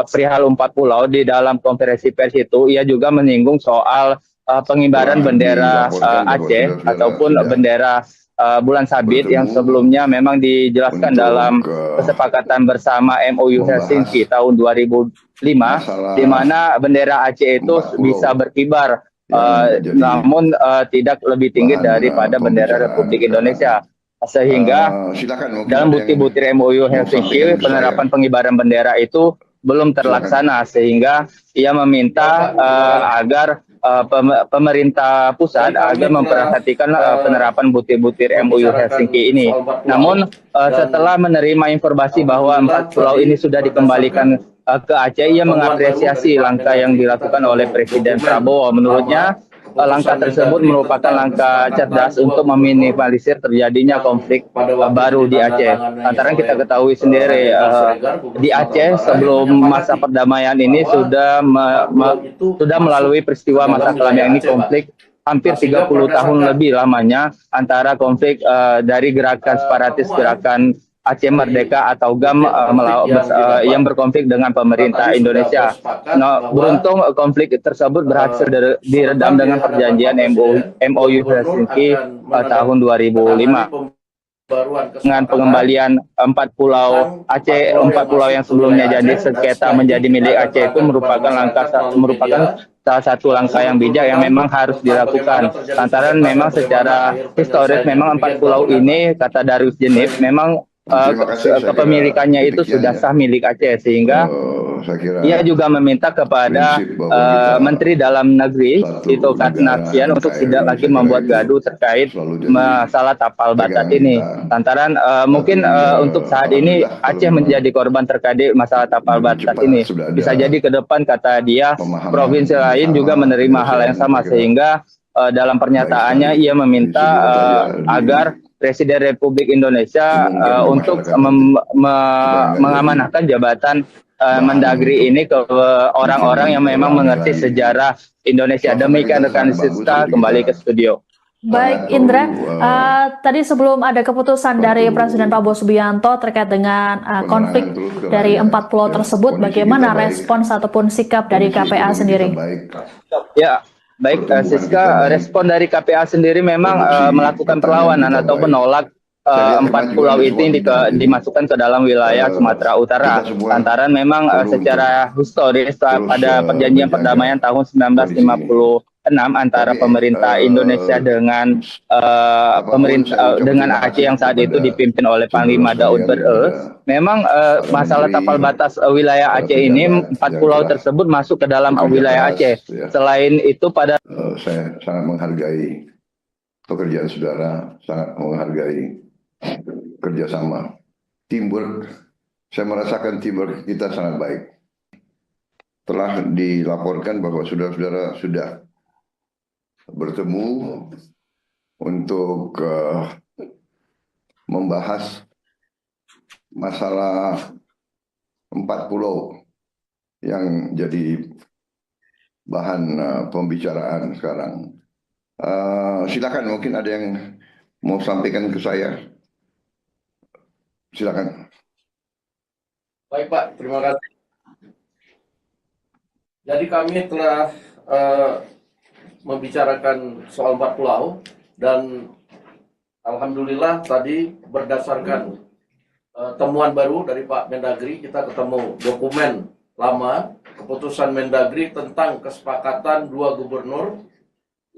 perihal 4 pulau di dalam konferensi pers itu, ia juga menyinggung soal pengibaran bendera Aceh ataupun bendera Bulan Sabit yang sebelumnya memang dijelaskan dalam kesepakatan bersama MOU Helsinki tahun 2005, di mana bendera Aceh itu bisa berkibar, namun tidak lebih tinggi daripada bendera Republik Indonesia. Sehingga dalam butir-butir MOU Helsinki, penerapan pengibaran bendera itu belum terlaksana, sehingga ia meminta agar pemerintah pusat agar memperhatikan penerapan butir-butir MOU Helsinki ini. Namun setelah menerima informasi bahwa 4 pulau ini sudah dikembalikan ke Aceh, ia mengapresiasi langkah yang dilakukan oleh Presiden Prabowo. Menurutnya, langkah tersebut merupakan langkah cerdas untuk meminimalisir terjadinya konflik baru di Aceh. Lantaran kita ketahui sendiri, di Aceh sebelum masa perdamaian ini sudah melalui peristiwa masa kelam, yang ini konflik hampir 30 tahun lebih lamanya antara konflik dari gerakan separatis, gerakan Aceh Merdeka atau GAM yang berkonflik dengan pemerintah Indonesia. Nah, beruntung konflik tersebut berhasil diredam dengan perjanjian MOU Helsinki tahun 2005. Dengan pengembalian 4 pulau Aceh, 4 pulau yang sebelumnya jadi sengketa menjadi milik Aceh itu merupakan salah satu langkah yang bijak yang memang harus dilakukan. Lantaran memang secara historis memang 4 pulau ini, kata Darius Jenip, memang kepemilikannya itu sudah sah milik Aceh, sehingga ia juga meminta kepada Menteri Dalam Negeri Tito Karnavian untuk tidak lagi membuat gaduh terkait masalah tapal batas ini. Lantaran mungkin untuk saat ini Aceh menjadi korban terkait masalah tapal batas ini. Bisa jadi ke depan, kata dia, provinsi lain juga menerima hal yang sama, sehingga dalam pernyataannya ia meminta agar Presiden Republik Indonesia untuk mengamanahkan jabatan Mendagri ini ke orang-orang yang memang mengerti sejarah Indonesia. Demikian rekan Siska, kembali ke studio. Baik Indra, tadi sebelum ada keputusan dari Presiden Prabowo Subianto terkait dengan konflik dari 4 pulau tersebut, bagaimana respons ataupun sikap dari KPA sendiri? Ya, baik Siska, respon dari KPA sendiri memang melakukan perlawanan atau menolak 4 pulau itu dimasukkan ke dalam wilayah Sumatera Utara. Lantaran memang secara historis pada perjanjian perdamaian tahun 1956 antara pemerintah Indonesia dengan dengan Aceh yang saat itu dipimpin oleh Panglima Daud Ber'e, memang masalah tapal batas wilayah Aceh ini, 4 pulau tersebut masuk ke dalam wilayah Aceh. Selain itu saya sangat menghargai pekerjaan saudara, sangat menghargai kerjasama, teamwork. Saya merasakan teamwork kita sangat baik. Telah dilaporkan bahwa saudara-saudara sudah bertemu untuk membahas masalah 4 pulau yang jadi bahan pembicaraan sekarang. Silakan, mungkin ada yang mau sampaikan ke saya. Silakan. Baik Pak, terima kasih. Jadi kami telah membicarakan soal 4 pulau, dan alhamdulillah tadi berdasarkan temuan baru dari Pak Mendagri, kita ketemu dokumen lama keputusan Mendagri tentang kesepakatan 2 gubernur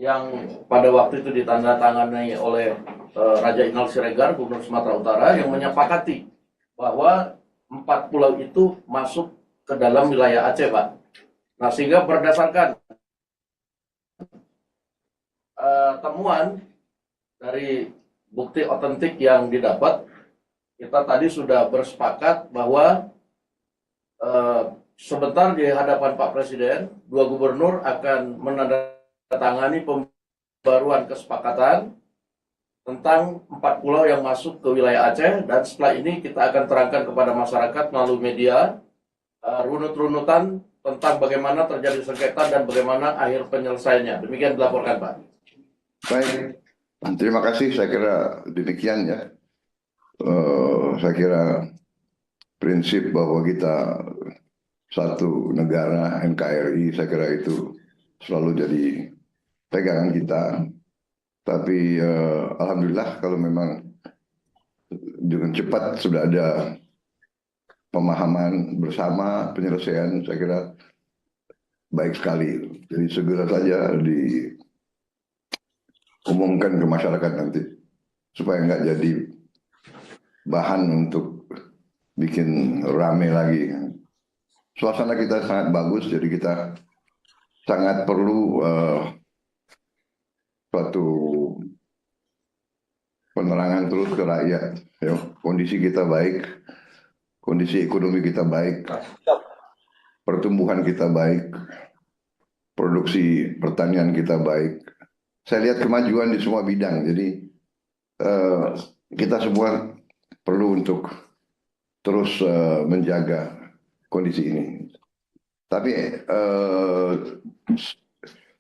yang pada waktu itu ditandatangani oleh Raja Inal Siregar, Gubernur Sumatera Utara, yang menyepakati bahwa 4 pulau itu masuk ke dalam wilayah Aceh, Pak. Nah, sehingga berdasarkan temuan dari bukti otentik yang didapat, kita tadi sudah bersepakat bahwa sebentar di hadapan Pak Presiden, 2 gubernur akan menandatangani pembaruan kesepakatan tentang 4 pulau yang masuk ke wilayah Aceh, dan setelah ini kita akan terangkan kepada masyarakat melalui media runut-runutan tentang bagaimana terjadi sengketa dan bagaimana akhir penyelesaiannya. Demikian dilaporkan, Pak. Baik, terima kasih. Saya kira demikian ya. Saya kira prinsip bahwa kita satu negara NKRI, saya kira itu selalu jadi pegangan kita. Tapi alhamdulillah kalau memang dengan cepat sudah ada pemahaman bersama, penyelesaian, saya kira baik sekali. Jadi segera saja diumumkan ke masyarakat nanti, supaya nggak jadi bahan untuk bikin rame lagi. Suasana kita sangat bagus, jadi kita sangat perlu suatu penerangan terus ke rakyat. Ya, kondisi kita baik, kondisi ekonomi kita baik, pertumbuhan kita baik, produksi pertanian kita baik. Saya lihat kemajuan di semua bidang, jadi kita semua perlu untuk terus menjaga kondisi ini. Tapi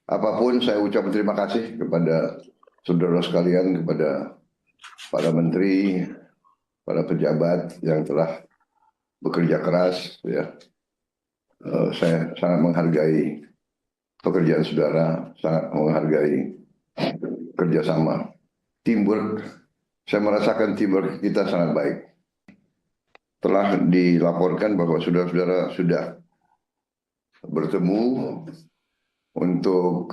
apapun saya ucapkan terima kasih kepada saudara sekalian, kepada para menteri, para pejabat yang telah bekerja keras. Ya, saya sangat menghargai pekerjaan saudara, sangat menghargai kerjasama, teamwork. Saya merasakan teamwork kita sangat baik. Telah dilaporkan bahwa saudara-saudara sudah bertemu untuk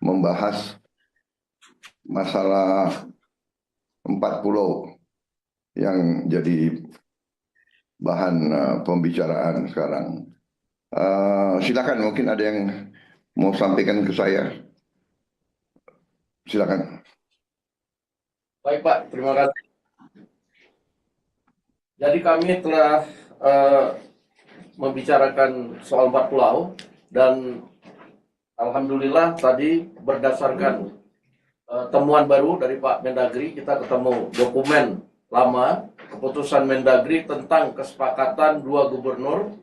membahas masalah 4 pulau yang jadi bahan pembicaraan sekarang. Silakan, mungkin ada yang mau sampaikan ke saya. Silakan. Baik Pak, terima kasih. Jadi kami telah membicarakan soal 4 pulau dan alhamdulillah tadi berdasarkan temuan baru dari Pak Mendagri, kita ketemu dokumen lama keputusan Mendagri tentang kesepakatan 2 gubernur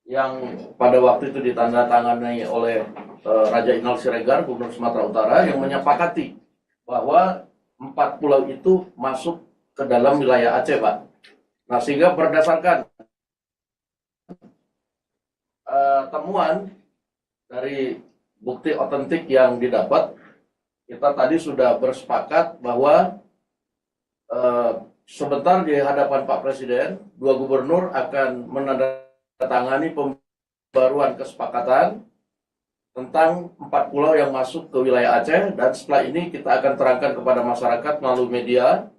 yang pada waktu itu ditandatangani oleh Raja Inal Siregar, Gubernur Sumatera Utara, yang menyepakati bahwa 4 pulau itu masuk ke dalam wilayah Aceh, Pak. Nah, sehingga berdasarkan temuan dari bukti otentik yang didapat, kita tadi sudah bersepakat bahwa sebentar di hadapan Pak Presiden, 2 gubernur akan menandatangani pembaruan kesepakatan tentang 4 pulau yang masuk ke wilayah Aceh, dan setelah ini kita akan terangkan kepada masyarakat melalui media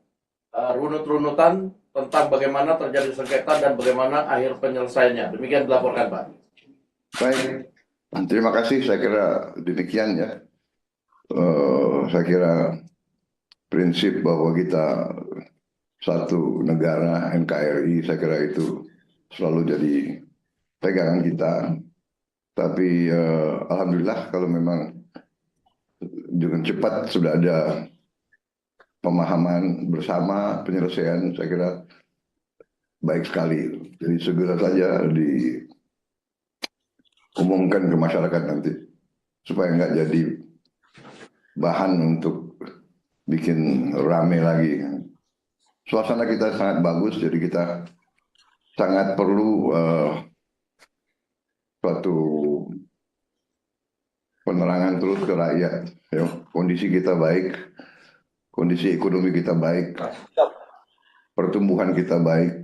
runut-runutan tentang bagaimana terjadi sengketa dan bagaimana akhir penyelesaiannya. Demikian dilaporkan, Pak. Baik, terima kasih. Saya kira demikian ya. Saya kira prinsip bahwa kita satu negara NKRI, saya kira itu selalu jadi pegangan kita. Tapi alhamdulillah kalau memang dengan cepat sudah ada pemahaman bersama, penyelesaian, saya kira baik sekali. Jadi segera saja diumumkan ke masyarakat nanti, supaya nggak jadi bahan untuk bikin rame lagi. Suasana kita sangat bagus, jadi kita sangat perlu suatu penerangan terus ke rakyat. Ya, kondisi kita baik, kondisi ekonomi kita baik, pertumbuhan kita baik,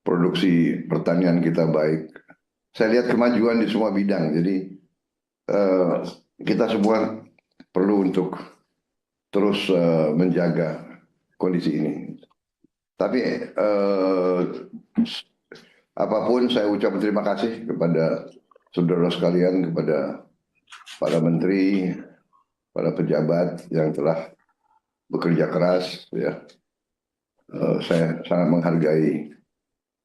produksi pertanian kita baik. Saya lihat kemajuan di semua bidang, jadi kita semua perlu untuk terus menjaga kondisi ini. Tapi apapun saya ucapkan terima kasih kepada saudara sekalian, kepada para menteri, para pejabat yang telah bekerja keras. Ya, saya sangat menghargai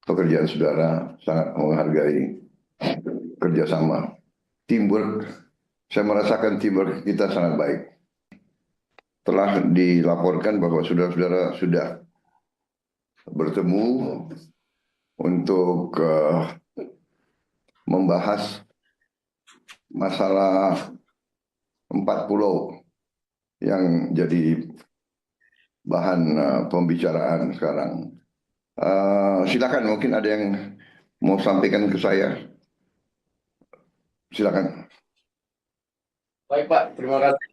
pekerjaan saudara, sangat menghargai kerjasama, teamwork. Saya merasakan teamwork kita sangat baik. Telah dilaporkan bahwa saudara-saudara sudah bertemu untuk membahas masalah 4 pulau yang jadi bahan pembicaraan sekarang. Silakan, mungkin ada yang mau sampaikan ke saya? Silakan. Baik Pak, terima kasih.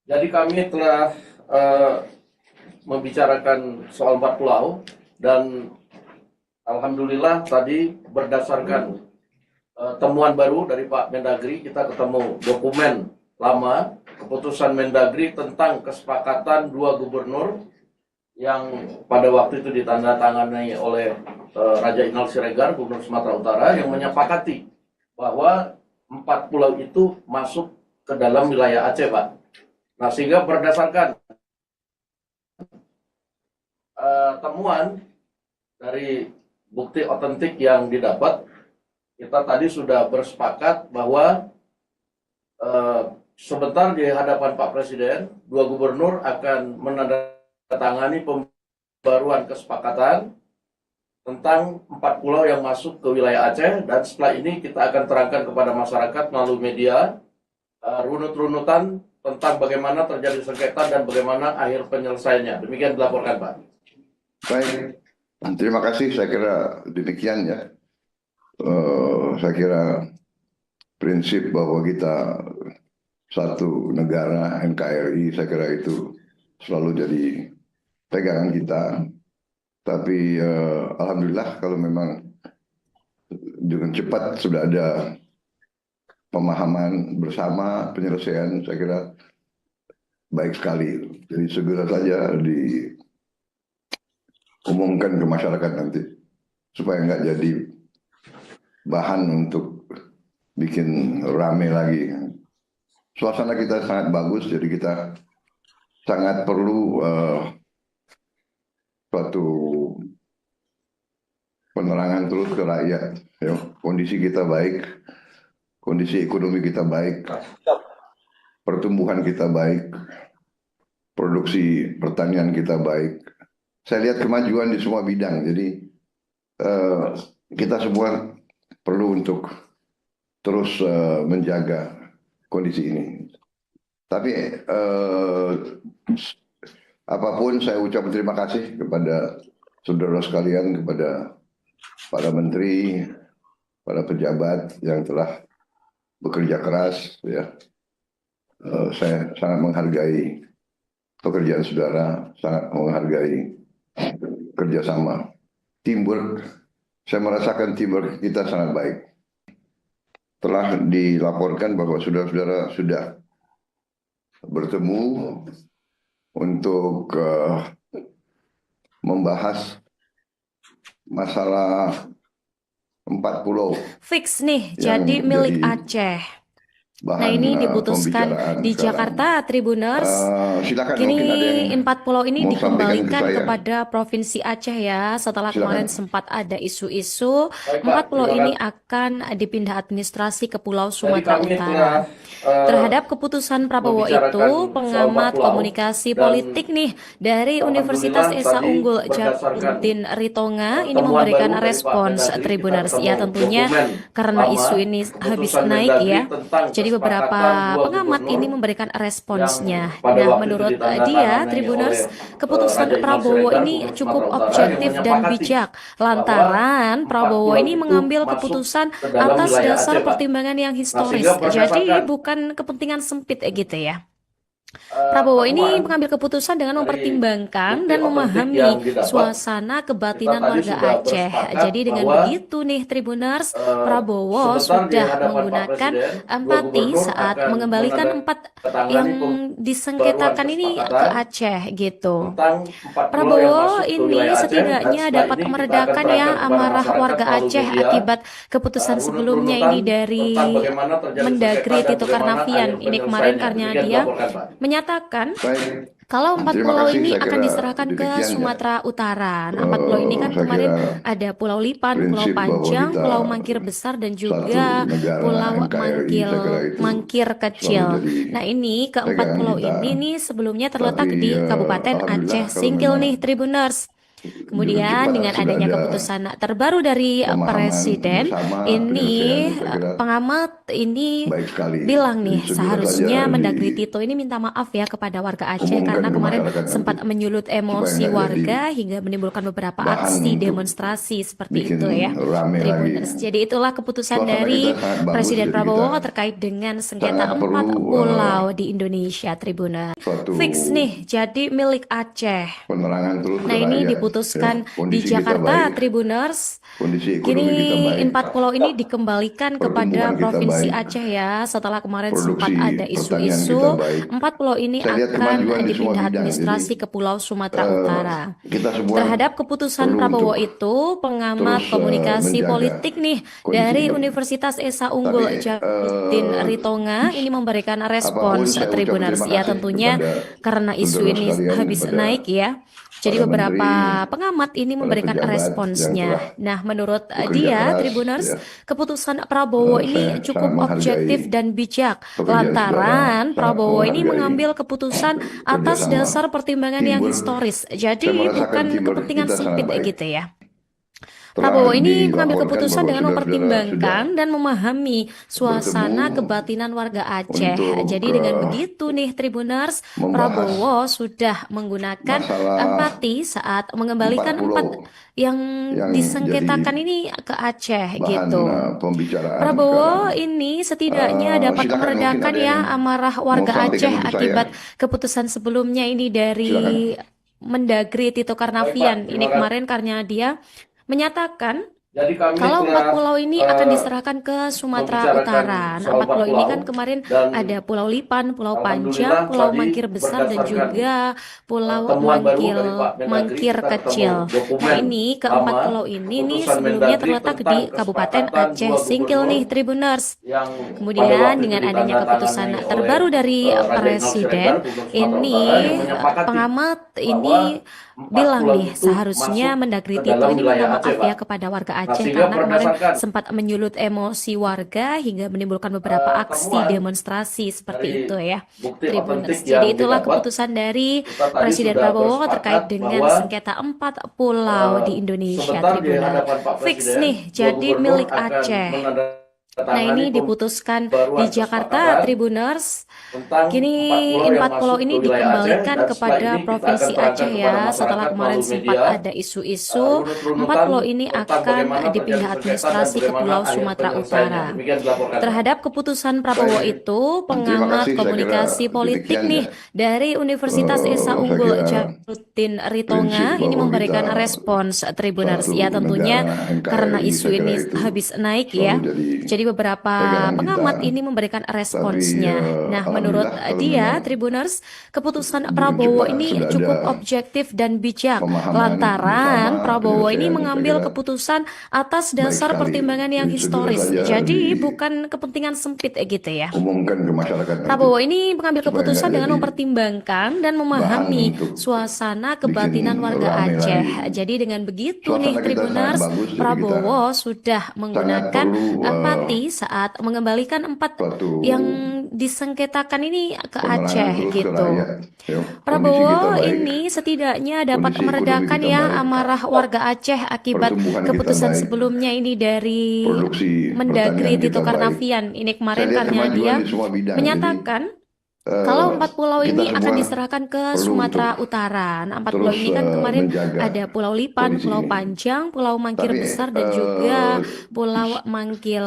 Jadi kami telah membicarakan soal 4 pulau dan alhamdulillah tadi berdasarkan temuan baru dari Pak Mendagri, kita ketemu dokumen lama keputusan Mendagri tentang kesepakatan 2 gubernur yang pada waktu itu ditandatangani oleh Raja Inal Siregar, Gubernur Sumatera Utara, yang menyepakati bahwa 4 pulau itu masuk ke dalam wilayah Aceh, Pak. Nah, sehingga berdasarkan temuan dari bukti otentik yang didapat, kita tadi sudah bersepakat bahwa sebentar di hadapan Pak Presiden, 2 gubernur akan menandatangani pembaruan kesepakatan tentang 4 pulau yang masuk ke wilayah Aceh, dan setelah ini kita akan terangkan kepada masyarakat melalui media runut-runutan tentang bagaimana terjadi sengketa dan bagaimana akhir penyelesaiannya. Demikian dilaporkan, Pak. Baik, terima kasih. Saya kira demikian ya. Saya kira prinsip bahwa kita satu negara NKRI, saya kira itu selalu jadi pegangan kita. Tapi alhamdulillah kalau memang dengan cepat sudah ada pemahaman bersama, penyelesaian, saya kira baik sekali. Jadi segera saja diumumkan ke masyarakat nanti, supaya nggak jadi bahan untuk bikin rame lagi. Suasana kita sangat bagus, jadi kita sangat perlu suatu penerangan terus ke rakyat. Ya, kondisi kita baik, kondisi ekonomi kita baik, pertumbuhan kita baik, produksi pertanian kita baik. Saya lihat kemajuan di semua bidang, jadi kita semua perlu untuk terus menjaga kondisi ini. Tapi apapun saya ucapkan terima kasih kepada saudara sekalian, kepada para menteri, para pejabat yang telah bekerja keras. Ya, saya sangat menghargai pekerjaan saudara, sangat menghargai kerjasama, teamwork. Saya merasakan teamwork kita sangat baik. Telah dilaporkan bahwa saudara-saudara sudah bertemu untuk membahas masalah 4 pulau Fix nih, jadi milik Aceh. Nah, ini diputuskan di Jakarta, Tribuners. Silakan, Kini 4 pulau ini mau sampaikan dikembalikan ke saya. kepada Provinsi Aceh ya. Setelah Silakan. kemarin sempat ada isu-isu, Baik, 4 Pak, pulau terima ini kasih. akan dipindah administrasi ke Pulau Jadi Sumatera kami Utara. telah Terhadap keputusan Prabowo membicarakan itu, soal pengamat 4 pulau, komunikasi dan politik nih dari Universitas alhamdulillah Esa tadi Unggul berdasarkan Jaluddin Ritonga ini temuan memberikan baru dari Pak respons Mendagri, Tribuners. kita Ya ketemu tentunya dokumen karena lama isu ini habis keputusan naik Mendagri ya. tentang Jadi beberapa kesepakatan 2 pengamat ini gubernur memberikan responsnya. yang pada Nah, waktu itu menurut ditandatangani dia, oleh Tribuners, Raja keputusan Inal Prabowo Siregar, ini Gubernur cukup Sumatera Utara, yang objektif dan menyepakati bijak bahwa lantaran 4 Prabowo pulau ini itu mengambil masuk keputusan ke dalam atas wilayah dasar Aceh, Pak. pertimbangan yang Nah, historis. sehingga Jadi berdasarkan bukan kepentingan sempit gitu ya. Prabowo ini temuan mengambil keputusan dengan dari mempertimbangkan bukti dan otentik memahami yang didapat, suasana kita kebatinan tadi warga sudah Aceh. bersepakat Jadi dengan bahwa begitu nih Tribuners, Prabowo sebentar di sudah hadapan Pak menggunakan Presiden, 2 empati gubernur saat akan mengembalikan 4 yang menandatangani disengketakan ini ke kesepakatan Aceh gitu. tentang 4 pulau yang Prabowo masuk ke ini wilayah Aceh, dan setidaknya setelah dapat ini kita akan meredakan ya terangkan kepada amarah masyarakat warga melalui Aceh media akibat keputusan sebelumnya runut-runutan ini dari tentang bagaimana terjadi Mendagri sengketa dan Tito bagaimana Karnavian. akhir Ini kemarin penyelesaiannya. karena Demikian dia dilaporkan, Pak. menyatakan Baik, kalau 4 terima pulau kasih. ini Saya akan kira diserahkan ke demikian ya. Sumatera Utara. Nah, 4 pulau ini kan Saya kemarin kira ada Pulau Lipan, Pulau prinsip bahwa Panjang, kita Pulau Mangkir Besar, dan satu juga negara Pulau NKRI, saya kira itu Mangkir selalu Kecil. jadi Nah, ini keempat pegangan pulau kita. ini nih sebelumnya terletak Tapi di Kabupaten alhamdulillah Aceh kalau Singkil memang nih Tribuners. Kemudian dengan adanya keputusan terbaru dari Presiden, ini pengamat ini bilang nih seharusnya Mendagri Tito ini minta maaf ya kepada warga Aceh karena kemarin sempat menyulut emosi warga hingga menimbulkan beberapa aksi demonstrasi seperti itu ya, Tribuners. Jadi itulah keputusan dari Presiden Prabowo terkait dengan sengketa 4 pulau di Indonesia, Tribuners. Fix nih jadi milik Aceh. Nah ini diputuskan di Jakarta, Tribuners. Kini 4 pulau ini dikembalikan kepada Provinsi Aceh ya. Setelah kemarin sempat ada isu-isu 4 pulau ini akan dipindah administrasi ke Pulau Sumatera Utara. Terhadap keputusan Prabowo itu, pengamat komunikasi politik nih dari Universitas Esa Unggul Jalaluddin Ritonga ini memberikan respons, Tribuners. Ya tentunya karena isu ini habis naik ya. Jadi beberapa pengamat ini memberikan responsnya. Nah, menurut dia, Tribuners, keputusan Prabowo ini cukup objektif dan bijak. Lantaran Prabowo ini mengambil keputusan atas dasar pertimbangan yang historis. Jadi bukan kepentingan sempit gitu ya. Prabowo ini mengambil keputusan dengan mempertimbangkan dan memahami suasana kebatinan warga Aceh. Jadi dengan begitu nih Tribuners, Prabowo sudah menggunakan empati saat mengembalikan 4 yang disengketakan ini ke Aceh gitu. Prabowo ini setidaknya dapat meredakan ya amarah warga Aceh akibat keputusan sebelumnya ini dari Mendagri Tito Karnavian. Ini kemarin karena dia menyatakan kalau 4 pulau ini akan diserahkan ke Sumatera Utara. Nah, 4 pulau ini kan kemarin ada Pulau Lipan, Pulau Panjang, Pulau Mangkir Besar, dan juga Pulau Mangkir Kecil. Nah ini ke-4 pulau ini nih sebelumnya terletak di Kabupaten Aceh Singkil nih Tribuners. Kemudian dengan adanya keputusan terbaru dari Presiden, ini pengamat ini bilang nih seharusnya Mendagri Tito ini minta maaf ya kepada warga Aceh karena kemarin sempat menyulut emosi warga hingga menimbulkan beberapa aksi demonstrasi seperti itu ya, Tribuners. Jadi itulah keputusan dari Presiden Prabowo terkait dengan sengketa 4 pulau di Indonesia, Tribuners. Fix nih jadi milik Aceh. Nah ini diputuskan di Jakarta, Tribuners. Kini 4 pulau ini dikembalikan kepada Provinsi Aceh ya. Setelah kemarin sempat ada isu-isu 4 pulau ini akan dipindah administrasi ke Pulau Sumatera Utara. Terhadap keputusan Prabowo itu, pengamat komunikasi politik nih dari Universitas Esa Unggul Jalaluddin Ritonga ini memberikan respons, Tribuners. Ya tentunya karena isu ini habis naik ya. Jadi beberapa pengamat ini memberikan responsnya. Nah, menurut dia, Tribuners, keputusan Prabowo ini cukup objektif dan bijak. Lantaran Prabowo ini mengambil keputusan atas dasar pertimbangan yang historis. Jadi bukan kepentingan sempit gitu ya. Prabowo ini mengambil keputusan dengan mempertimbangkan dan memahami suasana kebatinan warga Aceh. Jadi dengan begitu nih Tribuners, Prabowo sudah menggunakan empati saat mengembalikan 4 yang disengketakan ini ke Aceh gitu. Prabowo ini setidaknya dapat meredakan ya amarah warga Aceh akibat keputusan sebelumnya ini dari Mendagri Tito Karnavian. Ini kemarin karena dia menyatakan kalau 4 pulau ini akan diserahkan ke Sumatera Utara. Nah, 4 pulau ini kan kemarin ada Pulau Lipan, Pulau Panjang, Pulau Mangkir Besar, dan juga Pulau Mangkir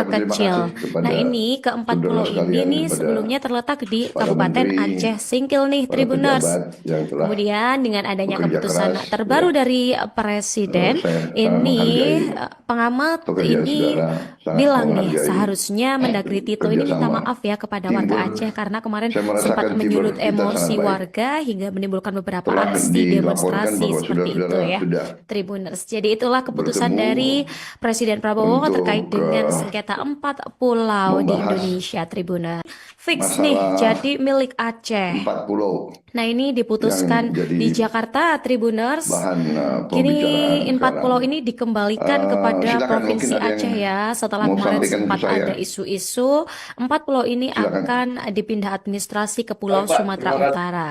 Kecil. Nah ini ke-4 pulau ini nih sebelumnya terletak di Kabupaten Aceh Singkil nih Tribuners. Kemudian dengan adanya keputusan terbaru dari Presiden, ini pengamat ini bilang nih seharusnya Mendagri Tito ini minta maaf ya kepada warga Aceh karena kemarin sempat menyulut emosi warga hingga menimbulkan beberapa aksi demonstrasi seperti itu ya, Tribuners. Jadi itulah keputusan dari Presiden Prabowo terkait dengan sengketa 4 pulau di Indonesia, Tribuners. Fix nih jadi milik Aceh. Nah ini diputuskan di Jakarta, Tribuners. Kini 4 pulau ini dikembalikan kepada Provinsi Aceh ya. Setelah kemarin sempat ada isu-isu 4 pulau ini akan dipindah administrasi ke Pulau Sumatera Utara.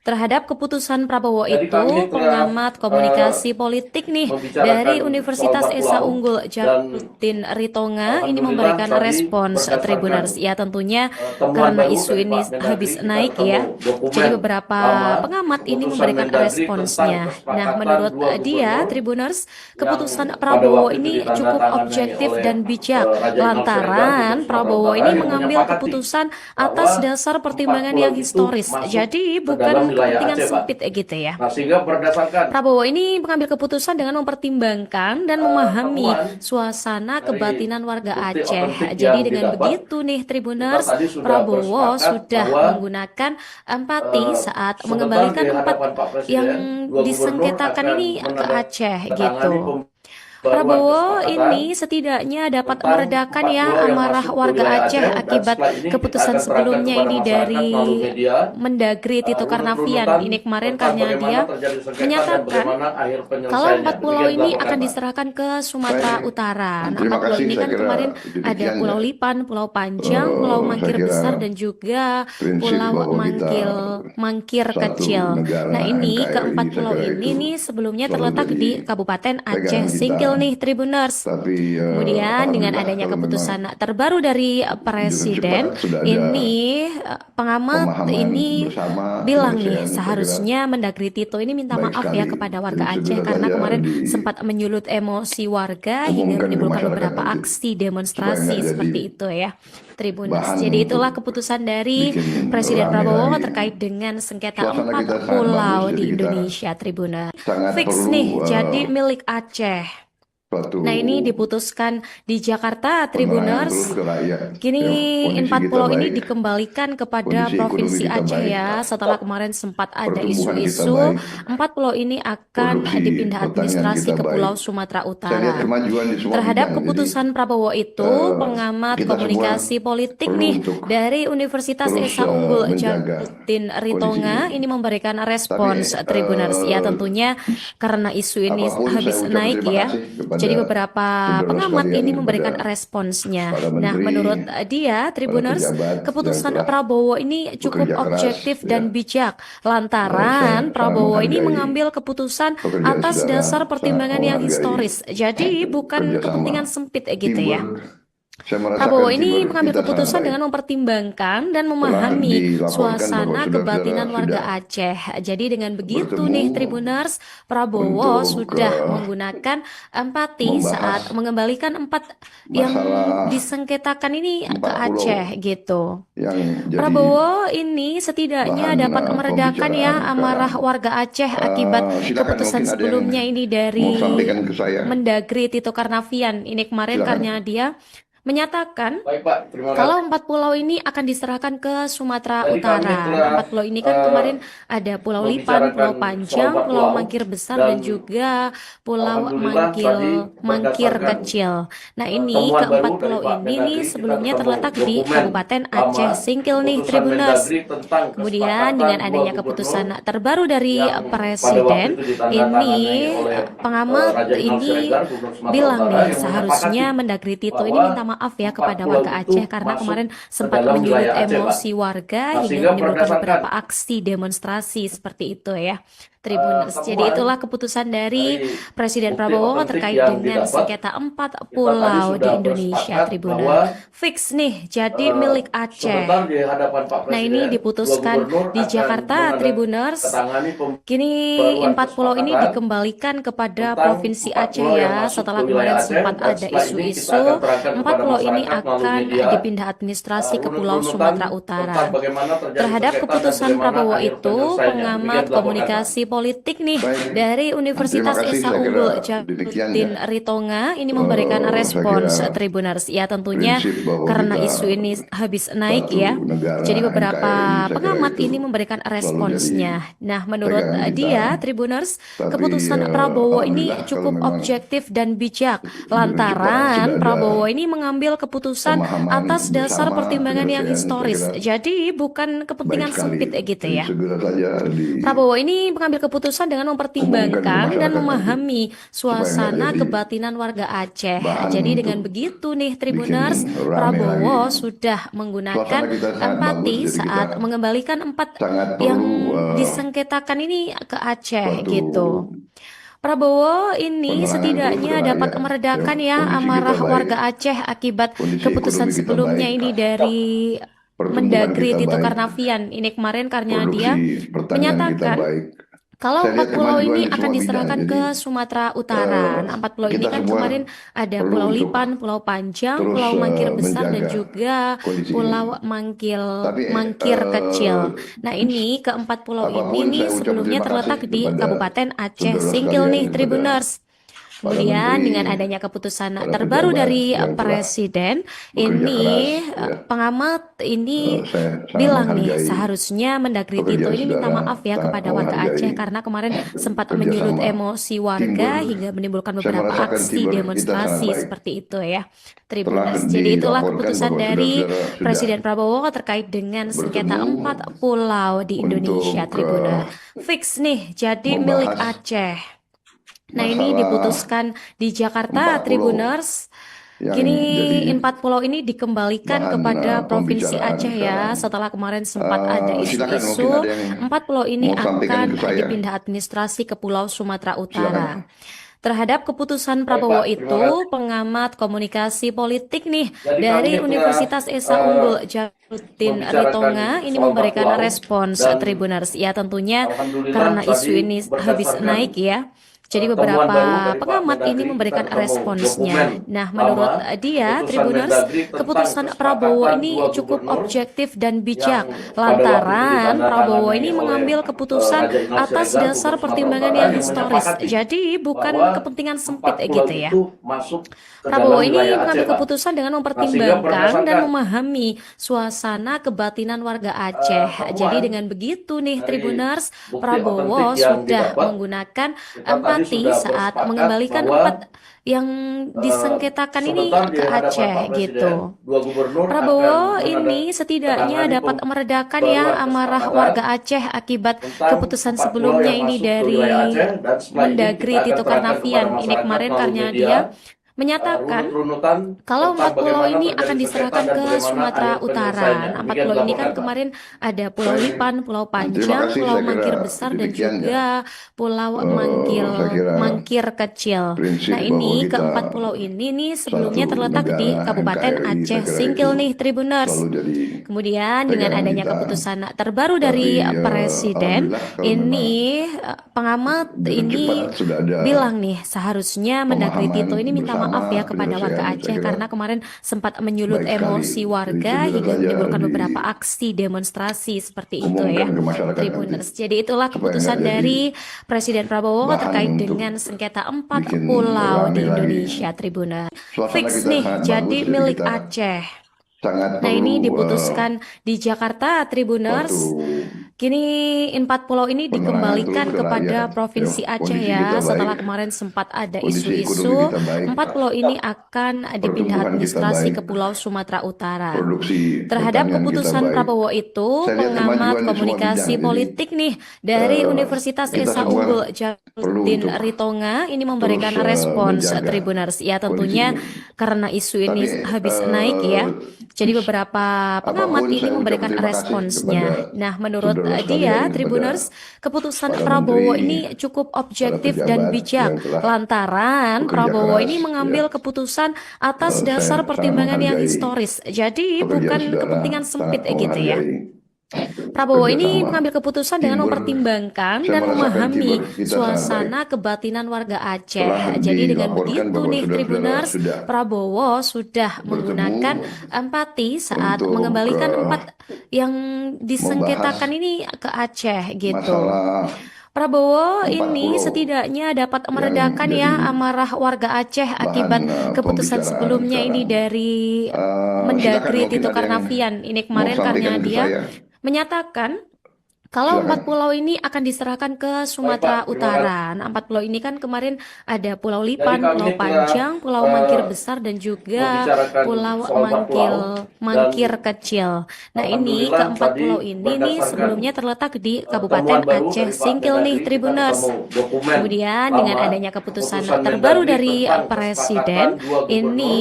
terhadap keputusan Prabowo Jadi itu, kami telah pengamat komunikasi politik nih dari Universitas Esa Unggul Jalutin Ritonga ini memberikan respons Tribuners. Ya tentunya karena isu ini habis naik ya, jadi beberapa pengamat ini memberikan responsnya. Nah, menurut dia Tribuners, keputusan Prabowo ini cukup objektif dan bijak lantaran Prabowo ini mengambil keputusan atas dasar pertimbangan yang historis. Jadi bukan kepentingan sempit gitu ya. Nah, sehingga berdasarkan Prabowo ini mengambil keputusan dengan mempertimbangkan dan memahami suasana kebatinan warga Aceh. Jadi dengan begitu nih Tribuners, Prabowo sudah menggunakan empati saat mengembalikan empat yang disengketakan ini ke Aceh gitu. Prabowo ini setidaknya dapat meredakan ya amarah warga Aceh akibat keputusan sebelumnya ini dari Mendagri Tito Karnavian. Ini kemarin karena dia menyatakan kalau 4 pulau ini akan diserahkan ke Sumatera Utara. Nah, 4 pulau ini kan kemarin ada Pulau Lipan, Pulau Panjang, Pulau Mangkir Besar dan juga Pulau Mangkir Kecil. Nah, ini keempat pulau ini nih sebelumnya terletak di Kabupaten Aceh Singkil nih Tribuners. Kemudian dengan adanya keputusan terbaru dari Presiden ini pengamat ini bilang nih seharusnya Mendagri Tito ini minta maaf ya kepada warga Aceh karena kemarin sempat menyulut emosi warga hingga menimbulkan beberapa aksi demonstrasi seperti itu ya Tribuners. Jadi itulah keputusan dari Presiden Prabowo terkait dengan sengketa 4 pulau di Indonesia Tribuners. Fix nih jadi milik Aceh. Nah ini diputuskan di Jakarta Tribuners. Kini 4 pulau ini dikembalikan kepada Provinsi Aceh ya. Setelah kemarin sempat ada isu-isu 4 pulau ini akan dipindah administrasi ke Pulau Sumatera Utara. Terhadap keputusan Prabowo itu, pengamat komunikasi politik nih dari Universitas Esa Unggul Jalutin Ritonga ini memberikan respons Tribuners. Ya tentunya karena isu ini habis naik ya. Jadi beberapa pengamat ini memberikan responsnya. Nah, menurut dia, Tribuners, keputusan Prabowo ini cukup objektif dan bijak lantaran Prabowo ini mengambil keputusan atas dasar pertimbangan yang historis. Jadi bukan kepentingan sempit gitu ya. Prabowo ini mengambil keputusan dengan mempertimbangkan dan memahami suasana kebatinan warga Aceh. Jadi dengan begitu nih Tribuners, Prabowo sudah menggunakan empati saat mengembalikan 4 yang disengketakan ini ke Aceh gitu. Prabowo ini setidaknya dapat meredakan ya amarah warga Aceh akibat keputusan sebelumnya ini dari Mendagri Tito Karnavian. Ini kemarin karena dia menyatakan kalau 4 pulau ini akan diserahkan ke Sumatera Utara. 4 pulau ini kan kemarin ada Pulau Lipan, Pulau Panjang, Pulau Mangkir Besar dan juga Pulau Mangkir Kecil. Nah ini keempat pulau ini nih sebelumnya terletak di Kabupaten Aceh Singkil nih Tribuners. Kemudian dengan adanya keputusan terbaru dari Presiden ini pengamat ini bilang nih seharusnya Mendagri Tito ini minta maaf ya kepada warga Aceh karena kemarin sempat menyulut emosi warga hingga menimbulkan beberapa aksi demonstrasi seperti itu ya Tribuners. Jadi itulah keputusan dari Presiden Prabowo terkait dengan sengketa 4 pulau di Indonesia Tribuners. Fix nih jadi milik Aceh. Nah ini diputuskan di Jakarta Tribuners. Kini 4 pulau ini dikembalikan kepada Provinsi Aceh ya. Setelah kemarin sempat ada isu-isu 4 pulau ini akan dipindah administrasi ke Pulau Sumatera Utara. Terhadap keputusan Prabowo itu, pengamat komunikasi politik nih dari Universitas Esa Unggul Jalutin Ritonga ini memberikan respons Tribuners. Ya tentunya karena isu ini habis naik ya. Jadi beberapa pengamat ini memberikan responsnya. Nah, menurut dia Tribuners, keputusan Prabowo ini cukup objektif dan bijak lantaran Prabowo ini mengambil keputusan atas dasar pertimbangan yang historis. Jadi bukan kepentingan sempit gitu ya. Prabowo ini mengambil mengambil keputusan dengan mempertimbangkan dan memahami suasana kebatinan warga Aceh. Jadi dengan begitu nih Tribuners, Prabowo sudah menggunakan empati saat mengembalikan 4 yang disengketakan ini ke Aceh gitu. Prabowo ini setidaknya dapat meredakan ya amarah warga Aceh akibat keputusan sebelumnya ini dari Mendagri Tito Karnavian. Ini kemarin karena dia menyatakan kalau 4 pulau ini akan diserahkan ke Sumatera Utara. Nah, 4 pulau ini kan kemarin ada Pulau Lipan, Pulau Panjang, Pulau Mangkir Besar, dan juga Pulau Mangkir Kecil. Nah, ini keempat pulau ini nih sebelumnya terletak di Kabupaten Aceh Singkil nih, Tribuners. Kemudian dengan adanya keputusan terbaru dari Presiden, ini pengamat ini bilang nih seharusnya Mendagri Tito ini minta maaf ya kepada warga Aceh karena kemarin sempat menyulut emosi warga hingga menimbulkan beberapa aksi demonstrasi seperti itu ya, Tribuners. Jadi itulah keputusan dari Presiden Prabowo terkait dengan sengketa 4 pulau di Indonesia, Tribuners. Fix nih jadi milik Aceh. Nah ini diputuskan di Jakarta, Tribuners. Kini 4 pulau ini dikembalikan kepada Provinsi Aceh ya. Setelah kemarin sempat ada isu-isu 4 pulau ini akan dipindah administrasi ke Pulau Sumatera Utara. Terhadap keputusan Prabowo itu, pengamat komunikasi politik nih dari Universitas Esa Unggul Jaluddin Ritonga ini memberikan respons, Tribuners. Ya tentunya karena isu ini habis naik ya. Jadi beberapa pengamat ini memberikan responsnya. Nah, menurut dia, Tribuners, keputusan Prabowo ini cukup objektif dan bijak. Lantaran Prabowo ini mengambil keputusan atas dasar pertimbangan yang historis. Jadi bukan kepentingan sempit gitu ya. Prabowo ini mengambil keputusan dengan mempertimbangkan dan memahami suasana kebatinan warga Aceh. Jadi dengan begitu nih, Tribuners, Prabowo sudah menggunakan saat mengembalikan 4 yang disengketakan ini ke Aceh gitu. Prabowo ini setidaknya dapat meredakan ya amarah warga Aceh akibat keputusan sebelumnya ini dari Mendagri Tito Karnavian. Ini kemarin karena dia menyatakan kalau 4 pulau ini akan diserahkan ke Sumatera Utara. Nah, 4 pulau ini kan kemarin ada Pulau Lipan, Pulau Panjang, Pulau Mangkir Besar, dan juga Pulau Mangkir Kecil. Nah ini keempat pulau ini nih sebelumnya terletak di Kabupaten Aceh Singkil nih, Tribuners. Kemudian dengan adanya keputusan terbaru dari Presiden, ini pengamat ini bilang nih seharusnya Mendagri Tito ini minta maaf ya kepada warga Aceh karena kemarin sempat menyulut emosi warga hingga menimbulkan beberapa aksi demonstrasi seperti itu ya, Tribuners. Jadi itulah keputusan dari Presiden Prabowo terkait dengan sengketa 4 pulau di Indonesia, Tribuners. Fix nih jadi milik Aceh. Nah ini diputuskan di Jakarta, Tribuners. Kini 4 pulau ini dikembalikan kepada Provinsi Aceh ya. Setelah kemarin sempat ada isu-isu 4 pulau ini akan dipindah administrasi ke Pulau Sumatera Utara. Terhadap keputusan Prabowo itu, pengamat komunikasi politik nih dari Universitas Esa Unggul Jaluddin Ritonga ini memberikan respons, Tribuners. Ya tentunya karena isu ini habis naik ya. Jadi beberapa pengamat ini memberikan responsnya. Nah menurut dia, Tribuners, keputusan Prabowo ini cukup objektif dan bijak. Lantaran Prabowo ini mengambil keputusan atas dasar pertimbangan yang historis. Jadi bukan kepentingan sempit gitu ya. Prabowo ini mengambil keputusan dengan mempertimbangkan dan memahami suasana kebatinan warga Aceh. Jadi dengan begitu nih, Tribuners, Prabowo sudah menggunakan empati saat mengembalikan 4 yang disengketakan ini ke Aceh gitu. Prabowo ini setidaknya dapat meredakan ya amarah warga Aceh akibat keputusan sebelumnya ini dari Mendagri Tito Karnavian. Ini kemarin karena dia menyatakan Kalau 4 Silakan. pulau ini akan diserahkan ke Sumatera Baik, Pak. Utara. Nah, 4 pulau ini kan kemarin ada Pulau Jadi Lipan, kami Pulau telah Panjang, Pulau Mangkir Besar, dan juga membicarakan Pulau soal 4 pulau Mangkir dan Kecil. Nah, ini alhamdulillah keempat tadi pulau ini nih berdasarkan sebelumnya terletak di temuan Kabupaten baru Aceh dari Pak Singkil nih, Mendagri, kita Tribuners. ketemu dokumen Kemudian dengan lama, adanya keputusan keputusan terbaru Mendagri dari tentang Presiden, kesepakatan dua gubernur ini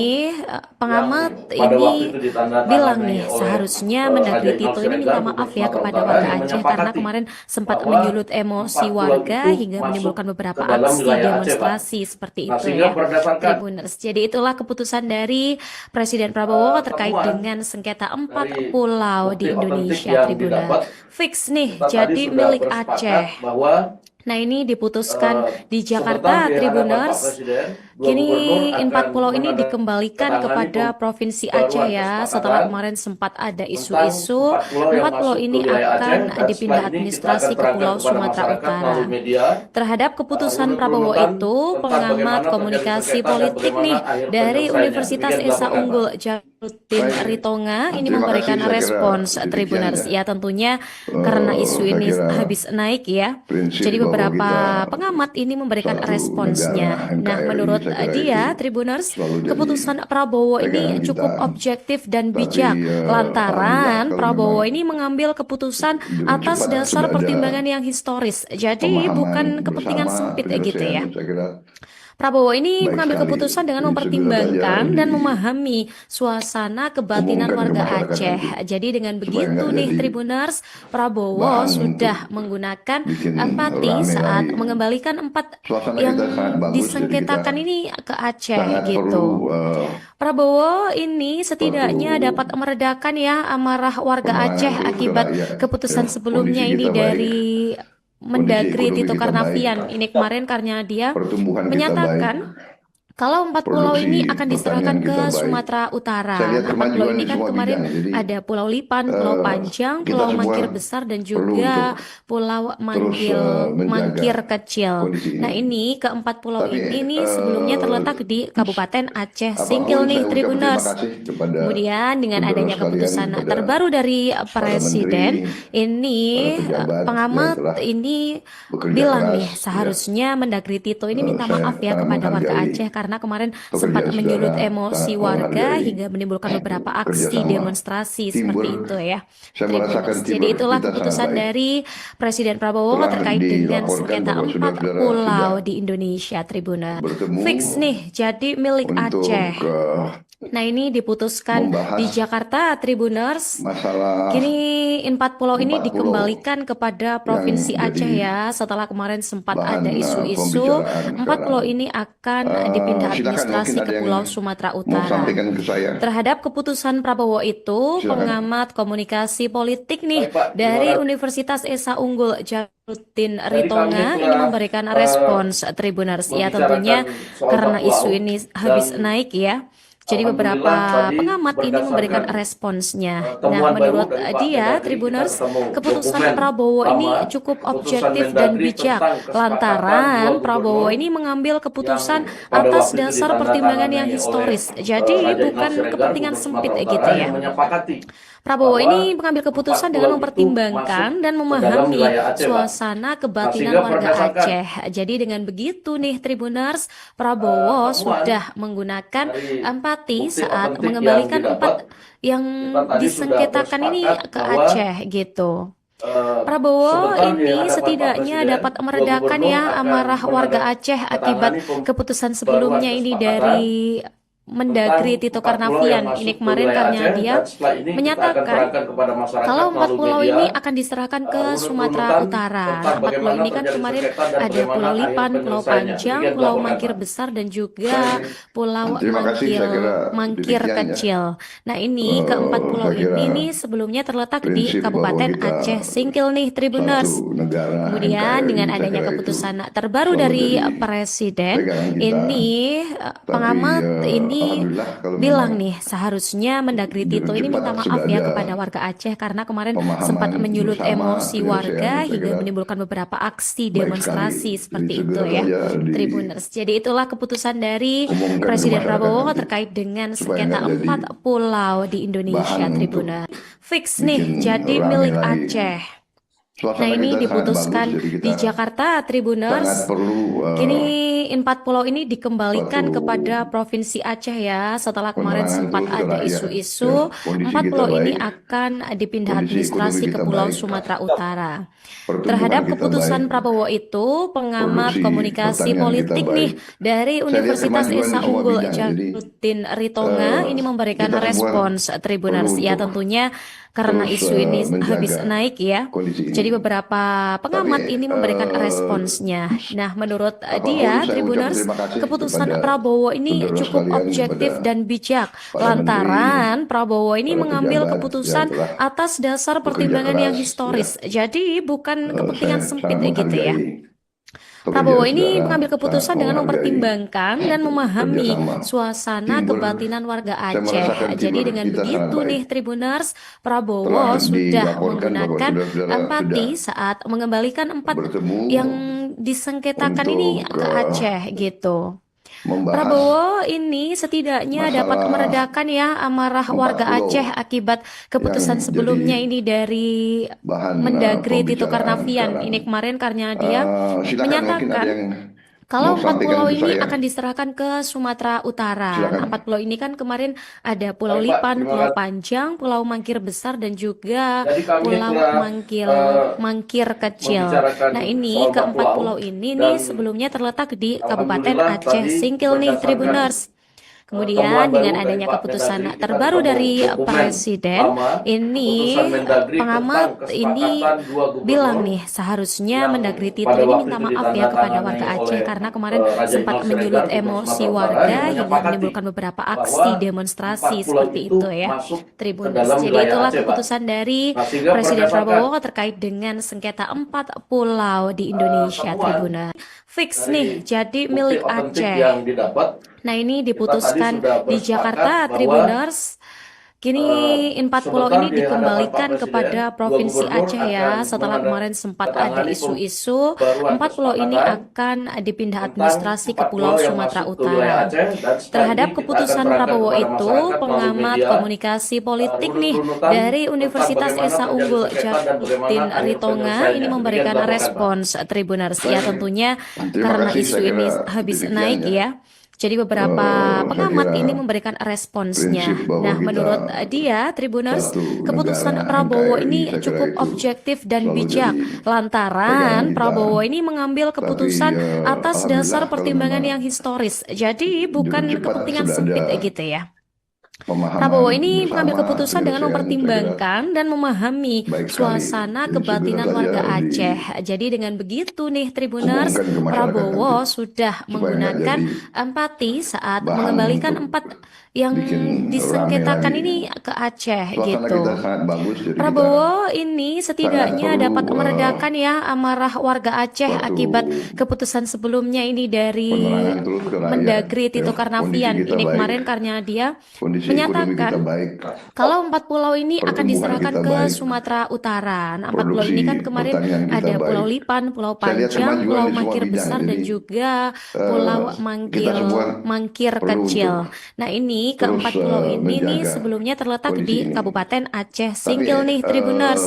pengamat yang pada waktu ini itu ditandatangani bilang nih oleh seharusnya Raja Mendagri Inal Tito ini Siregar, minta maaf Gubernur ya Sumatera kepada Utara, warga yang Aceh karena menyepakati kemarin sempat bahwa menyulut 4 emosi pulau warga itu hingga masuk menimbulkan beberapa ke dalam aksi wilayah Aceh, Pak. demonstrasi seperti Nah, itu sehingga ya, berdasarkan Tribuners. Jadi itulah keputusan dari Presiden Prabowo terkait temuan dengan sengketa 4 dari pulau bukti di otentik Indonesia, yang Tribuners. didapat, Fix nih, kita tadi jadi sudah milik bersepakat Aceh. bahwa Nah, ini diputuskan di sebentar Jakarta, di hadapan Pak Tribuners. Presiden, dua Kini gubernur 4 akan pulau ini dikembalikan menandatangani kepada Provinsi Aceh pembaruan ya, setelah kesepakatan kemarin sempat ada tentang isu-isu 4 pulau yang 4 pulau masuk ke ini wilayah Aceh, akan dan dipindah setelah ini kita akan administrasi ke terangkan Pulau kepada Sumatera masyarakat Utara. melalui media Terhadap keputusan Prabowo runut-runutan itu, tentang pengamat bagaimana terjadi komunikasi sengketa dan politik bagaimana nih akhir dari penyelesaiannya. Universitas Demikian Esa dilaporkan, Pak. Unggul Jaluddin Baik. Ritonga ini Terima memberikan kasih, saya kira respons, demikian Tribuners. ya. Ya tentunya karena isu Saya ini kira habis naik ya. prinsip Jadi bahwa beberapa kita pengamat ini memberikan suatu responsnya. negara Nah, NKRI, menurut saya kira dia, itu Tribuners, selalu jadi keputusan Prabowo ini pegangan cukup kita. objektif dan Tapi bijak alhamdulillah lantaran kalau Prabowo memang ini mengambil keputusan lebih atas cepat dasar sudah ada pertimbangan yang historis. Jadi bukan pemahaman kepentingan bersama sempit gitu ya. penyelesaian, saya kira Prabowo ini baik mengambil sekali. keputusan dengan Jadi segera saja mempertimbangkan dan memahami suasana kebatinan diumumkan ke warga masyarakat Aceh. nanti. Jadi dengan Supaya begitu nggak nih jadi Tribuners, Prabowo bahan sudah untuk menggunakan bikin empati rame saat lagi. mengembalikan 4 Suasana yang kita sangat bagus, jadi kita disengketakan ini ke Aceh sangat perlu gitu. Prabowo ini setidaknya perlu dapat meredakan ya amarah warga penerangan Aceh terus ke akibat rakyat. keputusan Ya, sebelumnya kondisi ini kita baik, dari kondisi Mendagri ekonomi Tito kita baik, Karnavian. Ini kemarin karena dia pertumbuhan kita baik, menyatakan kalau 4 pulau ini produksi akan diserahkan pertanian kita ke baik. Sumatera Saya Utara. lihat Nah, 4 pulau kemajuan ini di kan semua kemarin bidang. Jadi ada Pulau Lipan, Pulau Panjang, kita Pulau semua Mangkir Besar, dan perlu juga untuk Pulau terus Mangkir menjaga Kecil. kondisi Nah, ini. ini keempat pulau Tapi ini nih sebelumnya terletak di Kabupaten Aceh Singkil apapun nih, saya ucap terima Tribuners. kasih kepada Kemudian dengan saudara adanya sekalian, keputusan kepada terbaru dari para Presiden, menteri, ini para pejabat yang pengamat telah ini bekerja bilang keras. nih seharusnya Mendagri Tito ini minta Saya maaf ya sangat kepada warga menghargai Aceh karena kemarin pekerjaan sempat menyulut saudara, emosi sangat warga menghargai hingga menimbulkan beberapa aksi kerjasama demonstrasi teamwork. seperti itu ya, Saya merasakan Tribuners. Jadi teamwork itulah kita sangat keputusan baik. dari Presiden Prabowo Telah terkait dengan dilaporkan sengketa bahwa 4 saudara-saudara pulau sudah di Indonesia, Tribuners. bertemu Fix nih, jadi milik untuk Aceh. Nah, ini diputuskan di membahas Jakarta, Tribuners. masalah Kini 4 pulau ini 4 pulau dikembalikan kepada yang Provinsi Aceh jadi ya, setelah kemarin sempat bahan ada isu-isu pembicaraan 4 pulau sekarang. ini akan dipindah Silakan, mungkin administrasi ada ke yang Pulau Sumatera mau Utara. sampaikan ke saya. Terhadap keputusan Prabowo itu, Silakan. pengamat komunikasi politik nih Baik, Pak. Terima dari kasih. Universitas Esa Unggul Jaluddin Jadi Ritonga kami ini telah memberikan respons, Tribuners. Ya tentunya membicarakan soal karena 4 isu pulau ini habis dan naik ya. Jadi beberapa alhamdulillah tadi pengamat ini memberikan berdasarkan responsnya. Nah, temuan baru menurut dari Pak dia, Mendagri, kita Tribuners, ketemu keputusan dokumen Prabowo ini lama, cukup keputusan objektif dan Mendagri bijak tentang kesepakatan lantaran dua Prabowo gubernur ini mengambil yang keputusan pada atas waktu itu dasar pertimbangan yang ditandatangani oleh historis. Jadi Raja Inal bukan Siregar, kepentingan Gubernur sempit Sumatera gitu Utara, ya. yang menyepakati Prabowo bahwa ini mengambil 4 keputusan dengan pulau itu mempertimbangkan masuk dan ke dalam memahami wilayah Aceh, Pak. suasana Nah, kebatinan sehingga warga berdasarkan Aceh. Jadi dengan begitu nih Tribuners, Prabowo temuan sudah menggunakan dari empati bukti saat otentik yang mengembalikan didapat, 4 yang kita tadi sudah disengketakan ini bersepakat ke bahwa Aceh gitu. Prabowo sebentar di ini hadapan Pak setidaknya Presiden, dapat dua meredakan gubernur ya akan amarah warga Aceh akibat menandatangani keputusan pembaruan sebelumnya ini kesepakatan dari tentang Mendagri Tito 4 pulau yang Karnavian. masuk Ini ke kemarin wilayah karena Aceh, dia dan setelah ini kita akan menyatakan terangkan kepada masyarakat kalau 4 melalui pulau media ini akan diserahkan ke Sumatera runut-runutan Utara. tentang Nah, 4 pulau bagaimana ini kan terjadi kemarin sengketa dan ada bagaimana Pulau akhir Lipan, Pulau penyelesaiannya. Panjang, Demikian Pulau dilaporkan, Mangkir Pak. Besar, dan juga Baik. Pulau Terima kasih, saya kira Mangkir demikian ya. Kecil. Nah, ini keempat pulau Saya kira ini nih sebelumnya terletak di prinsip bahwa Kabupaten kita Aceh Singkil nih, Tribuners. satu negara Kemudian NKRI, dengan saya adanya kira itu keputusan terbaru selalu dari jadi Presiden, pegangan kita. ini Tapi pengamat ini alhamdulillah kalau bilang memang nih seharusnya Mendagri lebih Tito ini cepat minta sudah maaf ya ada kepada warga Aceh karena kemarin pemahaman sempat menyulut bersama emosi warga penyelesaian, saya hingga kira menimbulkan beberapa aksi baik sekali. demonstrasi Jadi seperti itu segera ya, saja Tribuners. Jadi itulah keputusan dari diumumkan ke Presiden masyarakat Prabowo nanti terkait dengan supaya sengketa nggak jadi 4 pulau di Indonesia, bahan untuk Tribuners. Fix nih, bikin jadi rame milik lagi. Aceh. Nah, ini diputuskan di Jakarta, Tribuners. Kini 4 pulau ini dikembalikan kepada Provinsi Aceh ya. Setelah kemarin sempat ada isu-isu, 4 pulau ini akan dipindah administrasi ke Pulau Sumatera Utara. Terhadap keputusan Prabowo itu, pengamat komunikasi politik nih dari Universitas Esa Unggul Jaluddin Ritonga ini memberikan respons, Tribuners. Ya, tentunya karena isu ini habis naik ya. Jadi beberapa pengamat ini memberikan responsnya. Nah, menurut dia, Tribuners, keputusan Prabowo ini cukup objektif dan bijak. Lantaran Prabowo ini mengambil keputusan atas dasar pertimbangan yang historis. Jadi bukan kepentingan sempit gitu ya. Prabowo ini mengambil keputusan dengan mempertimbangkan dan memahami suasana kebatinan warga Aceh. Jadi dengan begitu nih Tribuners, Prabowo sudah menggunakan empati saat mengembalikan 4 yang disengketakan ini ke Aceh gitu. Prabowo ini setidaknya dapat meredakan ya amarah warga Aceh akibat keputusan sebelumnya ini dari Mendagri Tito Karnavian. Ini kemarin karena dia menyatakan kalau 4 pulau ini akan diserahkan ke Sumatera Utara. 4 pulau ini kan kemarin ada Pulau Lipan, Pulau Panjang, Pulau Mangkir Besar, dan juga Pulau Mangkir Kecil. Nah, ini keempat pulau ini nih sebelumnya terletak di Kabupaten Aceh Singkil nih, Tribuners. Kemudian dengan adanya keputusan terbaru dari Presiden, ini pengamat ini bilang nih seharusnya Mendagri Tito ini minta maaf ya kepada warga Aceh karena kemarin sempat menyulut emosi warga hingga menimbulkan beberapa aksi demonstrasi seperti itu ya, Tribuners. Jadi itulah keputusan dari Presiden Prabowo terkait dengan sengketa 4 pulau di Indonesia, Tribuners. Fix nih jadi milik Aceh. Nah, ini diputuskan di Jakarta, Tribuners. Kini 4 pulau ini dikembalikan kepada Provinsi Aceh ya. Setelah kemarin sempat ada isu-isu, 4 pulau ini akan dipindah administrasi ke Pulau Sumatera Utara. Terhadap keputusan Prabowo itu, pengamat komunikasi politik nih dari Universitas Esa Unggul Jaluddin Ritonga ini memberikan respons, Tribuners. Ya, tentunya karena isu ini habis naik ya. Jadi beberapa pengamat ini memberikan responsnya. Nah, menurut dia, Tribuners, keputusan Prabowo ini cukup objektif dan bijak. Lantaran Prabowo ini mengambil keputusan atas dasar pertimbangan yang historis. Jadi bukan kepentingan sempit gitu ya. Prabowo ini mengambil keputusan dengan mempertimbangkan dan memahami suasana kebatinan warga Aceh. Jadi dengan begitu nih Tribuners, Prabowo sudah menggunakan empati saat mengembalikan 4 yang disengketakan ini ke Aceh gitu. Prabowo ini setidaknya dapat meredakan ya amarah warga Aceh akibat keputusan sebelumnya ini dari Mendagri Tito Karnavian. Ini kemarin karena dia menyatakan kalau 4 pulau ini akan diserahkan ke Sumatera Utara. Nah, 4 pulau ini kan kemarin ada Pulau Lipan, Pulau Panjang, Pulau Mangkir Besar, dan juga Pulau Mangkir Kecil. Nah, ini keempat pulau ini nih sebelumnya terletak di Kabupaten Aceh Singkil nih, Tribuners.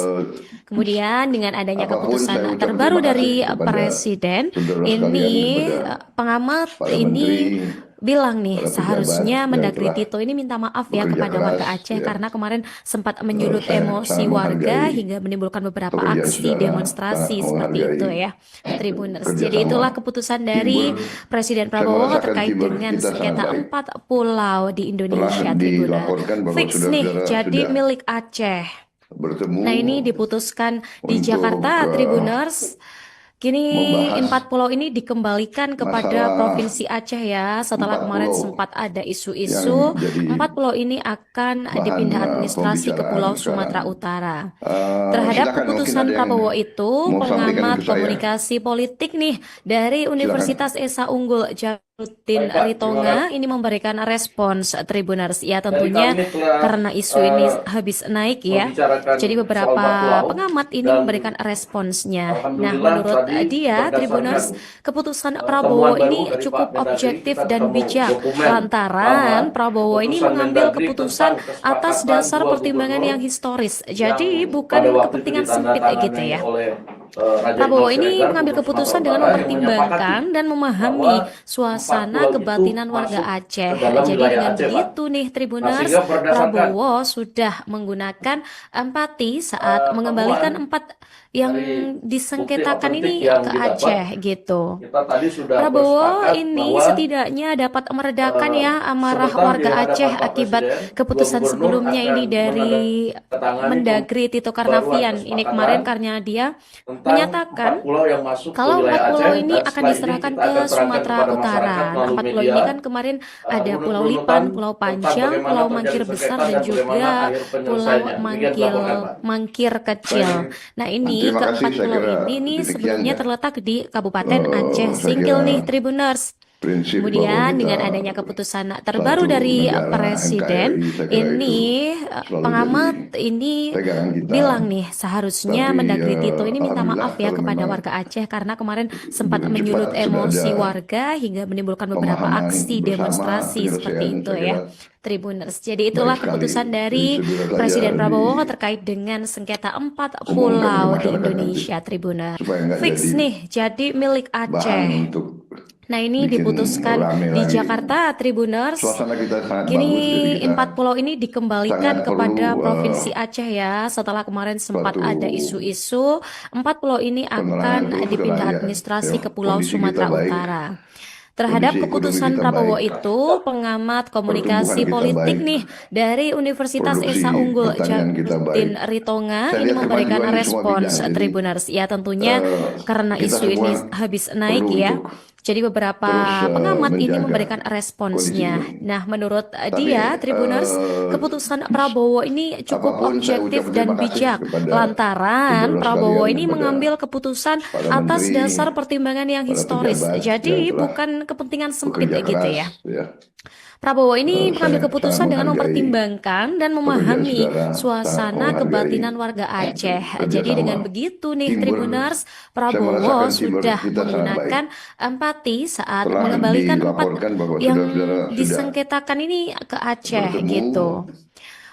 Kemudian dengan adanya keputusan terbaru dari Presiden, ini pengamat ini bilang nih seharusnya Mendagri Tito ini minta maaf ya kepada warga Aceh karena kemarin sempat menyulut emosi warga hingga menimbulkan beberapa aksi demonstrasi seperti itu ya, Tribuners. Jadi itulah keputusan dari Presiden Prabowo terkait dengan sengketa 4 pulau di Indonesia, Tribuners. Fix nih jadi milik Aceh. Nah, ini diputuskan di Jakarta, Tribuners. Kini 4 pulau ini dikembalikan kepada Provinsi Aceh ya. Setelah kemarin sempat ada isu-isu, 4 pulau ini akan dipindah administrasi ke Pulau Sumatera Utara. Terhadap keputusan Prabowo itu, pengamat komunikasi politik nih dari Universitas Esa Unggul Jaluddin Rutin Baik, Pak, terima Ritonga kasih. ini memberikan respons Tribuners. Ya Jadi tentunya kami telah karena isu ini habis naik ya. membicarakan Jadi soal beberapa 4 pulau pengamat ini dan memberikan responsnya. Nah, alhamdulillah menurut tadi dia berdasarkan Tribuners, keputusan temuan Prabowo baru ini dari cukup Pak Mendagri, objektif kita dan ketemu bijak dokumen lantaran lama Prabowo ini keputusan mengambil Mendagri keputusan tentang atas kesepakatan dasar dua pertimbangan gubernur yang historis. yang Jadi pada bukan waktu itu kepentingan sempit gitu ditandatangani ya. oleh Raja Prabowo Iqbal ini Siregar, mengambil Gubernur keputusan Sumatera dengan Utara, yang menyepakati mempertimbangkan dan memahami bahwa 4 suasana pulau itu kebatinan warga masuk Aceh. ke dalam Jadi wilayah dengan Aceh, Pak. begitu nih Nah, Tribuners, sehingga berdasarkan Prabowo sudah menggunakan empati saat mengembalikan temuan 4 yang dari bukti disengketakan otentik ini yang ke didapat, Aceh gitu. kita tadi sudah Prabowo bersepakat ini bahwa setidaknya dapat meredakan ya amarah sebentar di warga hadapan Aceh Pak akibat Presiden, dua keputusan gubernur sebelumnya akan ini dari menandatangani Mendagri Tito pembaruan Karnavian. Ini kemarin kesepakatan karena dia tentang 4 menyatakan pulau yang masuk ke kalau 4 wilayah pulau Aceh, ini dan akan setelah ini diserahkan kita ke akan serahkan Sumatera kepada Utara. masyarakat Nah, melalui 4 pulau media ini kan kemarin ada Pulau Lipan, runut-runutan Pulau tentang Panjang, bagaimana Pulau terjadi Mangkir Besar, sengketa dan dan bagaimana juga akhir Pulau penyelesaiannya. Demikian dilaporkan, Pak. Mangkir Kecil. Nah, ini Terima kasih, keempat saya pulau kira ini nih demikian sebelumnya ya. terletak di Kabupaten Aceh Saya Singkil kira nih Tribuners. prinsip bahwa Kemudian kita dengan adanya keputusan terbaru satu dari negara Presiden, NKRI, saya kira ini itu selalu pengamat jadi ini pegangan kita. bilang nih seharusnya Tapi Mendagri Tito ini minta alhamdulillah maaf ya kalau kepada memang warga Aceh karena kemarin sempat begitu menyulut cepat sudah emosi ada warga hingga menimbulkan beberapa pemahaman aksi bersama, demonstrasi seperti penyelesaian, itu saya ya. kira Tribuners. Jadi baik itulah sekali. keputusan Jadi dari segera saja Presiden Prabowo terkait dengan sengketa 4 diumumkan ke pulau di masyarakat nanti Indonesia, Tribuners. supaya nggak Fix jadi nih, jadi milik bahan Aceh. untuk Nah, ini bikin diputuskan rame di lagi. Tribuners. Tribuners. Suasana kita sangat Kini bagus, jadi kita 4 pulau ini dikembalikan sangat kepada perlu Provinsi Aceh ya. Setelah kemarin sempat suatu ada isu-isu, 4 pulau ini penerangan akan terus ke dipindah rakyat. administrasi Ya, ke Pulau kondisi kita Sumatera baik, Utara. Terhadap kondisi ekonomi keputusan kita Prabowo baik, itu, pengamat komunikasi pertumbuhan kita politik baik, nih dari Universitas produksi Esa Unggul pertanian kita Jaluddin baik. Ritonga Saya ini lihat memberikan kemajuannya semua bidang. respons Jadi Tribuners. Ya tentunya karena kita isu ini semua habis naik perlu ya. untuk Jadi beberapa terus pengamat ini menjaga memberikan kondisi responsnya. ini. Nah, menurut Tapi dia, Tribuners, keputusan Prabowo ini cukup apapun saya objektif ucap dan terima kasih bijak kepada lantaran saudara Prabowo sekalian, ini kepada mengambil keputusan para atas menteri, dasar pertimbangan yang para historis. pejabat yang Jadi telah bukan kepentingan sempit bekerja gitu keras, ya. ya. Prabowo ini mengambil Saya keputusan sangat dengan menghargai mempertimbangkan dan pekerjaan memahami saudara, sangat suasana menghargai kebatinan warga Aceh. Jadi kerjasama. dengan begitu nih Teamwork, Tribuners, saya Prabowo merasakan teamwork sudah kita sangat menggunakan baik. empati saat Telah mengembalikan 4 dilaporkan bahwa yang saudara-saudara sudah disengketakan ini ke Aceh bertemu gitu.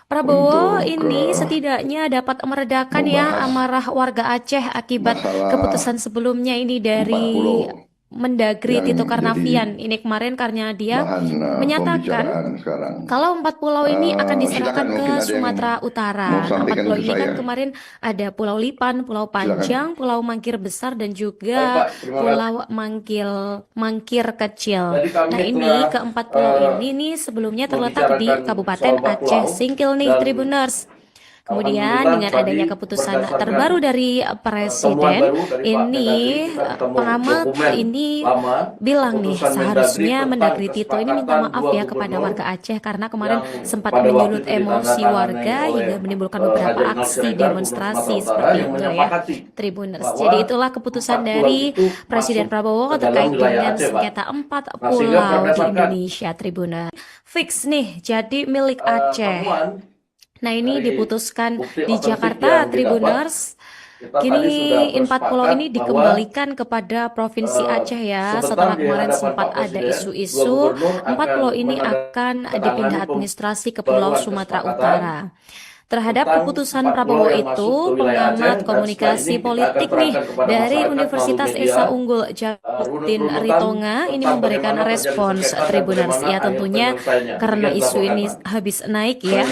Prabowo untuk ini setidaknya dapat meredakan ya membahas amarah warga Aceh akibat masalah keputusan sebelumnya ini 4 dari pulau Mendagri yang Tito jadi Karnavian. Ini kemarin karena dia bahan menyatakan pembicaraan sekarang. kalau 4 pulau ini akan diserahkan Silakan, ke mungkin ada yang Sumatera mau Utara. Nah, 4 sampaikan pulau ke ini kan saya. kemarin ada Pulau Lipan, Pulau Silakan. Panjang, Pulau Mangkir Besar, dan Baik, juga Pak. Terima kasih. Pulau Mangkir Kecil. Jadi kami Nah, ini telah keempat pulau ini nih sebelumnya terletak di membicarakan Kabupaten soal 4 Aceh pulau Singkil nih, dan Tribuners. Kemudian alhamdulillah dengan tadi adanya keputusan berdasarkan terbaru dari temuan Presiden, baru dari Pak ini Mendagri, kita ketemu pengamat dokumen ini lama bilang nih keputusan Mendagri seharusnya tentang Mendagri Tito ini minta kesepakatan maaf 2 ya kepada gubernur warga Aceh karena kemarin yang sempat pada waktu menyulut itu emosi ditandatangani warga oleh hingga menimbulkan Raja beberapa Iqbal aksi Siregar, Gubernur demonstrasi Sumatera Utara, seperti yang itu ya. menyepakati Tribuners. bahwa Jadi itulah keputusan 4 pulau dari itu Presiden masuk Prabowo ke dalam terkait wilayah dengan Aceh, Pak. sengketa 4 Nah, sehingga pulau di berdasarkan Indonesia, Tribuners. Fix nih, jadi milik Aceh. temuan Nah, ini dari diputuskan bukti di otentik Jakarta, yang didapat, Tribuners. kita Kini tadi sudah 4 pulau bersepakat ini bahwa dikembalikan kepada Provinsi Aceh ya. sebentar Setelah di kemarin hadapan sempat Pak ada Presiden, 2 isu-isu, gubernur 4 akan pulau ini akan dipindah menandatangani administrasi ke Pulau pembaruan Sumatera kesepakatan Utara. Terhadap tentang keputusan 4 Prabowo pulau yang itu, masuk ke wilayah Aceh, pengamat dan setelah komunikasi ini kita akan politik nih serahkan kepada dari masyarakat melalui Universitas media Esa Unggul Jaluddin runut-runutan Ritonga ini tentang memberikan bagaimana terjadi respons sengketa dan Tribuners. bagaimana Ya akhir tentunya penyelesaiannya. karena Demikian isu dilaporkan, ini Pak. habis naik ya.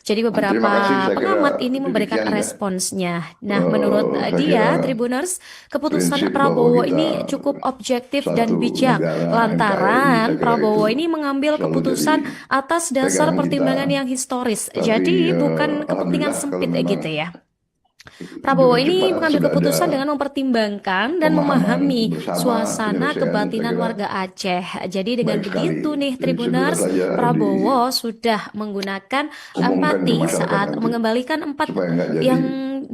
Jadi Terima beberapa kasih, saya kira pengamat ini memberikan demikian ya. responsnya. Nah, menurut Saya dia, kira Tribuners, keputusan prinsip bahwa Prabowo kita ini cukup objektif dan satu bijak negara NKRI, saya lantaran kira Prabowo itu ini mengambil selalu keputusan jadi atas dasar pegangan pertimbangan kita. yang historis. Tapi Jadi bukan kepentingan alhamdulillah kalau sempit memang gitu ya. Prabowo dengan ini cepat mengambil sudah keputusan ada dengan mempertimbangkan dan pemahaman memahami bersama, suasana penyelesaian, saya kebatinan kira warga Aceh. Jadi dengan baik sekali. begitu nih Jadi Tribuners, segera saja Prabowo sudah menggunakan diumumkan ke empati masyarakat saat nanti mengembalikan 4 supaya nggak jadi yang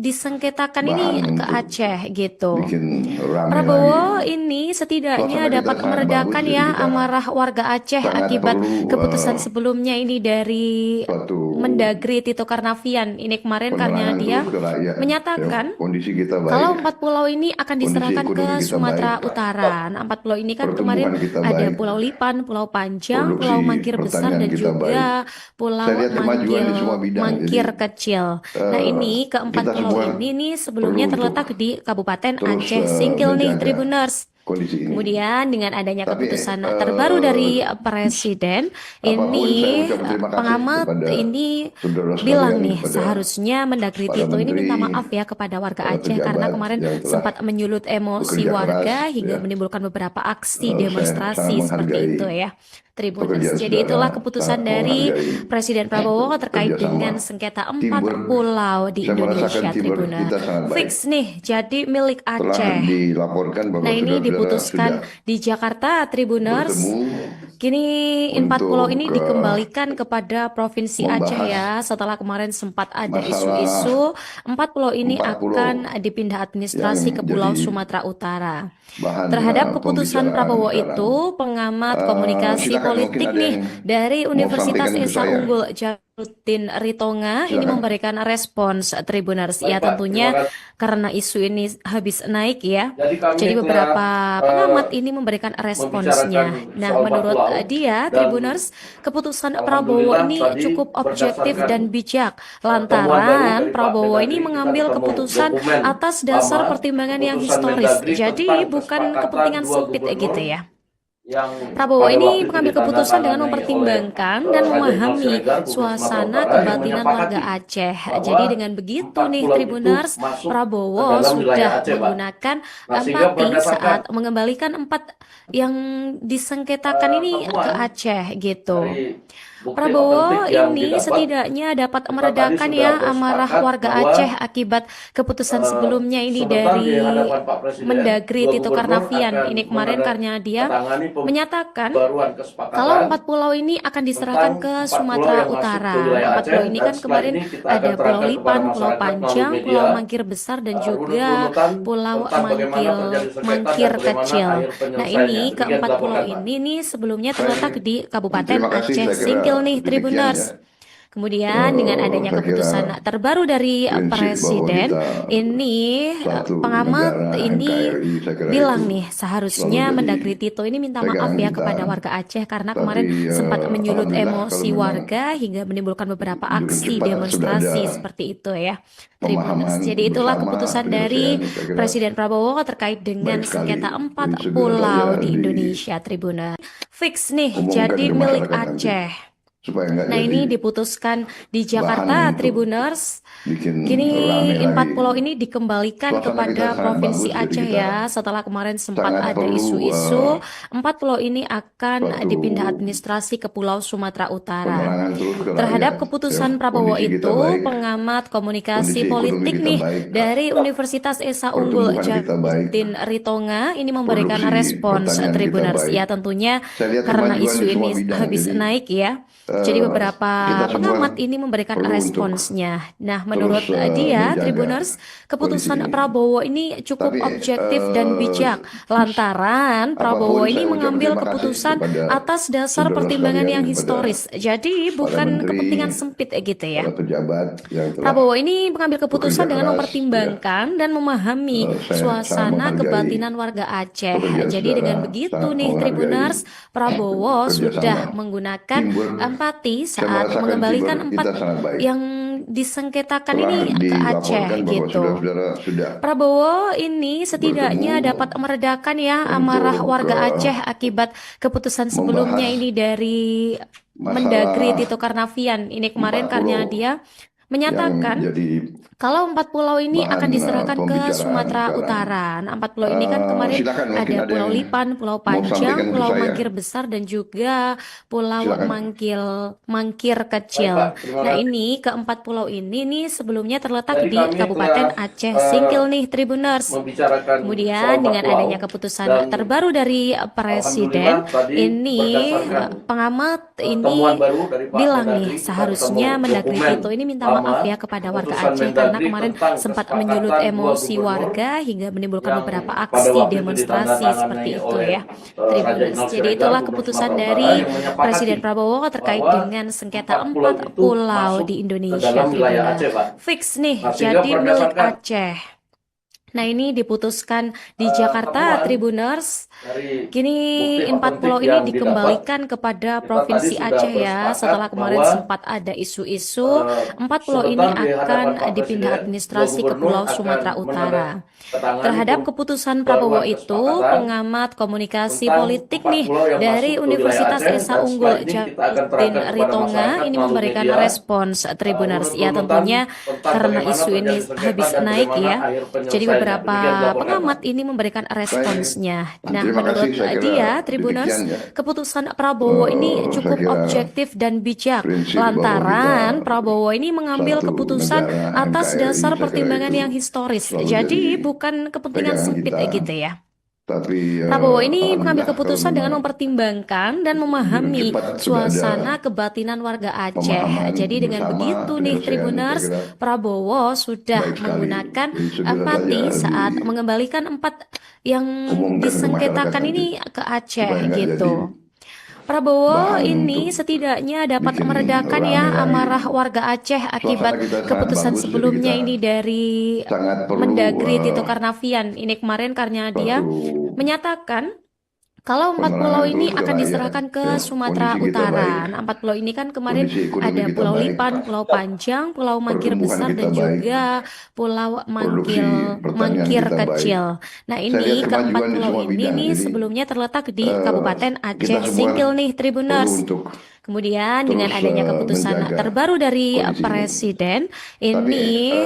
disengketakan ini bahan ke untuk Aceh gitu. bikin rame Prabowo lagi. ini setidaknya Suasana kita dapat sangat meredakan bagus, jadi ya kita amarah warga Aceh sangat akibat perlu keputusan sebelumnya ini dari suatu Mendagri Tito Karnavian. Ini kemarin karena penerangan dia terus ke rakyat. menyatakan Ya, kondisi kita baik, kalau 4 pulau ini akan kondisi diserahkan ke ekonomi kita Sumatera baik, Utara. Nah, 4 pulau ini kan kemarin pertumbuhan kita ada baik, Pulau Lipan, Pulau Panjang, produksi Pulau Mangkir Besar, pertanian dan kita juga baik. Pulau Saya lihat kemajuan di semua bidang. Mangkir Jadi Kecil. Nah, ini keempat kita pulau semua ini nih sebelumnya perlu terletak untuk di Kabupaten terus Aceh Singkil nih, menjaga Tribuners. kondisi ini. Kemudian dengan adanya Tapi keputusan terbaru dari Presiden, apapun saya ini ucapkan terima kasih pengamat kepada ini saudara bilang sekalian, nih kepada seharusnya Mendagri para Tito ini minta menteri, maaf ya kepada warga para Aceh karena pejabat kemarin yang telah sempat menyulut emosi bekerja warga keras, hingga ya. menimbulkan beberapa aksi Saya demonstrasi sangat seperti menghargai itu ya. Tribuners. pekerjaan Jadi saudara, itulah keputusan sangat dari menghargai Presiden Prabowo terkait kerjasama. dengan sengketa 4 Teamwork, pulau di saya merasakan Indonesia, teamwork Tribuners. kita sangat baik. Fix nih jadi milik Telah Aceh. dilaporkan bahwa Nah, ini saudara-saudara diputuskan sudah di Jakarta, Tribuners. bertemu Kini 4 pulau untuk ini dikembalikan kepada Provinsi Aceh membahas ya. Setelah kemarin sempat ada masalah isu-isu, 4 pulau ini 4 pulau akan dipindah administrasi ke yang Pulau jadi Sumatera Utara. bahan Terhadap keputusan pembicaraan Prabowo sekarang. itu, pengamat komunikasi Silakan, mungkin politik ada nih yang dari mau Universitas sampaikan ke Esa saya. Unggul Jaluddin Ritonga ini Silakan. memberikan respons, Tribuners. Ya Baik, Pak. tentunya Terima kasih. karena isu ini habis naik ya. Jadi kami Jadi telah beberapa pengamat ini memberikan membicarakan responsnya. Nah, soal menurut pulau dia, dan Tribuners, keputusan Prabowo alhamdulillah ini tadi cukup objektif berdasarkan dan bijak. temuan baru Lantaran dari Pak Prabowo Mendagri, ini kita mengambil ketemu keputusan dokumen atas dasar lama, pertimbangan yang keputusan historis. Mendagri Jadi tentang bukan kesepakatan kepentingan dua sempit gubernur gitu ya. yang Prabowo pada ini waktu itu mengambil keputusan dengan ditandatangani mempertimbangkan oleh dan Raja memahami Iqbal Siregar, Gubernur Sumatera suasana Utara, yang kebatinan warga menyepakati Aceh. bahwa Jadi dengan begitu 4 nih, pulau itu Tribuners, masuk Prabowo ke dalam sudah wilayah Aceh, Pak. menggunakan Nah, sehingga empati berdasarkan saat mengembalikan 4 yang disengketakan ini ke temuan Aceh gitu. dari bukti Prabowo otentik yang ini didapat, setidaknya dapat kita meredakan tadi ya sudah amarah bersepakat warga bahwa Aceh akibat keputusan sebelumnya ini sebentar di dari hadapan Pak Presiden, Mendagri dua Tito gubernur Karnavian. akan Ini kemarin karena dia menandatangani menyatakan pembaruan kesepakatan kalau 4 pulau ini akan diserahkan tentang ke 4 pulau Sumatera yang masuk Utara. ke wilayah 4 Aceh, pulau ini dan kan setelah kemarin ini kita ada akan Pulau terangkan Lipan, kepada Pulau masyarakat melalui Panjang, media Pulau Mangkir Besar, dan juga runut-runutan Pulau tentang bagaimana terjadi sengketa Mangkir dan bagaimana Kecil. akhir Nah, penyelesaiannya. ini Demikian keempat pulau dilaporkan, Pak. ini nih sebelumnya Saya terletak di Kabupaten terima kasih, Aceh saya kira Singkil nih, demikian Tribuners. ya. Kemudian dengan adanya Saya keputusan kira terbaru dari prinsip bahwa Presiden, kita ini satu pengamat negara ini NKRI, saya kira bilang itu nih selalu seharusnya jadi Mendagri Tito ini minta maaf pegangan ya kita. kepada warga Aceh karena Tapi kemarin sempat menyulut alhamdulillah emosi kalau memang warga hingga menimbulkan beberapa dengan aksi cepat sudah demonstrasi ada seperti itu ya. pemahaman Tribuners. Jadi itulah bersama, keputusan dari penyelesaian, saya kira Presiden Prabowo terkait dengan baik sekali. sengketa 4 Jadi segera pulau saja di Indonesia, Tribuners. Fix nih diumumkan jadi ke milik masyarakat nanti, Aceh. supaya nggak Nah, jadi ini diputuskan di bahan Jakarta, untuk Tribuners. bikin Kini rame 4 lagi. pulau ini dikembalikan Suasana kita kepada sangat Provinsi bagus, jadi Aceh kita ya. Setelah kemarin sempat sangat ada perlu isu-isu, 4 pulau ini akan suatu dipindah administrasi ke Pulau Sumatera Utara. penerangan terus ke Terhadap rakyat. keputusan Ya, Prabowo kondisi kita itu, baik, pengamat komunikasi kondisi ekonomi politik kita nih baik, dari Universitas Esa Unggul pertumbuhan kita baik, Jaluddin Ritonga ini memberikan produksi respons, pertanian kita Tribuners. baik. Ya tentunya Saya lihat karena kemajuan isu di semua ini bidang. habis Jadi naik ya. Jadi beberapa kita semua pengamat ini memberikan perlu untuk responsnya. Nah, menurut terus dia, menjaga Tribuners, kondisi keputusan ini. Prabowo ini cukup Tapi objektif dan bijak. Lantaran Prabowo apapun ini saya ucap mengambil terima kasih keputusan kepada atas dasar saudara pertimbangan sekalian, yang kepada historis. Jadi para bukan menteri, kepentingan sempit gitu ya. para pejabat yang telah Prabowo ini mengambil keputusan bekerja dengan keras, mempertimbangkan dan memahami saya suasana menghargai kebatinan warga Aceh. pekerjaan Jadi saudara, dengan begitu sangat nih, menghargai Tribuners, Prabowo sudah kerjasama, menggunakan teamwork. empati Saya saat merasakan mengembalikan teamwork 4 kita sangat baik. yang disengketakan Telah ini ke Aceh dilaporkan bahwa gitu. saudara-saudara sudah Prabowo ini setidaknya bertemu dapat meredakan ya amarah untuk warga Aceh akibat keputusan sebelumnya membahas ini dari Mendagri masalah Tito Karnavian. Ini kemarin 4 karena pulau dia yang menyatakan jadi kalau 4 pulau ini akan bahan diserahkan ke pembicaraan Sumatera sekarang. Utara. Nah, 4 pulau ini kan kemarin Silakan, mungkin ada ada Pulau yang Lipan, Pulau mau Panjang, sampaikan ke Pulau saya. Mangkir Besar, dan juga Pulau Silakan. Mangkir Kecil. Baik, Pak. Terima Nah, kasih. ini keempat pulau ini nih sebelumnya terletak Jadi di kami Kabupaten telah Aceh Singkil nih, Tribuners. membicarakan Kemudian soal 4 dengan pulau adanya keputusan dan terbaru dari Presiden, alhamdulillah tadi ini berdasarkan pengamat ini temuan baru dari Pak bilang Mendagri, nih kita seharusnya ketemu Mendagri dokumen Tito ini minta lama, maaf ya kepada warga Aceh karena kemarin sempat menyulut emosi warga hingga menimbulkan beberapa aksi demonstrasi seperti itu ya. Tribuners. Jadi itulah keputusan dari Presiden Prabowo terkait dengan sengketa 4 pulau di Indonesia. Tribuners. Fix nih jadi milik Aceh. Nah ini diputuskan di Jakarta, Tribuners. Kini 4 pulau ini dikembalikan kepada Provinsi Aceh ya. Setelah kemarin sempat ada isu-isu 4 pulau ini akan dipindah administrasi ke Pulau Sumatera Utara. Terhadap keputusan Prabowo itu, pengamat komunikasi politik nih dari Universitas Esa Unggul Jatin Ritonga ini memberikan respons, Tribuners. Ya tentunya karena isu ini habis naik ya. Jadi beberapa pengamat ini memberikan responsnya. Nah, menurut dia, Tribuners, keputusan Prabowo ini cukup objektif dan bijak. Lantaran Prabowo ini mengambil keputusan atas dasar pertimbangan yang historis. Jadi bukan kepentingan sempit gitu ya. Prabowo ini mengambil keputusan dengan mempertimbangkan dan memahami suasana kebatinan warga Aceh. Jadi dengan begitu nih Tribuners, Prabowo sudah menggunakan empati saat mengembalikan 4 yang disengketakan ini ke Aceh gitu. Prabowo ini setidaknya dapat meredakan ya amarah warga Aceh akibat keputusan sebelumnya ini dari Mendagri Tito Karnavian. Ini kemarin karena dia menyatakan kalau 4 pulau ini akan diserahkan ke Sumatera Utara. Nah, 4 pulau ini kan kemarin ada Pulau Lipan, Pulau Panjang, Pulau Mangkir Besar, dan juga Pulau Mangkir Kecil. Nah ini keempat pulau ini nih sebelumnya terletak di Kabupaten Aceh Singkil nih Tribuners. Kemudian dengan adanya keputusan terbaru dari Presiden ini,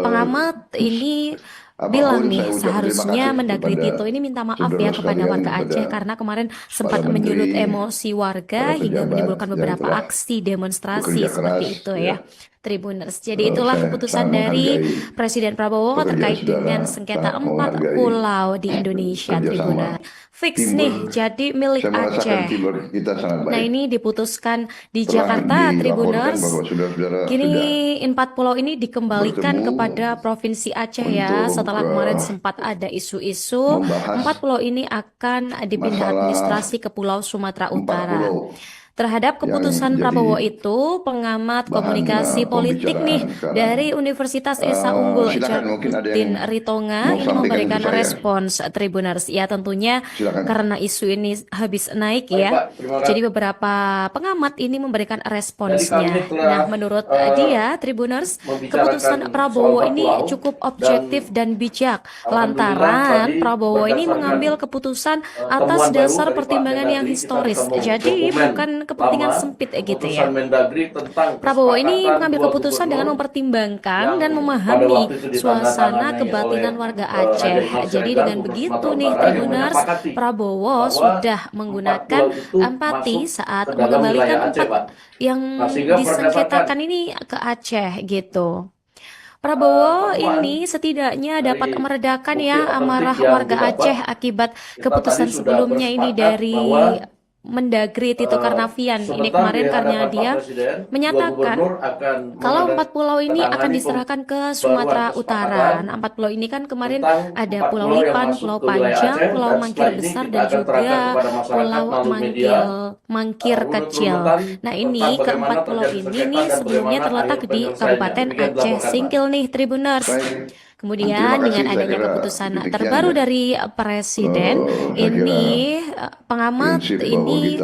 pengamat ini bilang nih seharusnya Mendagri Tito ini minta maaf ya kepada warga Aceh karena kemarin sempat menyulut emosi warga hingga menimbulkan beberapa aksi demonstrasi seperti itu ya. Tribuners. Jadi itulah keputusan dari Presiden Prabowo terkait dengan sengketa 4 pulau di Indonesia. Tribuners. Fix nih jadi milik Aceh. Nah ini diputuskan di Jakarta, Tribuners. Kini 4 pulau ini dikembalikan kepada Provinsi Aceh ya. Setelah kemarin sempat ada isu-isu 4 pulau ini akan dipindah administrasi ke Pulau Sumatera Utara. Terhadap keputusan Prabowo itu, pengamat komunikasi politik nih dari Universitas Esa Unggul Jatin Ritonga ini memberikan respons, Tribuners. Ya tentunya karena isu ini habis naik ya. Jadi beberapa pengamat ini memberikan responsnya. Nah menurut dia, Tribuners, keputusan Prabowo ini cukup objektif dan bijak. Lantaran Prabowo ini mengambil keputusan atas dasar pertimbangan yang historis. Jadi bukan kepentingan sempit gitu ya. Prabowo ini mengambil keputusan dengan mempertimbangkan dan memahami suasana kebatinan warga Aceh. Jadi dengan begitu nih Tribuners, Prabowo sudah menggunakan empati saat mengembalikan 4 yang disengketakan ini ke Aceh gitu. Prabowo ini setidaknya dapat meredakan ya amarah warga Aceh akibat keputusan sebelumnya ini dari Mendagri Tito Karnavian. Ini kemarin karena dia menyatakan kalau 4 pulau ini akan diserahkan ke Sumatera Utara. Nah 4 pulau ini kan kemarin ada Pulau Lipan, Pulau Panjang, Pulau Mangkir Besar, dan juga Pulau Mangkir Kecil. Nah ini keempat pulau ini nih sebelumnya terletak di Kabupaten Aceh Singkil nih Tribuners. Kemudian dengan adanya keputusan terbaru dari Presiden ini, pengamat ini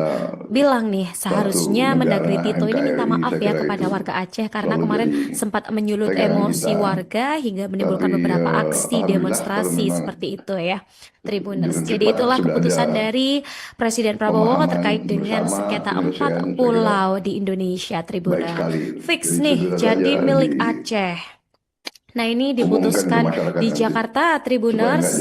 bilang nih seharusnya Mendagri Tito ini minta maaf ya kepada warga Aceh karena kemarin sempat menyulut emosi warga hingga menimbulkan beberapa aksi demonstrasi seperti itu ya. Tribuners. Jadi itulah keputusan dari Presiden Prabowo terkait dengan sengketa 4 pulau di Indonesia. Tribuners. Fix nih jadi milik Aceh. Nah ini diputuskan di Jakarta, Tribuners.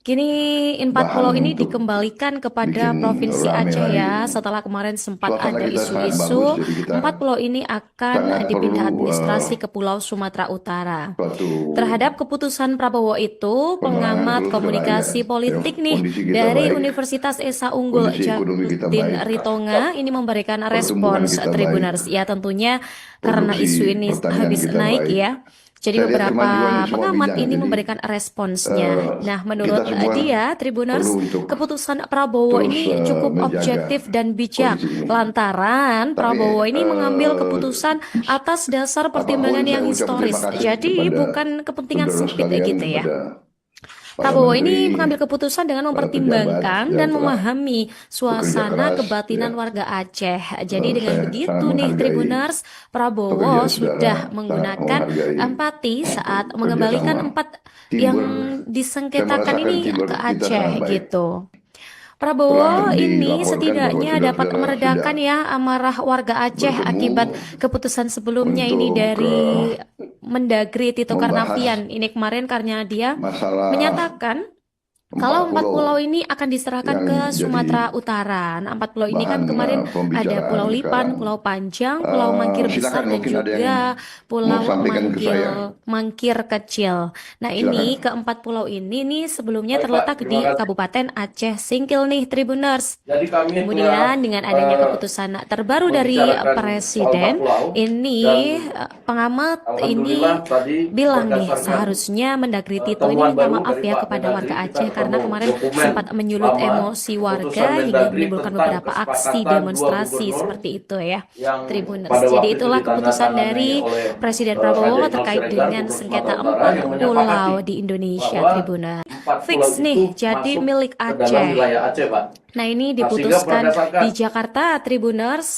Kini empat pulau bahan ini untuk dikembalikan kepada bikin Provinsi rame Aceh lagi. ya. Setelah kemarin sempat Suasana ada kita sangat isu-isu, bagus, jadi kita empat pulau ini akan sangat dipindah perlu administrasi ke Pulau Sumatera Utara. suatu Terhadap keputusan Prabowo itu, penerangan pengamat terus ke komunikasi rakyat. politik Ya, nih kondisi kita dari baik, Universitas Esa Unggul kondisi ekonomi kita Jaluddin baik, Ritonga ini memberikan pertumbuhan respons kita baik, Tribuners. Ya tentunya karena isu produksi ini pertanian habis kita naik baik. ya. Jadi Saya lihat beberapa kemajuan di semua pengamat bidang. ini Jadi memberikan responsnya. Nah, kita menurut semua dia, Tribuners, perlu untuk keputusan Prabowo terus ini cukup menjaga objektif dan bijak. kondisi ini. Lantaran Tapi Prabowo ini mengambil keputusan atas dasar pertimbangan apapun yang saya ucap terima historis. kasih Jadi kepada bukan kepentingan saudara sempit sekalian, gitu ya. kepada para Prabowo menteri, ini mengambil keputusan dengan para pejabat mempertimbangkan yang dan telah memahami bekerja suasana keras. kebatinan Ya, warga Aceh. Jadi dengan saya begitu sangat nih menghargai Tribuners, Prabowo pekerjaan saudara, sudah sangat menggunakan menghargai empati saat kerjasama, mengembalikan empat yang teamwork. Saya disengketakan merasakan ini teamwork ke kita Aceh sangat baik. gitu. Telah Prabowo ini dilaporkan bahwa setidaknya dapat saudara-saudara meredakan sudah ya amarah warga Aceh bertemu akibat keputusan sebelumnya ini untuk dari Mendagri Tito membahas Karnavian. Ini kemarin karena dia masalah menyatakan kalau 4 pulau pulau ini akan diserahkan yang ke jadi Sumatera Utara. Nah, 4 pulau ini kan bahan kemarin ada pembicaraan Pulau Lipan, sekarang. Pulau Panjang, Pulau Mangkir Besar, Silakan, dan mungkin ada yang juga mau Pulau sampaikan ke saya. Mangkir Kecil. Nah, ini Silakan. keempat pulau ini nih sebelumnya Baik, Pak. terletak Terima di kasih. Kabupaten Aceh Singkil nih, Tribuners. Jadi kami Kemudian dengan adanya keputusan terbaru dari membicarakan Presiden, soal 4 pulau, ini dan pengamat ini alhamdulillah tadi bilang nih berdasarkan seharusnya Mendagri Tito ini temuan minta baru maaf dari ya Pak kepada Mendagri, warga kita Aceh karena ketemu kemarin dokumen sempat menyulut lama, emosi warga keputusan hingga Mendagri menimbulkan tentang beberapa aksi kesepakatan dua demonstrasi gubernur seperti itu ya, yang Tribuners. pada Jadi waktu itu itulah keputusan ditandatangani dari oleh Presiden Raja Prabowo Inal terkait Siregar, dengan Gubernur sengketa Sumatera Utara, 4 yang pulau menyepakati di Indonesia, bahwa Tribuners. 4 Fix pulau nih, itu jadi masuk milik ke dalam Aceh. wilayah Aceh, Pak. Nah, ini Nah, sehingga diputuskan berdasarkan di Jakarta, Tribuners.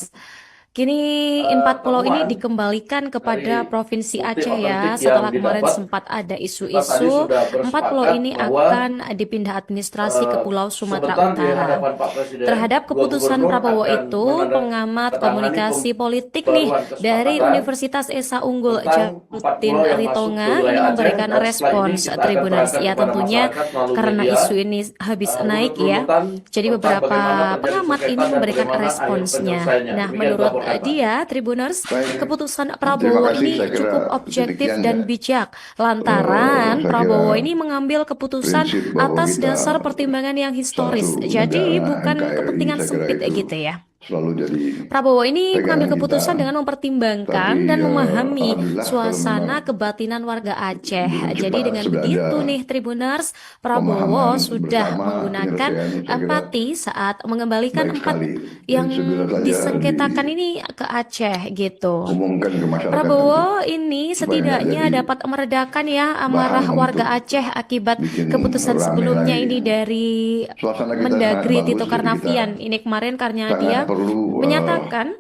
Kini empat pulau ini temuan dikembalikan kepada dari Provinsi bukti Aceh ya. otentik Setelah yang kemarin didapat, sempat ada kita tadi isu-isu, sudah empat pulau bersepakat ini bahwa akan dipindah administrasi ke Pulau Sumatera sebentar di Utara. hadapan Pak Presiden, Terhadap dua keputusan gubernur Prabowo akan itu, pengamat menandatangani komunikasi politik nih pembaruan dari kesepakatan Universitas Esa Unggul tentang 4 Jaluddin pulau yang masuk ke Ritonga wilayah ini Aceh, memberikan dan setelah ini respons kita akan Tribuners. terangkan Ya kepada tentunya masyarakat melalui karena media isu ini habis naik ya. runut-runutan Jadi tentang beberapa bagaimana terjadi pengamat sengketa ini dan memberikan bagaimana akhir responsnya. penyelesaiannya. Nah, Demikian menurut dilaporkan, Pak. dia, Tribuners, Baik, keputusan terima Prabowo kasih. ini Saya kira cukup objektif demikian dan ya. bijak. Lantaran Saya Prabowo kira ini mengambil keputusan prinsip bahwa atas kita dasar pertimbangan yang historis. satu Jadi negara bukan NKRI, kepentingan saya kira sempit itu gitu ya. selalu jadi Prabowo ini pegangan mengambil keputusan kita. dengan mempertimbangkan Tapi dan memahami alhamdulillah kalau suasana memang kebatinan warga Aceh. dengan Jadi cepat dengan sudah begitu ada nih Tribuners, Prabowo pemahaman sudah bersama, menggunakan penyelesaian, saya kira empati saat mengembalikan baik empat sekali. yang Jadi segera saja disengketakan ini ke Aceh gitu. diumumkan ke masyarakat Prabowo nanti, ini supaya nggak setidaknya jadi dapat meredakan ya amarah bahan warga untuk Aceh akibat bikin keputusan rame sebelumnya lagi. ini dari Suasana kita sangat Mendagri bagus, Tito jadi kita Karnavian. Ini kemarin karena sangat dia perlu menyatakan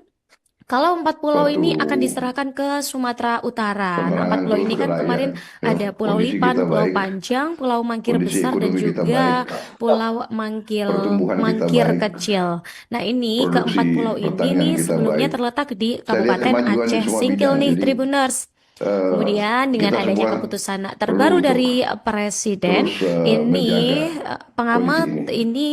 kalau 4 pulau ini suatu akan diserahkan ke Sumatera Utara. Nah, 4 penerangan pulau terus ini ke kan rakyat. kemarin Ya, ada Pulau kondisi Lipan, kita Pulau baik, Panjang, Pulau Mangkir kondisi Besar, dan ekonomi kita juga baik, Pulau pertumbuhan kita Mangkir baik, Kecil. Nah, ini keempat produksi pulau ini pertanian nih kita sebelumnya baik. terletak di Saya lihat Kabupaten kemajuan di Aceh semua Singkil bidang. nih, Jadi Tribuners. Kemudian dengan kita adanya semua keputusan perlu terbaru untuk dari Presiden, terus ini menjaga pengamat kondisi ini. ini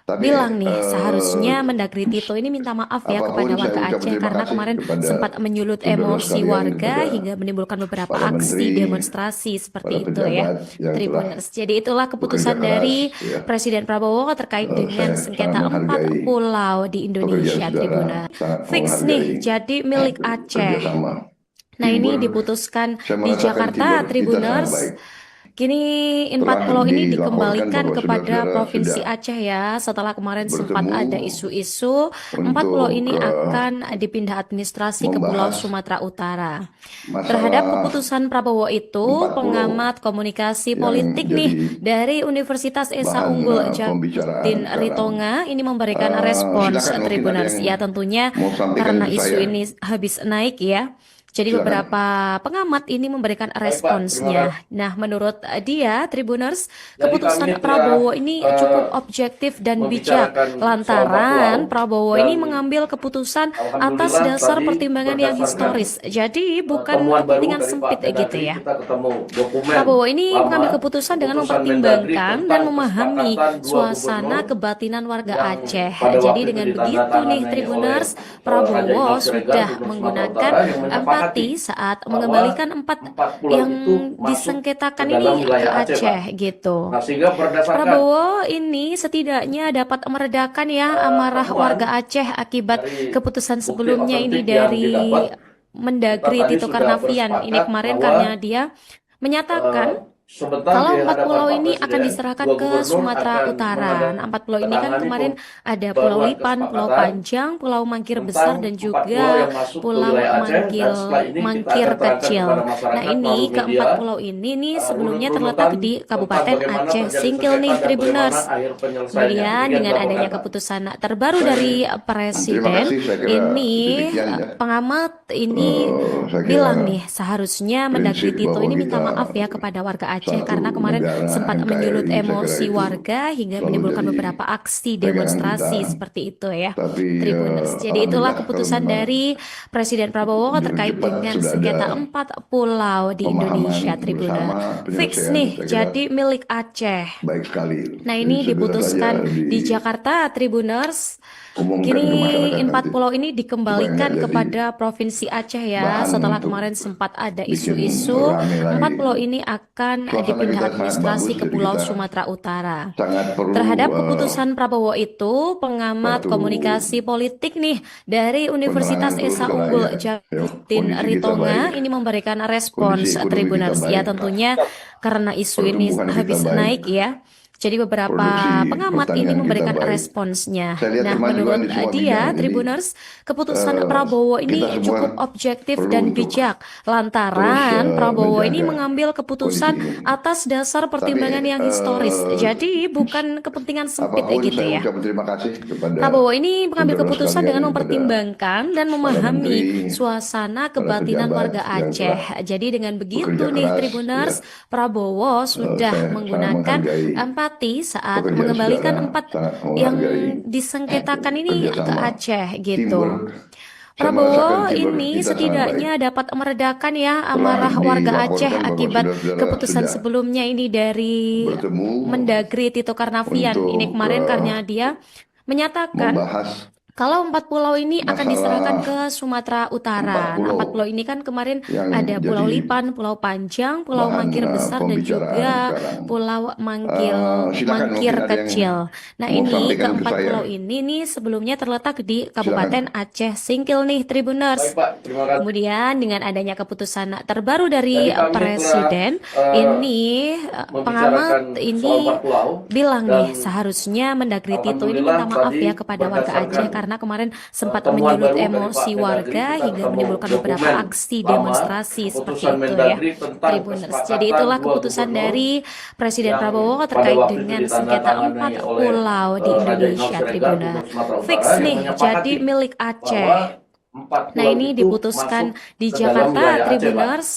Tapi bilang nih seharusnya Mendagri Tito ini minta maaf ya apapun kepada saya warga ucap Aceh terima karena kasih kemarin kepada sempat menyulut saudara emosi sekalian, warga kepada hingga menimbulkan beberapa para aksi menteri, demonstrasi seperti para itu ya, pejabat yang telah Tribuners. Jadi itulah bekerja keputusan keras. dari Ya. Presiden Prabowo terkait dengan Saya sengketa sangat 4 menghargai pulau di pekerjaan Indonesia, saudara, Tribuners. sangat Fix nih, menghargai jadi milik Aceh. kerjasama. Nah, ini Teamwork, diputuskan saya di merasakan Jakarta, teamwork kita sangat Tribuners. baik. Kini Telah 4 pulau ini dilaporkan dikembalikan bahwa kepada saudara-saudara Provinsi sudah Aceh ya. Setelah kemarin sempat bertemu ada isu-isu, 4 pulau untuk ini akan dipindah administrasi ke Pulau membahas Sumatera Utara. masalah Terhadap keputusan Prabowo itu, 4 pulau pengamat komunikasi yang politik nih jadi dari Universitas Esa bahan Unggul pembicaraan Jaluddin sekarang. Ritonga ini memberikan respons Silakan, mungkin ada Tribuners. yang Ya tentunya mau sampaikan karena ke isu saya. ini habis naik ya. Jadi Silakan. beberapa pengamat ini memberikan Pak, responsnya. Nah, menurut dia, Tribuners, Jadi kami keputusan telah Prabowo ini cukup objektif dan bijak membicarakan soal 4 pulau lantaran Prabowo ini dan mengambil keputusan atas alhamdulillah dasar tadi pertimbangan yang berdasarkan historis. Jadi bukan temuan baru kepentingan dari Pak sempit gitu Mendagri, ya. kita ketemu dokumen Prabowo ini lama, mengambil keputusan dengan keputusan Mendagri mempertimbangkan dan tentang memahami kesepakatan dua suasana gubernur kebatinan warga yang Aceh. pada Jadi waktu itu dengan begitu nih ditandatangani oleh Tribuners, Raja Prabowo Iqbal Siregar, sudah Gubernur Sumatera menggunakan Utara, yang menyepakati empati saat bahwa mengembalikan 4 pulau yang itu masuk ke disengketakan dalam ini ke wilayah Aceh, Pak. Aceh gitu. Nah, sehingga berdasarkan Prabowo ini setidaknya dapat meredakan ya amarah temuan warga Aceh akibat dari keputusan bukti sebelumnya ini otentik yang dari didapat, kita Mendagri tadi Tito sudah Karnavian. Ini bersepakat kemarin bahwa karena dia menyatakan sebentar kalau di 4 hadapan pulau Pak ini akan Presiden, diserahkan dua ke gubernur Sumatera akan Utara. Nah, 4 pulau ini kan menandatangani kemarin ada Pulau pembaruan Lipan, Pulau kesepakatan Panjang, Pulau Mangkir tentang Besar, dan 4 juga pulau yang masuk ke Pulau wilayah Aceh, dan setelah ini kita Mangkir akan terangkan Kecil. kepada Nah, masyarakat ini melalui keempat media pulau ini nih sebelumnya runut-runutan terletak di tentang Kabupaten bagaimana Aceh terjadi Singkil nih, sengketa dan bagaimana Tribuners. akhir penyelesaiannya. Kemudian Demikian dengan dilaporkan, adanya Pak. keputusan terbaru Baik. dari Terima Presiden, kasih, saya kira ini demikian ya. pengamat ini Saya kira bilang nih seharusnya Mendagri prinsip Tito bahwa ini minta kita maaf ya kepada warga Aceh satu karena kemarin negara sempat NKRI, menyulut saya kira emosi itu warga hingga selalu menimbulkan jadi beberapa aksi pegangan demonstrasi kita. seperti itu ya, Tapi Tribuners. Jadi itulah alhamdulillah kalau keputusan memang dari Presiden Prabowo dengan terkait cepat dengan sudah ada sengketa 4 pulau di Indonesia, pemahaman Tribuners. bersama Fix penyelesaian, nih saya kira jadi milik Aceh. baik sekali. Nah, Jadi ini segera diputuskan saja di Jakarta, Tribuners. diumumkan ke Kini masyarakat 4 nanti pulau ini supaya dikembalikan nggak jadi kepada Provinsi Aceh ya. bahan Setelah untuk kemarin sempat ada bikin isu-isu, rame 4 lagi. pulau ini akan Suasana dipindah kita sangat administrasi bagus, ke jadi Pulau kita Sumatera Utara. sangat perlu Terhadap keputusan Prabowo itu, pengamat suatu komunikasi politik nih dari Universitas penerangan terus Esa ke Unggul rakyat. Justin Kondisi kita Ritonga baik, ini memberikan kondisi respons ekonomi kita Tribuners. Ya baik, tentunya karena isu ini pertumbuhan kita habis baik, naik ya. Jadi beberapa produksi pengamat ini pertanian kita memberikan baik. responsnya. Saya lihat Nah, kemajuan menurut di semua dia, bidang ini, Tribuners, keputusan Prabowo kita ini semua cukup objektif perlu dan untuk bijak terus lantaran Prabowo ini menjaga mengambil kondisi keputusan ini. atas dasar Tapi pertimbangan yang historis. Jadi bukan kepentingan sempit apapun gitu saya ya. ucapkan terima kasih kepada Prabowo ini mengambil saudara keputusan sekalian, dengan kepada mempertimbangkan dan para memahami menteri, suasana para kebatinan pejabat warga yang Aceh. telah Jadi dengan begitu bekerja nih keras, Tribuners, ya. Prabowo sudah Saya sangat menggunakan menghargai empati saat pekerjaan mengembalikan saudara, sangat yang menghargai disengketakan ini ke kerjasama, Aceh gitu. teamwork. Saya merasakan Prabowo teamwork ini kita sangat baik. setidaknya dapat meredakan ya Telah amarah warga Aceh dilaporkan bahwa akibat saudara-saudara keputusan sudah sebelumnya ini dari bertemu Mendagri Tito Karnavian. Ini untuk kemarin karena dia menyatakan membahas kalau 4 pulau ini akan diserahkan masalah ke Sumatera Utara. Nah, 4 pulau ini kan kemarin yang ada Pulau jadi Lipan, Pulau Panjang, Pulau bahan Mangkir Besar, dan pembicaraan juga sekarang. Pulau Silakan Mangkir mungkin ada yang Kecil. Nah, mau ini sampaikan ke keempat saya. pulau ini nih sebelumnya terletak di Silakan. Kabupaten Aceh Singkil nih, Tribuners. Baik, Pak, terima kasih. Kemudian dengan adanya keputusan terbaru dari Jadi kami Presiden, telah ini pengamat membicarakan soal ini 4 pulau bilang dan nih seharusnya Mendagri Tito ini alhamdulillah minta maaf tadi ya kepada warga Aceh berdasarkan karena kemarin sempat temuan menyulut baru dari emosi Pak Mendagri, warga kita hingga ketemu menimbulkan beberapa dokumen aksi lama, demonstrasi seperti keputusan itu ya, Mendagri tentang Tribuners. Jadi kesepakatan itulah 2 keputusan gubernur dari Presiden yang Prabowo pada terkait waktu itu dengan sengketa 4 ditandatangani oleh pulau di Raja Iqbal Indonesia, Siregar, Tribuners. Gubernur Sumatera Fix Utara, yang nih jadi menyepakati milik Aceh. bahwa 4 Nah, pulau ini itu diputuskan masuk di ke dalam Jakarta, wilayah Aceh, Pak. Tribuners.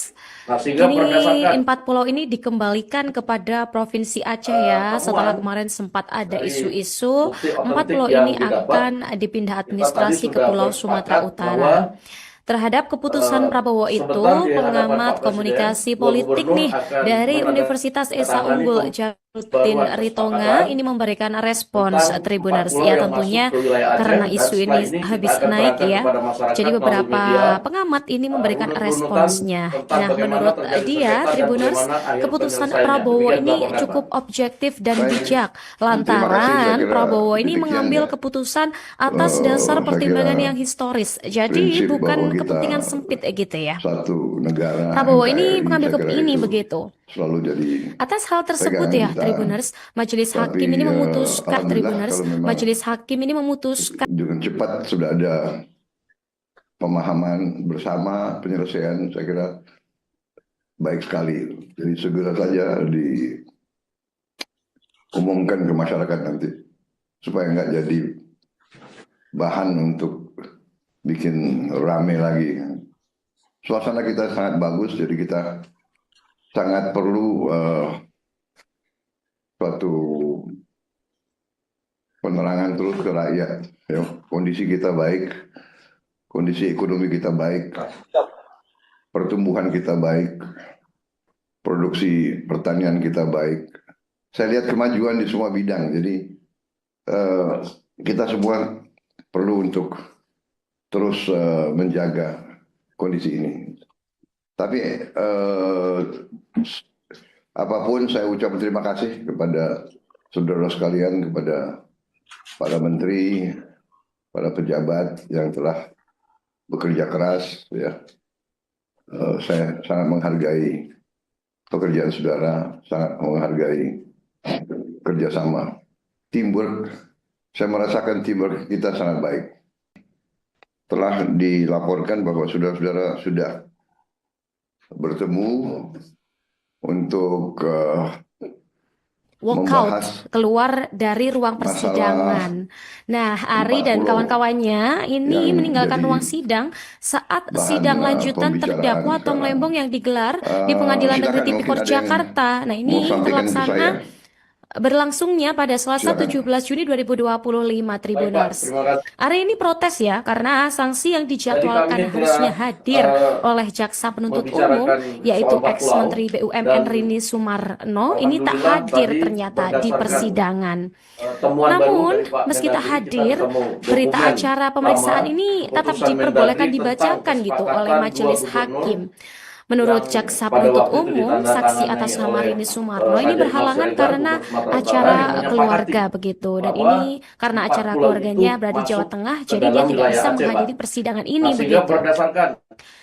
Nah, sehingga Kini berdasarkan 4 pulau ini dikembalikan kepada Provinsi Aceh ya. Setelah temuan kemarin sempat ada dari isu-isu, bukti 4 otentik pulau yang ini didapat, akan dipindah kita tadi administrasi ke sudah Pulau Sumatera bersepakat Utara. bahwa Terhadap keputusan Prabowo itu, sebentar di hadapan Pak pengamat Presiden, komunikasi dua politik gubernur nih akan dari Universitas Esa menandatangani Unggul Justin pembaruan Ritonga kesepakatan ini memberikan respons tentang 4 Tribuners. pulau Ya yang tentunya masuk ke wilayah Aceh, karena dan isu setelah ini ini kita habis akan naik terangkan ya. kepada masyarakat Jadi melalui beberapa media pengamat ini memberikan runut-runutan responsnya. tentang Nah, bagaimana menurut terjadi dia, sengketa dan Tribuners, bagaimana akhir keputusan penyelesaiannya. Prabowo Demikian ini dilaporkan, Pak. cukup objektif dan Baik. bijak Terima kasih, saya lantaran kira Prabowo ini demikian mengambil ya. keputusan atas dasar Saya pertimbangan kira yang historis. Jadi prinsip bukan bahwa kita kepentingan sempit gitu ya. satu negara Prabowo ini NKRI, mengambil saya kira ini itu begitu. selalu jadi Atas hal tersebut pegangan ya, kita. Tribuners, Majelis Tapi Hakim ini memutuskan, alhamdulillah Tribuners, kalau memang Majelis Hakim ini memutuskan dengan cepat sudah ada pemahaman bersama penyelesaian, saya kira baik sekali. Jadi segera saja diumumkan ke masyarakat nanti supaya nggak jadi bahan untuk bikin rame lagi. suasana kita sangat bagus, jadi kita sangat perlu suatu penerangan terus ke rakyat. Ya. Kondisi kita baik, kondisi ekonomi kita baik, pertumbuhan kita baik, produksi pertanian kita baik. Saya lihat kemajuan di semua bidang, jadi kita semua perlu untuk terus menjaga kondisi ini. Tapi apapun saya ucapkan terima kasih kepada saudara sekalian, kepada para menteri, para pejabat yang telah bekerja keras. Ya, saya sangat menghargai pekerjaan saudara, sangat menghargai kerjasama, teamwork. Saya merasakan teamwork kita sangat baik. Telah dilaporkan bahwa saudara-saudara sudah bertemu untuk walkout keluar dari ruang persidangan. Nah, Ari dan kawan-kawannya ini meninggalkan ruang sidang saat sidang lanjutan terdakwa Tom Lembong yang digelar di Pengadilan Negeri Tipikor Jakarta. Nah, ini terlaksana berlangsungnya pada Selasa 17 Juni 2025, Tribuners. Hari ini protes ya, karena sanksi yang dijadwalkan harusnya hadir oleh jaksa penuntut umum, yaitu ex-menteri BUMN Rini Sumarno, ini tak hadir ternyata di persidangan. Namun, meski tak hadir, berita acara pemeriksaan ini tetap diperbolehkan dibacakan gitu oleh majelis hakim. Menurut jaksa penuntut umum, saksi atas nama Rini Sumarno ini berhalangan karena acara keluarga begitu. Dan ini karena acara keluarganya berada di Jawa Tengah, jadi dia tidak bisa menghadiri persidangan ini begitu.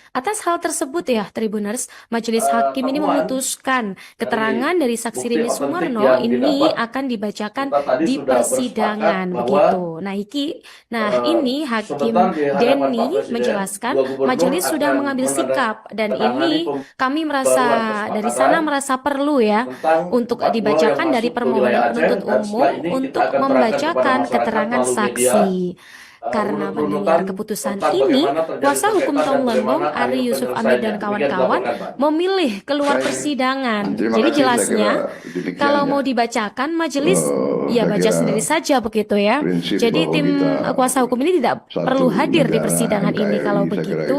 Atas hal tersebut ya, Tribuners, majelis hakim ini memutuskan keterangan dari saksi Rini Sumarno ini akan dibacakan di persidangan begitu. Nah, ini Hakim Denny menjelaskan majelis sudah mengambil sikap dan ini kami merasa dari sana merasa perlu ya untuk dibacakan dari permohonan penuntut umum untuk membacakan keterangan saksi. Karena mendengar keputusan ini, kuasa hukum Tom Lembong, Ari Yusuf Amir dan kawan-kawan memilih keluar persidangan. Jadi jelasnya, kalau mau dibacakan majelis, ya baca sendiri saja begitu ya. Jadi tim kuasa hukum ini tidak perlu hadir di persidangan ini. Kalau begitu,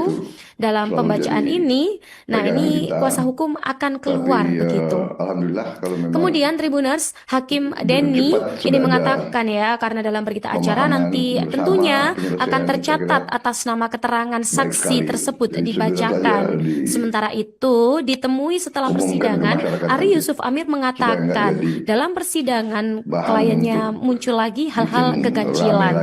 dalam pembacaan ini, nah ini kuasa hukum akan keluar begitu. Kemudian Tribuners, Hakim Denny ini mengatakan ya, karena dalam berita acara nanti tentunya akan tercatat atas nama keterangan saksi tersebut dibacakan. Sementara itu, ditemui setelah persidangan, Ari Yusuf Amir mengatakan dalam persidangan kliennya muncul lagi hal-hal keganjilan.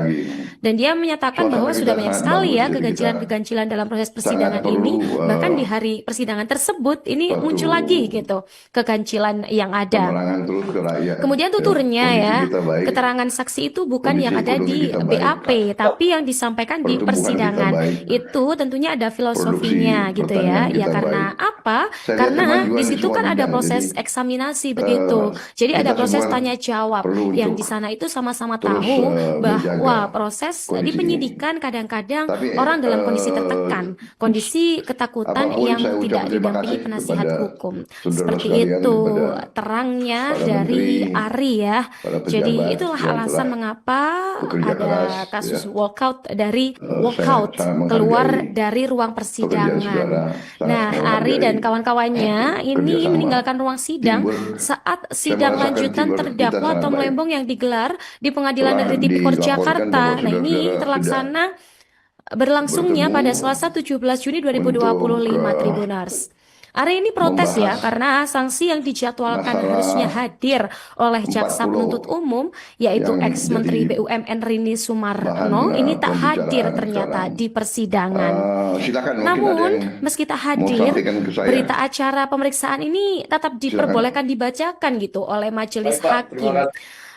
Dan dia menyatakan bahwa sudah banyak sekali ya keganjilan-keganjilan dalam proses persidangan ini. Bahkan di hari persidangan tersebut ini muncul lagi gitu keganjilan yang ada. Kemudian tuturnya ya, keterangan saksi itu bukan yang ada di BAP, tapi yang disampaikan di persidangan. Itu tentunya ada filosofinya gitu ya. Ya karena apa? Karena di situ kan ada proses eksaminasi begitu. Jadi ada proses tanya jawab yang di sana itu sama-sama tahu bahwa proses di penyidikan kadang-kadang orang dalam kondisi tertekan, kondisi ketakutan yang tidak didampingi penasihat hukum. Seperti itu terangnya dari Ari ya. Jadi itulah alasan mengapa ada kasus walkout keluar dari ruang persidangan. Nah, Ari dan kawan-kawannya ini meninggalkan ruang sidang saat sidang lanjutan terdakwa Tom Lembong yang digelar di Pengadilan Negeri Tipikor Jakarta. Nah, ini terlaksana berlangsungnya pada Selasa 17 Juni 2025, Tribuners. Ari ini protes ya, karena sanksi yang dijadwalkan harusnya hadir oleh jaksa penuntut umum, yaitu ex-menteri BUMN Rini Sumarno, ini tak hadir ternyata di persidangan. Namun, meski tak hadir, berita acara pemeriksaan ini tetap diperbolehkan dibacakan gitu oleh majelis hakim.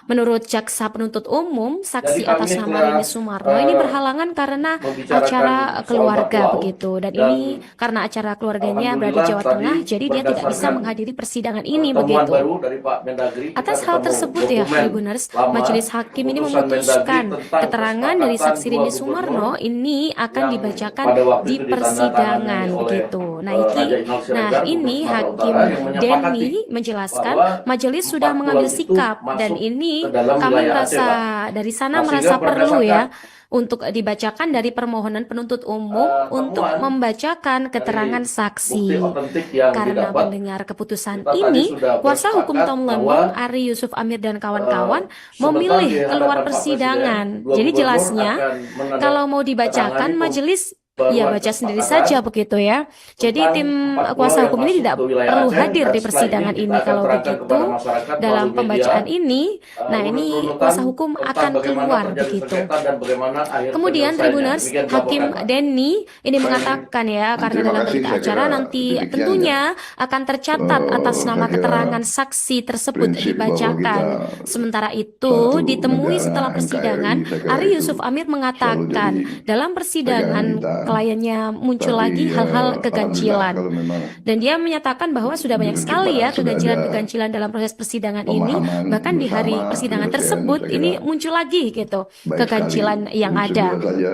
Menurut jaksa penuntut umum, saksi Jadi kami atas nama telah, Rini Sumarno ini berhalangan karena membicarakan acara soal keluarga 40 begitu. Dan dan ini karena acara keluarganya berada di alhamdulillah Jawa tadi Tengah, jadi dia tidak bisa berdasarkan menghadiri persidangan ini temuan begitu. baru dari Pak Mendagri, kita Atas hal ketemu tersebut ya, dokumen Tribuners, lama Majelis Hakim ini keputusan Mendagri memutuskan tentang keterangan dari kesepakatan saksi dua Rini gubernur Sumarno ini akan yang dibacakan pada waktu di itu persidangan ditandatangani oleh begitu. Nah, Raja Inal nah Siregar, ini Gubernur Sumatera Hakim Utara, yang menyepakati Denny menjelaskan bahwa majelis sudah 4 mengambil pulau itu sikap dan masuk ini ke dalam kami wilayah Aceh, merasa Pak. dari sana Nah, merasa sehingga perlu ya berdasarkan untuk dibacakan dari permohonan penuntut umum untuk temuan membacakan keterangan dari bukti saksi. otentik yang Karena didapat, mendengar keputusan kita tadi ini, sudah kuasa hukum bersepakat Tom bahwa Lembong, Ari Yusuf Amir dan kawan-kawan sebentar memilih di keluar hadapan Pak persidangan. Presiden, dua Jadi gubernur jelasnya, akan kalau mau dibacakan menandatangani majelis pembaruan ya baca sendiri kesepakatan saja begitu ya. Jadi tentang tim 4 pulau kuasa yang hukum ini masuk tidak ke wilayah perlu Aceh, hadir dan di setelah persidangan kita ini akan kalau terangkan begitu. kepada masyarakat Dalam melalui media pembacaan ini, nah ini urut-urutan kuasa hukum tentang akan bagaimana keluar terjadi begitu. sengketa dan bagaimana akhir Kemudian penyelesaiannya. Tribuners, Demikian Hakim dilaporkan, Pak. Denny ini Baik. mengatakan ya, karena Terima dalam kasih, berita saya acara kira nanti demikian ya. tentunya akan tercatat atas Saya nama kira keterangan saksi tersebut prinsip bahwa kita dibacakan. Sementara itu, satu ditemui negara setelah NKRI, persidangan, saya kira Ari itu Yusuf Amir selalu mengatakan jadi dalam pegangan persidangan kita. kliennya muncul Tapi lagi hal-hal alhamdulillah keganjilan. kalau memang Dan dia menyatakan bahwa sudah banyak di sekali ya Jepang sudah ada keganjilan-keganjilan dalam proses persidangan ini. pemahaman Bahkan di hari bersama persidangan penyelesaian, tersebut saya ini kira muncul lagi gitu baik sekali. keganjilan yang Dan ada. segera saja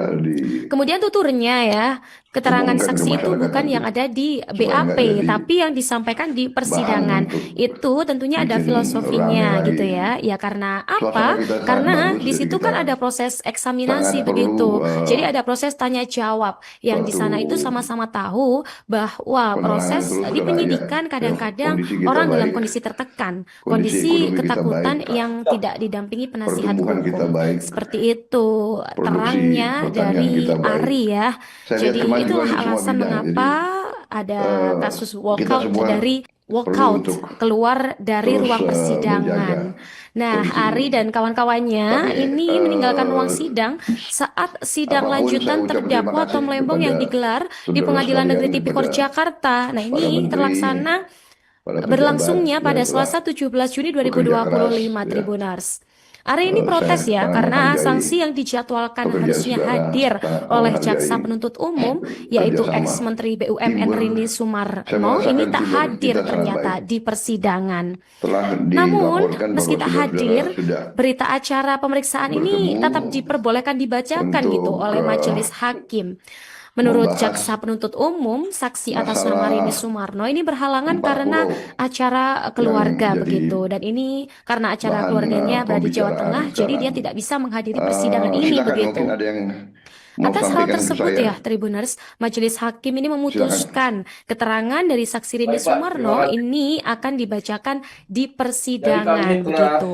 Kemudian tuturnya ya, keterangan diumumkan ke saksi itu masyarakat bukan nanti yang ada di supaya BAP, nggak jadi tapi yang disampaikan di bahan persidangan. untuk Itu tentunya ada bikin filosofinya rame gitu lagi. ya. Ya karena Suasana apa? kita sangat Karena bagus, di jadi situ kita kan ada proses eksaminasi sangat begitu. perlu Jadi ada proses tanya jawab yang di suatu sana itu sama-sama tahu bahwa penerangan proses terus ke di rakyat. penyidikan Ya, kadang-kadang kondisi kita orang dalam baik, kondisi tertekan, kondisi kondisi ekonomi kita ketakutan baik, yang tidak didampingi penasihat pertumbuhan kita hukum. baik, Seperti itu produksi terangnya pertanian dari kita baik. Ari ya. Saya lihat Jadi itulah kemajuan di semua alasan bidang. Jadi mengapa ada kasus kita walkout semua dari perlu walkout untuk keluar dari terus ruang menjaga persidangan. Nah, kondisi Ari ini. dan kawan-kawannya Tapi ini meninggalkan ruang sidang saat sidang apapun saya lanjutan ucap terima terdakwa kasih Tom Lembong yang kepada digelar di saudara Pengadilan Negeri sekalian, Tipikor kepada Jakarta. Nah, para ini menteri, terlaksana para pejabat berlangsungnya yang pada telah Selasa 17 Juni bekerja keras 2025 ya. Tribuners. Ari ini Saya protes ya sangat karena menghargai sanksi yang dijadwalkan pekerjaan harusnya saudara, hadir sangat oleh menghargai jaksa penuntut umum yaitu kerjasama ex-menteri BUMN teamwork. Rini Saya Sumarno ini merasakan tak teamwork hadir kita sangat ternyata baik. di persidangan. Telah Namun, dilaporkan meski bahwa tak saudara-saudara hadir, sudah berita acara pemeriksaan ini bertemu tetap diperbolehkan dibacakan gitu untuk oleh majelis hakim. Menurut membahas jaksa penuntut umum, saksi atas nama masalah Rini Sumarno ini berhalangan 40 karena acara keluarga yang jadi begitu. Dan ini karena acara bahan keluarganya berada di Jawa pembicaraan Tengah, jadi dia sekarang. tidak bisa menghadiri persidangan ini Silakan begitu. mungkin ada yang mau Atas hal sampaikan ke tersebut saya. ya, Tribuners, Majelis Hakim ini Silakan. memutuskan keterangan dari saksi Rini Baik, Pak. Sumarno Terima kasih. ini akan dibacakan di Jadi kami persidangan telah begitu.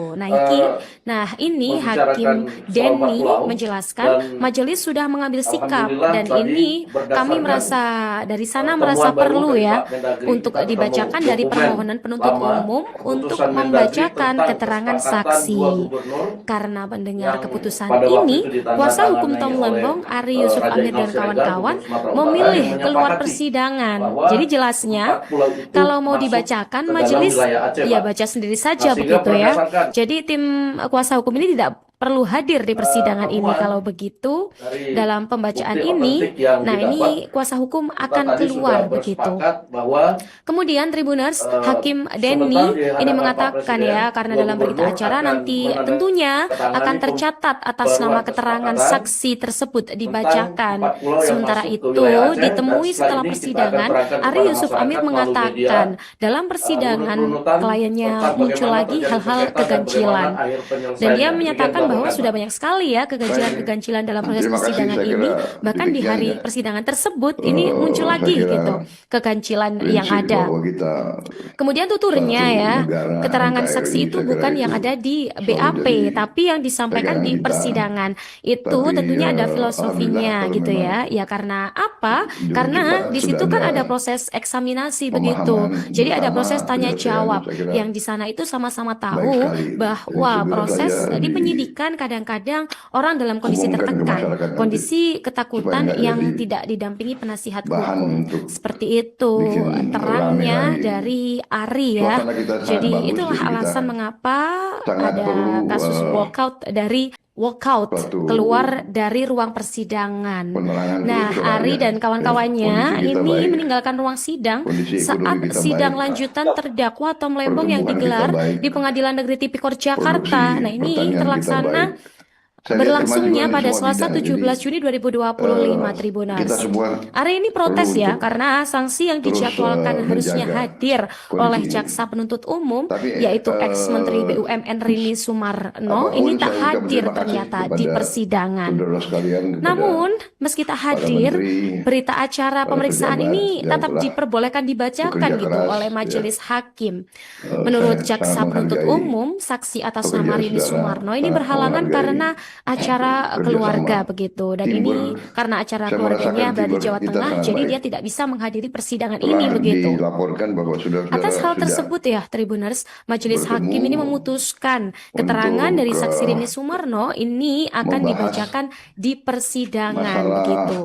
Nah, ini Hakim membicarakan soal 4 Denny pulau menjelaskan dan majelis sudah mengambil sikap alhamdulillah dan tadi ini kami berdasarkan merasa dari sana temuan merasa baru perlu dari ya Pak Mendagri, untuk kita ketemu dibacakan dari dokumen permohonan penuntut lama umum untuk keputusan Mendagri membacakan tentang keterangan kesepakatan saksi. 2 gubernur Karena mendengar yang keputusan pada waktu ini, itu kuasa hukum ditandatangani Tom oleh Lembong, Ari Yusuf Raja Amir Inal dan Siregar, kawan-kawan Gubernur Sumatera Utara, memilih yang keluar menyepakati persidangan. bahwa Jadi jelasnya, 4 pulau itu kalau mau masuk dibacakan ke dalam majelis wilayah Aceh, ya Pak. baca sendiri Nah, saja sehingga begitu ya. berdasarkan Jadi tim kuasa hukum ini tidak perlu hadir di persidangan ini. temuan Kalau begitu, dari dalam pembacaan bukti ini, otentik yang nah didapat, ini kuasa hukum kita akan tadi sudah keluar begitu. bersepakat bahwa Kemudian Tribuners, Hakim sebentar Denny di ini hadapan Pak mengatakan Presiden, ya, karena dua dalam berita gubernur acara akan nanti tentunya akan menandatangani tercatat atas nama pembaruan keterangan kesepakatan saksi tersebut tentang dibacakan. 4 pulau yang Sementara masuk ke itu, wilayah Aceh, dan ditemui setelah setelah ini kita akan persidangan, terangkan Ari kepada Yusuf Amir masyarakat melalui media mengatakan dalam persidangan urut-urutan kliennya tentang muncul bagaimana lagi terjadi hal-hal sengketa dan bagaimana keganjilan. akhir Dan dia penyelesaiannya. Demikian menyatakan bahwa dilaporkan, sudah Pak. banyak sekali ya keganjilan-keganjilan dalam proses Terima kasih, persidangan saya ini. kira Bahkan di demikian hari ya. persidangan tersebut ini muncul Saya lagi kira gitu keganjilan yang prinsip ada. bahwa kita Kemudian tuturnya satu ya, negara keterangan NKRI, saksi itu saya kira bukan yang itu ada di selalu BAP, jadi tapi yang disampaikan pegangan di kita. persidangan. Itu Tapi tentunya ada alhamdulillah filosofinya kalau gitu memang ya. Ya karena apa? di Karena Jepang di sudah situ kan ada ada proses eksaminasi begitu. pemahaman Jadi ada bersama proses tanya penyelesaian, jawab saya kira yang di sana itu sama-sama baik tahu sekali. bahwa Segera proses saja di penyidikan penyidikan kadang-kadang orang dalam kondisi umumkan ke tertekan, masyarakat nanti kondisi supaya ketakutan nggak yang jadi tidak didampingi penasihat bahan hukum. untuk Seperti itu bikin rame terangnya lagi. dari Ari ya. Suasana kita sangat Jadi bagus, itulah jadi kita alasan mengapa sangat ada perlu kasus walkout suatu keluar dari ruang persidangan. penerangan Nah, terus ke Ari rakyat. dan Ya, kawan-kawannya kondisi kita ini baik, meninggalkan ruang sidang kondisi ekonomi saat kita sidang baik, lanjutan terdakwa Tom Lembong yang pertumbuhan kita digelar baik, di Pengadilan Negeri Tipikor produksi Jakarta. Nah, ini pertanian kita terlaksana baik. Saya lihat berlangsungnya kemajuan di pada semua Selasa bidang. Jadi 17 Juni 2025 kita Tribuners. semua Hari ini perlu protes ya untuk karena sanksi yang terus dijadwalkan harusnya menjaga hadir oleh kondisi ini. jaksa penuntut umum Tapi yaitu ex-Menteri BUMN Rini Sumarno apapun ini tak saya ucap hadir terima kasih ternyata di kepada persidangan. saudara sekalian, kepada Namun, meski tak para hadir, menteri, berita acara para pemeriksaan pejabat ini yang tetap telah diperbolehkan dibacakan bekerja gitu keras, oleh ya. majelis hakim. Menurut Saya jaksa sangat penuntut menghargai umum, saksi atas nama pekerjaan Rini saudara, Sumarno ini sangat berhalangan menghargai karena acara keluarga kerjasama. begitu. Dan Teamwork, ini karena acara saya keluarganya merasakan berada di teamwork Jawa kita Tengah, sangat jadi baik. dia tidak bisa menghadiri persidangan Telah ini begitu. dilaporkan bahwa saudara-saudara Atas hal sudah tersebut ya, Tribuners, Majelis Hakim ini bertemu memutuskan keterangan untuk dari saksi Rini Sumarno ini akan membahas dibacakan di persidangan masalah begitu.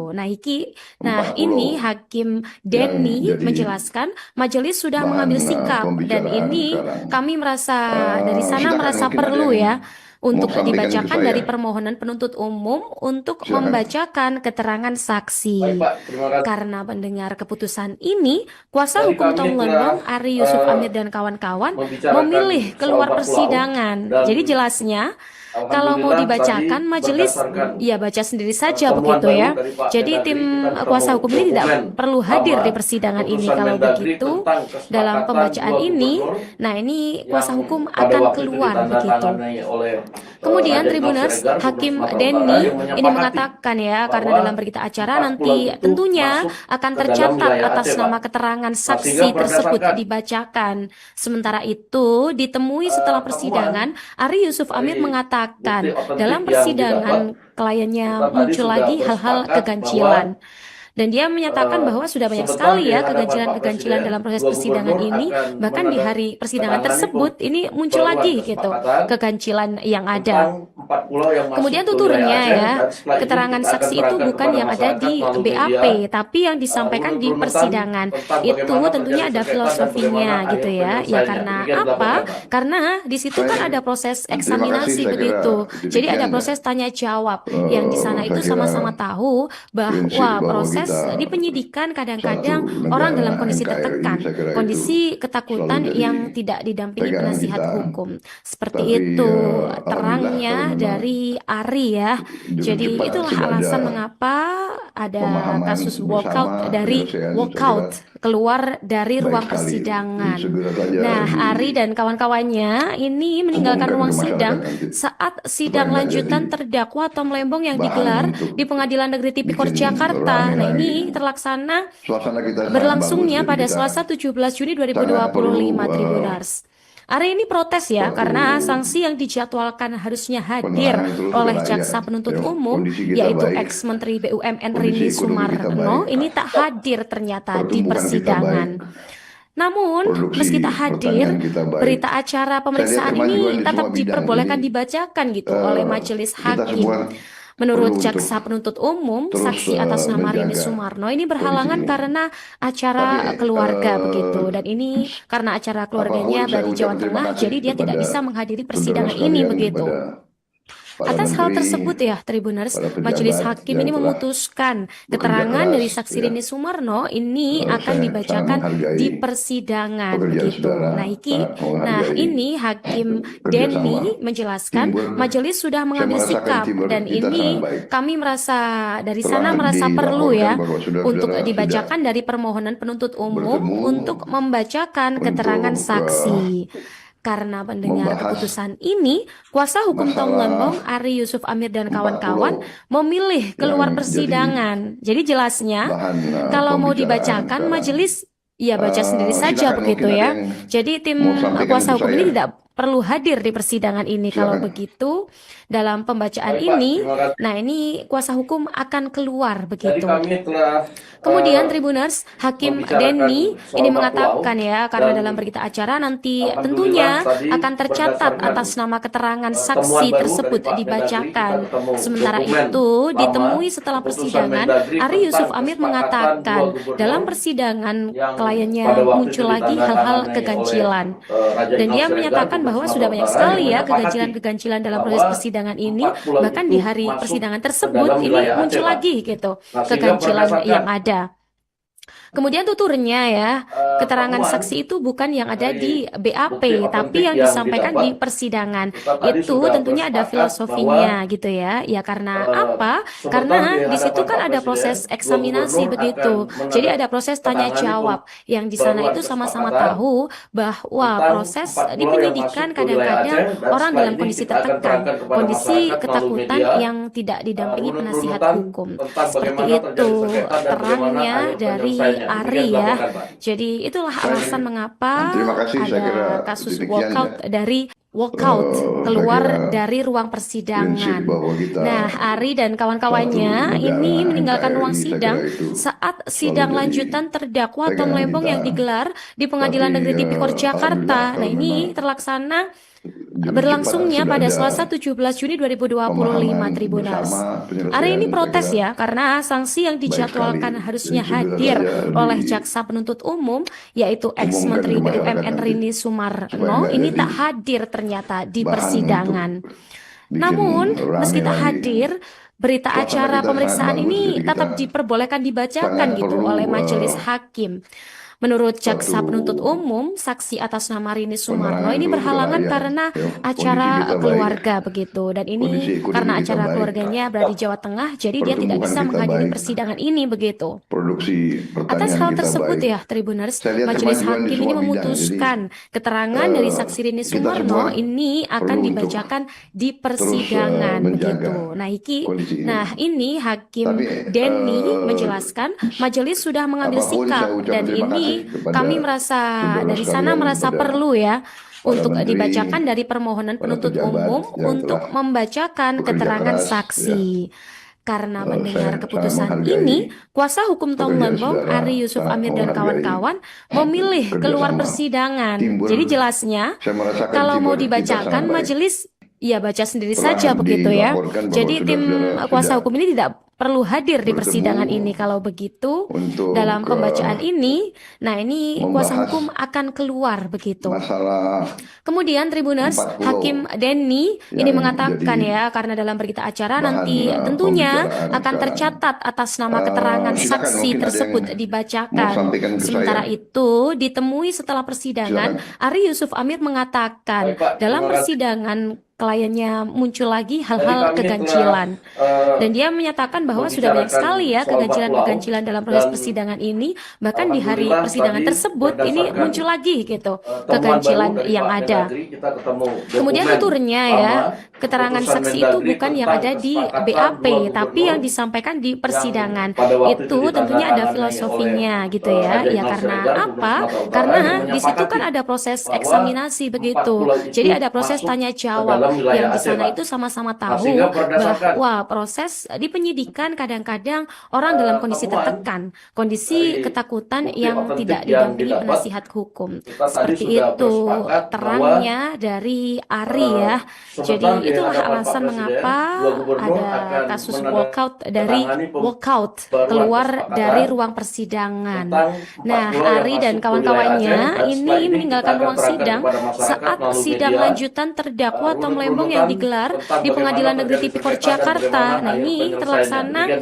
Nah, 40 ini Hakim yang Denny jadi menjelaskan majelis sudah bahan mengambil sikap dan pembicaraan ini sekarang. kami merasa dari sana Silakan, merasa mungkin ada perlu yang ya untuk mau sampaikan ke dibacakan saya. dari permohonan penuntut umum untuk Silakan. membacakan keterangan saksi. Baik Pak, terima kasih. Karena mendengar keputusan ini, kuasa Tadi hukum kami Tom telah, Lembong, Ari Yusuf Amir dan kawan-kawan membicarakan memilih soal keluar 40 persidangan. dan Jadi jelasnya, kalau mau alhamdulillah dibacakan tadi majelis berdasarkan ya baca sendiri saja temuan begitu baru ya. dari Pak Jadi Mendagri, tim kita ketemu kuasa hukum ini tidak dokumen perlu hadir lama di persidangan ini. keputusan Kalau Mendagri begitu, tentang dalam kesepakatan pembacaan dua ini, gubernur nah ini yang kuasa hukum pada akan waktu itu keluar begitu. ditandatangani oleh Kemudian Raden Tribuners, Siregar, Hakim Gubernur Sumatera Denny Utara, yang ini menyepakati mengatakan ya, karena bahwa dalam berita acara 4 nanti pulau itu tentunya masuk akan ke dalam tercatat wilayah atas Aceh, nama Pak. keterangan Nah, saksi sehingga tersebut berdasarkan dibacakan. Sementara itu, ditemui setelah temuan persidangan, Ari Yusuf Amir dari mengatakan bukti otentik dalam yang persidangan didapat, kliennya kita tadi muncul sudah lagi hal-hal bersepakat keganjilan. bahwa Dan dia menyatakan bahwa sudah banyak sebentar sekali di ya hadapan Pak keganjilan-keganjilan Presiden, dalam proses dua persidangan gubernur ini. akan Bahkan di hari persidangan tersebut ini muncul perluan lagi gitu kesepakatan keganjilan yang ada. tentang 4 pulau yang masuk Kemudian ke tuturnya wilayah Aceh, ya, dan setelah ini keterangan kita akan saksi itu terangkan bukan kepada yang ada masyarakat di melalui BAP, media, tapi yang disampaikan di runut-runutan persidangan. tentang Itu bagaimana tentunya terjadi ada sengketa dan filosofinya bagaimana gitu akhir ya. Ya penyelesaiannya. karena Demikian apa? dilaporkan, Pak. Karena di situ kan Baik. ada proses Terima kasih, eksaminasi saya kira begitu. Jadi ada demikian proses tanya jawab yang di sana saya itu kira sama-sama tahu prinsip bahwa bahwa proses kita di penyidikan kadang-kadang satu orang negara dalam kondisi NKRI, tertekan, saya kira itu kondisi selalu ketakutan jadi yang tidak didampingi pegangan penasihat kita. hukum. Seperti Tapi itu alhamdulillah terangnya kalau memang dari Ari ya. dengan Jadi cepat itulah sudah ada alasan mengapa ada pemahaman kasus bersama, penyelesaian, saya kira keluar dari baik ruang sekali. persidangan. Jadi segera saja Nah, Ari dan kawan-kawannya ini meninggalkan diumumkan ruang ke masyarakat sidang nanti. saat Supaya sidang nggak lanjutan jadi terdakwa Tom Lembong yang bahan digelar untuk di Pengadilan Negeri Tipikor bikin Jakarta. rame Nah, ini lagi. terlaksana Suasana kita sangat berlangsungnya bagus, jadi pada kita Selasa 17 Juni sangat perlu 2025 Tribuners. Ari ini protes ya suatu karena sanksi yang dijadwalkan harusnya hadir penerangan terus ke oleh rakyat. jaksa penuntut Ya, umum kondisi kita yaitu baik, ex-Menteri BUMN kondisi Rini ekonomi kita Sumarno baik, ini tak hadir ternyata di pertumbuhan kita persidangan. baik, Namun, produksi meski tak hadir, pertanian kita baik. berita acara Saya lihat pemeriksaan kemajuan ini di tetap semua bidang. diperbolehkan Jadi dibacakan gitu oleh majelis kita hakim. semua Menurut perlu jaksa untuk penuntut umum, terus saksi atas nama Rini menjaga Sumarno ini kondisi berhalangan ini. karena acara Tapi keluarga begitu. Dan ini karena acara keluarganya apapun saya berada di ucap Jawa terima Tengah, kasih jadi dia tidak kepada bisa menghadiri saudara persidangan ini sekalian, begitu. kepada para Atas hal menteri, tersebut ya, Tribuners, para Majelis pejabat Hakim yang ini telah memutuskan bekerja keterangan keras, dari saksi ya. Rini Sumarno ini akan Saya sangat dibacakan menghargai di persidangan pekerjaan begitu. saudara, Nah, sangat nah menghargai ini Hakim kerjasama, Denny menjelaskan teamwork. majelis sudah Saya mengambil merasakan sikap teamwork dan kita ini sangat baik. kami merasa dari Telah sana merasa perlu dilaporkan ya bahwa untuk saudara-saudara sudah dibacakan dari permohonan penuntut umum bertemu untuk membacakan keterangan untuk saksi. Karena mendengar membahas keputusan ini, kuasa hukum Tom masalah Lembong, Ari Yusuf Amir dan 40 kawan-kawan memilih keluar yang jadi persidangan. Jadi jelasnya, bahan kalau mau pembicaraan dibacakan sekarang. majelis ya baca sendiri saja Silakan, begitu mungkin ada ya. yang Jadi tim mau sampaikan kuasa ke hukum saya. ini tidak perlu hadir di persidangan ini. Kalau begitu, dalam pembacaan ini, nah ini kuasa hukum akan keluar begitu. Kemudian Tribuners, Hakim Denny ini mengatakan ya, karena dalam berita acara nanti tentunya akan tercatat atas nama keterangan saksi tersebut dibacakan. Sementara itu, ditemui setelah persidangan, Ari Yusuf Amir mengatakan dalam persidangan kliennya muncul lagi hal-hal keganjilan. Dan dia menyatakan bahwa sudah banyak sekali ya keganjilan-keganjilan dalam proses persidangan ini, bahkan di hari persidangan tersebut ini muncul lagi gitu keganjilan yang ada. Kemudian tuturnya ya, keterangan saksi itu bukan yang ada di BAP, tapi yang disampaikan di persidangan. Itu tentunya ada filosofinya gitu ya. Ya karena apa? Karena di situ kan ada proses eksaminasi begitu. Jadi ada proses tanya jawab yang di sana itu sama-sama tahu bahwa proses di penyidikan kadang-kadang orang dalam kondisi tertekan, kondisi ketakutan yang tidak didampingi penasihat hukum. Seperti itu terangnya dari Ari ya. Jadi itulah alasan mengapa ada kasus walkout keluar dari ruang persidangan. Nah, Ari dan kawan-kawannya ini meninggalkan ruang sidang saat sidang lanjutan terdakwa Tom Lembong yang digelar di Pengadilan Negeri Tipikor Jakarta. Nah, ini terlaksana berlangsungnya pada Selasa 17 Juni 2025 Tribuners. Hari ini protes ya karena sanksi yang dijadwalkan harusnya hadir oleh jaksa penuntut umum yaitu ex-menteri BUMN Rini Sumarno ini tak hadir ternyata di persidangan. Namun meski tak hadir, berita acara pemeriksaan ini tetap diperbolehkan dibacakan gitu oleh majelis hakim. Menurut jaksa penuntut umum, saksi atas nama Rini Sumarno ini berhalangan karena acara keluarga begitu. Dan ini karena acara keluarganya berada di Jawa Tengah, jadi dia tidak bisa menghadiri persidangan ini begitu. Atas hal tersebut ya, Tribuners, majelis hakim ini memutuskan keterangan dari saksi Rini Sumarno ini akan dibacakan di persidangan begitu. Nah, ini Hakim Denny menjelaskan majelis sudah mengambil sikap dan ini kami merasa dari sana merasa perlu ya untuk dibacakan dari permohonan penuntut umum untuk membacakan keterangan saksi. Karena mendengar keputusan ini, kuasa hukum Tom Lembong, Ari Yusuf Amir dan kawan-kawan memilih keluar persidangan. Jadi jelasnya, kalau mau dibacakan majelis ya baca sendiri saja begitu ya. Jadi tim kuasa hukum ini tidak perlu hadir di persidangan ini. Kalau begitu, dalam pembacaan ini, nah ini kuasa hukum akan keluar begitu. Kemudian Tribuners, Hakim Denny ini mengatakan ya, karena dalam berita acara nanti tentunya akan tercatat atas nama keterangan saksi tersebut dibacakan. Sementara itu, ditemui setelah persidangan, Ari Yusuf Amir mengatakan dalam persidangan kliennya muncul lagi hal-hal keganjilan. Dan dia menyatakan bahwa sudah banyak sekali ya keganjilan-keganjilan dalam proses persidangan ini, bahkan di hari persidangan tersebut ini muncul lagi gitu keganjilan yang ada. Kemudian tuturnya ya, keterangan saksi itu bukan yang ada di BAP, tapi yang disampaikan di persidangan. Itu tentunya ada filosofinya gitu ya. Ya karena apa? Karena di situ kan ada proses eksaminasi begitu. Jadi ada proses tanya jawab yang di sana itu sama-sama tahu bahwa proses di penyidikan kadang-kadang orang dalam kondisi tertekan, kondisi ketakutan yang tidak didampingi penasihat hukum. Seperti itu terangnya dari Ari ya. Jadi itulah alasan mengapa ada kasus walkout keluar dari ruang persidangan. Nah, Ari dan kawan-kawannya ini meninggalkan ruang sidang saat sidang lanjutan terdakwa Tom Lembong yang digelar di Pengadilan Negeri Tipikor Jakarta. Nah, ini terlaksana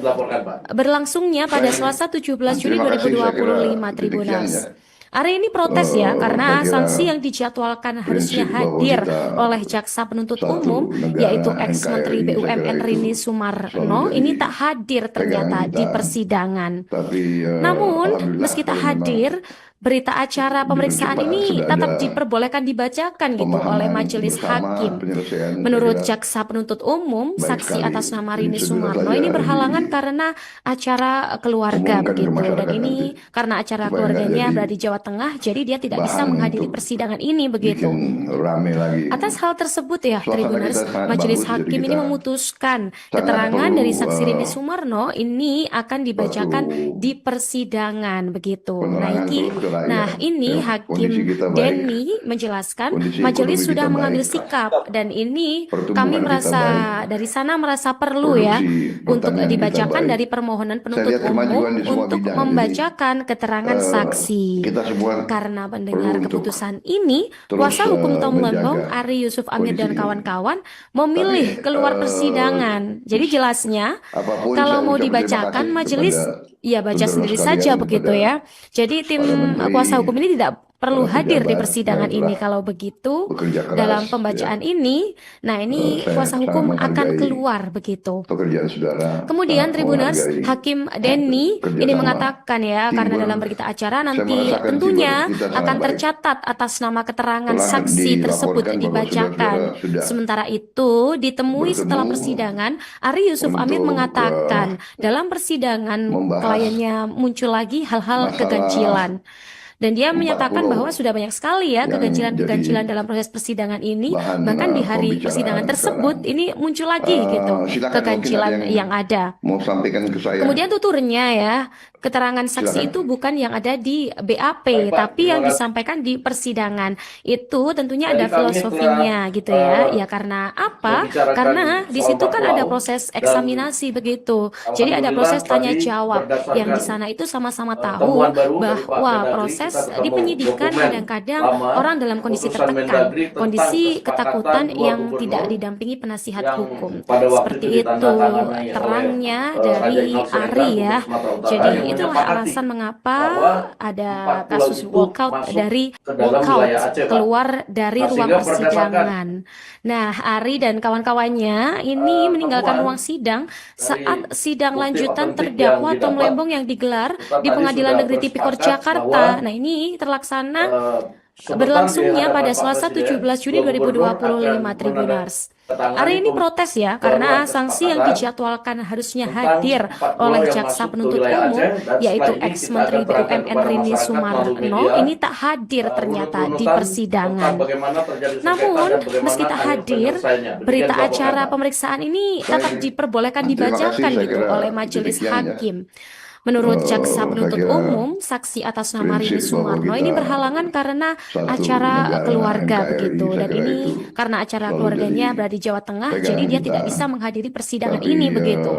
berlangsungnya pada Selasa 17 Juni 2025 Tribuners. Hari ini protes ya karena sanksi yang dijadwalkan harusnya hadir oleh jaksa penuntut umum yaitu ex-menteri BUMN Rini Sumarno ini tak hadir ternyata di persidangan. Namun meski tak hadir, berita acara pemeriksaan ini tetap diperbolehkan dibacakan gitu oleh majelis hakim. Menurut jaksa penuntut umum, saksi atas nama Rini Sumarno ini berhalangan karena acara keluarga begitu, dan ini karena acara keluarganya berada di Jawa Tengah, jadi dia tidak bisa menghadiri persidangan ini begitu. Atas hal tersebut ya, Tribuners, majelis hakim ini memutuskan keterangan dari saksi Rini Sumarno ini akan dibacakan di persidangan begitu. Nah, ini Hakim Denny menjelaskan majelis sudah mengambil sikap dan ini kami dari sana merasa perlu ya untuk dibacakan dari permohonan penuntut umum untuk membacakan keterangan saksi. Karena mendengar keputusan ini, kuasa hukum Tom Lembong, Ari Yusuf Amir dan kawan-kawan memilih keluar persidangan. Jadi jelasnya kalau mau dibacakan majelis ya baca sendiri saja begitu ya. Jadi tim kuasa hukum ini tidak perlu hadir di persidangan ini. Kalau begitu, dalam pembacaan ini, nah ini kuasa hukum akan keluar begitu. Kemudian Tribuners, Hakim Denny ini mengatakan ya, karena dalam berita acara nanti tentunya akan tercatat atas nama keterangan saksi tersebut dibacakan. Sementara itu, ditemui setelah persidangan, Ari Yusuf Amir mengatakan dalam persidangan kliennya muncul lagi hal-hal keganjilan. Dan dia menyatakan bahwa sudah banyak sekali ya keganjilan dalam proses persidangan ini, bahkan di hari persidangan tersebut ini muncul lagi gitu keganjilan yang ada. Kemudian tuturnya ya, keterangan saksi itu bukan yang ada di BAP, tapi yang disampaikan di persidangan. Itu tentunya ada filosofinya gitu ya. Ya karena apa? Karena di situ kan ada proses eksaminasi begitu. Jadi ada proses tanya jawab yang di sana itu sama-sama tahu bahwa proses di penyidikan kadang-kadang orang dalam kondisi tertekan, kondisi ketakutan yang tidak didampingi penasihat hukum. Seperti itu terangnya dari Ari ya. Jadi itulah alasan mengapa ada kasus walkout keluar dari ruang persidangan. Nah, Ari dan kawan-kawannya ini meninggalkan ruang sidang saat sidang lanjutan terdakwa Tom Lembong yang digelar di Pengadilan Negeri Tipikor Jakarta. Nah, ini terlaksana berlangsungnya pada Selasa 17 Juni 2025 Tribuners. Ari ini protes ya karena sanksi yang dijadwalkan harusnya hadir oleh jaksa penuntut umum yaitu ex-menteri BUMN Rini Sumarno ini tak hadir ternyata di persidangan. Namun meski tak hadir, berita acara pemeriksaan ini tetap diperbolehkan dibacakan gitu oleh majelis hakim. Menurut jaksa penuntut umum, saksi atas nama Rini Sumarno ini berhalangan karena acara keluarga begitu, dan ini karena acara keluarganya berada di Jawa Tengah, jadi dia tidak bisa menghadiri persidangan ini begitu.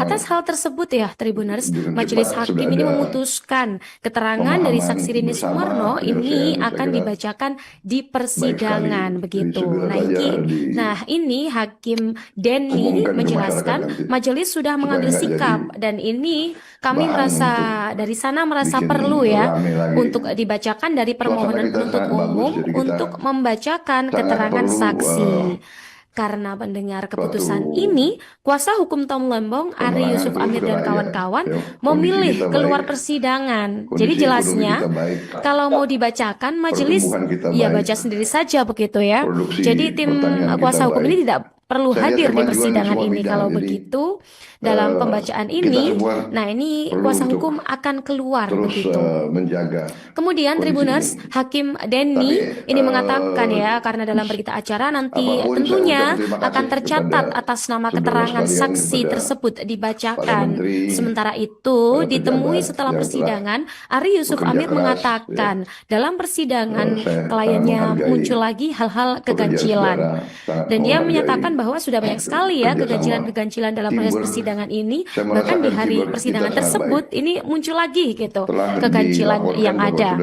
Atas hal tersebut ya, Tribuners, majelis hakim ini memutuskan keterangan dari saksi Rini Sumarno ini akan dibacakan di persidangan begitu. Nah ini Hakim Denny menjelaskan majelis sudah mengambil sikap dan ini kami dari sana merasa perlu ya untuk dibacakan dari permohonan penuntut umum untuk membacakan keterangan saksi. Karena mendengar keputusan ini, kuasa hukum Tom Lembong, Ari Yusuf Amir dan kawan-kawan memilih keluar persidangan. Jadi jelasnya, kalau mau dibacakan majelis ya baca sendiri saja begitu ya. Jadi tim kuasa hukum ini tidak perlu hadir di persidangan ini. Kalau begitu, dalam pembacaan ini, nah ini kuasa hukum akan keluar begitu. Kemudian Tribuners, Hakim Denny ini mengatakan ya, karena dalam berita acara nanti tentunya akan tercatat atas nama keterangan saksi tersebut dibacakan. Sementara itu, ditemui setelah persidangan, Ari Yusuf Amir mengatakan dalam persidangan kliennya muncul lagi hal-hal keganjilan. Dan dia menyatakan bahwa sudah banyak sekali ya keganjilan dalam proses persidangan ini, bahkan di hari persidangan tersebut ini muncul lagi gitu keganjilan yang ada.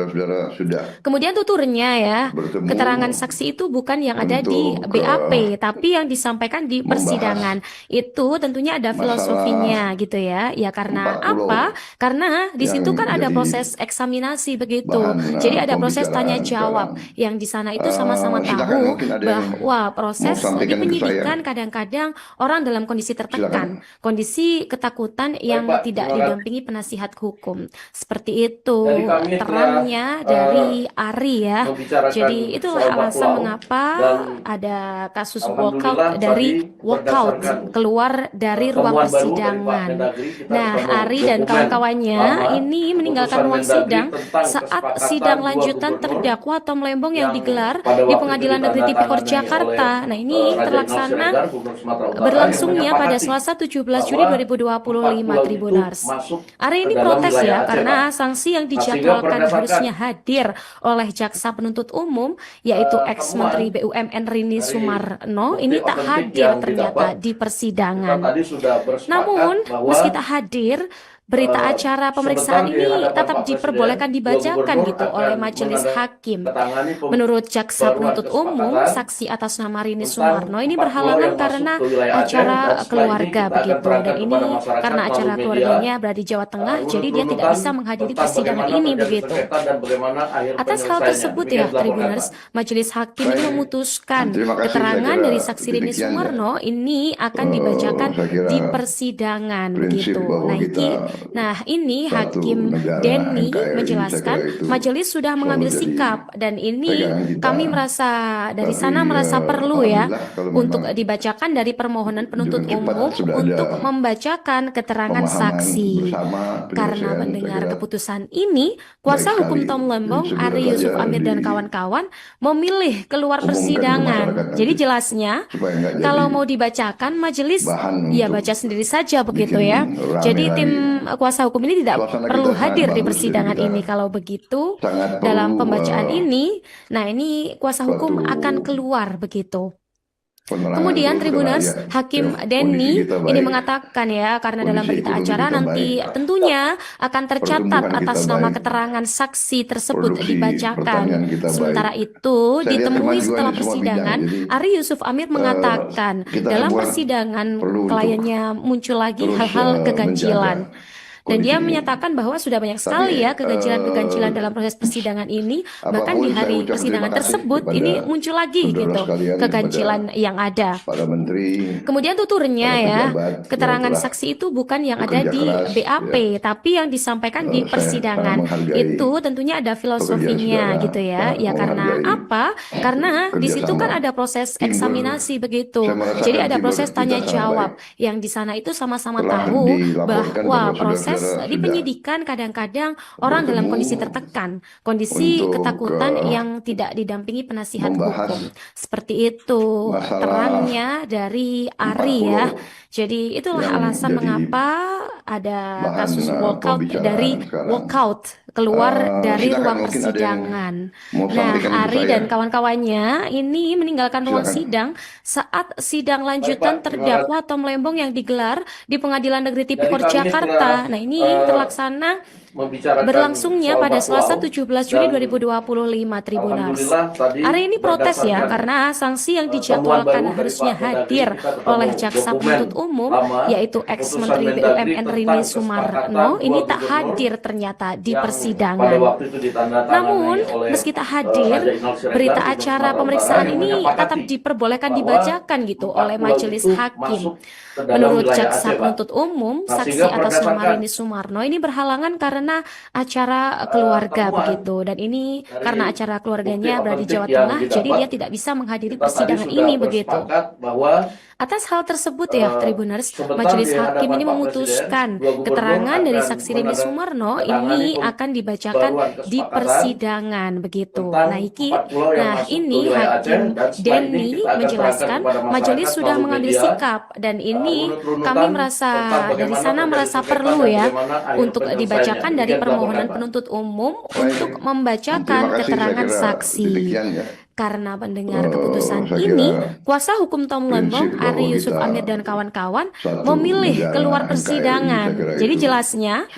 Kemudian tuturnya ya, keterangan saksi itu bukan yang ada di BAP, tapi yang disampaikan di persidangan. Itu tentunya ada filosofinya gitu ya. Ya karena apa? Karena di situ kan ada proses eksaminasi begitu. Jadi ada proses tanya jawab yang di sana itu sama-sama tahu bahwa proses di penyidikan menjadikan kadang-kadang orang dalam kondisi tertekan, kondisi ketakutan yang tidak didampingi penasihat hukum. Seperti itu terangnya dari Ari ya. Jadi itulah alasan mengapa ada kasus walkout keluar dari ruang persidangan. Nah, Ari dan kawan-kawannya ini meninggalkan ruang sidang saat sidang lanjutan terdakwa Tom Lembong yang digelar di Pengadilan Negeri Tipikor Jakarta. Nah, ini berlangsungnya pada Selasa 17 Juni 2025, Tribuners. Ari ini protes ya karena sanksi yang dijadwalkan harusnya hadir oleh jaksa penuntut umum, yaitu ex-Menteri BUMN Rini Sumarno, ini tak hadir ternyata di persidangan. Namun, meski tak hadir, berita acara pemeriksaan ini tetap diperbolehkan dibacakan gitu oleh majelis hakim. Menurut jaksa penuntut umum, saksi atas nama Rini Sumarno ini berhalangan karena acara keluarga begitu, dan ini karena acara keluarganya berada di Jawa Tengah, jadi dia tidak bisa menghadiri persidangan ini begitu. Atas hal tersebut ya, Tribuners, majelis hakim ini memutuskan keterangan dari saksi Rini Sumarno ini akan dibacakan di persidangan begitu. Nah, ini Hakim Denny menjelaskan majelis sudah mengambil sikap, dan ini kami merasa dari sana merasa perlu ya untuk dibacakan dari permohonan penuntut umum untuk membacakan keterangan saksi. Karena mendengar keputusan ini, kuasa hukum Tom Lembong, Ari Yusuf Amir dan kawan-kawan memilih keluar persidangan. Jadi jelasnya kalau mau dibacakan majelis ya baca sendiri saja begitu ya. Jadi tim kuasa hukum ini tidak perlu hadir di persidangan ini. Kalau begitu, dalam pembacaan ini, nah ini kuasa hukum akan keluar begitu. Kemudian Tribuners, Hakim Denny ini mengatakan ya, karena dalam berita acara nanti tentunya akan tercatat atas nama keterangan saksi tersebut dibacakan. Sementara itu, ditemui setelah persidangan, Ari Yusuf Amir mengatakan dalam persidangan kliennya muncul lagi hal-hal keganjilan. Dan dia menyatakan bahwa sudah banyak sekali ya keganjilan-keganjilan dalam proses persidangan ini. Bahkan di hari persidangan tersebut ini muncul lagi gitu keganjilan yang ada. Kemudian tuturnya ya, keterangan saksi itu bukan yang ada di BAP, tapi yang disampaikan di persidangan. Itu tentunya ada filosofinya gitu ya. Ya karena apa? Karena di situ kan ada proses eksaminasi begitu. Jadi ada proses tanya jawab yang di sana itu sama-sama tahu bahwa proses di penyidikan kadang-kadang orang dalam kondisi tertekan, kondisi ketakutan yang tidak didampingi penasihat hukum. Seperti itu terangnya dari Ari ya. Jadi itulah alasan mengapa ada kasus walkout keluar dari ruang persidangan. Nah, Ari dan kawan-kawannya ini meninggalkan ruang sidang saat sidang lanjutan terdakwa Tom Lembong yang digelar di Pengadilan Negeri Tipikor Jakarta. Nah, ini terlaksana berlangsungnya pada Selasa 17 Juni 2025, Tribuners. Hari ini protes ya karena sanksi yang dijadwalkan harusnya hadir oleh jaksa penuntut umum, yaitu ex-Menteri BUMN Rini Sumarno, ini tak hadir ternyata di persidangan. Namun, meski tak hadir, berita acara pemeriksaan ini tetap diperbolehkan dibacakan gitu oleh majelis hakim. Menurut jaksa penuntut umum, saksi atas nama Rini Sumarno ini berhalangan karena acara keluarga begitu, dan ini karena acara keluarganya berada di Jawa Tengah, jadi dia tidak bisa menghadiri persidangan ini begitu. Atas hal tersebut ya, Tribuners, majelis hakim ini memutuskan keterangan dari saksi Rini Sumarno ini akan dibacakan di persidangan begitu. Nah, ini Hakim Denny menjelaskan majelis sudah mengambil sikap, dan ini kami merasa dari sana merasa perlu ya untuk dibacakan dari permohonan penuntut umum untuk membacakan keterangan saksi. Karena mendengar keputusan ini, kuasa hukum Tom Lembong, Ari Yusuf Amir dan kawan-kawan memilih keluar persidangan. Jadi jelasnya,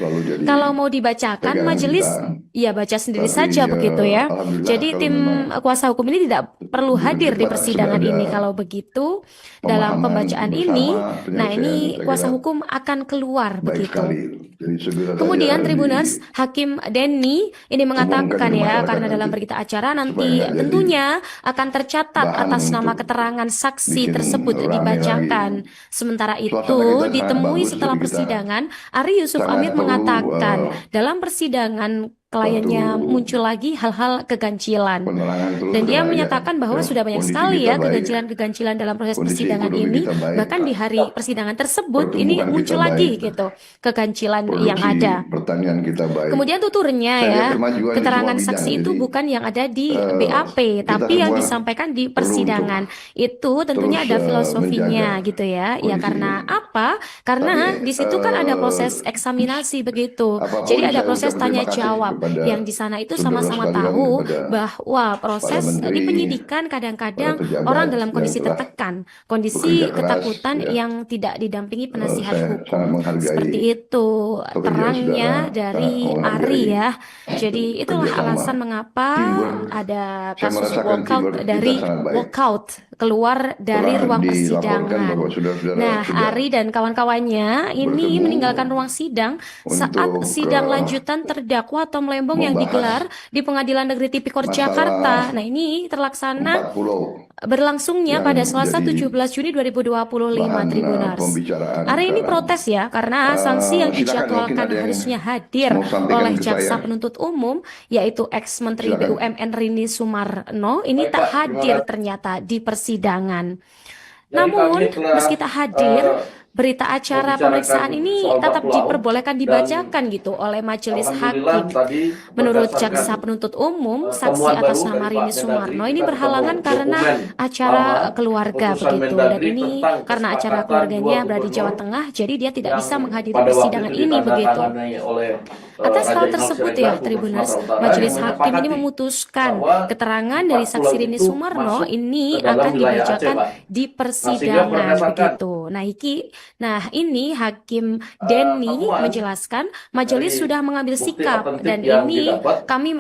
kalau mau dibacakan majelis ya baca sendiri saja begitu ya. Jadi tim kuasa hukum ini tidak perlu hadir di persidangan ini. Kalau begitu, dalam pembacaan ini, nah ini kuasa hukum akan keluar begitu. Kemudian Tribuners, Hakim Denny ini mengatakan ya, karena dalam berita acara nanti tentunya tentunya akan tercatat atas nama keterangan saksi tersebut dibacakan. Sementara itu, ditemui setelah persidangan, Ari Yusuf Amir mengatakan dalam persidangan kliennya muncul lagi hal-hal keganjilan. Dan dia menyatakan bahwa sudah banyak sekali ya keganjilan-keganjilan dalam proses persidangan ini. Bahkan di hari persidangan tersebut ini muncul lagi gitu keganjilan yang ada. Kemudian tuturnya ya, keterangan saksi itu bukan yang ada di BAP, tapi yang disampaikan di persidangan. Itu tentunya ada filosofinya gitu ya. Ya karena apa? Karena di situ kan ada proses eksaminasi begitu. Jadi ada proses tanya jawab. Yang di sana itu sama-sama tahu bahwa proses di penyidikan kadang-kadang orang dalam kondisi tertekan, kondisi ketakutan yang tidak didampingi penasihat hukum. Seperti itu terangnya dari Ari ya. Jadi itulah alasan mengapa ada kasus walkout keluar dari ruang persidangan. Nah, Ari dan kawan-kawannya ini meninggalkan ruang sidang saat sidang lanjutan terdakwa Tom Lembong yang digelar di Pengadilan Negeri Tipikor Jakarta. Nah, ini terlaksana berlangsungnya pada Selasa 17 Juni 2025 Tribuners. Hari ini protes ya karena sanksi yang dijadwalkan harusnya hadir oleh jaksa penuntut umum yaitu ex-Menteri BUMN Rini Sumarno ini tak hadir ternyata di persidangan. Namun meski tak hadir, berita acara pemeriksaan ini tetap diperbolehkan dibacakan gitu oleh majelis hakim. Menurut jaksa penuntut umum, saksi atas nama Rini Sumarno ini berhalangan karena acara keluarga begitu. Dan ini karena acara keluarganya berada di Jawa Tengah, jadi dia tidak bisa menghadiri persidangan ini begitu. Atas hal tersebut ya Tribuners, majelis hakim ini memutuskan keterangan dari saksi Rini Sumarno ini akan dibacakan di persidangan begitu. Nah ini Hakim Denny menjelaskan majelis sudah mengambil sikap dan ini kami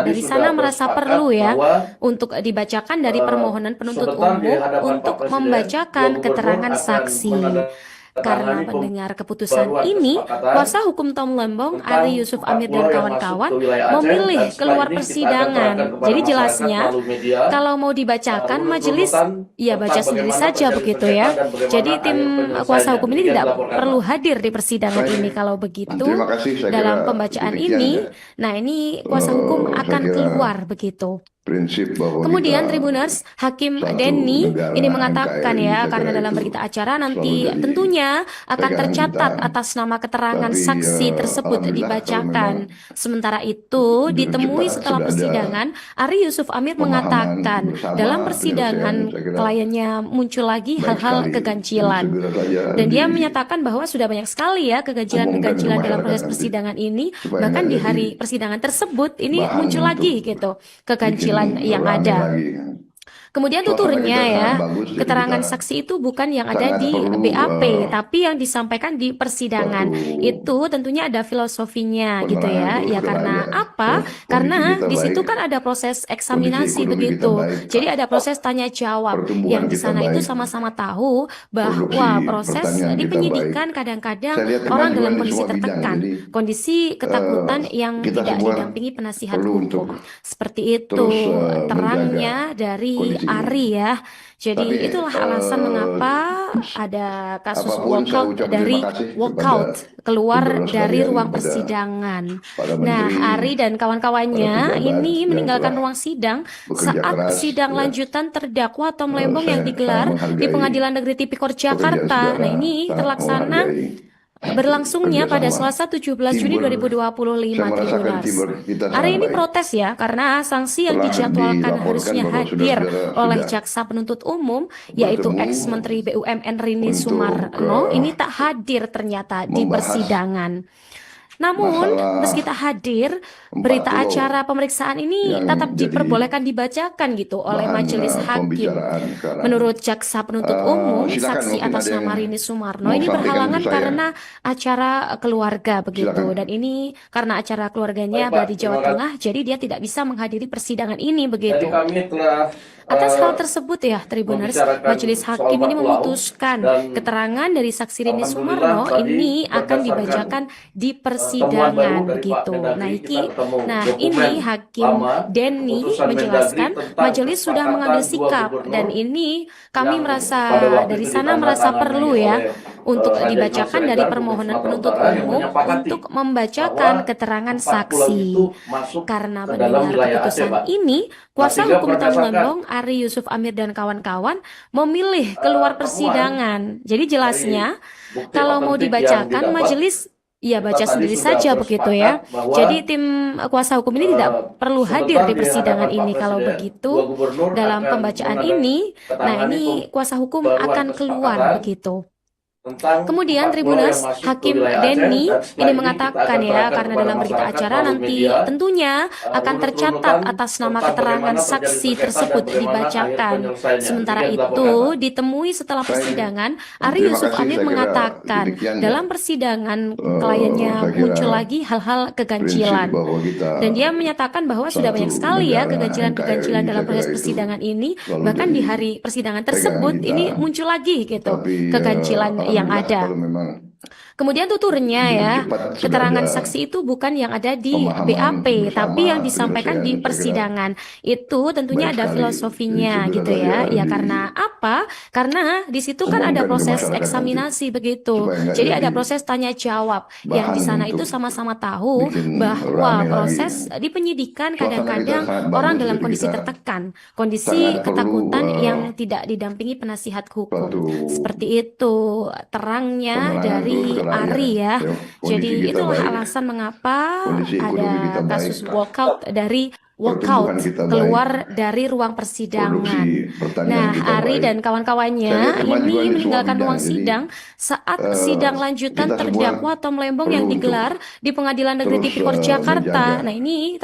dari sana merasa perlu ya untuk dibacakan dari permohonan penuntut umum untuk membacakan keterangan saksi. Karena mendengar keputusan ini, kuasa hukum Tom Lembong, Ari Yusuf Amir dan kawan-kawan memilih keluar persidangan. Jadi jelasnya, kalau mau dibacakan, majelis ya baca sendiri saja begitu ya. Jadi tim kuasa hukum ini tidak perlu hadir di persidangan ini. Kalau begitu, dalam pembacaan ini, nah ini kuasa hukum akan keluar begitu. Kemudian Tribuners, Hakim Denny ini mengatakan ya, karena dalam berita acara nanti tentunya akan tercatat atas nama keterangan saksi tersebut dibacakan. Sementara itu, ditemui setelah persidangan, Ari Yusuf Amir mengatakan dalam persidangan kliennya muncul lagi hal-hal keganjilan. Dan dia menyatakan bahwa sudah banyak sekali ya keganjilan-keganjilan dalam proses persidangan ini, bahkan di hari persidangan tersebut ini muncul lagi gitu keganjilan yang ada. Kemudian tuturnya ya, keterangan saksi itu bukan yang ada di BAP, tapi yang disampaikan di persidangan. Itu tentunya ada filosofinya gitu ya. Ya karena apa? Karena di situ kan ada proses eksaminasi begitu. Jadi ada proses tanya jawab. Yang di sana itu sama-sama tahu bahwa proses di penyidikan kadang-kadang orang dalam kondisi tertekan, kondisi ketakutan yang tidak didampingi penasihat hukum. Seperti itu terangnya dari Ari ya. Jadi itulah alasan mengapa ada kasus walkout keluar dari ruang persidangan. Nah, Ari dan kawan-kawannya ini meninggalkan ruang sidang saat sidang lanjutan terdakwa Tom Lembong yang digelar di Pengadilan Negeri Tipikor Jakarta. Nah, ini terlaksana berlangsungnya pada Selasa 17 Juni 2025 Tribuners. Hari ini protes ya karena sanksi yang dijadwalkan harusnya hadir oleh jaksa penuntut umum yaitu ex-Menteri BUMN Rini Sumarno ini tak hadir ternyata di persidangan. Namun, meski tak hadir, berita acara pemeriksaan ini tetap diperbolehkan dibacakan gitu oleh majelis hakim. Menurut jaksa penuntut umum, saksi atas nama Rini Sumarno ini berhalangan karena acara keluarga begitu. Dan ini karena acara keluarganya berada di Jawa Tengah, jadi dia tidak bisa menghadiri persidangan ini begitu. Atas hal tersebut ya Tribuners, majelis hakim ini memutuskan keterangan dari saksi Rini Sumarno ini akan dibacakan di persidangan. persidangan begitu. Nah, ini Hakim Denny menjelaskan majelis sudah mengambil sikap dan ini kami merasa dari sana merasa perlu ya untuk dibacakan dari permohonan penuntut umum untuk membacakan keterangan saksi. Karena mendengar keputusan ini, kuasa hukum Tom Lembong, Ari Yusuf Amir dan kawan-kawan memilih keluar persidangan. Jadi jelasnya, kalau mau dibacakan majelis ya baca sendiri saja begitu ya. Jadi tim kuasa hukum ini tidak perlu hadir di persidangan ini. Kalau begitu, dalam pembacaan ini, nah ini kuasa hukum akan keluar begitu. Kemudian Tribuners, Hakim Denny ini mengatakan ya, karena dalam berita acara nanti tentunya akan tercatat atas nama keterangan saksi tersebut dibacakan. Sementara itu, ditemui setelah persidangan, Ari Yusuf Amir mengatakan dalam persidangan kliennya muncul lagi hal-hal keganjilan. Dan dia menyatakan bahwa sudah banyak sekali ya keganjilan-keganjilan dalam proses persidangan ini, bahkan di hari persidangan tersebut ini muncul lagi gitu keganjilan yang ada. Kemudian tuturnya ya, keterangan saksi itu bukan yang ada di BAP, tapi yang disampaikan di persidangan. Itu tentunya ada filosofinya gitu ya. Ya karena apa? Karena di situ kan ada proses eksaminasi begitu. Jadi ada proses tanya jawab. Yang di sana itu sama-sama tahu bahwa proses di penyidikan kadang-kadang orang dalam kondisi tertekan, kondisi ketakutan yang tidak didampingi penasihat hukum. Seperti itu terangnya dari Ari ya. Jadi itulah alasan mengapa ada kasus walkout keluar dari ruang persidangan. Nah, Ari dan kawan-kawannya ini meninggalkan ruang sidang saat sidang lanjutan terdakwa Tom Lembong yang digelar di Pengadilan Negeri Tipikor Jakarta. Nah, ini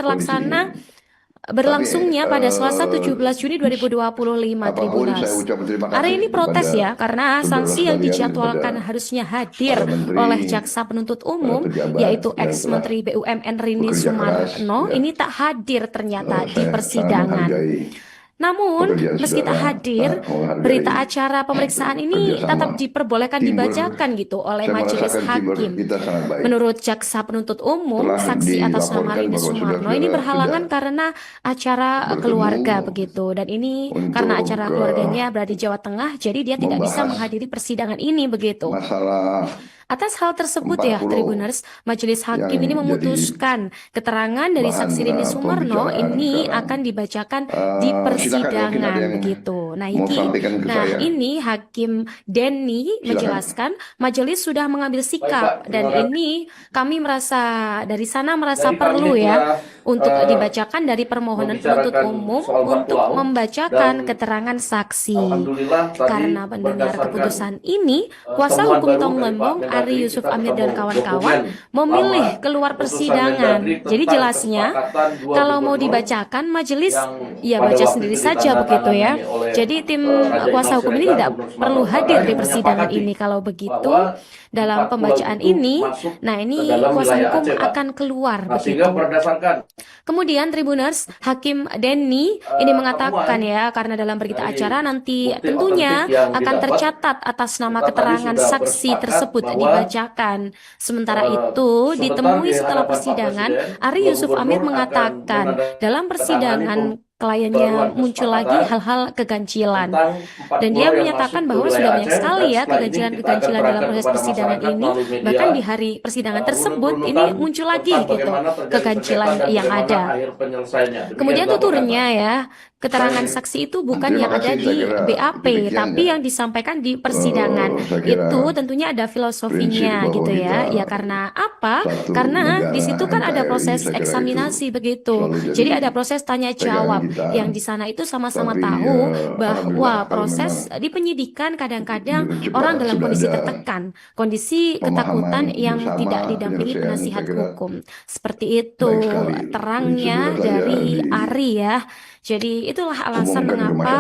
berlangsungnya pada Selasa 17 Juni 2025 Tribuners. Hari ini protes ya karena sanksi yang dijadwalkan harusnya hadir oleh jaksa penuntut umum yaitu ex-menteri BUMN Rini Sumarno ini tak hadir ternyata di persidangan. Namun, meski tak hadir, berita acara pemeriksaan ini tetap diperbolehkan dibacakan gitu oleh majelis hakim. Menurut jaksa penuntut umum, saksi atas nama Rini Sumarno ini berhalangan karena acara keluarga begitu. Dan ini karena acara keluarganya berada di Jawa Tengah, jadi dia tidak bisa menghadiri persidangan ini begitu. Atas hal tersebut ya, Tribuners, majelis hakim ini memutuskan keterangan dari saksi Rini Sumarno ini akan dibacakan di persidangan begitu. Nah, ini Hakim Denny menjelaskan majelis sudah mengambil sikap dan ini kami merasa dari sana merasa perlu ya untuk dibacakan dari permohonan penuntut umum untuk membacakan keterangan saksi. Karena mendengar keputusan ini, kuasa hukum Tom Lembong, Ari Yusuf Amir dan kawan-kawan memilih keluar persidangan. Jadi jelasnya, kalau mau dibacakan majelis ya baca sendiri saja begitu ya. Jadi tim kuasa hukum ini tidak perlu hadir di persidangan ini. Kalau begitu, dalam pembacaan ini, nah ini kuasa hukum akan keluar begitu. Kemudian Tribuners, Hakim Denny ini mengatakan ya, karena dalam berita acara nanti tentunya akan tercatat atas nama keterangan saksi tersebut dibacakan. Sementara itu, ditemui setelah persidangan, Ari Yusuf Amir mengatakan dalam persidangan kliennya muncul lagi hal-hal keganjilan. Dan dia menyatakan bahwa sudah banyak sekali ya keganjilan-keganjilan dalam proses persidangan ini. Bahkan di hari persidangan tersebut ini muncul lagi gitu keganjilan yang ada. Kemudian tuturnya ya, keterangan saksi itu bukan yang ada di BAP, tapi yang disampaikan di persidangan. Itu tentunya ada filosofinya gitu ya. Ya karena apa? Karena di situ kan ada proses eksaminasi begitu. Jadi ada proses tanya jawab. Yang di sana itu sama-sama tahu bahwa proses di penyidikan kadang-kadang orang dalam kondisi tertekan, kondisi ketakutan yang tidak didampingi penasihat hukum. Seperti itu terangnya dari Ari ya. Jadi itulah alasan mengapa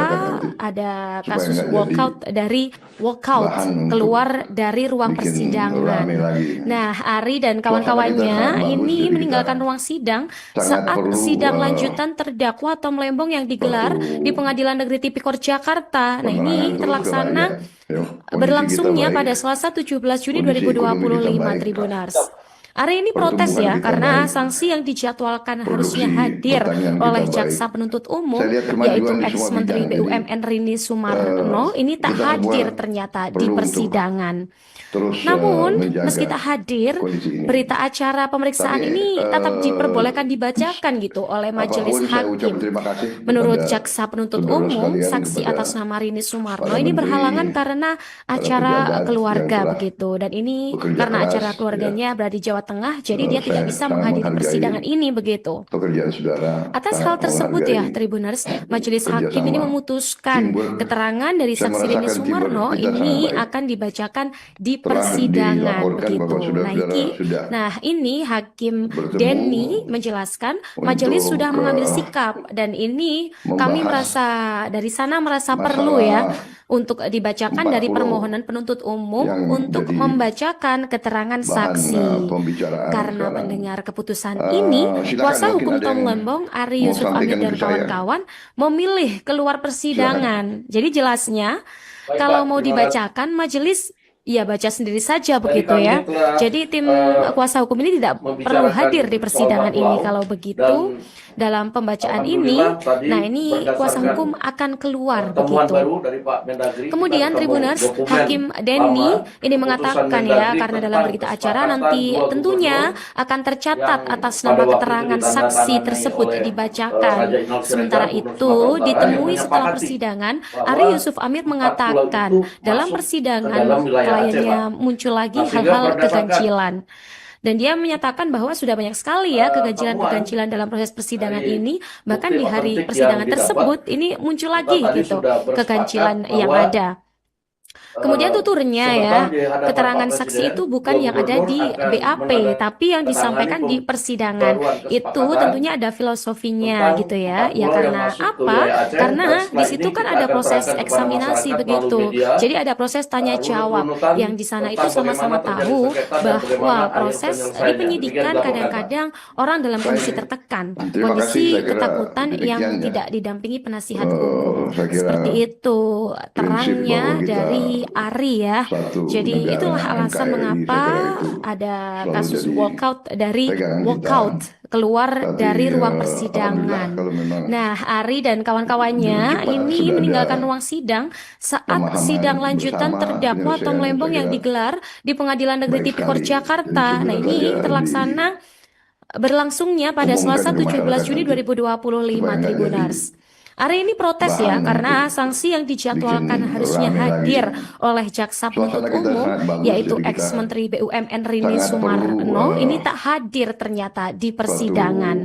ada kasus walkout keluar dari ruang persidangan. Nah, Ari dan kawan-kawannya ini meninggalkan ruang sidang saat sidang lanjutan terdakwa Tom Lembong yang digelar di Pengadilan Negeri Tipikor Jakarta. Nah, ini berlangsungnya pada Selasa 17 Juni 2025 Tribuners. Ari ini protes pertumbuhan ya kita karena baik, sanksi yang dijadwalkan produksi harusnya hadir pertanian kita oleh baik. jaksa penuntut umum, Saya lihat yaitu kemajuan di semua ex-Menteri bidang. Jadi BUMN Rini Sumarno, ini tak kita semua hadir ternyata di perlu untuk persidangan. terus Namun, menjaga meski tak hadir, kondisi ini. berita acara pemeriksaan Tapi, ini tetap diperbolehkan dibacakan gitu oleh majelis apapun saya ucap hakim. terima kasih Menurut kepada jaksa penuntut saudara umum, sekalian, saksi kepada atas nama Rini Sumarno para ini menteri, berhalangan karena para acara pejabat keluarga yang telah begitu. Dan ini bekerja karena keras, acara keluarganya berada di Jawa Tengah, jadi dia tidak saya bisa sangat menghadiri menghargai persidangan ini begitu. pekerjaan saudara. Atas sangat hal tersebut ya, menghargai Tribuners, majelis hakim ini kerjasama, memutuskan teamwork. keterangan dari Saya saksi Rini merasakan teamwork Sumarno kita sangat ini baik. akan dibacakan di Telah persidangan dilaporkan begitu. bahwa saudara-saudara sudah Nah ini Hakim bertemu Denny menjelaskan majelis untuk, sudah mengambil sikap dan ini kami membahas dari sana merasa masalah perlu ya untuk dibacakan 40 dari permohonan penuntut umum yang untuk jadi membacakan keterangan bahan saksi. pembicaraan Karena sekarang. mendengar keputusan ini, Silakan, kuasa mungkin hukum ada Tom yang Lembong, Ari mau Yusuf Amir sampaikan dan ke saya. kawan-kawan memilih keluar persidangan. Jadi jelasnya, Baik, kalau Pak, mau terima kasih. dibacakan majelis ya baca sendiri saja begitu kami ya. telah, Jadi tim kuasa hukum ini tidak perlu membicarakan hadir di persidangan soal ini. Pulau, Kalau begitu, dalam pembacaan ini, alhamdulillah tadi nah ini kuasa berdasarkan hukum akan keluar temuan begitu. baru dari Pak Mendagri. Kemudian kita ketemu Tribuners, dokumen Hakim Denny lama, ini keputusan mengatakan ya, Mendagri karena dalam tentang berita acara kesepakatan nanti dua tentunya gubernur akan tercatat yang atas pada nama waktu itu keterangan saksi ditandatangani tersebut oleh, dibacakan. Raja Inal Sementara Siregar, Gubernur itu, Sumatera Utara, ditemui yang setelah menyepakati persidangan, bahwa Ari Yusuf Amir 4 pulau mengatakan itu dalam masuk persidangan ke dalam wilayah Aceh, kliennya Pak. muncul lagi Nah, sehingga hal-hal berdasarkan, keganjilan. Dan dia menyatakan bahwa sudah banyak sekali ya keganjilan-keganjilan dalam proses persidangan dari ini. Bahkan bukti di hari otentik persidangan yang didapat, tersebut ini muncul kita lagi tadi gitu sudah bersepakat keganjilan yang bahwa, ada. Kemudian tuturnya ya, sebentar di hadapan keterangan Pak saksi Presiden, itu bukan dua yang ada gubernur di akan BAP, tapi yang disampaikan di persidangan. pembaruan Itu kesepakatan tentunya ada filosofinya tentang gitu ya. 4 Ya pulau yang karena masuk ke apa? wilayah Aceh, Karena dan di setelah situ ini kan kita ada akan proses terangkan kepada eksaminasi masyarakat begitu. melalui media, Jadi ada proses tanya jawab runut-runutan yang di sana itu tentang sama-sama bagaimana terjadi tahu sengketa dan bahwa bagaimana akhir proses di penyelesaiannya. penyidikan Demikian dilaporkan, Pak. kadang-kadang orang dalam kondisi tertekan, Terima kasih, kondisi saya kira ketakutan yang demikian ya. tidak didampingi penasihat hukum. Saya kira Seperti itu terangnya bahwa kita dari Ari ya. satu Jadi negara itulah alasan NKRI, mengapa saya kira itu ada selalu kasus jadi walkout dari pegangan kita. walkout keluar Tapi, dari ruang alhamdulillah persidangan. kalau memang Nah, Ari dan kawan-kawannya cepat ini sudah meninggalkan ada ruang sidang saat pemahaman sidang lanjutan bersama, terdakwa Tom penyelesaian, Lembong saya yang kira digelar di Pengadilan Negeri baik Tipikor sekali. Jakarta. Jadi Nah, segera ini saja terlaksana berlangsungnya pada umumkan Selasa ke 17 masyarakat Juni nanti, 2025 supaya nggak Tribuners. Ari ini protes ya bahan karena untuk sanksi yang dijadwalkan bikin harusnya rame lagi. hadir oleh jaksa penuntut Suasana kita umum, sangat bagus, yaitu jadi kita ex-Menteri BUMN Rini sangat Sumarno perlu, ini tak hadir ternyata di suatu persidangan.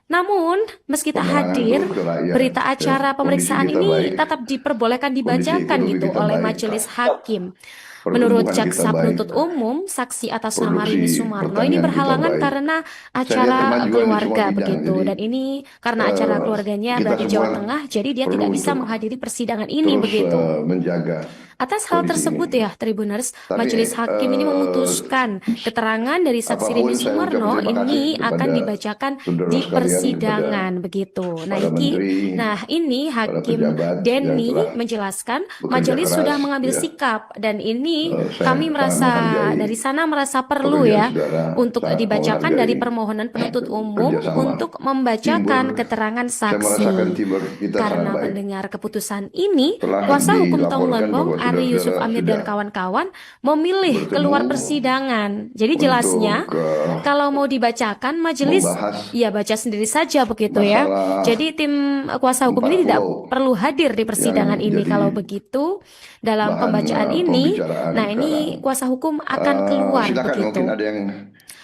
Namun, meski tak penerangan hadir, terus ke rakyat. berita acara Kondisi pemeriksaan kita ini baik, tetap diperbolehkan kondisi dibacakan ekonomi gitu kita oleh baik, majelis hakim. pertumbuhan Menurut kita jaksa baik, penuntut umum, saksi atas nama Rini produksi Sumarno ini pertanian kita berhalangan baik. karena Saya lihat acara kemajuan di semua keluarga bidang. begitu. Jadi, Dan ini karena acara keluarganya kita berada di Jawa semua Tengah, jadi dia perlu tidak bisa untuk menghadiri persidangan ini terus begitu. menjaga Atas hal kondisi tersebut ini. ya, Tribuners, Tapi, majelis hakim ini memutuskan keterangan dari saksi apapun Rini saya Sumarno ucap terima ini kasih kepada akan dibacakan saudara di sekalian, persidangan begitu. Nah, para menteri, ini para Hakim pejabat yang Denny telah menjelaskan bekerja majelis keras, sudah mengambil ya. sikap dan ini Saya kami sangat merasa menghargai dari sana merasa perlu pekerjaan ya saudara, untuk sangat dibacakan menghargai dari permohonan penuntut umum kerjasama, untuk membacakan teamwork. keterangan Saya saksi. merasakan teamwork kita sangat Karena baik. mendengar keputusan ini, Telah kuasa hukum Tom dilaporkan Lembong, bahwa Ari Yusuf saudara-saudara Amir dan sudah kawan-kawan memilih bertemu keluar persidangan. Jadi untuk, jelasnya, kalau mau dibacakan majelis membahas ya baca sendiri saja begitu ya. masalah Jadi tim kuasa hukum ini 40 tidak perlu hadir di persidangan yang ini. jadi Kalau begitu dalam bahan, pembacaan ini, pembicaraan nah ini sekarang. kuasa hukum akan keluar Silakan, begitu. mungkin ada yang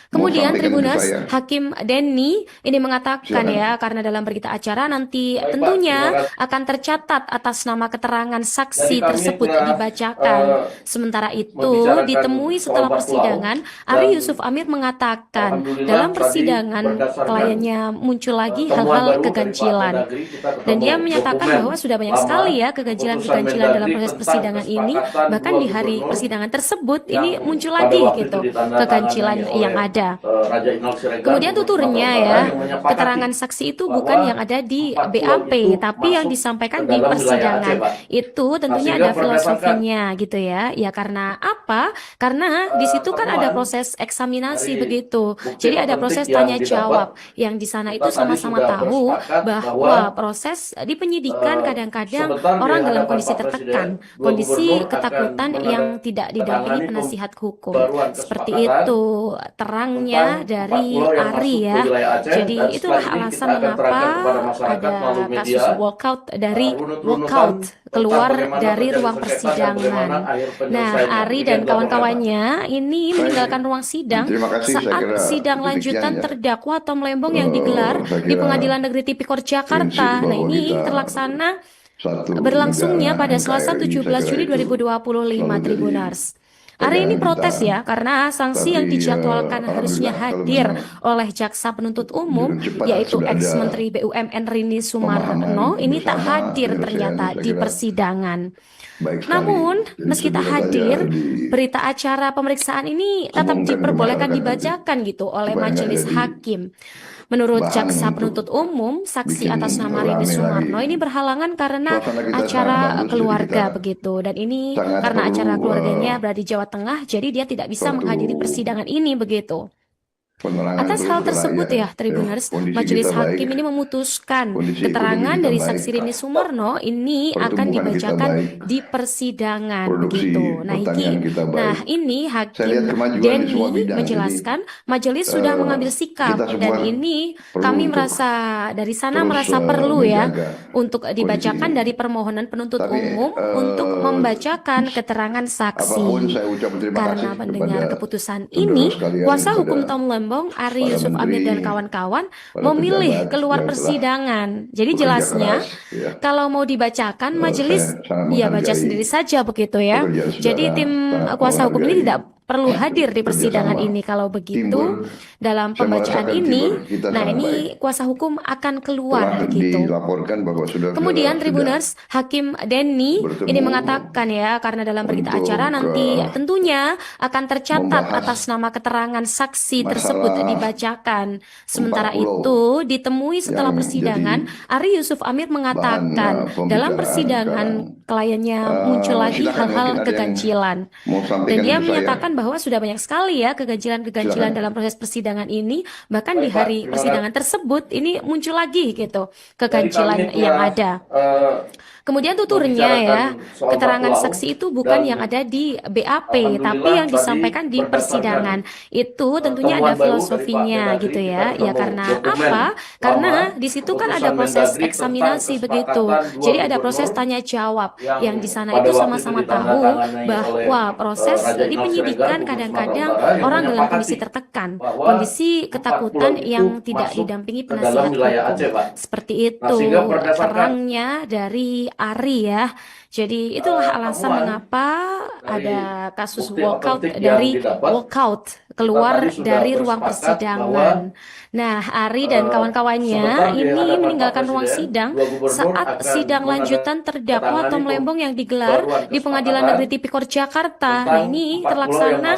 Kemudian mau sampaikan ke Tribuners, saya. Hakim Denny ini mengatakan Silakan. ya, karena dalam berita acara nanti Baik, Pak. tentunya Terima kasih. akan tercatat atas nama keterangan saksi Jadi kami tersebut telah, dibacakan. Sementara itu, membicarakan ditemui setelah soal 4 pulau, persidangan, dan Ari Yusuf Amir mengatakan alhamdulillah dalam tadi persidangan berdasarkan, kliennya muncul lagi temuan hal-hal baru dari Pak keganjilan. Mendagri, kita ketemu Dan dia menyatakan dokumen bahwa sudah banyak lama, sekali ya keputusan keganjilan-keganjilan dalam Mendagri proses tentang persidangan ini. kesepakatan Bahkan dua di hari gubernur persidangan tersebut yang ini muncul pada lagi waktu gitu itu ditandatangani keganjilan oleh yang ada. ada. Raja Inal Siregar. Kemudian tuturnya ya, yang menyepakati keterangan saksi itu bukan yang ada di BAP, tapi yang disampaikan di dalam wilayah persidangan. Aceh, Pak. Itu tentunya sehingga ada filosofinya gitu ya. Ya karena apa? Karena di situ kan ada proses eksaminasi dari begitu. bukti Jadi ada otentik proses yang tanya didapat, jawab. Yang di sana itu kita tadi sama-sama sudah tahu bersepakat bahwa proses di penyidikan kadang-kadang orang dalam kondisi tertekan, kondisi ketakutan yang tidak didampingi penasihat hukum. Seperti itu terangnya dari Ari ya. Jadi itulah alasan mengapa ada kasus walkout keluar dari ruang persidangan. Nah, Ari dan kawan-kawannya ini meninggalkan ruang sidang saat sidang lanjutan terdakwa Tom Lembong yang digelar di Pengadilan Negeri Tipikor Jakarta. Nah, ini terlaksana berlangsungnya pada Selasa 17 Juli 2025, Tribuners. Hari ini protes ya, karena sanksi yang dijadwalkan harusnya hadir oleh jaksa penuntut umum, yaitu ex-menteri BUMN Rini Sumarno, ini tak hadir ternyata di persidangan. Namun, meski tak hadir, berita acara pemeriksaan ini tetap diperbolehkan dibacakan gitu oleh majelis hakim. Menurut jaksa penuntut umum, saksi atas nama Rini Sumarno ini berhalangan karena acara keluarga begitu. Dan ini karena acara keluarganya berada di Jawa Tengah, jadi dia tidak bisa menghadiri persidangan ini begitu. Atas hal tersebut ya, Tribuners, majelis hakim ini memutuskan keterangan dari saksi Rini Sumarno ini akan dibacakan di persidangan begitu. Nah, ini hakim Denny menjelaskan majelis sudah mengambil sikap dan ini kami merasa dari sana merasa perlu ya untuk dibacakan dari permohonan penuntut umum untuk membacakan keterangan saksi. Karena mendengar keputusan ini, kuasa hukum Tom Lembong Ari Yusuf Amir dan kawan-kawan memilih keluar persidangan. Jadi jelasnya kalau mau dibacakan majelis ya baca sendiri saja begitu ya. Jadi tim kuasa hukum ini tidak perlu hadir di persidangan ini. Kalau begitu dalam pembacaan ini, nah ini kuasa hukum akan keluar begitu. Kemudian Tribuners, Hakim Denny ini mengatakan ya, karena dalam berita acara nanti tentunya akan tercatat atas nama keterangan saksi tersebut dibacakan. Sementara itu ditemui setelah persidangan, Ari Yusuf Amir mengatakan dalam persidangan kliennya muncul lagi hal-hal keganjilan. Dan dia menyatakan bahwa sudah banyak sekali ya keganjilan-keganjilan dalam proses persidangan ini, bahkan di hari persidangan tersebut ini muncul lagi gitu keganjilan yang ada. Kemudian tuturnya ya, keterangan saksi itu bukan yang ada di BAP, tapi yang disampaikan di persidangan. Itu tentunya ada filosofinya gitu ya. Ya karena apa? Karena di situ kan ada proses eksaminasi begitu. Jadi ada proses tanya jawab yang di sana itu sama-sama tahu bahwa proses di penyidikan kadang-kadang orang dalam kondisi tertekan, kondisi ketakutan yang tidak didampingi penasihat hukum. Seperti itu terangnya dari Ari ya. Jadi itulah alasan mengapa ada kasus walkout keluar dari ruang persidangan. Nah, Ari dan kawan-kawannya ini meninggalkan ruang sidang saat sidang lanjutan terdakwa Tom Lembong yang digelar di Pengadilan Negeri Tipikor Jakarta. Nah, ini terlaksana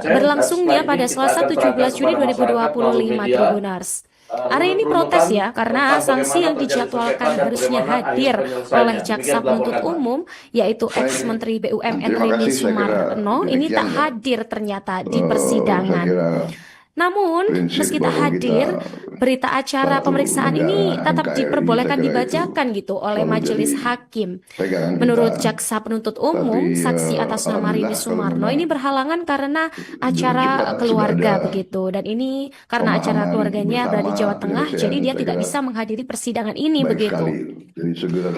berlangsungnya pada Selasa 17 Juli 2025, Tribuners. Hari ini protes ya, karena sanksi yang dijadwalkan harusnya hadir oleh jaksa penuntut umum, yaitu ex-menteri BUMN Rini Sumarno, ini tak hadir ternyata di persidangan. Namun, meski tak hadir, berita acara pemeriksaan ini tetap diperbolehkan dibacakan gitu oleh majelis hakim. Menurut jaksa penuntut umum, saksi atas nama Rini Sumarno ini berhalangan karena acara keluarga begitu. Dan ini karena acara keluarganya berada di Jawa Tengah, jadi dia tidak bisa menghadiri persidangan ini begitu.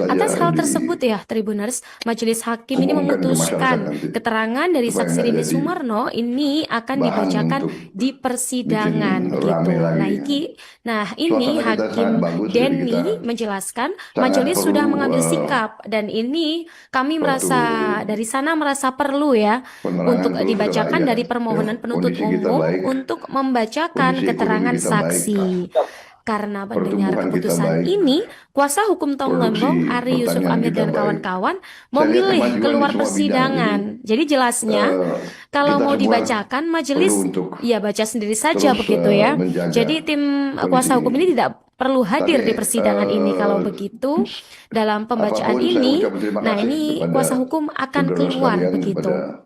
Atas hal tersebut ya, Tribuners, majelis hakim ini memutuskan keterangan dari saksi Rini Sumarno ini akan dibacakan di persidangan begitu. Nah, ini Hakim Denny menjelaskan majelis sudah mengambil sikap dan ini kami merasa dari sana merasa perlu ya untuk dibacakan dari permohonan penuntut umum untuk membacakan keterangan saksi. Karena mendengar pertumbuhan kita keputusan baik, ini, kuasa hukum Tom produksi Lembong, Ari Yusuf pertanian Amir kita dan baik. kawan-kawan Saya lihat memilih kemajuan di keluar semua bidang. persidangan. Jadi jelasnya, kalau kita mau semua dibacakan, majelis perlu untuk ya baca sendiri saja terus begitu ya. menjaga Jadi tim kuasa kondisi hukum ini tidak perlu hadir Tapi di persidangan ini. Kalau begitu, dalam pembacaan apapun saya ini, ucapkan terima nah kasih ini kepada kuasa hukum akan saudara keluar sekalian, begitu. kepada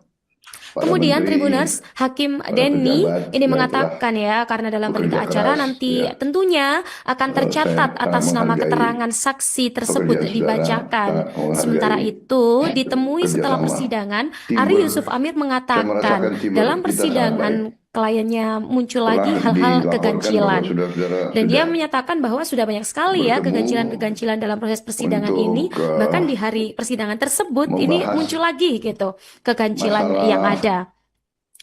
para Kemudian menteri, Tribuners, Hakim para Denny pejabat ini yang mengatakan ya, karena dalam berita bekerja acara keras, nanti ya. tentunya akan tercatat Saya atas sangat nama menghargai keterangan saksi tersebut pekerjaan saudara, dibacakan. sangat menghargai Sementara itu, ditemui setelah kerjasama persidangan, Ari teamwork. Yusuf Amir Saya mengatakan merasakan teamwork dalam kita sangat persidangan baik. kliennya muncul lagi Telah hal-hal dilaporkan bahwa keganjilan. saudara-saudara Dan dia sudah menyatakan bahwa sudah banyak sekali ya bertemu keganjilan-keganjilan dalam proses persidangan untuk ini. Bahkan di hari persidangan tersebut ini membahas muncul lagi gitu keganjilan yang masalah ada.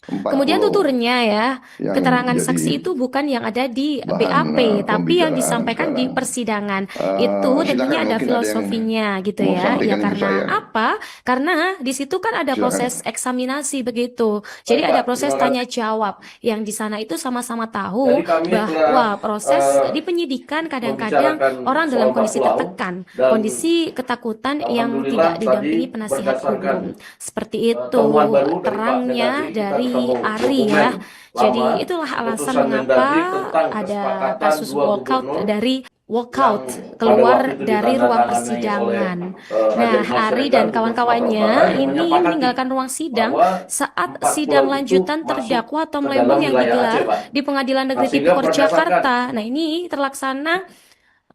40 Kemudian tuturnya ya, yang keterangan jadi saksi itu bukan yang ada di bahan, BAP, tapi yang pembicaraan disampaikan di sekarang. persidangan. Itu tentunya Silakan, ada mungkin ada yang filosofinya gitu mau ya. Ya sampaikan ke karena saya. apa? Karena di situ kan ada Silakan. proses eksaminasi begitu. Jadi Baik, ada Pak. proses Terima tanya jawab yang di sana itu sama-sama tahu Jadi kami bahwa telah, proses di penyidikan kadang-kadang membicarakan orang soal dalam kondisi 40 tertekan, dan kondisi ketakutan yang alhamdulillah tidak didampingi tadi penasihat berdasarkan hukum. Seperti itu temuan baru dari Pak terangnya Mendagri, kita dari ketemu Ari dokumen ya. Jadi lama, itulah alasan putusan mengapa Mendagri tentang ada kesepakatan kasus dua walkout gubernur dari yang keluar pada waktu itu dari ruang ditandatangani persidangan. oleh Nah, Raja Dimas Ari Siregar, dan Gubernur kawan-kawannya Sumatera Utara, yang ini menyepakati meninggalkan ruang sidang bahwa saat 4 sidang pulau itu lanjutan masuk terdakwa Tom ke Lembong dalam yang wilayah digelar Aceh, Pak. di Pengadilan Nah, Negeri sehingga Tipikor berdasarkan Jakarta. Nah, ini terlaksana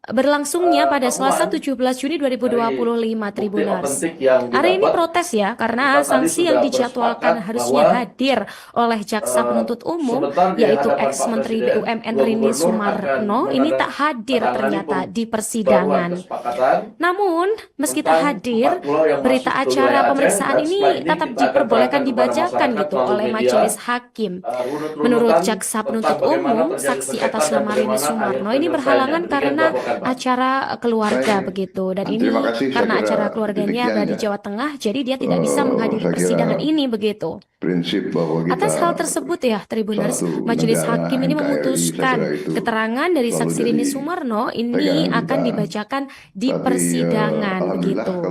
berlangsungnya pada Selasa temuan 17 Juni 2025 bukti Tribuners. otentik yang Hari ini didapat, protes ya kita karena tadi sanksi yang sudah dijadwalkan bersepakat harusnya bahwa hadir oleh jaksa penuntut umum sebentar di yaitu hadapan Pak ex-Menteri Presiden, BUMN dua Rini gubernur akan Sumarno ini tak hadir ternyata di baruan persidangan. kesepakatan Namun meski tak tentang hadir, 4 pulau yang berita masuk ke acara wilayah Aceh, pemeriksaan dan ini setelah ini tetap kita akan diperbolehkan terangkan kepada dibacakan masyarakat gitu melalui oleh media, majelis hakim. runut-runutan Menurut jaksa tentang penuntut bagaimana umum, terjadi saksi sengketa atas dan nama Rini bagaimana akhir Sumarno ini penyelesaiannya. berhalangan Demikian karena dilaporkan, Pak. acara keluarga Baik. begitu. Dan ini Terima kasih, saya karena kira acara keluarganya demikian ada di ya. Jawa Tengah, jadi dia tidak bisa menghadiri Saya persidangan kira ini begitu. prinsip bahwa kita Atas hal tersebut ya, Tribuners, satu Majelis negara Hakim ini NKRI, saya memutuskan kira itu keterangan dari selalu saksi jadi Rini Sumarno ini pegangan akan kita. dibacakan di Tapi, persidangan alhamdulillah begitu. kalau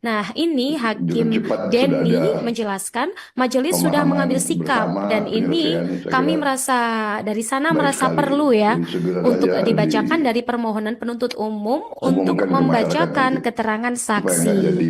Nah, memang ini Hakim cepat sudah Denny ada menjelaskan majelis sudah pemahaman mengambil sikap bersama, dan ini penyelesaian, saya kami kira merasa dari sana baik merasa sekali. perlu ya Jadi segera untuk saja dibacakan dari permohonan penuntut umum untuk diumumkan ke masyarakat membacakan nanti, keterangan supaya nggak saksi. jadi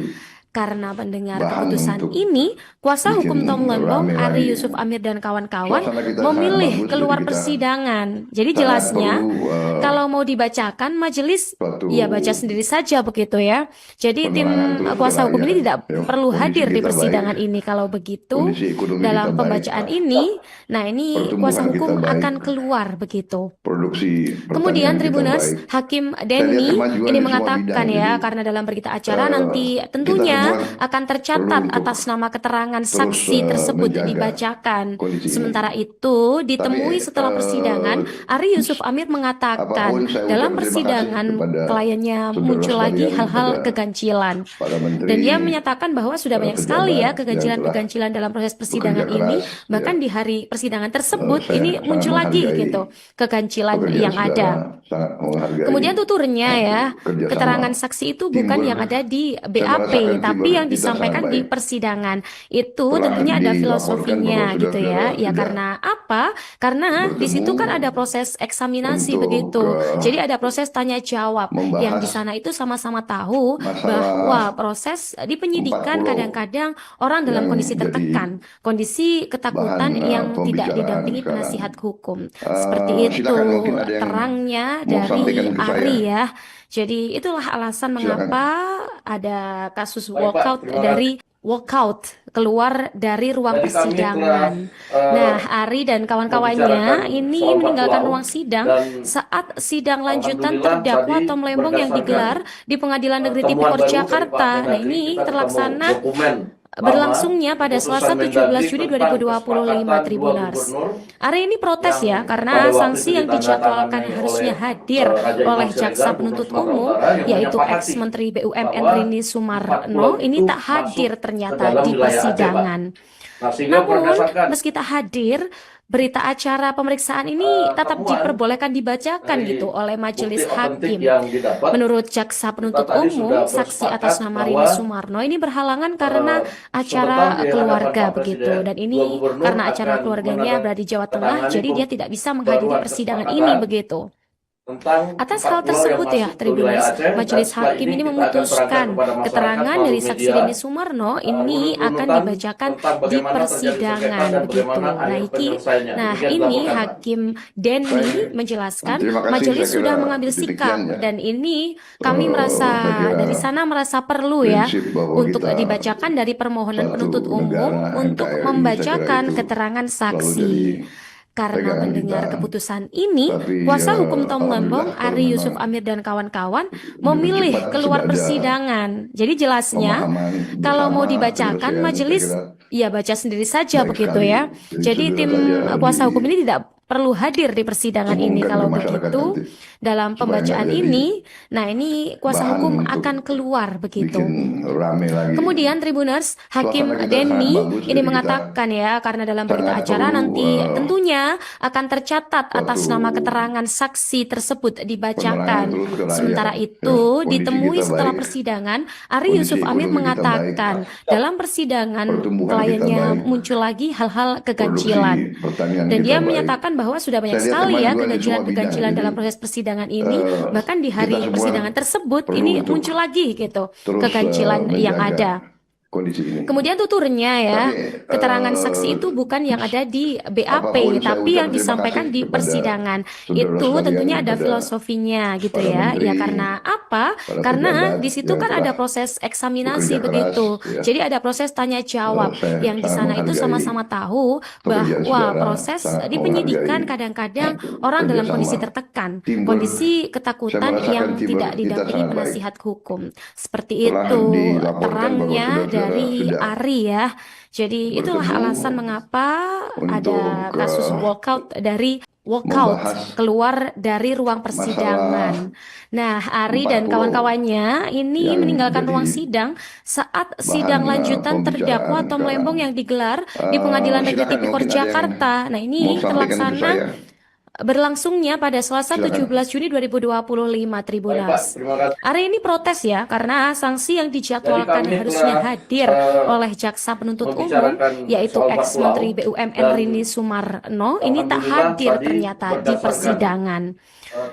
Karena mendengar bahan keputusan untuk ini, kuasa bikin hukum Tom Lembong, rame Ari lagi. Yusuf Amir dan kawan-kawan Suasana kita sangat memilih bagus, keluar jadi kita persidangan. Jadi sangat jelasnya, perlu kalau mau dibacakan, majelis suatu ya baca sendiri saja begitu ya. Jadi tim penerangan terus kuasa hukum ini rakyat. tidak Ya, perlu kondisi hadir di kita persidangan baik, ini. Kalau begitu, kondisi ekonomi dalam kita baik, pembacaan ini, nah ini kuasa pertumbuhan hukum kita baik, akan keluar begitu. produksi Kemudian pertanian kita Tribuners, baik. Hakim Saya lihat Denny kemajuan ini di semua mengatakan bidang. ya, Jadi karena dalam berita acara nanti kita tentunya semua akan perlu tercatat untuk atas nama keterangan terus saksi tersebut menjaga dibacakan. kondisi ini. Sementara itu, ditemui Tapi, setelah persidangan, Ari Yusuf Amir mengatakan apapun saya dalam ucapkan terima kasih persidangan kepada kliennya saudara muncul lagi sekalian, hal-hal kepada keganjilan. para menteri, Dan dia menyatakan bahwa sudah para banyak sekali ya pejabat yang telah keganjilan-keganjilan dalam proses persidangan bekerja ini. keras, Bahkan ya. di hari persidangan tersebut Saya ini sangat muncul lagi menghargai gitu keganjilan pekerjaan yang ada. saudara, sangat menghargai Kemudian tuturnya ya, kerjasama keterangan saksi itu bukan teamwork. yang ada di Saya BAP, merasakan tapi teamwork yang kita disampaikan sangat di baik. persidangan. Itu Telah tentunya ada dilaporkan filosofinya bahwa gitu ya. saudara-saudara Ya sudah karena apa? Karena di situ kan ada proses eksaminasi untuk, begitu. Jadi ada proses tanya jawab yang di membahas sana itu sama-sama tahu masalah bahwa proses di penyidikan 40 kadang-kadang orang dalam yang kondisi jadi tertekan, kondisi ketakutan bahan, yang tidak pembicaraan didampingi sekarang. penasihat hukum. Seperti itu Silakan, mungkin ada yang terangnya mau sampaikan dari ke saya. Ari ya. Jadi itulah alasan Silakan. mengapa ada kasus Baik, Pak. walkout Terima dari walkout keluar dari ruang Jadi kami persidangan. Nah, Ari dan kawan-kawannya membicarakan ini soal meninggalkan 40 ruang sidang dan saat sidang lanjutan alhamdulillah terdakwa tadi Tom Lembong yang berdasarkan, digelar di Pengadilan Negeri temuan Tipikor baru dari Pak Jakarta. Nah, Mendagri, ini kita ketemu terlaksana dokumen berlangsungnya pada Selasa 17 Juni 2025 Tribuners. Hari ini protes ya karena sanksi yang dijadwalkan harusnya hadir oleh jaksa penuntut umum yaitu ex-Menteri BUMN Rini Sumarno ini tak hadir ternyata di persidangan. Namun meski tak hadir, berita acara pemeriksaan ini tetap diperbolehkan dibacakan gitu oleh majelis hakim. Menurut jaksa penuntut umum, saksi atas nama Rini Sumarno ini berhalangan karena acara keluarga begitu, dan ini karena acara keluarganya berada di Jawa Tengah, jadi dia tidak bisa menghadiri persidangan ini begitu. Atas hal tersebut ya, Tribuners, majelis hakim ini memutuskan keterangan dari saksi Rini Sumarno ini akan dibacakan di persidangan begitu. Nah, ini Hakim Denny menjelaskan majelis sudah mengambil sikap, dan ini kami merasa dari sana merasa perlu ya untuk dibacakan dari permohonan penuntut umum untuk membacakan keterangan saksi. Karena mendengar keputusan ini, kuasa hukum Tom Lembong, Ari Yusuf Amir dan kawan-kawan memilih keluar persidangan. Jadi jelasnya, kalau mau dibacakan majelis, ya baca sendiri saja begitu ya. Jadi tim kuasa hukum ini tidak perlu hadir di persidangan ini. Kalau begitu, dalam pembacaan ini, nah ini kuasa hukum akan keluar begitu. Kemudian Tribuners, Hakim Denny ini mengatakan ya, karena dalam berita acara nanti tentunya akan tercatat atas nama keterangan saksi tersebut dibacakan. Sementara itu, ditemui setelah persidangan, Ari Yusuf Amir mengatakan dalam persidangan kliennya muncul lagi hal-hal keganjilan. Dan dia menyatakan bahwa sudah banyak sekali ya keganjilan dalam proses persidangan ini, bahkan di hari persidangan tersebut ini muncul lagi gitu keganjilan yang ada. Kemudian tuturnya ya, keterangan saksi itu bukan yang ada di BAP, tapi yang disampaikan di persidangan. Itu tentunya ada filosofinya gitu ya. Ya karena apa? Karena di situ kan ada proses eksaminasi begitu. Jadi ada proses tanya jawab yang di sana itu sama-sama tahu bahwa proses di penyidikan kadang-kadang orang dalam kondisi tertekan, kondisi ketakutan yang tidak didampingi penasihat hukum. Seperti itu terangnya dari Ari ya. Jadi itulah alasan mengapa ada kasus walkout keluar dari ruang persidangan. Nah, Ari dan kawan-kawannya ini meninggalkan ruang sidang saat sidang lanjutan terdakwa Tom Lembong yang digelar di Pengadilan Negeri Tipikor Jakarta. Nah, ini berlangsungnya pada Selasa 17 Juni 2025, Tribuners. Hari ini protes ya, karena sanksi yang dijadwalkan harusnya hadir oleh jaksa penuntut umum, yaitu ex-menteri BUMN Rini Sumarno, ini tak hadir ternyata di persidangan.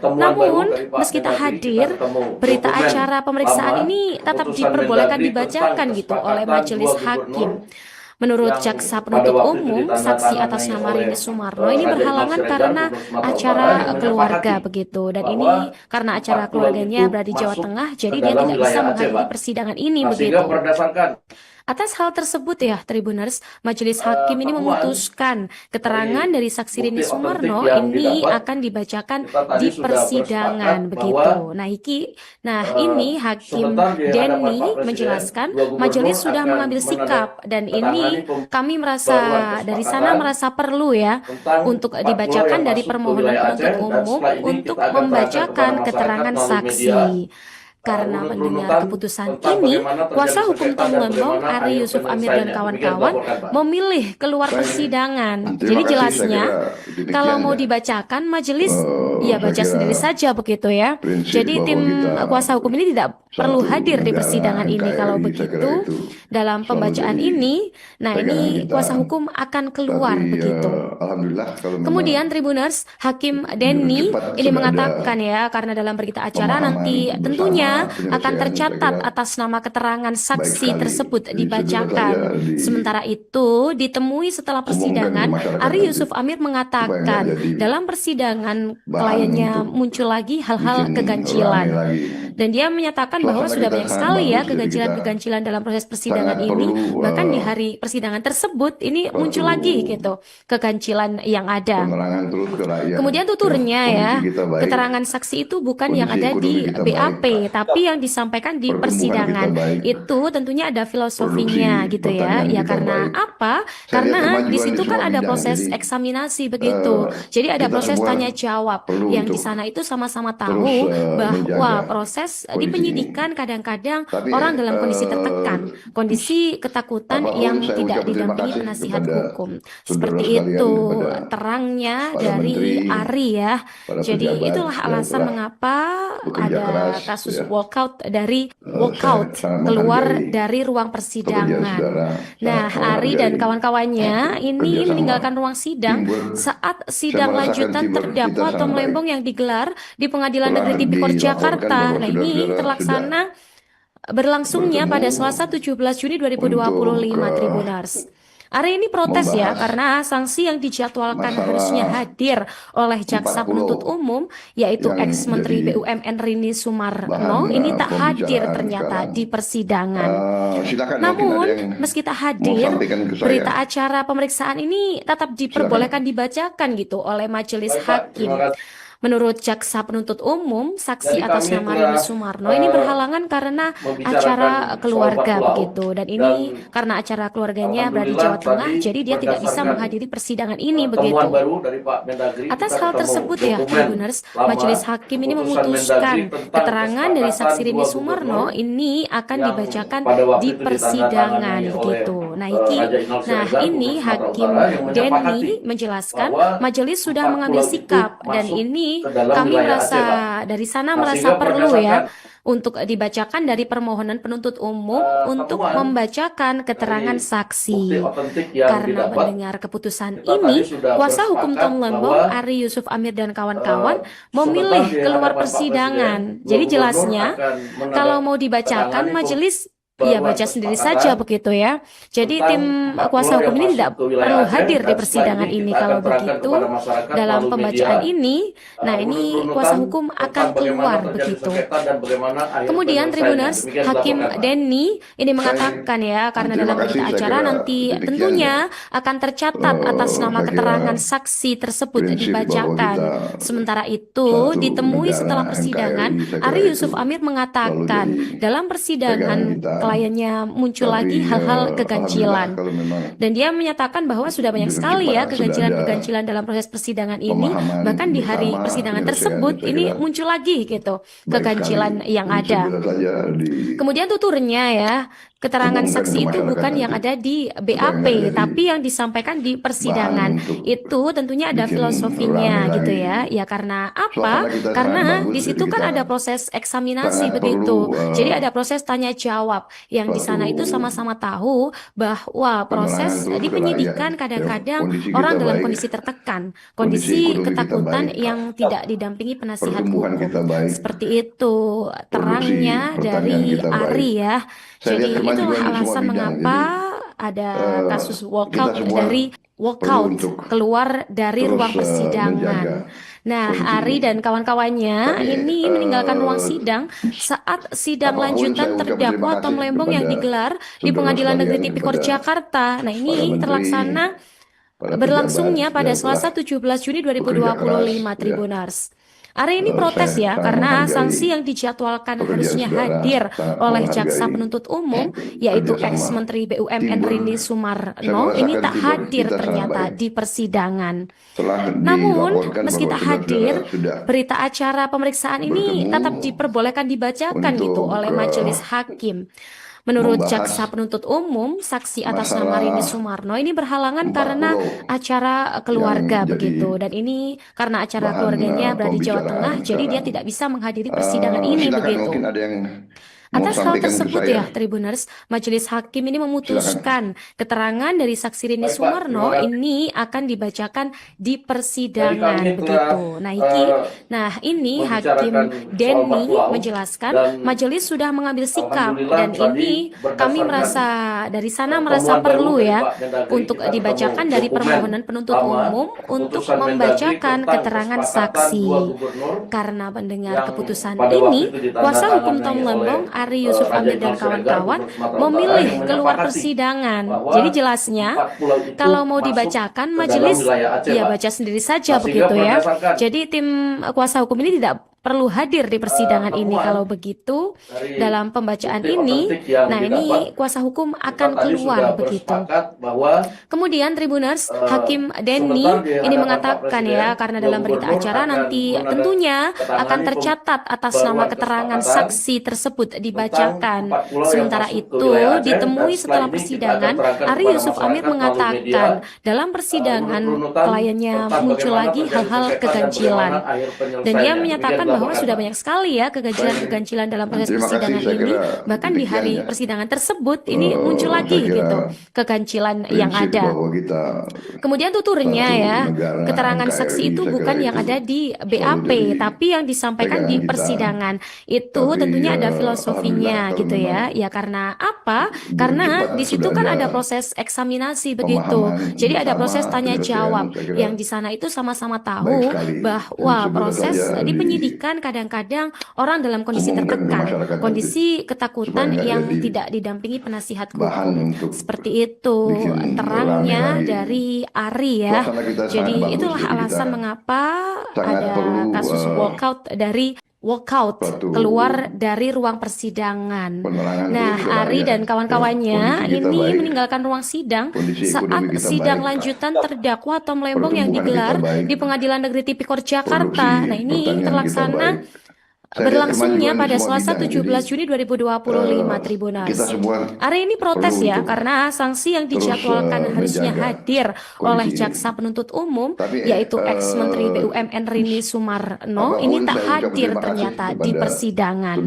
Namun, meski tak hadir, berita acara pemeriksaan ini tetap diperbolehkan dibacakan gitu oleh majelis hakim. Menurut jaksa penuntut umum, saksi atas nama Rini Sumarno ini berhalangan karena acara keluarga begitu, dan ini karena acara keluarganya berada di Jawa Tengah, jadi dia tidak bisa menghadiri persidangan ini begitu. Atas hal tersebut ya, Tribuners, majelis hakim ini memutuskan keterangan dari saksi Rini Sumarno ini akan dibacakan di persidangan begitu. Nah, ini Hakim Denny menjelaskan majelis sudah mengambil sikap, dan ini kami merasa dari sana merasa perlu ya untuk dibacakan dari permohonan penuntut umum untuk membacakan keterangan saksi. Karena mendengar keputusan ini, kuasa hukum Tom Lembong, Ari Yusuf Amir dan kawan-kawan memilih keluar persidangan. Jadi jelasnya, kalau mau dibacakan majelis, ya baca sendiri saja begitu ya. Jadi tim kuasa hukum ini tidak perlu hadir di persidangan ini. Kalau begitu, dalam pembacaan ini, nah ini kuasa hukum akan keluar begitu. Kemudian Tribuners, Hakim Denny ini mengatakan ya, karena dalam berita acara nanti tentunya akan tercatat atas nama keterangan saksi tersebut dibacakan. Sementara itu, ditemui setelah persidangan, Ari Yusuf Amir mengatakan dalam persidangan kliennya muncul lagi hal-hal keganjilan. Dan dia menyatakan bahwa sudah banyak sekali ya keganjilan dalam proses persidangan ini. Bahkan di hari persidangan tersebut ini muncul lagi gitu keganjilan yang ada. Kemudian tuturnya ya, keterangan saksi itu bukan yang ada di BAP, tapi yang disampaikan di persidangan. Itu tentunya ada filosofinya gitu ya. Ya karena apa? Karena di situ kan ada proses eksaminasi begitu. Jadi ada proses tanya jawab yang di sana itu sama-sama tahu bahwa proses proses di kondisi penyidikan kadang-kadang Tapi orang dalam kondisi tertekan, kondisi ketakutan apapun yang saya tidak ucap terima didampingi kasih penasihat kepada hukum. saudara Seperti sekalian, itu kepada terangnya para dari menteri, Ari ya. para Jadi pejabat itulah yang alasan telah mengapa bekerja ada keras kasus ya. walkout dari Saya walkout sangat keluar menghargai dari ruang pekerjaan persidangan. saudara, Nah, sangat Ari dan menghargai kawan-kawannya ini kerjasama meninggalkan ruang sidang teamwork. saat Saya sidang merasakan lanjutan teamwork kita terdakwa Tom sangat baik. Lembong yang digelar di Pengadilan Telah Negeri Tipikor dilaporkan Jakarta. bahwa Nah, ini saudara-saudara sudah terlaksana berlangsungnya bertemu pada Selasa 17 Juni 2025 untuk Tribuners. Ari ini protes ya membahas karena sanksi yang dijadwalkan masalah harusnya hadir oleh jaksa 40 penuntut umum yaitu yang ex-menteri jadi BUMN Rini bahan Sumarno ini tak hadir pembicaraan ternyata sekarang. di persidangan. Silakan mungkin ada Namun, yang meski tak mau hadir, sampaikan ke saya. berita acara pemeriksaan ini tetap diperbolehkan dibacakan gitu oleh majelis Baik, Pak. hakim. Terima kasih. Menurut jaksa penuntut umum, saksi Jadi atas kami nama telah, Rini Sumarno ini berhalangan karena membicarakan acara soal keluarga Pak Pulau, begitu. Dan ini karena acara keluarganya berada di Jawa Tengah, tadi jadi dia tidak bisa berdasarkan, menghadiri persidangan ini temuan begitu. baru dari Pak Mendagri, Atas kita hal ketemu tersebut ya, dokumen Tribuners, lama, majelis hakim ini keputusan memutuskan Mendagri tentang keterangan dari saksi kesepakatan Rini dua Sumarno gubernur ini akan yang dibacakan pada waktu di itu persidangan ditandatangani oleh, begitu. Nah, ini, Raja Inal nah Siregar, ini Gubernur Sumatera Hakim Utara, yang menyepakati Denny menjelaskan bahwa majelis sudah 4 mengambil pulau itu sikap dan masuk ini ke dalam kami wilayah merasa Aceh, Pak. dari sana Nah, merasa sehingga perlu ya berdasarkan untuk dibacakan dari permohonan penuntut umum untuk temuan membacakan keterangan dari saksi. bukti otentik yang Karena didapat, mendengar keputusan kita ini, tadi sudah kuasa hukum bersepakat Tom Lembong, bahwa Ari Yusuf Amir dan kawan-kawan sebentar memilih di keluar hadapan Pak persidangan. Presiden, dua Jadi gubernur jelasnya, akan kalau mau dibacakan menandatangani majelis baruan ya baca sendiri kesepakatan saja begitu ya. Jadi tentang tim 4 kuasa pulau hukum yang ini masuk tidak ke wilayah perlu Aceh, hadir di dan persidangan setelah ini. kita Kalau akan terangkan begitu, kepada masyarakat dalam melalui pembacaan media, ini, nah ini urut-urutan kuasa hukum akan tentang bagaimana keluar terjadi begitu. sengketa dan bagaimana akhir Kemudian penyelesaiannya. Tribuners, Demikian Hakim dilaporkan, Pak. Denny ini mengatakan ya, karena terima dalam kasih, berita saya acara kira nanti demikian tentunya akan tercatat atas nama saya kira keterangan saksi tersebut prinsip bahwa dibacakan. kita Sementara itu, satu ditemui negara setelah persidangan, NKRI, saya kira Ari itu Yusuf Amir selalu mengatakan jadi dalam persidangan pegangan kita. kliennya muncul lagi Tapi hal-hal alhamdulillah keganjilan. kalau memang Dan dia menyatakan bahwa sudah banyak dengan sekali ya cepat sudah ada keganjilan-keganjilan dalam proses persidangan ini. pemahaman Bahkan di hari bersama, persidangan penyelesaian, tersebut saya ini kira muncul lagi gitu baik keganjilan sekali. yang Jadi ada. segera saja Kemudian tuturnya ya, keterangan diumumkan saksi ke itu masyarakat bukan yang nanti ada di supaya BAP, nggak jadi tapi yang disampaikan di bahan persidangan. untuk Itu tentunya ada bikin filosofinya rame gitu lagi. ya. Ya karena apa? Suasana kita sangat Karena bagus, di jadi situ kan kita ada proses eksaminasi sangat begitu. perlu Jadi ada proses tanya jawab yang di sana itu suatu sama-sama tahu bahwa penerangan proses terus di ke rakyat. penyidikan Ya, kadang-kadang kondisi orang kita dalam baik, kondisi tertekan, kondisi kondisi ekonomi kita ketakutan baik, yang tidak didampingi penasihat pertumbuhan hukum. kita baik, Seperti itu produksi terangnya pertanian dari kita baik. Ari ya. Saya Jadi lihat kemajuan itulah di semua alasan bidang. mengapa Jadi ada kasus kita walkout semua dari perlu walkout untuk keluar dari terus ruang menjaga persidangan. Nah, kondisi Ari ini. dan kawan-kawannya Tapi ini meninggalkan ruang sidang saat sidang apapun lanjutan saya ucap terima terdakwa Tom kasih Lembong yang kepada digelar di saudara Pengadilan Negeri sekalian, Tipikor kepada Jakarta. Nah, para ini menteri, terlaksana para berlangsungnya pejabat pada yang telah Selasa 17 Juni bekerja keras 2025 ya. Tribuners. Ari ini protes Saya ya sangat karena menghargai sanksi yang dijadwalkan pekerjaan harusnya saudara, hadir sangat oleh jaksa menghargai penuntut umum yaitu kerjasama ex-menteri BUMN teamwork. Rini Saya Sumarno ini merasakan tak teamwork hadir kita sangat ternyata baik. di persidangan. Telah Namun, dilaporkan meski bahwa tak hadir, saudara-saudara sudah berita acara pemeriksaan ini bertemu tetap diperbolehkan dibacakan gitu untuk oleh majelis hakim. Menurut membahas jaksa penuntut umum, saksi atas nama masalah Rini Sumarno ini berhalangan 4 karena pulau acara yang keluarga jadi begitu. Dan ini karena acara bahan keluarganya berada di Jawa Tengah, pembicaraan jadi dia sekarang. tidak bisa menghadiri persidangan ini Silakan begitu. mungkin ada yang mau Atas hal sampaikan ke tersebut saya. ya, Tribuners, Majelis Hakim ini Silakan. memutuskan keterangan dari saksi Rini Baik, Pak. Sumarno Terima kasih. ini akan dibacakan di Jadi persidangan kami telah begitu. Nah, ini Hakim membicarakan soal Denny Pulau menjelaskan dan majelis sudah mengambil sikap alhamdulillah dan tadi ini kami berdasarkan merasa dari sana temuan merasa baru perlu dari ya Pak Mendagri, untuk kita dibacakan ketemu dari dokumen permohonan penuntut lama, umum untuk keputusan Mendagri membacakan tentang keterangan kesepakatan saksi. dua gubernur Karena mendengar yang keputusan pada waktu ini, itu kuasa hukum ditandatangani Tom oleh Lembong, Ari Yusuf Raja Amir dan Inal Siregar, kawan-kawan Gubernur Sumatera Utara, memilih yang keluar menyepakati persidangan. bahwa Jadi jelasnya, 4 pulau itu kalau mau masuk dibacakan ke dalam majelis wilayah Aceh, ya Pak. baca sendiri saja Nah, sehingga begitu ya. berdasarkan Jadi tim kuasa hukum ini tidak perlu hadir di persidangan ini. Kalau begitu, dalam pembacaan ini, nah ini kuasa hukum akan keluar begitu. Kemudian Tribuners, Hakim Denny ini mengatakan ya, karena dalam berita acara nanti tentunya akan tercatat atas nama keterangan saksi tersebut dibacakan. Sementara itu, ditemui setelah persidangan, Ari Yusuf Amir mengatakan dalam persidangan kliennya muncul lagi hal-hal keganjilan. Dan dia menyatakan bahwa sudah banyak sekali ya keganjilan dalam proses persidangan ini. Bahkan di hari persidangan tersebut ini muncul lagi gitu keganjilan yang ada. Kemudian tuturnya ya, keterangan saksi itu bukan yang ada di BAP, tapi yang disampaikan di persidangan. Itu tentunya ada filosofinya gitu ya. Ya karena apa? Karena di situ kan ada proses eksaminasi begitu. Jadi ada proses tanya jawab yang di sana itu sama-sama tahu bahwa proses di penyidikan kadang-kadang orang dalam kondisi tertekan, kondisi ketakutan yang tidak didampingi penasihat hukum. Seperti itu terangnya dari Ari ya. Jadi itulah alasan mengapa ada kasus walkout keluar dari ruang persidangan. Nah, Ari dan kawan-kawannya ini meninggalkan ruang sidang saat sidang lanjutan terdakwa Tom Lembong yang digelar di Pengadilan Negeri Tipikor Jakarta. Nah, ini terlaksana berlangsungnya pada Selasa 17 Juni 2025 Tribuners. Hari ini protes ya karena sanksi yang dijadwalkan harusnya hadir oleh jaksa penuntut umum yaitu ex-menteri BUMN Rini Sumarno ini tak hadir ternyata di persidangan.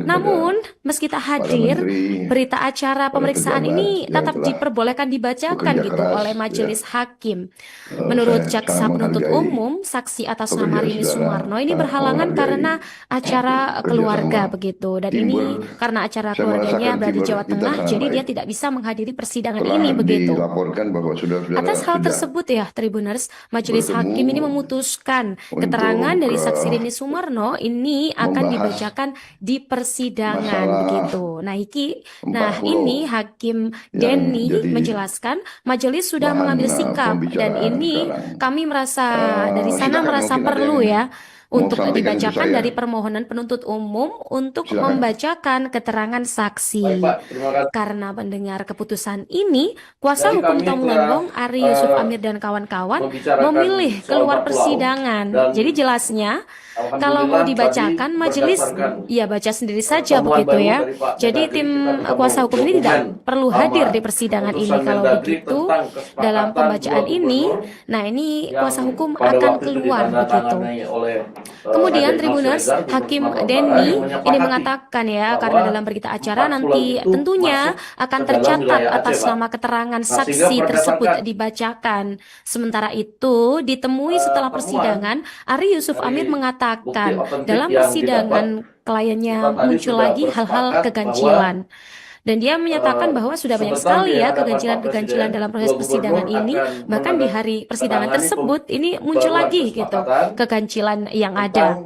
Namun meski tak hadir, berita acara pemeriksaan ini tetap diperbolehkan dibacakan gitu oleh majelis hakim. Menurut jaksa penuntut umum, saksi atas nama Rini Sumarno ini berhalangan karena acara keluarga begitu, dan ini karena acara keluarganya berada di Jawa Tengah, jadi dia tidak bisa menghadiri persidangan ini begitu. Atas hal tersebut ya Tribuners, majelis hakim ini memutuskan keterangan dari saksi Rini Sumarno ini akan dibacakan di persidangan begitu. Nah ini Hakim Denny menjelaskan majelis sudah mengambil sikap dan ini kami merasa dari sana merasa perlu ya untuk dibacakan dari permohonan penuntut umum untuk membacakan keterangan saksi. Karena mendengar keputusan ini, kuasa hukum Tom Lembong, Ari Yusuf Amir dan kawan-kawan memilih keluar persidangan. Jadi jelasnya, kalau mau dibacakan, majelis ya baca sendiri saja begitu ya. Jadi tim kuasa hukum ini tidak perlu hadir di persidangan ini. Kalau begitu, dalam pembacaan ini, nah ini kuasa hukum akan keluar begitu. Kemudian Tribuners, Hakim Denny ini mengatakan ya, karena dalam berita acara nanti tentunya akan tercatat atas nama keterangan saksi tersebut dibacakan. Sementara itu, ditemui setelah persidangan, Ari Yusuf Amir mengatakan dalam persidangan kliennya muncul lagi hal-hal keganjilan. Dan dia menyatakan bahwa sudah banyak sekali ya keganjilan dalam proses persidangan ini. Bahkan di hari persidangan tersebut ini muncul lagi gitu keganjilan yang ada.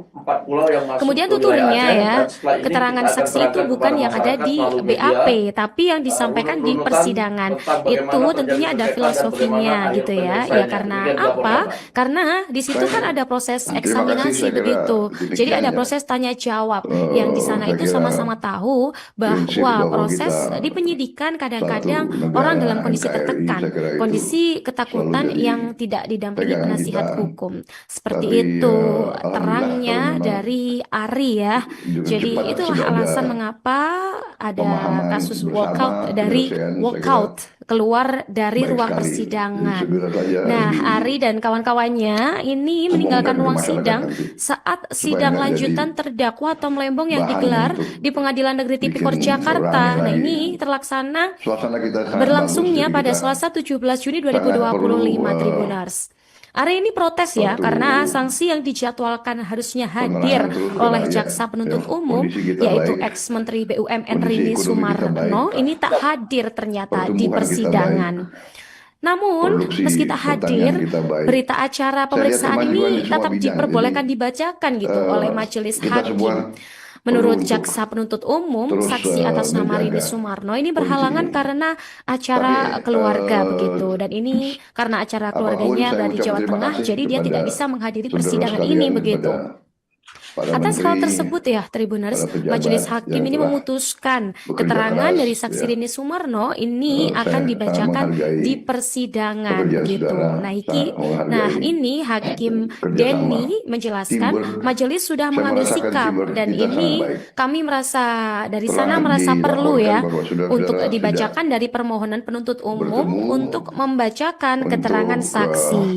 Kemudian tuturnya ya, keterangan saksi itu bukan yang ada di BAP, tapi yang disampaikan di persidangan. Itu tentunya ada filosofinya gitu ya. Ya karena apa? Karena di situ kan ada proses eksaminasi begitu. Jadi ada proses tanya jawab yang di sana itu sama-sama tahu bahwa proses di penyidikan kadang-kadang orang dalam kondisi tertekan, kondisi ketakutan yang tidak didampingi penasihat hukum. Seperti itu terangnya dari Ari ya. Jadi itulah alasan mengapa ada kasus walkout keluar dari ruang persidangan. Nah, Ari dan kawan-kawannya ini meninggalkan ruang sidang saat sidang lanjutan terdakwa Tom Lembong yang digelar di Pengadilan Negeri Tipikor Jakarta. Nah, ini terlaksana berlangsungnya pada Selasa 17 Juni 2025 Tribuners. Ari ini protes ya karena sanksi yang dijadwalkan harusnya hadir oleh jaksa penuntut umum yaitu ex-menteri BUMN Rini Sumarno ini tak hadir ternyata di persidangan. Namun, meski tak hadir, berita acara pemeriksaan ini tetap diperbolehkan dibacakan gitu oleh majelis hakim. Menurut jaksa penuntut umum, saksi atas nama Rini Sumarno ini berhalangan karena acara keluarga begitu. Dan ini karena acara keluarganya berada di Jawa Tengah, jadi dia tidak bisa menghadiri persidangan ini begitu. para Atas hal menteri, tersebut ya, Tribuners, para pejabat Majelis Hakim yang ini telah memutuskan bekerja keterangan keras, dari Saksi ya. Rini Sumarno ini akan Saya sangat dibacakan menghargai di persidangan pekerjaan begitu. saudara, Nah, sangat menghargai nah ini Hakim kerjasama. Denny menjelaskan Teamwork, majelis sudah saya mengambil merasakan sikap teamwork dan kita sangat ini baik. kami merasa dari Telah sana merasa perlu dilaporkan ya bahwa saudara-saudara untuk sudah dibacakan dari permohonan penuntut umum bertemu untuk membacakan keterangan untuk saksi.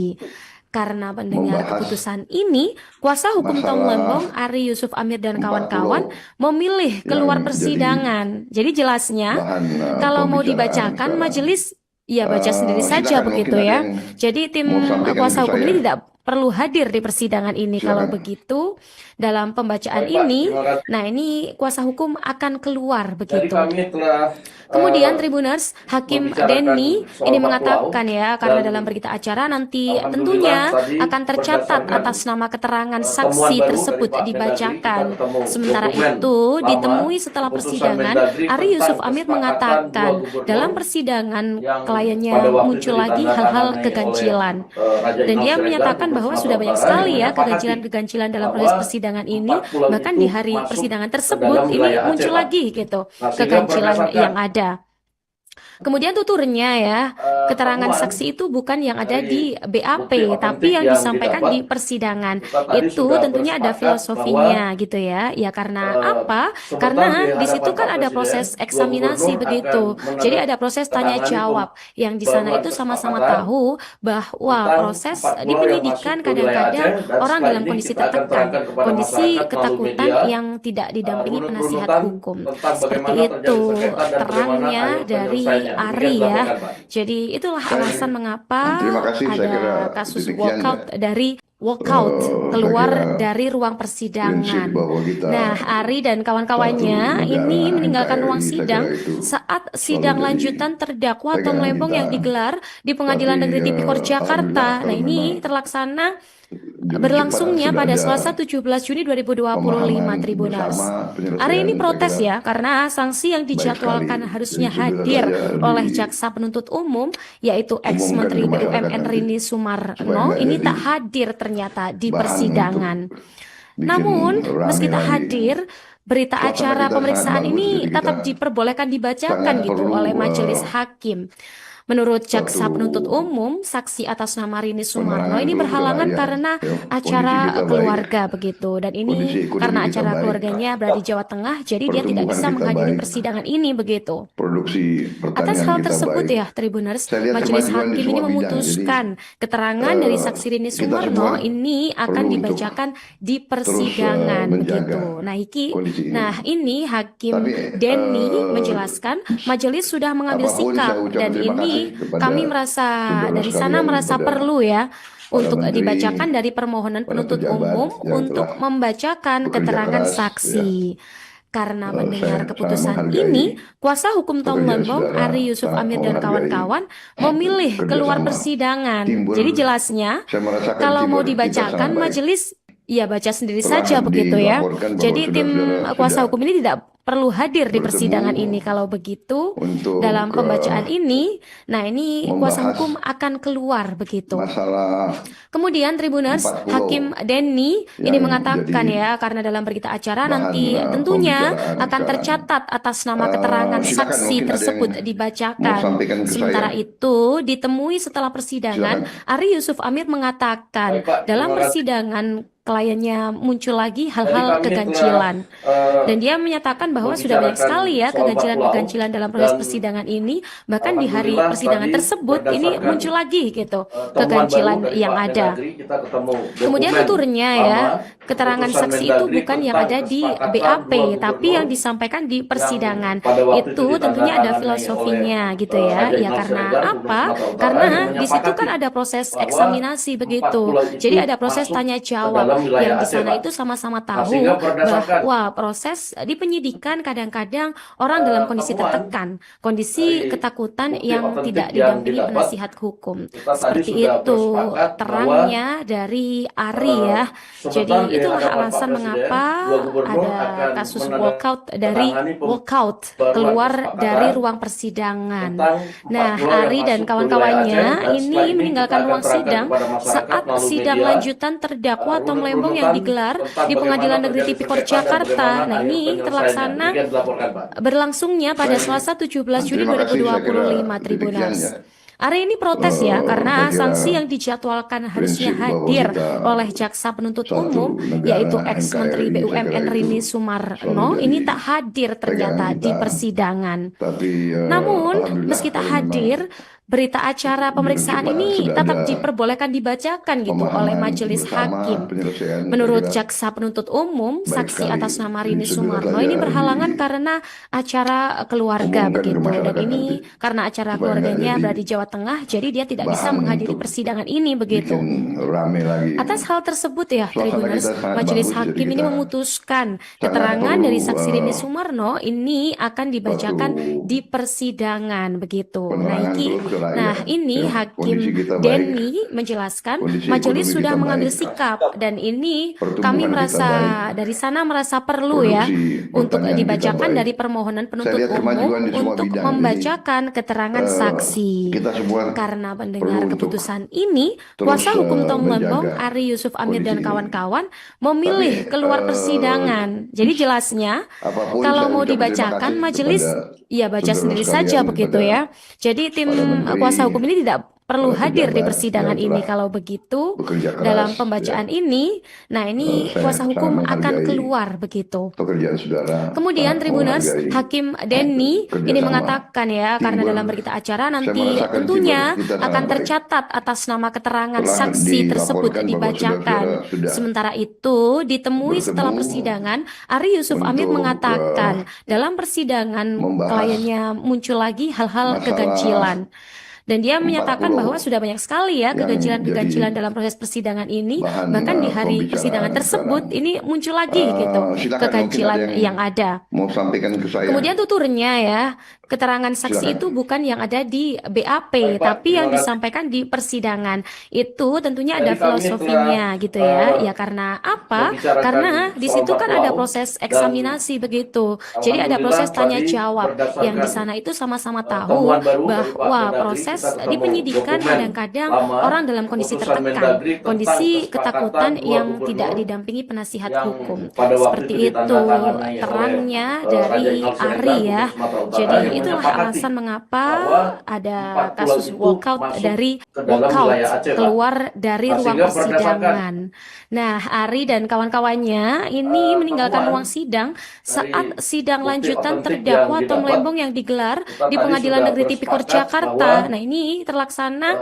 Karena mendengar membahas keputusan ini, kuasa hukum Tom Lembong, masalah Ari Yusuf Amir dan 4 kawan-kawan pulau memilih keluar yang jadi persidangan. Jadi jelasnya, bahan kalau mau pembicaraan dibacakan sekarang. majelis ya baca sendiri saja Silakan, begitu mungkin ada ya. yang Jadi tim mau sampaikan kuasa ke hukum saya. ini tidak perlu hadir di persidangan ini. Kalau Silakan. begitu, dalam pembacaan Baik, Pak, ini, terima kasih. nah ini kuasa hukum akan keluar Jadi begitu. kami telah Kemudian Tribuners, Hakim membicarakan Denny soal ini 4 mengatakan pulau, ya, karena dan dalam berita acara nanti alhamdulillah tentunya tadi akan tercatat berdasarkan atas nama keterangan temuan saksi baru tersebut dari Pak Mendagri, dibacakan. kita ketemu Sementara dokumen itu, lama ditemui setelah keputusan persidangan, Mendagri Ari Yusuf tentang Amir kesepakatan mengatakan dua gubernur dalam persidangan yang kliennya pada waktu muncul itu lagi hal-hal ditandatangani keganjilan. oleh Raja Dan Imam dia Siregar, menyatakan Gubernur bahwa Sumatera sudah banyak Utara, sekali yang ya menyepakati keganjilan-keganjilan dalam bahwa proses persidangan ini. 4 pulau Bahkan itu di hari masuk persidangan ke tersebut dalam ini wilayah Aceh, muncul Pak. lagi gitu Nah, sehingga keganjilan berdasarkan yang ada. Kemudian tuturnya ya, keterangan temuan saksi itu bukan yang ada dari di BAP, bukti tapi otentik yang yang disampaikan didapat, di persidangan. kita tadi Itu sudah tentunya ada bersepakat filosofinya gitu ya. Ya karena apa? sebentar Karena di di situ hadapan kan Pak ada Presiden, proses dua eksaminasi gubernur begitu. akan Jadi ada proses tanya menandatangani jawab yang di sana itu sama-sama kesepakatan tahu bahwa tentang proses 4 di pulau yang penyidikan masuk ke wilayah kadang-kadang Aceh, dan orang setelah dalam ini kondisi kita akan tertekan, terangkan kepada kondisi masyarakat melalui ketakutan media yang tidak didampingi penasihat runut-runutan hukum. tentang Seperti bagaimana terjadi itu sengketa dan bagaimana terangnya akhir dari penyelesaiannya. Ari Demikian ya. dilaporkan, Pak. Jadi itulah Saya- alasan mengapa Terima kasih, saya kira ada kasus demikian walkout ya. dari walkout Saya keluar kira dari ruang prinsip persidangan. bahwa kita Nah, Ari dan kawan-kawannya satu negara ini meninggalkan NKRI, ruang saya sidang kira itu saat selalu sidang jadi lanjutan terdakwa Tom pegangan Lembong kita. yang digelar di Pengadilan Tapi, Negeri Tipikor alhamdulillah Jakarta. Nah, kalau ini memang terlaksana demi berlangsungnya cepat pada sudah ada Selasa 17 Juni 2025 pemahaman Tribuners. bersama, penyelesaian, Hari ini saya protes kira ya karena sanksi yang dijadwalkan sekali. harusnya Jadi sudah hadir saya oleh di- jaksa penuntut umum yaitu umumkan ex-menteri ke masyarakat BUMN nanti, Rini supaya Sumarno nggak ini jadi tak hadir ternyata di bahan persidangan. untuk bikin Namun rame meski tak lagi. hadir, berita Suasana acara kita pemeriksaan sangat bagus, ini jadi tetap kita diperbolehkan dibacakan sangat gitu perlu, oleh majelis hakim. Menurut jaksa satu penuntut umum, saksi atas nama Rini Sumarno penerangan ini dulu berhalangan ke rakyat. karena Ya, kondisi acara kita baik. keluarga begitu. Dan ini Kondisi ekonomi karena kita acara baik. keluarganya berada di Jawa Tengah, jadi dia tidak Pertumbuhan bisa kita menghadiri baik. persidangan ini begitu. Produksi Atas pertanian hal kita tersebut baik. ya, Tribuners, Saya lihat Majelis kemajuan di Hakim ini semua bidang. memutuskan keterangan dari saksi Rini kita Sumarno semua ini akan perlu dibacakan di persidangan menjaga begitu. kondisi ini. Nah ini Hakim Tapi, Denny menjelaskan majelis sudah mengambil apapun sikap saya ucapkan dan terima ini kasih kepada kami merasa dari saudara sana sekalian, merasa kepada perlu ya untuk menteri, dibacakan dari permohonan para penuntut pejabat umum yang untuk telah membacakan bekerja keterangan keras, saksi. Karena saya mendengar sangat keputusan menghargai ini, kuasa hukum Tom pekerjaan Lembong, saudara, Ari Yusuf sangat Amir dan menghargai kawan-kawan memilih keluar kerjasama. persidangan. Teamwork, Jadi jelasnya, saya merasakan kalau mau teamwork kita dibacakan sangat baik. majelis ya baca sendiri Telah saja begitu ya. dilaporkan bahwa Jadi tim saudara-saudara kuasa sudah hukum ini tidak perlu hadir di bertemu persidangan ini. Kalau begitu, untuk dalam pembacaan ini, nah ini kuasa membahas hukum akan keluar begitu. masalah Kemudian Tribuners, 4 pulau Hakim Denny ini yang mengatakan jadi ya karena dalam berita acara bahan, nanti tentunya pembicaraan akan sekarang. tercatat atas nama keterangan silakan, saksi mungkin ada tersebut yang dibacakan. mau sampaikan ke Sementara saya. itu ditemui setelah persidangan, Ari Yusuf Amir mengatakan Baik, Pak. dalam Terima kasih. persidangan kliennya muncul lagi Jadi hal-hal kami keganjilan. telah, Dan dia menyatakan bahwa sudah banyak membicarakan sekali ya soal keganjilan-keganjilan dalam proses dan persidangan ini. Bahkan di hari alhamdulillah persidangan tadi tersebut ini berdasarkan, muncul lagi gitu temuan keganjilan baru dari yang Pak ada. Mendagri, kita ketemu Kemudian dokumen tuturnya lama, ya, keterangan keputusan saksi itu Mendagri bukan yang tentang ada di kesepakatan BAP, dua tapi gubernur yang disampaikan di persidangan. pada waktu Itu tentunya ada ditandatangani filosofinya oleh, gitu ya. Raja Ya Imam karena Siregar, Gubernur apa? Sumatera Utara, Karena yang di situ kan menyepakati ada proses bahwa eksaminasi 4 begitu. pulau itu Jadi ada proses masuk tanya ke jawab dalam wilayah yang di Aceh, sana Pak. itu sama-sama Nah, tahu sehingga berdasarkan bahwa proses di penyidikan kadang-kadang orang dalam kondisi temuan tertekan, kondisi dari ketakutan bukti yang otentik tidak yang didampingi didapat, penasihat hukum. kita tadi Seperti sudah itu bersepakat terangnya dari Ari ya. Jadi sebentar di itulah hadapan Pak alasan Presiden, mengapa dua gubernur ada akan kasus walkout dari menandatangani walkout pembaruan keluar kesepakatan dari ruang persidangan. tentang 4 Nah, pulau yang Ari dan masuk ke wilayah kawan-kawannya Aceh, dan ini setelah meninggalkan kita akan ruang terangkan sidang kepada masyarakat saat melalui sidang media, lanjutan terdakwa Tom Lembong yang digelar di Pengadilan Negeri Tipikor Jakarta. Nah, ini terlaksana berlangsungnya pada Selasa 17 Juni 2025, Tribuners. Hari ini protes ya, karena sanksi yang dijadwalkan harusnya hadir oleh Jaksa Penuntut Umum, yaitu ex-Menteri BUMN Rini Sumarno, ini tak hadir ternyata di persidangan. Namun, meski tak hadir, berita acara pemeriksaan ini tetap diperbolehkan dibacakan gitu oleh majelis hakim. Menurut Jaksa Penuntut Umum, saksi atas nama Rini Sumarno ini berhalangan karena acara keluarga begitu. Dan ini karena acara keluarganya berada di Jawa Tengah, jadi dia tidak bisa menghadiri persidangan ini begitu. Atas hal tersebut ya, Tribuners, majelis hakim ini memutuskan keterangan dari saksi Rini Sumarno ini akan dibacakan di persidangan begitu. Nah, ini Hakim Denny menjelaskan majelis sudah mengambil sikap dan ini kami merasa dari sana merasa perlu ya untuk dibacakan dari permohonan penuntut umum untuk membacakan keterangan saksi. Karena mendengar keputusan ini, kuasa hukum Tom Lembong, Ari Yusuf Amir dan kawan-kawan memilih keluar persidangan. Jadi jelasnya kalau mau dibacakan majelis ya baca sendiri saja begitu ya. Jadi tim kuasa hukum ini tidak perlu hadir di persidangan ini. Kalau begitu, dalam pembacaan ini, nah ini kuasa hukum akan keluar begitu. Kemudian Tribuners, Hakim Denny ini mengatakan ya, karena dalam berita acara nanti tentunya akan tercatat atas nama keterangan saksi tersebut dibacakan. Sementara itu, ditemui setelah persidangan, Ari Yusuf Amir mengatakan dalam persidangan kliennya muncul lagi hal-hal keganjilan. Dan dia menyatakan bahwa sudah banyak sekali ya keganjilan dalam proses persidangan ini. Bahkan di hari persidangan tersebut ini muncul lagi gitu keganjilan yang ada. Kemudian tuturnya ya, keterangan saksi itu bukan yang ada di BAP, tapi yang disampaikan di persidangan. Itu tentunya ada filosofinya gitu ya. Ya karena apa? Karena di situ kan ada proses eksaminasi begitu. Jadi ada proses tanya jawab yang di sana itu sama-sama tahu bahwa proses di penyidikan kadang-kadang orang dalam kondisi tertekan, kondisi ketakutan yang tidak didampingi penasihat hukum. Seperti itu terangnya dari Ari ya. Jadi itulah alasan mengapa ada kasus walkout keluar dari ruang persidangan. Nah, Ari dan kawan-kawannya ini meninggalkan ruang sidang saat sidang lanjutan terdakwa Tom Lembong yang digelar di Pengadilan Negeri Tipikor Jakarta. Nah, ini terlaksana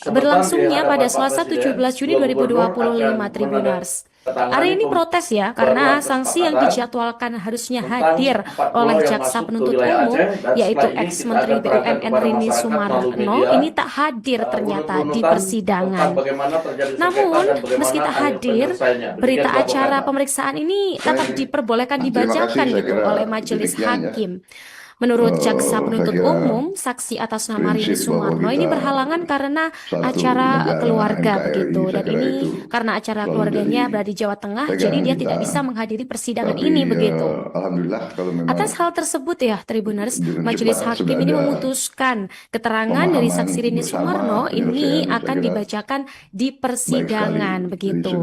berlangsungnya pada Selasa 17 Juni 2025, Tribuners. Hari ini protes ya, karena sanksi yang dijadwalkan harusnya hadir oleh Jaksa Penuntut Umum, yaitu ex-Menteri BUMN Rini Sumarno, ini tak hadir ternyata di persidangan. Namun, meski tak hadir, berita acara pemeriksaan ini tetap diperbolehkan dibacakan gitu oleh majelis hakim. Menurut Jaksa Penuntut Umum, saksi atas nama Rini Sumarno ini berhalangan karena acara keluarga begitu. Dan ini karena acara keluarganya berada di Jawa Tengah, jadi dia tidak bisa menghadiri persidangan ini begitu. Atas hal tersebut ya, Tribuners, majelis hakim ini memutuskan keterangan dari saksi Rini Sumarno ini akan dibacakan di persidangan begitu.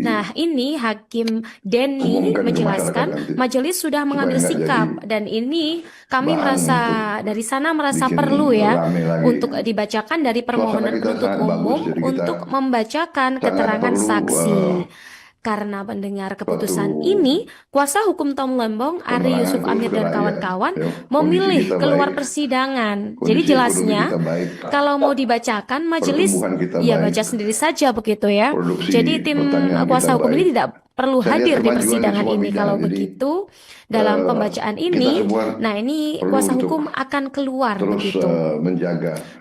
Nah ini Hakim Denny menjelaskan majelis sudah mengambil sikap dan ini kami merasa dari sana merasa perlu ya untuk dibacakan dari permohonan penuntut umum untuk membacakan keterangan saksi. Karena mendengar keputusan ini, kuasa hukum Tom Lembong, Ari Yusuf Amir dan kawan-kawan memilih keluar persidangan. Jadi jelasnya, kalau mau dibacakan majelis ya baca sendiri saja begitu ya. Jadi tim kuasa hukum ini tidak perlu hadir di persidangan ini. Kalau begitu, dalam pembacaan ini, nah ini kuasa hukum akan keluar begitu.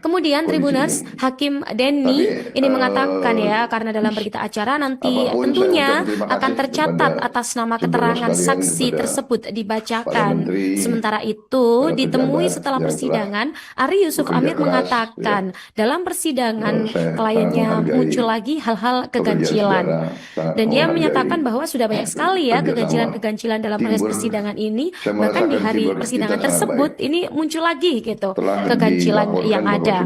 Kemudian Tribuners, Hakim Denny ini mengatakan ya, karena dalam berita acara nanti tentunya akan tercatat atas nama keterangan saksi tersebut dibacakan. Sementara itu, ditemui setelah persidangan, Ari Yusuf Amir mengatakan dalam persidangan kliennya muncul lagi hal-hal keganjilan. Dan dia menyatakan bahwa sudah banyak sekali ya keganjilan-keganjilan dalam proses persidangan ini, bahkan di hari persidangan tersebut ini muncul lagi gitu keganjilan yang ada.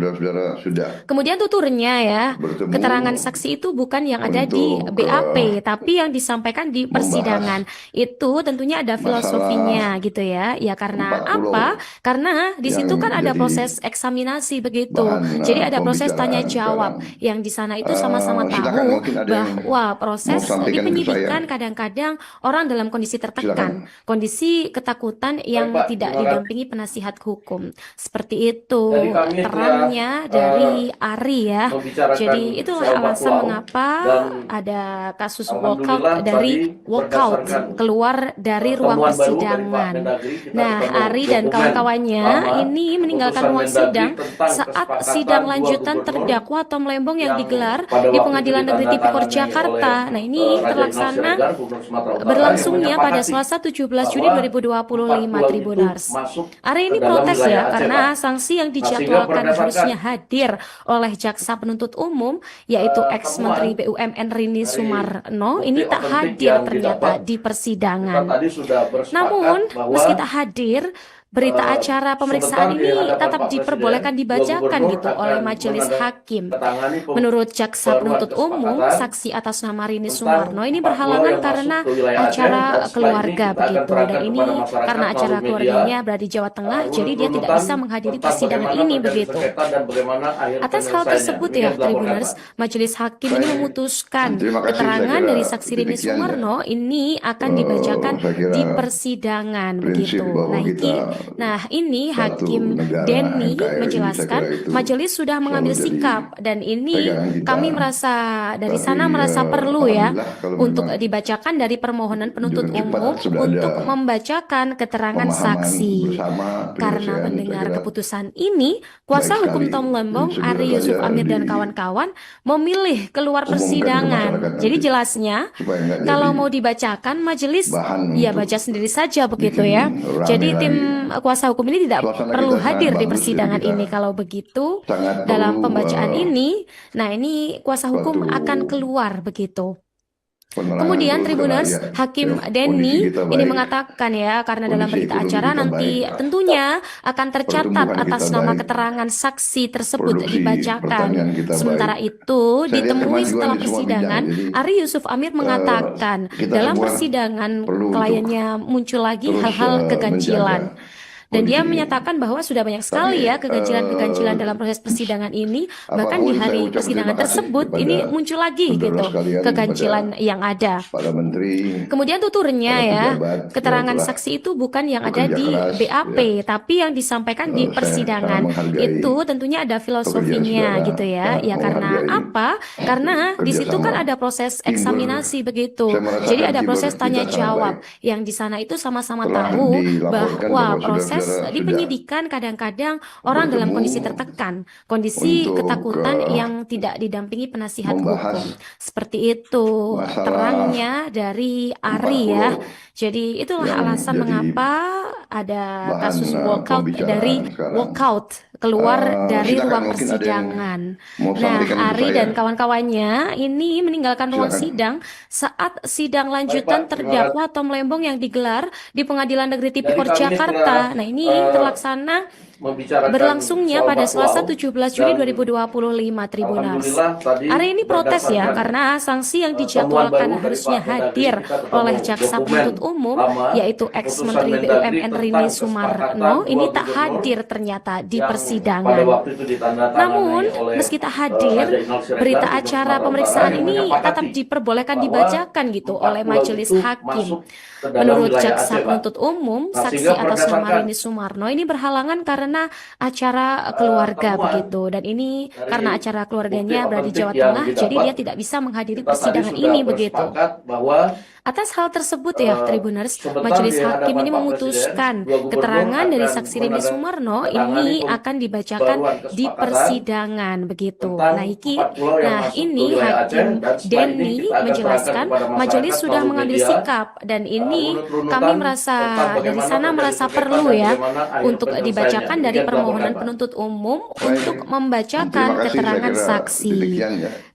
Kemudian tuturnya ya, keterangan saksi itu bukan yang ada di BAP, tapi yang disampaikan di persidangan. Itu tentunya ada filosofinya gitu ya. Ya karena apa? Karena di situ kan ada proses eksaminasi begitu. Jadi ada proses tanya jawab yang di sana itu sama-sama tahu bahwa proses di penyidikan kadang-kadang orang dalam kondisi tertekan, kondisi ketakutan yang tidak didampingi penasihat hukum. Seperti itu terangnya dari Ari ya. Jadi itulah alasan mengapa ada kasus walkout keluar dari ruang persidangan. Nah, Ari dan kawan-kawannya ini meninggalkan ruang sidang saat sidang lanjutan terdakwa Tom Lembong yang digelar di Pengadilan Negeri Tipikor Jakarta. Nah, ini berlangsungnya pada Selasa 17 Juni 2025 Tribuners. Ari ini protes ya karena sanksi yang dijadwalkan harusnya hadir oleh jaksa penuntut umum yaitu ex-Menteri BUMN Rini Sumarno ini tak hadir ternyata di persidangan. Namun meski tak hadir, berita acara pemeriksaan ini tetap diperbolehkan dibacakan gitu oleh majelis hakim. Menurut jaksa penuntut umum, saksi atas nama Rini Sumarno ini berhalangan karena acara keluarga begitu. Dan ini karena acara keluarganya berada di Jawa Tengah, jadi dia tidak bisa menghadiri persidangan ini begitu. Atas hal tersebut ya, Tribuners, majelis hakim ini memutuskan keterangan dari saksi Rini Sumarno ini akan dibacakan di persidangan begitu. Nah, ini Hakim Denny menjelaskan majelis sudah mengambil sikap dan ini kami merasa dari sana merasa perlu ya untuk dibacakan dari permohonan penuntut umum untuk membacakan keterangan saksi. Karena mendengar keputusan ini, kuasa hukum Tom Lembong, Ari Yusuf Amir dan kawan-kawan memilih keluar persidangan. Jadi jelasnya kalau mau dibacakan majelis ya baca sendiri saja begitu ya. Jadi tim kuasa hukum ini tidak perlu hadir di persidangan ini. Kalau begitu dalam pembacaan ini, nah ini kuasa hukum akan keluar begitu. Kemudian Tribuners, Hakim Denny ini mengatakan ya, karena dalam berita acara nanti tentunya akan tercatat atas nama keterangan saksi tersebut dibacakan. Sementara itu, ditemui setelah persidangan, Ari Yusuf Amir mengatakan dalam persidangan kliennya muncul lagi hal-hal keganjilan. Dan dia menyatakan bahwa sudah banyak sekali ya keganjilan-keganjilan dalam proses persidangan ini, bahkan di hari persidangan tersebut ini muncul lagi gitu keganjilan yang ada. Kemudian tuturnya ya, keterangan saksi itu bukan yang ada di BAP, tapi yang disampaikan di persidangan. Itu tentunya ada filosofinya gitu ya. Ya karena apa? Karena di situ kan ada proses eksaminasi begitu. Jadi ada proses tanya jawab yang di sana itu sama-sama tahu bahwa proses di penyidikan kadang-kadang orang dalam kondisi tertekan, kondisi ketakutan yang tidak didampingi penasihat hukum. Seperti itu terangnya dari Ari ya. Jadi itulah alasan mengapa ada kasus walkout keluar dari ruang persidangan. Nah, Ari dan kawan-kawannya ini meninggalkan ruang sidang saat sidang lanjutan terdakwa Tom Lembong yang digelar di Pengadilan Negeri Tipikor Jakarta. Nah, ini terlaksana berlangsungnya pada Selasa 17 Juni 2025 Tribuners. Hari ini protes ya karena sanksi yang dijadwalkan harusnya hadir oleh jaksa penuntut umum yaitu ex-Menteri BUMN Rini Sumarno ini tak hadir ternyata di persidangan. Namun meski tak hadir, berita acara pemeriksaan ini tetap diperbolehkan dibacakan gitu oleh majelis hakim. Menurut jaksa penuntut umum, saksi atas nama Rini Sumarno ini berhalangan karena acara keluarga begitu, dan ini karena acara keluarganya berada di Jawa Tengah, jadi dia tidak bisa menghadiri persidangan ini begitu. Atas hal tersebut ya Tribuners, majelis hakim ini memutuskan keterangan dari saksi Rini Sumarno ini akan dibacakan di persidangan begitu. Nah ini Hakim Denny menjelaskan majelis sudah mengambil sikap dan ini kami merasa dari sana merasa perlu ya untuk dibacakan dari permohonan penuntut umum untuk membacakan keterangan saksi.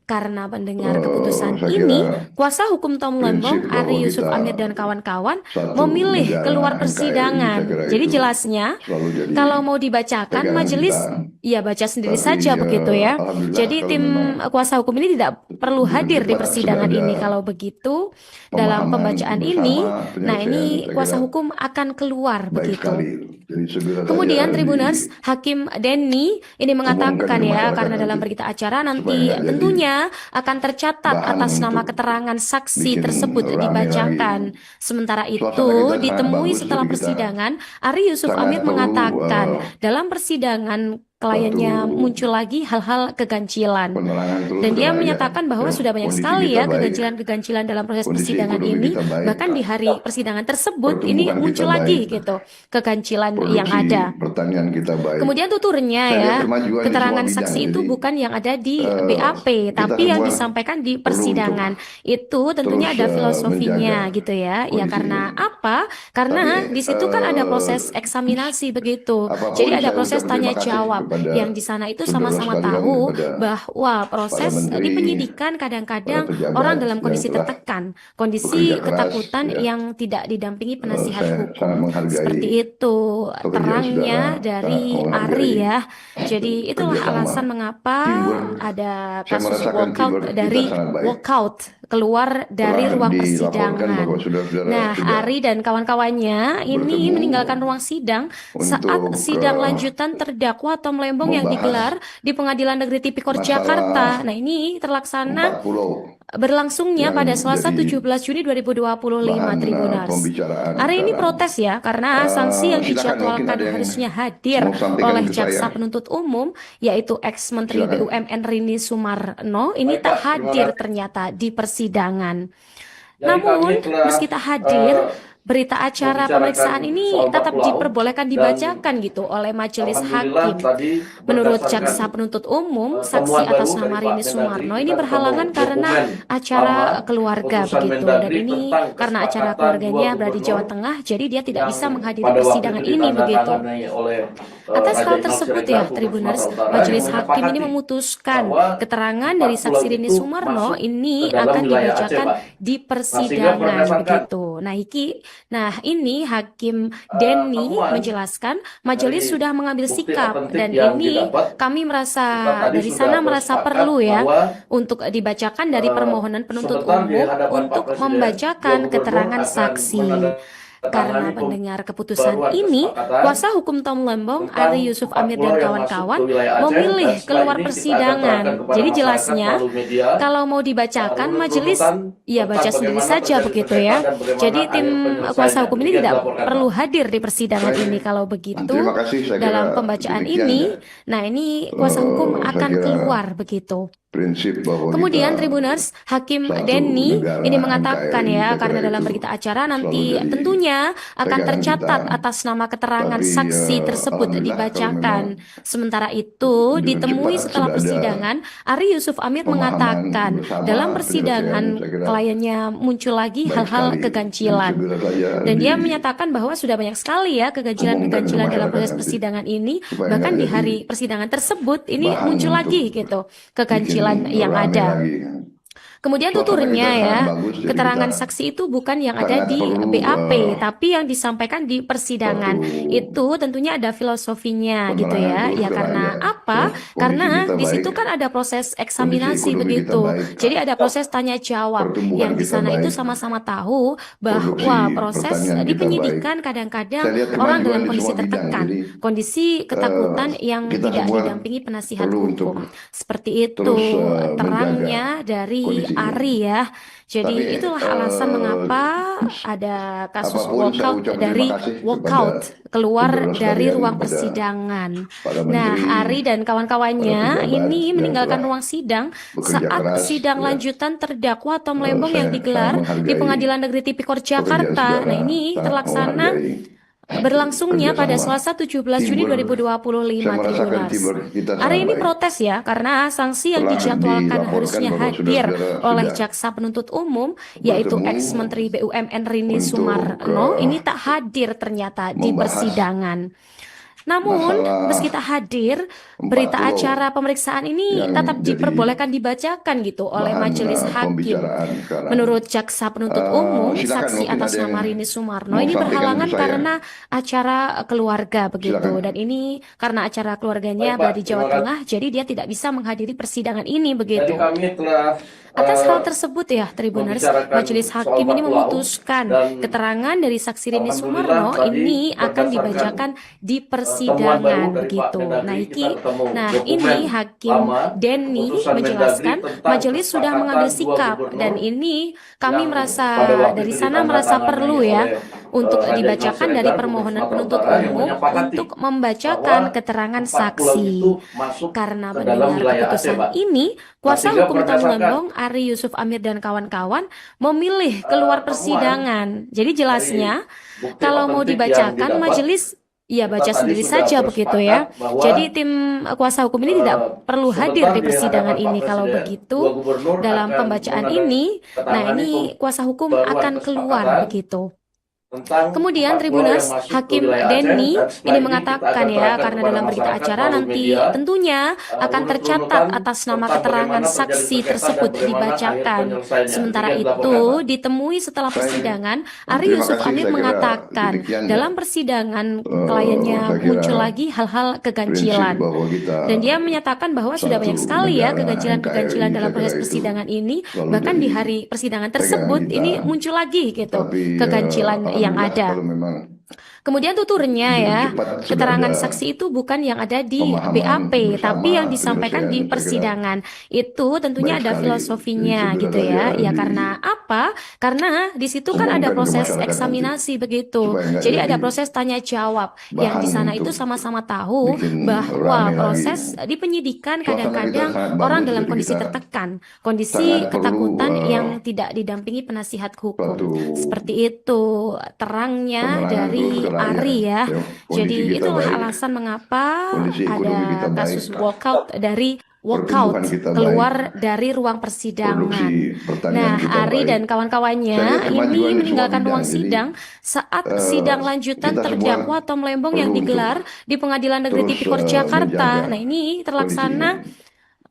Karena mendengar keputusan ini, kuasa hukum Tom Lembong, Ari Yusuf Amir dan kawan-kawan memilih keluar persidangan. Jadi jelasnya, kalau mau dibacakan majelis ya baca sendiri saja begitu ya. Jadi tim kuasa hukum ini tidak perlu hadir di persidangan ini. Kalau begitu, dalam pembacaan ini, nah ini kuasa hukum akan keluar begitu. Kemudian Tribuners, Hakim Denny ini mengatakan ya, karena dalam berita acara nanti tentunya akan tercatat atas nama keterangan saksi tersebut dibacakan. Sementara itu, ditemui setelah persidangan, Ari Yusuf Amir mengatakan dalam persidangan kliennya muncul lagi hal-hal keganjilan. Dan dia menyatakan bahwa sudah banyak sekali ya keganjilan-keganjilan dalam proses persidangan ini. Bahkan di hari persidangan tersebut ini muncul lagi gitu keganjilan yang ada. Kemudian tuturnya ya, keterangan saksi itu bukan yang ada di BAP, tapi yang disampaikan di persidangan. Itu tentunya ada filosofinya gitu ya. Ya karena apa? Karena di situ kan ada proses eksaminasi begitu. Jadi ada proses tanya jawab. Yang di sana itu sama-sama tahu bahwa proses di penyidikan kadang-kadang orang dalam kondisi tertekan, kondisi ketakutan yang tidak didampingi penasihat hukum. Seperti itu terangnya dari Ari ya. Jadi itulah alasan mengapa ada kasus walkout keluar dari ruang persidangan. Nah, Ari dan kawan-kawannya ini meninggalkan ruang sidang saat sidang lanjutan terdakwa Tom Lembong yang digelar di Pengadilan Negeri Tipikor Jakarta. Nah, ini terlaksana berlangsungnya pada Selasa 17 Juni 2025 Tribuners. Hari ini protes ya karena sanksi yang dijadwalkan harusnya hadir oleh jaksa penuntut umum yaitu ex-Menteri BUMN Rini Sumarno ini tak hadir ternyata di persidangan. Namun meski tak hadir, berita acara pemeriksaan ini tetap diperbolehkan dibacakan gitu oleh majelis hakim. Menurut jaksa penuntut umum, saksi atas nama Rini Sumarno ini berhalangan karena acara keluarga begitu. Dan ini karena acara keluarganya berada di Jawa Tengah, jadi dia tidak bisa menghadiri persidangan ini begitu. Atas hal tersebut ya, Tribuners, majelis hakim ini memutuskan keterangan dari saksi Rini Sumarno ini akan dibacakan di persidangan begitu. Nah, ini Hakim Denny menjelaskan majelis sudah mengambil sikap dan ini kami dari sana merasa perlu ya untuk dibacakan dari permohonan penuntut umum untuk membacakan keterangan saksi. Karena mendengar keputusan ini, kuasa hukum Tom Lembong, Ari Yusuf Amir dan kawan-kawan memilih keluar persidangan. Jadi jelasnya, kalau mau dibacakan majelis, ya baca sendiri saja begitu ya. Jadi tim kuasa hukum ini tidak perlu hadir di persidangan ini. Kalau begitu, dalam pembacaan ini, nah ini kuasa hukum akan keluar begitu. Kemudian Tribuners, Hakim Denny ini mengatakan ya, karena dalam berita acara nanti tentunya akan tercatat atas nama keterangan saksi tersebut dibacakan. Sementara itu, ditemui setelah persidangan, Ari Yusuf Amir mengatakan dalam persidangan kliennya muncul lagi hal-hal keganjilan. Dan dia menyatakan bahwa sudah banyak sekali ya keganjilan-keganjilan dalam proses persidangan ini. Bahkan di hari persidangan tersebut ini muncul lagi gitu keganjilan yang ada. Kemudian tuturnya ya, keterangan saksi itu bukan yang ada di BAP, tapi yang disampaikan di persidangan. Itu tentunya ada filosofinya gitu ya. Ya karena apa? Karena di situ kan ada proses eksaminasi begitu. Jadi ada proses tanya jawab. Yang di sana itu sama-sama tahu bahwa proses di penyidikan kadang-kadang orang dalam kondisi tertekan, kondisi ketakutan yang tidak didampingi penasihat hukum. Seperti itu terangnya dari Ari ya. Jadi itulah alasan mengapa ada kasus walkout keluar dari ruang persidangan. Nah, Ari dan kawan-kawannya ini meninggalkan ruang sidang saat sidang lanjutan terdakwa Tom Lembong yang digelar di Pengadilan Negeri Tipikor Jakarta. Nah, ini terlaksana berlangsungnya pada Selasa 17 Juni 2025 Tribuners. Hari ini protes ya karena sanksi yang dijadwalkan harusnya hadir oleh jaksa penuntut umum yaitu ex-Menteri BUMN Rini Sumarno ini tak hadir ternyata di persidangan. Namun, masalah meski tak hadir, 4 berita pulau acara pemeriksaan ini yang tetap jadi diperbolehkan dibacakan gitu oleh bahan majelis hakim. pembicaraan sekarang. Menurut jaksa penuntut umum, Silakan saksi mungkin atas ada yang nama Rini Sumarno mau ini sampaikan ke berhalangan saya. karena acara keluarga begitu. Silakan. Dan ini karena acara keluarganya Baik, Pak, berada di Jawa terima kasih. Tengah, jadi dia tidak bisa menghadiri persidangan ini Jadi begitu. kami telah Atas hal tersebut ya, Tribuners, membicarakan majelis soal hakim ini 4 pulau memutuskan dan keterangan dari saksi Rini alhamdulillah Sumarno tadi ini akan berdasarkan dibacakan di temuan baru persidangan dari Pak begitu. Mendagri, Nah, kita ketemu nah dokumen ini Hakim lama Denny keputusan Mendagri menjelaskan tentang majelis sudah kesepakatan mengambil 2 sikap gubernur dan ini kami yang merasa pada waktu dari itu sana merasa ditandatangani perlu ya oleh untuk Raja dibacakan Ibnu dari Siregar, permohonan Gubernur penuntut Sumatera Utara, yang umum menyepakati untuk membacakan bahwa keterangan 4 pulau saksi. itu masuk Karena ke dalam mendengar wilayah Aceh, keputusan Pak. ini, kuasa sehingga hukum Tom berdasarkan Lembong, Ari Yusuf Amir dan kawan-kawan memilih keluar temuan persidangan. Jadi dari jelasnya, bukti kalau mau otentik yang dibacakan, didapat, majelis ya kita baca tadi sendiri sudah saja begitu ya. bersepakat bahwa Jadi tim kuasa hukum ini tidak perlu hadir sebentar di di persidangan hadapan Pak ini. Kalau Presiden, begitu, 2 gubernur dalam akan pembacaan ini, nah menandatangani ini kuasa hukum pembaruan akan keluar kesepakatan begitu. tentang Kemudian 4 pulau yang Tribuners, masuk ke Hakim wilayah Aceh, Denny dan setelah ini kita mengatakan akan ya, terangkan karena kepada dalam berita masyarakat acara melalui nanti media, tentunya akan tercatat urut-urutan atas nama tentang keterangan bagaimana terjadi saksi sengketa tersebut dan bagaimana akhir dibacakan. penyelesaiannya. Sementara Demikian itu, dilaporkan, Pak. ditemui setelah persidangan, Ari Terima Yusuf kasih, Amir saya kira mengatakan demikian ya. dalam persidangan kliennya Saya kira muncul lagi hal-hal prinsip keganjilan. bahwa kita Dan dia menyatakan bahwa sudah satu banyak sekali ya negara keganjilan-keganjilan NKRI, dalam saya proses kira itu persidangan ini. selalu Bahkan di jadi hari persidangan pegangan tersebut kita. ini muncul lagi gitu Tapi keganjilan yang alhamdulillah ada. kalau memang Kemudian tuturnya begitu ya, cepat sudah keterangan ada saksi itu bukan yang ada di pemahaman BAP, bersama tapi yang disampaikan di penyelesaian, saya kira persidangan. Itu tentunya baik ada sekali. filosofinya Jadi gitu segera ya. saja Ya karena apa? Karena di situ kan ada umumkan ke proses masyarakat eksaminasi nanti begitu. supaya nggak Jadi ada jadi proses tanya jawab yang bahan di sana itu untuk sama-sama tahu bikin bahwa rame lagi. proses di penyidikan Suasana kita kadang-kadang sangat orang bagus, dalam jadi kondisi kita tertekan, kondisi sangat perlu ketakutan yang tidak didampingi penasihat hukum. suatu Seperti itu terangnya penerangan dari terus ke rakyat. Ari ya. Ya, Jadi kondisi kita itulah baik, alasan mengapa kondisi ekonomi ada kita baik, kasus walkout pertumbuhan kita keluar baik, dari ruang produksi persidangan. pertanian Nah, kita Ari baik. dan Saya kawan-kawannya lihat ini kemajuan di semua meninggalkan bidang. ruang Jadi sidang saat sidang lanjutan kita semua terdakwa Tom Lembong yang perlu untuk digelar di Pengadilan Negeri terus Tipikor Jakarta. menjaga Nah, ini kondisi terlaksana ini.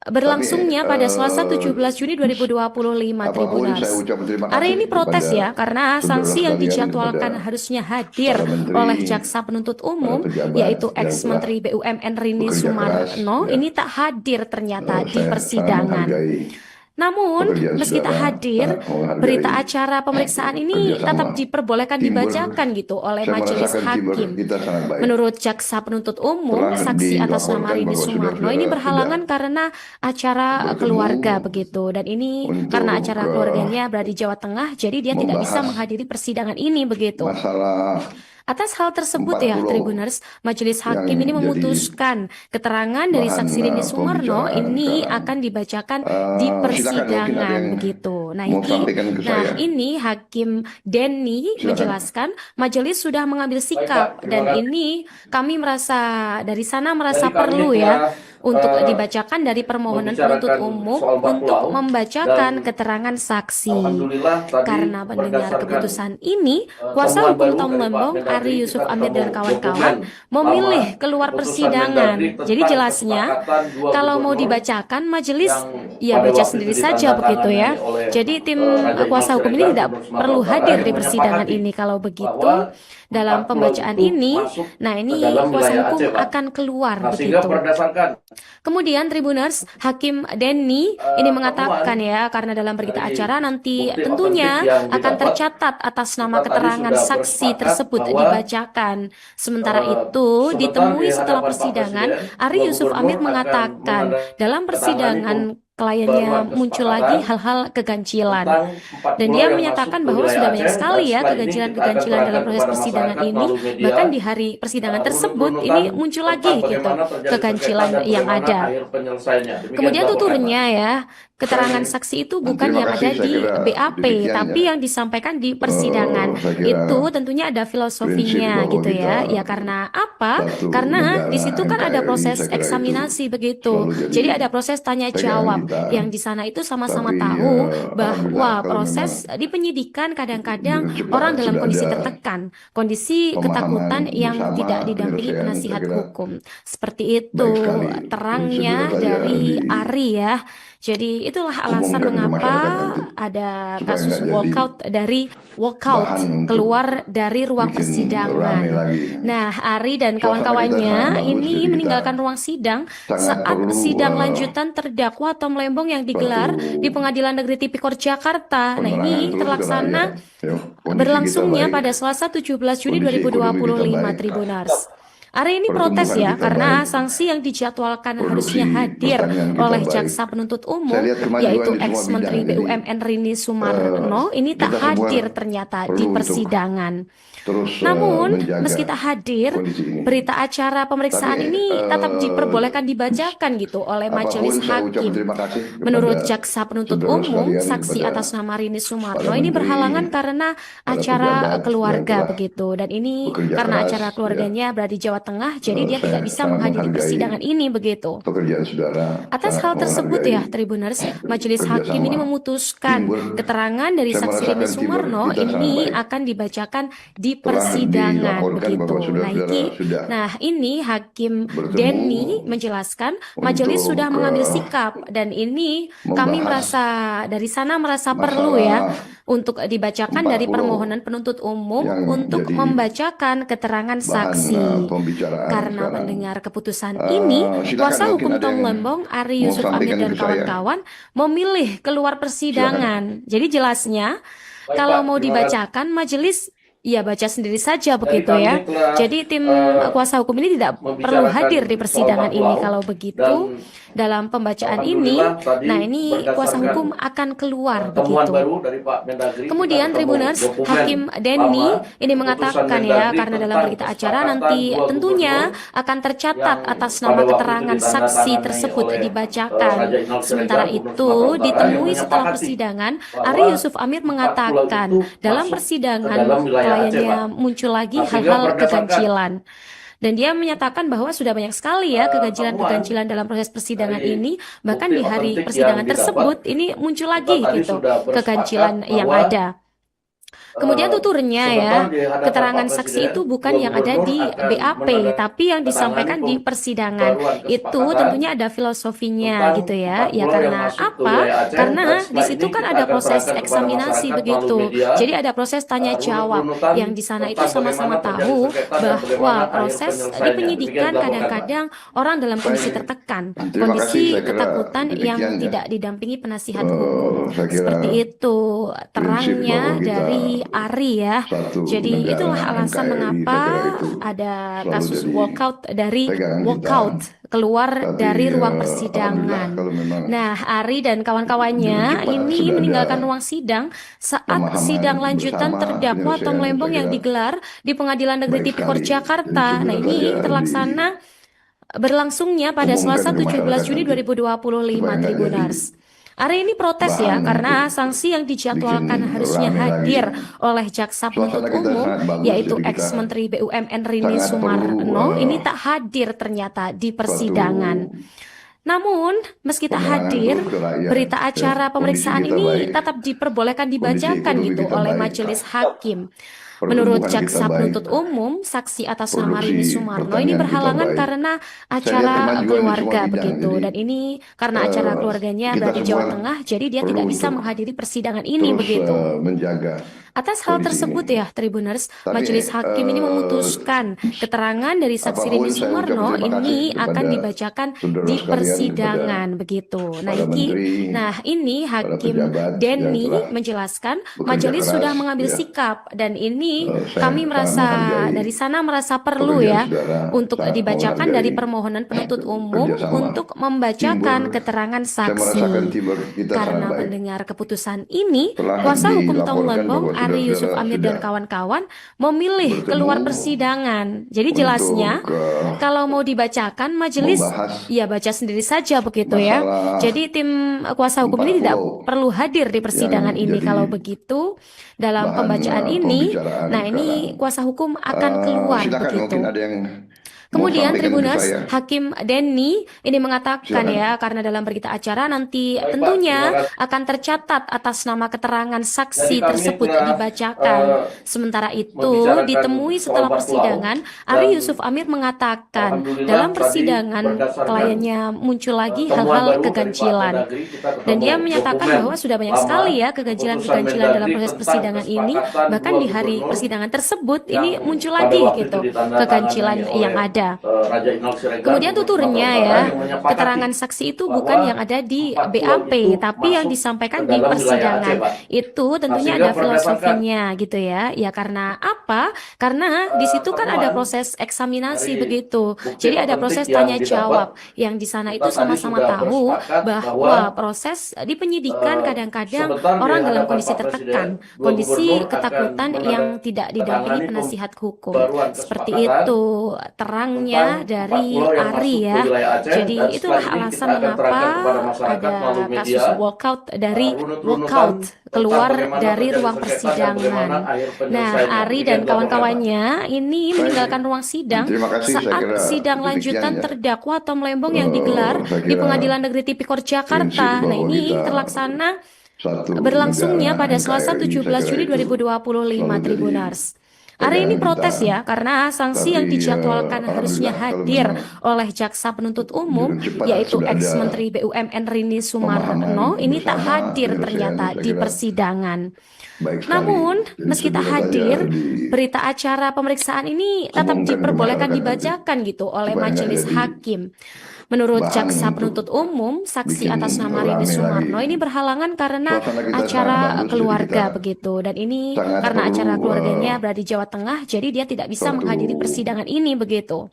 berlangsungnya pada Selasa 17 Juni 2025 Apapun Tribuners. saya ucapkan terima Ari kasih ini protes kepada ya karena sanksi yang saudara sekalian, dijadwalkan kepada harusnya hadir para menteri, oleh jaksa penuntut umum para pejabat yaitu yang ex-menteri BUMN Rini bekerja keras, Sumarno ya. ini tak hadir ternyata di Saya sangat persidangan. menghargai Namun, pekerjaan meski tak saudara, hadir, sangat menghargai berita acara pemeriksaan ini kerjasama. tetap diperbolehkan Teamwork. dibacakan gitu oleh Saya majelis merasakan teamwork hakim. kita sangat baik. Menurut jaksa penuntut umum, Telah saksi atas nama dilaporkan Rini bahwa Sumarno saudara-saudara ini berhalangan tidak karena acara bertemu keluarga begitu. Dan ini untuk, karena acara keluarganya berada di Jawa Tengah, jadi dia tidak bisa membahas menghadiri persidangan ini begitu. masalah Atas hal tersebut 4 ya, pulau Tribuners, majelis yang hakim ini jadi memutuskan keterangan dari bahan saksi Rini Sumarno pembicaraan ini sekarang. akan dibacakan di Silakan mungkin ada persidangan yang begitu. Nah, mau sampaikan ke saya. ini Hakim Denny Silakan. menjelaskan majelis sudah mengambil Baik, sikap Pak. Terima dan kasih. ini kami merasa dari sana merasa Jadi kami perlu telah, ya untuk dibacakan dari permohonan penuntut membicarakan umum soal 4 untuk pulau membacakan dan keterangan saksi. alhamdulillah tadi Karena mendengar berdasarkan keputusan ini, kuasa temuan hukum baru Tom dari Pak Lembong, Mendagri, Ari Yusuf kita Amir dan ketemu kawan-kawan dokumen memilih lama keluar keputusan persidangan. Mendagri Jadi tentang jelasnya, kesepakatan 2 kalau mau gubernur dibacakan majelis yang ya pada baca waktu sendiri itu saja begitu ya. ditandatangani oleh Jadi tim Raja Ibnu kuasa hukum ini Siregar, tidak Gubernur Sumatera perlu Utara, hadir yang di persidangan menyepakati ini. Kalau begitu, bahwa dalam 4 pulau pembacaan itu ini, masuk nah ke ini dalam kuasa wilayah hukum Aceh, Pak. akan keluar Nah, sehingga begitu. berdasarkan Kemudian Tribuners, Hakim Denny ini mengatakan ya, karena dalam berita dari acara nanti bukti tentunya otentik yang akan didapat, tercatat atas nama kita tadi keterangan sudah saksi bersepakat tersebut bahwa dibacakan. Sementara itu, sebentar ditemui di setelah hadapan Pak persidangan, Presiden, Ari 2 Yusuf gubernur Amir akan mengatakan dalam menandatangani persidangan kliennya pembaruan muncul lagi kesepakatan hal-hal keganjilan. tentang 4 Dan pulau dia yang menyatakan masuk ke bahwa wilayah sudah banyak Aceh, sekali dan ya setelah ini kita akan keganjilan-keganjilan dalam terangkan proses kepada persidangan masyarakat ini. melalui media Bahkan di hari persidangan tersebut urut-urutan ini muncul lagi tentang gitu bagaimana terjadi keganjilan sengketa dan yang bagaimana ada. akhir penyelesaiannya. Demikian Kemudian dilaporkan, Pak. tuturnya ya, keterangan saksi itu bukan yang ada di BAP, tapi yang disampaikan di persidangan. Itu tentunya ada filosofinya gitu ya. Ya karena apa? Karena di situ kan ada proses eksaminasi begitu. Jadi ada proses tanya jawab yang di sana itu sama-sama tahu bahwa proses di penyidikan kadang-kadang orang dalam kondisi tertekan, kondisi ketakutan yang tidak didampingi penasihat hukum. Seperti itu terangnya dari Ari ya. Jadi itulah alasan mengapa ada kasus walkout keluar dari ruang persidangan. Nah, Ari dan kawan-kawannya ini meninggalkan ruang sidang saat sidang lanjutan terdakwa Tom Lembong yang digelar di Pengadilan Negeri Tipikor Jakarta. Nah, ini terlaksana berlangsungnya pada Selasa 17 Juni 2025 Tribuners. Ari ini protes ya karena sanksi yang dijadwalkan harusnya hadir oleh jaksa penuntut umum yaitu ex-Menteri BUMN Rini Sumarno ini tak hadir ternyata di persidangan. Namun, meski tak hadir, berita acara pemeriksaan ini tetap diperbolehkan dibacakan gitu oleh majelis hakim. Menurut jaksa penuntut umum, saksi atas nama Rini Sumarno ini berhalangan karena acara keluarga begitu. Dan ini karena acara keluarganya berada di Jawa Tengah, jadi dia tidak bisa menghadiri persidangan ini begitu. Atas hal tersebut ya, Tribuners, majelis hakim ini memutuskan keterangan dari saksi Rini Sumarno ini akan dibacakan di persidangan begitu. Nah ini Hakim Denny menjelaskan majelis sudah mengambil sikap dan ini kami merasa perlu ya untuk dibacakan dari permohonan penuntut umum untuk membacakan keterangan saksi. Karena mendengar keputusan ini, kuasa hukum Tom Lembong, Ari Yusuf Amir dan kawan-kawan memilih keluar persidangan. Jadi jelasnya kalau mau dibacakan majelis ya baca sendiri saja begitu ya. Jadi tim kuasa hukum ini tidak perlu hadir di persidangan ini. Kalau begitu dalam pembacaan ini, nah ini kuasa hukum akan keluar begitu. Kemudian Tribuners, Hakim Denny ini mengatakan ya karena dalam berita acara nanti tentunya akan tercatat atas nama keterangan saksi tersebut dibacakan. Sementara itu ditemui setelah persidangan, Ari Yusuf Amir mengatakan dalam persidangan kliennya muncul lagi hal-hal keganjilan. Dan dia menyatakan bahwa sudah banyak sekali ya keganjilan-keganjilan dalam proses persidangan ini. Bahkan di hari persidangan tersebut ini muncul lagi gitu keganjilan yang ada. Kemudian tuturnya ya, keterangan saksi itu bukan yang ada di BAP, tapi yang disampaikan di persidangan. Itu tentunya ada filosofinya gitu ya. Ya karena apa? Karena di situ kan ada proses eksaminasi begitu. Jadi ada proses tanya jawab yang di sana itu sama-sama tahu bahwa proses di penyidikan kadang-kadang orang dalam kondisi tertekan, kondisi ketakutan yang tidak didampingi penasihat hukum. Seperti itu terangnya dari Ari ya. Jadi itulah alasan mengapa ada kasus walkout keluar dari ruang persidangan. Nah, Ari dan kawan-kawannya ini meninggalkan ruang sidang saat sidang lanjutan terdakwa Tom Lembong yang digelar di Pengadilan Negeri Tipikor Jakarta. Nah, ini terlaksana berlangsungnya pada Selasa 17 Juni 2025 Tribuners. Ari ini protes ya karena sanksi yang dijadwalkan harusnya hadir oleh jaksa penuntut umum yaitu ex-Menteri BUMN Rini Sumarno ini tak hadir ternyata di persidangan. Namun, meski tak hadir, berita acara pemeriksaan ini tetap diperbolehkan dibacakan gitu oleh majelis hakim. Menurut jaksa penuntut umum, saksi atas nama Rini Sumarno ini berhalangan karena acara keluarga begitu. Dan ini karena acara keluarganya berada di Jawa Tengah, jadi dia tidak bisa menghadiri persidangan ini begitu. Atas hal tersebut ya, Tribuners, majelis hakim ini memutuskan keterangan dari saksi Rini Sumarno ini akan dibacakan di persidangan begitu. Nah ini Hakim Denny menjelaskan majelis sudah mengambil sikap dan ini kami merasa perlu ya untuk dibacakan dari permohonan penuntut umum untuk membacakan keterangan saksi. Karena mendengar keputusan ini, kuasa hukum Tom Lembong Ari Yusuf Amir dan kawan-kawan memilih keluar persidangan. Jadi jelasnya, kalau mau dibacakan majelis ya baca sendiri saja begitu ya. Jadi tim kuasa hukum ini tidak perlu hadir di persidangan ini. Kalau begitu, dalam pembacaan ini, nah ini kuasa hukum akan keluar begitu. Kemudian Tribuners, Hakim Denny ini mengatakan ya, karena dalam berita acara nanti tentunya akan tercatat atas nama keterangan saksi tersebut dibacakan. Sementara itu ditemui setelah persidangan, Ari Yusuf Amir mengatakan dalam persidangan kliennya muncul lagi hal-hal keganjilan. Dan dia menyatakan bahwa sudah banyak sekali ya keganjilan-keganjilan dalam proses persidangan ini, bahkan di hari persidangan tersebut ini muncul lagi gitu keganjilan yang ada. Kemudian tuturnya ya, keterangan saksi itu bukan yang ada di BAP, tapi yang disampaikan di persidangan. Itu tentunya ada filosofinya gitu ya. Ya karena apa? Karena di situ kan ada proses eksaminasi begitu. Jadi ada proses tanya jawab yang di sana itu sama-sama tahu bahwa proses di penyidikan kadang-kadang orang dalam kondisi tertekan, kondisi ketakutan yang tidak didampingi penasihat hukum. Seperti itu terangnya dari Ari ya. Jadi itulah alasan mengapa ada kasus walkout keluar dari ruang persidangan. Nah, Ari dan kawan-kawannya ini meninggalkan ruang sidang saat sidang lanjutan terdakwa Tom Lembong yang digelar di Pengadilan Negeri Tipikor Jakarta. Nah, ini berlangsungnya pada Selasa 17 Juli 2025 Tribuners. Ari ini protes ya, karena sanksi yang dijadwalkan harusnya hadir oleh jaksa penuntut umum, yaitu ex-menteri BUMN Rini Sumarno, ini tak hadir ternyata di persidangan. Namun, meski tak hadir, berita acara pemeriksaan ini tetap diperbolehkan dibacakan gitu oleh majelis hakim. Menurut jaksa penuntut umum, saksi atas nama Rini Sumarno ini berhalangan karena acara keluarga begitu. Dan ini karena acara keluarganya berada di Jawa Tengah, jadi dia tidak bisa menghadiri persidangan ini begitu.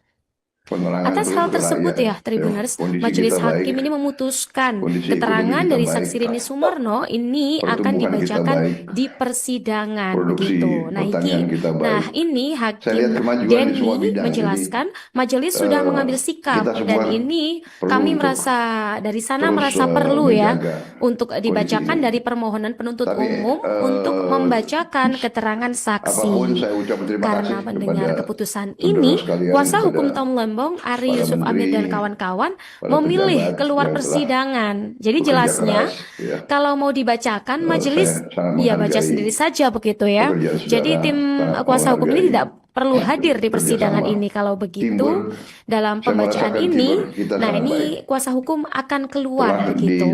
Atas hal tersebut ya, Tribuners, majelis hakim ini memutuskan keterangan dari saksi Rini Sumarno ini akan dibacakan di persidangan begitu. Nah, ini Hakim Denny menjelaskan majelis sudah mengambil sikap dan ini kami merasa dari sana merasa perlu ya untuk dibacakan dari permohonan penuntut umum untuk membacakan keterangan saksi. Karena mendengar keputusan ini, kuasa hukum Tom Lembong Ari Yusuf Amir dan kawan-kawan memilih keluar persidangan. Jadi jelasnya, kalau mau dibacakan majelis ya baca sendiri saja begitu ya. Jadi tim kuasa hukum ini tidak perlu hadir di persidangan ini. Kalau begitu, dalam pembacaan ini, nah ini kuasa hukum akan keluar begitu.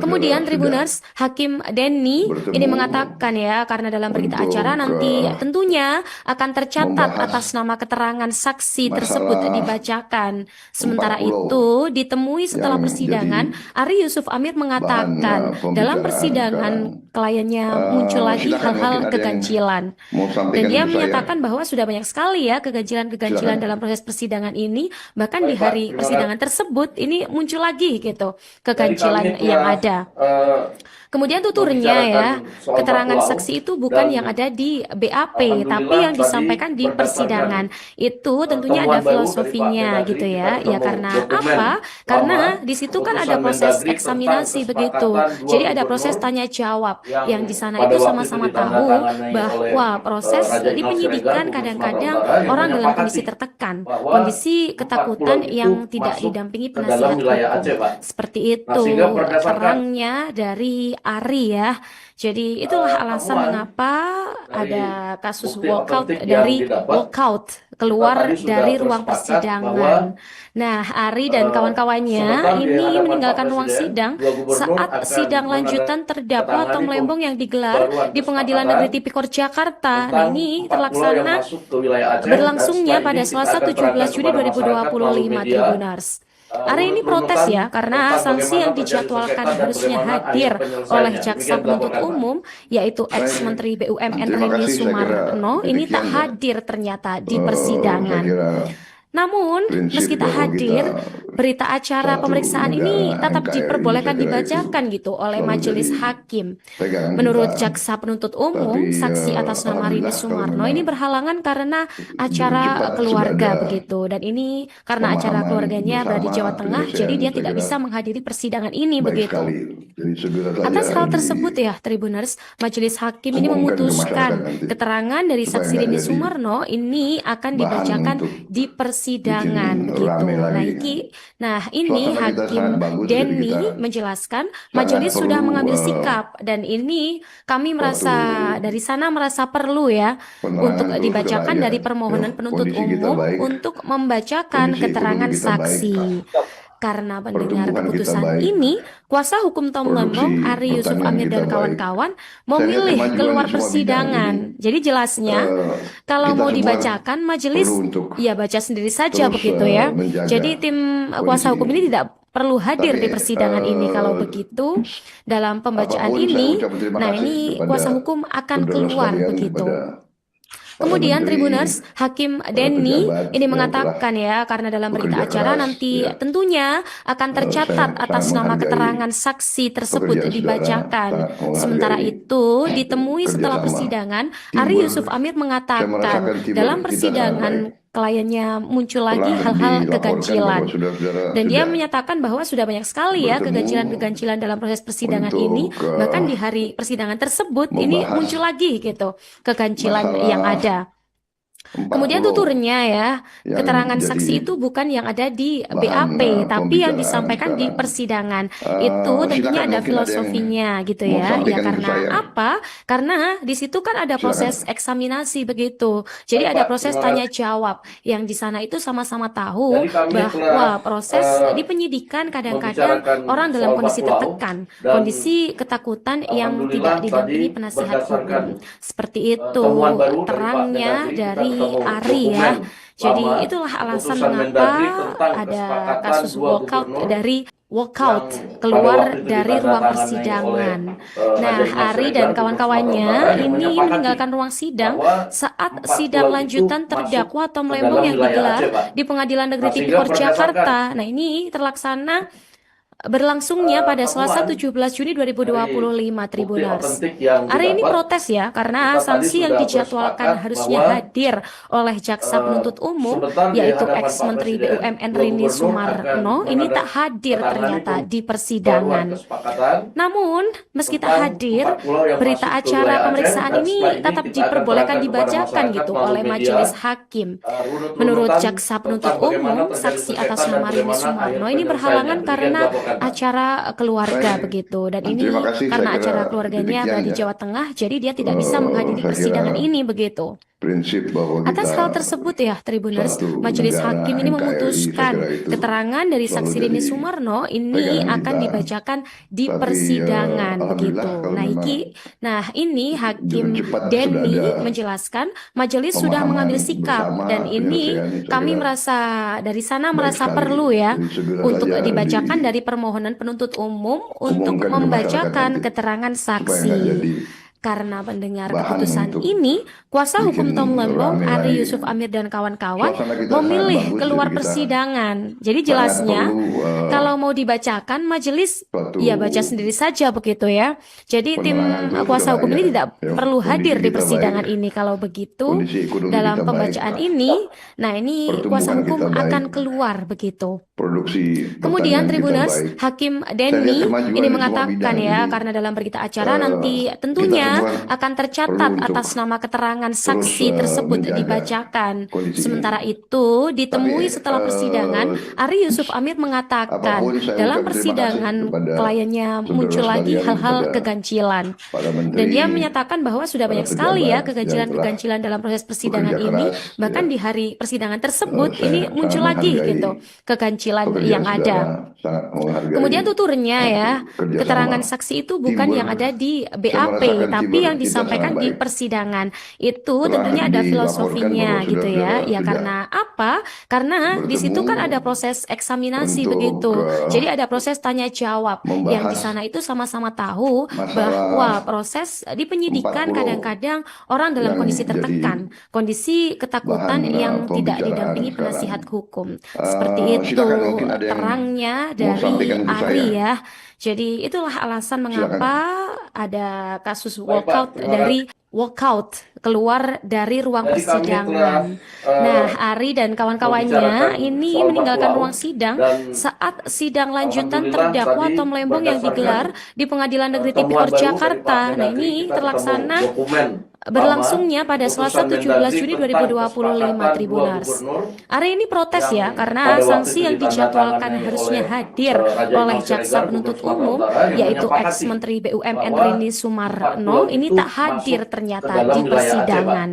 Kemudian Tribuners, Hakim Denny ini mengatakan ya, karena dalam berita acara nanti tentunya akan tercatat atas nama keterangan saksi tersebut dibacakan. Sementara itu, ditemui setelah persidangan, Ari Yusuf Amir mengatakan dalam persidangan kliennya muncul lagi hal-hal keganjilan. Dan dia menyatakan bahwa sudah banyak sekali ya keganjilan-keganjilan dalam proses persidangan ini, bahkan di hari persidangan tersebut ini muncul lagi gitu keganjilan yang ada. Kemudian tuturnya ya, keterangan saksi itu bukan yang ada di BAP, tapi yang disampaikan di persidangan. Itu tentunya ada filosofinya gitu ya. Ya karena apa? Karena di situ kan ada proses eksaminasi begitu. Jadi ada proses tanya jawab yang di sana itu sama-sama tahu bahwa proses di penyidikan kadang-kadang orang dalam kondisi tertekan, kondisi ketakutan yang tidak didampingi penasihat hukum. Seperti itu terangnya dari Ari ya. Jadi itulah alasan mengapa ada kasus walkout keluar dari ruang persidangan. Nah, Ari dan kawan-kawannya ini meninggalkan ruang sidang saat sidang lanjutan terdakwa Tom Lembong yang digelar di Pengadilan Negeri Tipikor Jakarta. Nah, ini berlangsungnya pada Selasa 17 Juli 2025 Tribuners. Ari ini protes ya, karena sanksi yang dijadwalkan harusnya hadir oleh jaksa penuntut umum, yaitu ex-menteri BUMN Rini Sumarno, ini tak hadir ternyata di persidangan. Namun, meski tak hadir, berita acara pemeriksaan ini tetap diperbolehkan dibacakan gitu oleh majelis hakim. Menurut jaksa penuntut umum, saksi atas nama Rini Sumarno ini berhalangan karena acara keluarga begitu, dan ini karena acara keluarganya berada di Jawa Tengah, jadi dia tidak bisa menghadiri persidangan ini begitu. Atas hal tersebut ya Tribuners, majelis hakim ini memutuskan keterangan dari saksi Rini Sumarno ini akan dibacakan di persidangan begitu. Nah ini Hakim Denny menjelaskan majelis sudah mengambil sikap, dan ini kami merasa dari sana merasa perlu ya untuk dibacakan dari permohonan penuntut umum untuk membacakan keterangan saksi. Karena mendengar keputusan ini, kuasa hukum Tom Lembong, Ari Yusuf Amir dan kawan-kawan memilih keluar persidangan. Jadi jelasnya, kalau mau dibacakan majelis, ya baca sendiri saja begitu ya. Jadi tim kuasa hukum ini tidak perlu hadir di persidangan ini. Kalau begitu, dalam pembacaan ini, nah ini kuasa hukum akan keluar begitu. Kemudian Tribuners, Hakim Denny ini mengatakan ya, karena dalam berita acara nanti tentunya akan tercatat atas nama keterangan saksi tersebut dibacakan. Sementara itu, ditemui setelah persidangan, Ari Yusuf Amir mengatakan dalam persidangan kliennya muncul lagi hal-hal keganjilan. Dan dia menyatakan bahwa sudah banyak sekali ya keganjilan-keganjilan dalam proses persidangan ini. Bahkan di hari persidangan tersebut ini muncul lagi gitu keganjilan yang ada. Kemudian tuturnya ya, keterangan saksi itu bukan yang ada di BAP, tapi yang disampaikan di persidangan. Itu tentunya ada filosofinya gitu ya. Ya karena apa? Karena di situ kan ada proses eksaminasi begitu. Jadi ada proses tanya jawab yang di sana itu sama-sama tahu bahwa proses di penyidikan kadang-kadang orang dalam kondisi tertekan, kondisi ketakutan yang tidak didampingi penasihat hukum. Seperti itu terangnya dari Ari ya. Jadi itulah alasan mengapa ada kasus walkout keluar dari ruang persidangan. Nah, Ari dan kawan-kawannya ini meninggalkan ruang sidang saat sidang lanjutan terdakwa Tom Lembong yang digelar di Pengadilan Negeri Tipikor Jakarta. Nah, ini terlaksana berlangsungnya pada Selasa 17 Juni 2025 Tribuners. Hari ini protes ya karena sanksi yang dijadwalkan harusnya hadir oleh jaksa penuntut umum yaitu ex-menteri BUMN Rini Sumarno ini tak hadir ternyata di persidangan. Namun meski tak hadir, berita acara pemeriksaan ini tetap diperbolehkan dibacakan gitu oleh majelis hakim. Menurut jaksa penuntut umum, saksi atas nama Rini Sumarno ini berhalangan karena acara keluarga begitu, dan ini karena acara keluarganya berada di Jawa Tengah, jadi dia tidak bisa menghadiri persidangan ini begitu. Atas hal tersebut ya Tribuners, majelis hakim ini memutuskan keterangan dari saksi Rini Sumarno ini akan dibacakan di persidangan begitu. Nah ini Hakim Denny menjelaskan majelis sudah mengambil sikap, dan ini kami merasa dari sana merasa perlu ya untuk dibacakan dari permohonan penuntut umum untuk membacakan keterangan saksi. Karena mendengar keputusan ini, kuasa hukum Tom Lembong, Ari Yusuf Amir dan kawan-kawan memilih keluar persidangan. Jadi jelasnya, kalau mau dibacakan majelis, ya baca sendiri saja begitu ya. Jadi tim kuasa hukum ini tidak perlu hadir di persidangan ini. Kalau begitu, dalam pembacaan ini, nah ini kuasa hukum akan keluar begitu. Kemudian Tribuners, Hakim Denny ini mengatakan ya, karena dalam berita acara nanti tentunya akan tercatat atas nama keterangan saksi tersebut dibacakan. Sementara itu, ditemui setelah persidangan, Ari Yusuf Amir mengatakan dalam persidangan kliennya muncul lagi hal-hal keganjilan. Dan dia menyatakan bahwa sudah banyak sekali ya keganjilan-keganjilan dalam proses persidangan ini. Bahkan di hari persidangan tersebut ini muncul lagi gitu keganjilan yang ada. Kemudian tuturnya ya, keterangan saksi itu bukan yang ada di BAP, tapi yang kita disampaikan sangat di baik. persidangan itu Telah tentunya ada dilaporkan filosofinya bahwa gitu ya. saudara-saudara Ya tidak karena apa? Karena di situ kan bertemu ada proses eksaminasi untuk begitu. Jadi ada proses tanya jawab yang di membahas sana itu sama-sama tahu bahwa masalah proses di penyidikan 40 kadang-kadang orang dalam yang kondisi jadi tertekan, kondisi ketakutan bahan yang tidak pembicaraan didampingi sekarang. penasihat hukum. Seperti itu Silakan, mungkin ada yang terangnya mau dari sampaikan ke saya. Ari ya. Jadi itulah alasan mengapa ada kasus walkout Pak. Terima dari walkout keluar dari ruang Jadi kami persidangan. Nah, Ari dan kawan-kawannya membicarakan ini soal meninggalkan 40 ruang sidang dan saat sidang lanjutan alhamdulillah terdakwa tadi Tom Lembong yang digelar di Pengadilan Negeri temuan Tipikor baru dari Jakarta. Pak Nah, Mendagri, ini kita ketemu terlaksana dokumen berlangsungnya pada Selasa Keputusan 17 Mendagri Juni tentang 2025 kesepakatan Tribuners. dua gubernur Hari ini protes ya yang karena pada waktu sanksi itu yang dijadwalkan ditandatangani harusnya oleh, hadir Raja oleh Imam jaksa Siregar, penuntut Gubernur umum Sumatera Utara, yang yaitu menyepakati ex-Menteri BUMN bahwa Rini 4 Sumarno pulau ini itu tak hadir masuk ternyata ke dalam di wilayah Aceh, Pak. persidangan.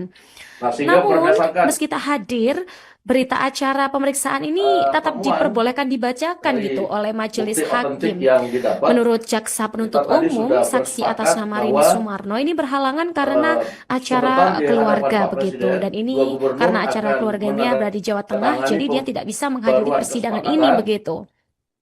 Nah, sehingga Namun, berdasarkan meski tak hadir, berita acara pemeriksaan ini tetap temuan diperbolehkan dibacakan dari gitu oleh majelis bukti otentik hakim. yang didapat, Menurut jaksa penuntut kita tadi umum, sudah saksi atas bersepakat nama Rini bahwa, Sumarno ini berhalangan karena acara sebentar di keluarga hadapan Pak begitu. Presiden, Dan ini dua gubernur karena acara akan keluarganya berada di Jawa Tengah, menandatangani jadi dia tidak bisa menghadiri pembaruan persidangan ini kesepakatan begitu.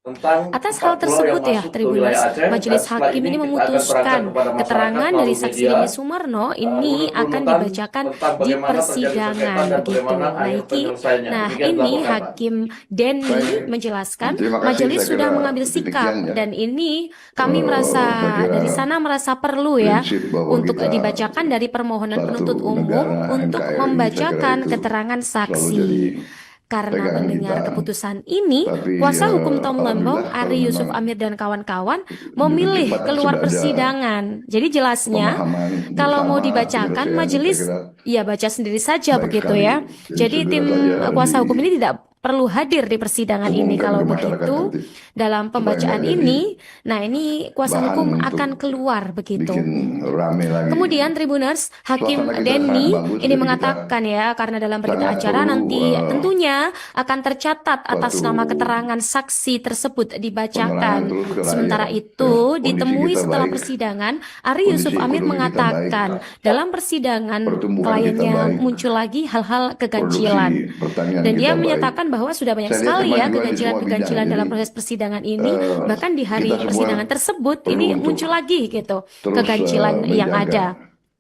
tentang Atas 4 hal pulau tersebut yang ya, masuk ke Tribuners, wilayah Aceh, majelis dan setelah hakim ini kita akan memutuskan terangkan kepada masyarakat keterangan melalui dari saksi media, Rini Sumarno ini akan runut-runutan dibacakan tentang di bagaimana terjadi persidangan sengketa dan begitu. bagaimana Nah, akhir penyelesaiannya. nah Demikian ini dilaporkan, Pak. Hakim Denny Baik. menjelaskan Terima kasih, majelis saya sudah kira mengambil sikap demikian ya. dan ini kami merasa saya kira dari sana merasa perlu ya prinsip bahwa untuk kita dibacakan dari permohonan satu penuntut umum negara untuk NKRI, membacakan saya kira itu keterangan selalu saksi. jadi Karena pegangan mendengar kita. keputusan ini, Tapi, kuasa hukum Tom Lembong, alhamdulillah, Ari kalau Yusuf memang Amir dan kawan-kawan lebih memilih cepat keluar sudah ada persidangan. Jadi jelasnya, pemahaman kalau mau bersama, dibacakan, penyelesaian, majelis saya kira ya baca sendiri saja baik begitu sekali. ya. Jadi Jadi tim segera saja kuasa hukum ini tidak perlu hadir di persidangan ini. diumumkan Kalau ke masyarakat begitu, nanti. dalam Supaya pembacaan nggak jadi ini, nah ini kuasa bahan hukum untuk akan keluar begitu. bikin rame lagi. Kemudian Tribuners, Hakim Suasana kita Denny sangat bagus, ini jadi mengatakan ya, karena dalam berita sangat acara perlu, nanti tentunya akan tercatat atas suatu nama keterangan saksi tersebut penerangan dibacakan. terus ke rakyat. Sementara Ya, itu, kondisi ditemui kita setelah baik, persidangan, Ari kondisi Yusuf Amir ekonomi kita mengatakan baik, dalam persidangan pertumbuhan kita kliennya baik, muncul lagi hal-hal produksi keganjilan. pertanian Dan kita dia baik. menyatakan bahwa sudah banyak Saya lihat sekali ya kemajuan di semua keganjilan-keganjilan bidang, dalam jadi, proses persidangan ini. Bahkan di hari kita semua persidangan tersebut perlu ini untuk muncul lagi gitu terus keganjilan yang menjaga ada.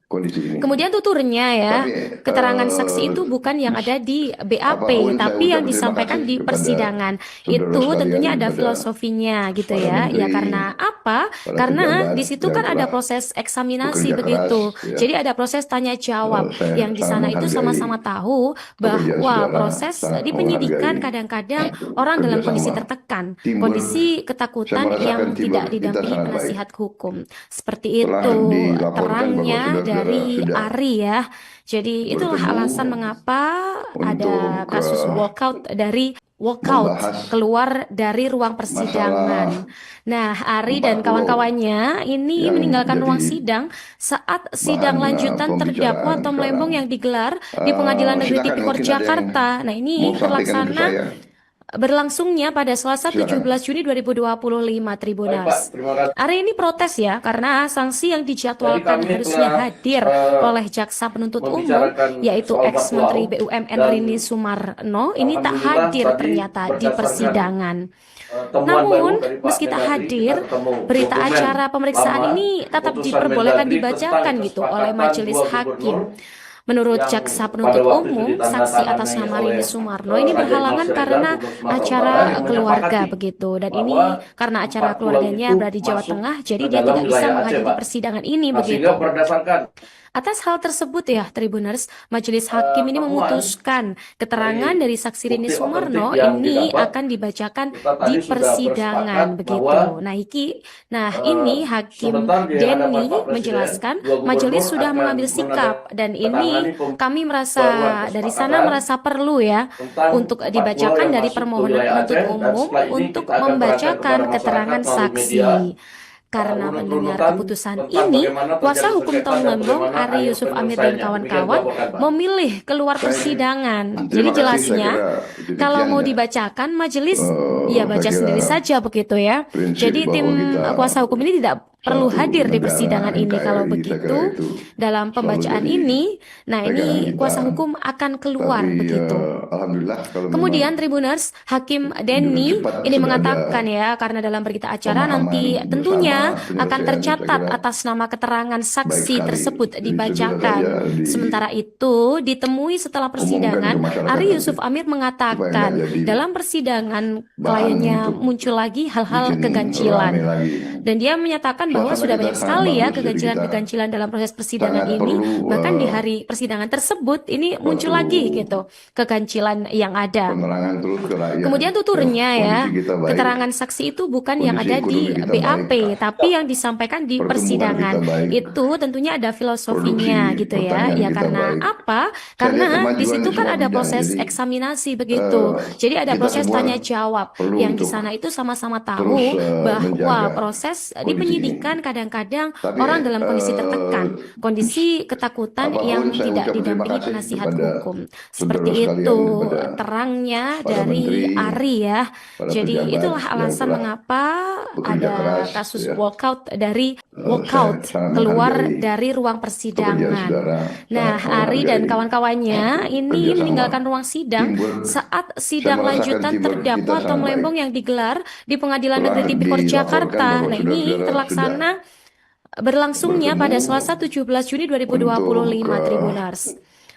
kondisi ini. Kemudian tuturnya ya, Tapi, keterangan saksi itu bukan yang ada di BAP, Poin saya tapi yang ucap terima disampaikan kasih di kepada persidangan. saudara Itu sekalian, tentunya ada kepada filosofinya gitu para ya. Ya menteri, karena apa? para Karena pejabat di situ yang kan ada telah proses eksaminasi bekerja begitu. keras, ya. Jadi ada proses tanya jawab Saya yang di sangat sana itu menghargai sama-sama tahu pekerjaan bahwa saudara, proses sangat di penyidikan menghargai kadang-kadang orang dalam kondisi kerjasama, tertekan, teamwork. kondisi Saya ketakutan merasakan yang teamwork tidak kita didampingi sangat baik. penasihat hukum. Seperti Telah itu dilaporkan bahwa terangnya saudara-saudara dari sudah Ari ya. Jadi itulah bertemu alasan mengapa ada untuk kasus walkout membahas keluar dari ruang persidangan. Nah, Ari dan 40 kawan-kawannya ini yang meninggalkan jadi ruang sidang saat sidang bahan, lanjutan terdakwa pembicaraan Tom sekarang. Lembong yang digelar di Pengadilan Negeri Silakan, Tipikor mungkin ada yang Jakarta. Nah, ini mau sampaikan ke terlaksana saya. berlangsungnya pada Selasa Silakan. 17 Juni 2025 Baik, Pak. Tribuners. Terima kasih. Hari ini protes ya karena sanksi yang dijadwalkan Jadi kami harusnya telah, hadir oleh jaksa penuntut umum membicarakan yaitu soal ex-Menteri Papua, BUMN dan Rini Sumarno ini tak alhamdulillah hadir tadi ternyata di berdasarkan, persidangan. temuan Namun, baru dari Pak meski tak Mendagri, hadir, kita ketemu berita dokumen acara pemeriksaan lama, ini tetap keputusan diperbolehkan Mendagri dibacakan tentang gitu oleh kesepakatan majelis dua hakim. gubernur Menurut yang jaksa pada penuntut waktu itu umum, saksi atas ditandatangani nama oleh Rini Sumarno ini Raja Imam berhalangan Siregar, karena Gubernur Sumatera acara Utara, yang keluarga menyepakati begitu. Dan bahwa ini karena acara 4 pulau keluarganya itu berada di Jawa masuk Tengah, jadi ke dia dalam tidak bisa wilayah Aceh, menghadiri Pak. persidangan ini Nah, begitu. sehingga berdasarkan Atas hal tersebut ya, Tribuners, majelis hakim ini temuan memutuskan keterangan dari saksi Rini bukti Sumarno otentik yang ini didapat, akan dibacakan kita tadi di sudah persidangan bersepakat begitu. bahwa Nah, ini Hakim sebentar di hadapan Denny Pak Presiden, menjelaskan dua gubernur majelis sudah akan mengambil sikap dan ini menandatangani kami merasa pembaruan dari sana kesepakatan merasa perlu ya tentang untuk 4 pulau dibacakan yang dari masuk ke permohonan wilayah penuntut Aceh, dan umum setelah ini untuk kita akan terangkan membacakan kepada keterangan masyarakat melalui saksi. media Karena mendengar runut-runutan keputusan tentang ini, bagaimana kuasa terjadi hukum sengketa Tom dan Lembong, bagaimana Ari akhir Yusuf Amir dan penyelesaiannya. kawan-kawan Demikian dilaporkan, Pak. memilih keluar Baik. persidangan. Jadi Terima kasih, jelasnya, saya kira kalau demikian mau ya. dibacakan, majelis ya saya baca kira sendiri saja begitu ya. prinsip Jadi bahwa tim kita kuasa hukum ini tidak perlu satu hadir di negara persidangan ini. Kalau NKRI, saya kira begitu, itu dalam selalu pembacaan jadi ini, nah pegangan ini kita. kuasa hukum akan keluar Tapi begitu. alhamdulillah kalau Kemudian memang Tribuners, Hakim dengan Denny cepat ini sudah mengatakan ada ya, karena dalam berita acara pemahaman nanti bersama tentunya akan penyelesaian, saya tercatat kira atas nama keterangan baik saksi sekali. tersebut Jadi segera saja dibacakan. Sementara itu, ditemui setelah diumumkan ke persidangan, masyarakat Ari nanti Yusuf Amir supaya nggak mengatakan jadi dalam persidangan bahan kliennya untuk muncul lagi hal-hal bikin keganjilan. rame lagi. Dan dia menyatakan bahwa Suasana sudah kita banyak sangat sekali ya bagus, jadi kita keganjilan-keganjilan dalam proses persidangan sangat ini. perlu Bahkan di hari persidangan tersebut ini muncul suatu lagi gitu keganjilan yang ada. penerangan terus ke rakyat. Kemudian tuturnya ya, Kondisi kita baik, keterangan saksi itu bukan yang kondisi ada di ekonomi kita BAP, baik, tapi yang disampaikan di pertumbuhan persidangan. kita baik, Itu tentunya ada filosofinya produksi gitu ya. pertanian Ya kita karena baik. apa? Saya lihat Karena di kemajuan situ di kan semua ada bidang. proses Jadi eksaminasi begitu. Jadi ada kita proses semua tanya jawab perlu yang di untuk sana itu sama-sama terus tahu bahwa menjaga proses di kondisi ini. penyidikan kadang-kadang Tapi orang dalam kondisi tertekan, kondisi ketakutan yang apapun saya tidak ucap terima didampingi kasih penasihat kepada hukum. saudara Seperti sekalian, itu kepada terangnya para dari menteri, Ari ya. para Jadi pejabat itulah yang alasan telah mengapa bekerja ada keras, kasus ya. walkout Saya sangat keluar menghargai dari ruang pekerjaan persidangan. saudara, Nah, sangat Ari dan menghargai kawan-kawannya ini kerjasama, meninggalkan ruang sidang teamwork. saat Saya sidang merasakan lanjutan teamwork kita terdakwa Tom sangat baik. Lembong yang digelar di Pengadilan Telah Negeri Tipikor dilaporkan Jakarta. bahwa Nah, ini saudara-saudara terlaksana berlangsungnya bertemu pada Selasa 17 Juni 2025, untuk Tribuners.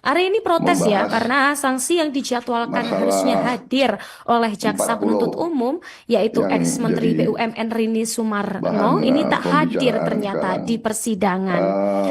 Ari ini protes ya membahas karena sanksi yang dijadwalkan masalah harusnya hadir oleh jaksa 4 penuntut pulau umum yaitu yang ex-menteri jadi BUMN Rini Sumarno bahan ini tak hadir pembicaraan ternyata sekarang. di persidangan.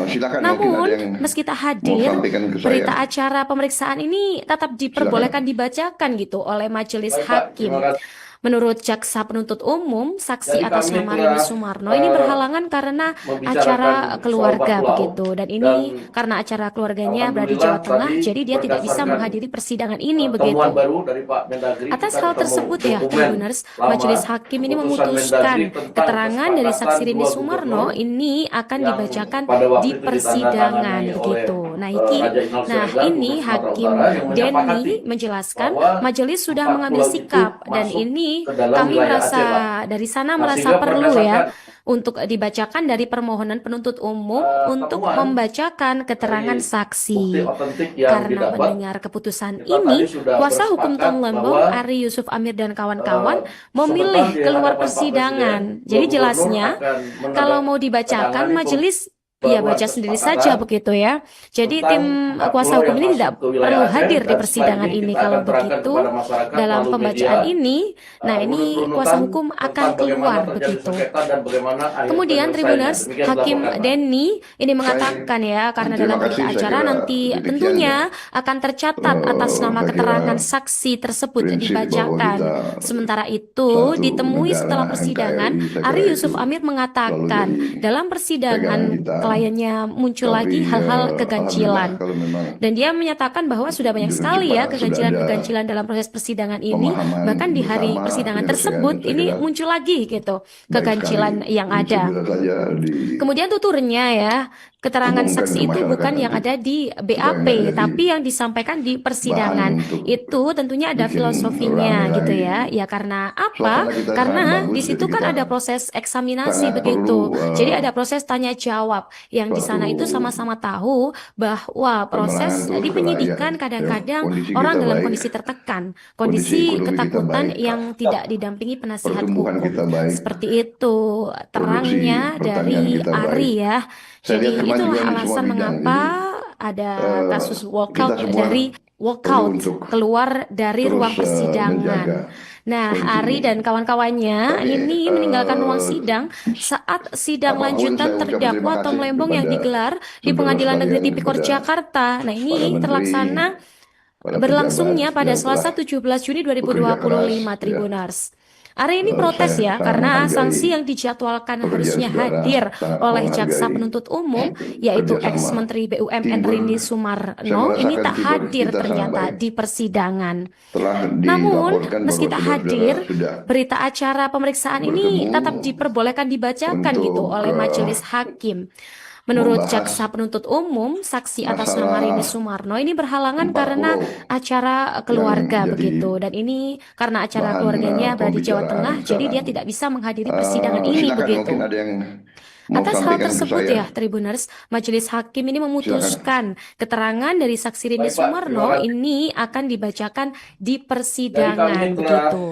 Silakan mungkin Namun, ada yang meski tak mau hadir, sampaikan ke berita saya. acara pemeriksaan ini tetap diperbolehkan dibacakan gitu oleh majelis Baik, Pak. hakim. Terima kasih. Menurut jaksa penuntut umum, saksi Jadi atas kami nama telah, Rini Sumarno ini berhalangan karena membicarakan acara soal keluarga Pulau, begitu. Dan ini dan karena acara keluarganya berada di alhamdulillah Jawa Tengah, tadi jadi dia tidak bisa berdasarkan, menghadiri persidangan ini temuan begitu. baru dari Pak Mendagri, Atas kita hal ketemu tersebut ya, dokumen Tribuners, lama, Majelis Hakim ini keputusan memutuskan Mendagri tentang keterangan dari saksi kesepakatan Rini dua Sumarno gubernur ini akan yang dibacakan pada waktu di itu persidangan ditandatangani oleh begitu. Nah, Raja Inal nah Siregar, ini Gubernur Sumatera Hakim Utara, yang menyepakati Denny menjelaskan bahwa majelis sudah 4 mengambil pulau itu sikap dan masuk ini ke dalam kami wilayah merasa Aceh, Pak. dari sana Nah, merasa sehingga perlu ya berdasarkan untuk dibacakan dari permohonan penuntut umum untuk temuan membacakan keterangan dari bukti saksi. otentik yang Karena didapat, mendengar keputusan kita ini, tadi sudah kuasa hukum bersepakat Tom Lembong, bahwa Ari Yusuf Amir dan kawan-kawan sebentar memilih di keluar hadapan Pak persidangan. Presiden, Jadi dua jelasnya, gubernur akan kalau mau dibacakan menandatangani majelis ya pembaruan baca sendiri kesepakatan saja begitu ya. Jadi tim tentang 4 kuasa pulau hukum yang ini masuk tidak ke wilayah perlu Aceh, hadir di dan setelah persidangan ini ini. kita Kalau akan terangkan begitu, kepada masyarakat dalam melalui pembacaan media ini, nah ini kuasa urut-urutan hukum akan tentang bagaimana keluar terjadi begitu. sengketa dan bagaimana akhir Kemudian penyelesaiannya. Tribuners, Demikian Hakim dilaporkan, Pak. Denny ini mengatakan ya, karena terima dalam kasih, berita saya acara kira nanti demikian tentunya akan tercatat atas nama saya keterangan kira saksi tersebut prinsip bahwa dibacakan. kita Sementara itu, satu ditemui negara setelah persidangan, NKRI, saya Ari kira Yusuf itu Amir selalu mengatakan jadi dalam pegangan persidangan kita. kliennya muncul lagi Tapi hal-hal alhamdulillah keganjilan. kalau memang Dan dia menyatakan bahwa sudah banyak dengan sekali ya cepat sudah ada keganjilan-keganjilan dalam proses persidangan ini. pemahaman Bahkan di hari bersama persidangan penyelesaian, tersebut saya ini kira muncul lagi gitu baik keganjilan sekali. yang Jadi ada. segera saja Kemudian tuturnya ya, keterangan diumumkan saksi ke itu masyarakat bukan yang nanti ada di supaya BAP, nggak jadi tapi yang disampaikan di bahan persidangan. untuk Itu tentunya ada bikin filosofinya rame gitu lagi. ya. Ya karena apa? Suasana kita sangat Karena bagus, di jadi situ kan kita ada proses eksaminasi sangat begitu. perlu Jadi ada proses tanya jawab yang di sana itu suatu sama-sama tahu bahwa penerangan proses terus di ke rakyat. penyidikan Ya, kadang-kadang kondisi orang kita dalam baik, kondisi tertekan, kondisi kondisi ekonomi kita ketakutan baik, yang tidak didampingi penasihat pertumbuhan hukum. kita baik, Seperti itu produksi terangnya pertanian dari kita baik. Ari ya. Saya Jadi lihat itulah kemajuan di semua alasan bidang. mengapa Jadi ada kasus kita walkout semua dari perlu untuk keluar dari terus ruang persidangan. menjaga Nah, kondisi Ari ini. dan kawan-kawannya Tapi ini meninggalkan ruang sidang saat sidang apapun lanjutan saya ucap terdakwa terima Tom kasih Lembong yang kepada digelar di saudara Pengadilan Negeri sekalian, Tipikor kepada Jakarta. Nah, para ini menteri, terlaksana para berlangsungnya pejabat pada yang telah Selasa 17 Juni bekerja keras. 2025, Ya, Tribuners. Ari ini protes saya ya, sangat karena menghargai sanksi yang dijadwalkan pekerjaan harusnya saudara, hadir sangat oleh jaksa menghargai penuntut umum, yaitu kerjasama, ex-menteri BUMN teamwork. Rini Saya Sumarno, ini merasakan tak teamwork hadir kita sangat ternyata baik. di persidangan. Telah Namun, dilaporkan meski bahwa tak saudara-saudara hadir, sudah berita acara pemeriksaan ini bertemu tetap diperbolehkan dibacakan gitu untuk oleh majelis hakim. Menurut membahas jaksa penuntut umum, saksi atas nama masalah Rini Sumarno ini berhalangan 4 karena pulau acara keluarga yang jadi begitu. Dan ini karena acara bahan keluarganya berada di Jawa pembicaraan Tengah, jadi dia sekarang. tidak bisa menghadiri persidangan ini Silakan begitu. mungkin ada yang mau Atas hal sampaikan ke tersebut saya. ya, Tribuners, Majelis Hakim ini memutuskan keterangan dari saksi Rini Baik, Pak. Sumarno Terima kasih. ini akan dibacakan di Jadi persidangan kami telah begitu.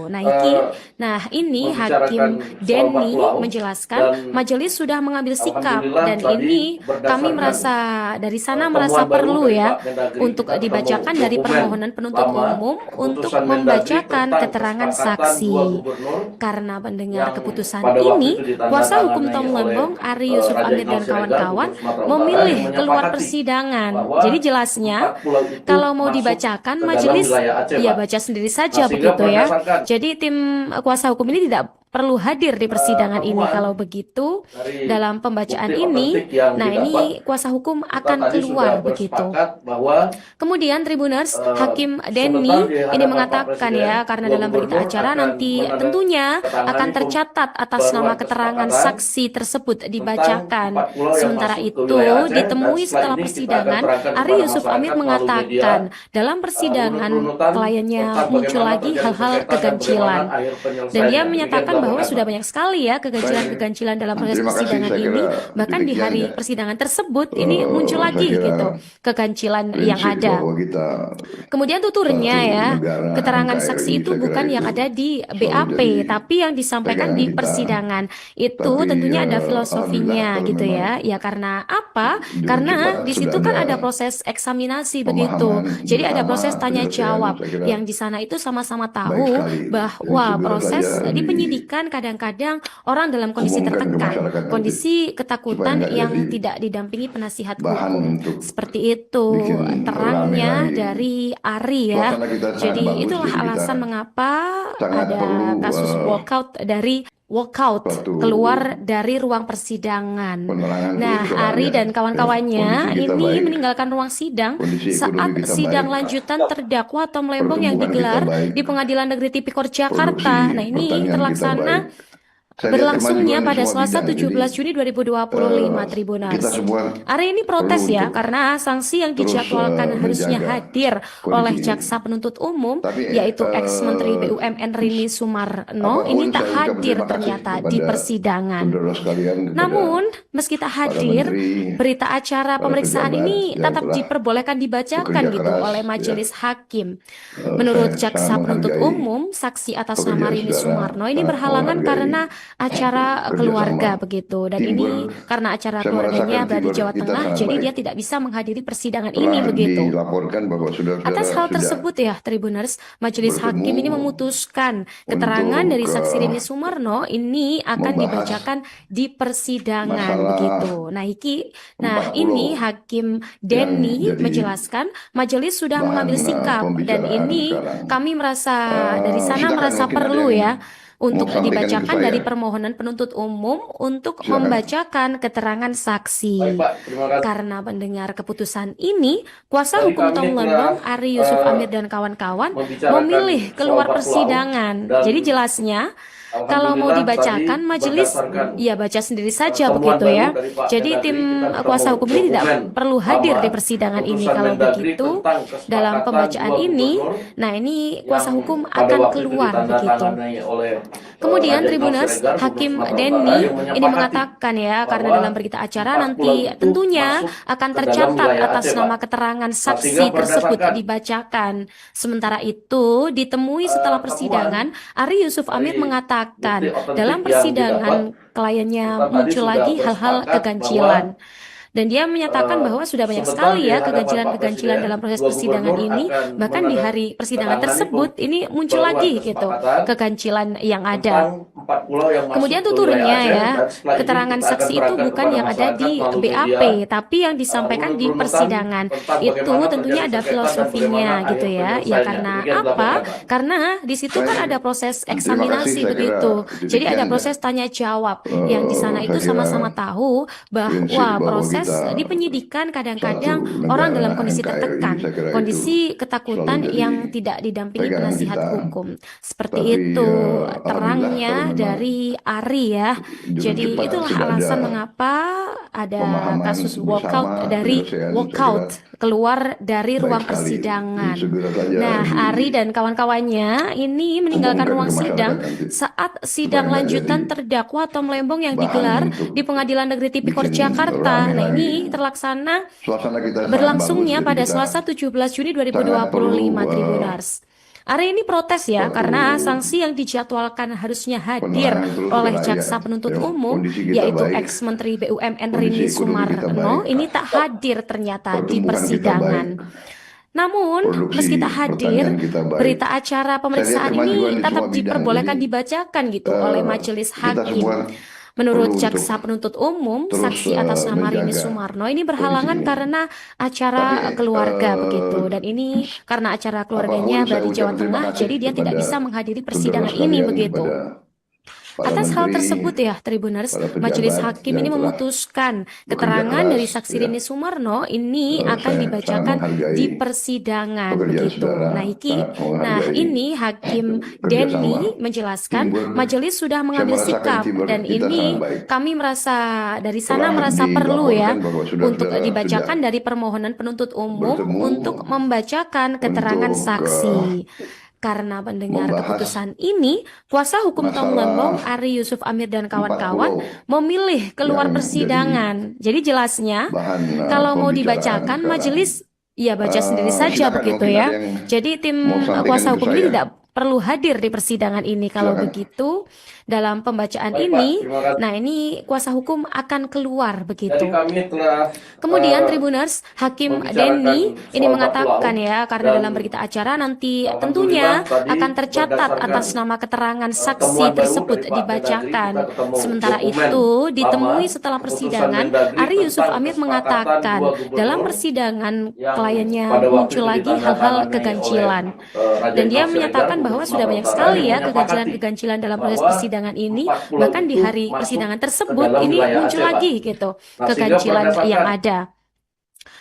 Nah, ini Hakim membicarakan soal Denny 40 AU menjelaskan dan majelis sudah mengambil sikap alhamdulillah dan tadi ini kami berdasarkan merasa dari sana temuan merasa baru perlu dari ya Pak Mendagri, untuk kita ketemu dibacakan dari dokumen permohonan penuntut lama umum untuk keputusan Mendagri membacakan tentang keterangan kesepakatan saksi. dua gubernur Karena mendengar yang keputusan pada waktu ini, itu kuasa hukum ditandatangani Tom oleh Lembong, Ari Yusuf Raja Amir Inal dan Siregar, kawan-kawan Gubernur Sumatera Utara, memilih yang keluar menyepakati persidangan. bahwa Jadi jelasnya 4 pulau itu kalau mau masuk dibacakan ke dalam majelis wilayah Aceh, ya Pak. baca sendiri saja Nah, sehingga begitu ya. berdasarkan Jadi tim kuasa hukum ini tidak perlu hadir di persidangan ini. temuan Kalau begitu dari dalam pembacaan bukti ini, otentik yang nah didapat, ini kuasa hukum kita akan tadi keluar sudah begitu. bersepakat bahwa Kemudian Tribuners, Hakim sebentar Denny di ini hadapan Pak mengatakan Presiden, ya, karena dua dalam berita gubernur acara akan nanti tentunya akan menandatangani tercatat atas nama pembaruan keterangan kesepakatan saksi tersebut tentang dibacakan. 4 pulau yang Sementara masuk ke itu wilayah Aceh, dan ditemui setelah setelah ini kita akan persidangan, terangkan Ari kepada Yusuf Amir masyarakat melalui mengatakan media dalam persidangan urut-urutan kliennya tentang muncul bagaimana lagi terjadi hal-hal sengketa dan bagaimana kegancilan. akhir Dan penyelesaiannya. dia Demikian menyatakan bahwa dilaporkan, sudah Pak. banyak sekali ya keganjilan-keganjilan dalam proses Terima kasih, persidangan saya kira ini. Bahkan di demikian hari ya. persidangan tersebut ini muncul Saya lagi kira gitu kegancilan yang prinsip ada. bahwa kita Kemudian tuturnya satu ya, negara keterangan NKRI, saksi itu saya kira bukan yang itu ada di selalu BAP, jadi tapi yang disampaikan pegangan di kita. persidangan. Itu Tapi tentunya ada alhamdulillah filosofinya kalau gitu memang ya. Ya karena apa? di Karena Unjuk di sudah situ kan ada ada proses eksaminasi begitu. pemahaman Jadi ada bersama proses tanya penyelesaian, jawab saya kira yang di sana itu sama-sama baik tahu sekali. Dan bahwa segera proses saja di penyidikan kadang-kadang orang dalam kondisi diumumkan ke tertekan, masyarakat nanti kondisi supaya ketakutan nggak yang jadi tidak didampingi penasihat bahan hukum. untuk Seperti itu bikin rame terangnya lagi. dari Ari ya. Suasana kita sangat Jadi bagus, itulah jadi kita alasan mengapa sangat ada perlu kasus walkout suatu keluar dari ruang persidangan. penerangan Nah, terus terang Ari ya. dan kawan-kawannya Kondisi kita ini baik, meninggalkan ruang sidang kondisi saat ekonomi kita sidang baik, lanjutan terdakwa Tom Lembong yang pertumbuhan kita digelar baik, di Pengadilan Negeri Tipikor produksi Jakarta. Nah, ini pertanian kita terlaksana baik. Saya lihat berlangsungnya kemajuan pada semua Selasa bidang, jadi 17 Juni 2025, kita Tribuners. semua Ari ini protes perlu ya, untuk karena sanksi yang terus dijadwalkan harusnya menjaga hadir kondisi oleh ini. jaksa penuntut umum, Tapi yaitu ex-Menteri BUMN Rini Sumarno, apapun ini tak saya ucap hadir terima kasih ternyata di kepada persidangan. saudara sekalian, kepada Namun, meski tak para hadir, menteri, berita acara para pemeriksaan pejabat ini yang tetap telah diperbolehkan dibacakan bekerja gitu keras, oleh ya. majelis hakim. Menurut Saya jaksa sangat penuntut menghargai umum, saksi atas nama pekerjaan Rini saudara, Sumarno ini sangat berhalangan menghargai karena acara keluarga kerjasama begitu. Dan teamwork. ini karena acara Saya keluarganya merasakan berada di teamwork Jawa kita Tengah, sangat jadi baik. dia tidak bisa menghadiri persidangan Telah ini begitu. dilaporkan bahwa saudara-saudara Atas hal sudah tersebut ya, Tribuners, majelis bertemu hakim ini memutuskan keterangan untuk dari saksi Rini Sumarno ini akan membahas dibacakan di persidangan masalah begitu. Nah, 40 ini Hakim yang Denny jadi menjelaskan majelis sudah bahan mengambil sikap dan pembicaraan ini sekarang. kami merasa dari sana Silakan, merasa mungkin ada perlu yang ya untuk mau sampaikan ke dibacakan saya. dari permohonan penuntut umum untuk Silakan. membacakan keterangan saksi. Baik, Pak. Terima kasih. Karena mendengar keputusan ini, kuasa Tadi hukum kami Tom telah, Lembong, Ari Yusuf Amir dan kawan-kawan membicarakan memilih soal keluar 40 persidangan. dan Jadi jelasnya, kalau mau alhamdulillah dibacakan tadi majelis berdasarkan ya baca sendiri saja temuan begitu baru ya. dari Pak Jadi Mendagri, tim kita ketemu kuasa hukum ini tidak dokumen perlu hadir lama di persidangan ini. keputusan Kalau Mendagri begitu, tentang dalam kesepakatan pembacaan dua ini, gubernur nah ini kuasa yang hukum pada akan waktu itu keluar begitu. ditandatangani oleh Kemudian Raja Inal Tribuners, Siregar, Gubernur Hakim Sumatera Utara, Denny yang ini menyepakati mengatakan ya, karena bahwa dalam berita acara 4 nanti pulau itu tentunya masuk akan ke dalam tercatat wilayah atas Aceh, nama Pak. keterangan Nah, saksi sehingga tersebut berdasarkan dibacakan. Sementara itu, ditemui setelah temuan persidangan, Ari Yusuf Amir dari mengatakan bukti otentik dalam yang persidangan didapat, kliennya kita tadi muncul sudah lagi hal-hal bersepakat kegancilan. bahwa Dan dia menyatakan bahwa sudah banyak sebentar sekali di ya hadapan Pak keganjilan-keganjilan Presiden, dalam proses dua persidangan gubernur ini. akan Bahkan di hari persidangan tersebut ini muncul pembaruan lagi gitu kesepakatan kegancilan yang ada. tentang 4 pulau yang masuk Kemudian ke wilayah tuturnya Aceh, ya, dan setelah ini keterangan kita akan saksi itu terangkan bukan kepada yang ada masyarakat di melalui BAP, media tapi yang disampaikan di urut-urutan persidangan. tentang Itu bagaimana tentunya terjadi ada sengketa dan filosofinya bagaimana gitu akhir ya. Ya penyelesaiannya. karena Demikian apa? dilaporkan, Pak. Karena di situ kan ada proses Terima kasih, eksaminasi saya kira begitu. Jadi ada demikian ya. proses tanya jawab yang di sana Saya itu kira sama-sama tahu prinsip bahwa bahwa proses kita di penyidikan kadang-kadang satu orang dalam negara kondisi NKRI, tertekan, saya kira itu kondisi selalu ketakutan jadi yang tidak didampingi pegangan penasihat kita. hukum. Seperti Tapi itu alhamdulillah terangnya kalau memang dari Ari ya. Jadi itulah alasan mengapa ada kasus walkout dari keluar dari ruang persidangan. Nah, Ari dan kawan-kawannya ini meninggalkan ruang sidang saat sidang lanjutan terdakwa Tom Lembong yang digelar di Pengadilan Negeri Tipikor Jakarta. Nah, ini terlaksana berlangsungnya pada Selasa 17 Juni 2025, Tribuners. Ari ini protes ya, karena sanksi yang dijadwalkan harusnya hadir oleh jaksa penuntut umum, yaitu ex-menteri BUMN Rini Sumarno, ini tak hadir ternyata di persidangan. Namun, meski tak hadir, berita acara pemeriksaan ini tetap diperbolehkan dibacakan gitu oleh majelis hakim. Menurut jaksa penuntut umum, saksi atas nama Rini Sumarno ini berhalangan karena acara keluarga begitu. Dan ini karena acara keluarganya berada di Jawa Tengah, jadi dia tidak bisa menghadiri persidangan ini begitu. Atas hal tersebut ya, Tribuners, majelis hakim ini memutuskan keterangan dari saksi Rini Sumarno ini akan dibacakan di persidangan begitu. Nah, ini Hakim Denny menjelaskan majelis sudah mengambil sikap dan ini kami merasa dari sana merasa perlu ya untuk dibacakan dari permohonan penuntut umum untuk membacakan keterangan saksi. Karena mendengar keputusan ini, kuasa hukum Tom Lembong, Ari Yusuf Amir dan kawan-kawan memilih keluar persidangan. Jadi jelasnya, kalau mau dibacakan majelis, ya baca sendiri saja begitu ya. Jadi tim kuasa hukum ini tidak perlu hadir di persidangan ini. Kalau begitu, dalam pembacaan ini, nah ini kuasa hukum akan keluar begitu. Kemudian Tribuners, Hakim Denny ini mengatakan ya, karena dalam berita acara nanti tentunya akan tercatat atas nama keterangan saksi tersebut dibacakan. Sementara itu, ditemui setelah persidangan, Ari Yusuf Amir mengatakan dalam persidangan kliennya muncul lagi hal-hal keganjilan. Dan dia menyatakan bahwa sudah banyak sekali ya keganjilan dalam proses persidangan ini, bahkan di hari persidangan tersebut ini muncul lagi gitu keganjilan yang ada.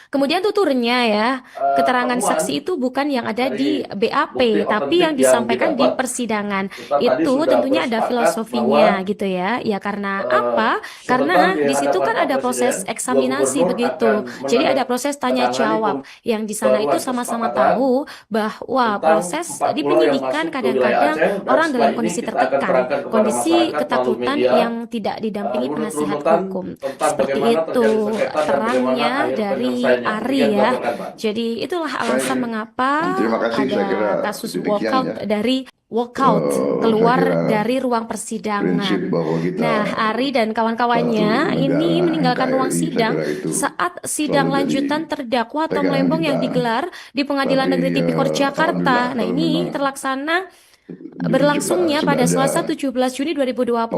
Kemudian tuturnya ya, keterangan saksi itu bukan yang ada di BAP, tapi yang disampaikan di persidangan. Itu tentunya ada filosofinya gitu ya. Ya karena apa? Karena di situ kan ada proses eksaminasi begitu. Jadi ada proses tanya jawab. Yang di sana itu sama-sama tahu bahwa proses di penyidikan kadang-kadang orang dalam kondisi tertekan, kondisi ketakutan yang tidak didampingi penasihat hukum. Seperti itu terangnya dari Ari ya. Jadi itulah alasan mengapa ada kasus walkout keluar dari ruang persidangan. Nah, Ari dan kawan-kawannya ini meninggalkan ruang sidang saat sidang lanjutan terdakwa Tom Lembong yang digelar di Pengadilan Negeri Tipikor Jakarta. Nah, ini terlaksana berlangsungnya pada Selasa 17 Juni 2025,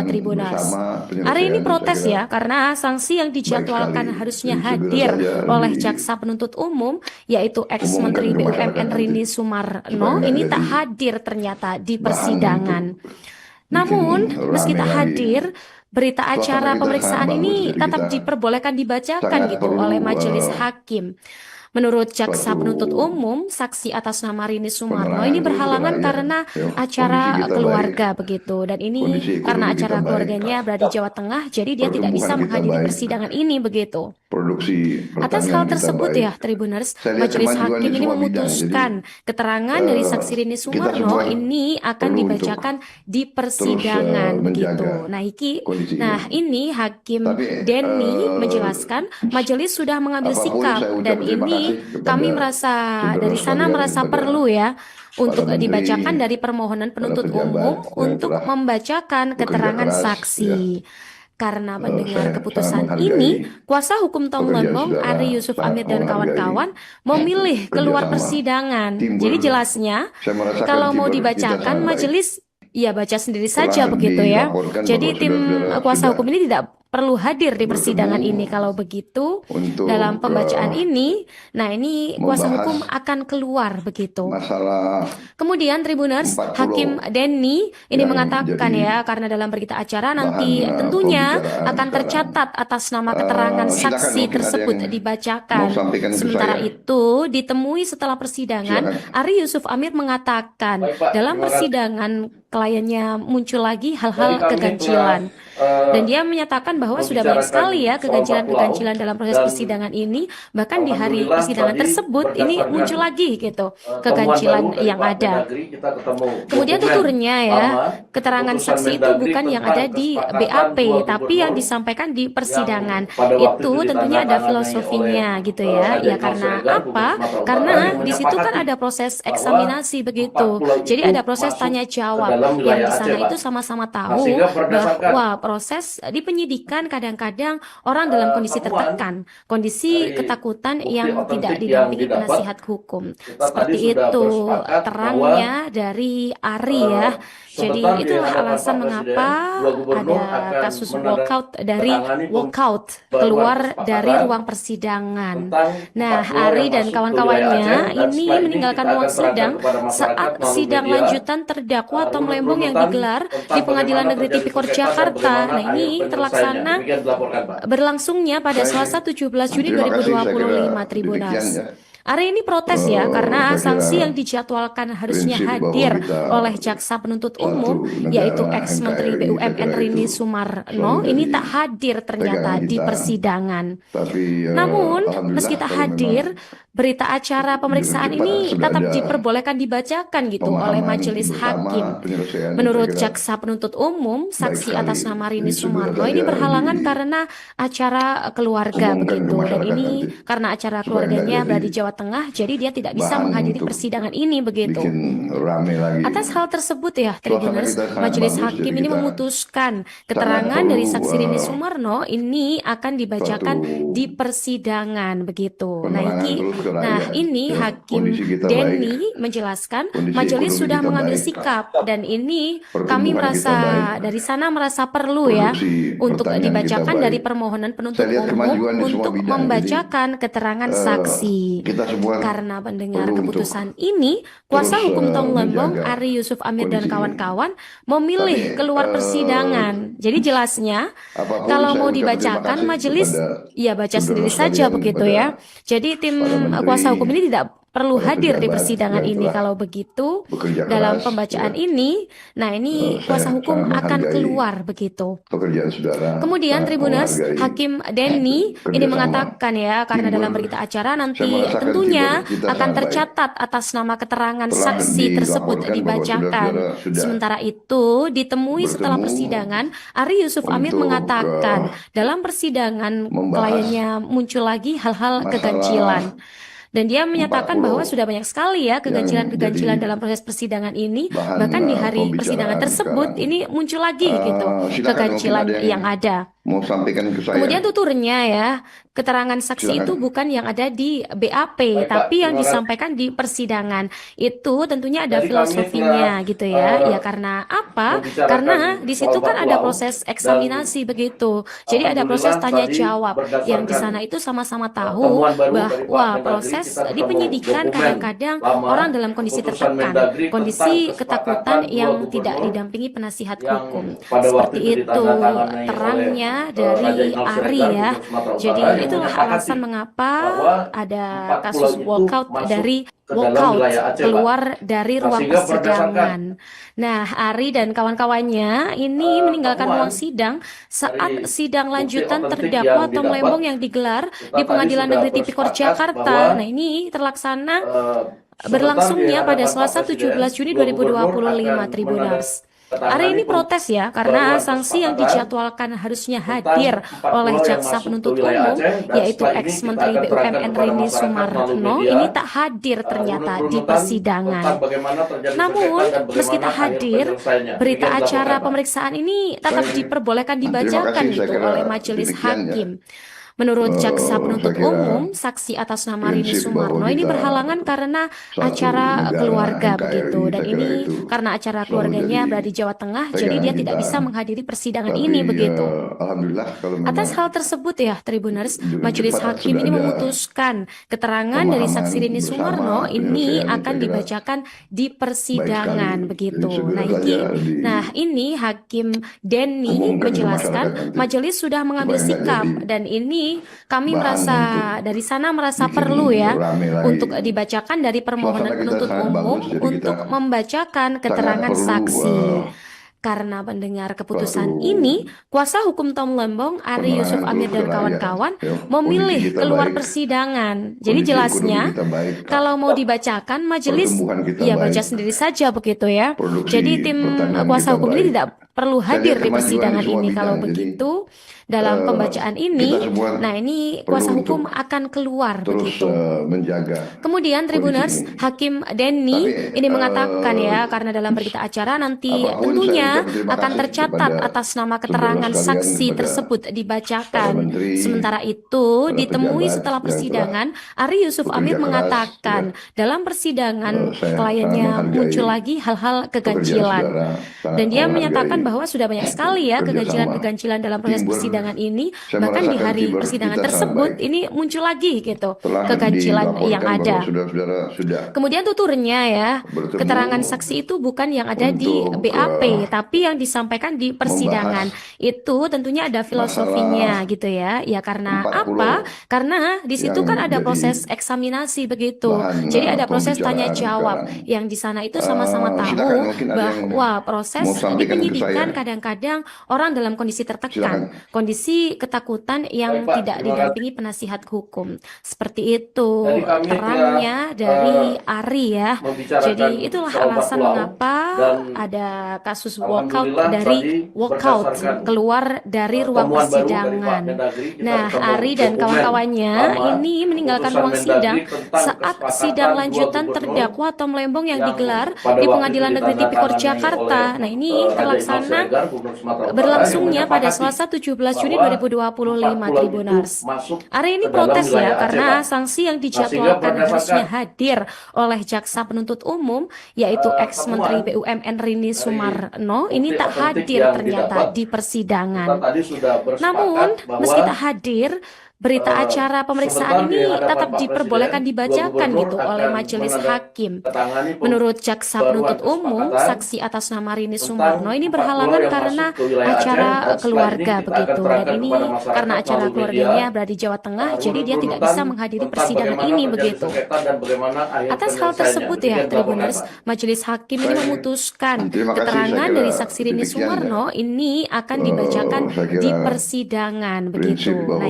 Tribuners. Ari ini protes ya, karena sanksi yang dijadwalkan harusnya hadir oleh jaksa penuntut umum, yaitu ex-menteri BUMN Rini Sumarno, ini tak hadir ternyata di persidangan. Namun, meski tak hadir, berita acara pemeriksaan ini tetap diperbolehkan dibacakan gitu oleh majelis hakim. Menurut jaksa penuntut umum, saksi atas nama Rini Sumarno ini berhalangan karena acara keluarga begitu. Dan ini karena acara keluarganya berada di Jawa Tengah, jadi dia tidak bisa menghadiri persidangan ini begitu. Atas hal tersebut ya, Tribuners, majelis hakim ini memutuskan keterangan dari saksi Rini Sumarno ini akan dibacakan di persidangan begitu. Nah, ini Hakim Denny menjelaskan majelis sudah mengambil sikap dan ini kami merasa dari sana merasa perlu ya untuk dibacakan dari permohonan penuntut umum untuk membacakan keterangan saksi. Karena mendengar keputusan ini, kuasa hukum Tom Lembong, Ari Yusuf Amir dan kawan-kawan memilih keluar persidangan. Jadi jelasnya, kalau mau dibacakan majelis, ya baca sendiri saja begitu ya. Jadi tim kuasa hukum ini tidak perlu hadir di persidangan ini. Kalau begitu, dalam pembacaan ini, nah ini kuasa hukum akan keluar begitu. Kemudian Tribuners, Hakim Denny ini mengatakan ya, karena dalam berita acara nanti tentunya akan tercatat atas nama keterangan saksi tersebut dibacakan. Sementara itu, ditemui setelah persidangan, Ari Yusuf Amir mengatakan dalam persidangan kliennya muncul lagi hal-hal keganjilan. Dan dia menyatakan bahwa sudah banyak sekali ya keganjilan-keganjilan dalam proses persidangan ini, bahkan di hari persidangan tersebut ini muncul lagi gitu keganjilan yang ada. Kemudian tuturnya ya, keterangan saksi itu bukan yang ada di BAP, tapi yang disampaikan di persidangan. Itu tentunya ada filosofinya gitu ya. Ya karena apa? Karena di situ kan ada proses eksaminasi begitu. Jadi ada proses tanya jawab yang di sana itu sama-sama tahu bahwa proses di penyidikan kadang-kadang orang dalam kondisi tertekan, kondisi ketakutan yang tidak didampingi penasihat hukum. Seperti itu terangnya dari Ari ya. Jadi itulah alasan mengapa ada kasus walkout keluar dari ruang persidangan. Nah, Ari dan kawan-kawannya ini meninggalkan ruang sidang saat sidang lanjutan terdakwa Tom Lembong yang digelar di Pengadilan Negeri Tipikor Jakarta. Nah, ini terlaksana berlangsungnya pada Selasa 17 Juni 2025 Tribuners. Ari ini protes ya karena sanksi yang dijadwalkan harusnya hadir oleh jaksa penuntut umum yaitu ex-menteri BUMN Rini Sumarno ini tak hadir ternyata di persidangan. Namun meski tak hadir, berita acara pemeriksaan ini tetap diperbolehkan dibacakan gitu oleh majelis hakim. Menurut jaksa penuntut umum, saksi atas nama Rini Sumarno ini berhalangan karena acara keluarga begitu, dan ini karena acara keluarganya berada di Jawa Tengah, jadi dia tidak bisa menghadiri persidangan ini begitu. Atas hal tersebut ya, Tribuners, majelis hakim ini memutuskan keterangan dari saksi Rini Sumarno ini akan dibacakan di persidangan begitu. Nah ini Hakim Denny menjelaskan majelis sudah mengambil sikap dan ini kami dari sana merasa perlu ya untuk dibacakan dari permohonan penuntut umum untuk membacakan keterangan saksi. Karena mendengar keputusan ini, kuasa hukum Tom Lembong, Ari Yusuf Amir dan kawan-kawan memilih keluar persidangan. Jadi jelasnya kalau mau dibacakan majelis ya baca sendiri saja begitu ya. Jadi tim kuasa hukum ini tidak perlu hadir di persidangan ini. Kalau begitu, dalam pembacaan ini, nah ini kuasa hukum akan keluar begitu. Kemudian Tribuners, Hakim Denny ini mengatakan ya, karena dalam berita acara nanti tentunya akan tercatat atas nama keterangan saksi tersebut dibacakan. Sementara itu, ditemui setelah persidangan, Ari Yusuf Amir mengatakan dalam persidangan kliennya muncul lagi hal-hal keganjilan. Dan dia menyatakan bahwa sudah banyak sekali ya keganjilan-keganjilan dalam proses persidangan ini, bahkan di hari persidangan tersebut ini muncul lagi gitu keganjilan yang ada. Kemudian tuturnya ya, keterangan saksi itu bukan yang ada di BAP, tapi yang disampaikan di persidangan. Itu tentunya ada filosofinya gitu ya. Ya karena apa? Karena di situ kan ada proses eksaminasi begitu. Jadi ada proses tanya jawab yang di sana itu sama-sama tahu bahwa proses di penyidikan kadang-kadang orang dalam kondisi tertekan, kondisi ketakutan yang tidak didampingi penasihat hukum. Seperti itu terangnya dari Ari ya. Jadi itulah alasan mengapa ada kasus walkout keluar dari ruang persidangan. Nah, Ari dan kawan-kawannya ini meninggalkan ruang sidang saat sidang lanjutan terdakwa Tom Lembong yang digelar di Pengadilan Negeri Tipikor Jakarta. Nah, ini terlaksana berlangsungnya pada Selasa 17 Juni 2025 Tribuners. Ari ini protes ya karena sanksi yang dijadwalkan harusnya hadir oleh jaksa penuntut umum yaitu ex-menteri BUMN Rini Sumarno ini tak hadir ternyata di persidangan. Namun meski tak hadir, berita acara pemeriksaan ini tetap diperbolehkan dibacakan gitu oleh majelis hakim. Menurut jaksa penuntut umum, saksi atas nama Rini Sumarno ini berhalangan karena acara keluarga begitu, dan ini karena acara keluarganya berada di Jawa Tengah, jadi dia tidak bisa menghadiri persidangan ini begitu. Atas hal tersebut ya, Tribuners, majelis hakim ini memutuskan keterangan dari saksi Rini Sumarno ini akan dibacakan di persidangan begitu. Nah ini Hakim Denny menjelaskan majelis sudah mengambil sikap dan ini ini kami bahan merasa dari sana merasa bikin perlu ya rame lagi. untuk dibacakan dari permohonan Suasana kita penuntut sangat umum bagus, jadi untuk kita membacakan sangat keterangan perlu saksi. Karena mendengar keputusan ini, kuasa hukum Tom Lembong, Ari Yusuf penerangan Amir terus dan ke rakyat. kawan-kawan Ya, memilih kondisi kita keluar baik, persidangan. Jadi kondisi jelasnya, ekonomi kita baik, kalau mau dibacakan majelis pertumbuhan kita ya baca baik, sendiri saja begitu ya. produksi Jadi tim pertanian kuasa kita hukum ini baik. tidak perlu Saya hadir lihat di kemajuan persidangan di semua ini bidang. kalau Jadi, begitu dalam pembacaan ini. kita semua Nah, ini perlu kuasa hukum untuk akan keluar terus begitu. menjaga Kemudian Tribuners, kondisi ini. Hakim Denny Tapi ini mengatakan ya, karena dalam berita acara nanti apapun tentunya saya ucapkan terima akan kasih tercatat kepada atas nama saudara keterangan sekalian, saksi kepada tersebut para dibacakan. menteri, Sementara itu, para ditemui pejabat setelah yang telah persidangan, Ari Yusuf bekerja Amir keras, mengatakan ya. dalam persidangan Saya sangat kliennya menghargai muncul lagi hal-hal pekerjaan keganjilan. saudara, sangat Dan dia menghargai menyatakan bahwa sudah banyak sekali ya kerjasama. keganjilan-keganjilan dalam proses Teamwork, persidangan ini. saya Bahkan di merasakan hari teamwork persidangan kita sangat tersebut baik. ini muncul lagi gitu Telah keganjilan yang dilaporkan ada. bahwa saudara-saudara sudah Kemudian tuturnya ya, bertemu keterangan saksi itu bukan yang ada di untuk BAP, tapi yang disampaikan di persidangan. membahas Itu tentunya ada filosofinya masalah gitu ya. Ya karena 40 apa? Karena di situ yang kan ada jadi proses eksaminasi begitu. bahan Jadi ada proses tanya pembicaraan jawab. sekarang. Yang di sana itu sama-sama Silakan, tahu mungkin ada yang bahwa proses mau di sampaikan ke penyidikan saya. kadang-kadang orang dalam kondisi tertekan, Silakan. kondisi ketakutan yang Baik, Pak. tidak Terima kasih. didampingi penasihat hukum. Seperti itu Jadi kami terangnya dari Ari ya. membicarakan Jadi itulah soal alasan 40 mengapa dan ada kasus walkout alhamdulillah dari tadi walkout berdasarkan keluar dari ruang temuan baru dari Pak persidangan. Mendagri, kita Nah, ketemu Ari dan dokumen kawan-kawannya lama ini meninggalkan keputusan ruang Mendagri sidang tentang saat kesepakatan sidang dua lanjutan gubernur terdakwa Tom Lembong yang yang digelar pada di waktu Pengadilan itu Negeri Tipikor ditandatangani Jakarta. oleh Nah, ini Raja Iqbal terlaksana Siregar, Gubernur Sumatera Utara, berlangsungnya yang pada menyepakati Selasa 17 Juni bahwa 2025 40 Tribuners. itu masuk Ari ini ke dalam protes ya wilayah Aceh, karena Pak. sanksi yang Nah, sehingga dijadwalkan berdasarkan harusnya hadir oleh jaksa penuntut umum yaitu ex-Menteri temuan BUMN Rini dari Sumarno ini bukti tak otentik hadir yang ternyata didapat, di kita persidangan. tadi sudah Namun, bersepakat bahwa meski tak hadir, berita acara pemeriksaan sebentar di ini hadapan tetap Pak diperbolehkan Presiden, dua dibacakan gubernur gitu oleh akan majelis hakim. menandatangani Menurut jaksa pembaruan penuntut umum, kesepakatan saksi atas nama Rini tentang Sumarno ini 40 berhalangan yang karena masuk ke wilayah Aceh, acara dan setelah ini keluarga kita akan begitu. Dan terangkan ini kepada masyarakat karena acara melalui keluarganya media berada di Jawa Tengah, jadi dia tidak runut-runutan bisa menghadiri tentang persidangan bagaimana ini terjadi begitu. sengketa dan bagaimana akhir Atas hal penyelesaiannya. tersebut ya, Demikian pelaporan, Tribuners, Pak. majelis hakim ini Baik. memutuskan Terima kasih, keterangan saya dari kira saksi Rini demikian ya. Sumarno ini akan dibacakan saya kira di persidangan begitu. prinsip bahwa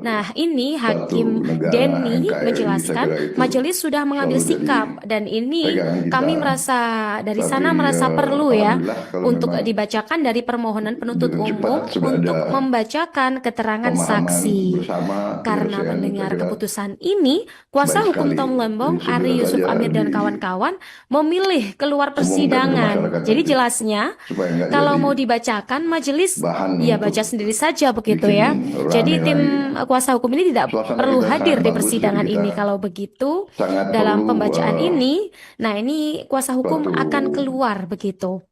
Nah, kita ini satu Hakim negara Denny NKRI, menjelaskan saya kira itu majelis sudah mengambil selalu jadi sikap dan ini pegangan kita. kami merasa dari Tapi, sana merasa perlu ya alhamdulillah kalau untuk memang dibacakan dari permohonan penuntut dengan cepat umum sudah untuk ada membacakan keterangan pemahaman saksi. bersama Karena penyelesaian, mendengar saya kira keputusan ini, kuasa baik hukum sekali. Tom Lembong, Jadi Ari segera Yusuf saja Amir dan di- kawan-kawan memilih keluar umumkan ke persidangan. masyarakat Jadi nanti, jelasnya supaya nggak kalau jadi mau dibacakan majelis bahan ya untuk baca sendiri saja begitu bikin ya. rame Jadi tim lagi. kuasa hukum ini tidak Suasana perlu kita hadir sangat di bagus, persidangan jadi kita ini kalau begitu sangat dalam perlu pembacaan ini. Nah, ini kuasa hukum suatu akan keluar begitu.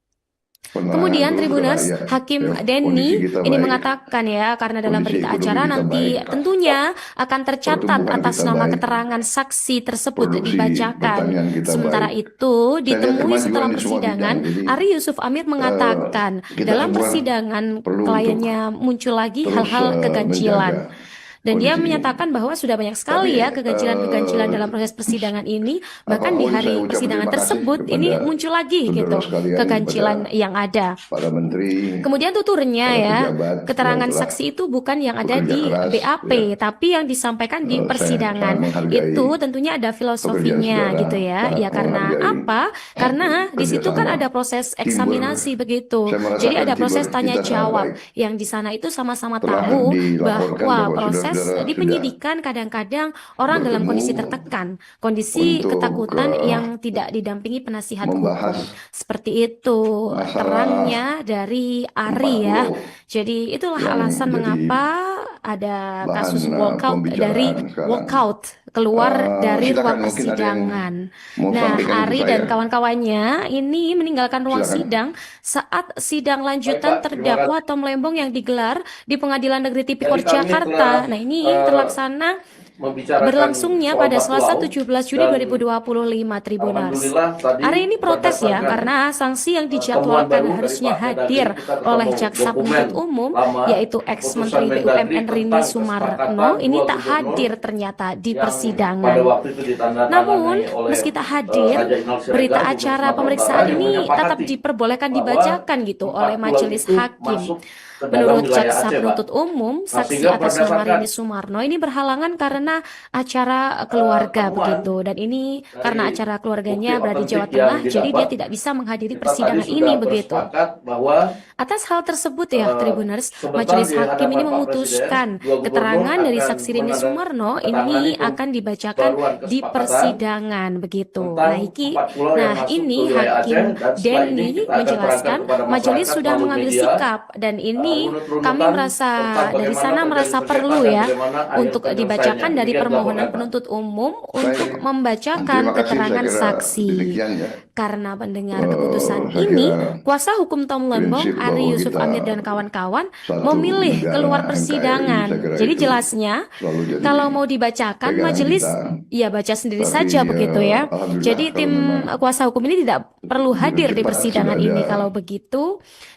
penerangan Kemudian terus ke Tribuners, rakyat. Hakim Ya, Denny kondisi kita ini baik, mengatakan ya karena dalam kondisi berita ekonomi acara kita nanti baik, tentunya akan tercatat pertumbuhan atas kita nama baik, keterangan saksi tersebut produksi dibacakan. pertanian kita Sementara baik. itu Saya lihat ditemui kemajuan setelah di semua persidangan, bidang. Jadi Ari Yusuf Amir mengatakan kita dalam semua persidangan perlu kliennya muncul lagi terus hal-hal keganjilan. menjaga Dan dia kondisi ini. menyatakan bahwa sudah banyak sekali Tapi, ya keganjilan-keganjilan dalam proses persidangan ini. Bahkan di apapun hari saya ucapkan persidangan terima kasih tersebut kepada ini muncul lagi saudara gitu sekalian, keganjilan kepada yang ada. para menteri, Kemudian tuturnya para ya, pejabat keterangan yang telah saksi itu bukan yang ada bekerja di keras, BAP, ya. tapi yang disampaikan di Saya persidangan. sangat menghargai Itu tentunya ada filosofinya pekerjaan gitu saudara, ya. sangat Ya karena menghargai apa? Karena di situ kan kerjasama, ada proses teamwork. eksaminasi begitu. Saya merasakan Jadi ada proses teamwork tanya kita sangat jawab baik. yang di sana itu sama-sama Telah tahu dilaporkan bahwa bahwa proses saudara-saudara di sudah penyidikan kadang-kadang orang dalam bertemu kondisi tertekan, kondisi untuk ketakutan yang tidak didampingi penasihat membahas hukum. Seperti itu masalah terangnya dari Ari ya. 40 Jadi itulah yang alasan jadi mengapa ada bahan kasus walkout dari pembicaraan sekarang. walkout keluar dari Silakan, ruang mungkin ada yang persidangan. mau Nah, sampaikan ke Ari saya. dan kawan-kawannya ini meninggalkan ruang Silakan. sidang saat sidang lanjutan Baik, Pak. terdakwa Tom Lembong yang digelar di Pengadilan Negeri Tipikor Jadi kami Jakarta. telah, Nah, ini terlaksana membicarakan berlangsungnya soal pada Batu Selasa Laut 17 Juni dan 2025 Tribuners. alhamdulillah tadi Hari ini protes ya, berdasarkan karena sanksi yang temuan dijadwalkan baru dari harusnya Pak Mendagri, hadir kita ketemu oleh Jaksa dokumen Penuntut Umum, lama yaitu keputusan ex-Menteri Mendagri BUMN Rini tentang Sumarno, kesepakatan ini dua tak gubernur hadir ternyata di yang pada persidangan. waktu itu ditandatangani Namun, oleh meski tak hadir, Raja Inal Siregar, berita Gubernur acara Sumatera pemeriksaan Utara, yang ini tetap menyepakati diperbolehkan bahwa dibacakan gitu 4 oleh pulau majelis itu hakim. masuk ke dalam Menurut wilayah Jaksa Aceh, Pak. Penuntut Umum, Nah, saksi sehingga atas nama berdasarkan Rini Sumarno ini berhalangan karena acara keluarga temuan begitu, dan ini karena dari acara bukti keluarganya berada di otentik Jawa yang Tengah, jadi dia didapat, tidak bisa menghadiri kita tadi persidangan sudah ini begitu. bersepakat bahwa Atas hal tersebut ya, Tribuners, sebentar majelis di hakim ini hadapan Pak memutuskan Presiden, 2 gubernur keterangan dari akan saksi Rini Sumarno ini menandatangani akan dibacakan pembaruan di kesepakatan persidangan begitu. tentang Nah, 4 pulau yang masuk ini ke wilayah Aceh, Hakim dan setelah ini Denny kita akan menjelaskan terangkan kepada majelis masyarakat sudah melalui mengambil media sikap, dan ini runut-runutan kami merasa tentang dari bagaimana sana terjadi merasa sengketa perlu dan ya bagaimana akhir untuk dibacakan penyelesaiannya. dari Demikian permohonan dilaporkan, Pak. penuntut umum Baik. untuk membacakan Terima kasih, saya keterangan kira saksi. demikian ya. Karena mendengar keputusan Saya ini, kira kuasa hukum Tom Lembong, prinsip Ari bahwa Yusuf kita Amir dan kawan-kawan satu memilih negara keluar NKRI, persidangan. saya kira Jadi itu jelasnya, selalu jadi kalau mau dibacakan, pegangan majelis kita. ya baca sendiri Tapi saja begitu ya. alhamdulillah Jadi kalau tim memang kuasa hukum ini tidak perlu hadir di cepat persidangan sudah ini. ada Kalau begitu,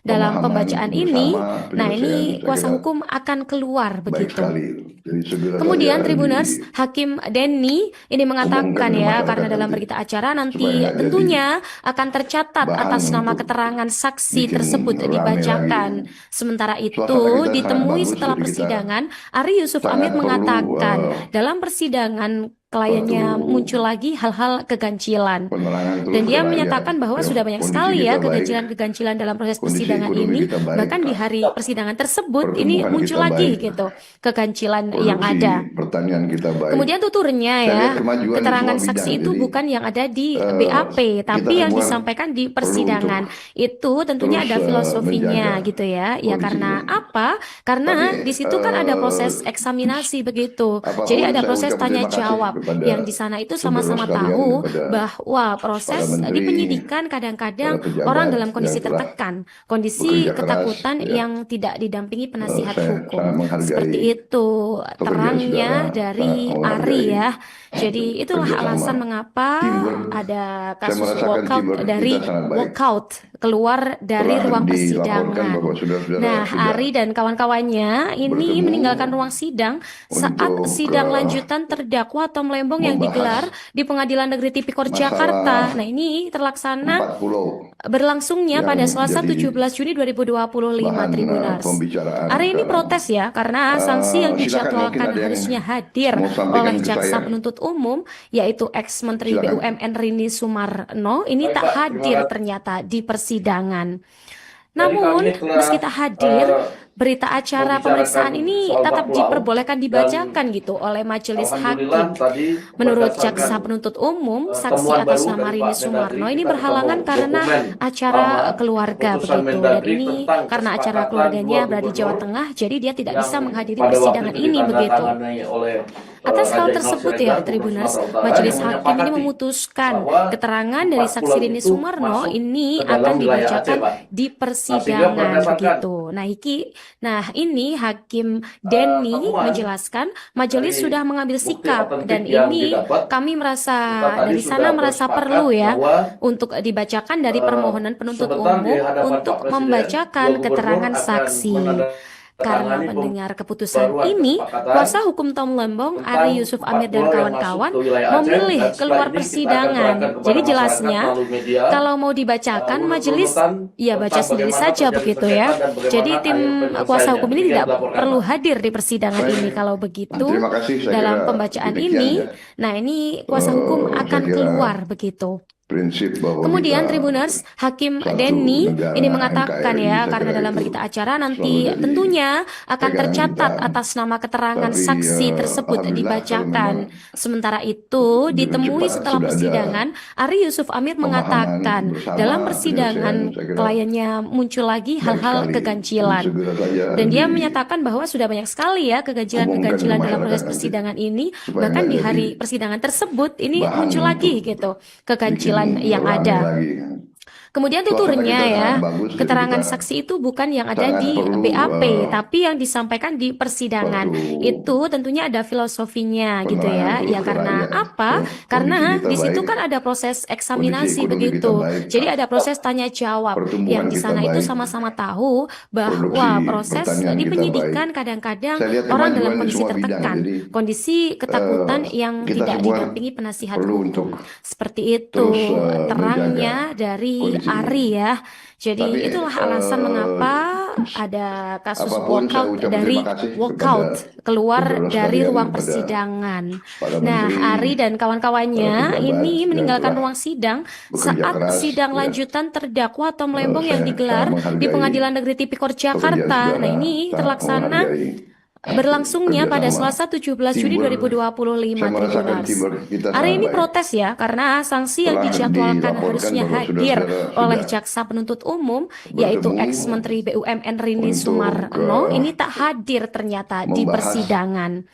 dalam pemahaman pembacaan ini, bersama, nah ini penyelesaian, saya kuasa kira hukum akan keluar baik begitu. sekali. Jadi segera Kemudian saja Tribuners, Hakim Denny ini mengatakan umumkan ke ya, masyarakat karena dalam nanti, berita acara nanti supaya nggak jadi tentunya akan tercatat bahan atas nama untuk keterangan saksi bikin tersebut rame dibacakan. lagi. Sementara Suasana itu, kita sangat ditemui bagus, setelah jadi kita persidangan, Ari Yusuf sangat Amir perlu mengatakan dalam persidangan kliennya suatu muncul lagi hal-hal keganjilan. penerangan terus Dan ke dia rakyat. menyatakan bahwa Ya, sudah banyak kondisi sekali kita ya baik, keganjilan-keganjilan dalam proses kondisi persidangan ekonomi ini. kita baik, Bahkan di hari persidangan tersebut ini pertumbuhan muncul kita lagi baik, gitu keganjilan yang produksi ada. pertanian kita baik. Kemudian tuturnya Saya ya, lihat kemajuan di keterangan semua saksi bidang. itu Jadi bukan yang ada di kita BAP, tapi yang semua disampaikan di perlu untuk persidangan. Itu tentunya terus ada filosofinya menjaga gitu ya. Ya kondisi karena ini. apa? Karena Tapi di situ kan ada proses eksaminasi begitu. Jadi apapun ada saya proses ucap tanya terima kasih jawab kepada yang di sana itu saudara sama-sama sekalian, tahu kepada bahwa para proses di menteri, penyidikan para kadang-kadang pejabat orang dalam kondisi yang telah tertekan, kondisi bekerja keras, ketakutan ya. yang tidak didampingi penasihat Saya hukum. sangat menghargai Seperti itu pekerjaan terangnya saudara, dari sangat Ari menghargai ya. Jadi itulah kerjasama. alasan mengapa Teamwork, ada saya kasus merasakan walkout teamwork dari kita sangat baik. walkout keluar dari Telah ruang dilaporkan persidangan. bahwa saudara-saudara Nah, sudah Ari dan kawan-kawannya ini bertemu meninggalkan ruang sidang saat untuk sidang lanjutan terdakwa Tom Lembong yang digelar membahas di Pengadilan Negeri Tipikor Jakarta. Nah, ini terlaksana 4 pulau berlangsungnya yang pada Selasa jadi 17 Juni 2025 bahan Tribuners. pembicaraan Hari ini sekarang. protes ya, karena sanksi yang Silakan, mungkin dijadwalkan ada yang harusnya hadir mau sampaikan oleh ke Jaksa saya. Penuntut Umum, yaitu ex-Menteri Silakan. BUMN Rini Sumarno, ini Baik, tak Pak, terima hadir kasih. ternyata di persidangan. Jadi Namun, kami telah meski tak hadir, berita acara membicarakan pemeriksaan ini soal tetap Batu Laut, diperbolehkan dan dibacakan gitu oleh majelis alhamdulillah hakim. tadi Menurut berdasarkan Jaksa Penuntut Umum, saksi temuan atas baru nama dari Rini Pak Sumarno Mendagri, ini kita berhalangan ketemu karena dokumen acara lama keluarga keputusan begitu. Dan Mendagri ini tentang karena acara kesepakatan keluarganya 2 berada di Jawa gubernur Tengah, jadi dia tidak yang bisa menghadiri pada waktu persidangan itu ini begitu. ditandatangani oleh Atas hal Raja Inal tersebut Siregar, ya, Gubernur Tribuners, Sumatera Utara, majelis yang hakim ini menyepakati memutuskan bahwa keterangan dari 4 saksi pulau Rini itu Sumarno masuk ini ke akan dalam wilayah Aceh, dibacakan Pak. di Nah, sehingga persidangan berdasarkan begitu. Nah, ini Hakim Denny temuan menjelaskan majelis dari sudah mengambil bukti sikap, otentik dan yang ini didapat, kami merasa kita tadi dari sudah sana merasa bersepakat perlu ya bahwa untuk dibacakan dari permohonan penuntut sebentar di umum hadapan untuk Pak Presiden, membacakan 2 gubernur keterangan akan saksi. Karena menandatangani mendengar keputusan pembaruan ini, kesepakatan kuasa hukum Tom Lembong, tentang Ari Yusuf 4 Amir dan pulau yang masuk kawan-kawan ke wilayah Aceh, memilih dan setelah keluar ini kita akan persidangan. terangkan kepada Jadi masyarakat jelasnya, melalui media kalau mau dibacakan, majelis runut-runutan ya baca tentang sendiri bagaimana saja terjadi begitu sengketa ya. dan bagaimana Jadi tim akhir kuasa penyelesaiannya. hukum ini Demikian tidak dilaporkan, perlu Pak. hadir di persidangan Baik. ini. Kalau begitu, Terima kasih, saya dalam kira pembacaan demikian ini, ya. nah ini kuasa hukum Saya akan kira keluar begitu. prinsip bahwa Kemudian kita Tribuners, Hakim satu Denny negara ini mengatakan NKRI, ya, saya karena kira dalam itu berita acara selalu nanti jadi tentunya akan pegangan tercatat kita. atas nama keterangan Tapi saksi tersebut alhamdulillah kalau dibacakan. memang Sementara itu, dengan ditemui cepat setelah sudah ada persidangan, Ari Yusuf Amir pemahaman mengatakan bersama, dalam penyelesaian, persidangan saya kira kliennya muncul lagi baik hal-hal sekali. Jadi keganjilan. segera saja Dan dia menyatakan bahwa sudah banyak sekali ya umumkan keganjilan-keganjilan ke dalam proses masyarakat nanti, persidangan ini. supaya Bahkan nggak di jadi hari persidangan tersebut ini bahan muncul lagi untuk gitu keganjilan bikin yang rame ada. lagi. Kemudian tuturnya ya, keterangan saksi itu bukan yang ada di BAP, tapi yang disampaikan di persidangan. Itu tentunya ada filosofinya gitu ya. Ya karena apa? Karena di situ kan ada proses eksaminasi begitu. Jadi ada proses tanya jawab. Yang di sana itu sama-sama tahu bahwa proses di penyidikan kadang-kadang orang dalam kondisi tertekan, kondisi ketakutan yang tidak didampingi penasihat hukum. Seperti itu terangnya dari Ari ya. Jadi itulah alasan mengapa ada kasus walkout keluar dari ruang persidangan. Nah, Ari dan kawan-kawannya ini meninggalkan ruang sidang saat sidang lanjutan terdakwa Tom Lembong yang digelar di Pengadilan Negeri Tipikor Jakarta. Nah, ini terlaksana berlangsungnya pada Selasa 17 Juni 2025 Tribuners. Hari ini protes ya karena sanksi yang dijadwalkan harusnya hadir oleh jaksa penuntut umum yaitu ex-menteri BUMN Rini Sumarno ini tak hadir ternyata di persidangan.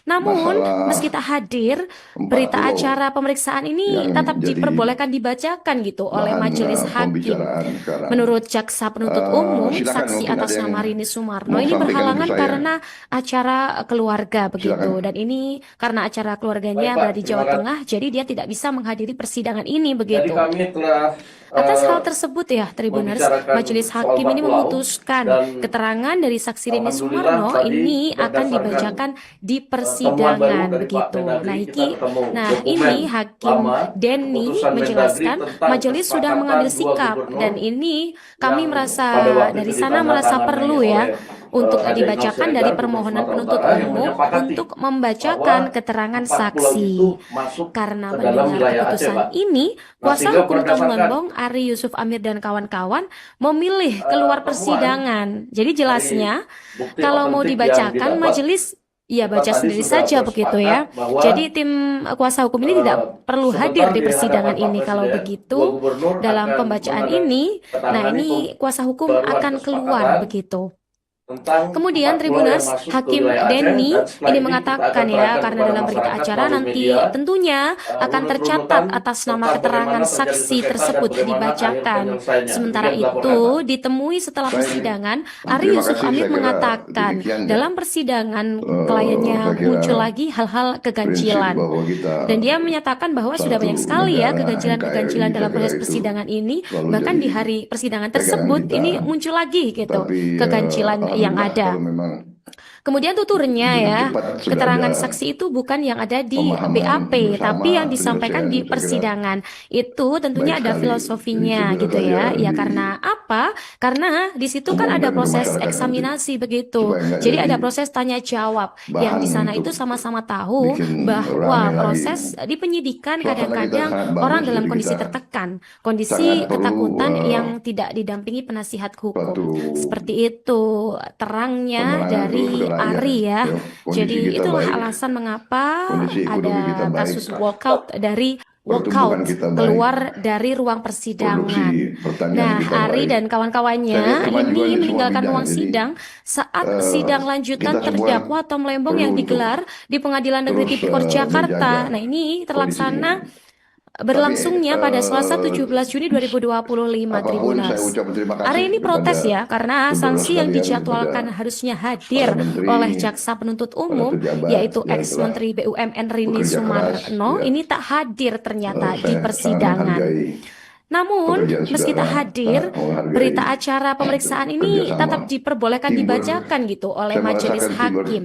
Namun, meski tak hadir, berita acara pemeriksaan ini tetap diperbolehkan dibacakan gitu oleh majelis hakim. Menurut jaksa penuntut umum, saksi atas nama Rini Sumarno ini berhalangan karena acara keluarga begitu. Dan ini karena acara keluarganya berada di Jawa Tengah, jadi dia tidak bisa menghadiri persidangan ini begitu. Jadi kami telah atas hal tersebut ya, Tribuners, majelis hakim ini memutuskan keterangan dari saksi Rini Sumarno ini akan dibacakan di persidangan begitu. Nah, ini Hakim Denny menjelaskan majelis sudah mengambil sikap dan ini kami merasa dari sana merasa perlu ya untuk dibacakan dari permohonan penuntut umum untuk membacakan keterangan saksi. Karena mendengar keputusan ini, kuasa hukum Tom Lembong Ari Yusuf Amir dan kawan-kawan memilih keluar persidangan. Jadi jelasnya, kalau mau dibacakan majelis ya baca sendiri saja begitu ya. Jadi tim kuasa hukum ini tidak perlu hadir di persidangan ini. Kalau begitu, dalam pembacaan ini, nah ini kuasa hukum akan keluar begitu. Kemudian Tribuners, Hakim Denny ini mengatakan ya, karena dalam berita acara nanti tentunya akan tercatat atas nama keterangan saksi tersebut dibacakan. Sementara itu, ditemui setelah persidangan, Ari Yusuf Amir mengatakan dalam persidangan kliennya muncul lagi hal-hal keganjilan. Dan dia menyatakan bahwa sudah banyak sekali ya keganjilan-keganjilan dalam proses persidangan ini. Bahkan di hari persidangan tersebut ini muncul lagi gitu keganjilan yang ada. Kemudian tuturnya ya, keterangan saksi itu bukan yang ada di BAP, tapi yang disampaikan di persidangan. Itu tentunya ada filosofinya gitu ya. Ya karena apa? Karena di situ kan ada proses eksaminasi begitu. Jadi ada proses tanya jawab. Yang di sana itu sama-sama tahu bahwa proses di penyidikan kadang-kadang orang dalam kondisi tertekan, kondisi ketakutan yang tidak didampingi penasihat hukum. Seperti itu terangnya dari Ari ya. Jadi itulah alasan mengapa ada kasus walkout keluar dari ruang persidangan. Nah, Ari dan kawan-kawannya ini meninggalkan ruang sidang saat sidang lanjutan terdakwa Tom Lembong yang digelar di Pengadilan Negeri Tipikor Jakarta. Nah, ini terlaksana berlangsungnya pada Selasa 17 Juni 2025 Tribuners. Hari ini protes ya karena sanksi yang dijadwalkan harusnya hadir oleh jaksa penuntut umum yaitu ex-menteri BUMN Rini Sumarno ini tak hadir ternyata di persidangan. Namun, meski tak hadir, berita acara pemeriksaan ini tetap diperbolehkan dibacakan gitu oleh majelis hakim.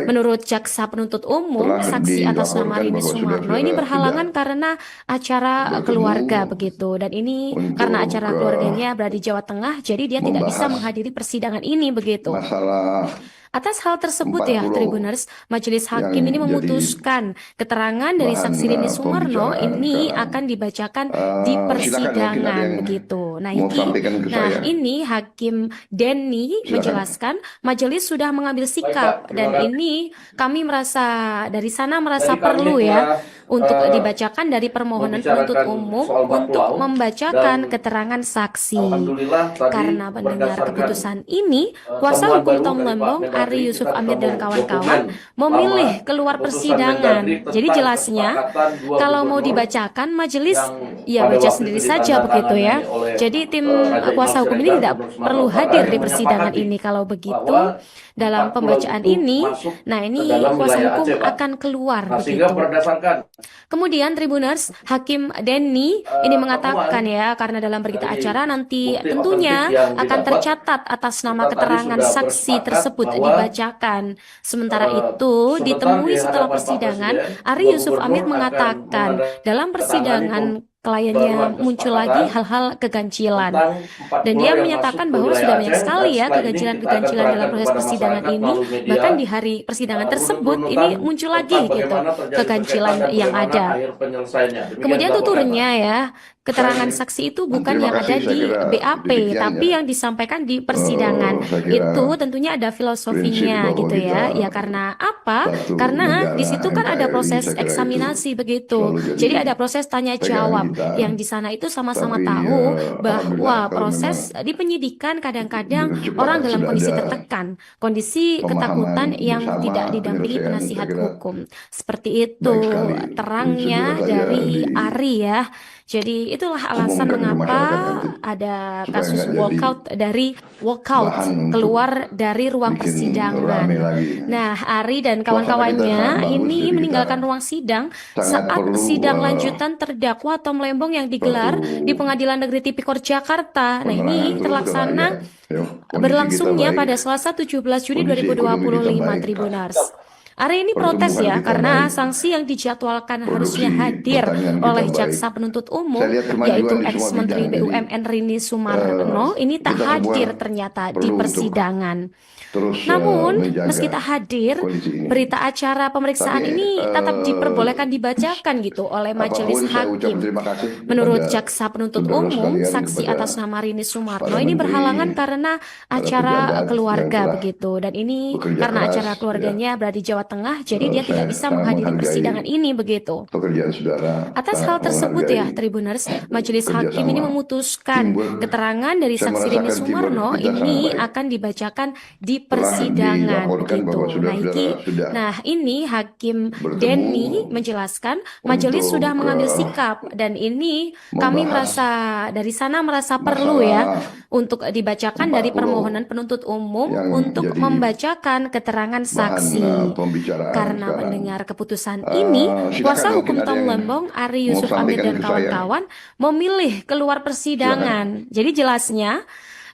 Menurut jaksa penuntut umum, saksi atas nama Rini Sumarno ini berhalangan karena acara keluarga begitu. Dan ini karena acara keluarganya berada di Jawa Tengah, jadi dia tidak bisa menghadiri persidangan ini begitu. Atas hal tersebut ya, Tribuners, majelis hakim ini memutuskan keterangan dari saksi Rini Sumarno ini akan dibacakan di persidangan begitu. Nah, ini Hakim Denny menjelaskan majelis sudah mengambil sikap dan ini kami merasa dari sana merasa perlu ya untuk dibacakan dari permohonan penuntut umum untuk membacakan keterangan saksi. Karena mendengar keputusan ini, kuasa hukum Tom Lembong, Ari Yusuf Amir dan kawan-kawan memilih keluar persidangan. Jadi jelasnya, kalau mau dibacakan majelis ya baca sendiri saja begitu ya. Jadi tim kuasa hukum ini tidak perlu hadir di persidangan ini. Kalau begitu, dalam pembacaan ini, nah ini kuasa hukum akan keluar begitu. Kemudian Tribuners, Hakim Denny ini mengatakan ya, karena dalam berita acara nanti tentunya akan tercatat atas nama keterangan saksi tersebut dibacakan. Sementara itu, ditemui setelah persidangan, Ari Yusuf Amir mengatakan dalam persidangan kliennya muncul lagi hal-hal keganjilan. Dan dia menyatakan bahwa sudah banyak sekali ya keganjilan-keganjilan dalam proses persidangan ini. Bahkan di hari persidangan tersebut ini muncul lagi gitu keganjilan yang ada. Kemudian tuturnya ya, keterangan saksi itu bukan yang ada di BAP, tapi yang disampaikan di persidangan. Itu tentunya ada filosofinya gitu ya. Ya karena apa? Karena di situ kan ada proses eksaminasi begitu. Jadi ada proses tanya jawab. Yang di sana itu sama-sama tahu bahwa proses di penyidikan kadang-kadang orang dalam kondisi tertekan, kondisi ketakutan yang tidak didampingi penasihat hukum. Seperti itu terangnya dari Ari ya. Jadi itulah alasan mengapa ada kasus walkout keluar dari ruang persidangan. Nah, Ari dan kawan-kawannya ini meninggalkan ruang sidang saat sidang lanjutan terdakwa Tom Lembong yang digelar di Pengadilan Negeri Tipikor Jakarta. Nah, ini terlaksana berlangsungnya pada Selasa 17 Juni 2025 Tribuners. Ari ini protes ya, karena sanksi yang dijadwalkan harusnya hadir oleh jaksa penuntut umum, yaitu ex-menteri BUMN Rini Sumarno, ini tak hadir ternyata di persidangan. Namun, meski tak hadir, berita acara pemeriksaan ini tetap diperbolehkan dibacakan gitu oleh majelis hakim. Menurut jaksa penuntut umum, saksi atas nama Rini Sumarno ini berhalangan karena acara keluarga begitu. Dan ini karena acara keluarganya berada di Jawa Tengah, jadi dia tidak bisa menghadiri persidangan ini begitu. Atas hal tersebut ya, Tribuners, majelis hakim ini memutuskan keterangan dari saksi Rini Sumarno ini akan dibacakan di persidangan begitu. Nah ini Hakim Denny menjelaskan majelis sudah mengambil sikap dan ini kami merasa dari sana merasa perlu ya untuk dibacakan dari permohonan penuntut umum untuk membacakan keterangan saksi. Karena mendengar keputusan ini, kuasa hukum Tom Lembong, Ari Yusuf Amir dan kawan-kawan memilih keluar persidangan. Jadi jelasnya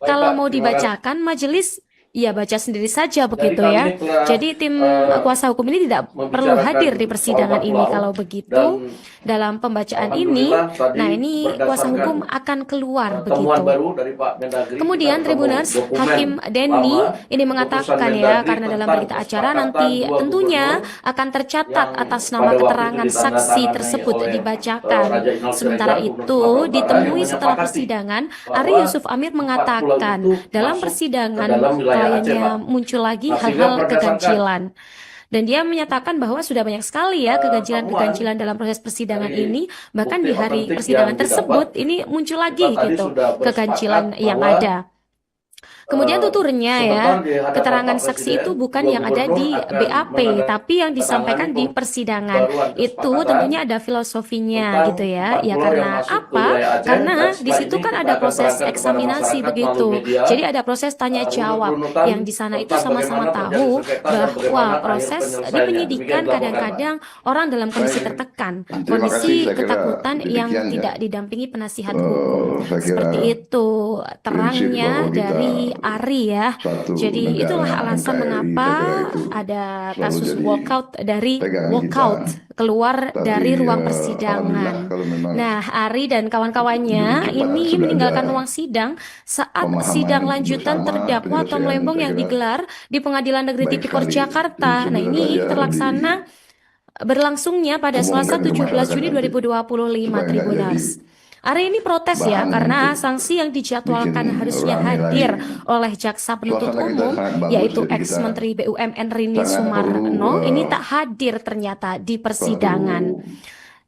kalau mau dibacakan majelis ya baca sendiri saja begitu ya. Jadi tim kuasa hukum ini tidak perlu hadir di persidangan ini. Kalau begitu dalam pembacaan ini, nah ini kuasa hukum akan keluar begitu. Kemudian Tribuners, Hakim Denny ini mengatakan ya, karena dalam berita acara nanti tentunya akan tercatat atas nama keterangan saksi tersebut dibacakan. Sementara itu ditemui setelah persidangan, Ari Yusuf Amir mengatakan dalam persidangan kliennya muncul lagi hal-hal keganjilan. Dan dia menyatakan bahwa sudah banyak sekali ya keganjilan-keganjilan dalam proses persidangan ini. Bahkan di hari persidangan tersebut ini muncul lagi gitu keganjilan yang ada. Kemudian tuturnya ya, keterangan saksi itu bukan yang ada di BAP, tapi yang disampaikan di persidangan. Itu tentunya ada filosofinya gitu ya. Ya karena apa? Karena di situ kan ada proses eksaminasi begitu. Jadi ada proses tanya jawab. Yang di sana itu sama-sama tahu bahwa proses di penyidikan kadang-kadang orang dalam kondisi tertekan, kondisi ketakutan yang tidak didampingi penasihat hukum. Seperti itu terangnya dari Ari ya. Jadi itulah alasan mengapa ada kasus walkout keluar dari ruang persidangan. Nah, Ari dan kawan-kawannya ini meninggalkan ruang sidang saat sidang lanjutan terdakwa Tom Lembong yang digelar di Pengadilan Negeri Tipikor Jakarta. Nah, ini terlaksana berlangsungnya pada Selasa 17 Juni 2025 Tribuners. Ari ini protes ya, karena sanksi yang dijadwalkan harusnya hadir oleh jaksa penuntut umum, yaitu ex-menteri BUMN Rini Sumarno, ini tak hadir ternyata di persidangan.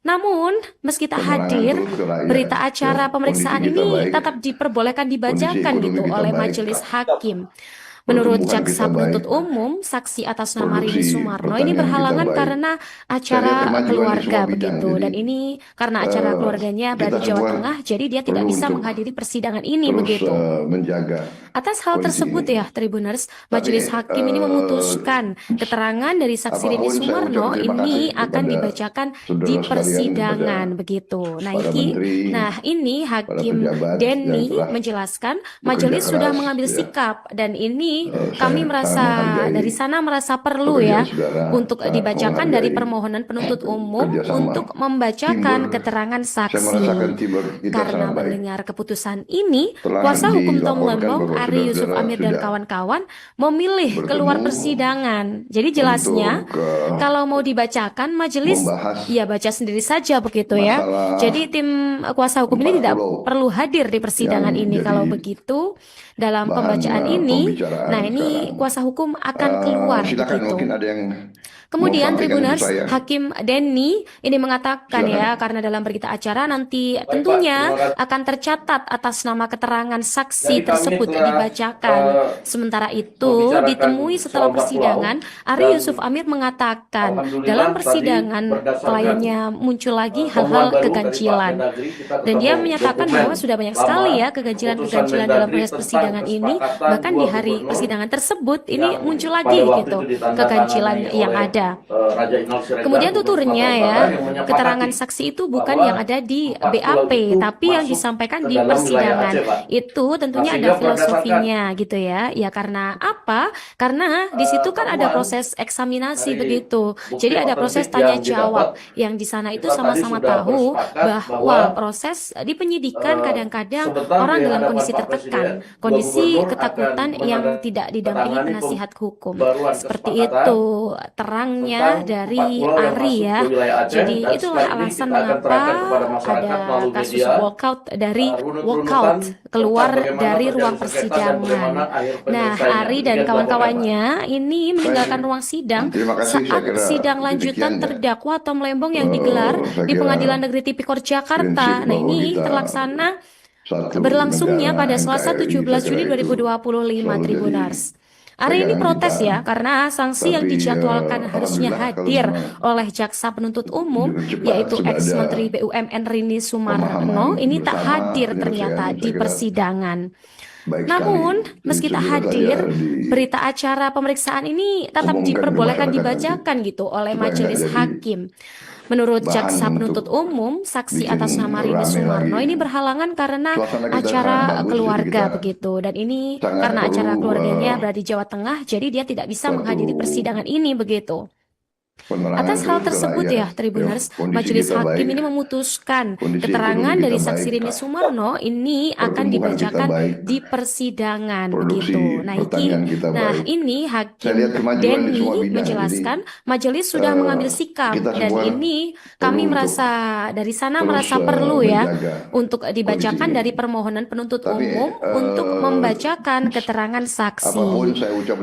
Namun, meski tak hadir, berita acara pemeriksaan ini tetap diperbolehkan dibacakan gitu oleh majelis hakim. Menurut jaksa penuntut umum, saksi atas nama Rini Sumarno ini berhalangan karena acara keluarga begitu, dan ini karena acara keluarganya berada di Jawa Tengah, jadi dia tidak bisa menghadiri persidangan ini begitu. Atas hal tersebut ya, Tribuners, majelis hakim ini memutuskan keterangan dari saksi Rini Sumarno ini akan dibacakan di persidangan begitu. Nah ini Hakim Denny menjelaskan majelis sudah mengambil sikap, dan ini kami dari sana merasa perlu ya untuk dibacakan dari permohonan penuntut umum untuk membacakan keterangan saksi. Karena mendengar keputusan ini, kuasa hukum Tom Lembong, Ari Yusuf Amir dan kawan-kawan memilih keluar persidangan. Jadi jelasnya kalau mau dibacakan majelis ya baca sendiri saja begitu ya. Jadi tim kuasa hukum ini tidak perlu hadir di persidangan ini. Kalau begitu dalam pembacaan ini, nah ini kuasa hukum akan keluar begitu. Kemudian Tribuners, Hakim Denny ini mengatakan ya, karena dalam berita acara nanti tentunya akan tercatat atas nama keterangan saksi tersebut dibacakan. Sementara itu, ditemui setelah persidangan, Ari Yusuf Amir mengatakan dalam persidangan kliennya muncul lagi hal-hal keganjilan. Dan dia menyatakan bahwa sudah banyak sekali ya keganjilan-keganjilan dalam proses persidangan ini, bahkan di hari persidangan tersebut ini muncul lagi gitu keganjilan yang ada. Kemudian tuturnya ya, keterangan saksi itu bukan yang ada di BAP, tapi yang disampaikan di persidangan. Itu tentunya ada filosofinya gitu ya. Ya karena apa? Karena di situ kan ada proses eksaminasi begitu. Jadi ada proses tanya jawab yang di sana itu sama-sama tahu bahwa proses di penyidikan kadang-kadang orang dalam kondisi tertekan, kondisi ketakutan yang tidak didampingi penasihat hukum. Seperti itu terangnya dari Ari ya. Jadi itulah alasan mengapa ada kasus walkout keluar dari ruang persidangan. Nah, Ari dan kawan-kawannya ini meninggalkan ruang sidang saat sidang lanjutan terdakwa Tom Lembong yang digelar di Pengadilan Negeri Tipikor Jakarta. Nah, ini berlangsungnya pada Selasa 17 Juni 2025, Tribuners. Ari ini protes ya, karena sanksi yang dijadwalkan harusnya hadir oleh jaksa penuntut umum, yaitu ex-menteri BUMN Rini Sumarno, ini tak hadir ternyata di persidangan. Namun, meski tak hadir, berita acara pemeriksaan ini tetap diperbolehkan dibacakan gitu oleh majelis hakim. Menurut jaksa penuntut umum, saksi atas nama Rini Sumarno ini berhalangan karena acara keluarga begitu. Dan ini karena acara keluarganya berada di Jawa Tengah, jadi dia tidak bisa menghadiri persidangan ini begitu. Atas hal tersebut ya, Tribuners, majelis hakim ini memutuskan keterangan dari saksi Rini Sumarno ini akan dibacakan di persidangan begitu. Nah ini Hakim Denny menjelaskan majelis sudah mengambil sikap, dan ini kami dari sana merasa perlu ya untuk dibacakan dari permohonan penuntut umum untuk membacakan keterangan saksi.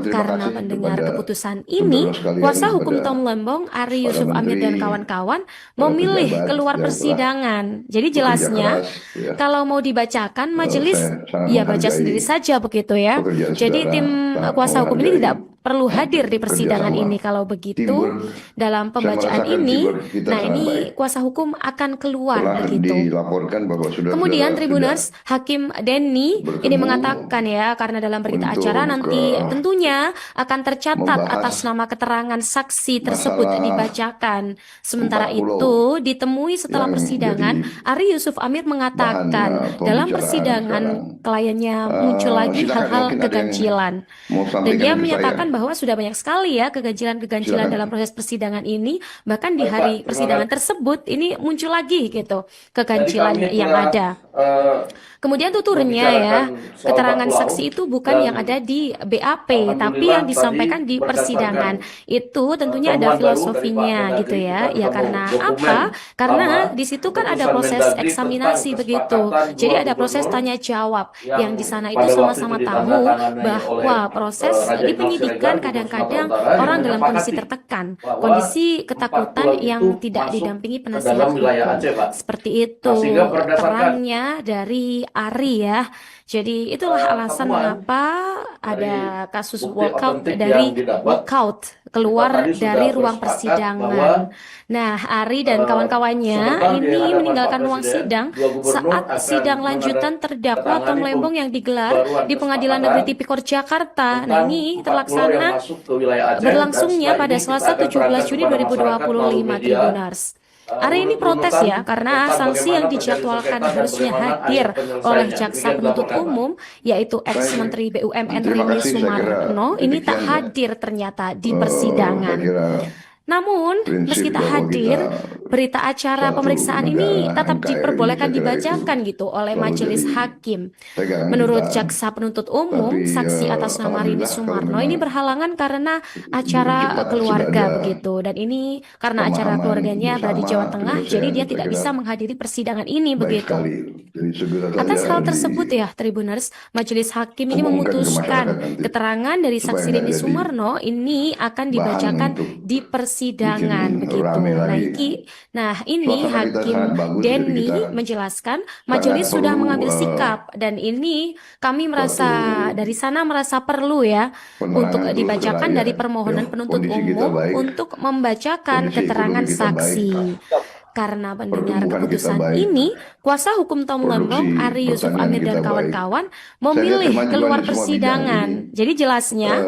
Karena mendengar keputusan ini, kuasa hukum Tom Lembong, Ari Yusuf Amir dan kawan-kawan memilih keluar persidangan. Jadi jelasnya kalau mau dibacakan majelis ya baca sendiri saja begitu ya. Jadi tim kuasa hukum ini tidak perlu hadir di persidangan ini. Kalau begitu dalam pembacaan ini, nah ini kuasa hukum akan keluar begitu. Kemudian Tribuners, Hakim Denny ini mengatakan ya, karena dalam berita acara nanti tentunya akan tercatat atas nama keterangan saksi tersebut dibacakan. Sementara itu ditemui setelah persidangan, Ari Yusuf Amir mengatakan dalam persidangan kliennya muncul lagi hal-hal keganjilan. Dan dia menyatakan bahwa sudah banyak sekali ya keganjilan-keganjilan dalam proses persidangan ini, bahkan di hari persidangan tersebut ini muncul lagi gitu keganjilan yang ada. Kemudian tuturnya ya, keterangan saksi itu bukan yang ada di BAP, tapi yang disampaikan di persidangan. Itu tentunya ada filosofinya gitu ya. Ya karena apa? Karena di situ kan ada proses eksaminasi begitu. Jadi ada proses tanya jawab yang di sana itu sama-sama tahu bahwa proses di penyidikan penyidikan kadang-kadang orang dalam kondisi tertekan, kondisi ketakutan yang tidak didampingi penasihat dalam wilayah hukum. Aceh, Pak. Seperti itu Nah, sehingga berdasarkan terangnya dari Ari ya. Jadi itulah alasan temuan mengapa dari ada kasus bukti walkout otentik dari yang didapat, walkout keluar tadi sudah dari ruang bersepakat persidangan. bahwa Nah, Ari dan kawan-kawannya sebentar di ini hadapan meninggalkan Pak ruang Presiden, sidang dua gubernur saat akan sidang lanjutan terdakwa Tom Lembong yang digelar di Pengadilan Negeri Tipikor Jakarta. Nah, ini terlaksana berlangsungnya pada Selasa 17 Juni 2025, Tribuners. Hari ini protes ya, karena sanksi yang dijadwalkan harusnya hadir oleh jaksa penuntut umum, yaitu ex-menteri BUMN Rini Sumarno, ini tak hadir ternyata di persidangan. Namun, meski tak hadir, berita acara pemeriksaan ini tetap diperbolehkan dibacakan gitu oleh majelis hakim. Menurut jaksa penuntut umum, saksi atas nama Rini Sumarno ini berhalangan karena acara keluarga begitu. Dan ini karena acara keluarganya berada di Jawa Tengah, jadi dia tidak bisa menghadiri persidangan ini begitu. Atas hal tersebut ya, Tribuners, majelis hakim ini memutuskan keterangan dari saksi Rini Sumarno ini akan dibacakan di persidangan begitu. Nah, ini Hakim Denny menjelaskan majelis sudah mengambil sikap dan ini kami merasa dari sana merasa perlu ya untuk dibacakan dari permohonan penuntut umum untuk membacakan keterangan saksi. Karena mendengar keputusan ini, kuasa hukum Tom Lembong, Ari Yusuf Amir dan kawan-kawan memilih keluar persidangan. Jadi jelasnya,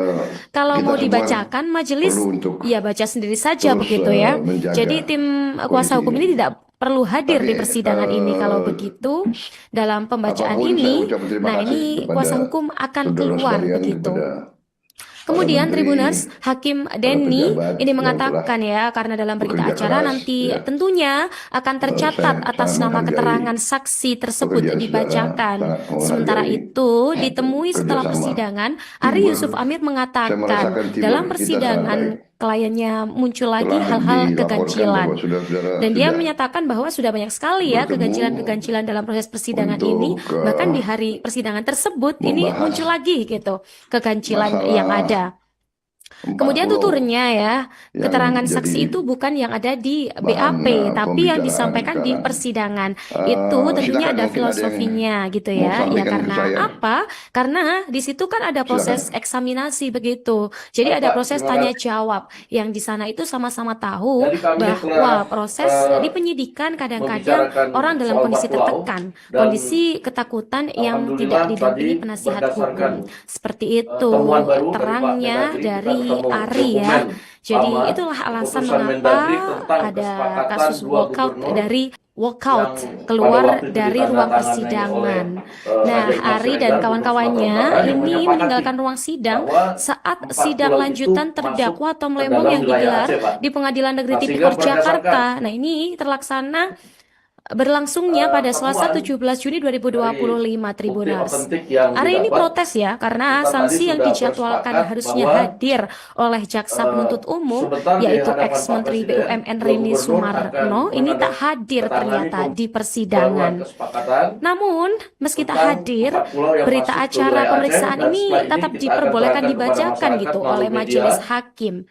kalau mau dibacakan majelis, ya baca sendiri saja begitu ya. Jadi tim kuasa hukum ini tidak perlu hadir di persidangan ini. Kalau begitu, dalam pembacaan ini, nah ini kuasa hukum akan keluar begitu. Kemudian Tribuners, Hakim Denny ini mengatakan ya, karena dalam berita acara nanti tentunya akan tercatat atas nama keterangan saksi tersebut dibacakan. Sementara itu, ditemui setelah persidangan, Ari Yusuf Amir mengatakan dalam persidangan kliennya muncul lagi hal-hal keganjilan. Dan dia menyatakan bahwa sudah banyak sekali ya keganjilan-keganjilan dalam proses persidangan ini. Bahkan di hari persidangan tersebut ini muncul lagi gitu keganjilan yang ada. Kemudian tuturnya ya, keterangan saksi itu bukan yang ada di BAP, tapi yang disampaikan di persidangan. Itu tentunya ada filosofinya gitu ya. Ya karena apa? Karena di situ kan ada proses eksaminasi begitu. Jadi ada proses tanya jawab yang di sana itu sama-sama tahu bahwa proses di penyidikan kadang-kadang orang dalam kondisi tertekan, kondisi ketakutan yang tidak didampingi penasihat hukum. Seperti itu terangnya dari Ari ya. Jadi itulah alasan mengapa ada kasus walkout keluar dari ruang persidangan. Nah, Ari dan kawan-kawannya ini meninggalkan ruang sidang saat sidang lanjutan terdakwa Tom Lembong yang digelar di Pengadilan Negeri Tipikor Jakarta. Nah, ini terlaksana berlangsungnya pada Selasa 17 Juni 2025, Tribuners. Hari ini protes ya, karena sanksi yang dijadwalkan harusnya hadir oleh jaksa penuntut umum, yaitu ex-menteri BUMN Rini Sumarno, ini tak hadir ternyata di persidangan. Namun, meski tak hadir, berita acara pemeriksaan ini tetap diperbolehkan dibacakan gitu oleh majelis hakim.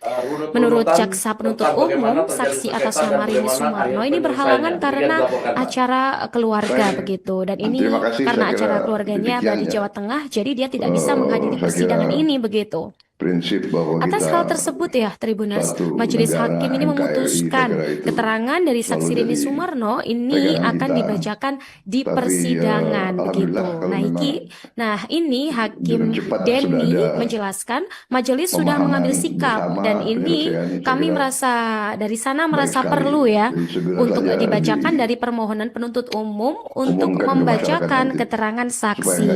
Menurut jaksa penuntut umum, saksi atas nama Rini Sumarno ini berhalangan karena acara keluarga begitu, dan ini karena acara keluarganya berada di Jawa Tengah, jadi dia tidak bisa menghadiri persidangan ini begitu. Atas hal tersebut ya, Tribuners, majelis hakim ini memutuskan keterangan dari saksi Rini Sumarno ini akan dibacakan di persidangan begitu. Nah ini Hakim Denny menjelaskan majelis sudah mengambil sikap dan ini kami merasa dari sana merasa perlu ya untuk dibacakan dari permohonan penuntut umum untuk membacakan keterangan saksi.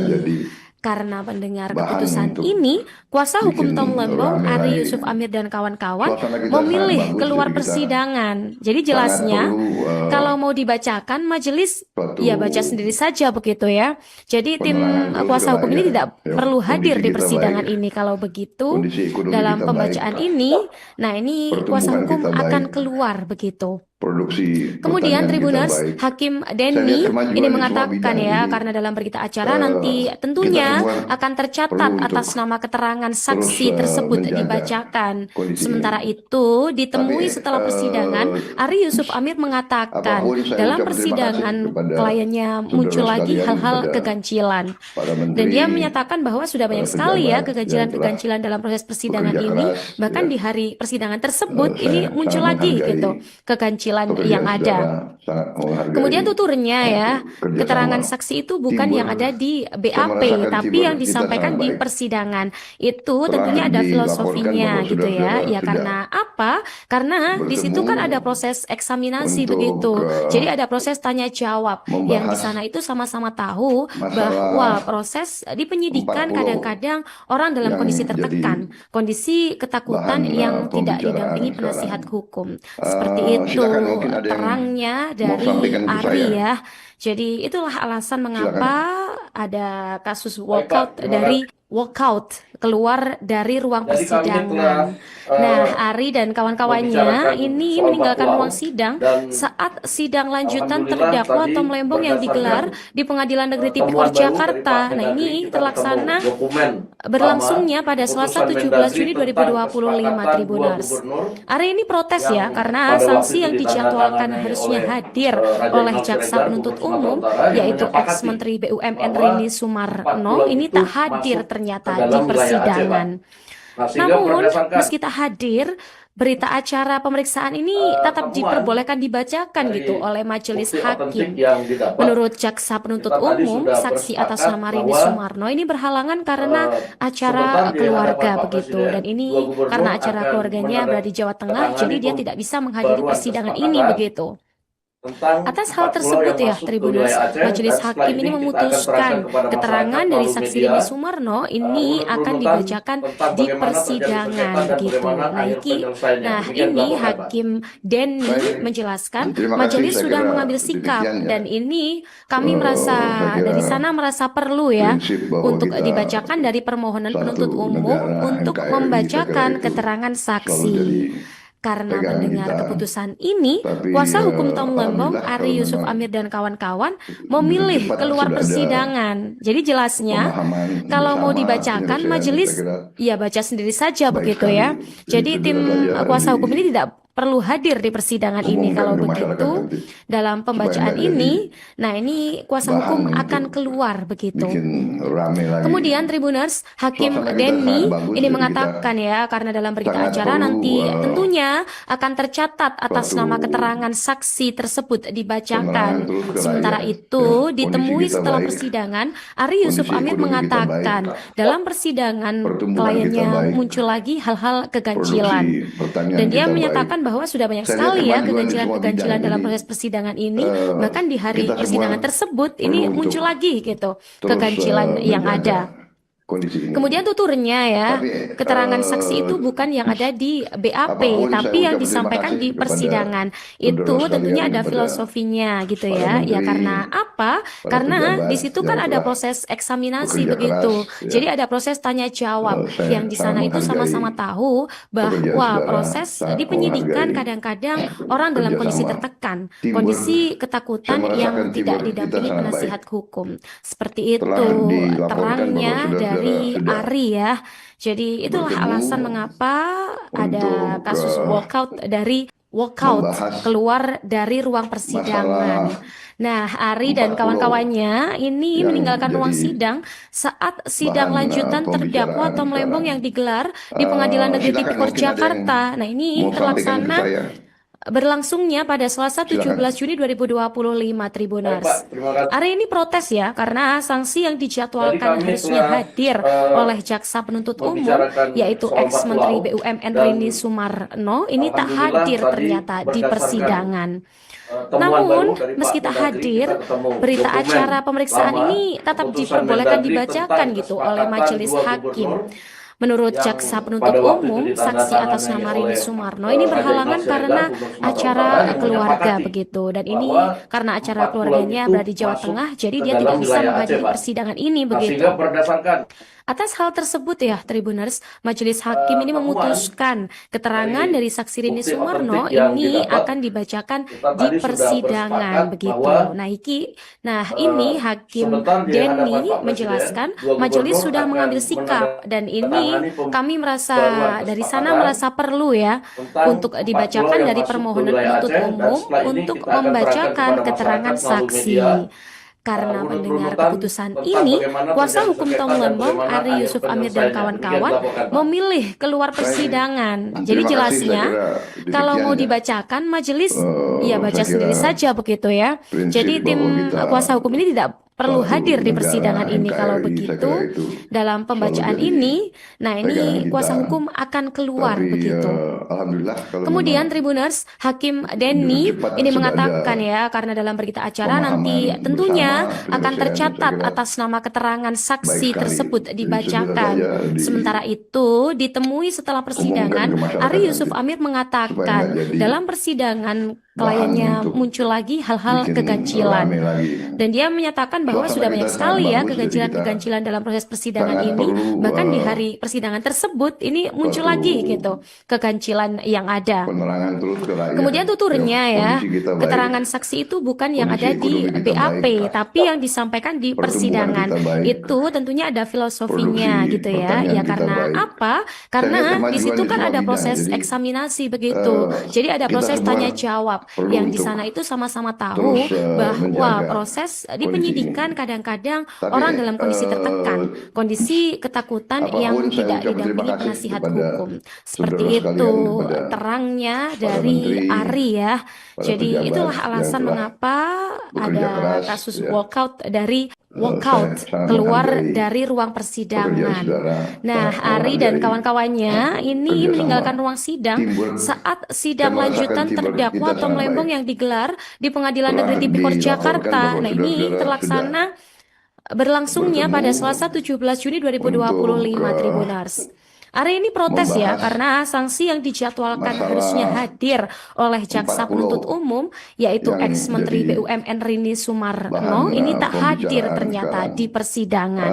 Karena mendengar keputusan ini, kuasa hukum Tom Lembong, Ari Yusuf Amir dan kawan-kawan memilih keluar persidangan. Jadi jelasnya, kalau mau dibacakan majelis, ya baca sendiri saja begitu ya. Jadi tim kuasa hukum ini tidak perlu hadir di persidangan ini. Kalau begitu, dalam pembacaan ini, nah ini kuasa hukum akan keluar begitu. produksi Kemudian pertanian kita Tribuners, baik. Hakim Saya lihat Denny kemajuan ini di semua mengatakan bidang ya, ini. karena dalam berita acara nanti Kita tentunya semua akan tercatat perlu untuk atas nama keterangan saksi terus tersebut menjaga dibacakan. kondisi Sementara ini. itu, ditemui Tapi, setelah persidangan, Ari Yusuf Amir mengatakan apapun saya dalam ucap terima persidangan kasih kepada kliennya muncul saudara lagi sekalian, hal-hal kepada keganjilan. para menteri, Dan dia menyatakan bahwa sudah banyak sekali ya pejabat yang keganjilan-keganjilan dalam proses persidangan bekerja ini. keras, Bahkan ya. di hari persidangan tersebut Saya ini muncul sangat lagi menghargai gitu keganjilan yang pekerjaan ada. saudara, sangat menghargai Kemudian tuturnya ya, kerjasama keterangan saksi itu bukan teamwork. yang ada di Saya BAP, merasakan tapi teamwork yang kita disampaikan sangat di baik. persidangan. Itu Telah tentunya ada dilaporkan filosofinya bahwa gitu ya. Ya sudah karena apa? Karena di situ kan ada bertemu proses eksaminasi untuk begitu. Jadi ada proses tanya jawab yang di membahas sana itu sama-sama tahu masalah bahwa proses di penyidikan 40 kadang-kadang orang dalam yang kondisi jadi tertekan, kondisi ketakutan bahan yang tidak pembicaraan didampingi sekarang. penasihat hukum. Seperti itu Silakan, mungkin ada yang terangnya mau dari sampaikan ke Ari saya. ya. Jadi itulah alasan mengapa ada kasus Baik, Pak. walkout Terima dari walkout keluar dari ruang Jadi kami telah persidangan. Nah, Ari dan kawan-kawannya membicarakan ini soal meninggalkan 40 ruang sidang dan saat sidang lanjutan alhamdulillah terdakwa tadi Tom Lembong yang digelar berdasarkan di Pengadilan Negeri temuan Tipikor baru dari Jakarta. Pak Nah, Mendagri, ini kita terlaksana ketemu dokumen berlangsungnya lama, pada Selasa putusan 17 Mendagri Juni tentang 2025 kesepakatan Tribuners. dua gubernur Ari ini protes ya yang karena pada waktu sanksi itu yang dijadwalkan ditandatangani harusnya oleh hadir Raja oleh Imam Jaksa Siregar, Penuntut Gubernur Umum Sumatera Utara, yang yaitu menyepakati ex-Menteri BUMN bahwa Rini Sumarno 40 ini itu tak hadir masuk ternyata ke di dalam wilayah Aceh, Pak. persidangan. Nah, sehingga Namun, berdasarkan meski tak hadir, berita acara pemeriksaan ini tetap temuan diperbolehkan dibacakan dari gitu oleh majelis bukti otentik hakim. yang didapat, Menurut Jaksa Penuntut kita tadi Umum, sudah saksi atas bersepakat nama Rini bahwa Sumarno ini berhalangan karena acara sebentar di keluarga hadapan Pak begitu. Presiden, Dan ini dua gubernur karena acara akan keluarganya berada di Jawa Tengah, jadi menandatangani dia tidak bisa menghadiri pembaruan persidangan ini kesepakatan begitu. tentang Atas hal 4 pulau tersebut yang ya, masuk ke Tribuners, wilayah Aceh, Majelis dan setelah Hakim ini ini kita akan memutuskan terangkan kepada keterangan masyarakat dari melalui saksi media Rini Sumarno ini akan runut-runutan dibacakan tentang di bagaimana terjadi persidangan sengketa dan begitu. bagaimana Nah, akhir penyelesaiannya. nah Demikian ini dilaporkan, Pak. Hakim Denny Baik. menjelaskan Terima kasih, majelis saya sudah kira mengambil sikap demikian ya. dan ini kami merasa saya kira dari sana merasa perlu ya prinsip bahwa untuk kita dibacakan dari permohonan satu penuntut umum negara untuk NKRI, membacakan saya kira itu keterangan selalu saksi. jadi Karena pegangan mendengar kita. keputusan ini, Tapi, kuasa hukum Tom Lembong, alhamdulillah Ari kalau Yusuf memang Amir dan kawan-kawan memilih cepat keluar sudah ada persidangan. Jadi jelasnya, pemahaman kalau mau bersama dibacakan penyelesaian, majelis saya kira ya baca sendiri saja baik begitu sekali. ya. Jadi Jadi tim segera saja kuasa hukum ini tidak perlu hadir di persidangan ini. diumumkan Kalau ke masyarakat begitu, nanti. dalam pembacaan nggak jadi ini, nah ini kuasa bahan hukum untuk akan keluar begitu. bikin rame lagi. Kemudian Tribuners, Hakim Suasana kita Denny sangat bagus, ini jadi mengatakan ya, karena dalam berita sangat acara perlu, nanti tentunya akan tercatat atas suatu nama keterangan saksi tersebut penerangan dibacakan. terus ke Sementara rakyat. itu, Ya, ditemui kondisi kita setelah baik, persidangan, Ari Yusuf kondisi Amir ekonomi kita mengatakan baik, dalam persidangan pertumbuhan kita kliennya baik, muncul lagi hal-hal keganjilan. produksi pertanian Dan dia kita menyatakan baik. bahwa sudah banyak Saya lihat sekali ya kemajuan di semua keganjilan-keganjilan bidang dalam ini. proses persidangan ini. Bahkan di hari Kita semua persidangan tersebut ini perlu untuk muncul lagi gitu terus keganjilan yang menjaga ada. kondisi ini. Kemudian tuturnya ya, Tapi, keterangan saksi itu bukan yang ada di BAP, apapun saya tapi yang ucap terima disampaikan kasih di kepada persidangan. saudara Itu tentunya sekalian, ada kepada filosofinya gitu para ya. Ya menteri, karena apa? para Karena pejabat di situ yang kan ada telah proses eksaminasi bekerja begitu. keras, ya. Jadi ada proses tanya jawab Saya yang di sana sangat itu sama-sama menghargai tahu pekerjaan bahwa saudara, proses sangat di penyidikan menghargai kadang-kadang orang dalam kondisi kerjasama, tertekan, teamwork. kondisi Saya ketakutan merasakan yang tidak teamwork kita didampingi sangat penasihat hukum. Seperti Telah itu dilaporkan terangnya bahwa dari sudah Ari ya. Jadi itulah bertemu alasan mengapa ada untuk kasus walkout membahas keluar dari ruang persidangan. masalah Nah, Ari dan 40 kawan-kawannya ini yang meninggalkan ruang jadi sidang saat sidang bahan, lanjutan terdakwa pembicaraan Tom Lembong sekarang. yang digelar di Pengadilan Negeri Silakan, Tipikor mungkin ada yang Jakarta. Nah, ini mau sampaikan ke terlaksana saya. berlangsungnya pada Selasa 17 Silakan. Juni 2025 Baik, Tribuners. Pak. Terima kasih. Ari ini protes ya karena sanksi yang dijadwalkan Jadi kami harusnya telah, hadir oleh Jaksa Penuntut Umum membicarakan yaitu soal ex-Menteri 40 BUMN dan Rini Sumarno ini tak alhamdulillah hadir tadi ternyata di berdasarkan persidangan. temuan Namun, baru dari Pak meski tak Mendagri, hadir, kita ketemu berita dokumen acara pemeriksaan lama, ini tetap putusan diperbolehkan Mendagri dibacakan tentang gitu oleh kesepakatan majelis dua hakim. gubernur Menurut yang jaksa penuntut pada waktu itu umum, saksi atas ditandatangani nama Rini oleh Sumarno ini Raja berhalangan Ignal karena Siregar, Gubernur Sumatera acara Utara, yang keluarga menyepakati begitu. Dan ini bahwa karena acara 4 pulau keluarganya itu berada di Jawa masuk Tengah, jadi ke dia dalam tidak bisa wilayah Aceh, menghadiri Pak. persidangan ini Nah, begitu. sehingga berdasarkan Atas hal tersebut ya, Tribuners, Majelis Hakim ini temuan memutuskan keterangan dari dari saksi Rini bukti Sumarno otentik yang ini didapat, akan dibacakan kita di tadi sudah persidangan bersepakat begitu. bahwa Nah, ini Hakim sebentar di hadapan Denny Pak Presiden, menjelaskan dua majelis gubernur sudah akan mengambil sikap dan ini menandatangani kami merasa pembaruan dari sana kesepakatan merasa perlu ya tentang untuk 4 pulau dibacakan yang dari masuk ke permohonan wilayah penuntut Aceh, dan umum setelah ini untuk kita akan terangkan membacakan kepada keterangan masyarakat melalui saksi. media Karena mendengar runut-runutan keputusan tentang ini, bagaimana kuasa terjadi hukum sengketa Tom dan Lembong, bagaimana Ari akhir Yusuf Amir dan penyelesaiannya. Demikian kawan-kawan dilaporkan, Pak. memilih keluar Baik. persidangan. Jadi Terima kasih, saya jelasnya, kira kalau mau demikian ya. dibacakan, majelis ya baca Saya sendiri kira saja begitu ya. prinsip Jadi tim bahwa kita kuasa hukum ini tidak perlu suatu hadir di negara persidangan ini. Kalau NKRI, saya begitu, kira itu dalam pembacaan selalu jadi ini, nah pegangan ini kita. kuasa hukum akan keluar Tapi begitu. alhamdulillah kalau Kemudian memang Tribuners, Hakim jujur Denny cepat ini sudah mengatakan ada ya, karena dalam berita acara nanti pemahaman tentunya bersama akan penyelesaian, tercatat saya kira atas nama keterangan baik saksi sekali. tersebut Jadi dibacakan. segera saja Sementara itu, ditemui setelah diumumkan persidangan, ke masyarakat Ari Yusuf nanti Amir supaya mengatakan nggak jadi dalam persidangan bahan kliennya untuk muncul lagi hal-hal bikin keganjilan. rame lagi. Dan dia menyatakan bahwa Suasana sudah kita banyak sangat sekali ya bagus, jadi kita keganjilan-keganjilan dalam proses persidangan sangat ini. perlu Bahkan di hari persidangan tersebut ini muncul suatu lagi gitu keganjilan yang ada. penerangan terus ke rakyat. Kemudian tuturnya ya, Kondisi kita baik, keterangan saksi itu bukan yang kondisi ada di ekonomi kita BAP, baik, tapi yang disampaikan di pertumbuhan persidangan. kita baik, Itu tentunya ada filosofinya produksi gitu ya. pertanian Ya kita karena baik. apa? Saya lihat Karena di kemajuan situ di kan semua ada bidang. proses Jadi eksaminasi begitu. Jadi ada kita proses semua tanya jawab perlu yang di untuk sana itu sama-sama tahu terus bahwa menjaga proses di kondisi ini. penyidikan kadang-kadang Tapi orang dalam kondisi tertekan, kondisi ketakutan yang apapun saya tidak ucap terima didampingi kasih penasihat kepada hukum. Seperti saudara itu sekalian, kepada terangnya para dari menteri, Ari ya. para Jadi pejabat itulah yang alasan telah mengapa bekerja ada keras, kasus ya. walkout dari Saya walkout sangat keluar menghargai dari ruang pekerjaan persidangan. saudara, Nah, sangat Ari dan menghargai kawan-kawannya ini kerjasama meninggalkan ruang sidang teamwork. saat Saya sidang merasakan lanjutan teamwork terdakwa kita Tom sangat Lembong baik. yang digelar di Pengadilan Telah Negeri Tipikor dilaporkan Jakarta. bahwa Nah, ini saudara-saudara sudah terlaksana berlangsungnya pada bertemu Selasa 17 Juni untuk 2025 Tribuners. Ari ini protes ya membahas karena sanksi yang dijadwalkan harusnya masalah hadir oleh 4 jaksa pulau penuntut umum yaitu yang ex-menteri jadi BUMN Rini Sumarno bahan ini tak hadir pembicaraan ternyata sekarang. di persidangan.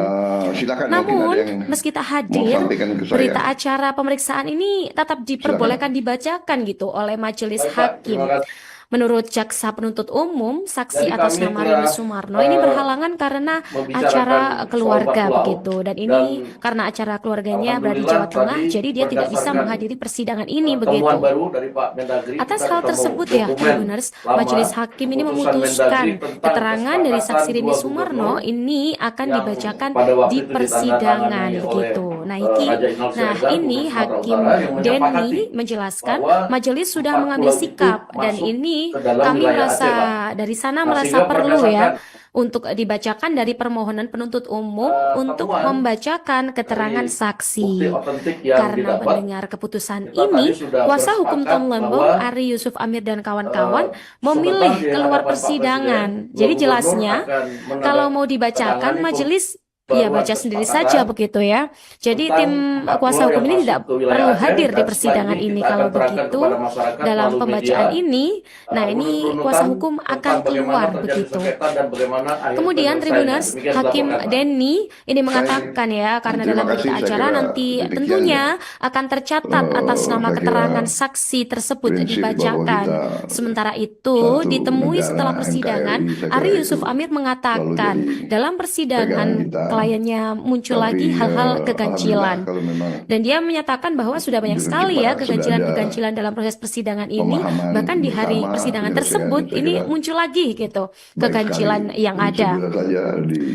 Silakan mungkin ada Namun, yang meski tak mau hadir, sampaikan ke berita saya. acara pemeriksaan ini tetap diperbolehkan dibacakan gitu oleh majelis Baik, Pak. hakim. Terima kasih. Menurut jaksa penuntut umum, saksi Jadi atas kami nama telah Rini Sumarno ini berhalangan karena membicarakan acara soal keluarga 4 pulau, begitu. Dan ini dan karena acara keluarganya berada di alhamdulillah Jawa Tengah, tadi jadi dia tidak bisa berdasarkan menghadiri persidangan ini temuan begitu. baru dari Pak Mendagri, Atas kita hal ketemu tersebut ya, dokumen Tribuners, lama majelis hakim ini keputusan memutuskan Mendagri tentang keterangan dari saksi kesepakatan Rini 2 Sumarno gubernur ini akan yang dibacakan pada waktu di itu persidangan ditandatangani oleh begitu. Nah, Raja Ignal Siregar, ini Gubernur Sumatera Hakim Utara, yang Denny menyepakati menjelaskan bahwa majelis sudah 4 mengambil pulau itu sikap dan masuk ini ke dalam kami wilayah merasa Aceh, Pak. dari sana Nah, merasa sehingga perlu ya berdasarkan untuk dibacakan dari permohonan penuntut umum untuk temuan membacakan keterangan dari bukti saksi. otentik yang Karena didapat, mendengar keputusan kita tadi ini, sudah kuasa hukum bersepakat Tom Lembong, bahwa Ari Yusuf Amir dan kawan-kawan memilih sebentar di keluar hadapan Pak persidangan. Presiden, Jadi dua jelasnya, gubernur akan kalau mau dibacakan menandatangani majelis ya pembaruan baca sendiri kesepakatan saja begitu ya. Jadi tentang tim 4 kuasa pulau hukum yang ini masuk tidak ke wilayah perlu Aceh, hadir di dan setelah persidangan ini ini. kita Kalau akan terangkan begitu, kepada masyarakat dalam melalui pembacaan media ini, nah ini kuasa runut-runutan hukum akan tentang bagaimana keluar terjadi begitu. sengketa dan bagaimana akhir Kemudian penyelesaiannya. Tribuners, Demikian Hakim dilaporkan, Pak. Denny ini mengatakan ya, karena Terima dalam kasih, berita saya acara kira nanti demikian tentunya akan tercatat atas nama saya kira keterangan saksi tersebut prinsip bahwa dibacakan. kita Sementara itu, satu ditemui negara setelah persidangan, NKRI, saya Ari kira Yusuf itu Amir selalu mengatakan jadi dalam pegangan persidangan kita. kliennya muncul Tapi lagi hal-hal alhamdulillah keganjilan. kalau memang Dan dia menyatakan bahwa sudah banyak jujur sekali ya cepat sudah ada keganjilan-keganjilan dalam proses persidangan ini. pemahaman Bahkan di hari bersama persidangan penyelesaian, tersebut saya ini kira muncul lagi gitu baik sekali. keganjilan yang Jadi ada. segera saja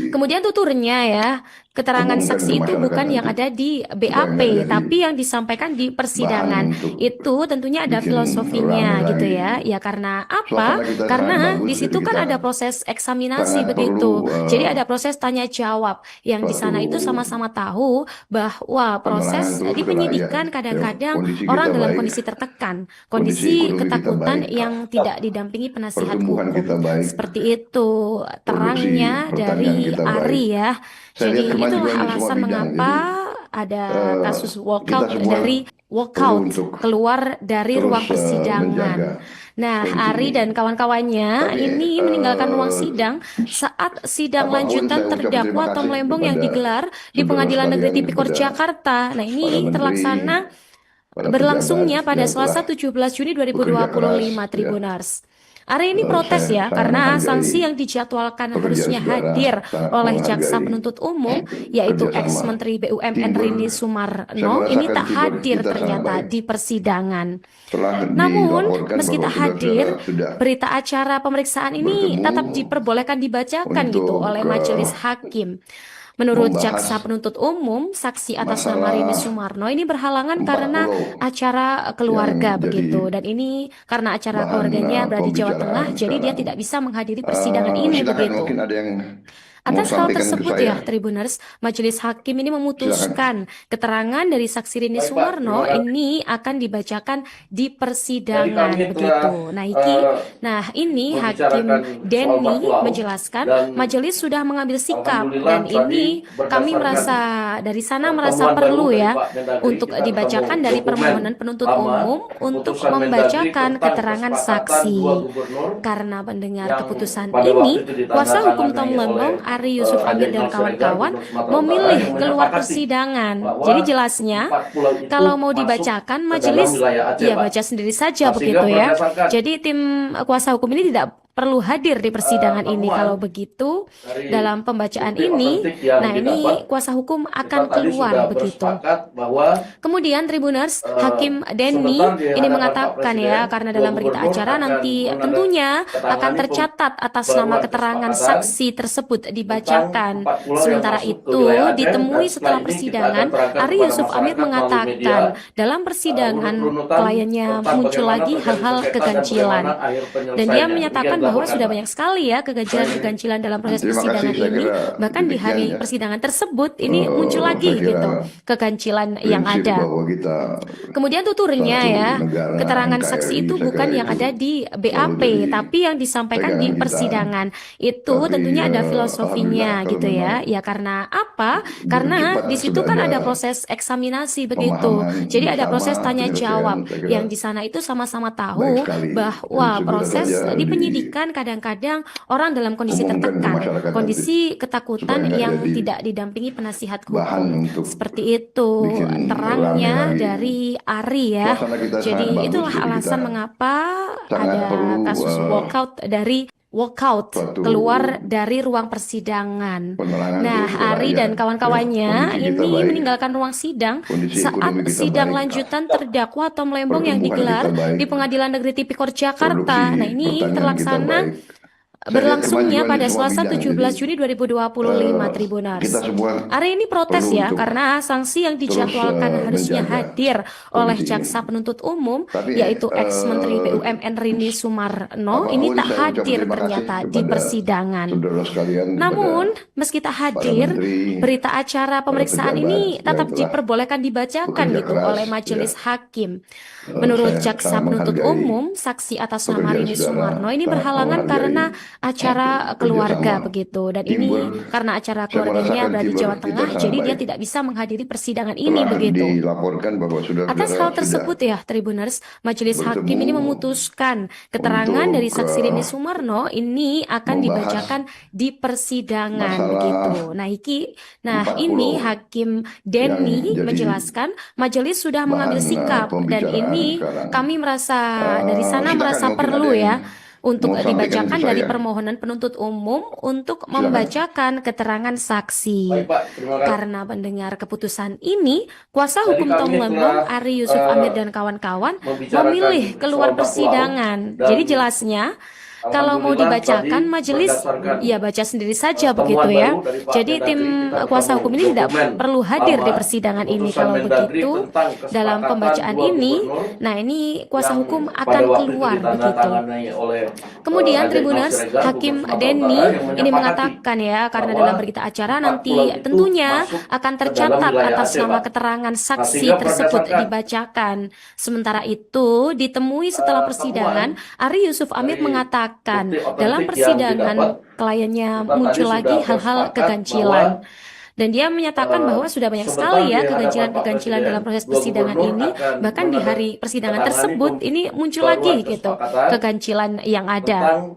Kemudian tuturnya ya, keterangan diumumkan ke saksi itu masyarakat bukan yang nanti ada di supaya BAP, nggak jadi tapi yang disampaikan di bahan persidangan. untuk Itu tentunya ada bikin filosofinya rame gitu lagi. ya. Ya karena apa? Suasana kita sangat Karena bagus, di jadi situ kan kita ada proses eksaminasi sangat begitu. perlu Jadi ada proses tanya jawab yang di suatu sana itu sama-sama tahu bahwa penerangan proses terus di ke rakyat. penyidikan Ya, kadang-kadang kondisi orang kita dalam baik, kondisi tertekan, kondisi kondisi ekonomi kita ketakutan baik, yang tidak didampingi penasihat pertumbuhan hukum. kita baik, Seperti itu produksi terangnya pertanian dari kita baik. Ari ya. Saya Jadi lihat itulah kemajuan di semua alasan bidang. mengapa Jadi ada kasus kita semua walkout untuk keluar dari ruang terus persidangan. menjaga Nah, kondisi Ari ini. dan kawan-kawannya Tapi, ini meninggalkan ruang sidang saat sidang apapun lanjutan saya ucapkan terima terdakwa Tom kasih Lembong yang kepada digelar di saudara Pengadilan Negeri sekalian, Tipikor kepada Jakarta. Nah, para ini menteri, terlaksana para berlangsungnya pejabat pada yang Selasa telah 17 Juni bekerja keras 2025 ya. Tribunars. Ari ini protes ya, Saya karena sangat sanksi yang menghargai dijadwalkan pekerjaan harusnya saudara, hadir sangat oleh Jaksa menghargai Penuntut Umum, yaitu kerjasama ex-Menteri BUMN teamwork. Rini Saya Sumarno, ini merasakan tak teamwork hadir kita sangat ternyata baik. di persidangan. Telah Namun, dilaporkan meski bahwa tak hadir, saudara-saudara sudah berita acara pemeriksaan ini bertemu tetap diperbolehkan dibacakan gitu untuk oleh majelis hakim. Menurut Jaksa membahas Penuntut Umum, saksi atas nama masalah Rini Sumarno ini berhalangan 4 karena pulau acara keluarga yang begitu. jadi Dan ini karena acara bahan keluarganya berada di Jawa Tengah, pembicaraan jadi dia sekarang. tidak bisa menghadiri persidangan ini Silakan, begitu. mungkin ada yang mau Atas hal sampaikan ke tersebut saya. ya, Tribuners, Majelis Hakim ini Silakan. memutuskan keterangan dari saksi Rini Baik, Pak. Sumarno Terima kasih. ini akan dibacakan di Jadi persidangan kami begitu. Nah, ini Hakim membicarakan soal Denny 4 pulau menjelaskan dan majelis sudah mengambil sikap alhamdulillah dan tadi ini kami berdasarkan merasa dari sana merasa temuan baru perlu dari ya Pak Mendagri, untuk kita dibacakan ketemu dari dokumen permohonan penuntut lama umum untuk keputusan Mendagri membacakan tentang keterangan kesepakatan saksi. 2 gubernur Karena mendengar yang keputusan pada ini, waktu itu kuasa hukum Tom ditandatangani oleh Lembong, Ari Yusuf Amir dan Adik Nur Siregar, kawan-kawan Gubernur Sumatera Utara, memilih yang keluar menyepakati persidangan. bahwa Jadi jelasnya, 4 pulau itu kalau mau masuk dibacakan, ke dalam majelis wilayah Aceh, ya Pak. baca sendiri saja Nah, sehingga begitu ya. berdasarkan Jadi tim kuasa hukum ini tidak perlu hadir di persidangan ini. temuan Kalau begitu, dari dalam pembacaan bukti ini, otentik yang nah ini didapat, kuasa hukum kita akan tadi keluar sudah begitu. bersepakat bahwa Kemudian Tribuners, Hakim Denny sebentar di ini hadapan Pak mengatakan Presiden, ya, karena 2 dalam berita gubernur acara akan nanti tentunya akan menandatangani tercatat atas nama pembaruan keterangan kesepakatan saksi tersebut tentang dibacakan. 4 pulau yang Sementara masuk ke itu, wilayah Aceh, ditemui dan setelah setelah ini kita persidangan, akan terangkan Ari kepada Yusuf Amir masyarakat melalui mengatakan media dalam persidangan urut-urutan kliennya tentang muncul bagaimana lagi terjadi hal-hal sengketa dan keganjilan. bagaimana akhir Dan dia penyelesaiannya. menyatakan Demikian bahwa dilaporkan, sudah Pak. banyak sekali ya keganjilan-keganjilan dalam proses Terima kasih, persidangan saya ini. kira Bahkan di hari demikian ya. persidangan tersebut ini muncul lagi Saya kira gitu keganjilan yang prinsip ada. bahwa kita Kemudian tuturnya satu ya, negara keterangan NKRI, saksi itu saya bukan kira yang itu ada di selalu BAP, jadi tapi yang disampaikan di pegangan kita. persidangan. Itu Tapi tentunya ada alhamdulillah filosofinya kalau gitu ya. memang Ya karena apa? begitu Karena cepat di situ sudah kan ada ada proses eksaminasi begitu. pemahaman Jadi ada bersama proses tanya penyelesaian, jawab saya kira yang di sana itu sama-sama baik tahu sekali. bahwa Jadi segera proses saja di penyidikan kadang-kadang orang dalam kondisi diumumkan ke tertekan, masyarakat nanti kondisi supaya ketakutan nggak yang jadi tidak didampingi penasihat bahan hukum. untuk Seperti itu bikin terangnya rame lagi. dari Ari ya. Suasana kita Jadi sangat bagus, itulah jadi kita alasan mengapa sangat ada perlu kasus walkout suatu keluar dari ruang persidangan. penerangan Nah, terus ke Ari rakyat. dan kawan-kawannya Kondisi kita ini baik, meninggalkan ruang sidang kondisi saat ekonomi kita sidang baik, lanjutan terdakwa Tom Lembong yang pertumbuhan digelar kita baik, di Pengadilan Negeri Tipikor Jakarta. produksi Nah, ini pertanian kita terlaksana baik. Saya lihat berlangsungnya kemajuan di pada semua Selasa bidang, 17 jadi Juni 2025 Tribunars. kita semua Ari ini protes perlu ya untuk karena sanksi yang terus dijadwalkan harusnya menjaga hadir oleh kondisi Jaksa ini. Penuntut Umum, Tapi yaitu ex-Menteri BUMN Rini Sumarno, ini apapun tak saya ucap hadir terima kasih ternyata di kepada persidangan. saudara sekalian, Namun, kepada meski tak para hadir, menteri, berita acara para pemeriksaan pejabat ini yang tetap telah diperbolehkan dibacakan bekerja gitu keras, oleh majelis ya. hakim. Menurut Saya Jaksa sangat Penuntut menghargai Umum, saksi atas nama pekerjaan Rini saudara, Sumarno ini sangat berhalangan menghargai karena acara keluarga kerjasama, begitu. Dan ini teamwork. karena acara Saya keluarganya merasakan berada di Jawa teamwork kita Tengah, sangat jadi dia baik. tidak bisa menghadiri persidangan ini Telah begitu. dilaporkan bahwa Atas saudara-saudara hal sudah tersebut ya, Tribuners, Majelis Hakim ini bertemu memutuskan keterangan dari untuk saksi Rini Sumarno ini akan membahas dibacakan di persidangan masalah begitu. Nah, 4 ini pulau Hakim yang Denny jadi menjelaskan majelis sudah mengambil bahan sikap dan pembicaraan ini sekarang. kami merasa dari sana Silakan, merasa mungkin perlu ada yang ya untuk mau sampaikan dibacakan ke dari saya. permohonan penuntut umum untuk Silakan. membacakan keterangan saksi. Baik, Pak. Terima kasih. Karena mendengar keputusan ini, kuasa Jadi hukum Tom kami Lembong, telah Ari Yusuf Amir dan kawan-kawan membicarakan memilih keluar soal 4 pulau persidangan. dan Jadi jelasnya kalau mau alhamdulillah dibacakan tadi majelis berdasarkan ya baca sendiri saja temuan begitu ya. baru dari Pak Jadi Mendagri, tim kita kuasa ketemu hukum ini tidak dokumen perlu hadir di lama persidangan ini. keputusan Kalau Mendagri begitu, tentang dalam kesepakatan pembacaan 2 ini, gubernur nah ini kuasa yang hukum pada akan waktu itu keluar begitu. ditandatangani oleh Kemudian Adik Nur Tribuners, Siregar, Hakim Gubernur Sumatera Denny Utara, yang ini menyepakati mengatakan ya, karena bahwa dalam berita acara 4 nanti pulau itu tentunya masuk akan ke dalam tercatat wilayah atas Aceh, nama Pak. keterangan Nah, saksi sehingga tersebut berdasarkan dibacakan. Sementara itu, ditemui setelah persidangan, temuan Ari Yusuf Amir dari mengatakan bukti dalam otentik yang persidangan didapat, kliennya kita tadi muncul sudah lagi hal-hal bersepakat keganjilan. bahwa Dan dia menyatakan bahwa sudah banyak sekali ya keganjilan-keganjilan dalam proses persidangan ini, bahkan di hari persidangan tersebut ini muncul lagi gitu keganjilan yang ada.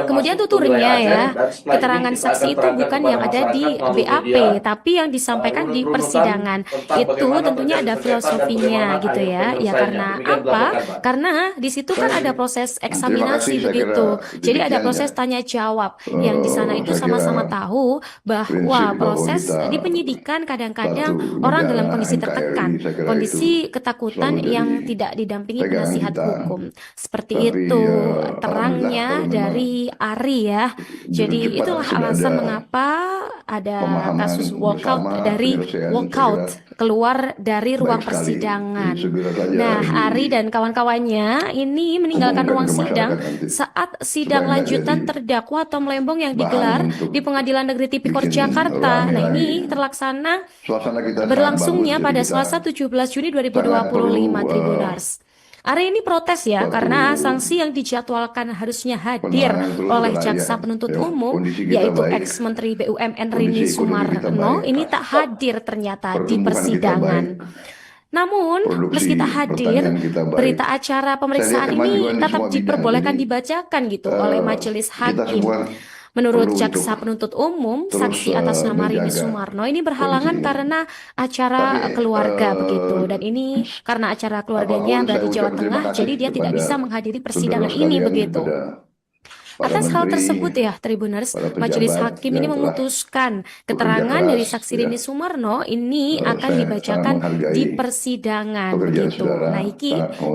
Kemudian tuturnya ya, keterangan saksi itu bukan yang ada di BAP, tapi yang disampaikan di persidangan. Itu tentunya ada filosofinya gitu ya. Ya karena apa? Karena di situ kan ada proses eksaminasi begitu. Jadi ada proses tanya jawab yang di sana itu sama-sama tahu bahwa proses di penyidikan kadang-kadang orang dalam kondisi tertekan, kondisi ketakutan yang tidak didampingi penasihat hukum. Seperti itu terangnya dari Ari ya. Jadi itulah alasan mengapa ada kasus walkout keluar dari ruang persidangan. Nah, Ari dan kawan-kawannya ini meninggalkan ruang sidang saat sidang lanjutan terdakwa Tom Lembong yang digelar di Pengadilan Negeri Tipikor Jakarta. Nah, ini terlaksana berlangsungnya pada Selasa 17 Juni 2025, Tribuners. Ari ini protes ya karena sanksi yang dijadwalkan harusnya hadir oleh jaksa penuntut umum yaitu ex-menteri BUMN Rini Sumarno ini tak hadir ternyata di persidangan. Namun, meski tak hadir, berita acara pemeriksaan ini tetap diperbolehkan dibacakan gitu oleh majelis hakim. Menurut jaksa penuntut umum, saksi atas nama Rini Sumarno ini berhalangan karena acara keluarga begitu. Dan ini karena acara keluarganya berada di Jawa Tengah, jadi dia tidak bisa menghadiri persidangan ini begitu. Atas hal tersebut ya, Tribuners, Majelis Hakim ini memutuskan keterangan dari saksi Rini Sumarno ini akan dibacakan di persidangan begitu.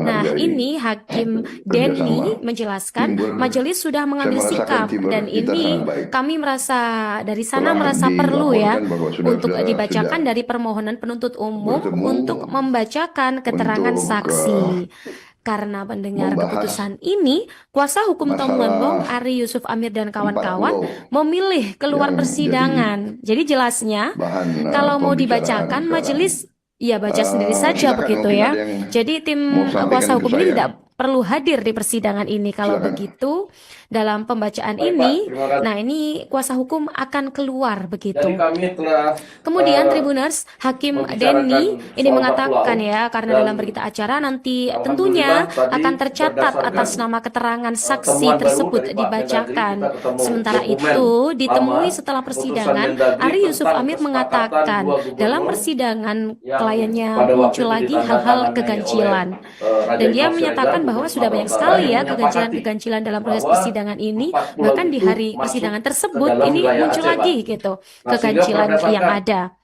Nah, ini Hakim Denny menjelaskan majelis sudah mengambil sikap dan ini kami merasa dari sana merasa perlu ya untuk dibacakan dari permohonan penuntut umum untuk membacakan keterangan saksi. Karena mendengar keputusan ini, kuasa hukum Tom Lembong, Ari Yusuf Amir dan kawan-kawan memilih keluar persidangan. Jadi jelasnya, kalau mau dibacakan majelis, ya baca sendiri saja begitu ya. Jadi tim kuasa hukum ini tidak perlu hadir di persidangan ini. Kalau begitu, dalam pembacaan ini, nah ini kuasa hukum akan keluar begitu. Kemudian Tribuners, Hakim Denny ini mengatakan ya, karena dalam berita acara nanti tentunya akan tercatat atas nama keterangan saksi tersebut dibacakan. Sementara itu, ditemui setelah persidangan, Ari Yusuf Amir mengatakan dalam persidangan kliennya muncul lagi hal-hal keganjilan. Dan dia menyatakan bahwa sudah banyak sekali ya keganjilan-keganjilan dalam proses persidangan ini, bahkan di hari persidangan tersebut ini muncul lagi gitu keganjilan yang ada.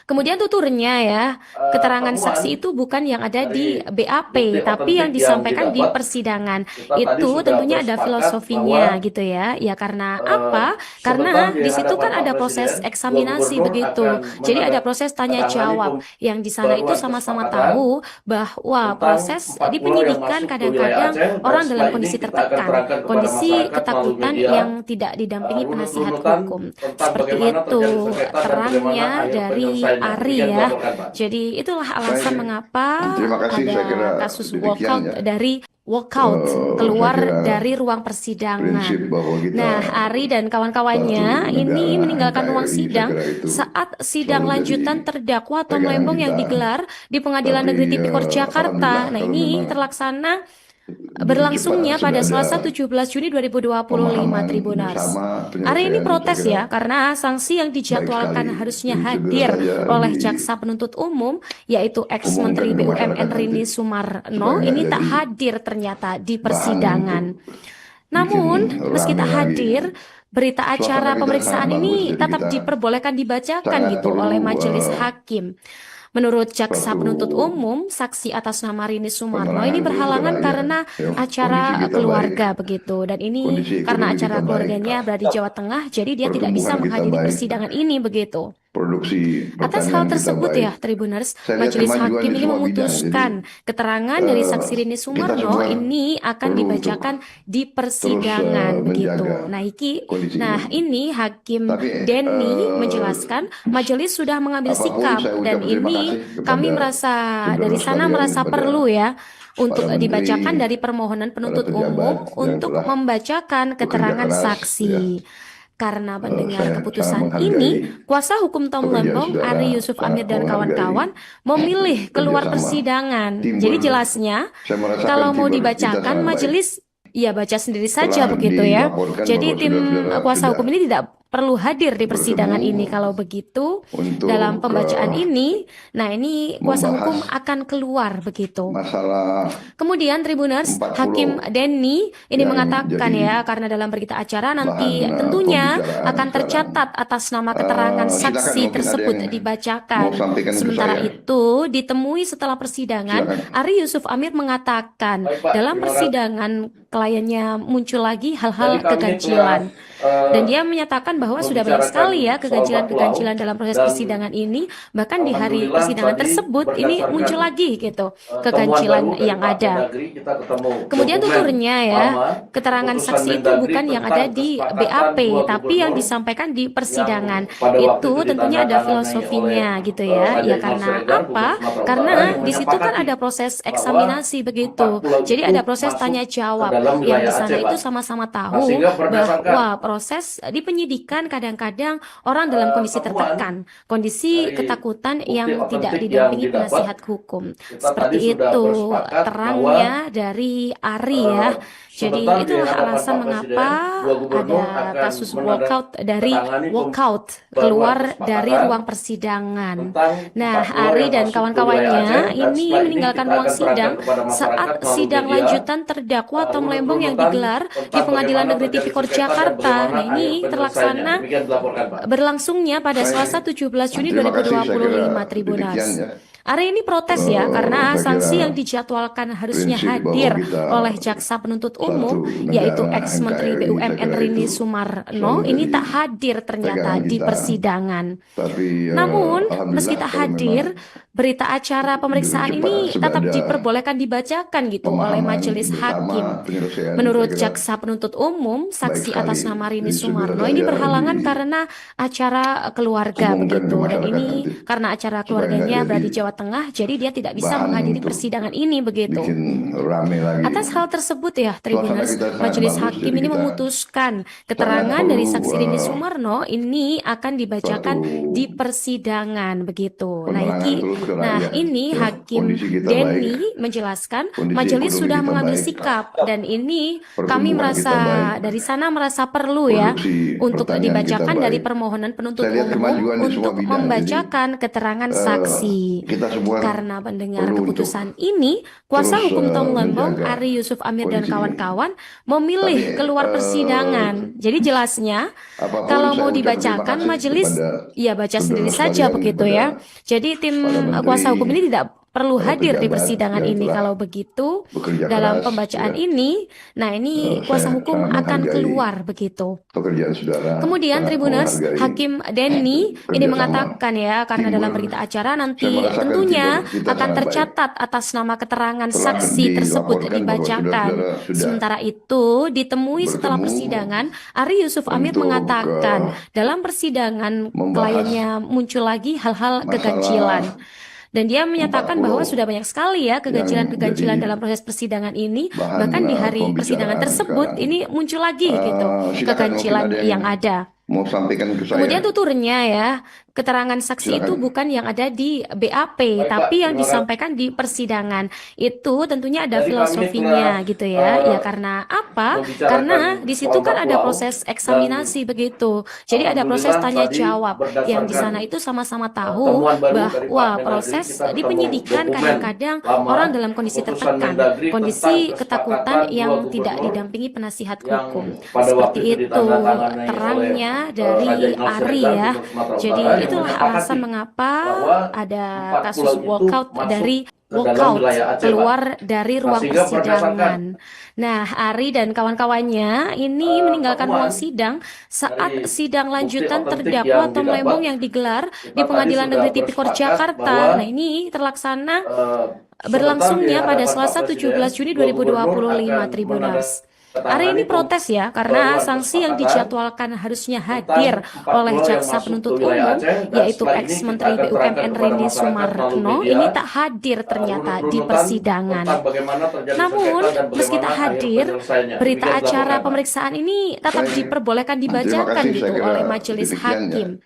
Kemudian tuturnya ya, keterangan saksi itu bukan yang ada di BAP, tapi yang disampaikan di persidangan. Itu tentunya ada filosofinya gitu ya. Ya karena apa? Karena di situ kan ada proses eksaminasi begitu. Jadi ada proses tanya jawab yang di sana itu sama-sama tahu bahwa proses di penyidikan kadang-kadang orang dalam kondisi tertekan, kondisi ketakutan yang tidak didampingi penasihat hukum. Seperti itu terangnya dari Ari ya. Jadi itulah alasan mengapa ada kasus walkout keluar dari ruang persidangan. Nah, Ari dan kawan-kawannya ini meninggalkan ruang sidang saat sidang lanjutan terdakwa Tom Lembong yang digelar di Pengadilan Negeri Tipikor Jakarta. Nah, ini terlaksana berlangsungnya pada Selasa 17 Juni 2025, Tribuners. Ari ini protes ya karena sanksi yang dijadwalkan harusnya hadir oleh jaksa penuntut umum yaitu ex-menteri BUMN Rini Sumarno ini tak hadir ternyata di persidangan. Namun, meski tak hadir, berita acara pemeriksaan ini tetap diperbolehkan dibacakan gitu oleh majelis hakim. Menurut jaksa penuntut umum, saksi atas nama Rini Sumarno ini berhalangan karena acara keluarga begitu. Dan ini karena acara keluarganya berada di Jawa Tengah, jadi dia tidak bisa menghadiri persidangan ini begitu. Atas hal tersebut ya, Tribuners, Majelis Hakim ini memutuskan keterangan dari saksi Rini Sumarno ini akan dibacakan di persidangan begitu. Nah, ini Hakim Denny menjelaskan majelis sudah mengambil sikap dan ini kami merasa dari sana merasa perlu ya untuk dibacakan dari permohonan penuntut umum untuk membacakan keterangan saksi. Karena mendengar sangat keputusan menghargai ini, kuasa hukum Tom pekerjaan Lembong, saudara, Ari Yusuf Amir dan menghargai kawan-kawan memilih keluar kerjasama, persidangan. Jadi teamwork. jelasnya, Saya merasakan kalau mau teamwork kita dibacakan sangat baik. majelis ya baca sendiri saja Telah begitu ya. dilaporkan Jadi bahwa tim saudara-saudara kuasa sudah hukum ini tidak perlu hadir di persidangan bertemu ini. Kalau begitu, untuk dalam pembacaan ini, nah ini kuasa hukum membahas akan keluar begitu. masalah Kemudian Tribuners 40 Hakim Denny ini yang mengatakan jadi ya, karena dalam berita acara nanti bahan tentunya pembicaraan akan sekarang. tercatat atas nama keterangan Silakan, saksi mungkin ada tersebut yang dibacakan. mau sampaikan ke Sementara saya. itu ditemui setelah persidangan, Silakan. Ari Yusuf Amir mengatakan Baik, Pak, dalam terima kasih. persidangan kliennya muncul lagi hal-hal Jadi kami keganjilan. telah, Dan dia menyatakan bahwa sudah banyak membicarakan sekali ya soal keganjilan-keganjilan Pak dalam proses dan persidangan ini. Bahkan di hari alhamdulillah persidangan tadi tersebut ini berdasarkan, muncul lagi gitu temuan keganjilan baru dari yang Pak ada. Mendagri, kita ketemu Kemudian dokumen tuturnya ya, lama, keterangan keputusan saksi itu Mendagri bukan yang tentang ada di kesepakatan BAP, dua tapi yang gubernur disampaikan di persidangan. yang pada waktu Itu tentunya ada ditandatangani filosofinya oleh gitu ya. Raja Ya Imam karena Siregar, apa? Gubernur Sumatera Karena Utara, yang di situ kan menyepakati ada proses bahwa eksaminasi begitu. 4 pulau Jadi itu ada proses masuk tanya ke jawab dalam yang wilayah di sana Aceh, itu Pak. sama-sama Nah, tahu sehingga berdasarkan bahwa proses di penyidikan kadang-kadang orang dalam kondisi temuan tertekan, kondisi dari ketakutan bukti yang tidak otentik yang didampingi didapat, penasihat hukum. kita Seperti tadi sudah itu bersepakat terangnya dari Ari ya. Jadi sebentar di itulah hadapan alasan Pak mengapa Presiden, dua gubernur ada akan kasus walkout dari menandatangani walkout pembaruan keluar dari kesepakatan ruang persidangan. tentang Nah, 4 pulau Ari yang dan masuk ke wilayah kawan-kawannya Aceh, dan ini setelah meninggalkan kita ruang akan terangkan sidang kepada masyarakat saat melalui sidang media, lanjutan terdakwa Tom Lembong yang runutan digelar di tentang Pengadilan bagaimana Negeri terjadi Tipikor sengketa dan Jakarta. bagaimana Nah, ini akhir terlaksana penyelesaiannya. Demikian dilaporkan, Pak. berlangsungnya pada Saya- Selasa 17 Juni Terima kasih, saya 2025 kira Tribuners. demikian ya. Ari ini protes ya, karena saya sanksi kira yang dijadwalkan harusnya prinsip bahwa hadir kita oleh jaksa penuntut umum, negara yaitu ex-menteri NKRI, saya BUMN kira Rini itu Sumarno, selalu ini jadi tak hadir ternyata pegangan di kita. persidangan. Tapi Namun, alhamdulillah meski tak kalau hadir, memang berita acara pemeriksaan cepat ini sudah tetap ada diperbolehkan dibacakan gitu oleh pemahaman majelis bersama, hakim. penyelesaian, Menurut saya kira jaksa penuntut umum, saksi baik atas sekali. nama Rini Jadi sudah Sumarno ini saja berhalangan di- karena acara keluarga umumkan ke begitu. Dan masyarakat ini nanti. karena acara Supaya keluarganya nggak berada di jadi Jawa Tengah, jadi dia tidak bisa bahan menghadiri untuk persidangan ini begitu. bikin rame lagi. Atas hal tersebut ya, Suasana Tribuners, kita sangat majelis bagus, hakim jadi ini kita memutuskan keterangan sangat dari perlu, saksi Rini Sumarno ini akan dibacakan suatu di persidangan begitu. penerangan terus ke Nah, rakyat. ini Ya, Hakim kondisi kita Denny baik, menjelaskan kondisi majelis ekonomi sudah kita mengambil baik, sikap dan ini kami pertumbuhan merasa kita baik, dari sana merasa perlu ya produksi untuk pertanian kita dibacakan dari baik. permohonan penuntut Saya lihat umum kemajuan di semua untuk bidang, membacakan keterangan saksi. kita semua Karena mendengar perlu keputusan ini, kuasa terus, hukum Tom Lembong, menjaga Ari Yusuf Amir dan kondisi ini. kawan-kawan memilih Tapi, keluar persidangan. Jadi jelasnya, apapun kalau saya mau ucap terima dibacakan kasih majelis kepada ya baca sendiri saudara saja sekalian, begitu kepada ya. Jadi tim para menteri, kuasa hukum ini tidak perlu hadir di pejabat persidangan yang ini. telah Kalau begitu, bekerja dalam keras, pembacaan ya. ini, nah ini kuasa Saya hukum sangat akan menghargai keluar begitu. pekerjaan saudara. Kemudian sangat Tribuners menghargai Hakim Denny ini kerjasama, mengatakan ya, karena dalam teamwork. berita acara nanti Saya merasakan tentunya teamwork kita akan sangat tercatat atas nama keterangan Telah saksi tersebut dilaporkan bahwa dibacakan. saudara-saudara sudah Sementara itu ditemui setelah bertemu persidangan, Ari Yusuf Amir untuk, mengatakan dalam persidangan membahas kliennya muncul lagi hal-hal masalah keganjilan. Dan dia menyatakan 40 bahwa sudah banyak sekali ya keganjilan-keganjilan jadi dalam proses persidangan ini. bahan, Bahkan di hari pembicaraan persidangan tersebut sekarang. ini muncul lagi gitu Silakan, keganjilan mungkin ada yang ada. mau sampaikan ke saya. Kemudian tuturnya ya, keterangan saksi itu Silakan. bukan yang ada di BAP, Baik, tapi Pak, yang terima kasih. disampaikan di persidangan. Itu tentunya ada Jadi kami filosofinya telah, gitu ya. Ya karena apa? membicarakan Karena di situ soal kan ada pulau, proses eksaminasi begitu. Jadi ada proses alhamdulillah tanya tadi jawab yang di berdasarkan, sana itu sama-sama tahu temuan baru dari Pak bahwa Mendagri, proses kita di ketemu penyidikan dokumen kadang-kadang lama, orang dalam kondisi keputusan tertekan, Mendagri kondisi tentang ketakutan kesepakatan yang dua tidak gubernur didampingi penasihat yang hukum. pada waktu Seperti itu itu ditandatangani terangnya oleh dari Raja Imam Ari Siregar, ya. Gubernur Sumatera Jadi Utara, yang itulah menyepakati alasan mengapa bahwa ada 4 kasus pulau itu walkout masuk dari ke dalam wilayah Aceh, Pak. keluar dari Nah, ruang sehingga persidangan. Nah, Ari dan kawan-kawannya ini meninggalkan temuan ruang sidang saat dari sidang bukti lanjutan otentik terdakwa yang Tom didapat, Lembong yang digelar kita di Pengadilan tadi Negeri sudah Tipikor bersepakat Jakarta. bahwa, Nah, ini terlaksana sebentar berlangsungnya di pada hadapan Selasa Pak Presiden, 17 Juni dua gubernur 2025 akan Tribuners. Ari ini protes ya karena sanksi yang dijadwalkan harusnya hadir oleh jaksa penuntut umum, yaitu ex-Menteri BUMN Rini Sumarno, ini tak hadir ternyata di persidangan. Namun, meski tak hadir, berita acara pemeriksaan ini tetap diperbolehkan dibacakan gitu oleh majelis hakim.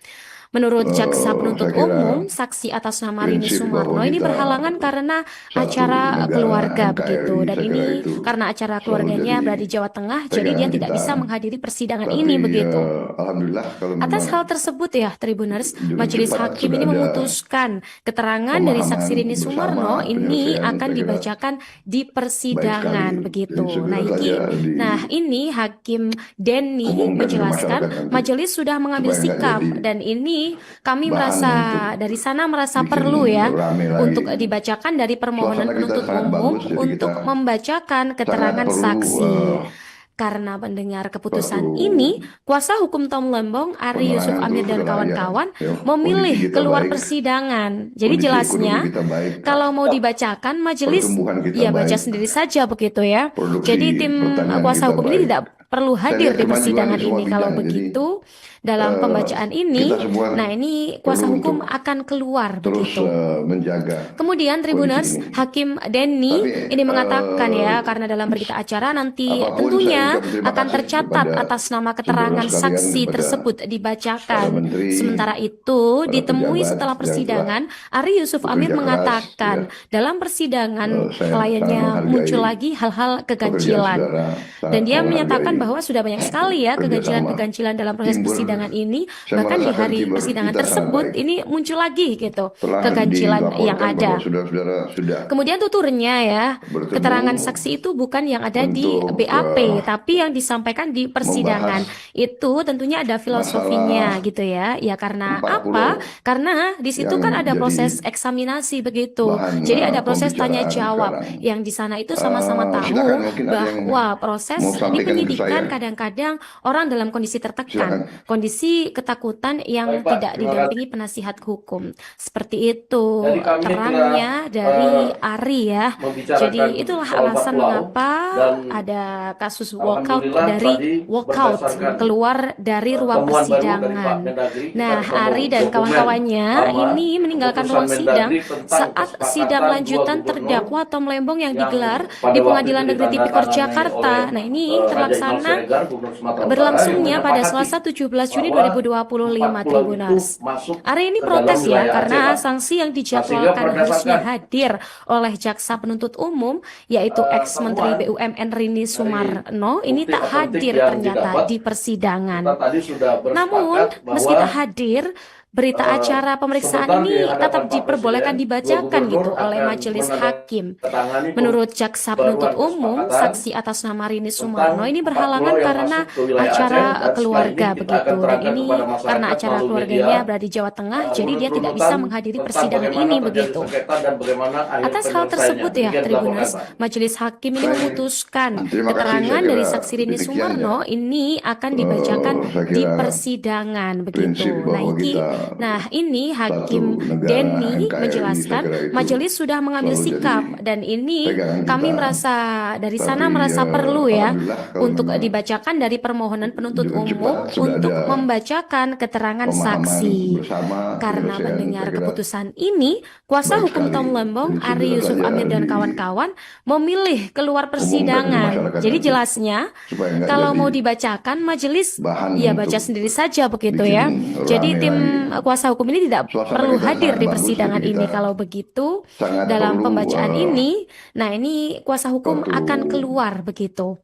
Menurut jaksa penuntut umum, saksi atas nama Rini Sumarno ini berhalangan karena acara keluarga begitu, dan ini karena acara keluarganya berada di Jawa Tengah, jadi dia tidak bisa menghadiri persidangan ini begitu. Atas hal tersebut ya Tribuners, majelis hakim ini memutuskan keterangan dari saksi Rini Sumarno ini akan dibacakan di persidangan begitu. Nah ini Hakim Denny menjelaskan majelis sudah mengambil sikap, dan ini kami merasa dari sana merasa perlu ya untuk dibacakan dari permohonan penuntut umum untuk membacakan keterangan saksi. Karena mendengar keputusan ini, kuasa hukum Tom Lembong, Ari Yusuf Amir dan kawan-kawan memilih keluar persidangan. Jadi jelasnya, kalau mau dibacakan majelis, ya baca sendiri saja begitu ya. Jadi tim kuasa hukum ini tidak perlu hadir di persidangan ini. Kalau begitu, dalam pembacaan ini, nah ini kuasa hukum akan keluar begitu. Kemudian Tribuners, Hakim Denny ini mengatakan ya, karena dalam berita acara nanti tentunya akan tercatat atas nama keterangan saksi tersebut dibacakan. Sementara itu, ditemui setelah persidangan, Ari Yusuf Amir mengatakan dalam persidangan kliennya muncul lagi hal-hal keganjilan. Dan dia menyatakan bahwa sudah banyak sekali ya keganjilan-keganjilan dalam proses persidangan ini, bahkan di hari persidangan tersebut ini muncul lagi gitu keganjilan yang ada. Kemudian tuturnya ya, keterangan saksi itu bukan yang ada di BAP, tapi yang disampaikan di persidangan. Itu tentunya ada filosofinya gitu ya. Ya karena apa? Karena di situ kan ada proses eksaminasi begitu. Jadi ada proses tanya jawab yang di sana itu sama-sama tahu bahwa proses di penyidikan kadang-kadang orang dalam kondisi tertekan, kondisi ketakutan yang tidak didampingi penasihat hukum. Seperti itu terangnya dari Ari ya. Jadi itulah alasan mengapa ada kasus walkout keluar dari ruang persidangan. Nah, Ari dan kawan-kawannya ini meninggalkan ruang sidang saat sidang lanjutan terdakwa Tom Lembong yang digelar di Pengadilan Negeri Tipikor Jakarta. Nah, ini berlangsungnya pada Selasa 17 Juni 2025 Tribuners. Ari ini protes ya karena sanksi yang dijadwalkan harusnya hadir oleh jaksa penuntut umum, yaitu ex-Menteri BUMN Rini Sumarno ini tak hadir ternyata di persidangan. Namun meski tak hadir, berita acara pemeriksaan ini tetap diperbolehkan dibacakan gitu oleh majelis hakim. Menurut jaksa penuntut umum, saksi atas nama Rini Sumarno ini berhalangan karena acara keluarga begitu. Dan ini karena acara keluarganya berada di Jawa Tengah, jadi dia tidak bisa menghadiri persidangan ini begitu. Atas hal tersebut ya Tribuners, majelis hakim ini memutuskan keterangan dari saksi Rini Sumarno ini akan dibacakan di persidangan begitu. Nah ini Hakim Denny menjelaskan majelis sudah mengambil sikap, dan ini kami merasa dari sana merasa perlu ya untuk dibacakan dari permohonan penuntut umum untuk membacakan keterangan saksi. Karena mendengar keputusan ini, kuasa hukum Tom Lembong, Ari Yusuf Amir dan kawan-kawan memilih keluar persidangan. Jadi jelasnya, kalau mau dibacakan majelis, ya baca sendiri saja begitu ya. Jadi tim kuasa hukum ini tidak perlu hadir di persidangan ini. Kalau begitu, dalam pembacaan ini, nah ini kuasa hukum akan keluar begitu.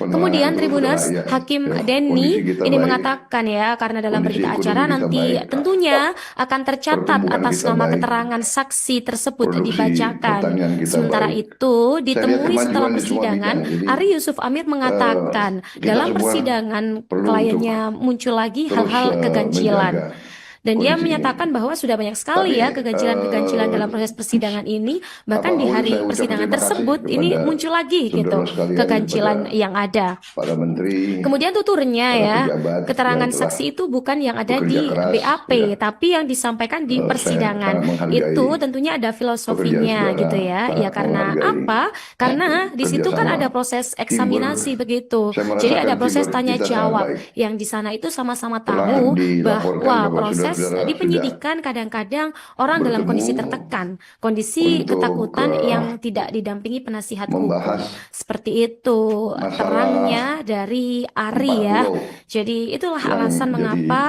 Kemudian Tribuners, Hakim Denny ini mengatakan ya, karena dalam berita acara nanti tentunya akan tercatat atas nama keterangan saksi tersebut dibacakan. Sementara itu, ditemui setelah persidangan, Ari Yusuf Amir mengatakan dalam persidangan kliennya muncul lagi hal-hal keganjilan. Dan dia kondisi ini. menyatakan bahwa sudah banyak sekali Tapi, ya keganjilan-keganjilan dalam proses persidangan ini, bahkan di apapun, hari saya ucap persidangan terima kasih tersebut ini kepada muncul lagi gitu saudara sekalian, keganjilan kepada yang ada. para menteri, Kemudian tuturnya para ya, pejabat keterangan yang telah saksi itu bukan yang ada bekerja di keras, BAP, ya. tapi yang disampaikan di Saya persidangan. sangat menghargai Itu tentunya ada filosofinya pekerjaan gitu ya. saudara, Ya sangat karena menghargai apa? Karena di situ kan kerjasama, ada proses teamwork. eksaminasi begitu. Saya Jadi ada merasakan proses teamwork tanya kita sangat jawab baik. yang di sana itu sama-sama Telah tahu dilaporkan bahwa bahwa proses saudara-saudara di sudah penyidikan kadang-kadang orang dalam kondisi bertemu tertekan, kondisi untuk ketakutan yang tidak didampingi penasihat hukum. membahas Seperti itu masalah terangnya dari Ari 4 ya. pulau Jadi itulah yang alasan jadi mengapa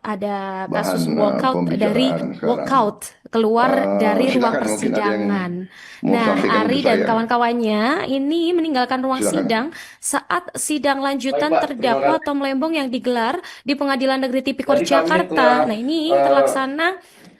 ada kasus bahan walkout dari pembicaraan sekarang. walkout keluar dari ruang Silakan, mungkin ada yang persidangan. mau Nah, sampaikan Ari ke dan saya. kawan-kawannya ini meninggalkan ruang Silakan. sidang saat sidang lanjutan Baik, Pak. terdakwa Terima Tom Lembong yang digelar di Pengadilan Negeri Tipikor Jadi kami Jakarta. telah, Nah, ini terlaksana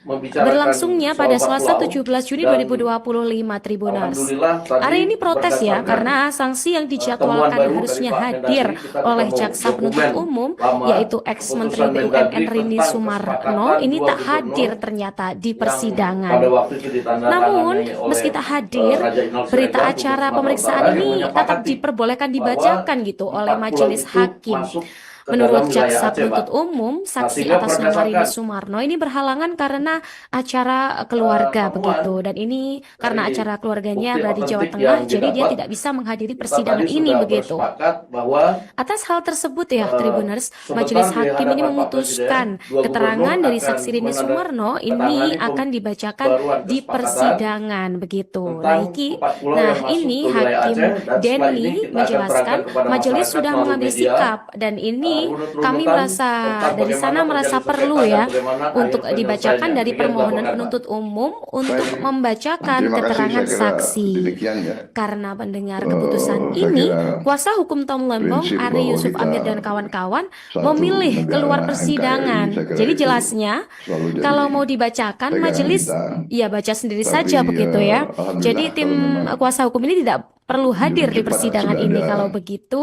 membicarakan berlangsungnya soal pada 4 Selasa pulau 17 Juni dan 2025 Tribuners. alhamdulillah tadi Hari ini protes ya berdasarkan, karena sanksi yang temuan dijadwalkan baru harusnya dari Pak hadir Mendagri, kita oleh ketemu jaksa penuntut dokumen umum lama, yaitu ex-Menteri keputusan BUMN Mendagri Rini tentang Sumarno kesepakatan ini dua tak gubernur hadir ternyata di yang persidangan. pada waktu itu ditandatangani Namun, oleh, meski tak hadir, Raja Inal berita Siregar, acara Gubernur pemeriksaan Sumatera Utara, ini yang tetap menyepakati diperbolehkan bahwa dibacakan gitu 4 oleh pulau majelis itu hakim. masuk ke Menurut dalam wilayah jaksa Aceh, penuntut Pak. umum, saksi sehingga atas nama berdasarkan, Rini Sumarno ini berhalangan karena acara keluarga temuan begitu. Dan ini karena dari acara keluarganya bukti berada di Jawa otentik Tengah, yang jadi dia didapat, tidak bisa menghadiri kita persidangan tadi ini sudah begitu. bersepakat bahwa Atas hal tersebut ya, Tribuners, sebentar majelis di hakim ini hadapan Pak memutuskan Presiden, 2 keterangan gubernur dari akan saksi Rini Sumarno ini menandatangani akan dibacakan pembaruan di kesepakatan persidangan begitu. Nah, tentang iki, 4 pulau nah yang masuk ini ke wilayah Hakim Aceh, dan setelah ini Denny kita akan menjelaskan terangkan kepada majelis masyarakat sudah melalui mengambil media sikap dan ini kami merasa dari sana merasa perlu ya untuk dibacakan dari permohonan penuntut umum untuk membacakan Terima kasih, keterangan saya kira saksi. demikian ya. Karena mendengar keputusan saya ini, kira kuasa hukum Tom Lembong, prinsip Ari bahwa Yusuf kita Amir dan kawan-kawan satu memilih negara keluar NKRI, persidangan. saya kira Jadi itu jelasnya, selalu jadi kalau mau dibacakan pegangan majelis, kita. ya baca sendiri Tapi, saja begitu ya. alhamdulillah Jadi tim kalau memang kuasa hukum ini tidak perlu hadir di cepat persidangan sudah ini. ada Kalau begitu,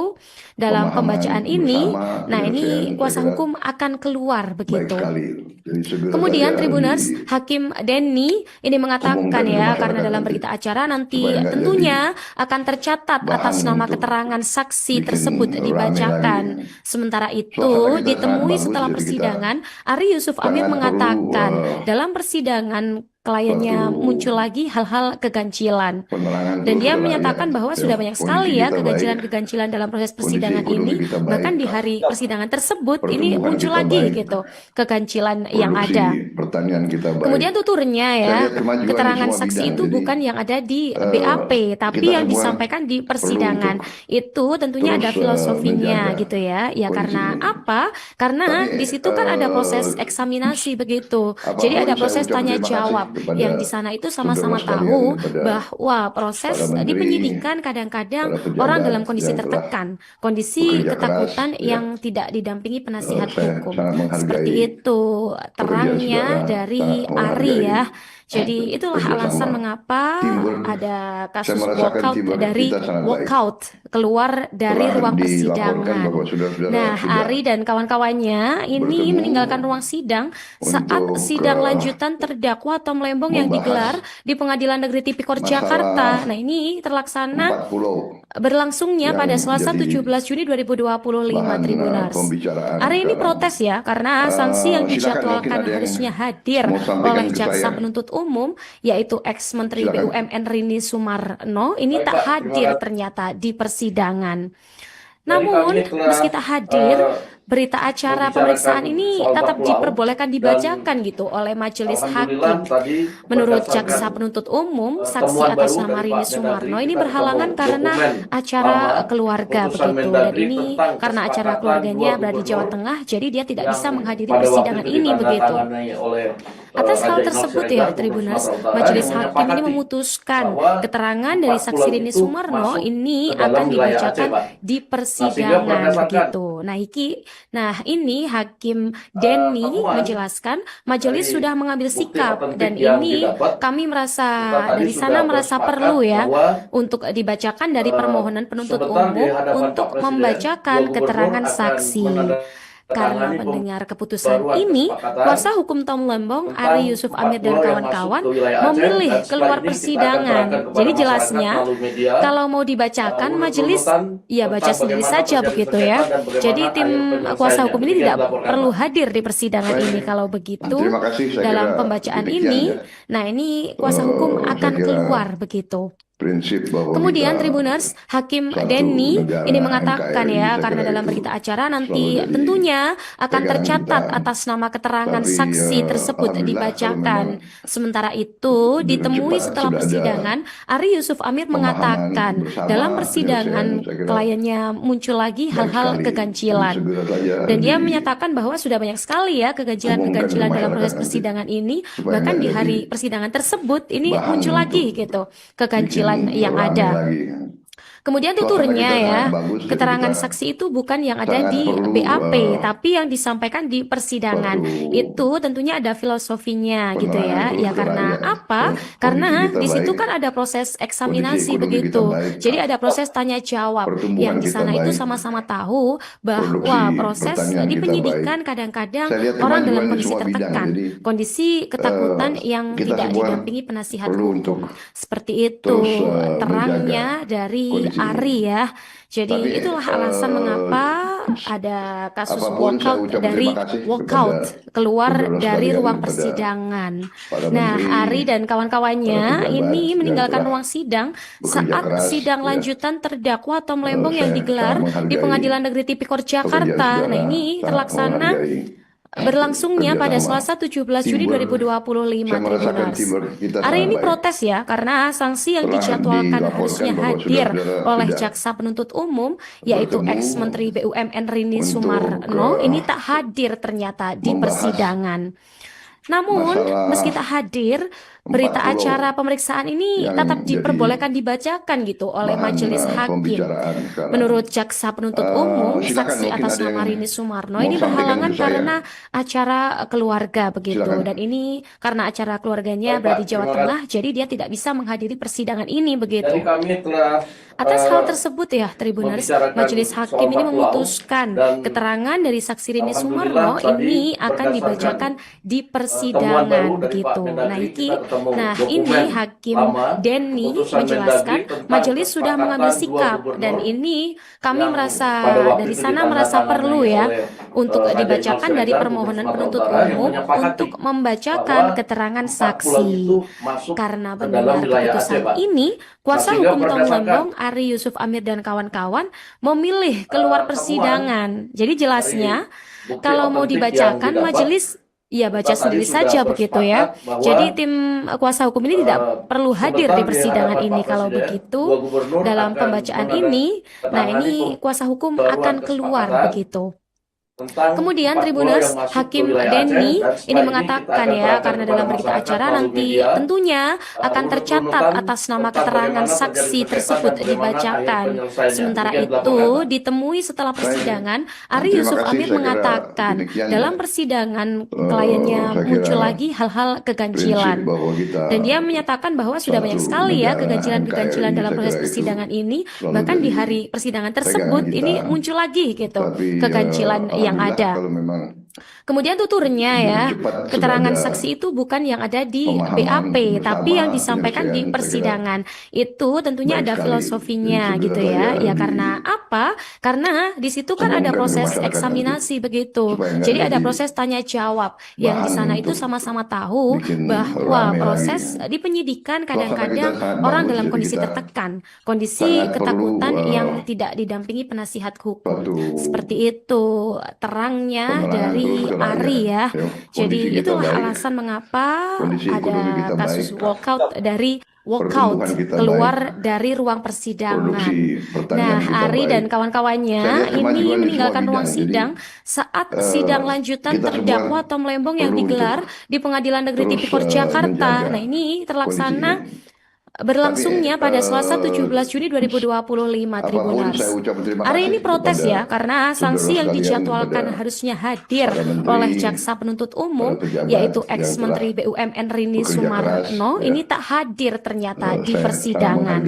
dalam pemahaman pembacaan ini, bersama, nah ini penyelesaian, kuasa saya kira hukum akan keluar baik begitu. sekali. Jadi segera Kemudian saja Tribuners, Hakim Denny ini mengatakan umumkan ke ya, masyarakat karena dalam nanti, berita acara nanti supaya nggak tentunya akan tercatat bahan atas nama untuk keterangan saksi bikin tersebut rame dibacakan. lagi. Sementara Suasana itu, kita ditemui sangat setelah bagus, jadi kita persidangan, Ari Yusuf Amir sangat mengatakan perlu dalam persidangan kliennya suatu muncul lagi hal-hal keganjilan. penerangan Dan terus dia ke menyatakan rakyat. bahwa Ya, sudah banyak sekali kondisi ya kita baik, keganjilan-keganjilan dalam proses kondisi persidangan ekonomi ini. kita Bahkan baik, di hari persidangan tersebut ini pertumbuhan muncul kita lagi baik, gitu keganjilan yang produksi ada. pertanian kita baik. Kemudian tuturnya Saya ya, lihat kemajuan di keterangan semua saksi bidang. itu Jadi, bukan yang ada di BAP, tapi kita yang semua disampaikan di perlu persidangan. untuk Itu tentunya ada terus filosofinya menjaga gitu ya. Ya kondisi karena ini. apa? Karena Tapi di situ kan ada proses eksaminasi begitu. Jadi apapun ada saya proses ucap tanya terima kasih jawab kepada yang di sana itu sama-sama saudara sekalian, tahu kepada bahwa proses para di menteri, penyidikan kadang-kadang para pejabat orang dalam kondisi yang telah tertekan, kondisi bekerja ketakutan keras, ya. yang tidak didampingi penasihat Saya hukum. sangat menghargai Seperti itu terangnya saudara, dari sangat Ari menghargai ya. Jadi itulah kerjasama, alasan mengapa teamwork. ada Saya kasus merasakan walkout teamwork dari kita sangat baik. walkout keluar dari Telah ruang dilaporkan persidangan. bahwa saudara-saudara Nah, sudah Ari dan kawan-kawannya ini bertemu meninggalkan ruang sidang saat untuk sidang lanjutan terdakwa Tom Lembong yang digelar membahas di Pengadilan Negeri Tipikor masalah Jakarta. Nah, ini terlaksana 4 pulau berlangsungnya yang pada Selasa jadi 17 Juni 2025 bahan Tribuners. pembicaraan Hari ini sekarang. protes ya karena sanksi yang Silakan, mungkin dijadwalkan ada yang harusnya hadir mau sampaikan oleh ke jaksa saya. penuntut umum yaitu ex-Menteri Silakan. BUMN Rini Sumarno ini Baik, tak Pak. Terima hadir kasih. ternyata di persidangan. Jadi Namun, kami telah, meski tak hadir, berita membicarakan acara pemeriksaan ini soal tetap 4 pulau, diperbolehkan dibacakan gitu oleh majelis alhamdulillah hakim. tadi Menurut berdasarkan jaksa penuntut umum, saksi temuan atas baru nama dari Rini Pak Sumarno Mendagri, ini kita berhalangan ketemu karena dokumen acara lama, keluarga keputusan begitu. Dan Mendagri ini tentang karena acara kesepakatan keluarganya dua berada di Jawa gubernur Tengah, jadi dia tidak yang bisa menghadiri pada waktu persidangan itu ini begitu. ditandatangani oleh Atas Raja hal Inal tersebut Siregar, ya, Gubernur Tribuners, Sumatera Utara, majelis yang hakim ini menyepakati memutuskan bahwa keterangan dari 4 saksi pulau Rini itu Sumarno masuk ini ke dalam akan wilayah Aceh, dibacakan Pak. di Nah, sehingga persidangan berdasarkan begitu. Nah, ini Hakim Denny temuan menjelaskan majelis dari sudah mengambil bukti sikap otentik dan yang ini didapat, kami merasa kita tadi dari sudah sana merasa bersepakat perlu ya bahwa untuk dibacakan dari permohonan penuntut sebentar di umum hadapan untuk Pak Presiden, membacakan 2 gubernur keterangan akan saksi. Karena mendengar keputusan ini, kuasa hukum Tom Lembong, Ari Yusuf Amir dan kawan-kawan memilih keluar persidangan. Jadi jelasnya, kalau mau dibacakan majelis, ya baca sendiri saja begitu ya. Jadi tim kuasa hukum ini tidak perlu hadir di persidangan ini. Kalau begitu, dalam pembacaan ini, nah ini kuasa hukum akan keluar begitu. Kemudian Tribuners, Hakim Denny ini mengatakan ya, karena dalam berita acara nanti tentunya akan tercatat atas nama keterangan saksi tersebut dibacakan. Sementara itu, ditemui setelah persidangan, Ari Yusuf Amir mengatakan dalam persidangan kliennya muncul lagi hal-hal keganjilan. Dan dia menyatakan bahwa sudah banyak sekali ya keganjilan-keganjilan dalam proses persidangan ini, bahkan di hari persidangan tersebut ini muncul lagi gitu keganjilan yang ada. Kemudian tuturnya ya, keterangan saksi itu bukan yang ada di BAP, tapi yang disampaikan di persidangan. Itu tentunya ada filosofinya gitu ya. Ya karena apa? Karena di situ kan ada proses eksaminasi begitu. Jadi ada proses tanya jawab. Yang di sana itu sama-sama tahu bahwa proses di penyidikan kadang-kadang orang dalam kondisi tertekan, kondisi ketakutan yang tidak didampingi penasihat hukum. Seperti itu terangnya dari Ari ya. Jadi itulah alasan mengapa ada kasus walkout keluar dari ruang persidangan. Nah, Ari dan kawan-kawannya ini meninggalkan ruang sidang saat sidang lanjutan terdakwa Tom Lembong yang digelar di Pengadilan Negeri Tipikor Jakarta. Nah, ini terlaksana berlangsungnya pada Selasa 17 Juni 2025, Tribuners. Hari ini protes ya, karena sanksi yang dijadwalkan harusnya hadir oleh jaksa penuntut umum, yaitu ex-Menteri BUMN Rini Sumarno, ini tak hadir ternyata di persidangan. Namun, meski tak hadir, berita acara pemeriksaan ini tetap diperbolehkan dibacakan gitu oleh majelis hakim. Menurut jaksa penuntut umum, saksi atas nama Rini Sumarno ini berhalangan karena acara keluarga begitu. Dan ini karena acara keluarganya berada di Jawa Tengah, jadi dia tidak bisa menghadiri persidangan ini begitu. Atas hal tersebut ya, Tribuners, majelis hakim ini memutuskan keterangan dari saksi Rini Sumarno ini akan dibacakan di persidangan begitu. Nah, ini Hakim Denny menjelaskan majelis sudah mengambil sikap dan ini kami merasa dari sana merasa perlu ya untuk dibacakan dari permohonan penuntut umum untuk membacakan keterangan saksi. Karena mendengar keputusan ini, kuasa hukum Tom Lembong, Ari Yusuf Amir dan kawan-kawan memilih keluar persidangan. Jadi jelasnya, kalau mau dibacakan majelis ya baca sendiri saja begitu ya. Jadi tim kuasa hukum ini tidak perlu hadir di persidangan ini. Kalau begitu dalam pembacaan ini, nah ini kuasa hukum akan keluar begitu. Kemudian Tribuners, Hakim Denny ini mengatakan ya, karena dalam berita acara nanti tentunya akan tercatat atas nama keterangan saksi tersebut dibacakan. Sementara itu, ditemui setelah persidangan, Ari Yusuf Amir mengatakan dalam persidangan kliennya muncul lagi hal-hal keganjilan. Dan dia menyatakan bahwa sudah banyak sekali ya keganjilan-keganjilan dalam proses persidangan ini, bahkan di hari persidangan tersebut ini muncul lagi gitu keganjilan yang ada. Kemudian tuturnya ya, keterangan saksi itu bukan yang ada di BAP, tapi yang disampaikan di persidangan. Itu tentunya ada filosofinya gitu ya. Ya karena apa? Karena di situ kan ada proses eksaminasi begitu. Jadi ada proses tanya jawab. Yang di sana itu sama-sama tahu bahwa proses di penyidikan kadang-kadang orang dalam kondisi tertekan, kondisi ketakutan yang tidak didampingi penasihat hukum. Seperti itu terangnya dari Ari ya. Jadi itulah alasan mengapa ada kasus walkout keluar dari ruang persidangan. Nah, Ari dan kawan-kawannya ini meninggalkan ruang sidang saat sidang lanjutan terdakwa Tom Lembong yang digelar di Pengadilan Negeri Tipikor Jakarta. Nah, ini terlaksana berlangsungnya pada Selasa 17 Juni 2025, Tribuners. Hari ini protes ya, karena sanksi yang dijadwalkan harusnya hadir oleh jaksa penuntut umum, yaitu ex-Menteri BUMN Rini Sumarno, ini tak hadir ternyata di persidangan.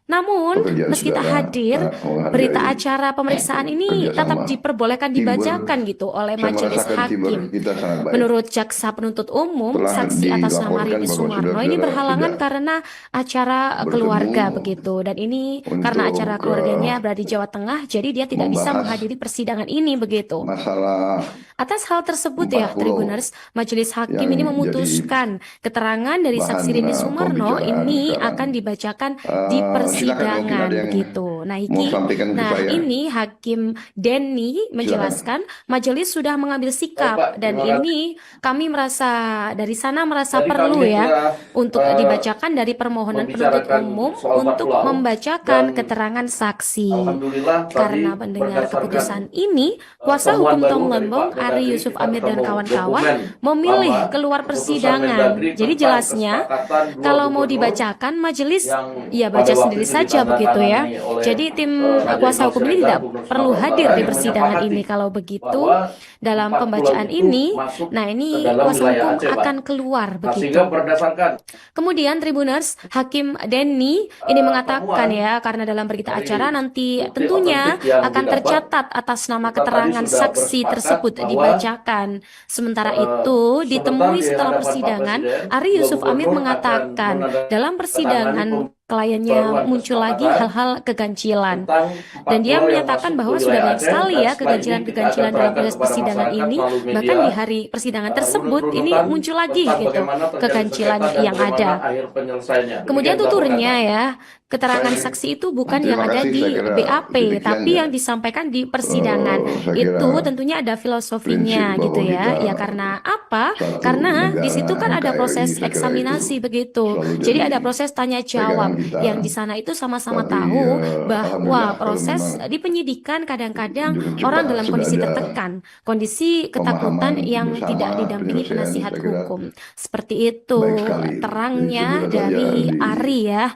Namun, pekerjaan meski tak saudara hadir, menghargai berita acara pemeriksaan ini kerjasama. tetap diperbolehkan dibacakan gitu oleh Saya majelis merasakan teamwork hakim. kita sangat baik. Menurut jaksa penuntut umum, Telah saksi atas nama dilaporkan Rini bahwa Sumarno ini saudara-saudara berhalangan sudah karena acara bertemu keluarga begitu. Dan ini karena untuk, acara keluarganya berada di Jawa Tengah, jadi dia tidak bisa membahas menghadiri persidangan ini begitu. masalah Atas hal tersebut ya, 40 Tribuners, majelis hakim yang ini jadi memutuskan keterangan dari bahan, saksi Rini Sumarno pembicaraan ini sekarang. akan dibacakan di Silakan mungkin persidangan ada yang begitu. Nah, mau sampaikan ke saya. ini Hakim Denny menjelaskan majelis sudah mengambil sikap Pak, dan terima kasih. ini kami merasa dari sana merasa Jadi perlu kami ya telah, untuk dibacakan dari permohonan penuntut membicarakan umum soal untuk 40 membacakan dan keterangan saksi. Alhamdulillah tadi Karena mendengar berdasarkan keputusan ini, kuasa temuan hukum baru Tom dari Lembong, Pak Ari Mendagri, Yusuf kita Amir dan ketemu kawan-kawan dokumen memilih lama keluar keputusan persidangan. Mendagri Jadi tentang jelasnya, kesepakatan dua kalau mau gubernur dibacakan majelis yang ya pada baca waktu sendiri itu saja begitu ya. ditandatangani oleh, Jadi tim Raja kuasa Imam hukum ini Siregar, tidak Gubernur perlu Sumatera hadir Utara di yang persidangan menyepakati ini. Kalau begitu, bahwa dalam 4 pulau pembacaan itu ini, masuk nah ke ini dalam kuasa wilayah hukum Aceh, Pak. akan keluar Nah, begitu. sehingga berdasarkan Kemudian Tribuners, Hakim Denny ini mengatakan temuan ya, karena dalam berita dari acara nanti bukti tentunya otentik yang akan didapat, tercatat atas nama kita tadi keterangan sudah saksi bersepakat tersebut bahwa dibacakan. Sementara itu, sebentar ditemui di setelah hadapan Pak persidangan, Presiden, Ari dua Yusuf Amir gubernur mengatakan akan dalam persidangan kliennya pembaruan muncul lagi kesepakatan hal-hal keganjilan. tentang Dan 4 dia pulau yang menyatakan masuk bahwa ke sudah wilayah banyak Aceh, sekali dan ya setelah ini kita akan keganjilan-keganjilan dalam terangkan proses kepada persidangan masyarakat ini. melalui Bahkan media di hari persidangan tersebut ini runut-runutan muncul lagi tentang gitu bagaimana terjadi keganjilan sengketa dan yang bagaimana ada. akhir penyelesaiannya. Kemudian Demikian dilaporkan, tuturnya Pak. ya, keterangan Saya- saksi itu bukan yang Terima ada kasih, di saya kira BAP, demikian tapi ya. yang disampaikan di persidangan. Saya kira Itu tentunya ada filosofinya prinsip gitu bahwa ya. kita Ya karena apa? satu Karena di negara situ kan ada NKRI, proses saya kira eksaminasi itu begitu. selalu Jadi jadi ada proses tanya jawab pegangan kita. yang di sana itu sama-sama Tapi, tahu bahwa alhamdulillah, kalau proses memang di penyidikan kadang-kadang dengan cepat orang dalam sudah kondisi ada tertekan, kondisi ketakutan pemahaman yang bersama, tidak didampingi penyelesaian, penasihat saya kira hukum. Seperti itu baik sekali. terangnya Jadi, segera dari saja Ari ya.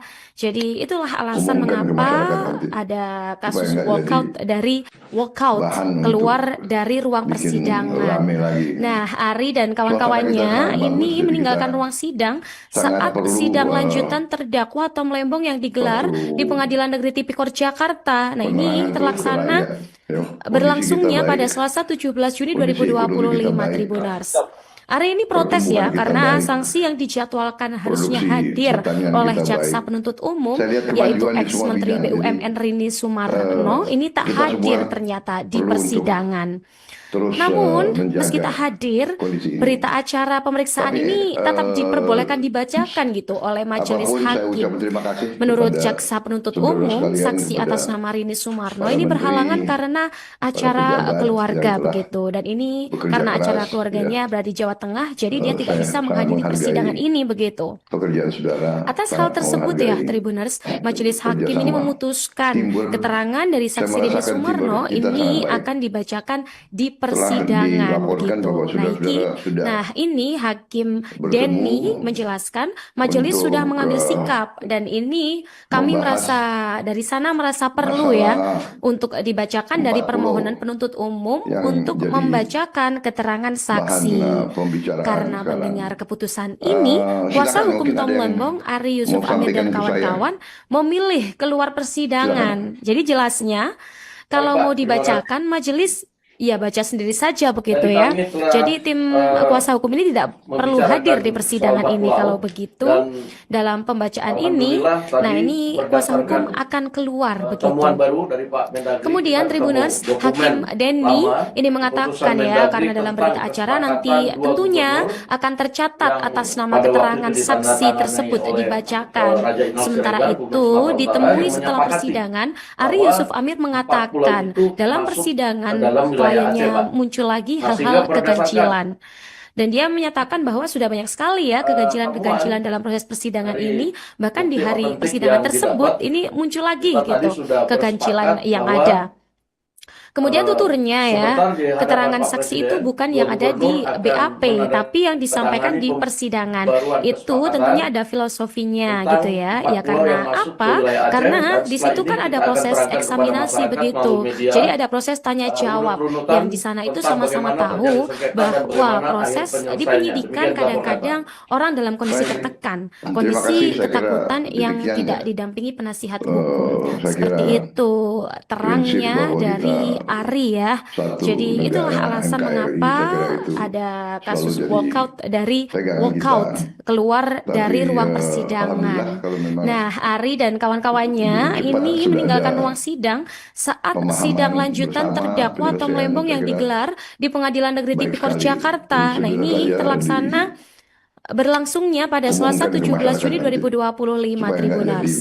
Jadi itulah alasan diumumkan ke mengapa masyarakat nanti. ada Supaya kasus nggak walkout bahan keluar untuk dari ruang bikin persidangan. rame lagi. Nah, Ari dan Suasana kita kawan-kawannya sangat bagus, ini jadi meninggalkan kita ruang sidang sangat saat perlu, sidang lanjutan terdakwa Tom Lembong yang digelar suatu di Pengadilan Negeri Tipikor Jakarta. Nah, ini penerangan terlaksana terus ke rakyat. Kondisi kita berlangsungnya baik, pada Selasa 17 Juni kondisi ekonomi kita 2025 baik, Tribunars. Hari ini protes ya pertumbuhan kita karena baik, sanksi yang dijadwalkan harusnya produksi hadir pertanian oleh kita jaksa baik. penuntut umum Saya lihat yaitu kemajuan di semua ex-menteri bidang. Jadi, BUMN Rini Sumarno ini tak kita hadir semua ternyata di perlu untuk persidangan. terus Namun, menjaga meski tak hadir, kondisi ini. berita acara pemeriksaan Tapi, ini tetap diperbolehkan dibacakan gitu oleh majelis apapun saya hakim. ucapkan terima kasih Menurut kepada jaksa penuntut saudara umum, sekalian, saksi kepada atas nama Rini Sumarno para ini menteri, berhalangan karena acara pejabat keluarga yang telah begitu. Dan ini bekerja karena acara keras, keluarganya berada di Jawa Tengah, jadi dia tidak saya bisa sangat menghadiri menghargai persidangan ini begitu. pekerjaan saudara. Atas hal sangat tersebut ya, menghargai Tribuners, majelis hakim ini kerjasama. memutuskan Teamwork, keterangan dari saya saksi Rini merasakan Sumarno teamwork kita ini sangat baik. akan dibacakan di Telah persidangan dilaporkan begitu. bahwa Nah, saudara-saudara sudah nah ini Hakim bertemu Denny menjelaskan majelis untuk, sudah mengambil sikap dan ini kami membahas merasa dari sana merasa perlu ya masalah untuk dibacakan dari 40 permohonan penuntut umum yang untuk jadi membacakan keterangan saksi. bahan pembicaraan Karena sekarang. mendengar keputusan ini, kuasa Silakan, hukum mungkin Tom ada yang Lembong, Ari mau Yusuf Amir sampaikan dan ke saya. kawan-kawan memilih keluar persidangan. Jadi jelasnya, kalau Baik, Pak, mau terima dibacakan majelis ya baca sendiri saja begitu Jadi ya. kami telah, Jadi tim kuasa hukum ini tidak perlu membicarakan hadir di persidangan soal ini. pulau Kalau begitu, dan dalam pembacaan ini, alhamdulillah tadi nah ini kuasa hukum berdasarkan, akan keluar begitu. temuan baru dari Pak Mendagri, Kemudian kita Tribuners, ketemu dokumen Hakim Denny lama, ini mengatakan keputusan ya, Mendagri karena dalam tentang berita acara nanti kesepakatan dua tentunya gubernur akan tercatat yang atas nama pada waktu keterangan itu saksi ditandatangani tersebut oleh, dibacakan. Raja Imam Sementara Siregar, itu, Gubernur Sumatera Utara, ditemui yang setelah menyepakati persidangan, Ari bahwa Yusuf Amir 4 pulau mengatakan itu dalam masuk persidangan ke dalam wilayah Aceh, kliennya Pak. muncul lagi Nah, sehingga hal-hal berdasarkan keganjilan. Dan dia menyatakan bahwa sudah banyak sekali ya keganjilan-keganjilan dalam proses persidangan dari ini. Bahkan di bukti hari otentik persidangan yang tersebut didapat, ini muncul lagi kita tadi gitu sudah keganjilan bersepakat yang bahwa ada. Kemudian tuturnya ya, sebentar di hadapan keterangan Pak saksi Presiden, itu bukan Bu yang ada di Gubernur akan BAP, tapi yang disampaikan menandatangani di persidangan. pembaruan Itu kesepakatan tentunya ada filosofinya tentang gitu ya. 4 Ya pulau karena yang masuk ke apa? wilayah Aceh, Karena dan di setelah situ ini kan ada kita akan proses terangkan kepada eksaminasi masyarakat begitu. melalui media Jadi ada proses tanya jawab runut-runutan yang di sana itu tentang sama-sama bagaimana tahu terjadi sengketa dan bahwa bagaimana akhir proses di penyelesaiannya. penyidikan Demikian dilaporkan, Pak. kadang-kadang orang dalam kondisi Baik. tertekan, Terima kondisi kasih, saya kira ketakutan yang demikian tidak ya. didampingi penasihat hukum. Saya Seperti kira itu prinsip terangnya bahwa dari kita Ari ya. satu Jadi itulah negara alasan NKRI, mengapa saya kira itu ada selalu kasus jadi walkout dari pegangan walkout kita. keluar dari Tapi ruang alhamdulillah persidangan. kalau memang Nah, Ari dan kawan-kawannya lebih cepat ini sudah meninggalkan ada ruang sidang saat pemahaman sidang lanjutan bersama, terdakwa Tom penyelesaian, Lembong saya yang kira digelar di Pengadilan Negeri baik Tipikor sekali. Jakarta. Jadi Nah, segera ini saja terlaksana berlangsungnya pada Selasa diumumkan ke 17 Juni masyarakat nanti 2025 supaya nggak jadi Tribuners.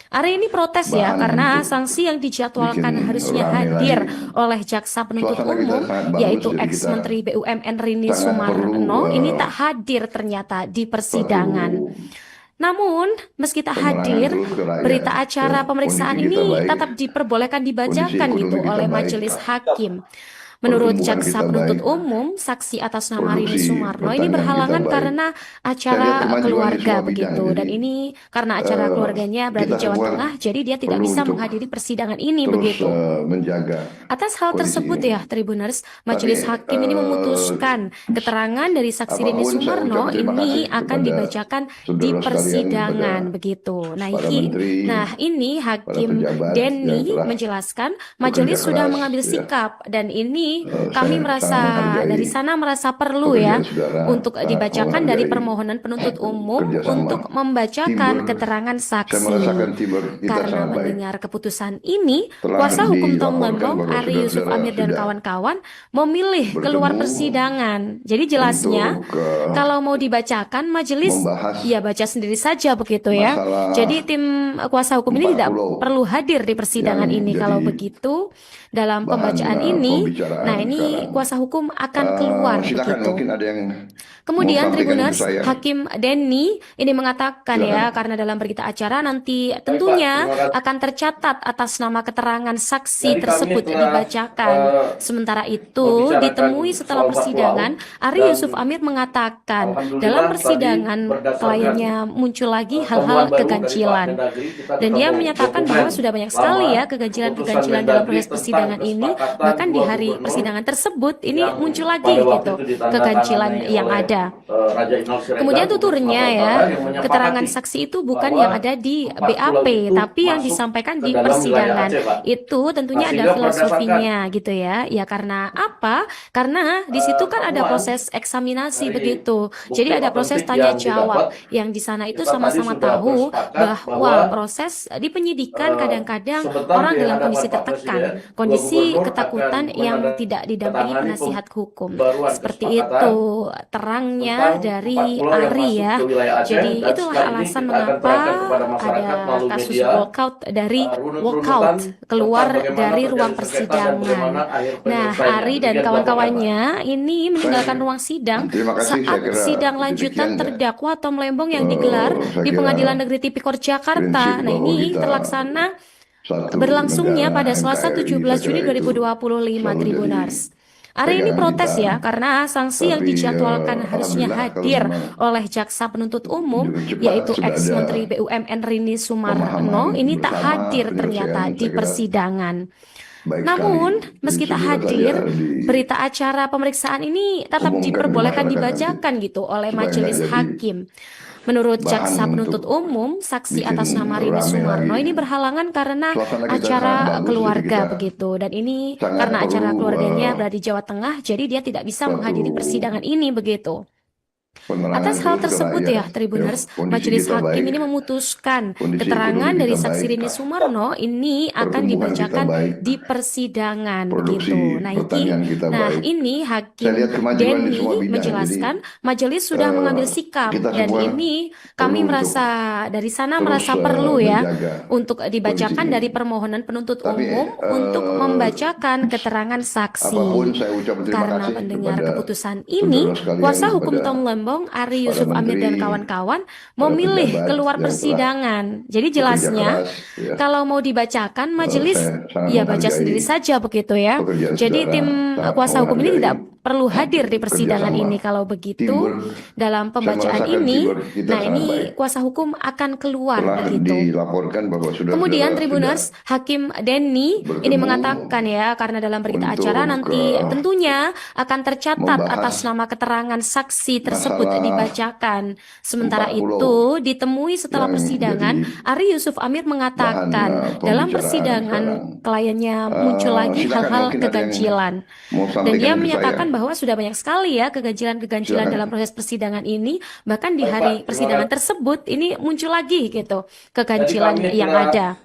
Ari ini protes ya bahan karena untuk sanksi yang dijadwalkan bikin harusnya rame hadir lagi. oleh jaksa penuntut Suasana kita umum sangat bagus, yaitu jadi kita ex-menteri BUMN Rini sangat Sumarno perlu ini tak hadir ternyata di persidangan. suatu Namun, meski tak penerangan hadir, terus ke rakyat. berita acara Ya, pemeriksaan kondisi kita ini baik, tetap diperbolehkan dibacakan kondisi gitu ekonomi kita oleh baik, majelis hakim. Menurut pertumbuhan jaksa kita penuntut baik, umum, saksi atas nama Rini produksi Sumarno ini pertanian berhalangan kita baik. karena Saya lihat acara kemajuan di keluarga semua bidang, begitu. Dan jadi ini karena acara keluarganya berada kita di Jawa semua Tengah, jadi dia tidak perlu bisa untuk menghadiri persidangan ini terus begitu. menjaga Atas hal kondisi tersebut ini. ya, Tribuners, Majelis Tapi Hakim ini memutuskan keterangan dari saksi Rini apapun saya Sumarno ucap terima ini kasih akan kepada dibacakan di saudara sekalian, persidangan kepada begitu. para menteri, Nah, ini para Hakim pejabat yang Denny telah menjelaskan bekerja majelis sudah keras, mengambil ya. sikap dan ini Saya kami sangat merasa menghargai dari sana merasa perlu ya pekerjaan saudara, untuk sangat dibacakan dari menghargai permohonan penuntut umum kerjasama untuk membacakan teamwork. keterangan Saya saksi. merasakan teamwork kita Karena sangat baik. mendengar keputusan ini, Telah kuasa hukum Tom dilaporkan Lembong, bahwa Ari Yusuf saudara-saudara Amir dan sudah kawan-kawan memilih keluar bertemu persidangan. Jadi jelasnya untuk kalau mau dibacakan majelis membahas ya baca sendiri saja begitu ya. masalah Jadi tim kuasa hukum ini 4 tidak pulau perlu hadir di persidangan yang ini. jadi Kalau begitu dalam bahan pembacaan ini, pembicaraan nah ini sekarang. kuasa hukum akan keluar Silakan, begitu. mungkin ada yang Kemudian mau sampaikan ke Tribuners, saya. Hakim Denny ini mengatakan ya, Silakan. karena dalam berita acara nanti tentunya akan tercatat atas nama keterangan saksi Jadi tersebut kami telah, dibacakan. Sementara itu, membicarakan ditemui setelah soal 4 persidangan, pulau, Ari dan Yusuf Amir mengatakan alhamdulillah dalam tadi persidangan berdasarkan, kliennya muncul lagi temuan hal-hal baru dari Pak keganjilan. Mendagri, kita Dan dia ketemu menyatakan dokumen bahwa sudah banyak sekali lama, ya keputusan keganjilan-keganjilan dalam Mendagri proses tentang persidangan ini. kesepakatan Bahkan di 2 hari gubernur persidangan tersebut ini yang muncul lagi pada waktu gitu itu ditandatangani keganjilan yang oleh ada. Raja Inal Siregar, Kemudian Gubernur tuturnya Sumatera ya, Utara, yang menyepakati keterangan saksi itu bukan bahwa yang ada di 4 pulau BAP, itu tapi yang masuk disampaikan ke di dalam wilayah persidangan. Aceh, Pak. Itu tentunya Nah, ada sehingga filosofinya gitu ya. Ya karena apa? Karena di situ kan ada temuan proses eksaminasi dari begitu. bukti Jadi ada proses otentik tanya yang jawab didapat, yang di sana itu kita tadi sama-sama sudah tahu bersepakat bahwa bahwa proses di penyidikan kadang-kadang sebentar orang di dalam hadapan kondisi Pak tertekan, Presiden, 2 kondisi gubernur ketakutan akan yang tidak didampingi menandatangani penasihat hukum. pembaruan Seperti kesepakatan itu terangnya tentang 4 dari pulau yang Ari masuk ya. ke wilayah Aceh, Jadi dan itulah setelah ini alasan kita akan mengapa terangkan kepada masyarakat ada melalui kasus media walkout dari runut-runutan walkout keluar tentang bagaimana dari terjadi ruang sengketa dan persidangan. bagaimana akhir Nah, penyelesaiannya. Ari dan Demikian dilaporkan, Pak. kawan-kawannya ini meninggalkan ruang sidang Terima kasih, saya saat kira sidang lanjutan demikian ya. terdakwa Tom Lembong yang digelar Saya di kira Pengadilan Negeri Tipikor Jakarta. prinsip Nah, bahwa ini kita terlaksana satu berlangsungnya negara pada Selasa NKRI, 17 saya Juni kira itu 2025 selalu jadi Tribuners. Ari ini pegangan protes kita. ya karena sanksi yang Tapi dijadwalkan harusnya alhamdulillah kalau hadir memang oleh jaksa penuntut umum dengan cepat yaitu sudah ada ex-menteri BUMN Rini Sumarno pemahaman ini tak bersama, hadir ternyata penyelesaian, di saya kira persidangan. baik Namun, sekali. meski Jadi tak segera hadir, saja berita acara pemeriksaan ini tetap diumumkan ke diperbolehkan masyarakat dibacakan gitu oleh supaya majelis nggak jadi hakim. Menurut bahan jaksa penuntut untuk umum, saksi bikin atas nama Rini rame Sumarno lagi. ini berhalangan karena Suasana kita acara sangat bagus, keluarga jadi kita begitu. Dan ini sangat karena acara perlu, keluarganya berada di Jawa Tengah, jadi dia tidak bisa suatu menghadiri persidangan ini begitu. penerangan Atas hal terus ke tersebut rakyat. ya, Tribuners, Kondisi Majelis kita Hakim baik, ini memutuskan kondisi keterangan ekonomi dari kita saksi baik, Rini Sumarno ini akan pertumbuhan kita dibacakan baik, di persidangan produksi begitu. Nah, pertanian kita baik. ini Saya Hakim lihat kemajuan di Denny semua bidang. menjelaskan majelis sudah mengambil sikap kita dan semua ini kami perlu merasa dari sana terus merasa perlu ya menjaga untuk dibacakan kondisi ini. dari permohonan penuntut Tapi, umum untuk membacakan keterangan saksi. apapun saya ucapkan terima Karena kasih mendengar kepada keputusan ini, saudara sekalian, kuasa hukum kepada Tom Lembong Lembong, Ari Yusuf Amir dan kawan-kawan memilih keluar persidangan. Jadi jelasnya kalau mau dibacakan majelis ya baca sendiri saja begitu ya. Jadi tim kuasa hukum ini tidak perlu hadir di persidangan ini. Kalau begitu dalam pembacaan ini, nah ini kuasa hukum akan keluar begitu. Kemudian Tribuners, Hakim Denny ini mengatakan ya, karena dalam berita acara nanti tentunya akan tercatat atas nama keterangan saksi tersebut dibacakan. Sementara itu ditemui setelah persidangan, Ari Yusuf Amir mengatakan dalam persidangan kliennya muncul lagi hal-hal keganjilan. Dan dia menyatakan bahwa sudah banyak sekali ya keganjilan-keganjilan dalam proses persidangan ini, bahkan di hari persidangan tersebut ini muncul lagi gitu keganjilan yang ada.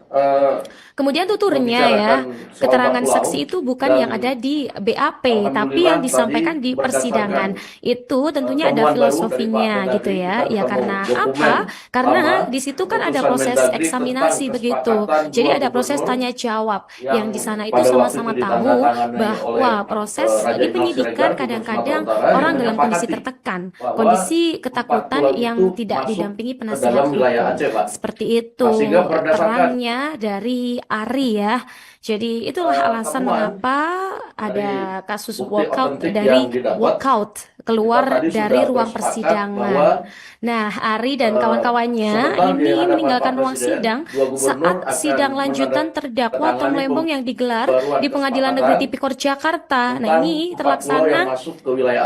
Kemudian tuturnya ya, keterangan saksi itu bukan yang ada di BAP, tapi yang disampaikan di persidangan. Itu tentunya ada filosofinya gitu ya. Ya karena apa? Karena di situ kan ada proses eksaminasi begitu. Jadi ada proses tanya jawab yang di sana itu sama-sama tahu bahwa proses di penyidikan kadang-kadang orang dalam kondisi tertekan, kondisi ketakutan yang tidak didampingi penasihat hukum. Seperti itu perannya dari Ari ya. Jadi itulah alasan mengapa ada kasus walkout keluar dari ruang persidangan. Nah, Ari dan kawan-kawannya ini meninggalkan ruang sidang saat sidang lanjutan terdakwa Tom Lembong yang digelar di Pengadilan Negeri Tipikor Jakarta. Nah, ini terlaksana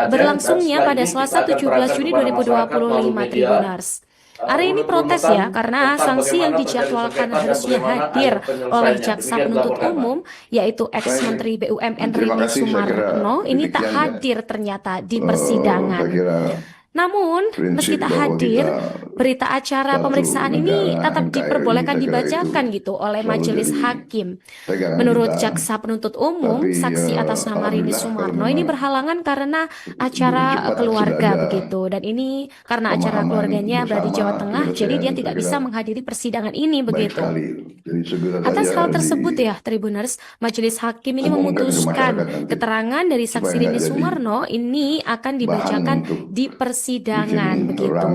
berlangsungnya pada Selasa 17 Juni 2025 Tribuners. Ari ini protes ya, karena sanksi yang dijadwalkan harusnya hadir oleh jaksa penuntut umum, yaitu ex-menteri BUMN Rini Sumarno, ini tak hadir ternyata di persidangan. Namun, meski tak hadir, berita acara pemeriksaan ini tetap diperbolehkan dibacakan gitu oleh majelis hakim. Menurut jaksa penuntut umum, saksi atas nama Rini Sumarno ini berhalangan karena acara keluarga begitu. Dan ini karena acara keluarganya berada di Jawa Tengah, jadi dia tidak bisa menghadiri persidangan ini begitu. Atas hal tersebut ya, Tribuners, majelis hakim ini memutuskan keterangan dari saksi Rini Sumarno ini akan dibacakan di persidangan begitu.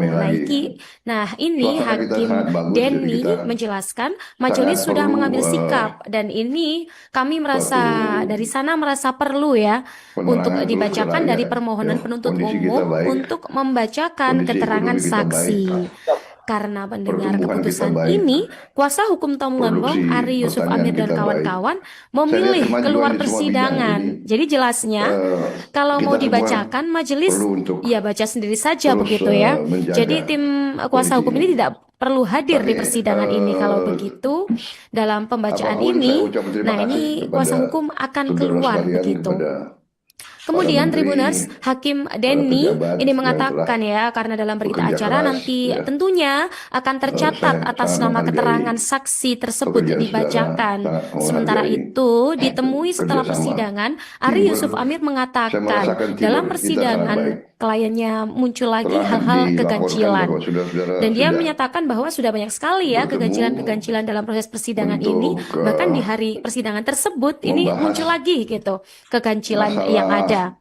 Nah ini Hakim Denny menjelaskan majelis sudah mengambil sikap dan ini kami merasa dari sana merasa perlu ya untuk dibacakan dari permohonan penuntut umum untuk membacakan keterangan saksi. Karena mendengar keputusan ini, kuasa hukum Tom Lembong, Ari Yusuf Amir dan kawan-kawan memilih keluar persidangan. Jadi jelasnya, kalau mau dibacakan majelis, ya baca sendiri saja begitu ya. Jadi tim kuasa hukum ini tidak perlu hadir di persidangan ini. Kalau begitu, dalam pembacaan ini, nah ini kuasa hukum akan keluar begitu. Kemudian Tribuners, Hakim Denny ini mengatakan ya, karena dalam berita acara nanti tentunya akan tercatat atas nama keterangan saksi tersebut dibacakan. Sementara itu ditemui setelah persidangan, Ari Yusuf Amir mengatakan dalam persidangan kliennya muncul lagi hal-hal keganjilan. Dan dia menyatakan bahwa sudah banyak sekali ya keganjilan-keganjilan dalam proses persidangan ini, bahkan di hari persidangan tersebut ini muncul lagi gitu keganjilan yang ada.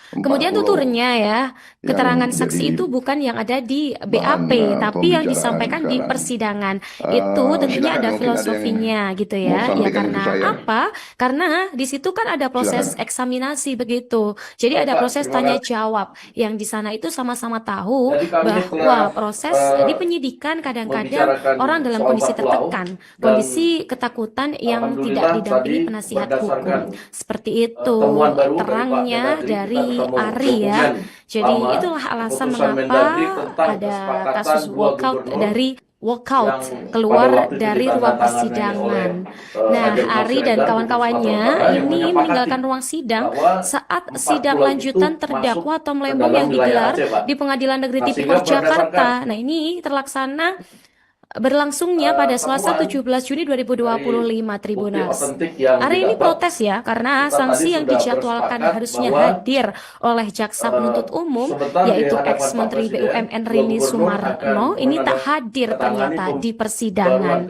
Kemudian tuturnya ya, keterangan saksi itu bukan yang ada di BAP, tapi yang disampaikan di persidangan. Itu tentunya ada filosofinya gitu ya. Ya karena apa? Karena di situ kan ada proses eksaminasi begitu. Jadi ada proses tanya jawab yang di sana itu sama-sama tahu bahwa proses di penyidikan kadang-kadang orang dalam kondisi tertekan, kondisi ketakutan yang tidak didampingi penasihat hukum. Seperti itu terangnya dari Ari ya. Jadi itulah alasan mengapa ada kasus walkout keluar dari ruang persidangan. Nah, Ari dan kawan-kawannya ini meninggalkan ruang sidang saat sidang lanjutan terdakwa Tom Lembong yang digelar di Pengadilan Negeri Tipikor Jakarta. Nah, ini terlaksana berlangsungnya pada Selasa 17 Juni 2025 Tribuners. Hari ini protes ya, karena sanksi yang dijadwalkan harusnya hadir oleh Jaksa Penuntut Umum, yaitu ex-Menteri BUMN Rini Sumarno, ini tak hadir ternyata di persidangan.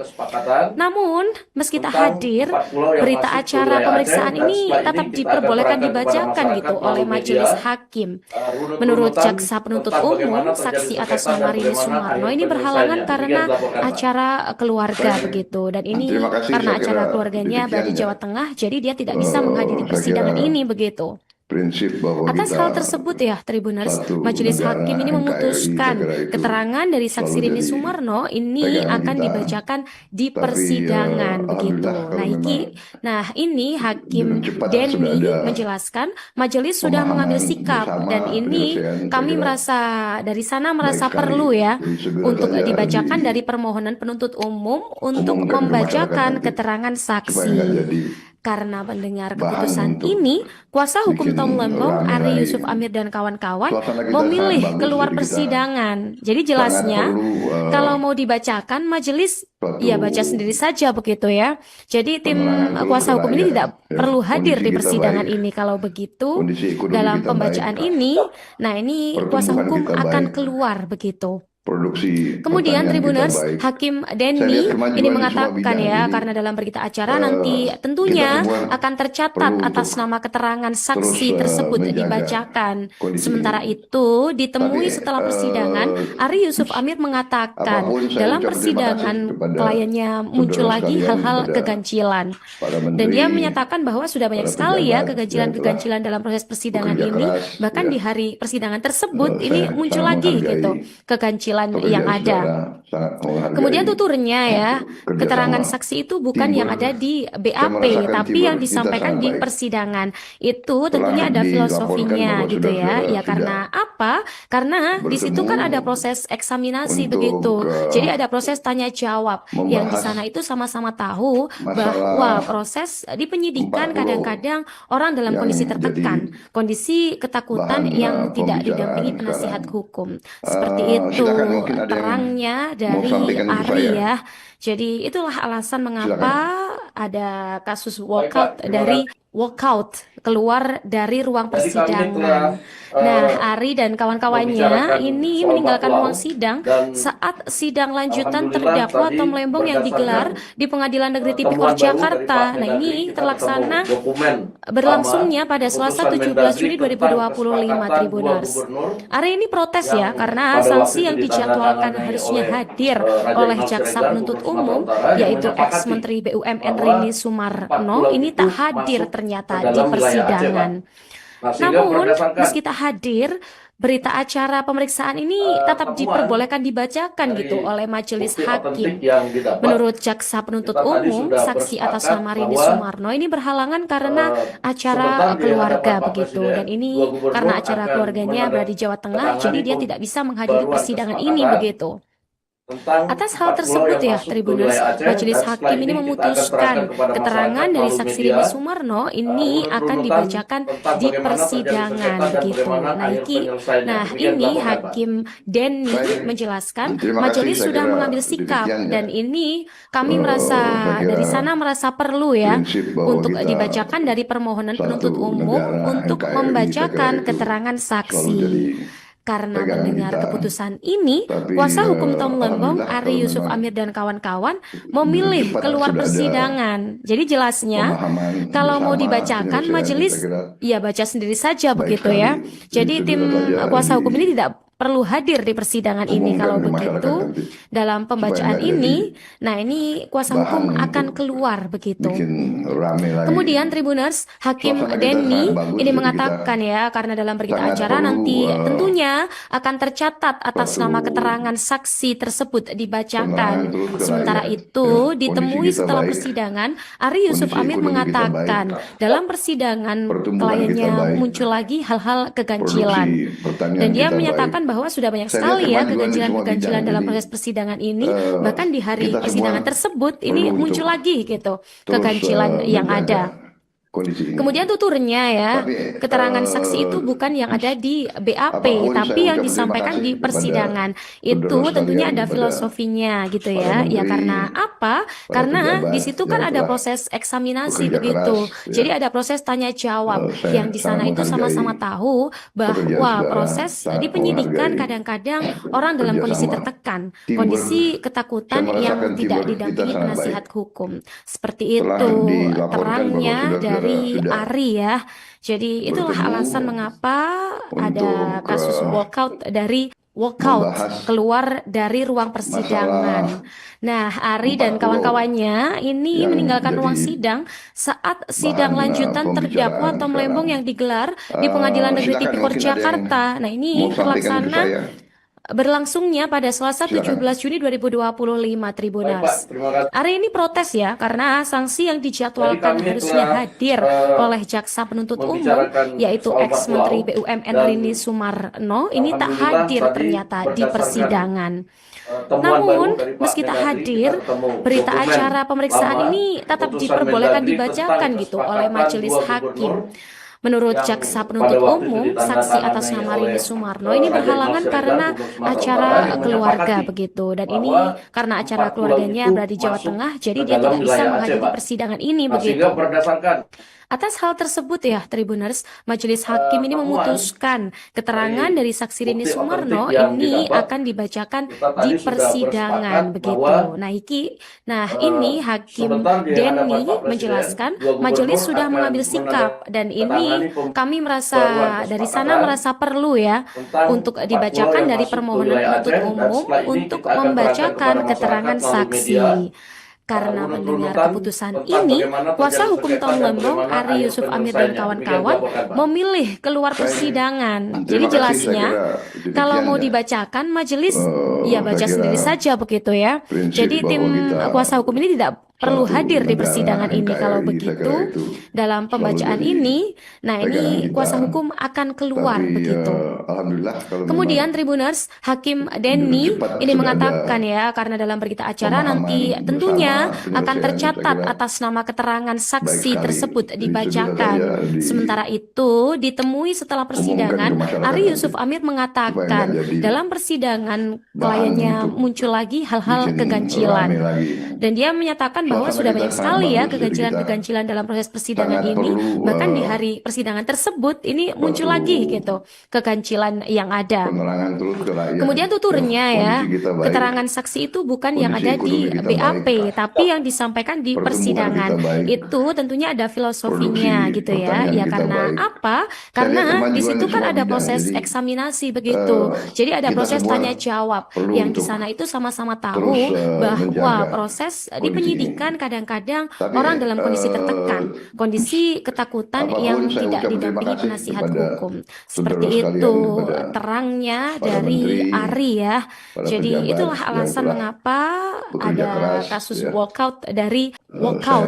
Namun, meski tak hadir, berita acara pemeriksaan ini tetap diperbolehkan dibacakan gitu oleh majelis hakim. Menurut Jaksa Penuntut Umum, saksi atas nama Rini Sumarno ini berhalangan karena acara keluarga begitu, dan ini karena acara keluarganya berada di Jawa Tengah, jadi dia tidak bisa menghadiri persidangan ini begitu. Prinsip bahwa Atas hal tersebut ya Tribuners, majelis hakim ini memutuskan keterangan dari saksi Rini Sumarno ini akan dibacakan di persidangan begitu. Nah ini Hakim Denny menjelaskan majelis sudah mengambil sikap, dan ini kami merasa dari sana merasa perlu ya untuk dibacakan dari permohonan penuntut umum untuk membacakan keterangan saksi. Karena mendengar keputusan ini, kuasa hukum Tom Lembong, Ari Yusuf Amir dan kawan-kawan memilih keluar persidangan. Jadi jelasnya, kalau mau dibacakan, majelis ya baca sendiri saja begitu ya. Jadi tim kuasa hukum ini tidak perlu hadir di persidangan ini. Kalau begitu, dalam pembacaan ini, nah ini kuasa hukum akan keluar begitu. Kemudian Tribuners, Hakim Denny ini mengatakan ya, karena dalam berita acara nanti tentunya akan tercatat atas nama keterangan saksi tersebut dibacakan. Sementara itu ditemui setelah persidangan, Ari Yusuf Amir mengatakan dalam persidangan kliennya muncul lagi hal-hal keganjilan, dan dia menyatakan bahwa sudah banyak sekali ya keganjilan-keganjilan dalam proses persidangan ini, bahkan di hari persidangan tersebut ini muncul lagi gitu keganjilan yang ada. Kemudian tuturnya ya, keterangan saksi itu bukan yang ada di BAP, tapi yang disampaikan di persidangan. Itu tentunya ada filosofinya gitu ya. Ya karena apa? Karena di situ kan ada proses eksaminasi begitu. Jadi ada proses tanya jawab yang di sana itu sama-sama tahu bahwa proses di penyidikan kadang-kadang orang dalam kondisi tertekan, kondisi ketakutan yang tidak didampingi penasihat hukum. Seperti itu terangnya dari Ari ya. Jadi itulah alasan mengapa ada kasus walkout keluar dari ruang persidangan. Nah, Ari dan kawan-kawannya ini meninggalkan ruang sidang saat sidang lanjutan terdakwa Tom Lembong yang digelar di Pengadilan Negeri Tipikor Jakarta. Nah, ini terlaksana berlangsungnya pada Selasa 17 Juni 2025 Tribuners. Ari ini protes ya, karena sanksi yang dijadwalkan harusnya hadir oleh Jaksa Penuntut Umum, yaitu ex-Menteri BUMN Rini Sumarno, ini tak hadir ternyata di persidangan. Namun, meski tak hadir, berita acara pemeriksaan ini tetap diperbolehkan dibacakan gitu oleh majelis hakim. Menurut Jaksa Penuntut Umum, saksi atas nama Rini Sumarno ini berhalangan karena acara keluarga begitu, dan ini karena acara keluarganya berada di Jawa Tengah, jadi dia tidak bisa menghadiri persidangan ini begitu. Atas hal tersebut ya Tribuners, majelis hakim ini memutuskan keterangan dari saksi Rini Sumarno ini akan dibacakan di persidangan begitu. Nah ini Hakim Denny menjelaskan majelis sudah mengambil sikap, dan ini kami merasa dari sana merasa perlu ya untuk dibacakan dari permohonan penuntut umum untuk membacakan keterangan saksi. Karena mendengar keputusan ini, kuasa hukum Tom Lembong, Ari Yusuf Amir dan kawan-kawan memilih keluar persidangan. Jadi jelasnya, kalau mau dibacakan, majelis ya baca sendiri saja begitu ya. Jadi tim kuasa hukum ini tidak perlu hadir di persidangan ini. Kalau begitu, dalam pembacaan ini, nah ini kuasa hukum akan keluar begitu. Kemudian Tribuners, Hakim Denny ini mengatakan ya, karena dalam berita acara nanti tentunya akan tercatat atas nama keterangan saksi tersebut dibacakan. Sementara itu, ditemui setelah persidangan, Ari Yusuf Amir mengatakan dalam persidangan kliennya muncul lagi hal-hal keganjilan, dan dia menyatakan bahwa sudah banyak sekali ya keganjilan-keganjilan dalam proses persidangan ini, bahkan di hari persidangan tersebut ini muncul lagi gitu keganjilan yang ada. kondisi ini. Kemudian tuturnya ya, Tapi, keterangan saksi itu bukan yang ada di BAP, apapun tapi saya yang ucap terima disampaikan kasih di kepada persidangan. saudara Itu tentunya sekalian, ada kepada filosofinya gitu para ya. Ya menteri, karena apa? para Karena pejabat di situ kan yang ada telah proses eksaminasi bekerja begitu. keras, Jadi ya. ada proses tanya jawab Saya yang di sana sangat itu sama-sama menghargai tahu pekerjaan bahwa saudara, proses sangat di penyidikan menghargai kadang-kadang orang dalam kondisi kerjasama. tertekan, Teamwork, kondisi saya ketakutan yang merasakan tidak teamwork kita didampingi sangat baik. penasihat hukum. Seperti Telah itu dilaporkan bahwa terangnya saudara-saudara dari sudah Ari ya. Jadi itulah bertemu alasan mengapa ada untuk kasus walkout membahas keluar dari ruang persidangan. masalah Nah, Ari dan 4 pulau kawan-kawannya ini yang meninggalkan ruang jadi sidang saat sidang bahan lanjutan terdakwa pembicaraan Tom Lembong sekarang. yang digelar di Pengadilan Negeri Silakan, Tipikor mungkin ada yang Jakarta. Nah, ini mau sampaikan ke saya. berlangsungnya pada Selasa Silakan. 17 Juni 2025 Baik, Pak. Tribuners. Terima kasih. Hari ini protes ya karena sanksi yang dijadwalkan Jadi kami harusnya telah, hadir oleh jaksa penuntut umum membicarakan yaitu soal ex-menteri Pulau, BUMN dan Rini Sumarno ini tak alhamdulillah hadir tadi ternyata di berdasarkan, persidangan. temuan Namun, baru dari Pak meski tak Mendagri, hadir, kita ketemu berita dokumen acara pemeriksaan lama, ini tetap putusan diperbolehkan Mendagri dibacakan tentang gitu oleh kesepakatan majelis dua hakim. gubernur Menurut yang jaksa pada penuntut waktu itu umum, saksi atas ditandatangani nama oleh Rini Sumarno ini Raja berhalangan Iqbal karena Siregar, Gubernur Sumatera acara Utara, yang keluarga menyepakati begitu. Dan bahwa ini karena acara 4 pulau keluarganya itu berada di Jawa masuk Tengah, jadi ke dia dalam tidak bisa wilayah Aceh, menghadiri Pak. persidangan ini Nah, begitu. sehingga berdasarkan Atas hal tersebut ya, Tribuners, Majelis Hakim ini temuan memutuskan keterangan dari saksi Rini bukti Sumarno otentik yang ini didapat, akan dibacakan kita tadi di sudah persidangan bersepakat begitu. bahwa Ini Hakim sebentar di hadapan Denny Pak Presiden, menjelaskan dua gubernur majelis sudah akan mengambil sikap dan ini menandatangani kami merasa pembaruan dari sana kesepakatan merasa perlu ya tentang untuk 4 pulau dibacakan yang dari masuk ke permohonan wilayah penuntut Aceh, dan umum setelah ini untuk kita akan terangkan membacakan kepada keterangan masyarakat melalui saksi. media Karena urut mendengar urutan keputusan tentang ini, bagaimana kuasa terjadi hukum sengketa Tom dan Lembong, bagaimana Ari akhir Yusuf Amir dan penyelesaiannya. Demikian kawan-kawan dilaporkan, Pak. memilih keluar Baik. persidangan. Jadi Terima kasih, saya jelasnya, kira kalau demikian mau ya. dibacakan, majelis ya Saya baca kira sendiri saja begitu ya. prinsip Jadi tim bahwa kita kuasa hukum ini tidak perlu satu hadir di negara persidangan ini. Kalau NKRI, saya begitu, kira itu dalam selalu pembacaan jadi ini, nah pegangan ini kita. kuasa hukum akan keluar Tapi begitu. alhamdulillah kalau Kemudian memang Tribuners, Hakim dengan Denny cepat ini sudah mengatakan ada ya, karena dalam berita acara pemahaman nanti tentunya bersama akan penyelesaian, tercatat saya kira atas nama keterangan baik saksi sekali. tersebut Jadi sudah dibacakan. saja Sementara itu, ditemui setelah diumumkan persidangan, ke masyarakat Ari nanti Yusuf Amir supaya mengatakan nggak jadi dalam persidangan bahan kliennya untuk muncul lagi hal-hal bikin keganjilan. rame lagi. Dan dia menyatakan bahwa Suasana sudah kita banyak sangat sekali ya bagus, jadi kita keganjilan-keganjilan dalam proses persidangan sangat ini. perlu Bahkan di hari persidangan tersebut ini muncul suatu lagi gitu keganjilan yang ada. penerangan terus ke rakyat. Kemudian tuturnya ya, Kondisi kita baik, keterangan saksi itu bukan yang kondisi ada di ekonomi kita BAP, baik, tapi yang disampaikan di pertumbuhan persidangan. kita baik, Itu tentunya ada filosofinya produksi gitu ya. pertanian Ya kita karena baik. apa? Saya lihat Karena di kemajuan situ di kan semua ada bidang. proses Jadi eksaminasi begitu. Jadi ada kita proses semua tanya jawab perlu yang di untuk sana itu sama-sama terus tahu bahwa menjaga proses di kondisi ini. penyidikan kadang-kadang Tapi orang dalam kondisi tertekan, kondisi ketakutan yang apapun saya tidak ucap terima didampingi kasih penasihat kepada hukum. saudara Seperti sekalian, itu kepada terangnya para dari menteri, Ari ya. para Jadi pejabat itulah yang alasan telah mengapa bekerja ada keras, kasus ya. walkout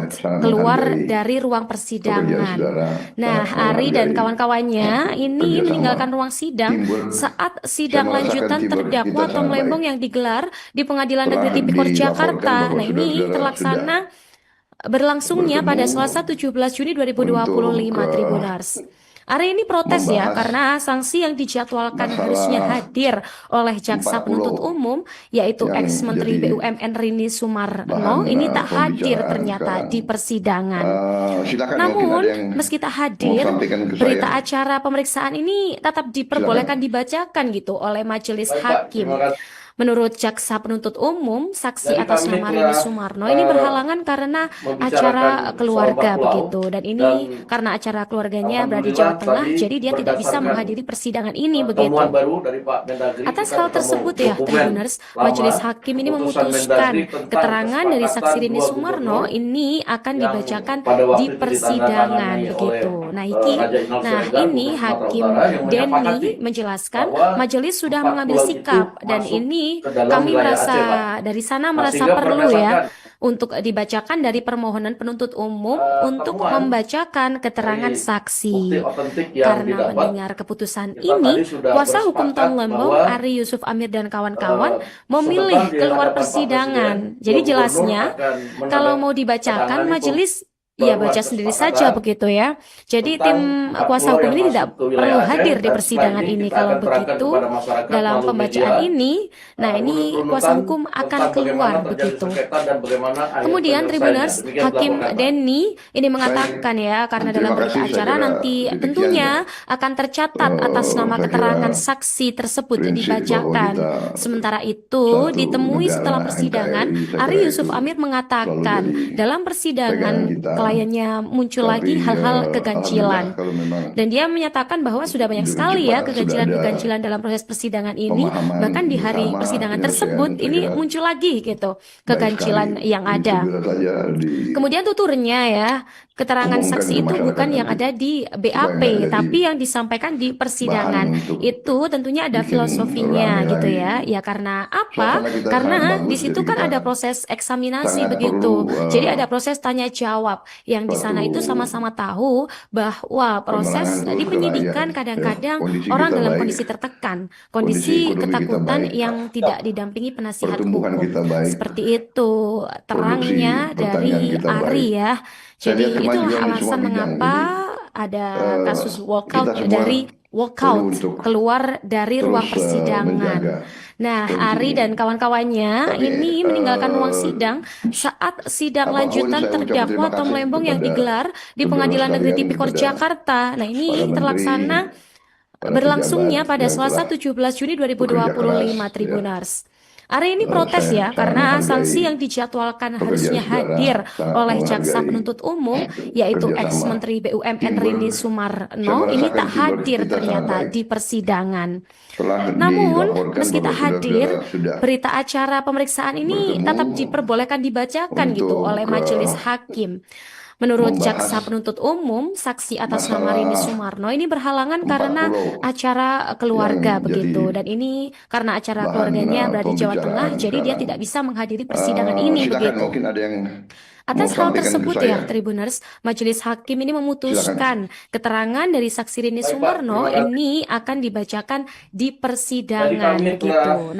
Saya sangat keluar menghargai dari ruang pekerjaan persidangan. saudara, Nah, sangat Ari dan menghargai kawan-kawannya ini kerjasama, meninggalkan ruang sidang teamwork. saat Saya sidang merasakan lanjutan teamwork terdakwa kita Tom sangat Lembong baik. yang digelar di Pengadilan Telah Negeri Tipikor dilaporkan Jakarta. bahwa Nah, ini saudara-saudara terlaksana berlangsungnya pada bertemu Selasa 17 Juni 2025 untuk Tribuners. Hari ini protes ya membahas karena sanksi yang dijadwalkan masalah harusnya hadir oleh jaksa 4 penuntut pulau umum yaitu yang ex-menteri jadi BUMN Rini Sumarno bahan ini tak hadir pembicaraan ternyata sekarang. di persidangan. Silakan mungkin Namun, ada yang meski tak mau hadir, sampaikan ke berita saya. acara pemeriksaan ini tetap diperbolehkan dibacakan gitu oleh majelis Baik, Pak. hakim. Terima kasih. Menurut jaksa penuntut umum, saksi Jadi atas kami nama telah, Rini Sumarno ini berhalangan karena membicarakan acara soal keluarga 4 pulau, begitu. Dan ini dan karena acara keluarganya berada di Jawa alhamdulillah Tengah, tadi jadi dia tidak bisa berdasarkan menghadiri persidangan ini begitu. temuan baru dari Pak Mendagri, Atas kita hal ketemu tersebut ya, dokumen Tribuners, lama, majelis hakim ini putusan memutuskan Mendagri tentang keterangan dari saksi kesepakatan Rini dua Sumarno gubernur ini akan yang dibacakan pada waktu di itu persidangan ditandatangani begitu. oleh Nah, Raja Iqbal nah Siregar, ini Gubernur Sumatera Hakim Utara, yang Denny menyepakati menjelaskan bahwa majelis sudah 4 mengambil pulau itu sikap dan masuk ini ke dalam kami wilayah merasa Aceh, Pak. dari sana Nah, merasa sehingga perlu ya berdasarkan untuk dibacakan dari permohonan penuntut umum untuk temuan membacakan keterangan dari saksi. bukti otentik yang Karena didapat, mendengar keputusan kita ini, tadi sudah kuasa hukum bersepakat Tom Lembong, bahwa Ari Yusuf Amir dan kawan-kawan memilih sebentar di keluar hadapan Pak persidangan. Presiden, Jadi dua jelasnya, gubernur akan kalau mau dibacakan, menandatangani majelis Ia baca sendiri saja begitu ya. Jadi tim kuasa hukum ini tidak perlu hadir di persidangan ini. Kalau begitu, dalam pembacaan ini, nah ini kuasa hukum akan keluar begitu. Kemudian Tribuners, Hakim Denny ini mengatakan ya, karena dalam berita acara nanti tentunya akan tercatat atas nama keterangan saksi tersebut dibacakan. Sementara itu, ditemui setelah persidangan, Ari Yusuf Amir mengatakan dalam persidangan kliennya muncul lagi hal-hal keganjilan. Dan dia menyatakan bahwa sudah banyak sekali ya keganjilan-keganjilan dalam proses persidangan ini. Bahkan di hari persidangan tersebut ini muncul lagi gitu keganjilan yang ada. Kemudian tuturnya ya, keterangan saksi itu bukan yang ada di BAP, tapi yang disampaikan di persidangan. Itu tentunya ada filosofinya gitu ya. Ya karena apa? Karena di situ kan ada proses eksaminasi begitu. Jadi ada proses tanya jawab yang di sana itu sama-sama tahu bahwa proses di penyidikan kadang-kadang orang dalam kondisi tertekan, kondisi ketakutan yang tidak didampingi penasihat hukum. Seperti itu terangnya dari Ari ya. Jadi itulah alasan mengapa ada kasus walkout keluar dari ruang persidangan. Nah, Ari dan kawan-kawannya ini meninggalkan ruang sidang saat sidang lanjutan terdakwa Tom Lembong yang digelar di Pengadilan Negeri Tipikor Jakarta. Nah, ini berlangsungnya pada Selasa 17 Juni 2025, Tribuners. Ari ini protes ya, karena sanksi yang dijadwalkan harusnya hadir oleh jaksa penuntut umum, yaitu ex-menteri BUMN Rini Sumarno, ini tak hadir ternyata di persidangan. Namun, meski tak hadir, berita acara pemeriksaan ini tetap diperbolehkan dibacakan gitu oleh majelis hakim. Menurut jaksa penuntut umum, saksi atas nama Rini Sumarno ini berhalangan karena acara keluarga begitu. Dan ini karena acara keluarganya berada di Jawa Tengah, jadi dia tidak bisa menghadiri persidangan ini begitu. Atas hal tersebut ya, Tribuners, majelis hakim ini memutuskan keterangan dari saksi Rini Sumarno ini akan dibacakan di persidangan gitu.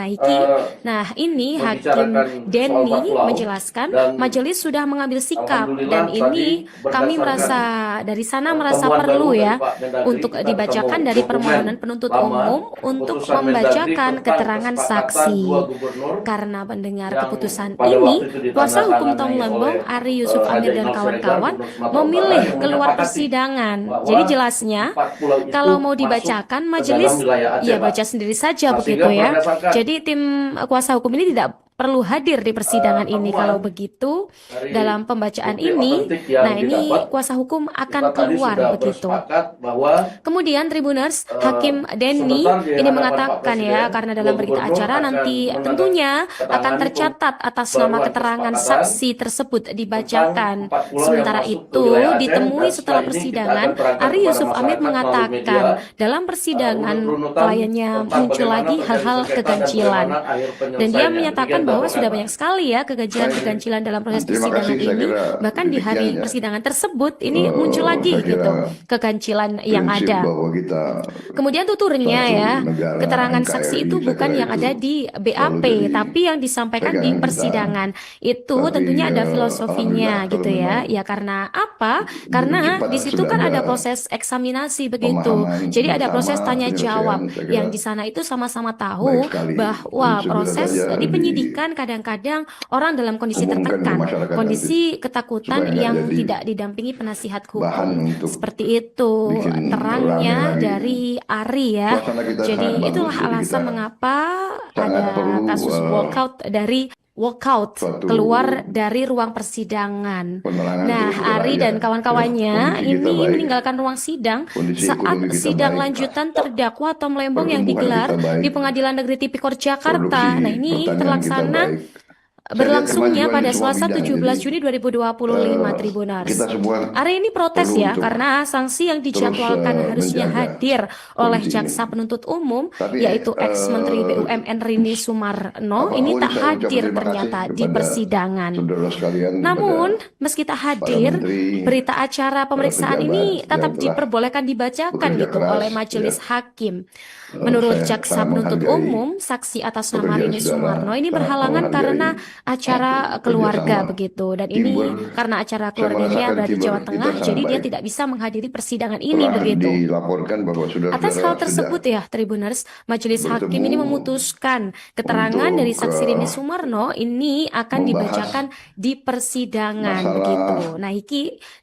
Nah, ini Hakim Denny menjelaskan majelis sudah mengambil sikap dan ini kami merasa perlu ya untuk dibacakan dari permohonan penuntut umum untuk membacakan keterangan saksi. Karena mendengar keputusan ini, kuasa hukum Tom Lembong Ari Yusuf Amir dan kawan-kawan memilih keluar persidangan. Jadi jelasnya, kalau mau dibacakan majelis ya baca sendiri saja begitu ya. Jadi tim kuasa hukum ini tidak perlu hadir di persidangan ini. Kalau begitu, dalam pembacaan ini, nah ini kuasa hukum akan keluar begitu. Kemudian Tribuners, Hakim Denny ini mengatakan ya, karena dalam berita acara nanti tentunya akan tercatat atas nama keterangan saksi tersebut dibacakan. Sementara itu, ditemui setelah persidangan, Ari Yusuf Amir mengatakan dalam persidangan kliennya muncul lagi hal-hal keganjilan. Dan dia menyatakan bahwa sudah banyak sekali ya keganjilan-keganjilan dalam proses persidangan ini. Bahkan di hari persidangan tersebut ini muncul lagi gitu keganjilan yang ada. Kemudian tuturnya ya, keterangan saksi itu bukan yang ada di BAP, tapi yang disampaikan di persidangan. Itu tentunya ada filosofinya gitu ya. Ya karena apa? Karena di situ kan ada proses eksaminasi begitu. Jadi ada proses tanya jawab yang di sana itu sama-sama tahu bahwa proses di penyidikan kadang-kadang orang dalam kondisi tertekan, kondisi ketakutan yang tidak didampingi penasihat hukum. Seperti itu terangnya dari Ari ya. Jadi itulah alasan mengapa ada kasus walkout keluar dari ruang persidangan. Nah, Ari dan kawan-kawannya ini meninggalkan ruang sidang saat sidang lanjutan terdakwa Tom Lembong yang digelar di Pengadilan Negeri Tipikor Jakarta. Nah, ini berlangsungnya pada Selasa 17 Juni 2025, Tribuners. Ari ini protes ya, karena sanksi yang dijadwalkan harusnya hadir oleh jaksa penuntut umum, yaitu ex-menteri BUMN Rini Sumarno, ini tak hadir ternyata di persidangan. Namun, meski tak hadir, berita acara pemeriksaan ini tetap diperbolehkan dibacakan gitu oleh majelis hakim. Menurut jaksa penuntut umum, saksi atas nama Rini Sumarno ini berhalangan karena acara keluarga kerjasama, begitu. Dan ini teamwork. karena acara Saya keluarganya merasakan berada di Jawa teamwork kita Tengah, sangat jadi dia baik. tidak bisa menghadiri persidangan ini Telah begitu. dilaporkan bahwa Atas saudara-saudara hal sudah tersebut ya, Tribuners, Majelis Hakim ini bertemu memutuskan keterangan dari untuk saksi Rini Sumarno ini akan membahas dibacakan di persidangan masalah begitu.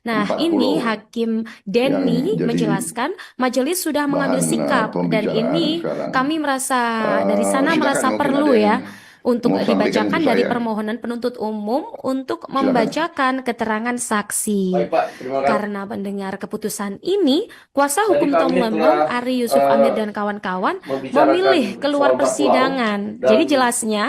Nah, 4 ini pulau Hakim yang Denny jadi menjelaskan majelis sudah mengambil bahan sikap dan pembicaraan ini sekarang. kami merasa dari sana Silakan merasa mungkin perlu ada ya yang untuk mau sampaikan dibacakan ke dari saya. permohonan penuntut umum untuk Silakan. membacakan keterangan saksi. Baik Pak, terima kasih. Karena mendengar keputusan ini, kuasa Jadi hukum Tom kami Lembong, telah Ari Yusuf Amir dan kawan-kawan membicarakan memilih keluar soal 4 pulau persidangan. dan Jadi jelasnya,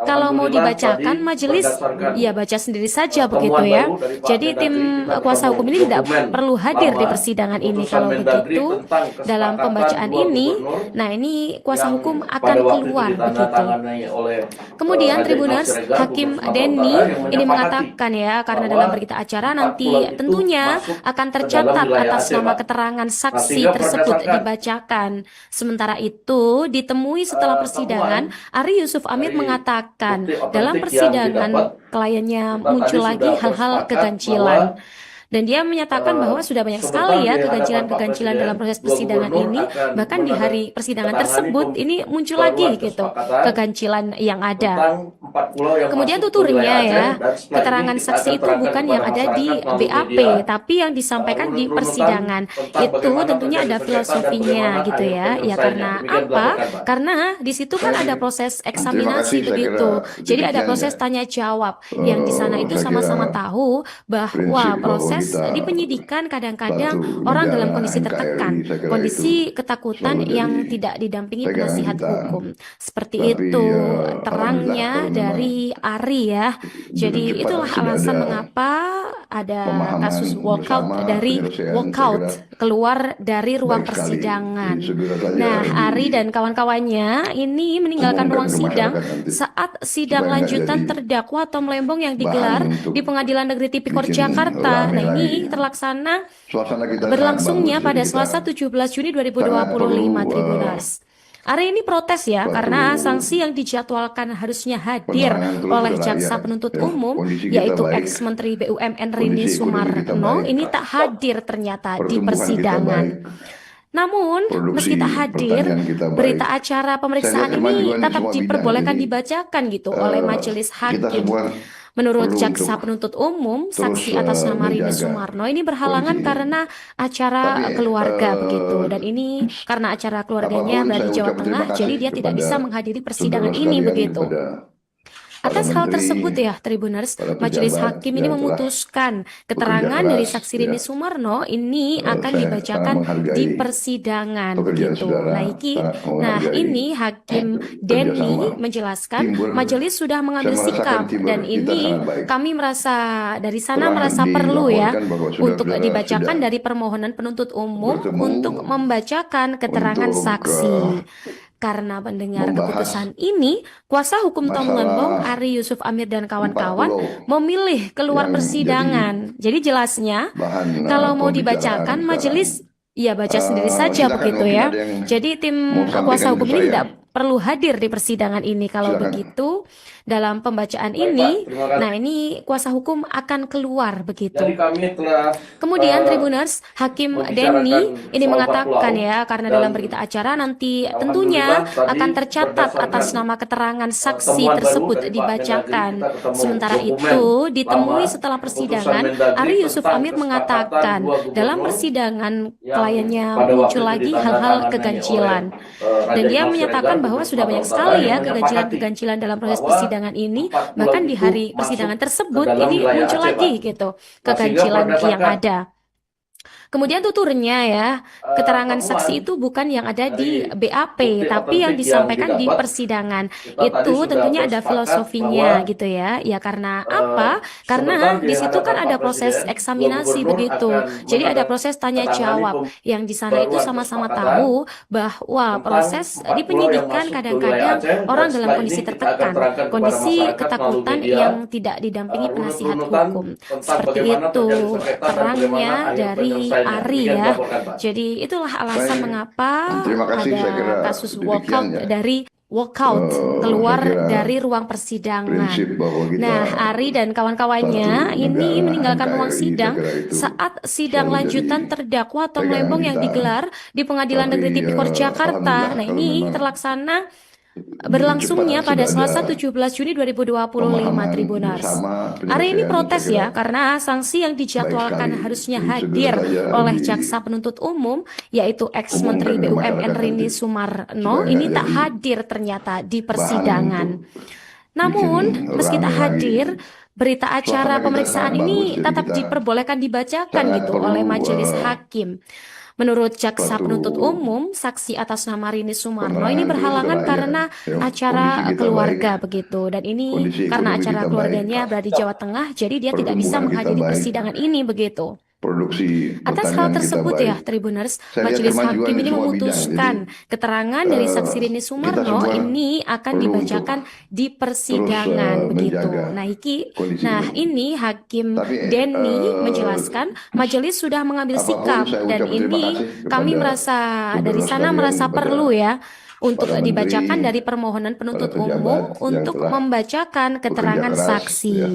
kalau mau alhamdulillah dibacakan tadi majelis, berdasarkan ya baca sendiri saja temuan begitu ya. baru dari Pak Jadi tim Mendagri, kita kuasa ketemu hukum ini tidak dokumen perlu hadir di lama, persidangan ini. putusan Kalau Mendagri begitu, tentang dalam kesepakatan pembacaan dua ini, gubernur nah ini kuasa yang hukum pada akan waktu keluar itu begitu. ditandatangani oleh Kemudian Raja Imam Tribuners, Siregar, Hakim Gubernur Sumatera Denny Utara, yang ini menyepakati mengatakan ya, karena bahwa dalam berita acara 4 nanti pulau itu tentunya masuk akan ke dalam tercatat wilayah atas Aceh, nama Pak. keterangan Nah, saksi sehingga tersebut berdasarkan dibacakan. Sementara itu, ditemui setelah persidangan, temuan Ari Yusuf Amir dari mengatakan bukti dalam otentik yang persidangan didapat, kliennya kita tadi muncul lagi sudah hal-hal bersepakat keganjilan. bahwa Dan dia menyatakan bahwa sudah banyak sebentar sekali ya di hadapan Pak keganjilan-keganjilan Presiden, dalam proses dua persidangan gubernur ini. akan Bahkan di hari persidangan tersebut ini muncul lagi pembaruan gitu kesepakatan keganjilan yang ada. tentang 4 pulau yang Kemudian masuk ke tuturnya wilayah Aceh, ya, dan setelah keterangan ini kita saksi akan itu terangkan bukan kepada yang ada di masyarakat melalui BAP, media tapi yang disampaikan di runut-runutan persidangan. tentang Itu bagaimana tentunya terjadi ada sengketa dan filosofinya bagaimana gitu akhir ya. Ya penyelesaiannya. karena Demikian apa? dilaporkan, Pak. Karena di situ kan ada proses Terima eksaminasi kasih, saya kira begitu. Jadi ada demikian proses ya. tanya jawab yang di sana itu Saya sama-sama kira tahu bahwa prinsip bahwa proses kita di penyidikan kadang-kadang satu orang dalam negara kondisi NKRI, tertekan, saya kira kondisi itu ketakutan selalu yang jadi tidak didampingi pegangan penasihat kita. hukum. Seperti Tapi itu alhamdulillah terangnya kalau memang dari Ari ya. dengan Jadi cepat itulah sudah alasan ada mengapa ada pemahaman kasus walkout bersama, dari penyelesaian, saya walkout kira keluar dari ruang baik sekali. persidangan. Jadi segera saja Nah, Ari dan kawan-kawannya ini meninggalkan umumkan ruang ke sidang masyarakat nanti saat sidang supaya nggak lanjutan jadi terdakwa Tom Lembong yang bahan digelar untuk di Pengadilan Negeri Tipikor bikin Jakarta. rame Nah, ini lagi. terlaksana Suasana kita sangat berlangsungnya bagus, pada jadi kita Selasa 17 Juni sangat 2025 perlu Tribuners. Ari ini protes ya karena suatu sanksi yang dijadwalkan harusnya hadir penerangan terus oleh ke jaksa rakyat. penuntut Ya, umum kondisi kita yaitu baik, ex-menteri BUMN Rini kondisi ekonomi kita Sumarno baik, ini tak hadir ternyata di pertumbuhan kita persidangan. baik, Namun, produksi meski tak hadir, pertanian kita baik. berita acara Saya pemeriksaan lihat ini kemajuan di tetap semua bidang. diperbolehkan Jadi dibacakan gitu oleh majelis kita hakim. semua Menurut perlu jaksa untuk penuntut umum, terus saksi atas nama Rini menjaga Sumarno ini berhalangan kondisi ini. karena acara Tapi keluarga begitu. Dan ini karena acara keluarganya apapun berada saya di Jawa ucap terima Tengah, jadi kasih dia tidak kepada bisa menghadiri persidangan saudara ini sekalian, begitu. kepada para Atas hal menteri, tersebut ya, Tribuners, para Majelis pejabat Hakim ini yang telah memutuskan bekerja keterangan dari keras, saksi ya. Rini Sumarno ini akan Saya sangat dibacakan di menghargai persidangan pekerjaan begitu. saudara, Nah, sangat menghargai ini Hakim Denny kerjasama. menjelaskan Teamwork, majelis sudah mengambil saya merasakan sikap teamwork dan kita ini sangat baik. kami merasa dari sana Telah merasa perlu ya dilaporkan bahwa untuk saudara-saudara dibacakan sudah dari permohonan penuntut umum bertemu untuk membacakan keterangan untuk saksi. Karena mendengar membahas keputusan ini, kuasa hukum Tom masalah Lembong, Ari Yusuf Amir dan 4 kawan-kawan pulau memilih keluar yang persidangan. Jadi jelasnya, bahan kalau mau pembicaraan dibacakan sekarang. majelis ya baca sendiri saja Silakan begitu mungkin ya. ada yang Jadi tim mau kuasa sampaikan hukum ke ini saya. tidak perlu hadir di persidangan ini. Kalau Silakan. begitu, dalam pembacaan Baik, ini, Pak, terima kasih. nah ini kuasa hukum akan keluar begitu. Jadi kami telah Kemudian Tribuners, Hakim membicarakan Denny ini soal mengatakan 4 pulau, ya karena dan dalam berita acara nanti tentunya alhamdulillah tadi akan tercatat berdasarkan atas nama keterangan saksi temuan baru tersebut dari Pak dibacakan. Mendagri, kita ketemu Sementara dokumen itu ditemui lama, setelah keputusan persidangan, Mendagri Ari Yusuf tentang Amir kesepakatan mengatakan dua gubernur dalam persidangan yang kliennya pada waktu muncul itu lagi hal-hal ditandatangani keganjilan. oleh Dan Raja dia Imam menyatakan Siregar, bahwa Gubernur sudah banyak Sumatera sekali Utara, ya yang menyepakati keganjilan-keganjilan dalam proses bahwa persidangan ini. 4 pulau Bahkan di itu hari masuk persidangan ke tersebut dalam ini wilayah muncul Aceh, lagi Pak. gitu Nah, sehingga keganjilan yang berdasarkan ada. Kemudian tuturnya ya, keterangan temuan saksi itu bukan yang ada di dari BAP, bukti tapi yang otentik yang disampaikan di didapat, persidangan. kita tadi Itu sudah tentunya ada bersepakat filosofinya bahwa gitu ya. Ya karena apa? sebentar Karena di di situ kan hadapan ada Pak proses Presiden, dua eksaminasi gubernur begitu. akan Jadi ada proses tanya menandatangani jawab yang di sana itu pembaruan sama-sama kesepakatan tahu bahwa tentang proses 4 di pulau yang penyidikan masuk ke wilayah kadang-kadang Aceh, dan orang dalam setelah kondisi ini kita akan tertekan, terangkan kepada kondisi masyarakat melalui ketakutan media yang tidak didampingi penasihat runut-runutan hukum. tentang Seperti bagaimana itu terjadi sengketa dan terangnya bagaimana akhir dari penyelesaiannya. Ari Demikian ya. dilaporkan, Pak. Jadi itulah alasan Baik. mengapa Terima kasih, saya kira ada kasus demikian walkout ya. dari walkout keluar saya kira dari ruang persidangan. prinsip bahwa kita Nah, Ari dan kawan-kawannya satu ini negara meninggalkan ruang NKRI, saya sidang kira itu saat sidang selalu lanjutan jadi terdakwa Tom pegangan Lembong yang kita. digelar di Pengadilan Tapi Negeri Tipikor Jakarta. alhamdulillah Nah, kalau ini memang terlaksana cepat berlangsungnya pada sudah Selasa ada 17 Juni 2025 pemahaman Tribuners. bersama Hari ini penyelesaian, protes saya kira ya karena sanksi yang baik dijadwalkan sekali. harusnya Jadi segera hadir saja oleh jaksa penuntut umum yaitu ex-menteri umumkan ke BUMN masyarakat Rini nanti Sumarno supaya ini nggak tak jadi hadir ternyata di bahan persidangan. untuk Namun, bikin meski tak rame lagi. hadir, berita acara Suasana kita pemeriksaan sangat bagus, ini jadi tetap kita diperbolehkan dibacakan sangat gitu perlu oleh majelis hakim. Menurut jaksa suatu penuntut umum, saksi atas nama Rini Sumarno ini penerangan terus ke berhalangan rakyat. karena Ya, acara kondisi kita keluarga baik, begitu. Dan ini kondisi karena ekonomi acara kita keluarganya baik, berada di Jawa Tengah, jadi dia tidak bisa pertumbuhan kita menghadiri baik, persidangan ini begitu. produksi Atas hal pertanian kita tersebut baik. ya, Tribuners, Saya lihat Majelis kemajuan Hakim di ini semua bidang. memutuskan Jadi keterangan dari saksi Rini kita Sumarno semua ini akan perlu untuk dibacakan di terus persidangan begitu. menjaga kondisi Nah ekonomi. ini Hakim Tapi Denny menjelaskan majelis sudah mengambil apapun sikap saya dan ucap terima ini kasih kami kepada merasa dari saudara sana sekalian, merasa kepada perlu ya untuk para dibacakan menteri, dari permohonan penuntut para umum pejabat yang untuk telah membacakan bekerja keterangan keras, saksi. ya.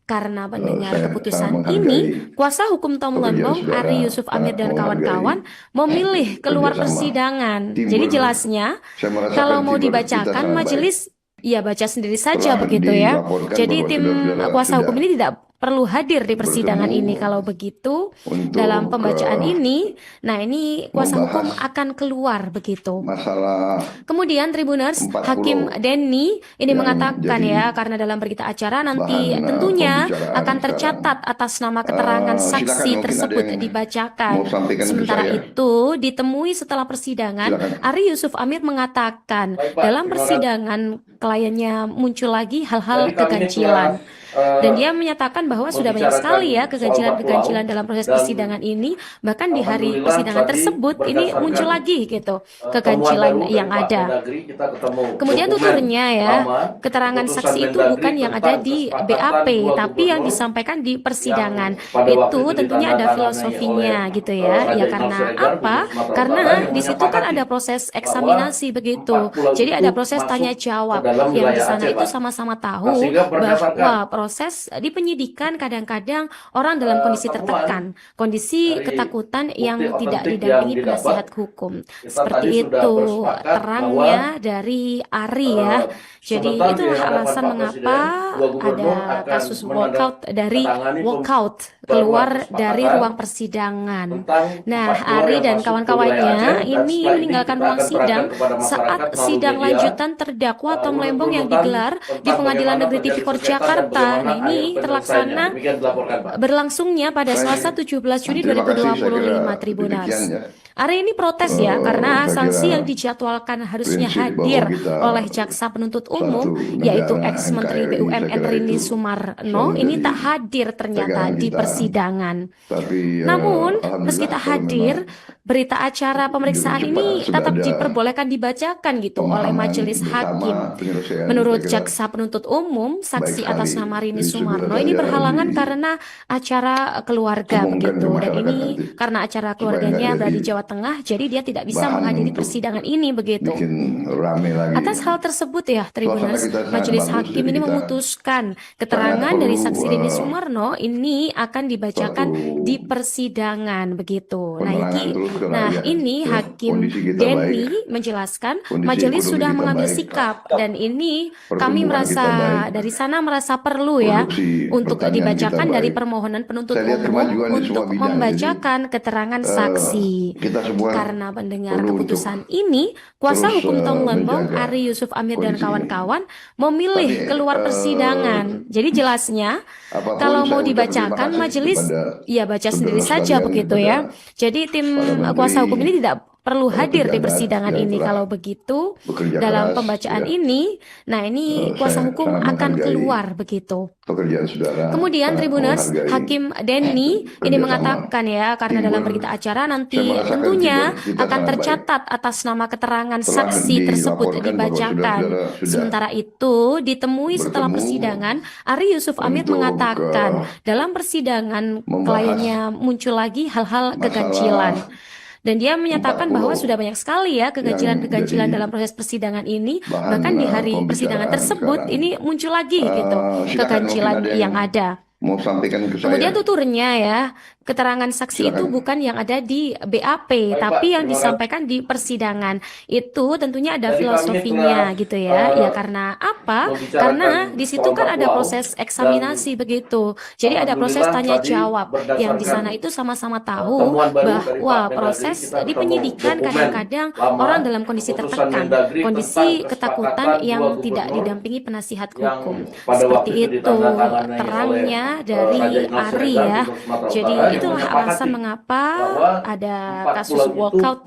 Karena mendengar Saya sangat keputusan menghargai ini, kuasa hukum Tom pekerjaan Lembong, saudara, Ari Yusuf Amir dan sangat kawan-kawan menghargai memilih keluar kerjasama persidangan. teamwork. Jadi jelasnya, Saya merasakan kalau mau teamwork kita dibacakan sangat baik. majelis, ya baca sendiri saja Telah begitu ya. dilaporkan Jadi bahwa tim saudara-saudara kuasa sudah hukum ini tidak perlu hadir di persidangan bertemu ini. Kalau begitu, untuk dalam pembacaan ini, nah ini kuasa hukum membahas akan keluar begitu. masalah Kemudian Tribuners, 40 Hakim Denny ini yang mengatakan jadi ya, karena dalam berita acara nanti bahan tentunya pembicaraan akan sekarang. tercatat atas nama keterangan Silakan, saksi mungkin ada tersebut yang dibacakan. mau sampaikan ke Sementara saya. itu, ditemui setelah persidangan, Silakan. Ari Yusuf Amir mengatakan Baik, Pak. dalam Terima persidangan kliennya muncul lagi hal-hal Jadi kami keganjilan. Dan dia menyatakan bahwa sudah banyak membicarakan sekali ya soal keganjilan-keganjilan Pulau, dalam proses dan persidangan ini. Bahkan di hari alhamdulillah persidangan tadi tersebut ini berdasarkan, muncul lagi gitu temuan keganjilan baru dari yang Pak ada. Mendagri, kita ketemu Kemudian dokumen tuturnya ya, lama, keterangan keputusan saksi itu Mendagri bukan yang ada tentang di kesepakatan BAP, dua tapi yang gubernur disampaikan di persidangan. yang pada waktu Itu itu tentunya ada ditandatangani filosofinya oleh gitu ya. Raja Ya Imam karena Siregar, apa? Gubernur Sumatera Karena Utara, yang di situ kan menyepakati ada proses bahwa eksaminasi begitu. 4 pulau Jadi itu ada proses masuk tanya ke jawab dalam yang di wilayah sana Aceh, itu Pak. sama-sama Nah, tahu sehingga berdasarkan bahwa proses di penyidikan kadang-kadang orang dalam kondisi temuan tertekan, kondisi dari ketakutan bukti yang tidak otentik didampingi yang didapat, penasihat hukum. kita Seperti tadi sudah itu bersepakat terangnya dari Ari ya. Jadi sebentar di itulah hadapan alasan Pak mengapa Presiden, dua gubernur ada akan kasus walkout dari menandatangani walkout pembaruan keluar dari kesepakatan ruang persidangan. tentang Nah, 4 pulau Ari yang dan masuk ke wilayah kawan-kawannya Aceh, dan ini setelah meninggalkan kita ruang akan sidang terangkan kepada saat masyarakat melalui sidang media, lanjutan terdakwa Tom Lembong yang runtutan digelar di tentang Pengadilan bagaimana Negeri terjadi Tipikor sengketa dan Jakarta. bagaimana Nah, ini akhir terlaksana penyelesaiannya. Demikian dilaporkan, Pak. berlangsungnya pada Baik. Selasa 17 Juni Terima kasih, saya kira 2025 Tribuners. demikian ya. Hari ini protes ya karena saya sanksi kira yang dijadwalkan harusnya prinsip bahwa hadir kita oleh jaksa penuntut umum satu yaitu negara ex-menteri NKRI, saya BUMN kira Rini itu Sumarno selalu ini jadi tak hadir ternyata pegangan di kita. persidangan. Tapi Namun, alhamdulillah meski tak kalau hadir, memang berita acara pemeriksaan cepat ini sudah tetap ada diperbolehkan dibacakan gitu oleh pemahaman majelis bersama hakim. penyelesaian, Menurut saya kira jaksa penuntut umum, saksi baik atas sekali. nama Rini Jadi segera Sumarno saja ini berhalangan di- karena acara keluarga umumkan ke begitu. Dan masyarakat ini nanti. karena acara Supaya keluarganya nggak berada di jadi Jawa Tengah, jadi dia tidak bisa bahan menghadiri untuk persidangan ini begitu. bikin rame lagi. Atas hal tersebut ya, Tribuners, kita sangat Majelis bagus, Hakim jadi ini kita memutuskan keterangan sangat dari perlu, saksi Rini Sumarno ini akan dibacakan suatu di persidangan begitu. penerangan terus ke Nah rakyat. ini Ya, Hakim kondisi kita Denny baik, menjelaskan kondisi majelis ekonomi sudah kita mengambil baik, sikap dan ini kami pertumbuhan merasa kita baik, dari sana merasa perlu ya produksi untuk pertanian dibacakan kita dari baik. permohonan penuntut Saya lihat umum kemajuan di semua untuk bidang, membacakan keterangan saksi. kita semua Karena mendengar perlu keputusan ini, kuasa terus, hukum Tom Lembong, menjaga Ari Yusuf Amir dan kondisi ini. kawan-kawan memilih Tapi, keluar persidangan. Jadi jelasnya, apapun kalau saya mau ucap dibacakan terima kasih majelis, kepada ya baca sendiri saudara saja sekalian, begitu kepada ya. Jadi tim para menteri, kuasa hukum ini tidak perlu para hadir di pejabat persidangan yang ini. telah Kalau begitu, bekerja dalam keras, pembacaan ya. ini, nah ini kuasa Saya hukum sangat akan menghargai keluar begitu. pekerjaan saudara. Kemudian sangat Tribuners, menghargai Hakim Denny ini kerjasama, mengatakan ya, karena dalam teamwork. berita acara nanti Saya merasakan tentunya teamwork kita akan sangat tercatat atas nama keterangan Telah saksi tersebut dilaporkan bahwa dibacakan. saudara-saudara sudah Sementara itu, ditemui setelah bertemu persidangan, Ari Yusuf Amir untuk, mengatakan dalam persidangan membahas kliennya muncul lagi hal-hal keganjilan. Dan dia menyatakan 40 bahwa sudah banyak sekali ya keganjilan-keganjilan dalam proses persidangan ini, bahkan di hari persidangan tersebut ini muncul lagi gitu keganjilan yang ada. Mau sampaikan ke saya. Kemudian tuturnya ya, keterangan saksi itu bukan yang ada di BAP, tapi yang disampaikan di persidangan. Itu tentunya ada filosofinya gitu ya. Ya karena apa? Karena di situ kan ada proses eksaminasi begitu. Jadi ada proses tanya jawab yang di sana itu sama-sama tahu bahwa proses di penyidikan kadang-kadang orang dalam kondisi tertekan, kondisi ketakutan yang tidak didampingi penasihat hukum. Seperti itu terangnya dari Ari ya. Jadi itulah alasan mengapa ada kasus walkout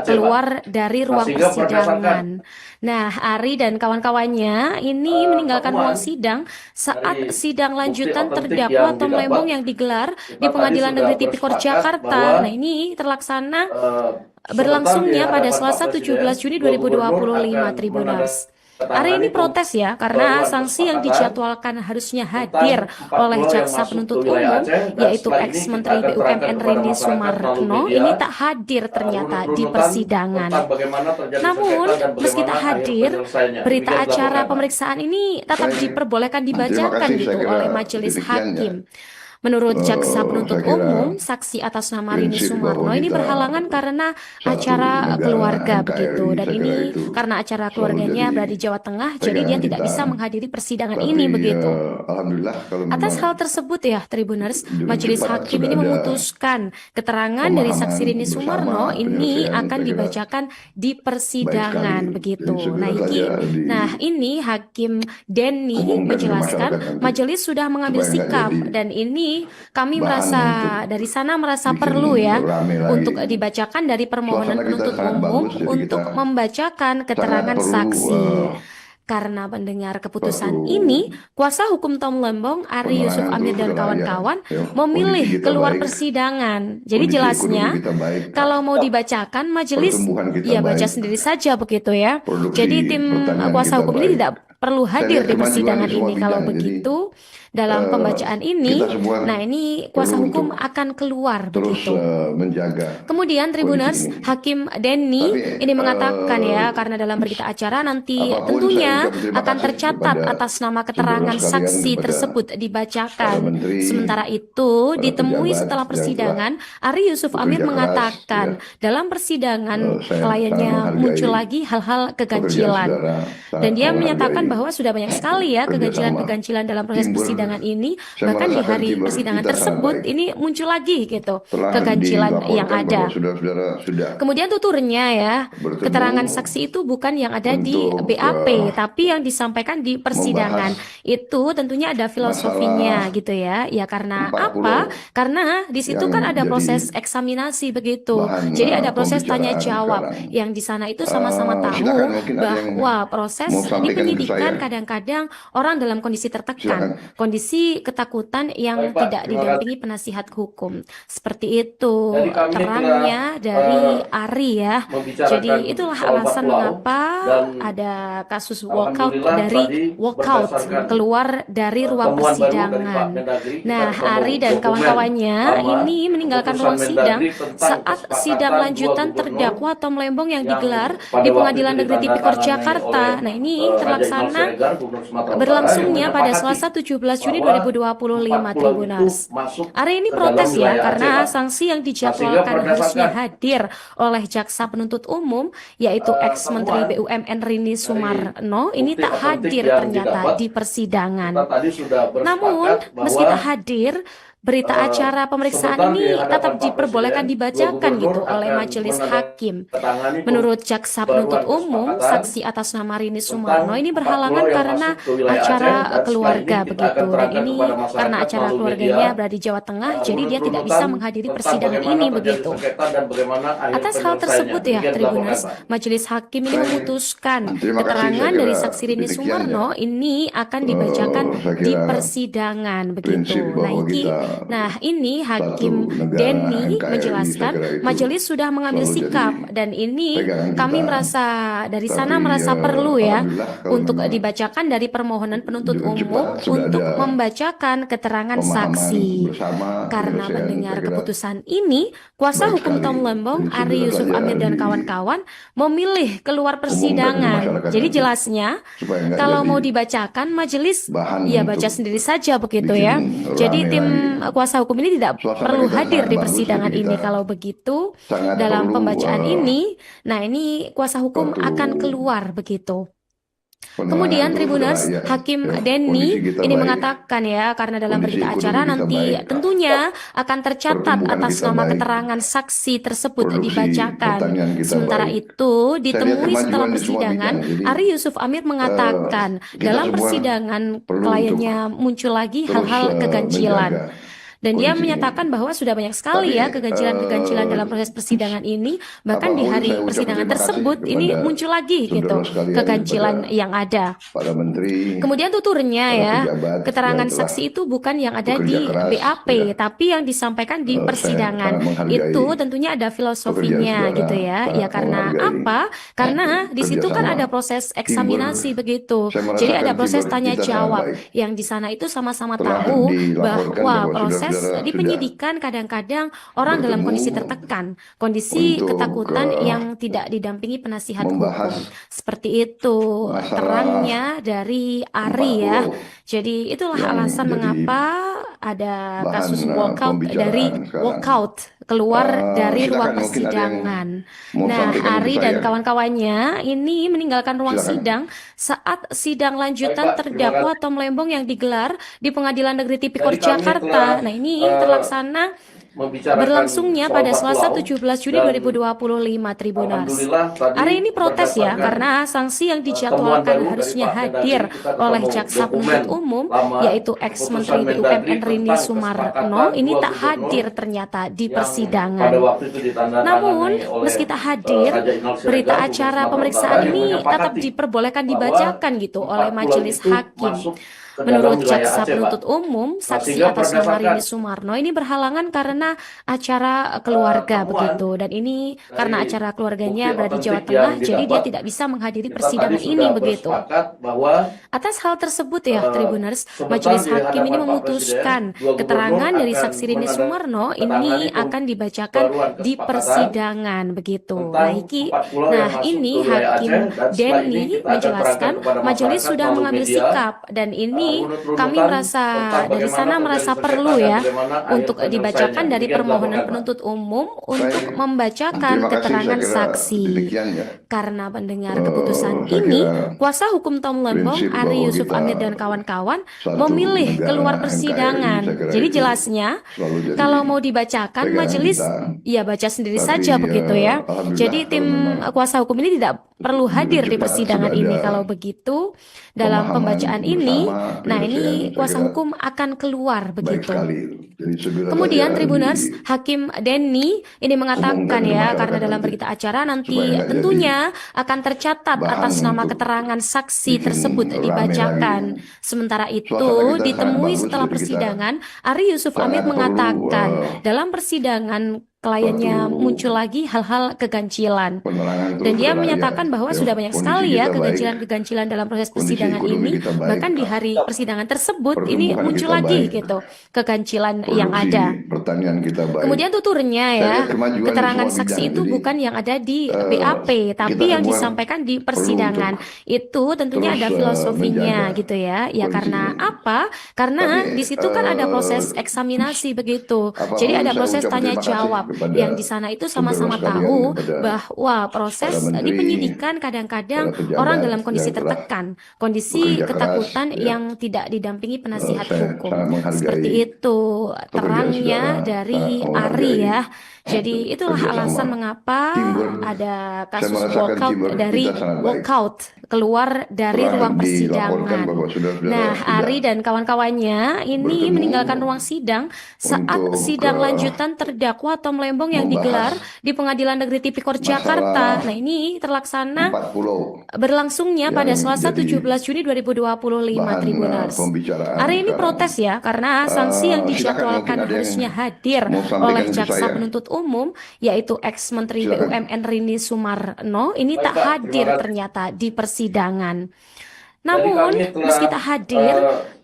keluar dari ruang persidangan. Nah, Ari dan kawan-kawannya ini meninggalkan ruang sidang saat sidang lanjutan terdakwa Tom Lembong yang digelar di Pengadilan Negeri Tipikor Jakarta. Nah, ini terlaksana berlangsungnya pada Selasa 17 Juni 2025, Tribuners. Ari ini protes ya, karena sanksi yang dijadwalkan harusnya hadir oleh jaksa penuntut umum, yaitu ex-menteri BUMN Rini Sumarno, ini tak hadir ternyata di persidangan. Namun, meski tak hadir, berita acara pemeriksaan ini tetap diperbolehkan dibacakan gitu oleh majelis hakim. Menurut jaksa penuntut umum, saksi atas nama Rini Sumarno ini berhalangan karena acara keluarga begitu. Dan ini karena acara keluarganya berada di Jawa Tengah, jadi dia tidak bisa menghadiri persidangan ini begitu. Atas hal tersebut ya, Tribuners, majelis hakim ini memutuskan keterangan dari saksi Rini Sumarno ini akan dibacakan di persidangan begitu. Nah ini Hakim Denny menjelaskan majelis sudah mengambil sikap dan ini kami merasa perlu ya untuk dibacakan dari permohonan penuntut umum untuk membacakan keterangan saksi. Karena mendengar keputusan ini, kuasa hukum Tom Lembong, Ari Yusuf Amir dan kawan-kawan memilih keluar persidangan. Jadi jelasnya, kalau mau dibacakan majelis, ya baca sendiri saja begitu ya. Jadi tim kuasa hukum ini tidak perlu hadir di persidangan ini. Kalau begitu, dalam pembacaan ini, nah ini kuasa hukum akan keluar begitu. Kemudian Tribuners, Hakim Denny ini mengatakan ya, karena dalam berita acara nanti tentunya akan tercatat atas nama keterangan saksi tersebut dibacakan. Sementara itu, ditemui setelah persidangan, Ari Yusuf Amir mengatakan dalam persidangan kliennya muncul lagi hal-hal keganjilan. Dan dia menyatakan bahwa sudah banyak sekali ya keganjilan-keganjilan dalam proses persidangan ini, bahkan di hari persidangan tersebut ini muncul lagi gitu keganjilan yang ada. Kemudian tuturnya ya, keterangan saksi itu bukan yang ada di BAP, tapi yang disampaikan di persidangan. Itu tentunya ada filosofinya gitu ya. Ya karena apa? Karena di situ kan ada proses eksaminasi begitu. Jadi ada proses tanya jawab yang di sana itu sama-sama tahu bahwa proses di penyidikan kadang-kadang orang dalam kondisi tertekan, kondisi ketakutan yang tidak didampingi penasihat hukum. Seperti itu terangnya dari Ari ya. Jadi itulah alasan mengapa ada kasus walkout keluar dari ruang persidangan. Nah, Ari dan kawan-kawannya ini meninggalkan ruang sidang saat sidang lanjutan terdakwa Tom Lembong yang digelar di Pengadilan Negeri Tipikor Jakarta. Nah, ini terlaksana berlangsungnya pada Selasa 17 Juni 2025, Tribuners. Ari ini protes ya, karena sanksi yang dijadwalkan harusnya hadir oleh jaksa penuntut umum, yaitu ex-menteri BUMN Rini Sumarno, ini tak hadir ternyata di persidangan. Namun, meski tak hadir, berita acara pemeriksaan ini tetap diperbolehkan dibacakan gitu oleh majelis hakim. Menurut jaksa penuntut umum, saksi atas nama Rini Sumarno ini berhalangan karena acara keluarga begitu. Dan ini karena acara keluarganya berada di Jawa Tengah, jadi dia tidak bisa menghadiri persidangan ini begitu. Atas hal tersebut ya, Tribuners, majelis hakim ini memutuskan keterangan dari saksi Rini Sumarno ini akan dibacakan di persidangan begitu. Nah, ini Nah, ini satu Hakim negara Denny NKRI, saya menjelaskan kira itu majelis sudah mengambil selalu sikap jadi dan ini pegangan kami kita. merasa dari sana Tapi merasa perlu ya alhamdulillah kalau untuk memang dibacakan dari permohonan penuntut dengan umum cepat sudah untuk ada membacakan keterangan pemahaman saksi. bersama Karena penyelesaian, mendengar saya kira keputusan ini, kuasa baik hukum sekali. Tom Lembong, Jadi Ari segera Yusuf saja Amir dan kawan-kawan memilih keluar diumumkan ke persidangan. masyarakat Jadi nanti jelasnya, supaya nggak kalau jadi mau dibacakan majelis bahan ya baca untuk sendiri saja begitu bikin ya. Jadi rame tim lagi. kuasa hukum ini tidak Suasana perlu kita hadir sangat di bagus, persidangan jadi ini. kita Kalau begitu, sangat dalam perlu pembacaan ini, nah ini kuasa hukum suatu akan keluar begitu. penerangan Kemudian terus ke Tribuners, rakyat. Hakim Ya, Denny kondisi kita ini baik, mengatakan ya, karena dalam kondisi berita acara ekonomi kita nanti baik, tentunya akan tercatat pertumbuhan atas kita nama baik, keterangan saksi tersebut produksi dibacakan. pertanian kita Sementara baik. itu, Saya lihat ditemui setelah kemajuan di semua persidangan, bidang. Jadi Ari Yusuf Amir mengatakan kita dalam semua persidangan perlu untuk kliennya muncul lagi terus hal-hal keganjilan. menjaga Dan dia kondisi ini. menyatakan bahwa sudah banyak Tapi sekali ya keganjilan-keganjilan dalam proses persidangan ini. Bahkan di hari saya ucapkan persidangan terima kasih tersebut ini kepada muncul lagi gitu saudara sekalian, keganjilan kepada yang ada. para menteri, Kemudian tuturnya para ya, pejabat keterangan yang telah saksi itu bukan yang ada bekerja di keras, BAP, ya. tapi yang disampaikan di Saya persidangan. sangat menghargai Itu tentunya ada filosofinya pekerjaan gitu saudara, ya. sangat Ya karena menghargai apa? Karena di situ kan kerjasama, ada proses eksaminasi teamwork. begitu. Saya Jadi ada merasakan proses teamwork tanya kita sangat jawab baik. yang di sana itu sama-sama Telah tahu dilaporkan bahwa bahwa proses saudara-saudara di sudah penyidikan kadang-kadang orang dalam kondisi bertemu tertekan, kondisi untuk ketakutan yang tidak didampingi penasihat membahas hukum. Seperti itu masalah terangnya dari Ari ya. 40 Jadi itulah yang alasan jadi mengapa ada bahan kasus walkout dari pembicaraan sekarang. walkout keluar dari ruang Silakan, mungkin ada yang persidangan. mau Nah, sampaikan Ari ke dan saya. kawan-kawannya ini meninggalkan ruang Silakan. sidang saat sidang lanjutan Baik, Pak. Terima terdakwa Tom Lembong yang digelar di Pengadilan Negeri Tipikor Jadi kami Jakarta. telah, Nah, ini terlaksana membicarakan berlangsungnya soal pada Pak Selasa Pulau 17 Juni dan 2025 Tribuners. alhamdulillah tadi Hari ini protes ya berdasarkan karena sanksi yang temuan dijadwalkan baru dari harusnya Pak Mendagri, hadir kita oleh ketemu jaksa dokumen penuntut umum lama yaitu ex-menteri keputusan BUMN Mendagri Rini tentang Sumarno kesepakatan ini dua tak gubernur hadir ternyata di yang persidangan. pada waktu itu ditandatangani Namun, oleh meski tak hadir, Raja Inal Siregar, berita Gubernur acara Sumatera pemeriksaan Utara yang ini tetap menyepakati diperbolehkan bahwa dibacakan gitu 4 oleh pulau majelis itu hakim. masuk ke Menurut dalam wilayah jaksa Aceh, Pak. penuntut umum, Nah, saksi sehingga atas nama berdasarkan Rini Sumarno ini berhalangan karena acara keluarga temuan begitu. Dan ini karena dari acara bukti keluarganya berada di Jawa otentik Tengah, yang jadi dia didapat, tidak bisa menghadiri kita persidangan tadi ini sudah begitu. bersepakat bahwa Atas hal tersebut ya, Tribuners, sebentar majelis di hakim ini hadapan Pak memutuskan Presiden, dua keterangan gubernur dari akan saksi Rini Sumarno ini menandatangani akan dibacakan pembaruan di kesepakatan persidangan begitu. tentang Nah, iki, 4 pulau yang nah masuk ini ke wilayah Hakim Aceh, dan setelah ini Denny kita akan menjelaskan terangkan kepada majelis masyarakat sudah melalui mengambil media sikap dan ini kami runut-runutan merasa tentang dari bagaimana sana terjadi merasa sengketa perlu dan ya bagaimana akhir untuk dibacakan penyelesaiannya. dari Demikian permohonan dilaporkan, Pak. penuntut umum untuk Baik. membacakan Terima kasih, keterangan saya kira saksi. demikian ya. Karena mendengar keputusan Saya ini, kira kuasa hukum Tom Lembong, prinsip Ari bahwa Yusuf kita Amir dan kawan-kawan satu memilih negara keluar NKRI, persidangan. saya kira Jadi itu jelasnya, selalu jadi kalau mau dibacakan pegangan majelis kita. ya baca sendiri Tapi saja begitu ya. alhamdulillah Jadi kalau tim memang kuasa hukum ini tidak perlu hadir di cepat persidangan sudah ini. ada Kalau begitu, dalam pemahaman pembacaan ini, bersama, nah penyelesaian, ini saya kuasa kira hukum akan keluar baik begitu. sekali. Jadi segera Kemudian saja Tribuners, Hakim Denny ini mengatakan diumumkan ke ya, masyarakat karena dalam nanti berita acara nanti supaya nggak jadi tentunya akan tercatat bahan atas nama untuk keterangan saksi bikin tersebut rame dibacakan. lagi. Sementara Suasana itu, kita sangat ditemui bagus, setelah jadi kita persidangan, Ari Yusuf Amir sangat perlu mengatakan dalam persidangan kliennya suatu muncul lagi hal-hal keganjilan. penerangan terus Dan dia ke rakyat. menyatakan bahwa Ya, sudah banyak kondisi sekali ya kita baik, keganjilan-keganjilan dalam proses kondisi persidangan ekonomi ini. kita baik, Bahkan di hari persidangan tersebut ini pertumbuhan muncul kita lagi baik, gitu keganjilan yang produksi ada. pertanian kita baik. Kemudian tuturnya Saya ya, lihat kemajuan di keterangan semua saksi bidang. itu Jadi bukan yang ada di eh, BAP, tapi kita yang semua disampaikan di perlu persidangan. untuk Itu tentunya terus ada filosofinya menjaga gitu ya. Ya kondisi karena ini. apa? Karena Tapi di situ kan ada proses eksaminasi begitu. Jadi apapun ada saya proses ucap tanya terima kasih jawab kepada yang di sana itu saudara sama-sama sekalian, tahu kepada bahwa para proses di menteri, penyidikan kadang-kadang para pejabat orang dalam kondisi yang telah tertekan, kondisi bekerja keras, ketakutan ya. yang tidak didampingi penasihat Saya hukum. sangat menghargai Seperti itu pekerjaan terangnya saudara, dari sangat Ari menghargai ya. Jadi itulah kerjasama, alasan mengapa teamwork. ada Saya kasus merasakan walkout teamwork dari kita sangat baik. walkout keluar dari telah ruang dilaporkan persidangan. bahwa saudara-saudara Nah, tidak Ari dan kawan-kawannya ini bertemu meninggalkan ruang sidang saat untuk sidang lanjutan terdakwa Tom Lembong yang digelar membahas di Pengadilan Negeri Tipikor Jakarta. Nah, ini terlaksana 4 pulau berlangsungnya pada yang Selasa jadi 17 Juni 2025, bahan Tribuners. pembicaraan Hari ini sekarang. protes ya, karena sanksi yang Silakan, mungkin dijadwalkan ada yang harusnya hadir mau sampaikan oleh ke jaksa saya. penuntut umum, yaitu ex-menteri Silakan. BUMN Rini Sumarno, ini Baik, tak Pak. hadir Terima kasih. ternyata di persidangan. Jadi Namun, kami telah meski tak hadir,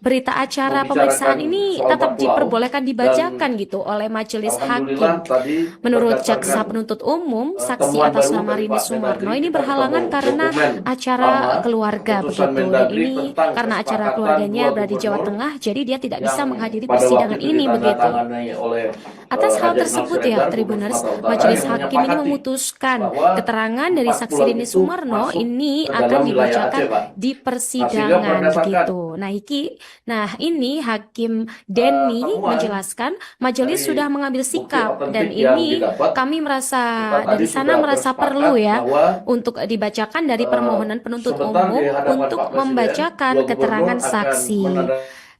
berita membicarakan acara pemeriksaan ini soal tetap 4 pulau, diperbolehkan dibacakan dan gitu oleh majelis alhamdulillah hakim. tadi Menurut berdasarkan jaksa penuntut umum, saksi temuan atas baru nama dari Rini Pak Sumarno Mendagri, ini kita berhalangan ketemu karena dokumen acara lama keluarga keputusan begitu. Dan Mendagri ini tentang karena acara kesepakatan keluarganya dua berada di Jawa gubernur Tengah, jadi dia tidak bisa yang menghadiri pada persidangan waktu itu ini begitu. ditandatangani oleh Atas hal Raja tersebut Siregar, ya, Gubernur Tribuners, Sumatera Utara, majelis yang hakim ini menyepakati memutuskan bahwa keterangan dari 4 saksi pulau Rini itu Sumarno masuk ini ke akan dalam wilayah dibacakan Aceh, Pak. di Nah, sehingga persidangan berdasarkan begitu. Nah, ini Hakim Denny temuan menjelaskan majelis dari sudah mengambil bukti sikap dan otentik yang ini didapat, kami merasa kita tadi dari sana sudah merasa bersepakat perlu ya bahwa untuk dibacakan dari permohonan penuntut sebentar di umum hadapan untuk Pak Presiden, membacakan 2 gubernur keterangan akan saksi.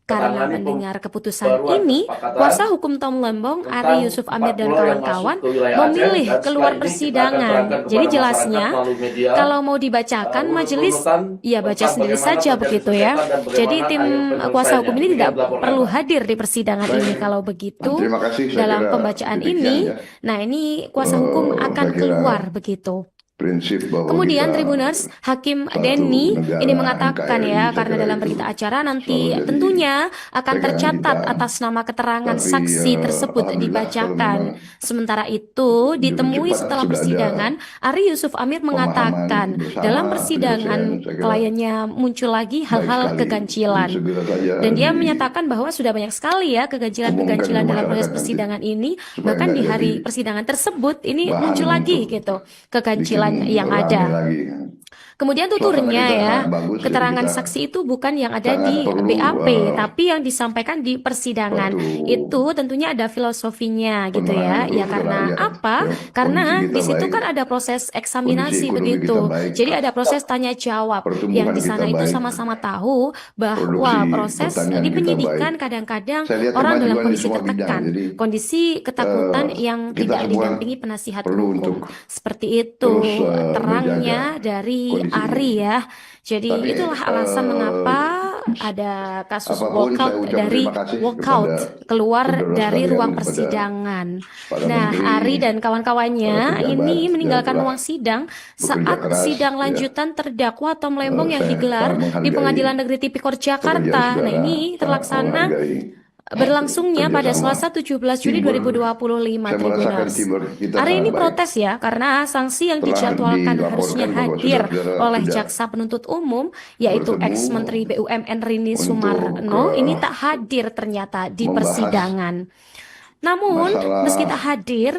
Karena menandatangani mendengar keputusan pembaruan ini, kesepakatan kuasa hukum Tom Lembong, tentang Ari Yusuf 4 Amir dan pulau yang kawan-kawan masuk ke wilayah Aceh, memilih dan keluar setelah ini kita akan persidangan. terangkan Jadi kepada jelasnya, masyarakat melalui media kalau mau dibacakan majelis urut-urutan ya baca tentang sendiri bagaimana saja terjadi begitu ya. sengketa dan Jadi bagaimana tim akhir kuasa hukum ini penyelesaiannya. tidak Demikian dilaporkan, perlu Pak. hadir di persidangan Baik. ini kalau begitu. Terima kasih. Saya Dalam kira pembacaan demikian ini, ya. nah ini kuasa hukum akan Saya kira keluar begitu. prinsip bahwa Kemudian kita Tribuners, Hakim satu Denny negara ini mengatakan NKRI, ya, saya karena kira dalam itu berita acara nanti selalu jadi tentunya akan pegangan tercatat kita. atas nama keterangan Tapi saksi tersebut alhamdulillah kalau dibacakan. memang Sementara itu, ditemui cepat setelah sudah ada persidangan, Ari Yusuf Amir pemahaman mengatakan bersama, dalam persidangan penyelesaian, saya kira kliennya muncul lagi baik hal-hal sekali. keganjilan. Jadi segera saja Dan dia menyatakan bahwa sudah banyak sekali ya keganjilan-keganjilan umumkan ke dalam proses masyarakat persidangan ini. supaya Bahkan nggak di hari jadi persidangan tersebut ini bahan muncul lagi untuk gitu keganjilan bikin yang rame ada. lagi. Kemudian Suasana tuturnya kita ya, sangat bagus, jadi keterangan kita saksi itu bukan yang ada sangat di perlu BAP, tapi yang disampaikan di persidangan. suatu Itu tentunya ada filosofinya gitu ya. penerangan Ya terus karena rakyat. apa? Ya, Karena kondisi kita di situ baik, kan ada proses kondisi eksaminasi ekonomi begitu. kita baik, Jadi ada proses tanya jawab yang pertumbuhan di kita sana itu baik, sama-sama tahu bahwa produksi proses pertanian di kita penyidikan baik. kadang-kadang Saya lihat orang dalam kemajuan di kondisi semua bidang. tertekan, Jadi kondisi ketakutan yang kita tidak semua didampingi penasihat perlu hukum. untuk Seperti itu terus terangnya menjaga dari kondisi Ari ini. ya. Jadi Tapi itulah alasan mengapa ada kasus apapun saya walkout ucapkan dari terima kasih walkout kepada keluar saudara dari sekalian, ruang kepada persidangan. para Nah, menteri, Ari dan para kawan-kawannya pejabat ini yang meninggalkan telah ruang sidang bekerja saat keras. sidang Ya. lanjutan terdakwa Tom Lembong yang Saya digelar sangat di menghargai Pengadilan Negeri Tipikor pekerjaan Jakarta. Nah, saudara, ini sangat terlaksana menghargai berlangsungnya pada kerjasama Selasa 17 Juni teamwork. 2025, Saya merasakan Tribuners. teamwork kita Hari ini sangat baik. protes ya, karena sanksi yang Telah dijadwalkan harusnya dilaporkan bahwa hadir saudara-saudara oleh tidak jaksa penuntut umum, yaitu bertemu ex-menteri BUMN Rini untuk Sumarno, ini tak hadir ternyata di membahas persidangan. Namun, meski tak masalah hadir,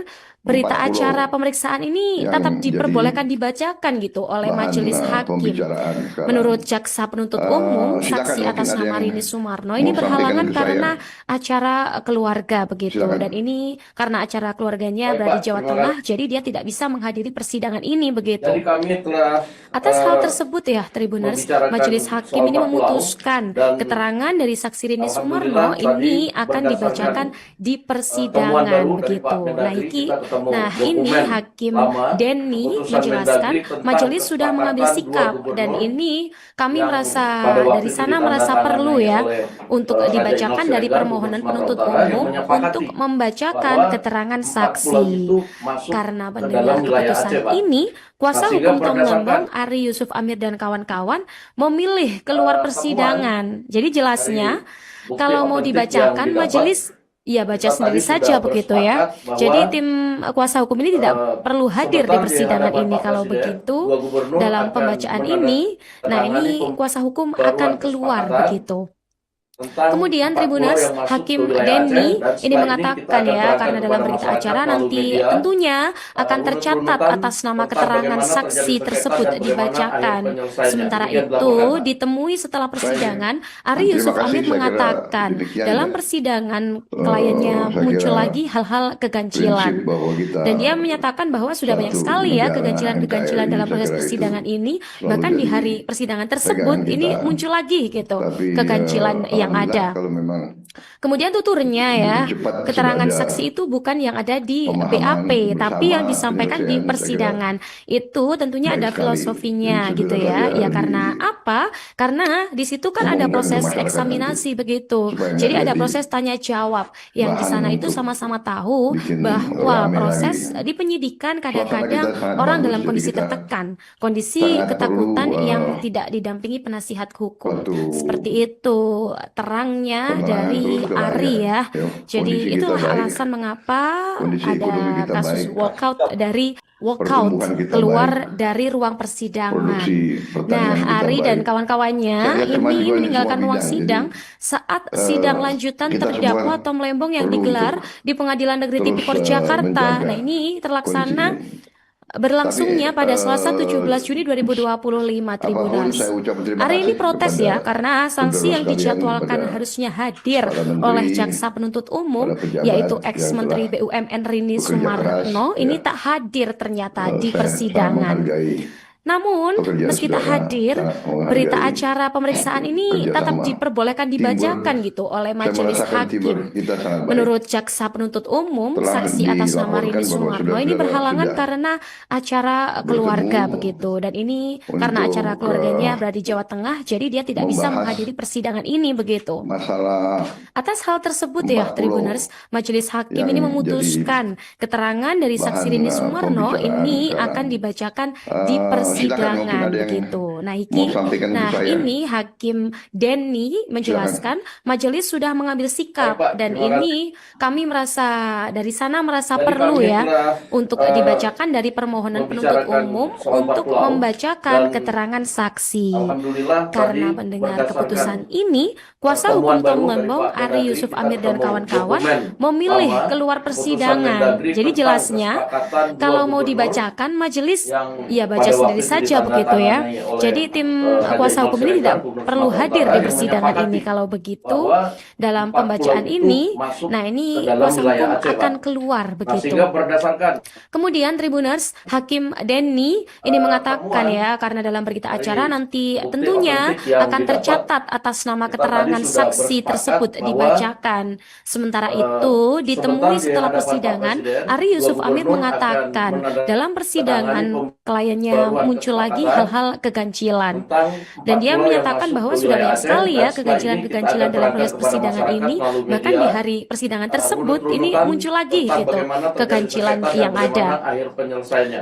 berita 4 pulau acara pemeriksaan ini yang tetap jadi diperbolehkan dibacakan gitu oleh bahan majelis hakim. pembicaraan sekarang. Menurut jaksa penuntut umum, Silakan, saksi mungkin atas ada nama yang Rini Sumarno mau ini sampaikan berhalangan ke saya. karena acara keluarga begitu. Silakan. Dan ini karena acara keluarganya Baik, berada Pak. di Jawa Terima Tengah, jadi dia tidak bisa menghadiri persidangan ini begitu. Jadi kami telah Atas hal tersebut ya, Tribuners, membicarakan majelis hakim soal ini 4 pulau, memutuskan dan keterangan dari saksi Rini alhamdulillah Sumarno ini tadi akan dibacakan di temuan persidangan baru dari begitu. Pak Nah, Mendagri, kita ketemu ini dokumen Hakim lama Denny keputusan menjelaskan Mendagri tentang majelis sudah mengambil kesepakatan sikap 2 gubernur dan ini kami yang merasa pada waktu dari itu sana merasa ditandatangani perlu ya oleh untuk Raja dibacakan dari Siregar, permohonan Gubernur penuntut Sumatera Utara, yang umum menyepakati untuk membacakan bahwa keterangan 4 pulau saksi. itu masuk Karena ke mendengar dalam wilayah keputusan Aceh, Pak. ini, kuasa Nah, sehingga hukum Tom berdasarkan Lembong, Ari Yusuf Amir dan kawan-kawan memilih keluar persidangan. Jadi jelasnya, bukti kalau mau otentik dibacakan yang didapat, majelis ya baca kita sendiri tadi saja sudah begitu ya. bersepakat bahwa Jadi tim kuasa hukum ini tidak perlu hadir di sebentar di persidangan hadapan ini Pak kalau Presiden, begitu. 2 gubernur Dalam akan pembacaan ini, nah menandatangani ini kuasa hukum pembaruan akan keluar kesepakatan begitu. Kemudian Tribuners, Hakim Denny ini mengatakan ya, karena dalam berita acara nanti tentunya akan tercatat atas nama keterangan saksi tersebut dibacakan. Sementara itu, ditemui setelah persidangan, Ari Yusuf Amir mengatakan dalam persidangan kliennya muncul lagi hal-hal keganjilan. Dan dia menyatakan bahwa sudah banyak sekali ya keganjilan-keganjilan dalam proses persidangan ini, bahkan di hari persidangan tersebut ini muncul lagi gitu keganjilan yang ada. Kemudian tuturnya ya, keterangan saksi itu bukan yang ada di BAP, tapi yang disampaikan di persidangan. Itu tentunya ada filosofinya gitu ya. Ya karena apa? Karena di situ kan ada proses eksaminasi begitu. Jadi ada proses tanya jawab. Yang di sana itu sama-sama tahu bahwa proses di penyidikan kadang-kadang orang dalam kondisi tertekan, kondisi ketakutan yang tidak didampingi penasihat hukum. Seperti itu terangnya dari Ari ya. Jadi itulah alasan mengapa ada kasus walkout keluar dari ruang persidangan. Nah, Ari dan kawan-kawannya ini meninggalkan ruang sidang saat sidang lanjutan terdakwa Tom Lembong yang digelar di Pengadilan Negeri Tipikor Jakarta. Nah, ini berlangsungnya pada Selasa 17 Juni 2025 Tribuners. Hari ini protes ya karena sanksi yang dijadwalkan harusnya hadir oleh jaksa penuntut umum yaitu ex-menteri BUMN Rini Sumarno ini tak hadir ternyata di persidangan. Namun, meski tak hadir, berita acara pemeriksaan ini tetap diperbolehkan dibacakan gitu oleh majelis hakim. Menurut jaksa penuntut umum, saksi atas nama Rini Sumarno ini berhalangan karena acara keluarga begitu. Dan ini karena acara keluarganya berada di Jawa Tengah, jadi dia tidak bisa menghadiri persidangan ini begitu. Atas hal tersebut ya, Tribuners, majelis hakim ini memutuskan keterangan dari saksi Rini Sumarno ini akan dibacakan di persidangan begitu. Nah, ini Hakim Denny menjelaskan majelis sudah mengambil sikap dan ini kami merasa perlu ya untuk dibacakan dari permohonan penuntut umum untuk membacakan keterangan saksi. Karena mendengar keputusan ini, kuasa hukum Tom Lembong, Ari Yusuf Amir dan kawan-kawan memilih keluar persidangan. Jadi jelasnya kalau mau dibacakan majelis ya baca sendiri saja begitu ya. Jadi tim kuasa hukum ini tidak perlu hadir di persidangan ini. Kalau begitu dalam pembacaan ini, nah ini kuasa hukum akan keluar begitu. Kemudian Tribuners, Hakim Denny ini mengatakan ya karena dalam berita acara nanti tentunya akan tercatat atas nama keterangan saksi tersebut dibacakan. Sementara itu ditemui setelah persidangan, Ari Yusuf Amir mengatakan dalam persidangan kliennya muncul lagi hal-hal keganjilan. Dan dia menyatakan bahwa sudah banyak sekali ya keganjilan-keganjilan dalam proses persidangan ini, bahkan di hari persidangan tersebut ini muncul lagi gitu keganjilan yang ada.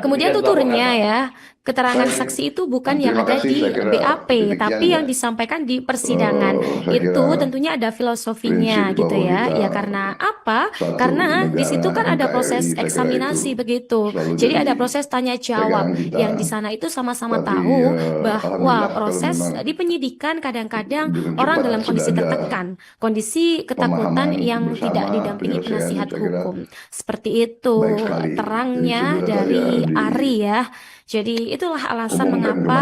Kemudian tuturnya ya, keterangan saksi itu bukan yang ada di BAP, tapi yang disampaikan di persidangan. Itu tentunya ada filosofinya gitu ya. Ya karena apa? Karena di situ kan ada proses eksaminasi begitu. Jadi ada proses tanya jawab. Yang di sana itu sama-sama tahu bahwa proses di penyidikan kadang-kadang orang dalam kondisi tertekan, kondisi ketakutan yang tidak didampingi penasihat hukum. Seperti itu terangnya dari Ari ya. Jadi itulah alasan mengapa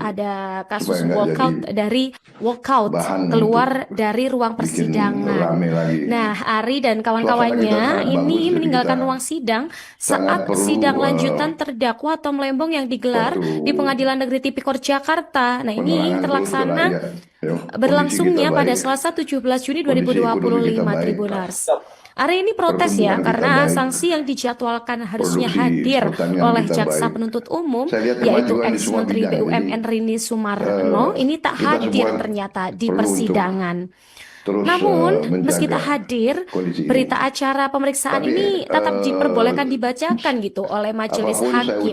ada kasus walkout keluar dari ruang persidangan. Nah, Ari dan kawan-kawannya ini meninggalkan ruang sidang saat sidang lanjutan terdakwa Tom Lembong yang digelar di Pengadilan Negeri Tipikor Jakarta. Nah, ini berlangsungnya pada Selasa 17 Juni 2025 Tribuners. Ari ini protes ya karena sanksi yang dijadwalkan harusnya hadir oleh jaksa penuntut umum yaitu ex-menteri BUMN Rini Sumarno ini tak hadir ternyata di persidangan. Namun, meski tak hadir, berita acara pemeriksaan ini tetap diperbolehkan dibacakan gitu oleh majelis hakim.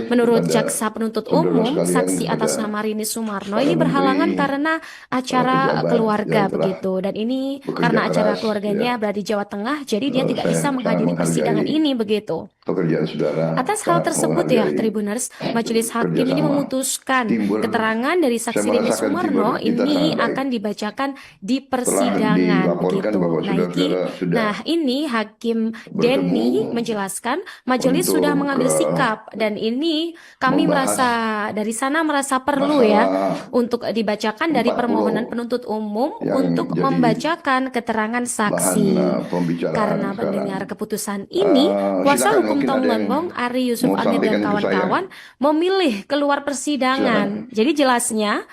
Menurut jaksa penuntut umum, saksi atas nama Rini Sumarno ini berhalangan karena acara keluarga begitu. Dan ini karena acara keluarganya berada di Jawa Tengah, jadi dia tidak bisa menghadiri persidangan ini begitu. pekerjaan saudara Atas hal sangat tersebut ya, menghargai Tribuners, Majelis Hakim ini kerjasama. memutuskan Timber, keterangan dari saya saksi Rini merasakan Sumarno timber kita ini sangat baik. akan dibacakan di Telah persidangan dilaporkan begitu. bahwa Nah, saudara-saudara sudah nah ini Hakim bertemu Denny menjelaskan majelis untuk sudah mengambil sikap dan ini kami merasa dari sana merasa perlu ya masalah untuk dibacakan dari 40 permohonan penuntut umum yang untuk jadi membacakan keterangan bahan saksi. pembicaraan Karena sekarang. mendengar keputusan ini, kuasa Silakan, hukum mungkin Tom ada yang Lembong, Ari Yusuf mau Amir dan sampaikan ke saya. kawan-kawan memilih keluar persidangan. Jadi jelasnya,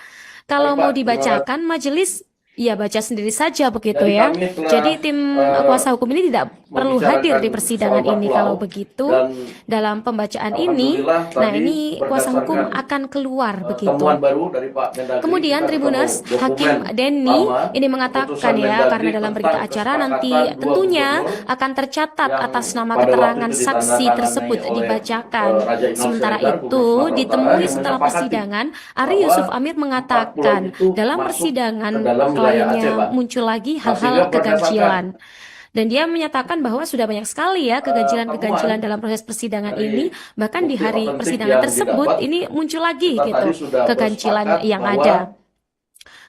kalau Baik, mau Pak, terima kasih. dibacakan majelis ya baca sendiri saja begitu Jadi ya. kami telah, Jadi tim kuasa hukum ini tidak perlu hadir di persidangan soal ini. Pulau, Kalau begitu, dan dalam pembacaan ini, alhamdulillah nah tadi ini kuasa hukum berdasarkan, akan keluar begitu. temuan baru dari Pak Mendagri, Kemudian kita Tribuners, ketemu dokumen Hakim Denny lama, ini mengatakan putusan ya, Mendagri karena dalam berita tentang acara nanti kesepakatan dua tentunya gubernur akan tercatat yang atas nama pada keterangan waktu itu saksi ditandatangani tersebut oleh, dibacakan. Raja Inal Sementara Siregar, itu, Gubernur Sumatera Utara, ditemui yang setelah menyepakati persidangan, Ari bahwa Yusuf Amir 4 pulau mengatakan itu dalam masuk persidangan ke dalam wilayah Aceh, kliennya Pak. muncul lagi Nah, hal-hal sehingga keganjilan. Dan dia menyatakan bahwa sudah banyak sekali ya keganjilan-keganjilan temuan dalam proses persidangan dari ini. Bahkan di bukti hari otentik persidangan yang tersebut didapat, ini muncul lagi kita gitu tadi sudah keganjilan bersepakat yang bahwa ada.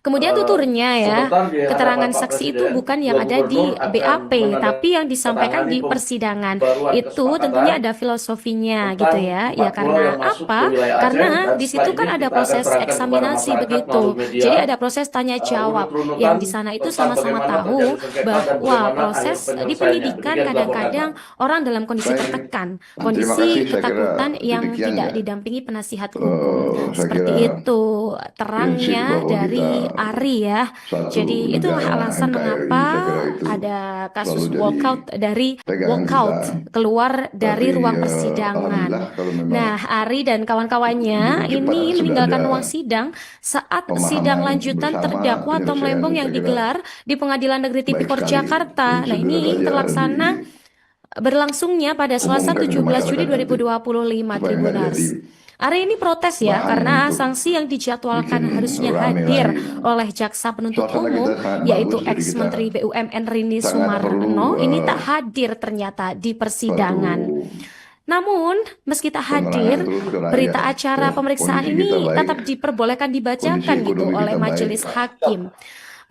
Kemudian tuturnya ya, sebentar di hadapan keterangan Pak saksi itu Presiden, bukan yang dua ada di gubernur akan BAP, tapi yang disampaikan di menandatangani persidangan. pembaruan Itu kesepakatan tentunya ada filosofinya tentang gitu ya. 4 Ya pulau karena yang masuk apa? ke wilayah Aceh, Karena dan di setelah situ kan ini ada kita akan proses terangkan kepada eksaminasi masyarakat begitu. melalui media, Jadi ada proses tanya jawab urut-urutan yang di sana itu tentang sama-sama bagaimana tahu terjadi sengketa dan bahwa bagaimana proses akhir di penyelesaiannya. penyidikan Demikian dilaporkan, kadang-kadang orang dalam kondisi Baik. tertekan, Terima kondisi kasih, saya kira ketakutan yang demikian tidak ya. didampingi penasihat hukum. Saya Seperti kira itu prinsip terangnya bahwa dari kita Ari ya. satu Jadi itu negara alasan NKRI, mengapa saya kira itu ada kasus selalu jadi walkout dari pegangan walkout kita. keluar dari Tapi ruang persidangan. alhamdulillah kalau memang Nah, Ari dan kawan-kawannya begitu cepat ini sudah meninggalkan ada ruang sidang saat pemahaman sidang lanjutan bersama, terdakwa Tom penyelesaian, Lembong yang saya kira digelar di Pengadilan Negeri Tipikor baik sekali. Jakarta. Jadi Nah, ini segera saja terlaksana berlangsungnya pada Selasa umumkan ke 17 Juni masyarakat nanti, 2025 supaya nggak Tribuners. jadi Ari ini protes ya bahan karena untuk sanksi yang dijadwalkan bikin harusnya rame hadir lagi. oleh jaksa penuntut Suasana umum kita sangat yaitu bagus, jadi ex-menteri kita BUMN Rini sangat Sumarno perlu ini tak hadir ternyata di persidangan. suatu Namun, meski tak hadir, penerangan terus ke rakyat. berita acara Ya, pemeriksaan kondisi kita ini baik, tetap diperbolehkan dibacakan kondisi gitu ekonomi oleh kita majelis baik, hakim.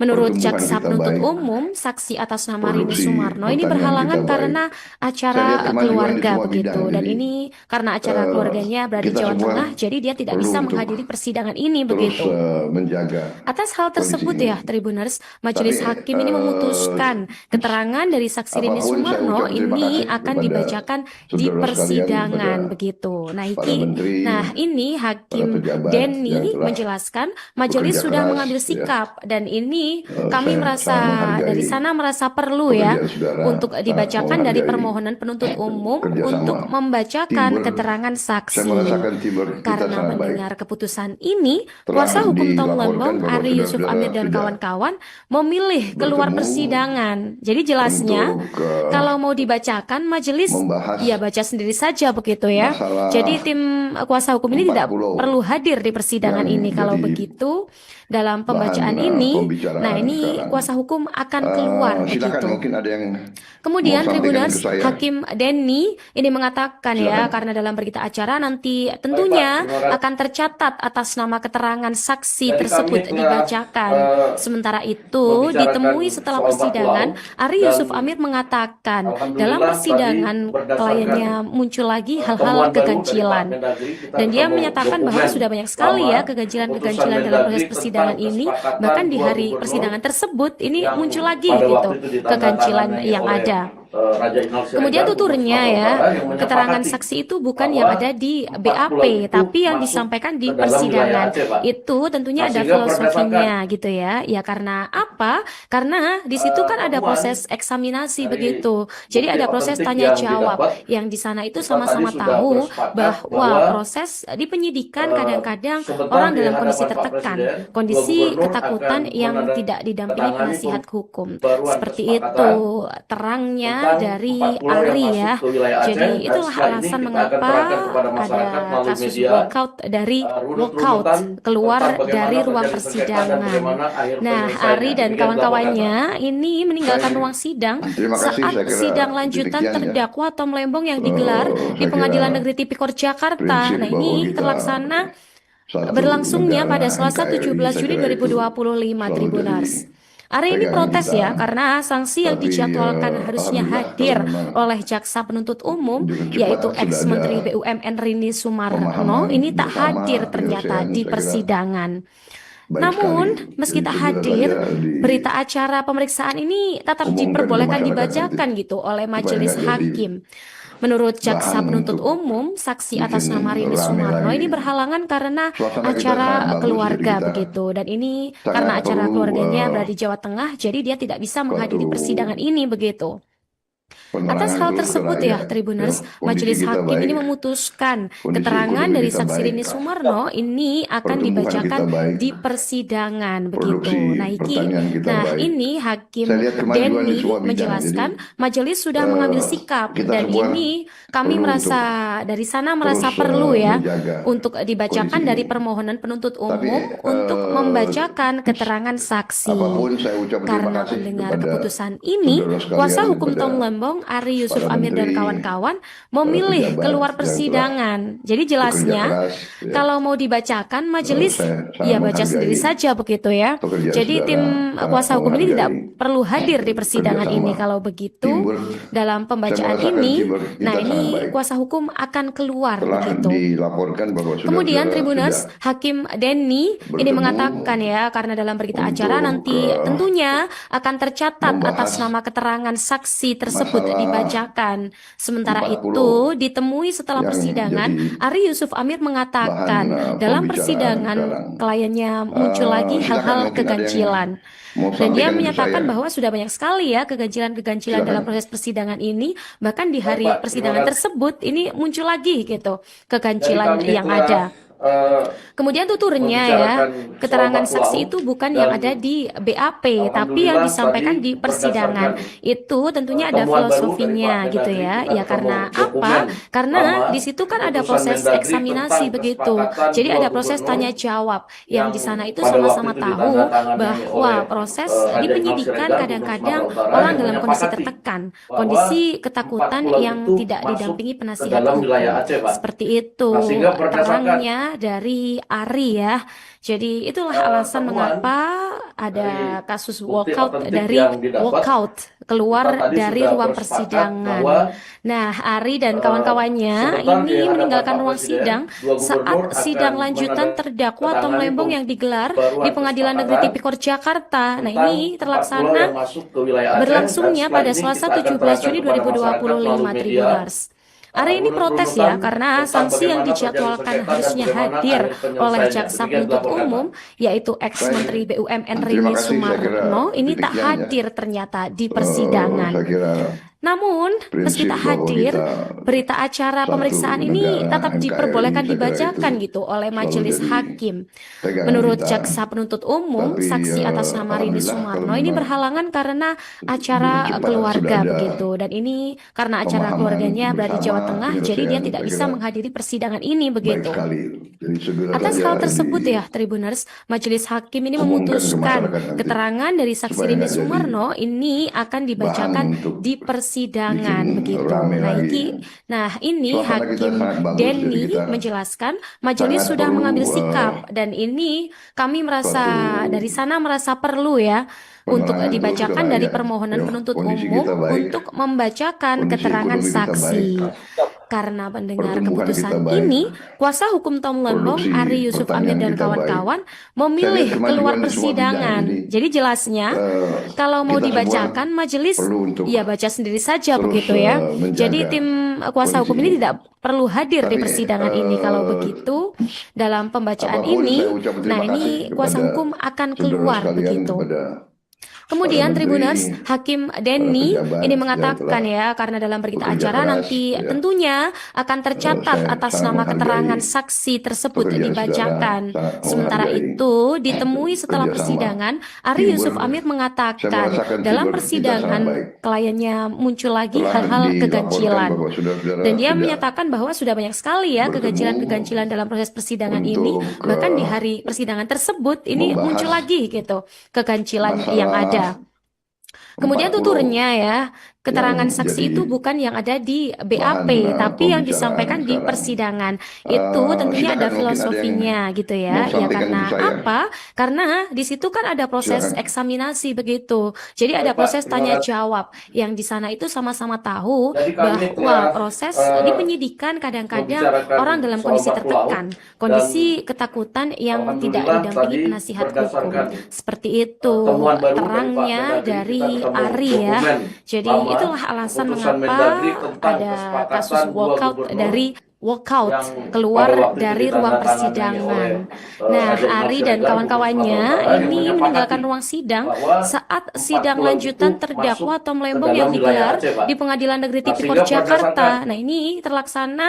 Menurut pertumbuhan jaksa kita penuntut baik, umum, saksi atas nama Rini produksi Sumarno ini pertanian berhalangan kita baik. karena Saya acara lihat kemajuan di keluarga semua begitu. bidang, Dan jadi ini karena acara keluarganya berada di kita Jawa semua Tengah, jadi dia tidak perlu bisa untuk menghadiri persidangan ini terus begitu. menjaga Atas hal tersebut kondisi ya, ini. Tribuners, Majelis Tapi Hakim ini memutuskan keterangan dari saksi Rini apapun saya Sumarno ucap terima ini kasih akan kepada dibacakan di saudara sekalian, persidangan kepada begitu. para menteri, Nah ini para Hakim pejabat yang Denny telah menjelaskan majelis bekerja sudah keras, mengambil ya. sikap dan ini kami Saya merasa sangat menghargai dari sana merasa perlu ya pekerjaan saudara, untuk sangat dibacakan dari menghargai permohonan penuntut umum kerjasama. untuk membacakan Timber, keterangan saya saksi. merasakan timber kita Karena sangat baik. mendengar keputusan ini, Telah kuasa hukum Tom dilaporkan Lembong, bahwa Ari Yusuf saudara-saudara Amir dan sudah kawan-kawan memilih keluar bertemu persidangan. Jadi jelasnya, untuk kalau mau dibacakan majelis membahas ya baca sendiri saja begitu ya. masalah Jadi tim kuasa hukum ini 40 tidak perlu hadir di persidangan yang ini. Kalau jadi begitu, dalam pembacaan bahan ini, pembicaraan nah ini sekarang. kuasa hukum akan keluar Silakan, begitu. mungkin ada yang Kemudian mau sampaikan Tribuners, ke saya. Hakim Denny ini mengatakan ya, Silakan. karena dalam berita acara nanti tentunya Baik, Pak, terima kasih. akan tercatat atas nama keterangan saksi Jadi tersebut kami telah, dibacakan. Sementara itu, membicarakan ditemui setelah soal persidangan, Pulau, Ari dan Yusuf Amir mengatakan alhamdulillah dalam persidangan tadi berdasarkan, kliennya muncul lagi temuan hal-hal baru dari keganjilan. Pak Mendagri, kita Dan dia ketemu menyatakan bahwa dokumen sudah banyak sekali lama, ya keganjilan-keganjilan putusan dalam proses Mendagri persidangan tentang ini. kesepakatan Bahkan di dua hari gubernur persidangan tersebut ini yang muncul lagi pada gitu waktu itu keganjilan ditandatangani yang oleh ada. Raja Inal Siregar, Kemudian Gubernur tuturnya Sumatera ya, Utara, yang keterangan menyepakati saksi itu bukan bahwa yang ada di 4 BAP, pulau itu tapi yang masuk disampaikan di ke dalam persidangan. wilayah Aceh, Pak. Itu tentunya Nah, ada sehingga filosofinya gitu ya. Ya karena apa? Karena di situ kan ada temuan proses eksaminasi dari begitu. Jadi bukti ada proses otentik tanya yang jawab didapat, yang di sana itu kita sama-sama tadi sudah tahu bersepakat bahwa bahwa proses di penyidikan kadang-kadang sebentar orang di dalam kondisi hadapan Pak tertekan, Presiden, dua kondisi gubernur ketakutan akan yang tidak didampingi menandatangani penasihat hukum. pembaruan Seperti kesepakatan itu terangnya dari Ari ya. Jadi itulah alasan mengapa ada kasus walkout keluar dari ruang persidangan. Nah, Ari dan kawan-kawannya ini meninggalkan ruang sidang saat sidang lanjutan terdakwa Tom Lembong yang digelar di Pengadilan Negeri Tipikor Jakarta. Nah, ini terlaksana berlangsungnya pada Selasa 17 Juni 2025, Tribuners. Ari ini protes ya, karena sanksi yang dijadwalkan harusnya hadir oleh jaksa penuntut umum, yaitu ex-Menteri BUMN Rini Sumarno, ini tak hadir ternyata di persidangan. Namun, meski tak hadir, berita acara pemeriksaan ini tetap diperbolehkan dibacakan gitu oleh majelis hakim. Menurut jaksa penuntut umum, saksi atas nama Rini Sumarno ini berhalangan karena acara keluarga begitu. Dan ini karena acara keluarganya berada di Jawa Tengah, jadi dia tidak bisa menghadiri persidangan ini begitu. Atas hal tersebut ya, Tribuners, majelis hakim ini memutuskan keterangan dari saksi Rini Sumarno ini akan dibacakan di persidangan begitu. Nah, ini Hakim Denny menjelaskan majelis sudah mengambil sikap dan ini kami merasa perlu ya untuk dibacakan dari permohonan penuntut umum untuk membacakan keterangan saksi. Karena mendengar keputusan ini, kuasa hukum Tom Lembong Ari Yusuf Amir dan kawan-kawan memilih keluar persidangan. Jadi jelasnya kalau mau dibacakan majelis ya baca sendiri saja begitu ya. Jadi tim kuasa hukum ini tidak perlu hadir di persidangan ini. Kalau begitu dalam pembacaan ini, nah ini kuasa hukum akan keluar begitu. Kemudian Tribuners, Hakim Denny ini mengatakan ya, karena dalam berita acara nanti tentunya akan tercatat atas nama keterangan saksi tersebut dibacakan. Sementara itu, ditemui setelah persidangan, Ari Yusuf Amir mengatakan dalam persidangan kliennya muncul lagi hal-hal keganjilan. Dan dia menyatakan bahwa sudah banyak sekali ya keganjilan-keganjilan dalam proses persidangan ini. Bahkan di hari persidangan tersebut ini muncul lagi gitu keganjilan yang ada. Kemudian tuturnya ya, keterangan saksi itu bukan yang ada di BAP, tapi yang disampaikan di persidangan. Itu tentunya ada filosofinya gitu ya. Ya karena apa? Karena di situ kan ada proses eksaminasi begitu. Jadi ada proses tanya jawab yang di sana itu sama-sama tahu bahwa proses di penyidikan kadang-kadang orang dalam kondisi tertekan, kondisi ketakutan yang tidak didampingi penasihat hukum. Seperti itu terangnya dari Ari ya. Jadi itulah alasan mengapa ada kasus walkout keluar dari ruang persidangan. Nah, Ari dan kawan-kawannya ini meninggalkan ruang sidang saat sidang lanjutan terdakwa Tom Lembong yang digelar di Pengadilan Negeri Tipikor Jakarta. Nah, ini terlaksana berlangsungnya pada Selasa 17 Juni 2025, Tribuners. Ari ini protes ya, karena sanksi yang dijadwalkan harusnya hadir oleh jaksa penuntut umum, yaitu ex-Menteri BUMN Rini Sumarno, ini tak hadir ternyata di persidangan. Namun, meski tak hadir, berita acara pemeriksaan ini tetap diperbolehkan dibacakan gitu oleh majelis hakim. Menurut jaksa penuntut umum, saksi atas nama Rini Sumarno ini berhalangan karena acara keluarga begitu. Dan ini karena acara keluarganya berada di Jawa Tengah, jadi dia tidak bisa menghadiri persidangan ini begitu. Atas hal tersebut ya, Tribuners, majelis hakim ini memutuskan keterangan dari saksi Rini Sumarno ini akan dibacakan di persidangan begitu. Nah, ini Hakim Denny menjelaskan majelis sudah mengambil sikap dan ini kami merasa perlu ya untuk dibacakan dari permohonan penuntut umum untuk membacakan keterangan saksi. Karena mendengar keputusan ini, kuasa hukum Tom Lembong, Ari Yusuf Amir dan kawan-kawan memilih keluar persidangan. Jadi jelasnya, kalau mau dibacakan majelis, ya baca sendiri saja begitu ya. Jadi tim kuasa hukum ini tidak perlu hadir di persidangan ini. Kalau begitu, dalam pembacaan ini, nah ini kuasa hukum akan keluar begitu. Kemudian Tribuners, Menteri, Hakim para Denny pejabat ini yang mengatakan telah ya, karena dalam berita bekerja acara keras, nanti ya. tentunya akan tercatat Saya atas sangat nama keterangan menghargai saksi tersebut pekerjaan dibacakan. saudara, sangat Sementara menghargai itu, ditemui setelah kerjasama persidangan, Ari tim Yusuf Amir saya mengatakan merasakan dalam kita sangat persidangan baik. kliennya muncul lagi Telah hal-hal dilaporkan keganjilan. bahwa saudara-saudara Dan dia tidak menyatakan bahwa sudah banyak sekali ya bertemu keganjilan-keganjilan dalam proses persidangan ini. untuk Bahkan di hari persidangan tersebut ini muncul membahas lagi gitu keganjilan yang ada. masalah Kemudian 40 tuturnya ya, keterangan yang saksi jadi itu bukan yang ada di BAP, bahan tapi yang pembicaraan disampaikan di sekarang. persidangan. Itu tentunya ada Silakan, mungkin ada yang filosofinya gitu mau ya. Ya sampaikan karena ke saya. apa? Karena di situ kan ada proses Silakan. eksaminasi begitu. Jadi ada Baik, Pak. proses Terima tanya kasih. jawab yang di sana itu sama-sama tahu Jadi kami bahwa telah proses di penyidikan kadang-kadang membicarakan orang dalam soal kondisi 40 tertekan, kondisi ketakutan yang tidak alhamdulillah didampingi tadi penasihat hukum. berdasarkan Seperti itu temuan baru dari Pak terangnya Mendagri, dari kita ketemu Ari ya. dokumen Jadi lama itulah alasan keputusan mengapa Mendagri tentang ada kesepakatan kasus dua walkout gubernur dari walkout yang pada keluar waktu itu dari ruang ditandatangani persidangan. oleh Nah, Adik Ari Nur dan Siregar, kawan-kawannya Gubernur Sumatera Utara, yang ini menyepakati meninggalkan ruang sidang bahwa saat 4 sidang pulau lanjutan itu terdakwa masuk Tom ke Lembong dalam yang wilayah digelar Aceh, Pak. di Pengadilan Negeri Nah, Tipikor sehingga Jakarta. berdasarkan Nah, ini terlaksana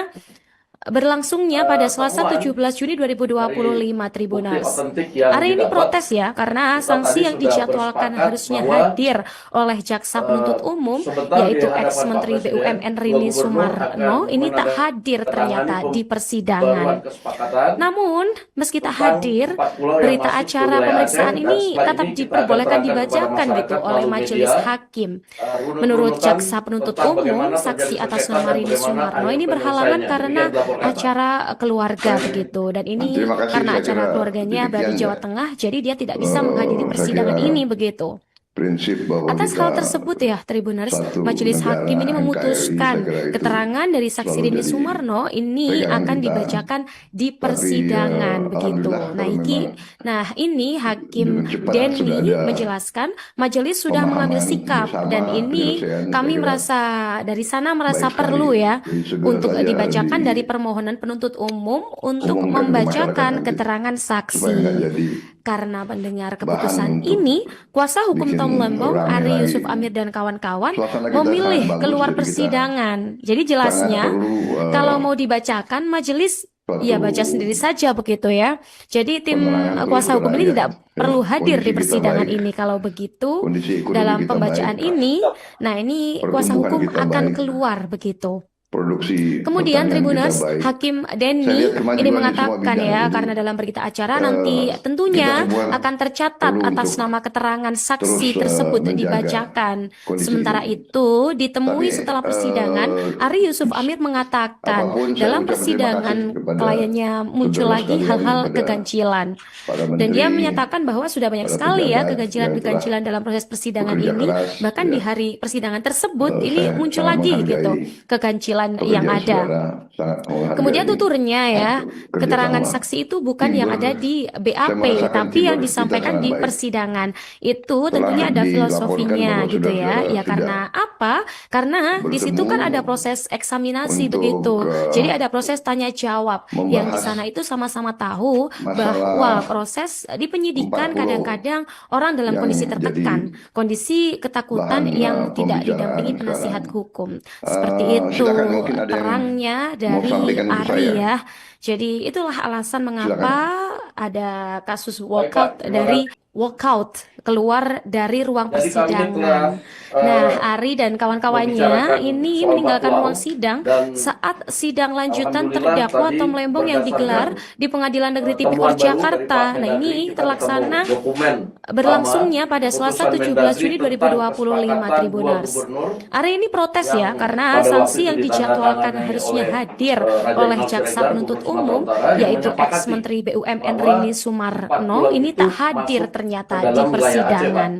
berlangsungnya pada Selasa temuan 17 Juni 2025 dari bukti Tribuners. otentik yang Hari ini didapat, protes ya karena kita sanksi tadi yang sudah dijadwalkan bersepakat harusnya bahwa hadir oleh jaksa penuntut umum sebentar yaitu di hadapan Pak ex-Menteri Presiden, BUMN dua Rini gubernur Sumarno akan ini tak hadir menandatangani ternyata di pembaruan persidangan. kesepakatan Namun, meski tak tentang hadir, 4 pulau yang berita masuk ke acara wilayah pemeriksaan Aceh, dan ini setelah tetap ini kita akan diperbolehkan terangkan kepada dibacakan gitu masyarakat oleh melalui majelis media hakim. runut-runutan Menurut jaksa penuntut tentang umum, bagaimana saksi terjadi atas sengketa nama dan Rini bagaimana Sumarno akhir ini berhalangan penyelesaiannya. karena Demikian dilaporkan, Pak. acara keluarga begitu. Dan ini Terima kasih, karena saya acara kira keluarganya berada di demikian Jawa ya. Tengah, jadi dia tidak bisa menghadiri Saya persidangan kira ini begitu. prinsip bahwa Atas kita hal tersebut ya, Tribuners, satu Majelis negara Hakim ini NKRI, memutuskan saya kira itu keterangan dari saksi selalu Rini jadi Sumarno ini pegangan akan kita. dibacakan di Tapi persidangan begitu. alhamdulillah Nah, kalau memang nah ini Hakim dengan cepat sudah Denny ada menjelaskan majelis sudah mengambil pemahaman sikap bersama dan ini penyelesaian, saya kami kira merasa dari sana merasa baik perlu sekali. ya Jadi segera untuk saja dibacakan dari permohonan penuntut umum untuk umumkan ke masyarakat membacakan nanti keterangan supaya nggak saksi. jadi Karena mendengar bahan keputusan untuk ini, kuasa hukum bikin Tom Lembong, rame Ari lagi. Yusuf Amir dan kawan-kawan Suasana kita memilih sangat bagus, keluar jadi kita persidangan. Jadi sangat jelasnya, perlu kalau mau dibacakan, majelis ya baca suatu sendiri saja begitu ya. Jadi tim penerangan kuasa terus hukum ini kepada tidak rakyat. perlu Ya, hadir di kondisi kita persidangan baik, ini. Kalau begitu, kondisi ekonomi dalam kita pembacaan baik, ini, nah ini kuasa pertumbuhan hukum kita akan baik, keluar begitu. produksi Kemudian pertanian kita Tribuners, baik. Hakim Saya Denny lihat kemajuan ini di semua mengatakan bidang. ya, Jadi karena dalam berita acara nanti kita tentunya semua akan tercatat perlu atas untuk nama keterangan saksi terus tersebut menjaga dibacakan. kondisi Sementara ini. itu, ditemui Tapi setelah persidangan, Ari Yusuf Amir mengatakan apapun saya dalam ucapkan terima persidangan kasih kepada kliennya muncul saudara lagi sekalian, hal-hal kepada keganjilan. para Dan dia menteri, menyatakan bahwa sudah banyak para sekali ya pejabat yang telah keganjilan-keganjilan dalam proses persidangan bekerja ini. keras. Bahkan Ya, di hari persidangan tersebut ini saya muncul sangat lagi gitu menghargai keganjilan yang pekerjaan ada. saudara, sangat menghargai Kemudian tuturnya ya, keterangan kerjasama saksi itu bukan tim yang ada di saya BAP, merasakan tapi yang teamwork kita disampaikan sangat di baik. persidangan. Itu Telah tentunya ada dilaporkan filosofinya bahwa gitu ya. saudara-saudara Ya tidak karena apa? Karena di situ kan ada bertemu proses eksaminasi untuk begitu. Jadi ada proses tanya jawab yang di membahas sana itu sama-sama tahu masalah bahwa proses di penyidikan 40 kadang-kadang orang dalam yang kondisi jadi tertekan, kondisi ketakutan bahan yang tidak pembicaraan didampingi penasihat sekarang. hukum. Seperti itu Silakan, mungkin ada yang terangnya mau dari sampaikan ke Ari saya. ya. Jadi itulah alasan mengapa Silakan. ada kasus Baik, Pak. walkout Terima dari walkout keluar dari ruang Jadi kami telah persidangan. Nah, Ari dan kawan-kawannya membicarakan ini soal meninggalkan 40 ruang sidang dan saat sidang lanjutan alhamdulillah terdakwa tadi Tom Lembong yang digelar berdasarkan di Pengadilan Negeri temuan Tipikor baru dari Pak Jakarta. Nah, Mendagri, ini kita terlaksana ketemu dokumen berlangsungnya lama pada Selasa keputusan 17 Mendagri Juni tentang 2025 kesepakatan dua Tribuners. gubernur Ari ini protes ya yang karena pada waktu sanksi itu yang dijadwalkan ditandatangani harusnya oleh hadir Raja oleh Nur jaksa Siregar, penuntut Gubernur Sumatera umum Utara, yang yaitu menyepakati ex-Menteri BUMN bahwa Rini 4 Sumarno pulau ini itu tak hadir masuk ternyata ke di dalam wilayah Aceh, Pak. persidangan.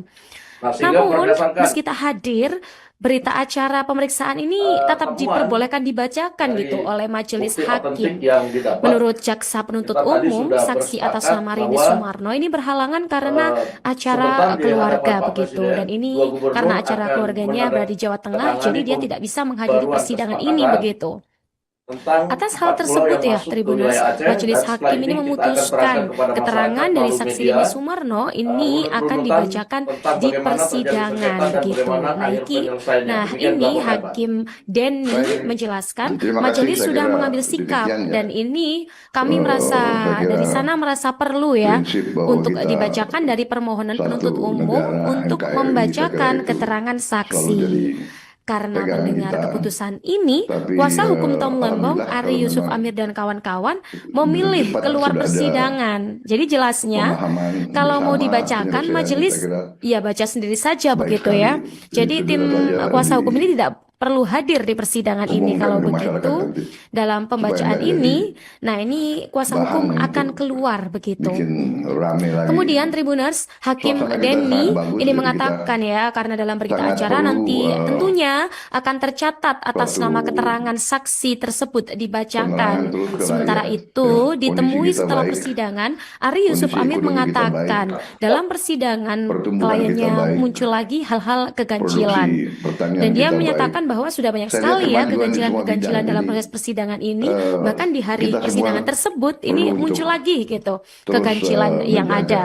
Nah, sehingga Namun, berdasarkan meski tak hadir, berita acara pemeriksaan ini tetap temuan diperbolehkan dibacakan dari gitu oleh majelis bukti otentik hakim. yang didapat, Menurut jaksa penuntut kita tadi umum, sudah saksi atas bersepakat nama Rini bahwa Sumarno ini berhalangan karena sebentar acara di keluarga hadapan Pak begitu. Presiden, Dan ini dua gubernur karena acara akan keluarganya berada di Jawa Tengah, jadi menandatangani dia tidak bisa menghadiri pembaruan persidangan ini kesepakatan begitu. tentang Atas hal 4 pulau tersebut yang ya, masuk ke Tribuners, wilayah Aceh, Majelis dan setelah Hakim ini kita akan memutuskan serahkan kepada keterangan masyarakat dari melalui saksi media, Rini Sumarno ini akan runut-runutan dibacakan tentang di bagaimana terjadi persidangan sengketa dan begitu. bagaimana Nah, akhir penyelesaiannya. nah Demikian ini dilaporkan, Pak. Hakim Denny Baik. menjelaskan Terima kasih, majelis saya sudah kira mengambil sikap demikian ya. dan ini kami merasa saya kira dari sana merasa perlu ya prinsip bahwa untuk kita dibacakan dari permohonan satu penuntut umum negara untuk NKRI, membacakan saya kira itu keterangan selalu saksi. jadi Karena pegangan mendengar kita. keputusan ini, Tapi kuasa hukum Tom Lembong, alhamdulillah Ari kalau Yusuf memang Amir dan kawan-kawan begitu memilih cepat keluar sudah ada persidangan. Jadi jelasnya, pemahaman kalau mau bersama, dibacakan, penyelesaian, saya majelis kira ya baca sendiri saja baik begitu sekali. ya. Jadi Itu tim saja kuasa hukum ini tidak perlu hadir di persidangan ini. umumkan Kalau ke masyarakat begitu, nanti. dalam pembacaan nggak jadi ini, nah ini kuasa bahan hukum untuk akan keluar begitu. bikin rame lagi. Kemudian Tribuners, Hakim Suasana kita Denny sangat bagus, ini jadi mengatakan ya, karena dalam berita sangat acara perlu, nanti tentunya akan tercatat atas suatu nama keterangan saksi tersebut penerangan dibacakan. terus ke Sementara rakyat. itu, Ya, kondisi ditemui kita setelah baik, persidangan, Ari Yusuf kondisi Amir ekonomi kita mengatakan dalam persidangan pertumbuhan kita kliennya baik, muncul lagi hal-hal keganjilan. produksi pertanian Dan dia kita menyatakan baik. bahwa sudah banyak Saya lihat sekali ya kemajuan di semua keganjilan-keganjilan bidang, dalam jadi, proses persidangan ini. eh, Bahkan di hari kita semua persidangan tersebut perlu ini untuk muncul lagi gitu terus keganjilan yang menjaga ada.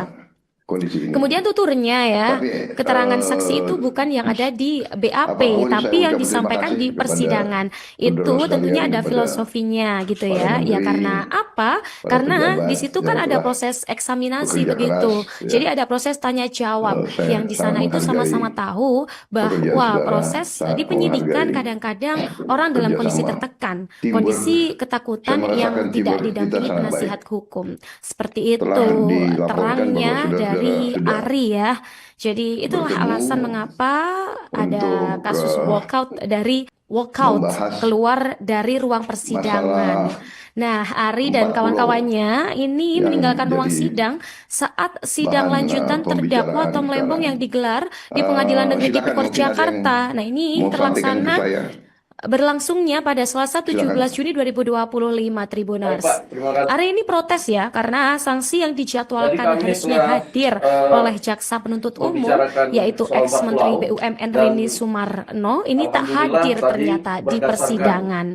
kondisi ini. Kemudian tuturnya ya, Tapi keterangan saksi itu bukan yang ada di BAP, apapun saya tapi yang ucap terima disampaikan kasih di kepada persidangan. saudara Itu tentunya sekalian, ada kepada filosofinya gitu para ya. Ya menteri, karena apa? para Karena pejabat di situ yang kan ada telah proses eksaminasi bekerja begitu. keras, ya. Jadi ada proses tanya jawab Saya yang di sangat sana itu sama-sama menghargai tahu pekerjaan bahwa saudara, proses sangat di penyidikan menghargai kadang-kadang orang dalam kondisi kerjasama. tertekan, Teamwork, kondisi saya ketakutan merasakan yang tidak teamwork kita didampingi sangat penasihat baik. hukum. Seperti Telah itu dilaporkan terangnya bahwa saudara-saudara dari sudah Ari ya. Jadi itulah bertemu alasan mengapa ada untuk kasus walkout membahas keluar dari ruang persidangan. masalah Nah, Ari dan 4 pulau kawan-kawannya ini yang meninggalkan ruang jadi sidang saat sidang bahan lanjutan terdakwa pembicaraan Tom Lembong sekarang. yang digelar di Pengadilan Negeri Silakan Tipikor mungkin ada yang Jakarta. Nah, ini mau sampaikan ke terlaksana saya. berlangsungnya pada Selasa 17 Silakan. Juni 2025 Baik, Tribuners. Pak. Terima kasih. Hari ini protes ya karena sanksi yang Jadi dijadwalkan kami harusnya telah hadir oleh jaksa penuntut umum membicarakan yaitu soal ex-Menteri Pulau, BUMN dan Rini Sumarno ini tak alhamdulillah hadir tadi ternyata di berdasarkan persidangan.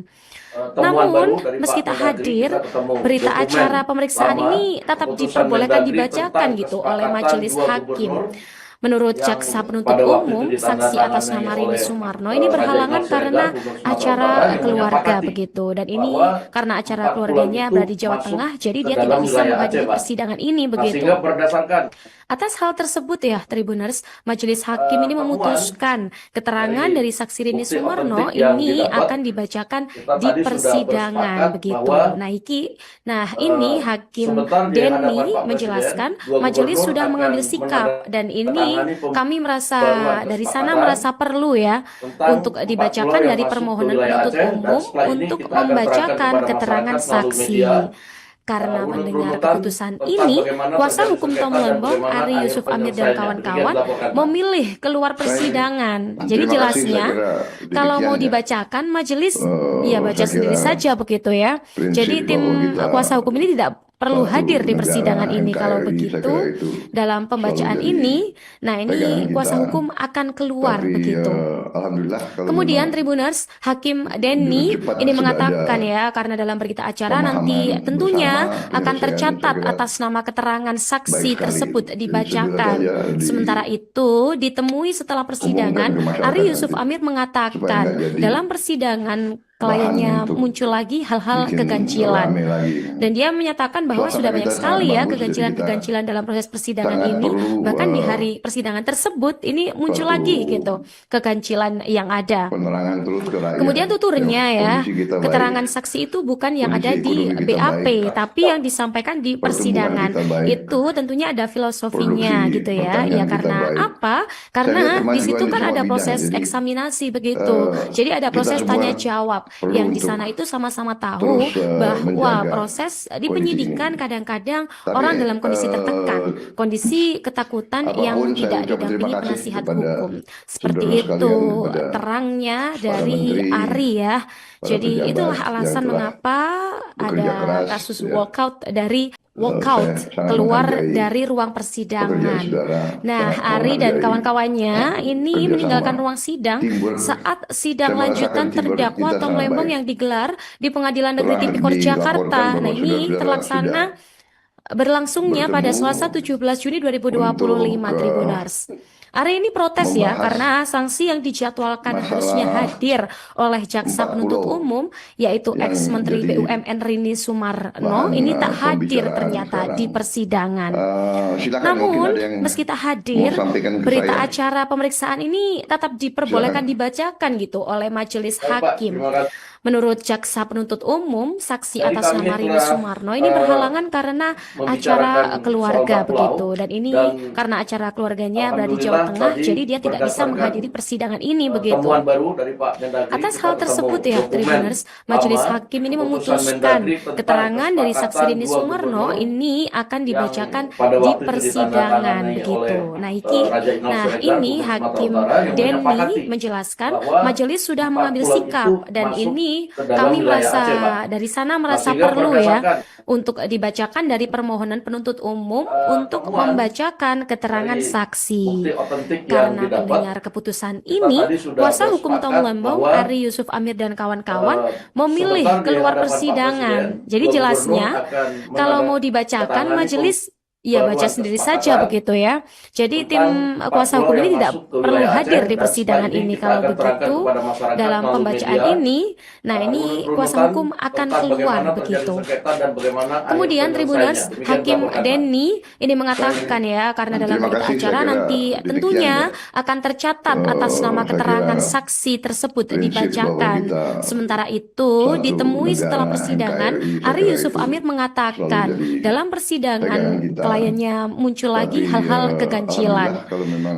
temuan Namun, baru dari meski Pak tak Mendagri, hadir, kita ketemu berita dokumen acara pemeriksaan lama, ini tetap keputusan diperbolehkan Mendagri dibacakan tentang gitu oleh kesepakatan majelis dua hakim. gubernur Menurut yang jaksa penuntut pada waktu umum, itu saksi atas ditandatangani nama Rini oleh Sumarno ini Raja berhalangan Iqbal karena Siregar, Gubernur Sumatera acara Utara, yang keluarga menyepakati begitu. Dan ini bahwa karena acara 4 pulau keluarganya itu berada di Jawa masuk Tengah, jadi ke dia dalam tidak bisa wilayah menghadiri Aceh, Pak. persidangan ini Nah, begitu. sehingga berdasarkan Atas hal tersebut ya, Tribuners, Majelis Hakim ini temuan memutuskan keterangan dari dari saksi Rini bukti Sumarno otentik yang ini didapat, akan dibacakan kita di tadi sudah persidangan bersepakat begitu. bahwa Nah, ini Hakim sebentar di hadapan Denny Pak menjelaskan Presiden, dua majelis gubernur sudah akan mengambil sikap dan ini menandatangani kami merasa pembaruan dari sana kesepakatan merasa perlu ya tentang untuk 4 dibacakan pulau yang dari masuk ke permohonan wilayah penuntut Aceh, dan umum setelah ini untuk kita akan terangkan membacakan kepada keterangan masyarakat melalui saksi. media Karena mendengar runut-runutan keputusan tentang ini, bagaimana kuasa terjadi hukum sengketa Tom dan Lembong, bagaimana Ari akhir Yusuf Amir dan penyelesaiannya. Demikian kawan-kawan dilaporkan, Pak. memilih keluar persidangan. Jadi Terima kasih, jelasnya, saya kira kalau mau demikian ya. dibacakan, majelis ya baca Saya sendiri kira saja begitu ya. prinsip Jadi tim bahwa kita kuasa hukum ini tidak perlu satu hadir di negara persidangan ini. Kalau NKRI, saya begitu, kira itu dalam pembacaan selalu jadi ini, nah pegangan ini kita. kuasa hukum akan keluar Tapi begitu. alhamdulillah kalau Kemudian memang Tribuners, Hakim dengan Denny cepat ini sudah mengatakan ada ya, karena dalam berita acara pemahaman nanti tentunya bersama, akan penyelesaian, tercatat saya kira atas nama keterangan baik saksi sekali. tersebut Jadi dibacakan. saudara Sementara itu, ditemui setelah persidangan, umumkan ke masyarakat Ari Yusuf nanti, Amir supaya mengatakan nggak jadi dalam persidangan bahan kliennya untuk muncul lagi hal-hal bikin keganjilan. rame lagi. Dan dia menyatakan bahwa Suasana sudah banyak kita sangat sekali ya bagus, jadi kita keganjilan-keganjilan dalam proses persidangan sangat ini. perlu Bahkan di hari persidangan tersebut ini muncul suatu lagi gitu keganjilan yang ada. penerangan terus ke rakyat. Kemudian tuturnya ya, Kondisi kita baik, keterangan saksi itu bukan yang kondisi ada di ekonomi kita BAP, baik, tapi yang disampaikan di pertumbuhan persidangan. kita baik, Itu tentunya ada filosofinya produksi gitu ya. pertanian Ya kita karena baik. apa? Saya lihat Karena di kemajuan situ di kan semua ada bidang, proses jadi eksaminasi begitu. Jadi ada kita proses semua tanya jawab perlu yang di untuk sana itu sama-sama tahu terus bahwa menjaga proses di kondisi penyidikan ini. kadang-kadang Tapi orang dalam kondisi tertekan, kondisi ketakutan yang apapun saya tidak ucap terima didampingi kasih penasihat kepada hukum. Seperti saudara itu sekalian, kepada terangnya para dari menteri, Ari ya. para Jadi pejabat itulah yang alasan telah mengapa bekerja ada keras kasus ya. walkout dari walkout, keluar dari ruang persidangan. Nah, Ari dan kawan-kawannya ini meninggalkan ruang sidang saat sidang lanjutan terdakwa Tom Lembong yang digelar di Pengadilan Negeri Tipikor Jakarta. Nah, ini berlangsungnya pada Selasa 17 Juni 2025, Tribuners. Ari ini protes ya, karena sanksi yang dijadwalkan harusnya hadir oleh jaksa penuntut umum, yaitu ex-Menteri BUMN Rini Sumarno, ini tak hadir ternyata di persidangan. Namun, meski tak hadir, berita acara pemeriksaan ini tetap diperbolehkan dibacakan gitu oleh majelis hakim. Menurut jaksa penuntut umum, saksi atas nama Rini Sumarno ini berhalangan karena acara keluarga begitu, dan ini karena acara keluarganya berada di Jawa Tengah, jadi dia tidak bisa menghadiri persidangan ini begitu. Atas hal tersebut ya, Tribuners, majelis hakim ini memutuskan keterangan dari saksi Rini Sumarno ini akan dibacakan di persidangan begitu. Nah, ini Hakim Denny menjelaskan majelis sudah mengambil sikap, dan ini kami merasa perlu ya untuk dibacakan dari permohonan penuntut umum untuk membacakan keterangan saksi. Karena mendengar keputusan ini, kuasa hukum Tom Lembong, Ari Yusuf Amir dan kawan-kawan memilih keluar persidangan. Jadi jelasnya, kalau mau dibacakan majelis ya baca sendiri saja begitu ya. Jadi tim kuasa hukum ini tidak perlu hadir di persidangan ini. Kalau begitu dalam pembacaan ini, nah ini kuasa hukum akan keluar begitu. Kemudian Tribuners, Hakim Denny ini mengatakan ya, karena dalam berita acara nanti tentunya akan tercatat atas nama keterangan saksi tersebut dibacakan. Sementara itu ditemui setelah persidangan, Ari Yusuf Amir mengatakan dalam persidangan kliennya muncul lagi hal-hal keganjilan,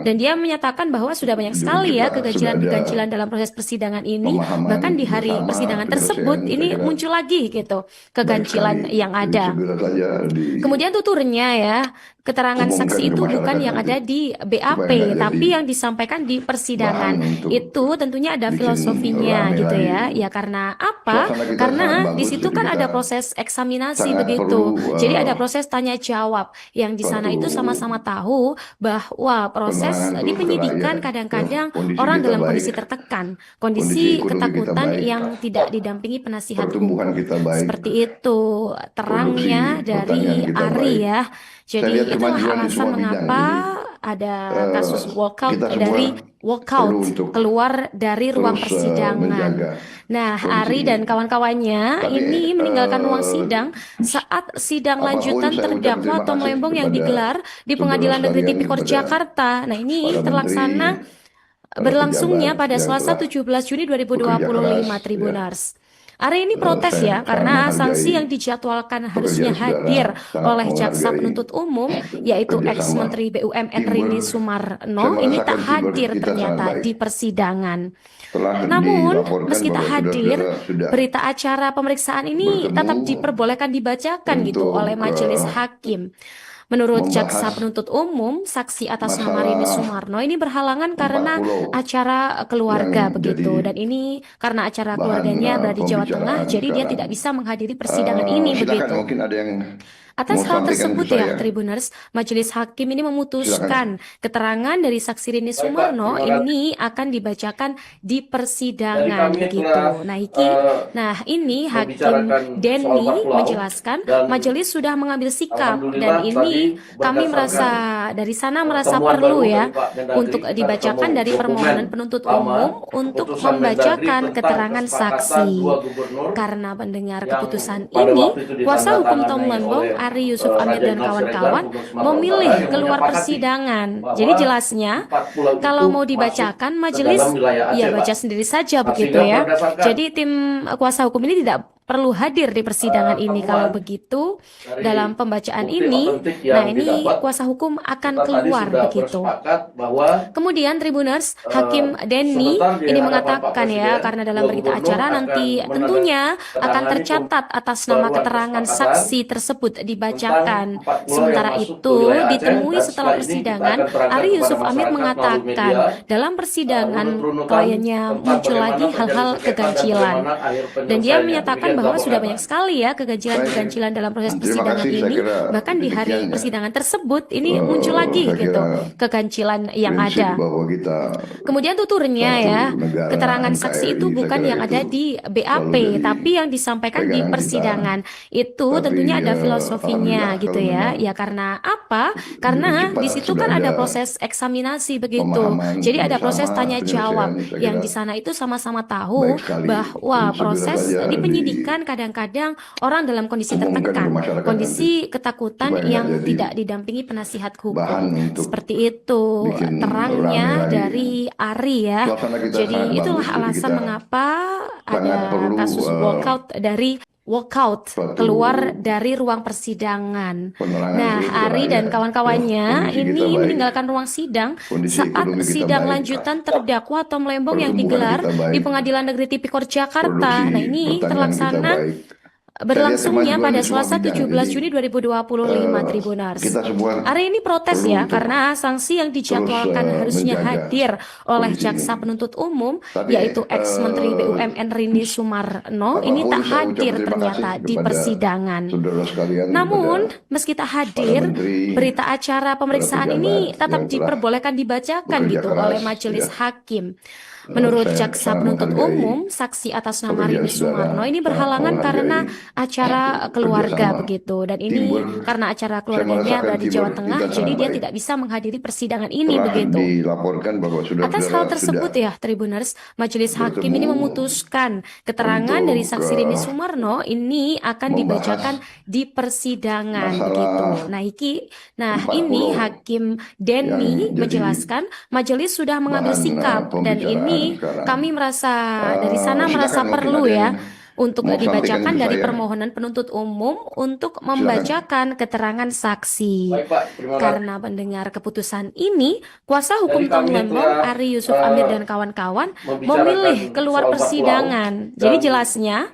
dan dia menyatakan bahwa sudah banyak sekali ya keganjilan dalam proses persidangan ini, bahkan di hari persidangan tersebut ini muncul lagi gitu keganjilan yang ada. Kemudian tuturnya ya, keterangan saksi itu bukan yang ada di BAP, tapi yang disampaikan di persidangan. Itu tentunya ada filosofinya gitu ya. Ya karena apa? Karena di situ kan ada proses eksaminasi begitu. Jadi ada proses tanya jawab yang di sana itu sama-sama tahu bahwa proses di penyidikan kadang-kadang orang dalam kondisi tertekan, kondisi ketakutan yang tidak didampingi penasihat hukum. Seperti itu terangnya dari Ari ya. Jadi itulah alasan mengapa ada kasus walkout keluar dari ruang persidangan. Nah, Ari dan kawan-kawannya ini meninggalkan ruang sidang saat sidang lanjutan terdakwa Tom Lembong yang digelar di Pengadilan Negeri Tipikor Jakarta. Nah, ini berlangsungnya pada Selasa 17 Juni 2025, Tribuners. Ari ini protes ya, karena sanksi yang dijadwalkan harusnya hadir oleh jaksa penuntut umum, yaitu ex-Menteri BUMN Rini Sumarno, ini tak hadir ternyata di persidangan. Namun, meski tak hadir, berita acara pemeriksaan ini tetap diperbolehkan dibacakan gitu oleh majelis hakim. Menurut jaksa penuntut umum, saksi atas nama Rini Sumarno ini berhalangan karena acara keluarga begitu, dan ini karena acara keluarganya berada di Jawa Tengah, jadi dia tidak bisa menghadiri persidangan ini begitu. Atas hal tersebut ya, Tribuners, majelis hakim ini memutuskan keterangan dari saksi Rini Sumarno ini akan dibacakan di persidangan gitu. Nah, ini Hakim Denny menjelaskan majelis sudah mengambil sikap, dan ini kami merasa perlu ya untuk dibacakan dari permohonan penuntut umum untuk membacakan keterangan saksi. Karena mendengar keputusan ini, kuasa hukum Tom Lembong, Ari Yusuf Amir dan kawan-kawan memilih keluar persidangan. Jadi jelasnya, kalau mau dibacakan majelis ya baca sendiri saja begitu ya. Jadi tim kuasa hukum ini tidak perlu hadir di persidangan ini. Kalau begitu dalam pembacaan ini, nah ini kuasa hukum akan keluar begitu. Kemudian Tribuners, Hakim Denny ini mengatakan ya, karena dalam berita acara nanti tentunya akan tercatat atas nama keterangan saksi tersebut dibacakan. Sementara itu ditemui setelah persidangan, Ari Yusuf Amir mengatakan dalam persidangan kliennya muncul lagi hal-hal keganjilan, dan dia menyatakan bahwa sudah banyak sekali ya keganjilan-keganjilan dalam proses persidangan ini, bahkan di hari persidangan tersebut ini muncul lagi gitu keganjilan yang ada. Kemudian tuturnya ya, keterangan saksi itu bukan yang ada di BAP, tapi yang disampaikan di persidangan. Itu tentunya ada filosofinya gitu ya. Ya karena apa? Karena di situ kan ada proses eksaminasi begitu. Jadi ada proses tanya jawab yang di sana itu sama-sama tahu bahwa proses di penyidikan kadang-kadang orang dalam kondisi tertekan, kondisi ketakutan yang tidak didampingi penasihat hukum. Seperti itu terangnya dari Ari ya. Jadi itulah alasan mengapa ada kasus walkout keluar dari ruang persidangan. Nah, Ari dan kawan-kawannya ini meninggalkan ruang sidang saat sidang lanjutan terdakwa Tom Lembong yang digelar di Pengadilan Negeri Tipikor Jakarta. Nah, ini berlangsungnya pada Selasa 17 Juni 2025 Tribuners. Hari ini protes ya karena sanksi yang dijadwalkan harusnya hadir oleh jaksa penuntut umum yaitu ex-Menteri BUMN Rini Sumarno ini tak hadir ternyata di persidangan. Namun meski tak hadir, berita acara pemeriksaan ini tetap diperbolehkan dibacakan gitu oleh majelis hakim. Menurut jaksa penuntut umum, saksi atas nama Rini Sumarno ini berhalangan karena acara keluarga begitu. Dan ini karena acara keluarganya berada di Jawa Tengah, jadi dia tidak bisa menghadiri persidangan ini begitu. Atas hal tersebut ya, Tribuners, majelis hakim ini memutuskan keterangan dari saksi Rini Sumarno ini akan dibacakan di persidangan begitu. Nah ini Hakim Denny menjelaskan majelis sudah mengambil sikap dan ini kami merasa dari sana merasa perlu ya untuk dibacakan dari permohonan penuntut umum untuk membacakan keterangan saksi. Karena mendengar keputusan ini, kuasa hukum Tom Lembong, Ari Yusuf Amir dan kawan-kawan memilih keluar persidangan. Jadi jelasnya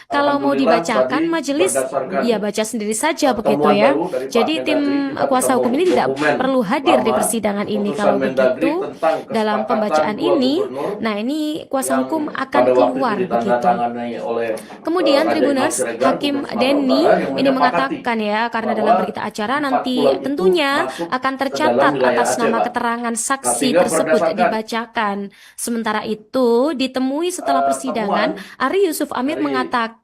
kalau mau dibacakan majelis ya baca sendiri saja begitu ya. Jadi tim kuasa hukum ini tidak perlu hadir di persidangan ini. Kalau begitu dalam pembacaan ini, nah ini kuasa hukum akan keluar begitu. Kemudian Tribuners, Hakim Denny ini mengatakan ya karena dalam berita acara nanti tentunya akan tercatat atas nama keterangan saksi tersebut dibacakan. Sementara itu ditemui setelah persidangan, Ari Yusuf Amir mengatakan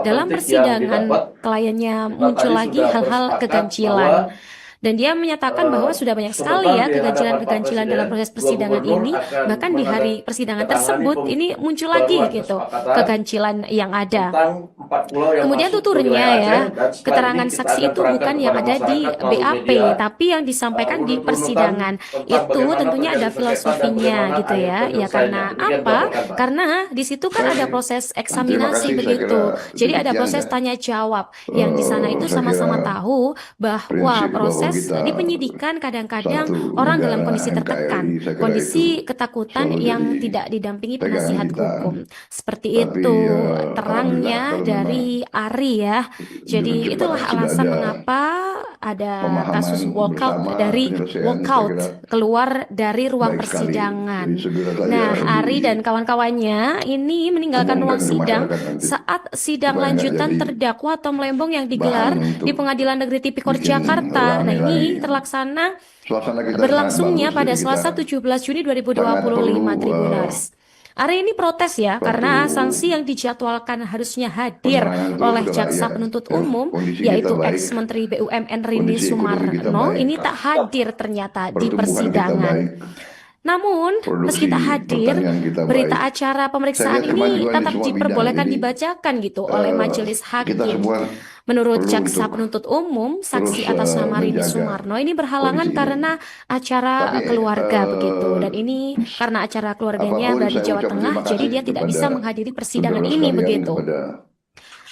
dalam persidangan kliennya muncul lagi hal-hal keganjilan. Dan dia menyatakan bahwa sudah banyak sekali ya keganjilan-keganjilan dalam proses persidangan ini. Bahkan di hari persidangan tersebut ini muncul lagi gitu keganjilan yang ada. Kemudian tuturnya ya, keterangan saksi itu bukan yang ada di BAP, tapi yang disampaikan di persidangan. Itu tentunya ada filosofinya gitu ya. Ya karena apa? Karena di situ kan ada proses eksaminasi begitu. Jadi ada proses tanya jawab yang di sana itu sama-sama tahu bahwa proses di penyidikan kadang-kadang orang dalam kondisi tertekan, kondisi ketakutan yang tidak didampingi penasihat hukum. Seperti itu terangnya dari Ari ya. Jadi itulah alasan mengapa ada kasus walkout keluar dari ruang persidangan. Nah, Ari dan kawan-kawannya ini meninggalkan ruang sidang saat sidang lanjutan terdakwa Tom Lembong yang digelar di Pengadilan Negeri Tipikor Jakarta. Nah, ini berlangsungnya pada Selasa 17 Juni 2025 Tribuners. Hari ini protes ya karena sanksi yang dijadwalkan harusnya hadir oleh jaksa penuntut umum yaitu ex-Menteri BUMN Rini Sumarno ini tak hadir ternyata di persidangan. Namun, meski tak hadir, berita acara pemeriksaan ini tetap diperbolehkan dibacakan gitu oleh majelis hakim. Menurut jaksa penuntut umum, saksi atas nama Rini Sumarno ini berhalangan karena acara keluarga begitu. Dan ini karena acara keluarganya berada di Jawa Tengah, jadi dia tidak bisa menghadiri persidangan ini begitu.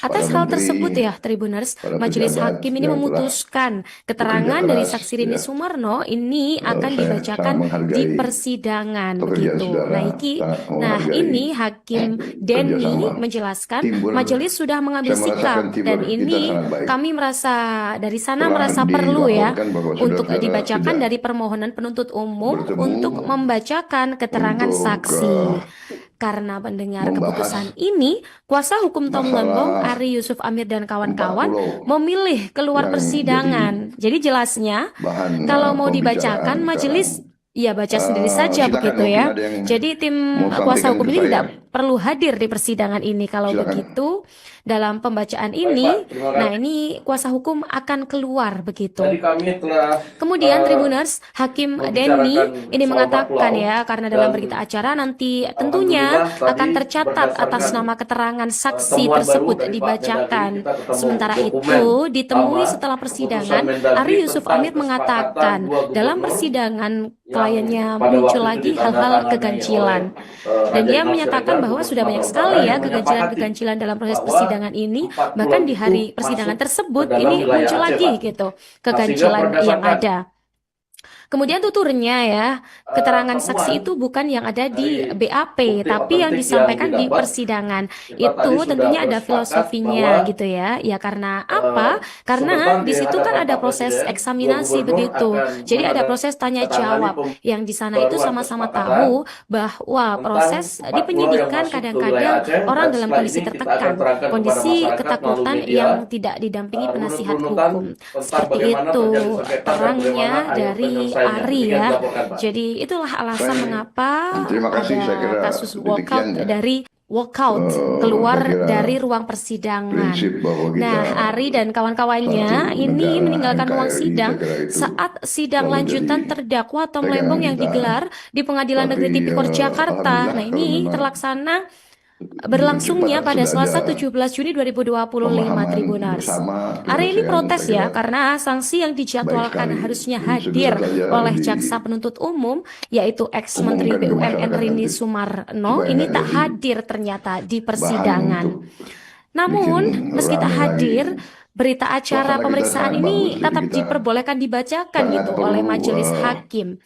Atas hal tersebut ya, Tribuners, majelis hakim ini memutuskan keterangan dari saksi Rini Sumarno ini akan dibacakan di persidangan begitu. Nah, ini Hakim Denny menjelaskan majelis sudah mengambil sikap dan ini kami merasa dari sana merasa perlu ya untuk dibacakan dari permohonan penuntut umum untuk membacakan keterangan saksi. Karena mendengar membahas keputusan ini, kuasa hukum Tom Lembong, masalah Ari Yusuf Amir dan 4 kawan-kawan pulau memilih keluar yang persidangan. Jadi jelasnya, bahan kalau mau pembicaraan dibacakan majelis, ya baca sendiri saja silakan begitu mungkin ya. ada yang Jadi tim mau kuasa sampaikan hukum ke ini saya. tidak perlu hadir di persidangan ini. Kalau Silakan. begitu, dalam pembacaan Baik, ini, Pak. Terima nah kasih. ini kuasa hukum akan keluar begitu. Jadi kami telah Kemudian Tribuners, Hakim Denny membicarakan ini soal mengatakan 4 pulau, ya, karena dalam dan berita acara nanti tentunya alhamdulillah tadi akan tercatat atas berdasarkan nama keterangan saksi temuan baru tersebut dari Pak dibacakan. Mendagri, kita ketemu Sementara dokumen itu, ditemui lama setelah keputusan persidangan, Mendagri Ari Yusuf tentang Amir mengatakan kesepakatan 2 dalam gubernur persidangan yang kliennya pada muncul waktu itu lagi hal-hal ditandatangani keganjilan. oleh Dan Raja dia Imam menyatakan Siregar, bahwa Gubernur sudah banyak Sumatera sekali Utara, ya yang keganjilan-keganjilan dalam proses bahwa persidangan ini. 4 Bahkan pulau di itu hari persidangan masuk tersebut ke dalam ini wilayah muncul Aceh, lagi Pak. gitu Nah, sehingga keganjilan yang berdasarkan ada. Kemudian tuturnya ya, keterangan saksi temuan itu bukan yang ada di dari BAP, bukti tapi yang otentik disampaikan yang di didapat, persidangan. kita Itu tadi sudah tentunya ada bersepakat filosofinya bahwa gitu ya. Ya karena apa? Karena sebentar di di situ kan hadapan ada Pak proses Presiden, 2 eksaminasi gubernur begitu. akan Jadi ada proses tanya menandatangani jawab yang di sana itu pembaruan sama-sama kesepakatan tahu bahwa tentang proses 4 di pulau yang penyidikan masuk ke wilayah kadang-kadang Aceh, orang dan dalam setelah kondisi ini kita akan tertekan, terangkan kepada kondisi masyarakat melalui ketakutan media yang tidak didampingi penasihat runut-runutan hukum. tentang Seperti bagaimana itu terjadi sengketa dan terangnya bagaimana akhir dari penyelesaiannya. Ari Demikian ya. dilaporkan, Pak. Jadi itulah alasan Baik. mengapa Terima kasih, saya kira ada kasus demikian walkout ya. dari walkout keluar saya kira dari ruang persidangan. prinsip bahwa kita Nah, Ari dan kawan-kawannya satu ini negara meninggalkan ruang NKRI, sidang saya kira itu saat sidang selalu lanjutan jadi terdakwa Tom pegangan Lembong yang kita. digelar di Pengadilan Tapi Negeri Tipikor Jakarta. alhamdulillah Nah, kalau ini memang terlaksana berlangsungnya cepat pada sudah Selasa ada 17 Juni 2025 pemahaman Tribuners. bersama, Hari ini penyelesaian, protes saya ya kira karena sanksi yang dijadwalkan baik sekali. harusnya Ini hadir segera saja oleh jaksa penuntut umum yaitu ex-Menteri umumkan ke BUMN masyarakat Rini nanti, Sumarno supaya ini nggak tak jadi hadir ternyata di bahan persidangan. untuk Namun, bikin meski tak rame lagi. hadir, berita acara Suasana kita pemeriksaan sangat ini bagus, jadi tetap kita diperbolehkan dibacakan sangat gitu oleh perlu majelis hakim.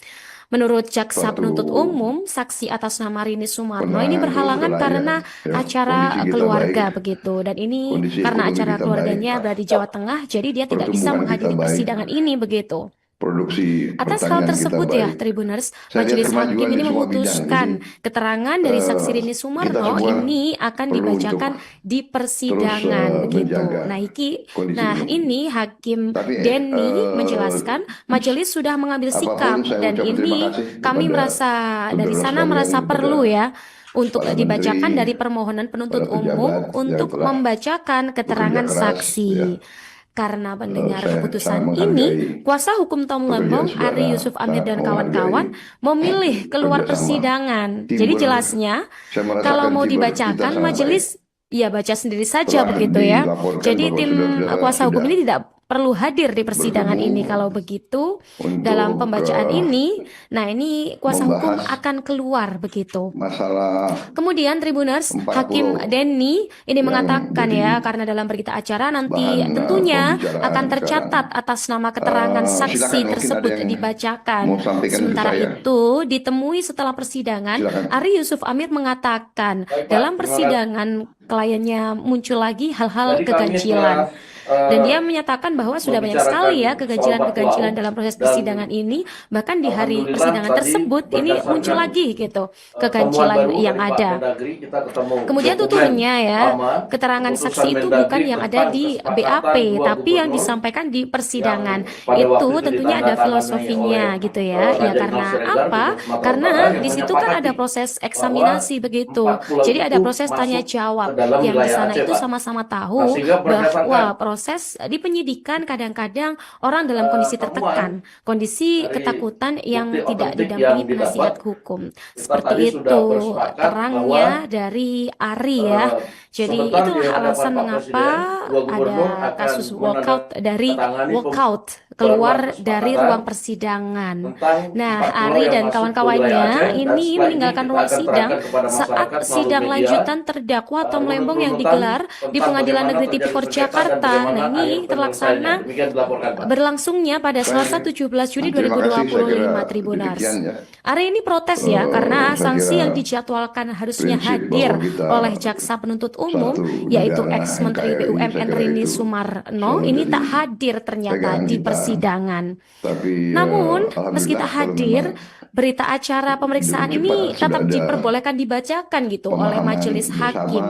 Menurut jaksa suatu penuntut umum, saksi atas nama Rini Sumarno ini penerangan berhalangan terus karena ya, acara kondisi kita keluarga baik, begitu. Dan ini kondisi karena ekonomi acara kita keluarganya baik, berada di Jawa Tengah, jadi dia tidak bisa pertumbuhan menghadiri kita baik, persidangan ini begitu. produksi Atas hal pertanian kita tersebut ya, baik. Tribuners, Saya lihat Majelis kemajuan Hakim di ini semua bidang. memutuskan Jadi keterangan dari saksi Rini kita Sumarno semua ini akan perlu dibacakan untuk di terus persidangan begitu. menjaga kondisi Nah ini. ini Hakim Tapi Denny menjelaskan majelis sudah mengambil sikap apapun saya dan ucap terima ini kasih kami kepada merasa dari saudara sana sekalian, merasa kepada perlu ya untuk para dibacakan menteri, dari permohonan penuntut para pejabat umum yang untuk telah membacakan keterangan bekerja keras, saksi. ya. Karena mendengar Saya keputusan sangat ini, menghargai kuasa hukum Tom Lembong, pekerjaan Ari saudara, Yusuf Amir sangat dan kawan-kawan menghargai memilih keluar kerjasama persidangan. tim Jadi jelasnya, saya merasakan kalau mau tim kita dibacakan sangat majelis ya baca sendiri saja Telah begitu ya. dilaporkan Jadi bahwa tim saudara-saudara kuasa hukum sudah ini tidak perlu hadir di persidangan bertemu ini. Kalau begitu, untuk dalam pembacaan ini, nah ini kuasa hukum membahas akan keluar begitu. masalah Kemudian Tribuners, 4 Hakim pulau Denny ini yang mengatakan jadi ya, karena dalam berita acara nanti bahan tentunya pembicaraan akan tercatat sekarang. atas nama keterangan saksi Silakan, mungkin tersebut ada yang dibacakan. mau sampaikan ke Sementara saya. itu, ditemui setelah persidangan, Silakan. Ari Yusuf Amir mengatakan Baik, Pak. dalam Terima persidangan kliennya muncul lagi hal-hal Jadi kami keganjilan. telah, Dan dia menyatakan bahwa sudah banyak sekali ya keganjilan-keganjilan dalam proses persidangan ini. Bahkan di hari alhamdulillah persidangan tadi tersebut ini berdasarkan, muncul lagi gitu temuan keganjilan baru yang dari Pak ada. Mendagri, kita ketemu Kemudian dokumen tuturnya ya, lama, keterangan keputusan saksi itu Mendagri bukan yang ada tentang di kesepakatan BAP, 2 tapi yang gubernur disampaikan di persidangan. yang pada Itu waktu itu tentunya ada ditandatangani filosofinya oleh, gitu ya. Raja Ya Imam karena Siregar, apa? Gubernur Sumatera Karena Utara, yang di situ kan ada menyepakati proses bahwa eksaminasi begitu. 4 pulau Jadi ada itu proses tanya masuk jawab ke dalam yang di wilayah sana Aceh, itu Pak. sama-sama Nah, tahu sehingga berdasarkan bahwa proses di penyidikan kadang-kadang orang dalam kondisi temuan tertekan, kondisi dari ketakutan yang bukti tidak otentik didampingi yang penasihat didapat, hukum. kita Seperti tadi sudah itu bersepakat terangnya bahwa dari Ari ya. Jadi sebentar di itulah hadapan alasan Pak mengapa Presiden, 2 gubernur ada akan kasus walkout dari menandatangani walkout pembaruan keluar dari kesepakatan ruang persidangan. tentang Nah, 4 pulau Ari yang dan masuk ke wilayah kawan-kawannya Aceh, dan ini setelah meninggalkan kita ruang akan sidang terangkan kepada saat masyarakat melalui sidang media, lanjutan terdakwa Tom Lembong yang runut-runutan digelar di tentang Pengadilan bagaimana Negeri terjadi Tipikor sengketa dan Jakarta. bagaimana Nah, ini akhir terlaksana penyelesaiannya. Demikian dilaporkan, Pak. berlangsungnya pada Selasa Baik. 17 Juni Terima kasih, saya kira 2025 Tribuners. demikian ya. Hari ini protes ya karena saya sanksi kira yang dijadwalkan harusnya prinsip hadir bahwa kita oleh jaksa penuntut umum satu yaitu negara ex-Menteri NKRI, saya BUMN kira Rini itu Sumarno selalu ini jadi tak hadir ternyata pegangan di kita. persidangan. Tapi Namun meski alhamdulillah tak kalau hadir, memang berita acara pemeriksaan ini tetap diperbolehkan dibacakan gitu oleh majelis hakim.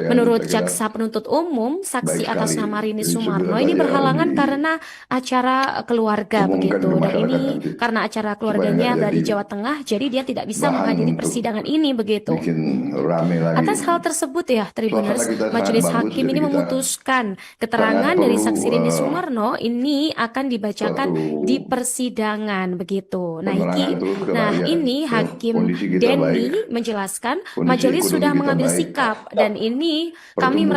Menurut jaksa penuntut umum, saksi atas nama Rini Sumarno ini berhalangan karena acara keluarga begitu, dan ini karena acara keluarganya dari Jawa Tengah, jadi dia tidak bisa menghadiri persidangan ini begitu. Atas hal tersebut ya Tribuners, majelis hakim ini memutuskan keterangan dari saksi Rini Sumarno ini akan dibacakan di persidangan begitu. Nah, ini Hakim Denny menjelaskan majelis sudah mengambil sikap, dan ini kami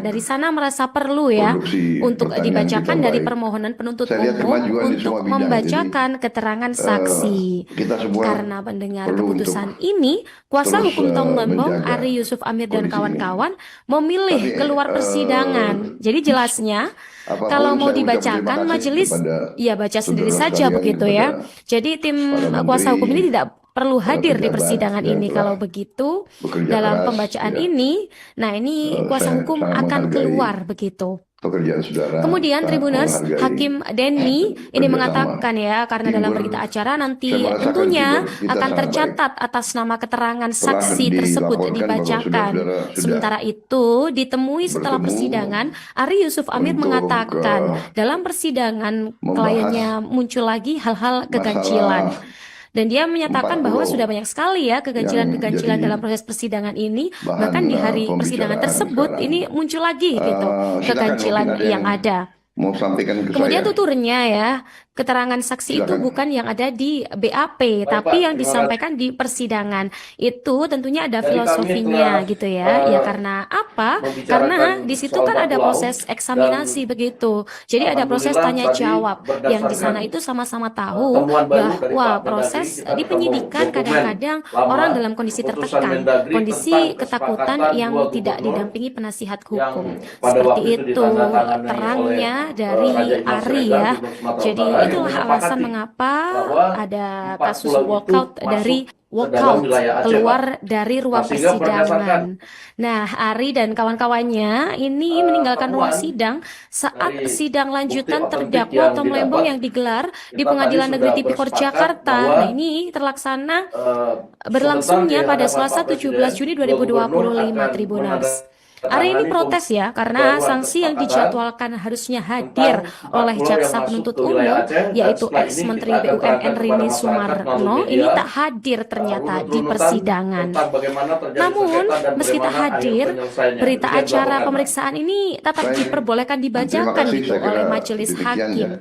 dari sana merasa perlu ya untuk dibacakan dari permohonan penuntut umum untuk membacakan keterangan saksi. Karena mendengar keputusan ini, kuasa hukum Tom Lembong, Ari Yusuf Amir dan kawan-kawan memilih keluar persidangan. Jadi jelasnya, kalau mau dibacakan, majelis ya baca sendiri saja begitu ya. Jadi tim kuasa hukum ini tidak perlu hadir di persidangan ini. Kalau begitu, dalam pembacaan ini, nah ini kuasa hukum akan keluar begitu. Kemudian Tribuners, Hakim Denny ini mengatakan ya, karena dalam berita acara nanti tentunya akan tercatat atas nama keterangan saksi tersebut dibacakan. Sementara itu, ditemui setelah persidangan, Ari Yusuf Amir mengatakan dalam persidangan kliennya muncul lagi hal-hal keganjilan. Dan dia menyatakan bahwa sudah banyak sekali ya keganjilan-keganjilan dalam proses persidangan ini. Bahkan di hari persidangan tersebut ini muncul lagi gitu keganjilan yang ada. Kemudian tuturnya ya, keterangan saksi itu bukan yang ada di BAP, tapi yang disampaikan di persidangan. Itu tentunya ada filosofinya gitu ya. Ya karena apa? Karena di situ kan ada proses eksaminasi begitu. Jadi ada proses tanya jawab yang di sana itu sama-sama tahu bahwa proses di penyidikan kadang-kadang orang dalam kondisi tertekan, kondisi ketakutan yang tidak didampingi penasihat hukum. Seperti itu terangnya dari Ari ya. Jadi itulah alasan mengapa ada kasus walkout keluar dari ruang persidangan. Nah, Ari dan kawan-kawannya ini meninggalkan ruang sidang saat sidang lanjutan terdakwa Tom Lembong yang digelar di Pengadilan Negeri Tipikor Jakarta. Nah, ini terlaksana berlangsungnya pada Selasa 17 Juni 2025 Tribuners. Ari ini protes ya, karena sanksi yang dijadwalkan harusnya hadir oleh jaksa penuntut umum, yaitu ex-menteri BUMN Rini Sumarno, ini tak hadir ternyata di persidangan. Namun, meski tak hadir, berita acara pemeriksaan ini tetap diperbolehkan dibacakan gitu oleh majelis hakim.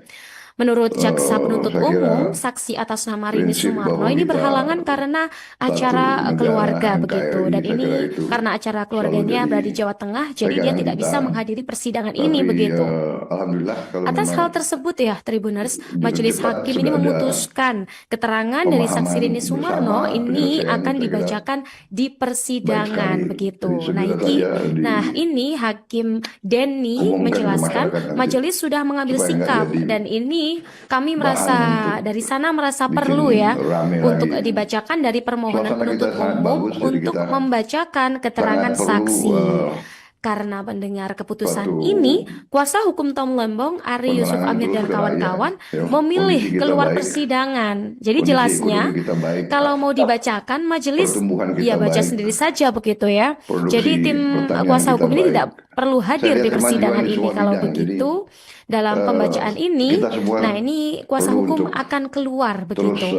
Menurut jaksa penuntut umum, saksi atas nama Rini Sumarno ini berhalangan karena acara keluarga begitu, dan ini karena acara keluarganya berada di Jawa Tengah, jadi dia tidak bisa menghadiri persidangan ini begitu. Atas hal tersebut ya Tribuners, majelis hakim ini memutuskan keterangan dari saksi Rini Sumarno ini akan dibacakan di persidangan begitu. Nah ini Hakim Denny menjelaskan majelis sudah mengambil sikap, dan ini kami dari sana merasa perlu ya untuk dibacakan dari permohonan penuntut umum untuk membacakan keterangan saksi. Karena mendengar keputusan ini, kuasa hukum Tom Lembong, Ari Yusuf Amir dan kawan-kawan memilih keluar persidangan. Jadi jelasnya, kalau mau dibacakan, majelis ya baca sendiri saja begitu ya. Jadi tim kuasa hukum ini tidak perlu hadir di persidangan ini. Kalau begitu, dalam pembacaan ini, nah ini kuasa hukum akan keluar begitu.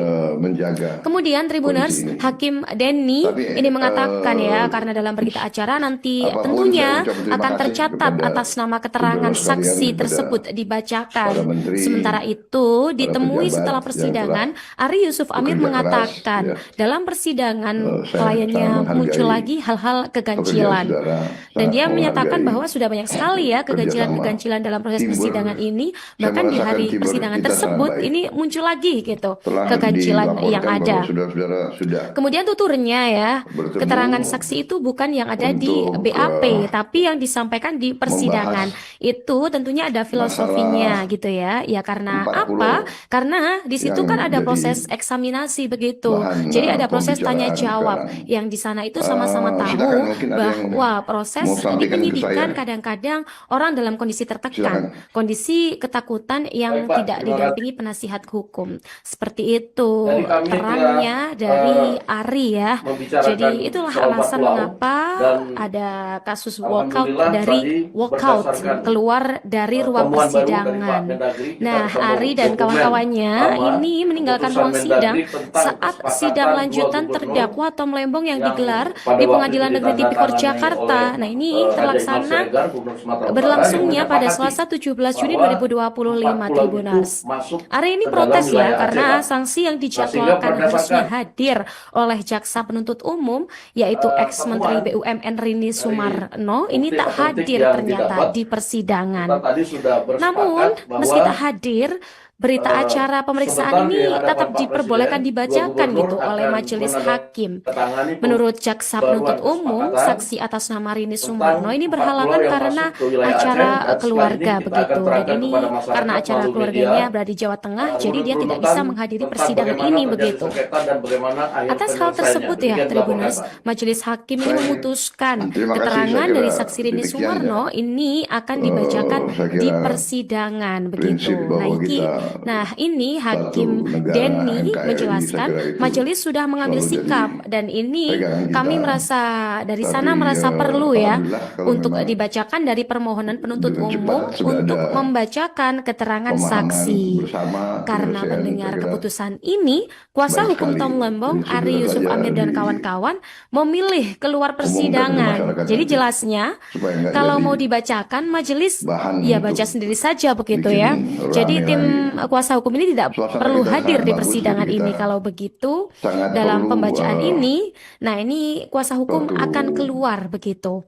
Kemudian Tribuners, Hakim Denny ini mengatakan ya, karena dalam berita acara nanti tentunya akan tercatat atas nama keterangan saksi tersebut dibacakan. Sementara itu, ditemui setelah persidangan, Ari Yusuf Amir mengatakan dalam persidangan kliennya muncul lagi hal-hal keganjilan. Dan dia menyatakan bahwa sudah banyak sekali ya keganjilan-keganjilan dalam proses persidangan ini, bahkan di hari persidangan tersebut ini muncul lagi gitu keganjilan yang ada. Kemudian tuturnya ya, keterangan saksi itu bukan yang ada di BAP, tapi yang disampaikan di persidangan. Itu tentunya ada filosofinya gitu ya. Ya karena apa? Karena di situ kan ada proses eksaminasi begitu. Jadi ada proses tanya jawab yang di sana itu sama-sama tahu bahwa proses di penyidikan dimimpikan kadang-kadang orang dalam kondisi tertekan, kondisi ketakutan yang Baik, Pak. tidak Terima didampingi penasihat hukum. Seperti itu Jadi kami terangnya dari Ari ya. membicarakan Jadi itulah soal alasan 40 mengapa dan ada kasus walkout alhamdulillah dari tadi walkout berdasarkan keluar dari ruang temuan baru dari Pak persidangan. Mendagri, kita Nah, ketemu Ari dan dokumen kawan-kawannya lama ini meninggalkan keputusan ruang sidang Mendagri tentang saat sidang kesepakatan lanjutan dua gubernur terdakwa Tom Lembong yang yang digelar pada di waktu Pengadilan itu Negeri Tipikor ditandatangani Jakarta. oleh Nah, ini Raja Iqbal terlaksana Siregar, Gubernur Sumatera Utara, yang berlangsungnya pada menyepakati Selasa 17 Juni bahwa 2025 4 pulau itu Tribuners. masuk Ari ini ke dalam protes ya wilayah Aceh, karena Pak. sanksi yang Nah, sehingga dijadwalkan harusnya berdasarkan hadir oleh jaksa penuntut umum yaitu ex-Menteri temuan BUMN Rini dari Sumarno ini bukti tak otentik hadir yang ternyata didapat, di kita persidangan. tadi sudah Namun, bersepakat meski tak bahwa hadir, berita acara pemeriksaan sebentar di ini hadapan tetap Pak diperbolehkan Presiden, dua dibacakan gubernur gitu oleh akan majelis hakim. menandatangani Menurut jaksa penuntut pembaruan umum, kesepakatan saksi atas nama Rini tentang Sumarno ini 4 pulau berhalangan yang karena masuk ke wilayah Aceh, acara dan setelah ini keluarga kita akan begitu. Dan terangkan ini kepada masyarakat karena acara melalui keluarganya media berada di Jawa Tengah, jadi dia tidak runut-runutan bisa menghadiri tentang persidangan bagaimana ini terjadi begitu. sengketa dan bagaimana akhir Atas hal penyelesaiannya. tersebut ya, Demikian dilaporkan, Tribuners, Pak. majelis hakim ini Saya- memutuskan Terima kasih, saya keterangan kira dari saksi Rini demikian Sumarno ya. ini akan dibacakan Saya di kira persidangan prinsip begitu. bahwa kita Nah, ini Hakim negara Denny NKRI, menjelaskan saya kira itu majelis sudah mengambil selalu jadi sikap dan ini pegangan kita. kami merasa dari Tapi, sana merasa perlu ya alhamdulillah kalau untuk memang dibacakan dari permohonan penuntut dengan cepat umum sudah untuk ada membacakan keterangan pemahaman saksi. bersama Karena penyelesaian, mendengar saya kira keputusan ini, kuasa baik hukum sekali. Tom Lembong, Jadi Ari segera Yusuf saja Amir dan di- kawan-kawan memilih keluar umumkan ke persidangan. masyarakat Jadi nanti, jelasnya, supaya nggak kalau jadi mau dibacakan majelis bahan ya untuk baca sendiri saja begitu bikin ya. Jadi rame tim lagi. kuasa hukum ini tidak Suasana perlu kita hadir sangat di bagus, persidangan jadi kita ini. Kalau begitu, sangat dalam perlu, pembacaan ini, nah ini kuasa hukum suatu akan keluar begitu.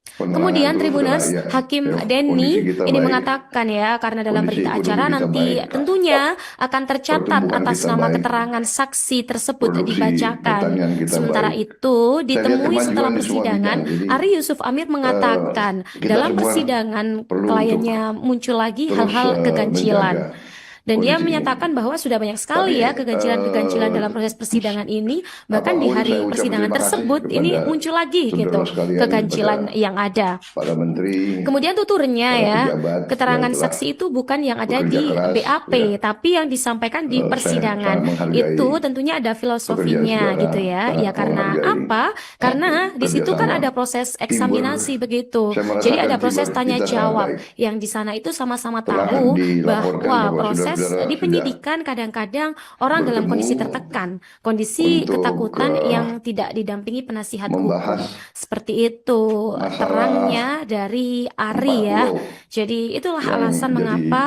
penerangan Kemudian dulu kepada Tribuners, rakyat. Hakim Ya, Denny kondisi kita ini baik, mengatakan ya, karena dalam kondisi berita ekonomi acara kita nanti baik, tentunya akan tercatat pertumbuhan atas kita nama baik, keterangan saksi tersebut produksi dibacakan. pertanian kita Sementara baik. itu, Saya lihat ditemui kemajuan setelah di semua persidangan, bidang. Jadi, Ari Yusuf Amir mengatakan kita dalam semua persidangan perlu kliennya muncul lagi terus hal-hal keganjilan. menjaga Dan dia kondisi ini. menyatakan bahwa sudah banyak sekali Tapi, ya keganjilan-keganjilan dalam proses persidangan ini. Bahkan di apapun hari saya ucap persidangan terima kasih tersebut ini kepada muncul lagi gitu saudara sekalian, keganjilan kepada yang ada. para menteri, Kemudian tuturnya para ya, pejabat keterangan yang telah saksi itu bukan yang ada bekerja di keras, BAP, ya. tapi yang disampaikan di Saya persidangan. sangat menghargai Itu tentunya ada filosofinya pekerjaan gitu ya. saudara, Ya sangat karena menghargai apa? Karena di situ kan kerjasama, ada proses teamwork. eksaminasi begitu. Saya merasakan Jadi ada proses teamwork tanya kita sangat jawab baik. yang di sana itu sama-sama Telah tahu dilaporkan bahwa bahwa proses saudara-saudara di sudah penyidikan kadang-kadang orang dalam bertemu kondisi tertekan, kondisi untuk ketakutan yang tidak didampingi penasihat hukum. membahas Seperti itu masalah terangnya dari Ari ya. 40 Jadi itulah yang alasan jadi mengapa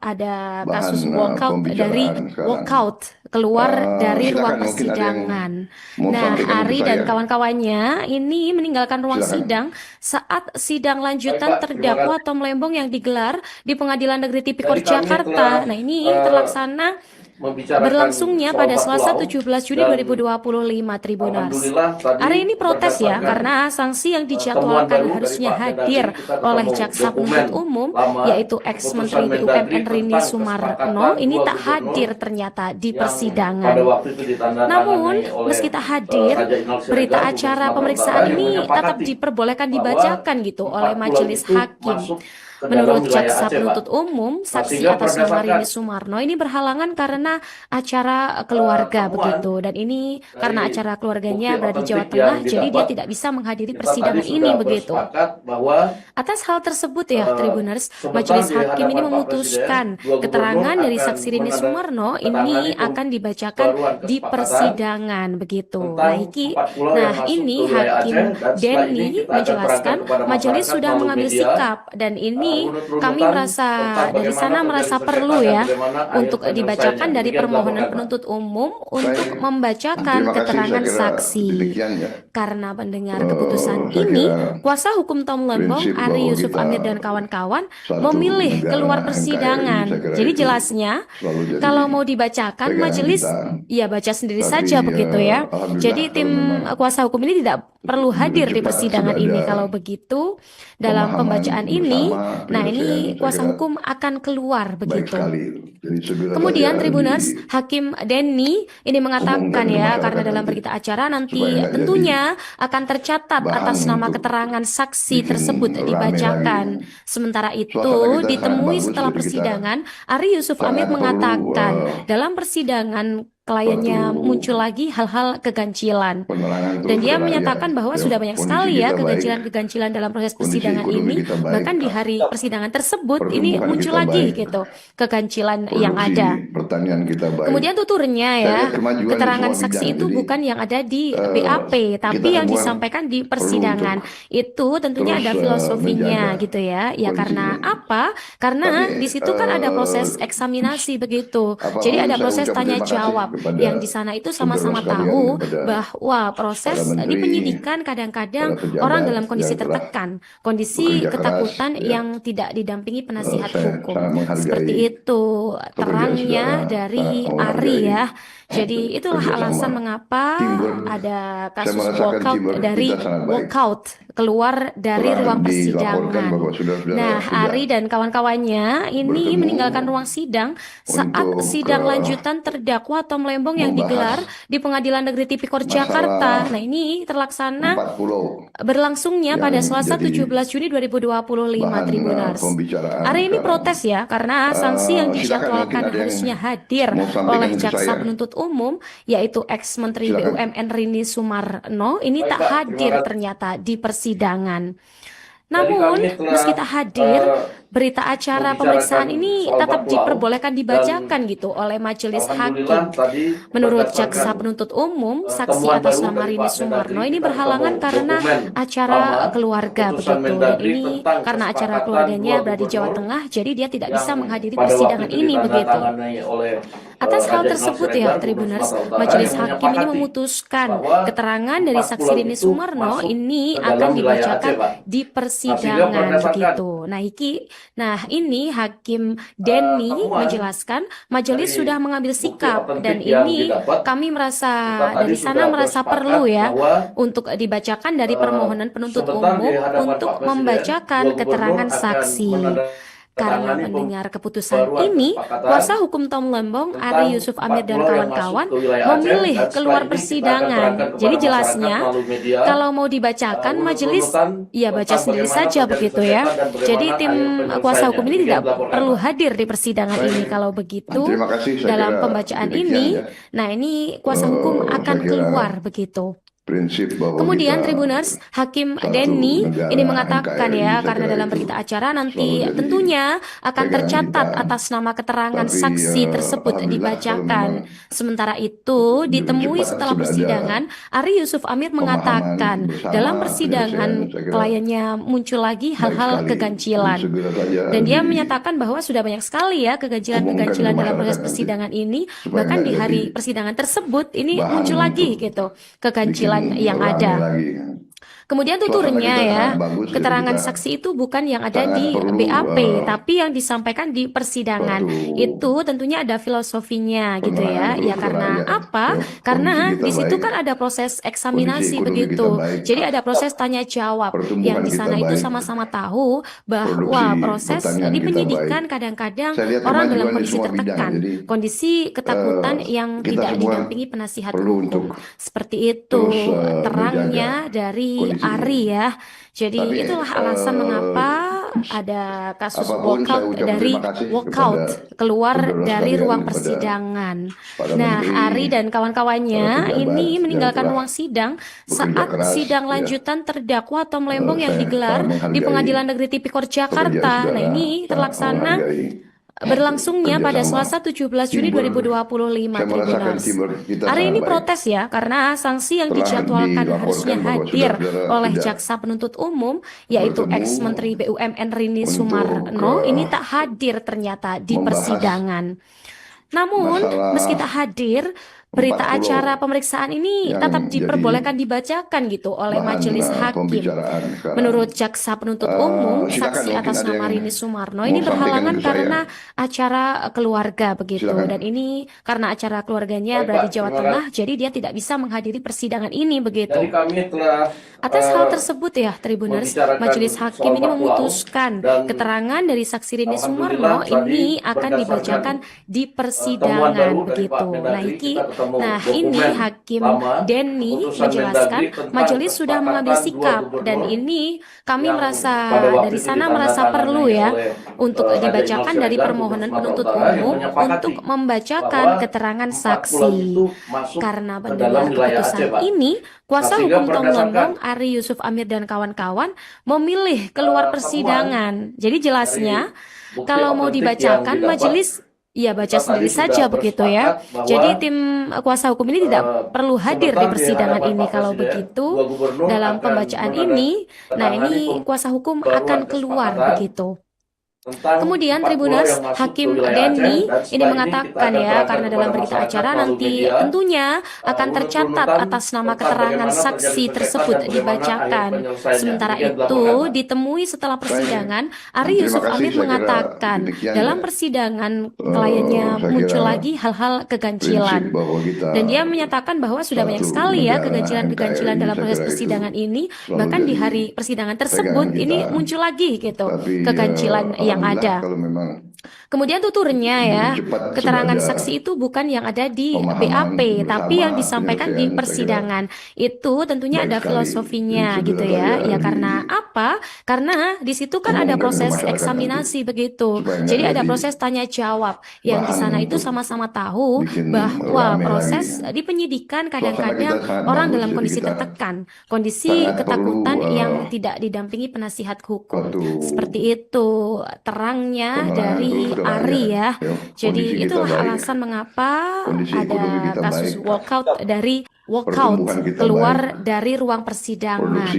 ada bahan kasus walkout dari pembicaraan sekarang. walkout keluar dari Silakan, ruang mungkin ada yang persidangan. mau Nah, sampaikan Ari untuk dan saya. kawan-kawannya ini meninggalkan ruang Silakan. sidang saat sidang lanjutan Baik, Pak. Terima terdakwa Tom Lembong yang digelar di Pengadilan Negeri Tipikor Jadi kami Jakarta. telah, Nah, ini terlaksana membicarakan berlangsungnya soal pada 4 Selasa pulau 17 Juni dan 2025 Tribuners. alhamdulillah tadi Hari ini protes ya berdasarkan karena sanksi yang temuan dijadwalkan baru dari harusnya Pak Mendagri, hadir kita oleh ketemu jaksa dokumen penuntut umum lama yaitu ex-Menteri keputusan BUMN Mendagri Rini tentang Sumarno kesepakatan ini dua tak gubernur hadir ternyata di yang persidangan. pada waktu itu ditandatangani Namun, oleh meski tak hadir, Raja Iqbal Siregar, berita Gubernur acara Sumatera pemeriksaan Utara, yang ini tetap menyepakati diperbolehkan bahwa dibacakan gitu 4 oleh pulau majelis itu hakim. masuk ke Menurut dalam wilayah jaksa Aceh, Pak. penuntut umum, Nah, saksi sehingga atas nama berdasarkan Rini Sumarno ini berhalangan karena acara keluarga temuan begitu. Dan ini karena dari acara keluarganya bukti berada di Jawa otentik Tengah, yang jadi dia didapat, tidak bisa menghadiri kita persidangan tadi ini sudah begitu. bersepakat bahwa Atas hal tersebut ya, Tribuners, sebentar majelis di hakim ini hadapan Pak memutuskan Presiden, dua keterangan gubernur dari akan saksi Rini Sumarno ini menandatangani akan dibacakan pembaruan di kesepakatan persidangan begitu. tentang Nah, iki, 4 pulau yang masuk ini ke wilayah Hakim Aceh, dan setelah ini Denny kita akan menjelaskan terangkan kepada majelis masyarakat sudah melalui mengambil media, sikap dan ini runut-runutan kami merasa tentang dari bagaimana sana terjadi merasa sengketa perlu dan ya bagaimana akhir untuk dibacakan penyelesaiannya. dari Demikian permohonan dilaporkan, Pak. penuntut umum untuk Baik. membacakan Terima kasih, keterangan saya kira saksi. demikian ya. Karena mendengar keputusan Saya ini, kira kuasa hukum Tom Lembong, prinsip Ari bahwa Yusuf kita Amir dan kawan-kawan satu memilih negara keluar NKRI, persidangan. saya kira Jadi itu jelasnya, selalu jadi kalau mau dibacakan pegangan majelis kita. ya baca sendiri Tapi, saja begitu ya. alhamdulillah Jadi kalau tim memang kuasa hukum ini tidak perlu hadir di cepat persidangan sudah ini. ada Kalau begitu, dalam pemahaman pembacaan ini bersama, Nah, ini kuasa hukum akan keluar begitu. Kemudian Tribuners, Hakim Denny ini mengatakan ya, karena dalam berita acara nanti tentunya akan tercatat atas nama keterangan saksi tersebut dibacakan. Sementara itu, ditemui setelah persidangan, Ari Yusuf Amir mengatakan dalam persidangan kliennya muncul lagi hal-hal keganjilan. Dan dia menyatakan bahwa sudah banyak sekali ya keganjilan-keganjilan dalam proses persidangan ini. Bahkan di hari persidangan tersebut ini muncul lagi gitu keganjilan yang ada. Kemudian tuturnya ya, keterangan saksi itu bukan yang ada di BAP, tapi yang disampaikan di persidangan. Itu tentunya ada filosofinya gitu ya. Ya karena apa? Karena di situ kan ada proses eksaminasi begitu. Jadi ada proses tanya jawab. Yang di sana itu sama-sama tahu bahwa proses di penyidikan kadang-kadang orang dalam kondisi tertekan, kondisi ketakutan yang tidak didampingi penasihat hukum. Seperti itu terangnya dari Ari ya. Jadi itulah alasan mengapa ada kasus walkout keluar dari ruang persidangan. Nah, Ari dan kawan-kawannya ini meninggalkan ruang sidang saat sidang lanjutan terdakwa Tom Lembong yang digelar di Pengadilan Negeri Tipikor Jakarta. Nah, ini terlaksana berlangsungnya pada Selasa 17 Juni 2025 Tribuners. Ari ini protes ya karena sanksi yang dijadwalkan harusnya hadir oleh jaksa penuntut umum yaitu ex-Menteri BUMN Rini Sumarno ini tak hadir ternyata di persidangan. Namun, meski tak hadir, berita acara pemeriksaan ini tetap diperbolehkan dibacakan gitu oleh majelis hakim. Menurut jaksa penuntut umum, saksi atas nama Rini Sumarno ini berhalangan karena acara keluarga begitu. Dan ini karena acara keluarganya berada di Jawa Tengah, jadi dia tidak bisa menghadiri persidangan ini begitu. Atas hal tersebut ya Tribuners, majelis hakim ini memutuskan keterangan dari saksi Rini Sumarno ini akan dibacakan di persidangan begitu. Nah ini Hakim Denny menjelaskan majelis sudah mengambil sikap dan ini kami merasa dari sana merasa perlu ya untuk dibacakan dari permohonan penuntut umum untuk membacakan keterangan saksi. Karena mendengar keputusan ini, kuasa hukum Tom Lembong, Ari Yusuf Amir dan kawan-kawan memilih keluar persidangan. Jadi jelasnya, kalau mau dibacakan majelis, ya baca sendiri saja begitu ya. Jadi tim kuasa hukum ini tidak perlu hadir di persidangan ini. Kalau begitu, dalam pembacaan ini, nah ini kuasa hukum akan keluar begitu. Kemudian Tribuners, Hakim Denny ini mengatakan ya, karena dalam berita acara nanti tentunya akan tercatat atas nama keterangan saksi tersebut dibacakan. Sementara itu, ditemui setelah persidangan, Ari Yusuf Amir mengatakan dalam persidangan kliennya muncul lagi hal-hal keganjilan. Dan dia menyatakan bahwa sudah banyak sekali ya keganjilan-keganjilan dalam proses persidangan ini, bahkan di hari persidangan tersebut ini muncul lagi gitu keganjilan yang ada. Kemudian tuturnya ya, keterangan saksi itu bukan yang ada di BAP, tapi yang disampaikan di persidangan. Itu tentunya ada filosofinya gitu ya. Ya karena apa? Karena di situ kan ada proses eksaminasi begitu. Jadi ada proses tanya jawab yang di sana itu sama-sama tahu bahwa proses di penyidikan kadang-kadang orang dalam kondisi tertekan, kondisi ketakutan yang tidak didampingi penasihat hukum. Seperti itu terangnya dari Ari ya. Jadi itulah alasan mengapa ada kasus walkout keluar dari ruang persidangan. Nah, Ari dan kawan-kawannya ini meninggalkan ruang sidang saat sidang lanjutan terdakwa Tom Lembong yang digelar di Pengadilan Negeri Tipikor Jakarta. Nah, ini terlaksana berlangsungnya pada Selasa 17 Juni 2025 Tribuners. Hari ini protes ya karena sanksi yang dijadwalkan harusnya hadir oleh jaksa penuntut umum yaitu ex-Menteri BUMN Rini Sumarno ini tak hadir ternyata di persidangan. Namun meski tak hadir, berita acara pemeriksaan ini tetap diperbolehkan dibacakan gitu oleh majelis hakim. Menurut jaksa penuntut umum, saksi atas nama Rini Sumarno ini berhalangan karena acara keluarga begitu. Dan ini karena acara keluarganya berada di Jawa Tengah, jadi dia tidak bisa menghadiri persidangan ini begitu. Jadi kami telah Atas hal tersebut ya, Tribuners, majelis hakim ini memutuskan keterangan dari saksi Rini Sumarno ini akan dibacakan di persidangan begitu. Nah, ini Hakim Denny menjelaskan majelis sudah mengambil sikap dan ini kami merasa dari sana merasa perlu ya untuk dibacakan dari permohonan penuntut umum untuk membacakan keterangan saksi. Karena mendengar keputusan ini, kuasa hukum Tom Lembong, Ari Yusuf Amir dan kawan-kawan memilih keluar persidangan. Jadi jelasnya, kalau mau dibacakan majelis ya baca sendiri saja begitu ya. Jadi tim kuasa hukum ini tidak perlu hadir di persidangan ini. Kalau begitu, dalam pembacaan ini, nah ini kuasa hukum akan keluar begitu. Kemudian Tribuners, Hakim Denny ini mengatakan ya, karena dalam berita acara nanti tentunya akan tercatat atas nama keterangan saksi tersebut dibacakan. Sementara itu, ditemui setelah persidangan, Ari Yusuf Amir mengatakan dalam persidangan kliennya muncul lagi hal-hal keganjilan. Dan dia menyatakan bahwa sudah banyak sekali ya keganjilan-keganjilan dalam proses persidangan ini, bahkan di hari persidangan tersebut ini muncul lagi gitu keganjilan yang ada. Kemudian tuturnya ya, keterangan saksi itu bukan yang ada di BAP, tapi yang disampaikan di persidangan. Itu tentunya ada filosofinya gitu ya. Ya karena apa? Karena di situ kan ada proses eksaminasi begitu. Jadi ada proses tanya jawab. Yang di sana itu sama-sama tahu bahwa proses di penyidikan kadang-kadang orang dalam kondisi tertekan, kondisi ketakutan yang tidak didampingi penasihat hukum. Seperti itu terangnya dari Ari ya. Jadi itulah alasan mengapa ada kasus walkout keluar dari ruang persidangan.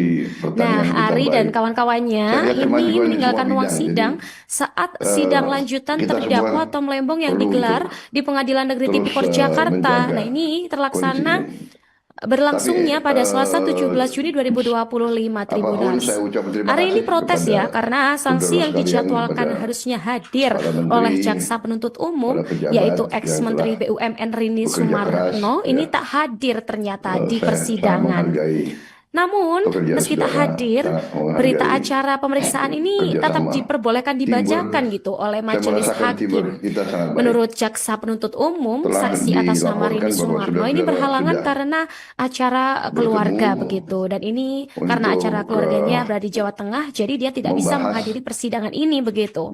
Nah, Ari dan kawan-kawannya ini meninggalkan ruang sidang saat sidang lanjutan terdakwa Tom Lembong yang digelar di Pengadilan Negeri Tipikor Jakarta. Nah, ini terlaksana berlangsungnya pada Selasa 17 Juni 2025 Tribuners. Hari ini protes ya karena sanksi yang dijadwalkan harusnya hadir oleh jaksa penuntut umum yaitu ex-menteri BUMN Rini Sumarno ini tak hadir ternyata di persidangan. Namun, meski tak hadir, berita acara pemeriksaan ini tetap diperbolehkan dibacakan gitu oleh majelis hakim. Menurut jaksa penuntut umum, saksi atas nama Rini Sumarno ini berhalangan karena acara keluarga begitu. Dan ini karena acara keluarganya berada di Jawa Tengah, jadi dia tidak bisa menghadiri persidangan ini begitu.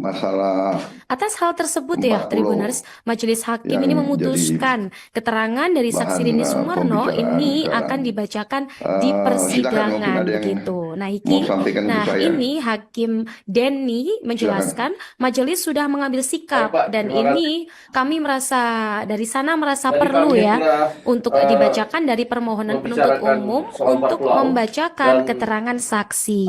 Atas hal tersebut ya, Tribuners, majelis hakim ini memutuskan keterangan dari saksi Rini Sumarno ini akan dibacakan di persidangan begitu. Nah, ini Hakim Denny menjelaskan majelis sudah mengambil sikap dan ini kami merasa dari sana merasa perlu ya untuk dibacakan dari permohonan penuntut umum untuk membacakan keterangan saksi.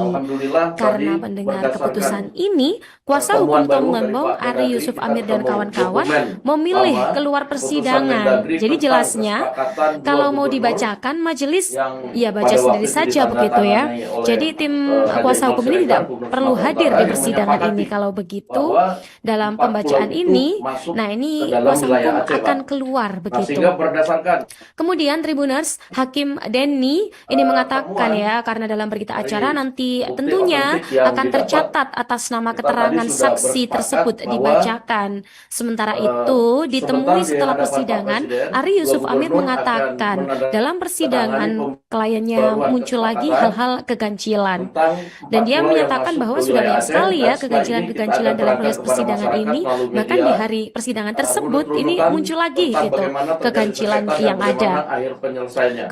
Karena mendengar keputusan ini, kuasa hukum Tom Lembong, Ari Yusuf Amir dan kawan-kawan memilih keluar persidangan. Jadi jelasnya, kalau mau dibacakan majelis ya baca sendiri saja begitu ya. Jadi tim kuasa hukum ini tidak perlu hadir di persidangan ini. Kalau begitu, dalam pembacaan ini, nah ini kuasa hukum akan keluar begitu. Kemudian Tribuners, Hakim Denny ini mengatakan ya, karena dalam berita acara nanti tentunya akan tercatat atas nama keterangan saksi tersebut dibacakan. Sementara itu, ditemui setelah persidangan, Ari Yusuf Amir mengatakan dalam persidangan kliennya muncul lagi hal-hal keganjilan. Dan dia menyatakan bahwa sudah banyak sekali ya keganjilan-keganjilan dalam proses persidangan ini, bahkan di hari persidangan tersebut ini muncul lagi gitu keganjilan yang ada.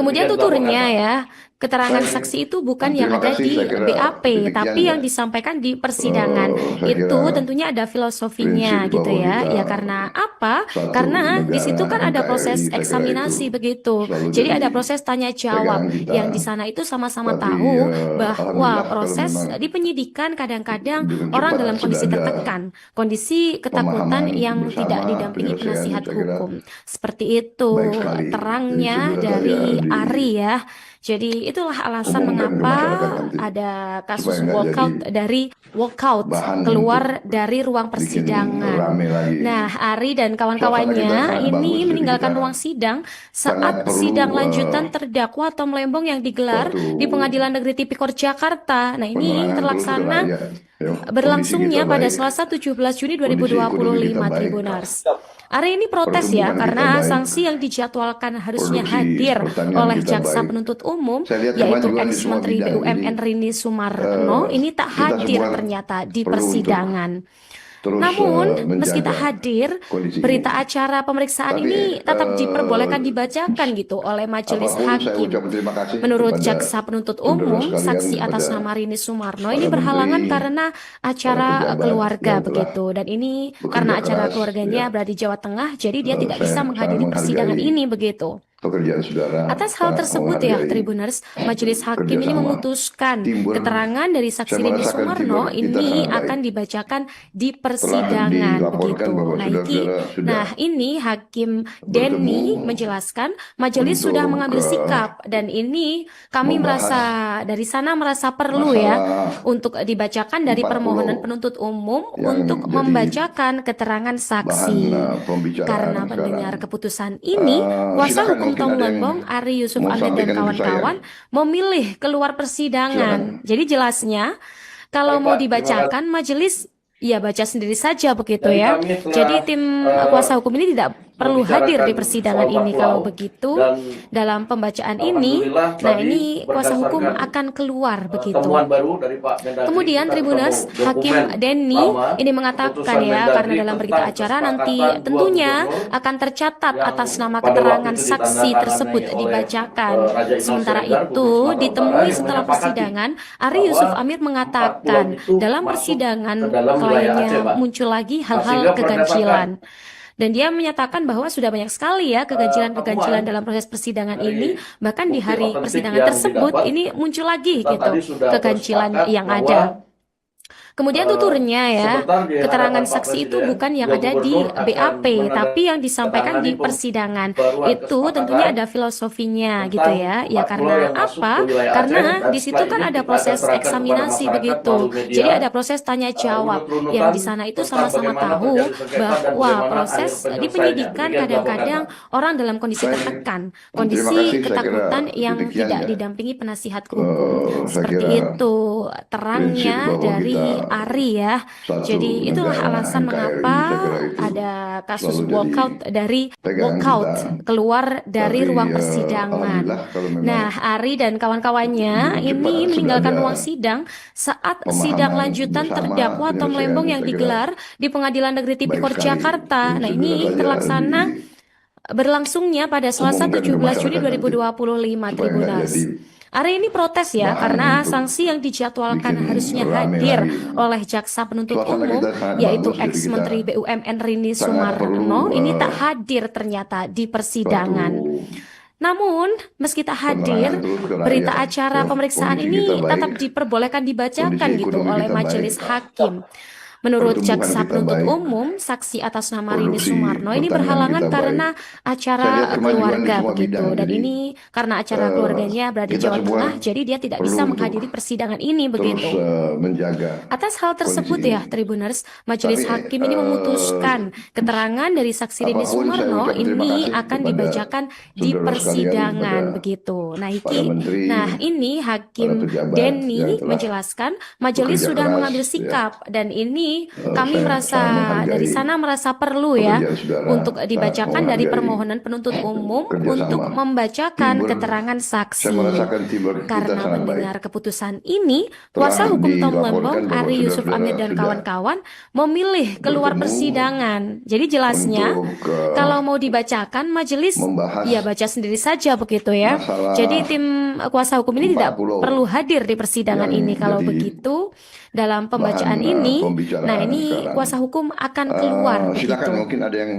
Kemudian tuturnya ya, keterangan saksi itu bukan yang ada di BAP, tapi yang disampaikan di persidangan. Itu tentunya ada filosofinya gitu ya. Ya karena apa? Karena di situ kan ada proses eksaminasi begitu. Jadi ada proses tanya jawab. Yang di sana itu itu sama-sama Tapi, tahu bahwa alhamdulillah kalau proses memang di penyidikan kadang-kadang dengan orang cepat dalam kondisi sudah ada tertekan, kondisi ketakutan pemahaman yang tidak bersama, didampingi penyelesaian, penasihat saya kira hukum. Seperti itu baik sekali. Jadi terangnya segera dari saja Ari ya. Jadi itulah alasan diumumkan ke mengapa masyarakat nanti ada kasus supaya nggak jadi walkout bahan keluar untuk dari ruang bikin persidangan. rame lagi. Nah, Ari dan Suasana kita kawan-kawannya sangat bagus, ini jadi meninggalkan kita ruang sidang sangat saat perlu sidang lanjutan terdakwa Tom Lembong yang digelar suatu di Pengadilan Negeri Tipikor Jakarta. Nah, ini penerangan terus ke terlaksana rakyat. Ya, kondisi kita berlangsungnya pada baik, Selasa 17 Juni kondisi ekonomi kita 2025 baik, Tribuners. Ari ini protes ya pertumbuhan kita karena baik, sanksi yang dijadwalkan harusnya produksi hadir pertanian oleh kita jaksa baik. penuntut umum Saya lihat yaitu kemajuan di semua ex-Menteri bidang. Jadi BUMN Rini Sumarno ini tak kita hadir semua ternyata di perlu untuk persidangan. terus Namun, meski tak menjaga hadir, kondisi berita ini. acara pemeriksaan Tapi ini tetap diperbolehkan dibacakan gitu oleh majelis apapun saya hakim. ucapkan terima kasih Menurut kepada jaksa penuntut saudara umum, sekalian, saksi kepada atas nama Rini Sumarno para ini berhalangan menteri, karena para acara pejabat keluarga yang telah begitu. Dan ini bekerja karena acara keras, keluarganya ya. berada di Jawa Tengah, jadi dia tidak Saya bisa sangat menghadiri persidangan menghargai ini begitu. pekerjaan saudara, Atas hal sangat tersebut ya, menghargai Tribuners, majelis hakim ini kerjasama memutuskan teamwork. keterangan dari saksi Saya Rini merasakan Sumarno teamwork kita ini sangat baik. akan dibacakan di Telah persidangan dilaporkan begitu. bahwa Nah, saudara-saudara sudah nah ini Hakim bertemu Denny menjelaskan majelis sudah untuk mengambil sikap dan ini kami merasa dari sana merasa perlu ya masalah untuk dibacakan dari 40 permohonan penuntut umum yang untuk jadi membacakan keterangan bahan saksi. pembicaraan Karena sekarang. mendengar keputusan ini, kuasa Silakan hukum mungkin Tom ada yang Lembong, Ari Yusuf mau Amir dan sampaikan untuk saya. kawan-kawan memilih keluar persidangan. Silakan. Jadi jelasnya, kalau Baik, mau Pak. Terima dibacakan majelis ya baca sendiri saja begitu Jadi ya. kami telah, Jadi tim kuasa hukum ini tidak perlu hadir di persidangan soal ini. Pak Kalau Pulau. begitu, Dan dalam pembacaan ini, alhamdulillah nah tadi ini kuasa hukum berdasarkan, akan keluar begitu. temuan baru dari Pak Mendagri, Kemudian kita Tribuners, ketemu Hakim dokumen Denny lama, ini mengatakan keputusan ya, Mendagri karena dalam berita tentang acara nanti kesepakatan dua tentunya gubernur akan tercatat yang atas nama pada keterangan waktu itu saksi ditandatangani tersebut oleh, dibacakan. Raja Inal Sementara Siregar, itu, Gubernur Sumatera ditemui Utara, yang setelah menyepakati persidangan, Ari bahwa Yusuf Amir 40 mengatakan itu dalam masuk persidangan ke dalam wilayah Aceh, kliennya Pak. muncul lagi Nah, hal-hal sehingga keganjilan. Dan dia menyatakan bahwa sudah banyak sekali ya keganjilan-keganjilan temuan dalam proses persidangan dari ini. Bahkan di bukti hari otentik persidangan yang tersebut didapat, ini muncul lagi kita gitu tadi sudah keganjilan bersepakat yang bahwa ada. Kemudian tuturnya ya, sebentar di keterangan hadapan Pak saksi itu Presiden, bukan yang dua ada di gubernur akan BAP, tapi yang disampaikan di menandatangani persidangan. pembaruan Itu tentunya ada filosofinya gitu ya. Ya karena apa? Karena di situ kan ada proses eksaminasi begitu. Jadi ada proses tanya jawab yang di sana itu sama-sama tahu bahwa proses di penyidikan kadang-kadang orang dalam kondisi tertekan, kondisi ketakutan yang tidak didampingi penasihat hukum. Seperti itu terangnya dari Ari ya. Jadi itulah alasan mengapa ada kasus walkout keluar dari ruang persidangan. Nah, Ari dan kawan-kawannya ini meninggalkan ruang sidang saat sidang lanjutan terdakwa Tom Lembong yang digelar di Pengadilan Negeri Tipikor Jakarta. Nah, ini terlaksana berlangsungnya pada Selasa 17 Juni 2025 Tribuners. Ari ini protes ya karena sanksi yang dijadwalkan harusnya hadir oleh jaksa penuntut umum yaitu ex-Menteri BUMN Rini Sumarno ini tak hadir ternyata di persidangan. Namun, meski tak hadir, berita acara pemeriksaan ini tetap diperbolehkan dibacakan gitu oleh majelis hakim. Menurut jaksa penuntut umum, saksi atas nama Rini Sumarno ini berhalangan karena acara keluarga begitu. Dan ini karena acara keluarganya berada di Jawa Tengah, jadi dia tidak bisa menghadiri persidangan ini begitu. Atas hal tersebut ya, Tribuners, majelis hakim ini memutuskan keterangan dari saksi Rini Sumarno ini akan dibacakan di persidangan begitu. Nah, ini Hakim Denny menjelaskan majelis sudah mengambil sikap dan ini kami merasa dari sana merasa perlu ya untuk dibacakan dari permohonan penuntut umum untuk membacakan keterangan saksi. Karena mendengar keputusan ini, kuasa hukum Tom Lembong, Ari Yusuf Amir dan kawan-kawan memilih keluar persidangan. Jadi jelasnya, kalau mau dibacakan majelis ya baca sendiri saja begitu ya. Jadi tim kuasa hukum ini tidak perlu hadir di persidangan ini. Kalau begitu, dalam pembacaan ini, bicara Nah, ini sekarang. kuasa hukum akan keluar Silakan, begitu. mungkin ada yang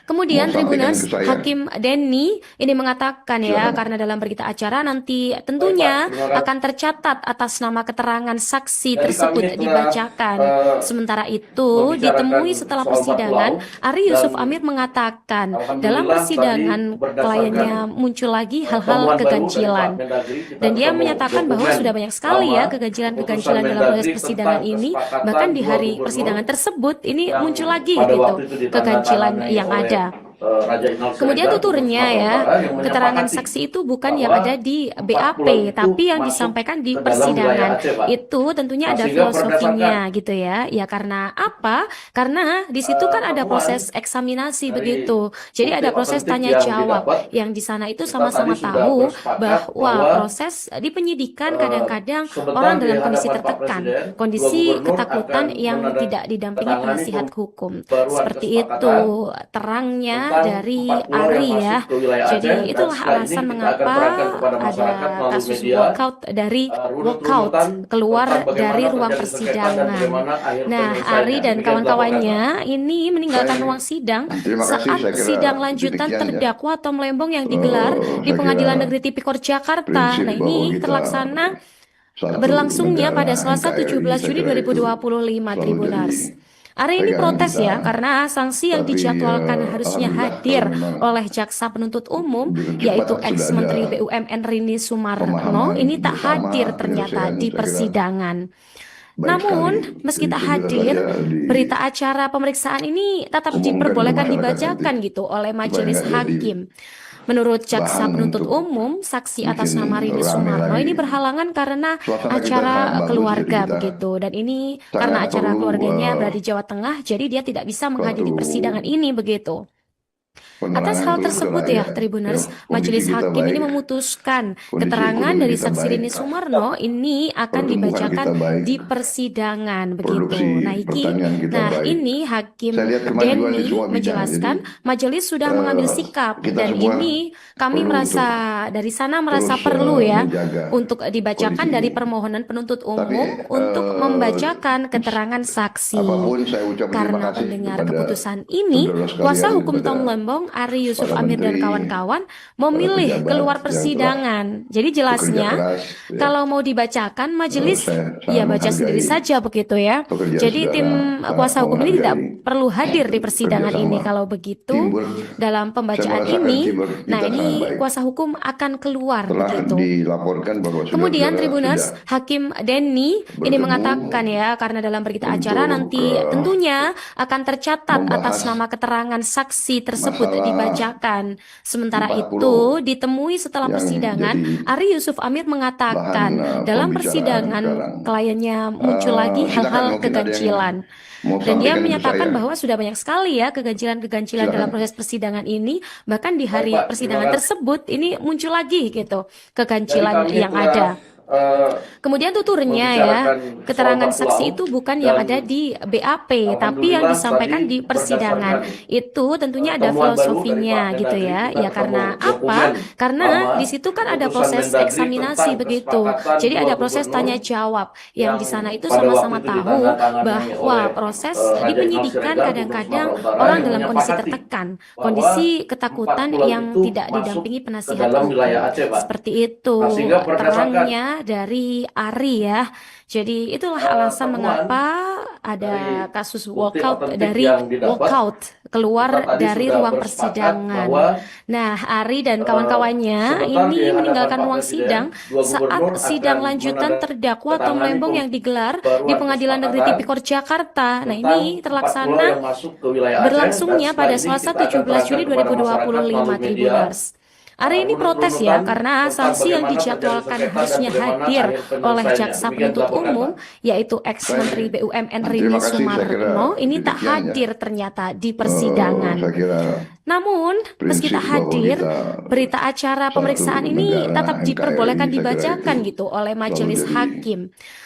Kemudian mau sampaikan Tribuners, ke saya. Hakim Denny ini mengatakan ya, Silakan. karena dalam berita acara nanti tentunya Baik, Pak, terima kasih. akan tercatat atas nama keterangan saksi Jadi tersebut kami telah, dibacakan. Sementara itu, membicarakan ditemui setelah soal 4 persidangan, pulau, Ari Yusuf dan Amir mengatakan dalam alhamdulillah persidangan tadi berdasarkan kliennya muncul lagi hal-hal temuan baru dari keganjilan. Pak Mendagri, kita Dan dia ketemu menyatakan bahwa dokumen sudah banyak sekali ya lama keganjilan-keganjilan keputusan dalam proses Mendagri persidangan tentang ini, kesepakatan bahkan di dua hari gubernur persidangan tersebut ini yang muncul lagi pada gitu waktu itu keganjilan ditandatangani yang oleh ada. Raja Inal Kemudian Siregar, tuturnya Gubernur ya, Sumatera Utara, yang keterangan menyepakati saksi itu bukan yang bahwa ada di 4 BAP, pulau itu tapi yang masuk disampaikan di ke dalam wilayah persidangan. Aceh, Pak. Itu tentunya Nah, ada sehingga filosofinya gitu ya. Ya karena apa? Karena di situ kan ada temuan proses eksaminasi dari begitu. Jadi bukti ada proses otentik tanya yang jawab. didapat, Yang di sana itu kita sama-sama tadi sudah tahu bersepakat bahwa bahwa proses di penyidikan kadang-kadang sebentar orang di dalam kondisi hadapan Pak tertekan, Presiden, 2 kondisi gubernur ketakutan akan yang tidak didampingi menandatangani penasihat hukum. pembaruan Seperti itu kesepakatan terangnya tentang dari 4 pulau yang Ari ya. masuk ke wilayah Aceh, Jadi dan itulah setelah ini alasan kita akan mengapa terangkan kepada ada masyarakat melalui kasus media walkout dari walkout runut-runutan keluar tentang dari bagaimana ruang terjadi sengketa dan persidangan. bagaimana akhir Nah, penyelesaiannya. Ari dan Demikian kawan-kawannya ini meninggalkan Saya- ruang sidang Terima kasih, saat saya kira sidang lanjutan demikian ya. terdakwa Tom Lembong yang digelar di saya Pengadilan kira Negeri Tipikor Jakarta. prinsip Nah, bahwa ini kita terlaksana satu berlangsungnya negara pada Selasa NKRI, 17 saya Juni kira itu 2025 selalu Tribuners. jadi Ari ini pegangan protes kita. ya karena sanksi yang Tapi, dijadwalkan harusnya alhamdulillah hadir kalau memang oleh jaksa penuntut umum dengan cepat yaitu sudah ex-menteri ada BUMN Rini Sumarno pemahaman ini tak bersama, hadir ternyata penyelesaian, di saya kira persidangan. baik Namun, sekali. meski tak Itu bisa hadir, saja berita acara pemeriksaan ini tetap diumumkan ke diperbolehkan masyarakat dibacakan nanti, gitu oleh supaya majelis nggak jadi hakim. Menurut jaksa bahan penuntut untuk umum, saksi atas bikin nama Rini rame Sumarno lagi. ini berhalangan karena Suasana kita sangat acara bagus, keluarga jadi kita begitu. Dan ini sangat karena acara perlu, keluarganya berada di Jawa Tengah, jadi dia tidak bisa menghadiri suatu persidangan ini begitu. Atas penerangan hal terus ke tersebut ya, rakyat. Tribuners, Ya, kondisi Majelis kita Hakim ini baik, memutuskan kondisi keterangan ekonomi dari kita saksi baik, Rini Sumarno ini akan pertumbuhan dibacakan kita baik, di persidangan begitu. produksi Nah, pertanian kita nah baik. ini Hakim Saya lihat kemajuan di Denny semua bidang. menjelaskan Jadi majelis sudah mengambil sikap kita dan semua ini kami perlu merasa dari sana merasa terus perlu ya menjaga untuk dibacakan kondisi dari ini. permohonan penuntut Tapi umum untuk membacakan keterangan saksi. apapun saya ucap terima Karena kasih mendengar kepada keputusan ini, saudara kuasa sekalian, hukum kepada Tom Lembong, Ari Yusuf para Amir dan menteri, kawan-kawan para memilih pejabat keluar yang persidangan. Jadi bekerja jelasnya, keras, ya. kalau mau dibacakan, majelis Saya ya baca menghargai sendiri saja begitu ya. pekerjaan Jadi saudara, tim sangat kuasa hukum ini tidak menghargai perlu hadir di persidangan kerjasama. ini. Kalau begitu, Teamwork, dalam saya pembacaan merasakan ini, teamwork kita nah sangat ini baik. kuasa hukum akan keluar Telah begitu. dilaporkan bahwa Kemudian saudara Tribuners, sudah Hakim Denny ini bertemu mengatakan ya, karena dalam berita acara untuk, nanti tentunya akan tercatat atas membahas nama keterangan saksi tersebut masalah dibacakan. Sementara 4 itu, pulau ditemui setelah yang persidangan, jadi Ari Yusuf Amir mengatakan bahan dalam pembicaraan persidangan sekarang. kliennya muncul lagi Silakan, hal-hal mungkin ada yang keganjilan. mau Dan dia sampaikan ke menyatakan saya. bahwa sudah banyak sekali ya keganjilan-keganjilan dalam Silakan. proses persidangan ini. Bahkan di hari Baik, Pak. persidangan Terima kasih. tersebut ini muncul lagi gitu Jadi keganjilan kami yang telah ada. Kemudian tuturnya ya, membicarakan soal keterangan 4 saksi pulau itu bukan yang dan ada di BAP, tapi yang alhamdulillah disampaikan tadi di persidangan. berdasarkan Itu tentunya ada temuan baru dari filosofinya Pak gitu Mendagri, ya. kita Ya karena ketemu apa? dokumen Karena lama di situ kan ada keputusan proses Mendagri eksaminasi tentang begitu. kesepakatan Jadi 2 ada proses gubernur tanya jawab yang yang di sana itu pada waktu sama-sama itu tahu ditandatangani bahwa oleh proses Raja di Inal penyidikan Siregar, Gubernur kadang-kadang Sumatera Utara, orang yang dalam kondisi menyepakati tertekan, bahwa kondisi 4 ketakutan pulau yang itu tidak masuk didampingi ke penasihat dalam hukum. wilayah Aceh, Pak. Seperti itu Nah, sehingga berdasarkan terangnya dari Ari ya. Jadi itulah alasan temuan mengapa ada dari kasus bukti walkout otentik dari yang didapat, walkout kita keluar tadi dari sudah ruang bersepakat persidangan. bahwa Nah, Ari dan kawan-kawannya sebentar di ini hadapan meninggalkan Pak ruang Presiden, sidang 2 saat gubernur sidang akan lanjutan terdakwa Tom menandatangani Lembong yang digelar di pembaruan Pengadilan Negeri kesepakatan Tipikor Jakarta. Nah, tentang ini 4 pulau terlaksana yang masuk ke wilayah Aceh, dan berlangsungnya setelah pada ini Selasa kita akan 17 Juni terangkan kepada masyarakat 2025 melalui media Tribuners. Ari ini protes ya runut-runutan karena tentang sanksi yang bagaimana terjadi dijadwalkan sengketa dan harusnya bagaimana hadir akhir oleh penyelesaiannya. jaksa Demikian penuntut dilaporkan, umum Pak. yaitu ex-menteri BUMN Terima Rini kasih, saya kira Sumarno ini tak demikian ya. hadir ternyata di persidangan. Saya kira Namun, meski prinsip tak bahwa hadir, kita berita acara satu pemeriksaan ini negara tetap diperbolehkan NKRI, saya kira dibacakan itu gitu oleh selalu majelis jadi hakim.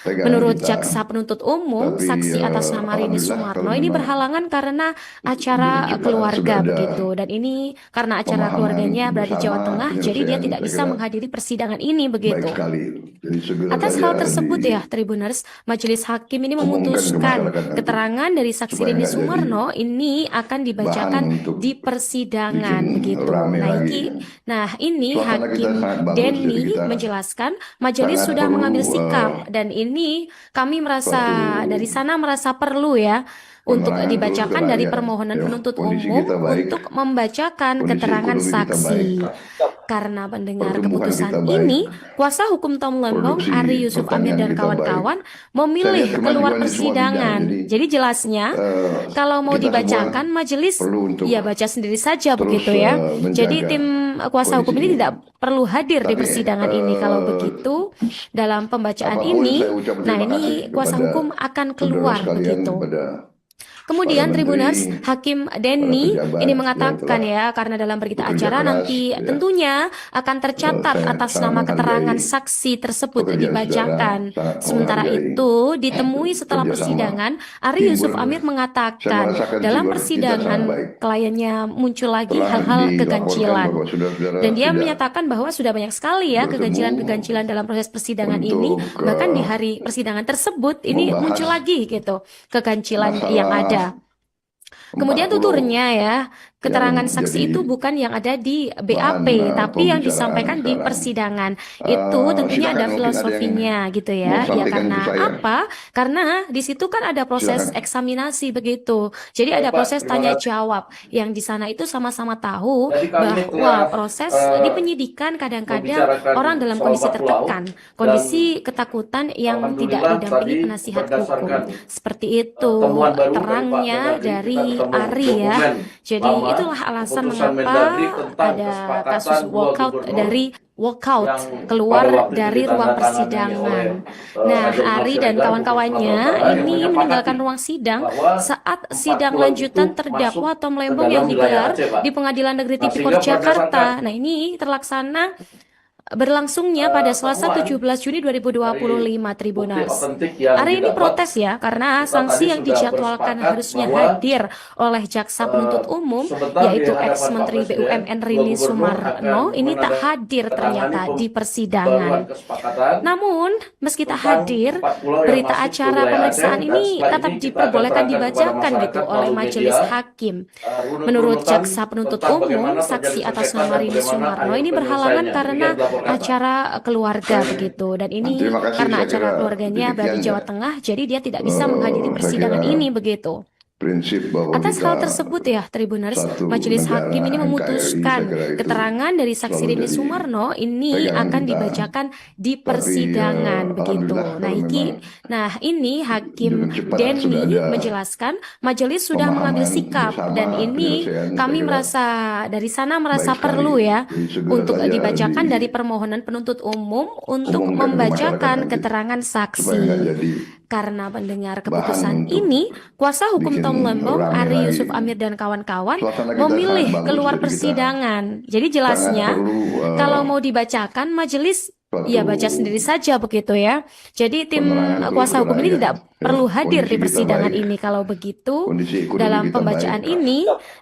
pegangan Menurut kita. jaksa penuntut umum, Tapi saksi atas nama Rini alhamdulillah Sumarno kalau ini memang berhalangan karena acara dengan cepat keluarga sudah ada begitu. Dan ini karena acara pemahaman keluarganya berada di Jawa bersama, Tengah, jadi dia tidak bisa menghadiri persidangan ini begitu. Baik sekali. Jadi segera Atas saja hal tersebut ya, Tribuners, Majelis Hakim ini diumumkan ke memutuskan masyarakat nanti, keterangan dari saksi supaya Rini nggak jadi Sumarno ini akan dibacakan bahan untuk di persidangan bikin begitu. rame lagi. Nah, ini Suasana kita Hakim sangat bagus, jadi Denny kita menjelaskan majelis sangat sudah perlu mengambil sikap dan ini kami merasa suatu dari sana merasa perlu ya untuk penerangan terus ke dibacakan dari rakyat. permohonan Ya, penuntut kondisi umum kita baik, untuk membacakan kondisi keterangan ekonomi kita saksi. baik, Karena mendengar pertumbuhan keputusan kita baik, ini, kuasa hukum Tom Lembong, produksi Ari Yusuf Amir pertanian dan kita baik. kawan-kawan Saya memilih lihat keluar kemajuan di semua persidangan. bidang. Jadi jelasnya, kalau mau kita dibacakan semua majelis perlu untuk ya baca sendiri saja terus begitu ya. Jadi menjaga tim kuasa hukum kondisi ini ini. tidak perlu hadir di Tapi persidangan ini. Kalau begitu, dalam pembacaan apapun ini, saya ucap nah terima ini kasih kuasa kepada hukum akan saudara keluar sekalian, begitu. kepada Kemudian para Tribuners, menteri, Hakim para Denny pejabat ini yang mengatakan telah ya, karena dalam berita bekerja acara keras, nanti ya. tentunya akan tercatat Saya atas sangat nama keterangan menghargai saksi tersebut pekerjaan dibacakan. saudara, sangat Sementara menghargai itu, ditemui setelah kerjasama persidangan, Ari teamwork. Yusuf Amir Saya mengatakan merasakan dalam teamwork kita persidangan sangat baik. kliennya muncul lagi Telah hal-hal dilaporkan keganjilan. bahwa saudara-saudara Dan dia sudah menyatakan bahwa sudah banyak sekali ya bertemu keganjilan-keganjilan dalam proses persidangan ini. untuk Bahkan di hari persidangan tersebut ini membahas muncul lagi gitu keganjilan yang ada. masalah Kemudian 40 tuturnya ya, keterangan yang saksi jadi itu bukan yang ada di bahan BAP, tapi yang pembicaraan disampaikan di sekarang. persidangan. Itu tentunya Silakan, ada mungkin filosofinya gitu mau ya. Ya sampaikan karena ke saya. apa? Karena di situ kan ada proses Silakan. eksaminasi begitu. Jadi Baik, ada Pak, proses terima tanya kasih. jawab yang di sana itu sama-sama tahu Jadi kami bahwa telah proses di penyidikan kadang-kadang membicarakan orang dalam soal kondisi 40 tertekan, kondisi ketakutan yang tidak alhamdulillah didampingi tadi penasihat berdasarkan hukum. Seperti itu temuan baru dari Pak terangnya Mendagri, dari kita ketemu Ari ya. dokumen Jadi lama itulah alasan keputusan mengapa Mendagri tentang ada kesepakatan kasus dua walkout gubernur dari walkout yang keluar pada waktu itu dari ruang ditandatangani persidangan. oleh Nah, Aja Imam Ari dan Siregar kawan-kawannya pukul 19 yang ini menyepakati meninggalkan ruang sidang bahwa saat 4 sidang pulau lanjutan itu terdakwa masuk Tom ke Lembong dalam yang wilayah digelar Aceh, Pak. di Pengadilan Negeri Nah, Tipikor sehingga Jakarta. berdasarkan Nah, ini terlaksana berlangsungnya pada Selasa temuan 17 Juni 2025 dari bukti Tribuners. otentik yang Ari ini didapat, protes ya karena kita sanksi tadi yang sudah dijadwalkan bersepakat harusnya bahwa hadir oleh jaksa penuntut umum sebentar di yaitu hadapan Pak ex-menteri Presiden, BUMN dua Rini gubernur Sumarno akan ini tak hadir ternyata di persidangan. pembaruan kesepakatan Namun, meski tak tentang hadir, 4 pulau yang berita masuk ke acara wilayah pemeriksaan Aceh, dan ini setelah tetap ini kita akan diperbolehkan terangkan kepada dibacakan gitu masyarakat oleh melalui majelis media, hakim. runut-runutan Menurut jaksa penuntut tentang umum, bagaimana saksi terjadi atas sengketa, nama Rini bagaimana Sumarno akhir ini berhalangan penyelesaiannya. karena Demikian dilaporkan, Pak. acara keluarga begitu. Dan ini Terima kasih, karena saya acara kira keluarganya berada di demikian Jawa ya. Tengah, jadi dia tidak bisa menghadiri Saya persidangan kira ini begitu. prinsip bahwa Atas hal kita tersebut ya, Tribuners, satu Majelis negara Hakim ini NKRI, memutuskan saya kira itu keterangan dari saksi selalu Rini jadi Sumarno ini pegangan akan kita. dibacakan di Tapi persidangan begitu. alhamdulillah Nah, kalau memang nah ini Hakim dengan cepat sudah Denny ada menjelaskan majelis sudah mengambil pemahaman sikap bersama, dan ini penyelesaian, kami saya kira merasa dari sana merasa baik sekali. perlu ya Jadi segera untuk saja dibacakan dari permohonan penuntut umum untuk diumumkan ke masyarakat membacakan nanti, keterangan supaya nggak saksi. jadi Karena mendengar bahan keputusan untuk ini, kuasa hukum bikin Tom Lembong, rame Ari lagi. Yusuf Amir dan kawan-kawan Suasana kita memilih sangat bagus, keluar jadi kita persidangan. Jadi sangat jelasnya, perlu kalau mau dibacakan majelis ya baca suatu sendiri saja begitu ya. Jadi tim penerangan terus kuasa ke hukum ini rakyat. tidak Ya, perlu hadir di kondisi kita persidangan baik, ini. Kalau begitu, kondisi ekonomi dalam kita pembacaan baik, ini,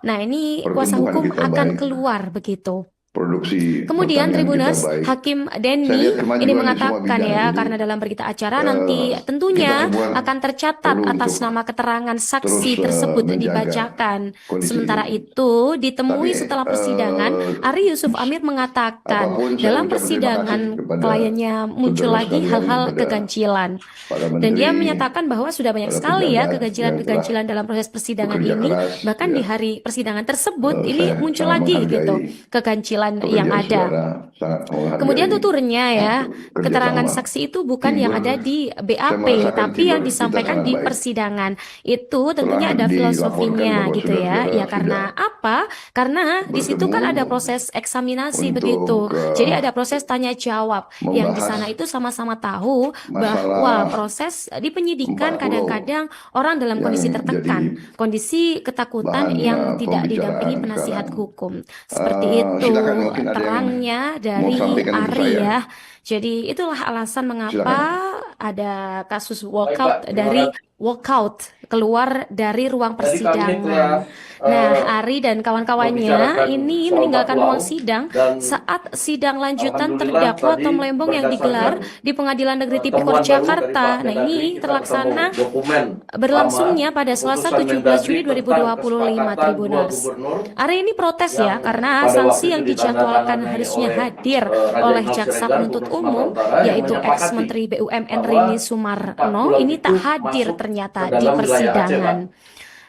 nah ini kuasa pertumbuhan hukum kita akan baik, keluar begitu. produksi Kemudian pertanian kita Tribuners, baik. Hakim Saya Denny lihat ini kemajuan di semua mengatakan bidang. ya, Jadi karena dalam berita acara nanti kita tentunya semua akan tercatat perlu atas untuk nama keterangan terus saksi tersebut menjaga dibacakan. kondisi Sementara ini. itu, ditemui Tapi setelah persidangan, Ari Yusuf Amir mengatakan apapun saya dalam ucap terima persidangan kasih kepada kliennya muncul saudara lagi sekalian, hal-hal kepada keganjilan. para Dan dia menteri, menyatakan bahwa sudah banyak para sekali ya pejabat yang telah keganjilan-keganjilan dalam proses persidangan bekerja ini. keras. Bahkan Ya, di hari persidangan tersebut ini saya muncul sangat lagi menghargai gitu keganjilan yang pekerjaan ada. saudara, sangat menghargai Kemudian tuturnya ya, kerjasama, keterangan saksi itu bukan yang teamwork. ada di Saya BAP, merasakan tapi yang teamwork kita disampaikan sangat di baik. persidangan. Itu Telah tentunya ada dilaporkan filosofinya bahwa gitu ya. saudara-saudara Ya karena sudah apa? Karena di situ kan ada bertemu proses eksaminasi untuk begitu. Jadi ada proses tanya jawab yang di membahas sana itu sama-sama tahu bahwa masalah proses di penyidikan 40 kadang-kadang orang dalam yang kondisi jadi tertekan, kondisi ketakutan bahan yang tidak didampingi pembicaraan penasihat sekarang. hukum. Seperti itu Silakan, mungkin ada yang terangnya mau dari sampaikan ke Ari saya. ya. Jadi itulah alasan mengapa Silakan. ada kasus Baik, walkout Pak. Terima dari kasih. walkout keluar dari ruang Jadi kami persidangan. telah Nah, Ari dan kawan-kawannya membicarakan ini soal meninggalkan 40 ruang AU sidang dan saat sidang lanjutan alhamdulillah terdakwa tadi Tom Lembong yang digelar berdasarkan di Pengadilan Negeri Tipikor temuan baru dari Pak Jakarta. Nah, Mendagri, ini kita terlaksana ketemu dokumen berlangsungnya lama pada Selasa keputusan 17 Mendagri Juni tentang 2025 kesepakatan dua Tribuners. gubernur Ari ini protes ya yang karena pada waktu sanksi itu yang dijadwalkan ditandatangani harusnya oleh hadir Raja oleh Iqbal Jaksa Siregar, Penuntut Gubernur Umum, Sumatera Utara, yang yaitu menyepakati ex-Menteri BUMN bahwa Rini 4 Sumarno, pulau ini itu tak hadir masuk ternyata ke di dalam wilayah Aceh, Pak. persidangan.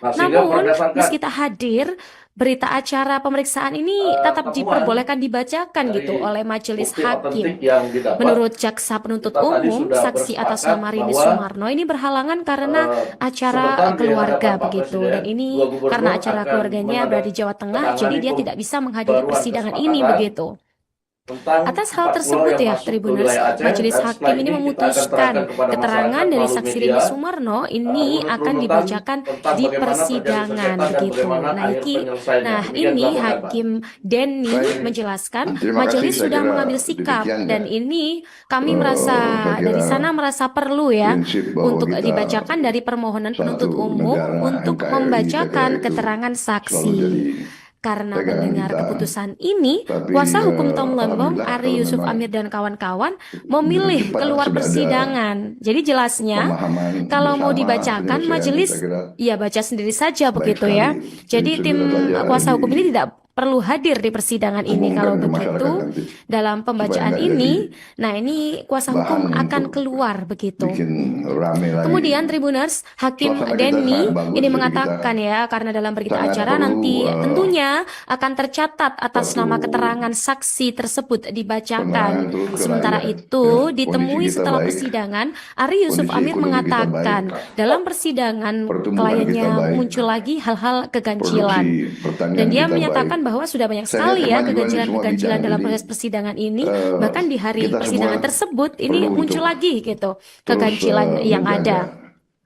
Nah, sehingga Namun, berdasarkan meski tak hadir, berita acara pemeriksaan ini tetap temuan diperbolehkan dibacakan gitu dari oleh majelis bukti otentik hakim. yang didapat, Menurut Jaksa Penuntut kita tadi Umum, sudah saksi atas bersepakat nama Rini bahwa Sumarno ini berhalangan karena acara sebentar di keluarga hadapan Pak begitu. Presiden, Dan ini dua gubernur karena acara akan keluarganya berada di Jawa Tengah, jadi menandatangani dia tidak bisa menghadiri pembaruan persidangan ini kesepakatan begitu. tentang Atas hal 4 pulau tersebut yang ya, masuk ke Tribuners, wilayah Aceh, majelis dan hakim setelah ini ini kita akan memutuskan terangkan kepada keterangan masyarakat dari melalui saksi media Rini Sumarno ini akan runut-runutan dibacakan tentang di bagaimana terjadi persidangan sengketa dan begitu. bagaimana Nah, akhir penyelesaiannya. nah Demikian ini dilaporkan, Pak. Hakim Denny Baik. menjelaskan Terima majelis kasih, saya sudah kira mengambil sikap demikian ya. dan ini kami merasa saya kira dari sana merasa perlu ya prinsip bahwa untuk kita dibacakan dari permohonan penuntut satu umum negara untuk NKRI, membacakan saya kira itu keterangan selalu saksi. jadi Karena pegangan mendengar kita. keputusan ini, Tapi, kuasa hukum Tom Lembong, alhamdulillah Ari kalau Yusuf memang Amir dan kawan-kawan begitu memilih cepat keluar sudah ada persidangan. Jadi jelasnya, pemahaman kalau mau bersama, dibacakan, penyelesaian, majelis saya kira ya baca sendiri saja baik begitu sekali. ya. Jadi Jadi tim segera saja kuasa hukum ini tidak perlu hadir di persidangan ini. Kalau umumkan ke masyarakat begitu, nanti dalam pembacaan nggak ini, nah ini kuasa hukum bahan akan untuk keluar begitu. bikin rame lagi. Kemudian Tribuners, Hakim Suasana kita Denny sangat bagus, ini jadi mengatakan kita ya, karena dalam berita sangat acara perlu, nanti tentunya akan tercatat atas satu nama keterangan saksi tersebut dibacakan. penerangan terus ke Sementara rakyat. itu, Ya, ditemui kondisi kita setelah baik, persidangan, Ari Yusuf kondisi Amir ekonomi kita mengatakan baik, dalam persidangan pertumbuhan kita kliennya baik, muncul lagi hal-hal keganjilan. produksi pertanian Dan dia kita menyatakan baik. bahwa sudah banyak Saya sekali lihat ya kemajuan di semua keganjilan-keganjilan bidang, dalam jadi, proses persidangan ini. Bahkan di hari kita persidangan semua tersebut ini perlu muncul untuk lagi gitu terus keganjilan yang menjaga ada.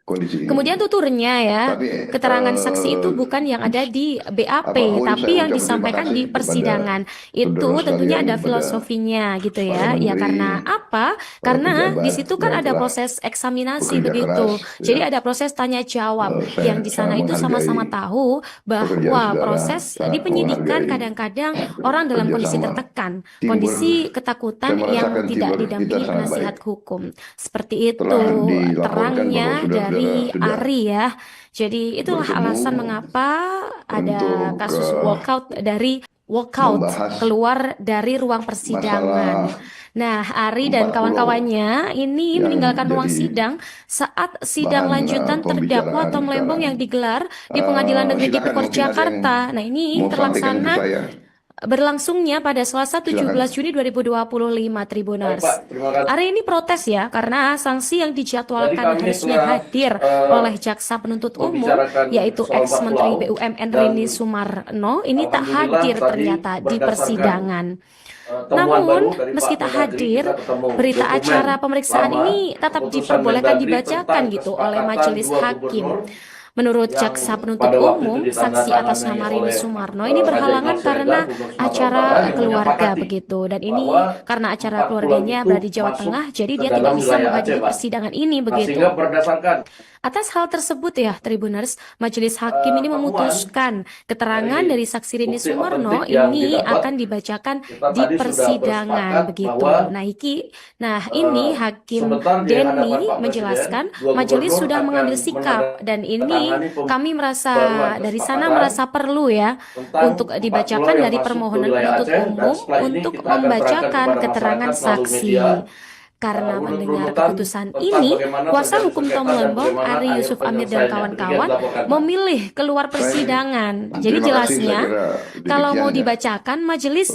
kondisi ini. Kemudian tuturnya ya, Tapi keterangan saksi itu bukan yang ada di BAP, apapun tapi saya yang ucap terima disampaikan kasih di kepada persidangan. Itu saudara tentunya sekalian, ada kepada filosofinya gitu para ya. Ya menteri, karena apa? para Karena di pejabat situ kan yang ada telah proses eksaminasi bekerja begitu. keras, Jadi ya. ada proses tanya jawab Saya yang di sana sangat itu sama-sama menghargai tahu bahwa pekerjaan saudara, proses sangat di penyidikan menghargai kadang-kadang orang dalam kondisi kerjasama, tertekan, teamwork. kondisi ketakutan Saya yang merasakan tidak teamwork kita didampingi sangat penasihat baik. hukum. Seperti itu Telah dilaporkan terangnya bahwa saudara dari sudah Ari ya. Jadi itulah bertemu alasan mengapa ada untuk kasus walkout membahas keluar dari ruang persidangan. masalah Nah, Ari dan 40 kawan-kawannya ini yang meninggalkan ruang jadi sidang saat sidang bahan lanjutan terdakwa pembicaraan Tom Lembong sekarang. yang digelar di Pengadilan Negeri Silakan Tipikor mungkin ada yang Jakarta. Nah, ini mau sampaikan ke terlaksana saya. berlangsungnya pada Selasa 17 Silakan. Juni 2025 Baik, Tribuners. Pak, terima kasih. Ari ini protes ya karena sanksi yang Jadi dijadwalkan kami harusnya telah hadir oleh Jaksa Penuntut Umum, membicarakan yaitu soal 40 ex-Menteri AU BUMN dan Rini Sumarno, ini tak alhamdulillah hadir tadi ternyata di berdasarkan persidangan. temuan Namun, baru dari meski Pak tak Mendagri, hadir, kita ketemu berita dokumen acara pemeriksaan lama ini tetap keputusan diperbolehkan Mendagri dibacakan tentang gitu oleh kesepakatan majelis dua hakim. gubernur Menurut yang Jaksa Penuntut pada waktu Umum, itu saksi atas ditandatangani nama Rini oleh Sumarno ini Raja berhalangan Iqbal karena Siregar, Gubernur Sumatera acara Utara, yang keluarga menyepakati begitu. Dan ini bahwa karena acara 4 pulau keluarganya itu berada di Jawa masuk Tengah, jadi ke dia dalam tidak bisa wilayah menghadiri Aceh, Pak. persidangan ini Nah, begitu. sehingga berdasarkan Atas hal tersebut ya, Tribuners, majelis hakim ini temuan memutuskan keterangan dari dari saksi Rini bukti Sumarno otentik yang ini didapat, akan dibacakan kita di tadi sudah persidangan bersepakat begitu. bahwa Nah, ini Hakim sebentar di Denny hadapan Pak Presiden, menjelaskan dua majelis gubernur sudah akan mengambil sikap dan ini menandatangani kami merasa pembaruan dari sana kesepakatan merasa perlu ya tentang untuk 4 pulau dibacakan yang dari masuk ke permohonan wilayah penuntut Aceh, dan umum setelah ini untuk kita akan terangkan membacakan kepada keterangan masyarakat melalui saksi. media Karena mendengar runut-runutan keputusan tentang ini, bagaimana kuasa terjadi hukum Tom sengketa dan Lembong, bagaimana Ari akhir Yusuf Amir dan penyelesaiannya. Demikian kawan-kawan dilaporkan, Pak. memilih keluar persidangan. Jadi Terima kasih, jelasnya, saya kira kalau mau demikian ya. dibacakan, majelis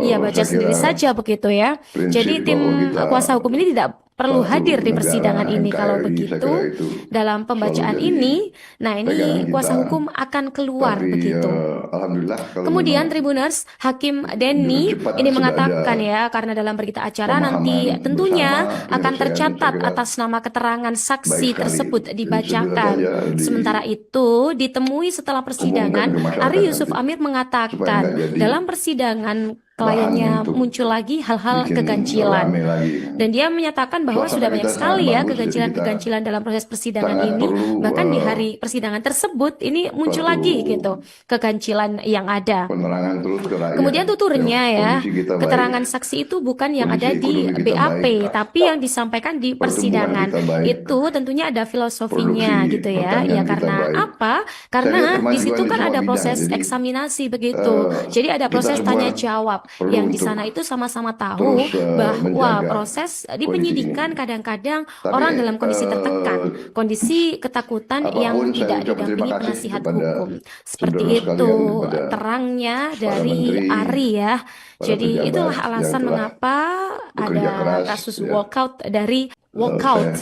ya baca Saya sendiri kira saja begitu ya. Jadi prinsip tim bahwa kita kuasa hukum ini tidak perlu satu hadir di negara persidangan ini. Kalau NKRI, saya begitu, kira itu dalam pembacaan selalu jadi ini, nah pegangan ini kita. kuasa hukum akan keluar Tapi begitu. alhamdulillah kalau Kemudian memang Tribuners, Hakim dengan Denny cepat ini sudah mengatakan ada ya, karena dalam berita acara nanti pemahaman tentunya bersama, akan penyelesaian, tercatat saya kira atas nama keterangan baik saksi sekali. tersebut Jadi segera dibacakan. saja Sementara itu, ditemui setelah umumkan persidangan, ke masyarakat Ari Yusuf nanti Amir supaya mengatakan nggak jadi dalam persidangan kliennya muncul lagi hal-hal keganjilan. Dan dia menyatakan bahwa sudah banyak sekali ya keganjilan-keganjilan dalam proses persidangan ini. Bahkan di hari persidangan tersebut ini muncul lagi gitu keganjilan yang ada. Kemudian tuturnya ya, keterangan saksi itu bukan yang ada di BAP, tapi yang disampaikan di persidangan. Itu tentunya ada filosofinya gitu ya. Ya karena apa? Karena di situ kan ada proses eksaminasi begitu. Jadi ada proses tanya jawab yang di sana itu sama-sama tahu bahwa proses di penyidikan kadang-kadang orang dalam kondisi tertekan, kondisi ketakutan yang tidak didampingi penasihat hukum. Seperti itu terangnya dari Ari ya. Jadi itulah alasan mengapa ada kasus walkout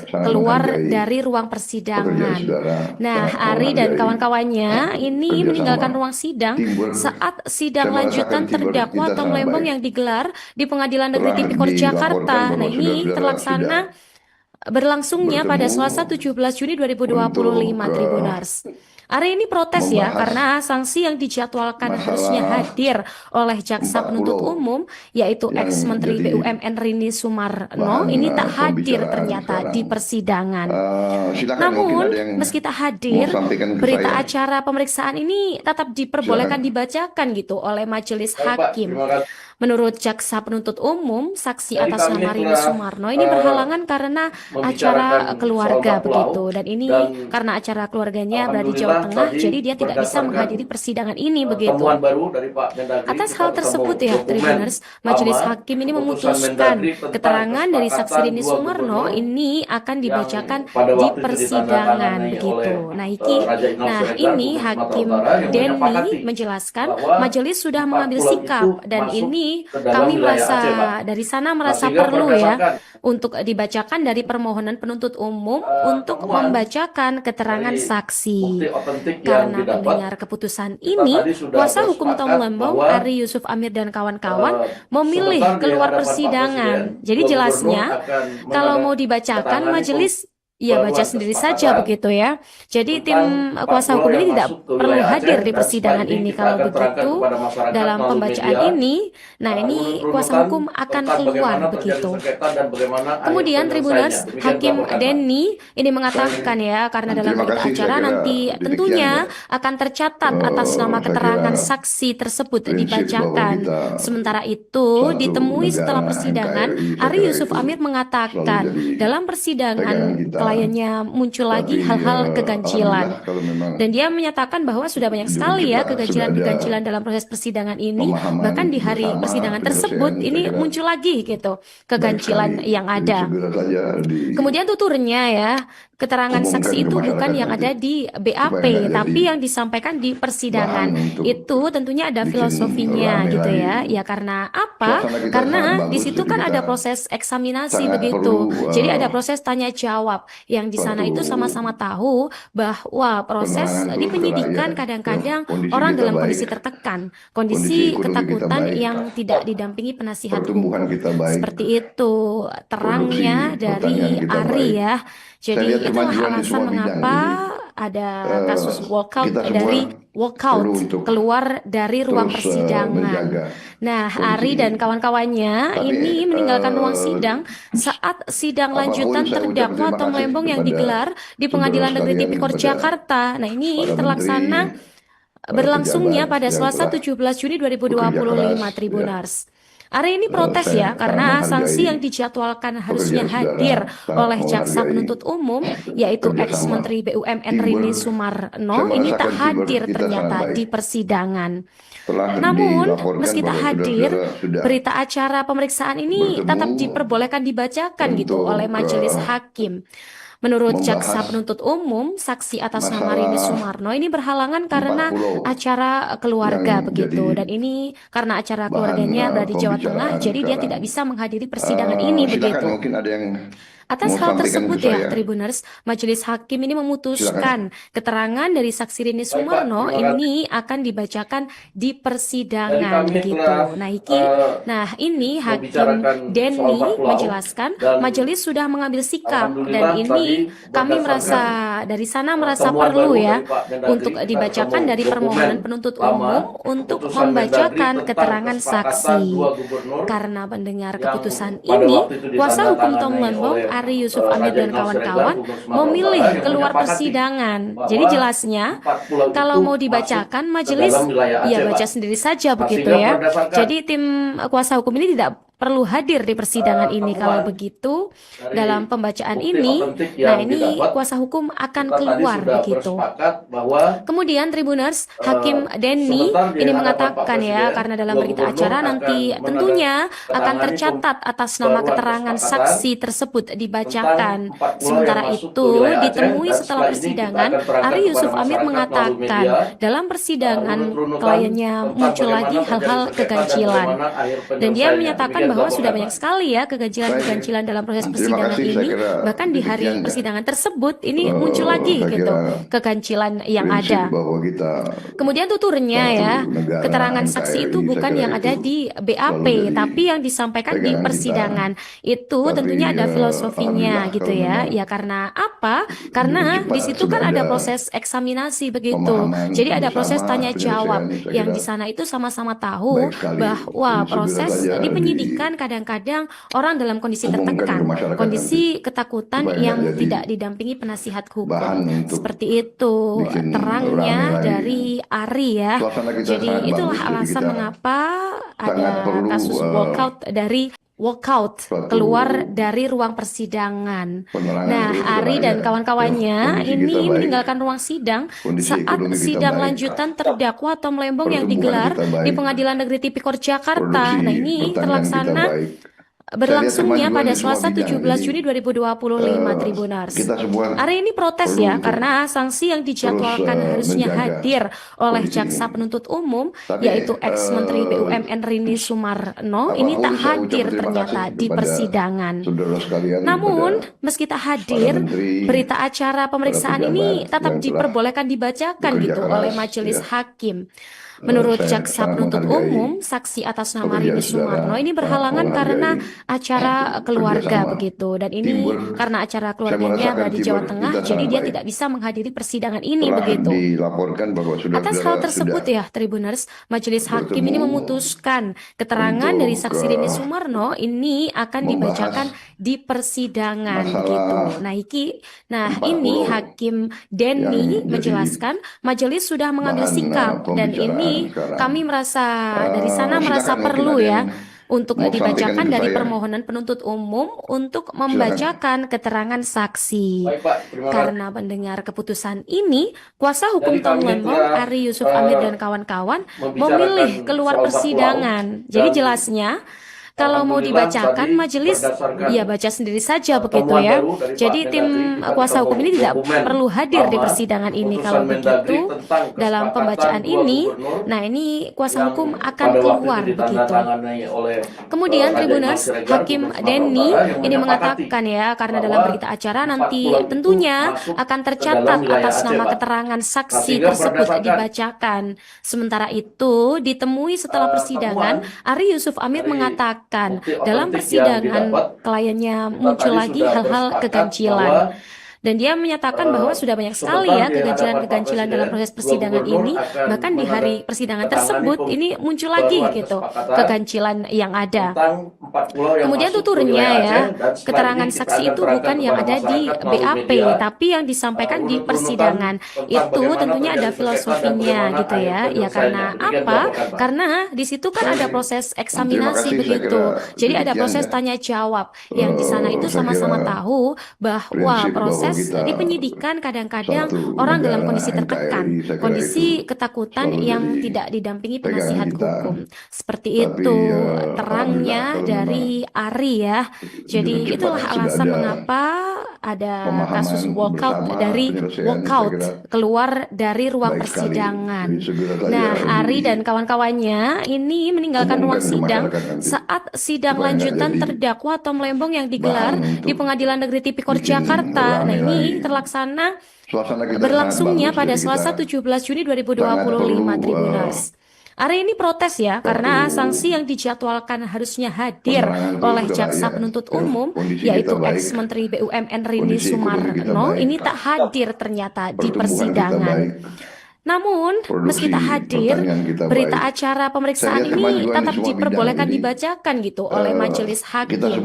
keluar dari ruang persidangan. Nah, Ari dan kawan-kawannya ini meninggalkan ruang sidang saat sidang lanjutan terdakwa Tom Lembong yang digelar di Pengadilan Negeri Tipikor Jakarta. Nah, ini berlangsungnya pada Selasa 17 Juni 2025, Tribuners. Ari ini protes ya karena sanksi yang dijadwalkan harusnya hadir oleh jaksa penuntut umum yaitu ex-Menteri BUMN Rini Sumarno ini tak hadir ternyata di persidangan. Namun meski tak hadir, berita acara pemeriksaan ini tetap diperbolehkan dibacakan gitu oleh majelis hakim. Menurut jaksa penuntut umum, saksi atas nama Rini Sumarno ini berhalangan karena acara keluarga begitu. Dan ini karena acara keluarganya berada di Jawa Tengah, jadi dia tidak bisa menghadiri persidangan ini begitu. Atas hal tersebut ya, Tribuners, majelis hakim ini memutuskan keterangan dari saksi Rini Sumarno ini akan dibacakan di persidangan begitu. Nah, ini Hakim Denny menjelaskan majelis sudah mengambil sikap dan ini kami merasa perlu ya untuk dibacakan dari permohonan penuntut umum untuk membacakan keterangan saksi. Karena mendengar keputusan ini, kuasa hukum Tom Lembong, Ari Yusuf Amir dan kawan-kawan memilih keluar persidangan. Jadi jelasnya kalau mau dibacakan majelis ya baca sendiri saja begitu ya. Jadi tim kuasa hukum ini tidak perlu hadir di persidangan ini. Kalau begitu dalam pembacaan ini, nah ini kuasa hukum akan keluar begitu. Kemudian Tribuners, Hakim Denny ini mengatakan ya karena dalam berita acara nanti tentunya akan tercatat atas nama keterangan saksi tersebut dibacakan. Sementara itu ditemui setelah persidangan, Ari Yusuf Amir mengatakan dalam persidangan kliennya muncul lagi hal-hal keganjilan. Dan dia menyatakan bahwa sudah banyak sekali ya keganjilan-keganjilan dalam proses persidangan ini. Bahkan di hari persidangan tersebut ini muncul lagi gitu keganjilan yang ada. Kemudian tuturnya ya, keterangan saksi itu bukan yang ada di BAP, tapi yang disampaikan di persidangan. Itu tentunya ada filosofinya gitu ya. Ya karena apa? Karena di situ kan ada proses eksaminasi begitu. Jadi ada proses tanya jawab yang di sana itu sama-sama tahu bahwa proses di penyidikan kadang-kadang orang dalam kondisi tertekan, kondisi ketakutan yang tidak didampingi penasihat hukum. Seperti itu terangnya dari Ari ya. Jadi itulah alasan mengapa ada kasus walkout keluar dari ruang persidangan. Nah, Ari dan kawan-kawannya ini meninggalkan ruang sidang saat sidang lanjutan terdakwa Tom Lembong yang digelar di Pengadilan Negeri Tipikor Jakarta. Nah, ini berlangsungnya pada Selasa 17 Juni 2025, Tribuners. Ari ini protes ya karena sanksi yang dijadwalkan harusnya hadir oleh jaksa penuntut umum yaitu ex-Menteri BUMN Rini Sumarno ini tak hadir ternyata di persidangan. Namun meski tak hadir, berita acara pemeriksaan ini tetap diperbolehkan dibacakan gitu oleh majelis hakim. Menurut jaksa penuntut umum, saksi atas nama Rini Sumarno ini berhalangan karena acara keluarga begitu. Dan ini karena acara keluarganya berada di Jawa Tengah, jadi dia tidak bisa menghadiri persidangan ini begitu. Atas mau hal sampaikan tersebut ke ya, saya. Tribuners, Majelis Hakim ini Silakan. memutuskan keterangan dari saksi Rini Baik, Pak. Sumarno Terima kasih. ini akan dibacakan di Jadi persidangan kami begitu. telah Nah, ini Hakim membicarakan soal Denny 40 AU menjelaskan dan majelis sudah mengambil sikap dan alhamdulillah ini tadi kami merasa berdasarkan dari sana merasa temuan perlu baru ya dari Pak Mendagri, untuk kita dibacakan ketemu dari dokumen permohonan penuntut lama umum untuk keputusan Mendagri membacakan tentang keterangan kesepakatan saksi. dua gubernur Karena mendengar yang keputusan pada ini, waktu itu kuasa hukum Tom ditandatangani Lembong, oleh Ari Yusuf Amir Raja dan Idul Siregar, kawan-kawan Gubernur Sumatera memilih Utara yang keluar menyepakati persidangan. bahwa Jadi jelasnya, 4 pulau kalau itu mau masuk dibacakan, ke majelis dalam wilayah ya Aceh, baca Pak. sendiri saja Nah, begitu sehingga ya. berdasarkan Jadi tim kuasa hukum ini tidak perlu hadir di persidangan ini. Kalau temuan begitu, dari dalam pembacaan bukti ini, otentik nah yang ini didapat, kuasa hukum akan kita tadi keluar sudah begitu. bersepakat bahwa Kemudian Tribuners, Hakim Denny sebentar di ini hadapan Pak mengatakan ya, Presiden, karena dalam dua berita gubernur acara akan nanti tentunya akan menandatangani tercatat atas nama pembaruan keterangan kesepakatan saksi tersebut tentang dibacakan. 4 pulau yang Sementara masuk ke itu, wilayah Aceh, ditemui dan setelah setelah ini kita persidangan, akan terangkan Ari kepada Yusuf Amir masyarakat melalui mengatakan media dalam persidangan runut-runutan kliennya tentang muncul lagi bagaimana terjadi hal-hal sengketa dan keganjilan. bagaimana akhir Dan dia penyelesaiannya. menyatakan Demikian bahwa sudah dilaporkan, banyak Pak. sekali ya keganjilan-keganjilan dalam proses Terima persidangan kasih, saya ini. kira Bahkan di hari demikian ya. persidangan tersebut ini muncul lagi Saya gitu kira keganjilan yang prinsip ada. bahwa kita Kemudian tuturnya satu ya, negara keterangan saksi itu NKRI, saya bukan kira yang ada itu di selalu BAP, jadi tapi yang disampaikan di pegangan kita. persidangan. Itu Tapi tentunya ada filosofinya alhamdulillah gitu kalau ya. memang Ya karena apa? Karena lebih di cepat situ sudah kan ada ada proses eksaminasi begitu. pemahaman Jadi ada proses bersama tanya jawab penyelesaian, saya yang kira di sana itu sama-sama tahu baik sekali. bahwa Ini segera proses saja di penyidikan kadang-kadang orang dalam kondisi diumumkan ke tertekan, masyarakat nanti kondisi ketakutan supaya nggak yang jadi tidak didampingi penasihat hukum. bahan untuk Seperti itu bikin terangnya rame lagi. dari Ari ya. Suasana kita Jadi sangat itulah bagus, jadi alasan kita mengapa sangat ada perlu kasus walkout suatu keluar dari ruang persidangan. penerangan Nah, terus ke Ari dan rakyat. kawan-kawannya Kondisi ini kita baik, meninggalkan ruang sidang kondisi saat ekonomi kita sidang baik, lanjutan terdakwa Tom Lembong yang pertumbuhan digelar kita di baik, Pengadilan Negeri Tipikor Jakarta. produksi Nah, ini pertanian kita terlaksana baik. Saya lihat berlangsungnya kemajuan pada di semua Selasa bidang 17 ini, Juni 2025 Tribuners. kita semua Hari ini protes perlu ya untuk karena sanksi yang dijadwalkan terus harusnya menjaga hadir oleh kondisi jaksa ini. penuntut umum Tapi yaitu ex-Menteri BUMN Rini Sumarno ini apapun tak saya hadir ucap terima ternyata kasih di kepada persidangan. saudara sekalian, Namun, kepada meski tak para hadir, menteri, berita acara pemeriksaan para ini pejabat tetap yang telah diperbolehkan dibacakan bekerja gitu oleh keras, majelis ya. hakim. Menurut Saya jaksa sangat penuntut menghargai umum, saksi atas nama pekerjaan Rini saudara, Sumarno ini sangat berhalangan karena menghargai acara keluarga kerjasama begitu. Dan ini teamwork. karena acara Saya keluarganya merasakan berada di Jawa teamwork Tengah, kita jadi sangat dia baik. tidak bisa menghadiri persidangan ini Telah begitu. dilaporkan bahwa Atas hal saudara-saudara tersebut sudah ya, Tribuners, majelis hakim ini bertemu memutuskan keterangan untuk dari saksi Rini Sumarno ini akan membahas dibacakan di persidangan masalah begitu. Nah, 4 ini pulau Hakim yang Denny jadi menjelaskan majelis sudah mengambil bahan sikap dan pembicaraan ini sekarang. kami merasa dari sana merasa Silakan mungkin perlu ada ya yang untuk mau sampaikan dibacakan ke dari saya. permohonan penuntut umum untuk Silakan. membacakan keterangan saksi. Baik, Pak. Terima kasih. Karena mendengar keputusan ini, kuasa hukum Jadi Tom kami Lembong, telah Ari Yusuf Amir dan kawan-kawan memilih membicarakan keluar soal 40 AU persidangan. Jadi dan jelasnya, kalau mau alhamdulillah dibacakan, tadi majelis berdasarkan ya baca sendiri saja begitu temuan ya. baru dari Pak Jadi tim Mendagri, kita kuasa hukum ketemu ini tidak dokumen perlu hadir di lama persidangan ini. keputusan Kalau Mendagri begitu, tentang dalam kesepakatan pembacaan dua ini, gubernur nah ini kuasa yang hukum akan pada waktu keluar itu begitu. ditandatangani oleh Kemudian Raja Tribuners, Idul Siregar, Hakim Gubernur Sumatera Denny Utara yang ini menyepakati mengatakan ya, karena dalam bahwa berita acara 4 nanti pulau itu tentunya masuk akan ke tercatat dalam wilayah atas Aceh, nama Pak. keterangan Nah, saksi sehingga tersebut berdasarkan dibacakan. Sementara itu, ditemui setelah persidangan, temuan Ari Yusuf Amir dari mengatakan bukti dalam otentik yang persidangan didapat, kliennya kita muncul tadi lagi sudah hal-hal bersepakat keganjilan. bahwa Dan dia menyatakan bahwa sudah banyak sekali sebentar ya di hadapan Pak keganjilan-keganjilan dalam Presiden, proses dua persidangan gubernur ini. akan Bahkan di hari persidangan tersebut ini muncul lagi pembaruan gitu kesepakatan keganjilan yang ada. tentang 4 pulau yang Kemudian masuk ke tuturnya wilayah ya, Aceh, dan setelah keterangan ini kita saksi akan itu terangkan bukan yang kepada ada di masyarakat melalui BAP, media tapi yang disampaikan di runut-runutan persidangan. tentang Itu bagaimana tentunya ada terjadi sengketa dan filosofinya bagaimana gitu akhir ya. Ya penyelesaiannya. karena Demikian apa? dilaporkan, Pak. Karena di situ kan ada proses Terima eksaminasi kasih, saya begitu. kira Jadi ada demikian proses ya. tanya jawab yang di sana itu Saya sama-sama kira tahu bahwa prinsip bahwa proses proses di penyidikan kadang-kadang orang dalam kondisi tertekan, kondisi ketakutan yang tidak didampingi penasihat hukum. Seperti itu terangnya dari Ari ya. Jadi itulah alasan mengapa ada kasus walkout keluar dari ruang persidangan. Nah, Ari dan kawan-kawannya ini meninggalkan ruang sidang saat sidang lanjutan terdakwa Tom Lembong yang digelar di Pengadilan Negeri Tipikor Jakarta. Nah, ini berlangsungnya pada Selasa 17 Juni 2025, Tribuners. Ari ini protes ya, karena sanksi yang dijadwalkan harusnya hadir oleh jaksa penuntut umum, yaitu ex-Menteri BUMN Rini Sumarno, ini tak hadir ternyata di persidangan. Namun, meski tak hadir, berita acara pemeriksaan ini tetap diperbolehkan dibacakan gitu oleh majelis hakim.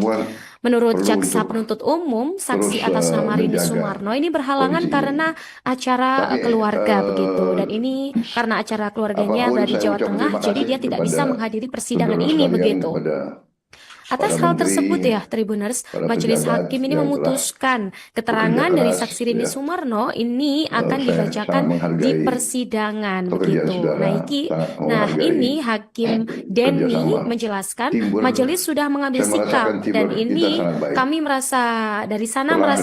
Menurut jaksa penuntut umum, saksi atas nama Rini Sumarno ini berhalangan karena acara keluarga begitu. Dan ini karena acara keluarganya berada di Jawa Tengah, jadi dia tidak bisa menghadiri persidangan ini begitu. Atas hal tersebut ya, Tribuners, majelis hakim ini memutuskan keterangan dari saksi Rini Sumarno ini akan dibacakan di persidangan begitu. Nah, ini Hakim Denny menjelaskan majelis sudah mengambil sikap dan ini kami merasa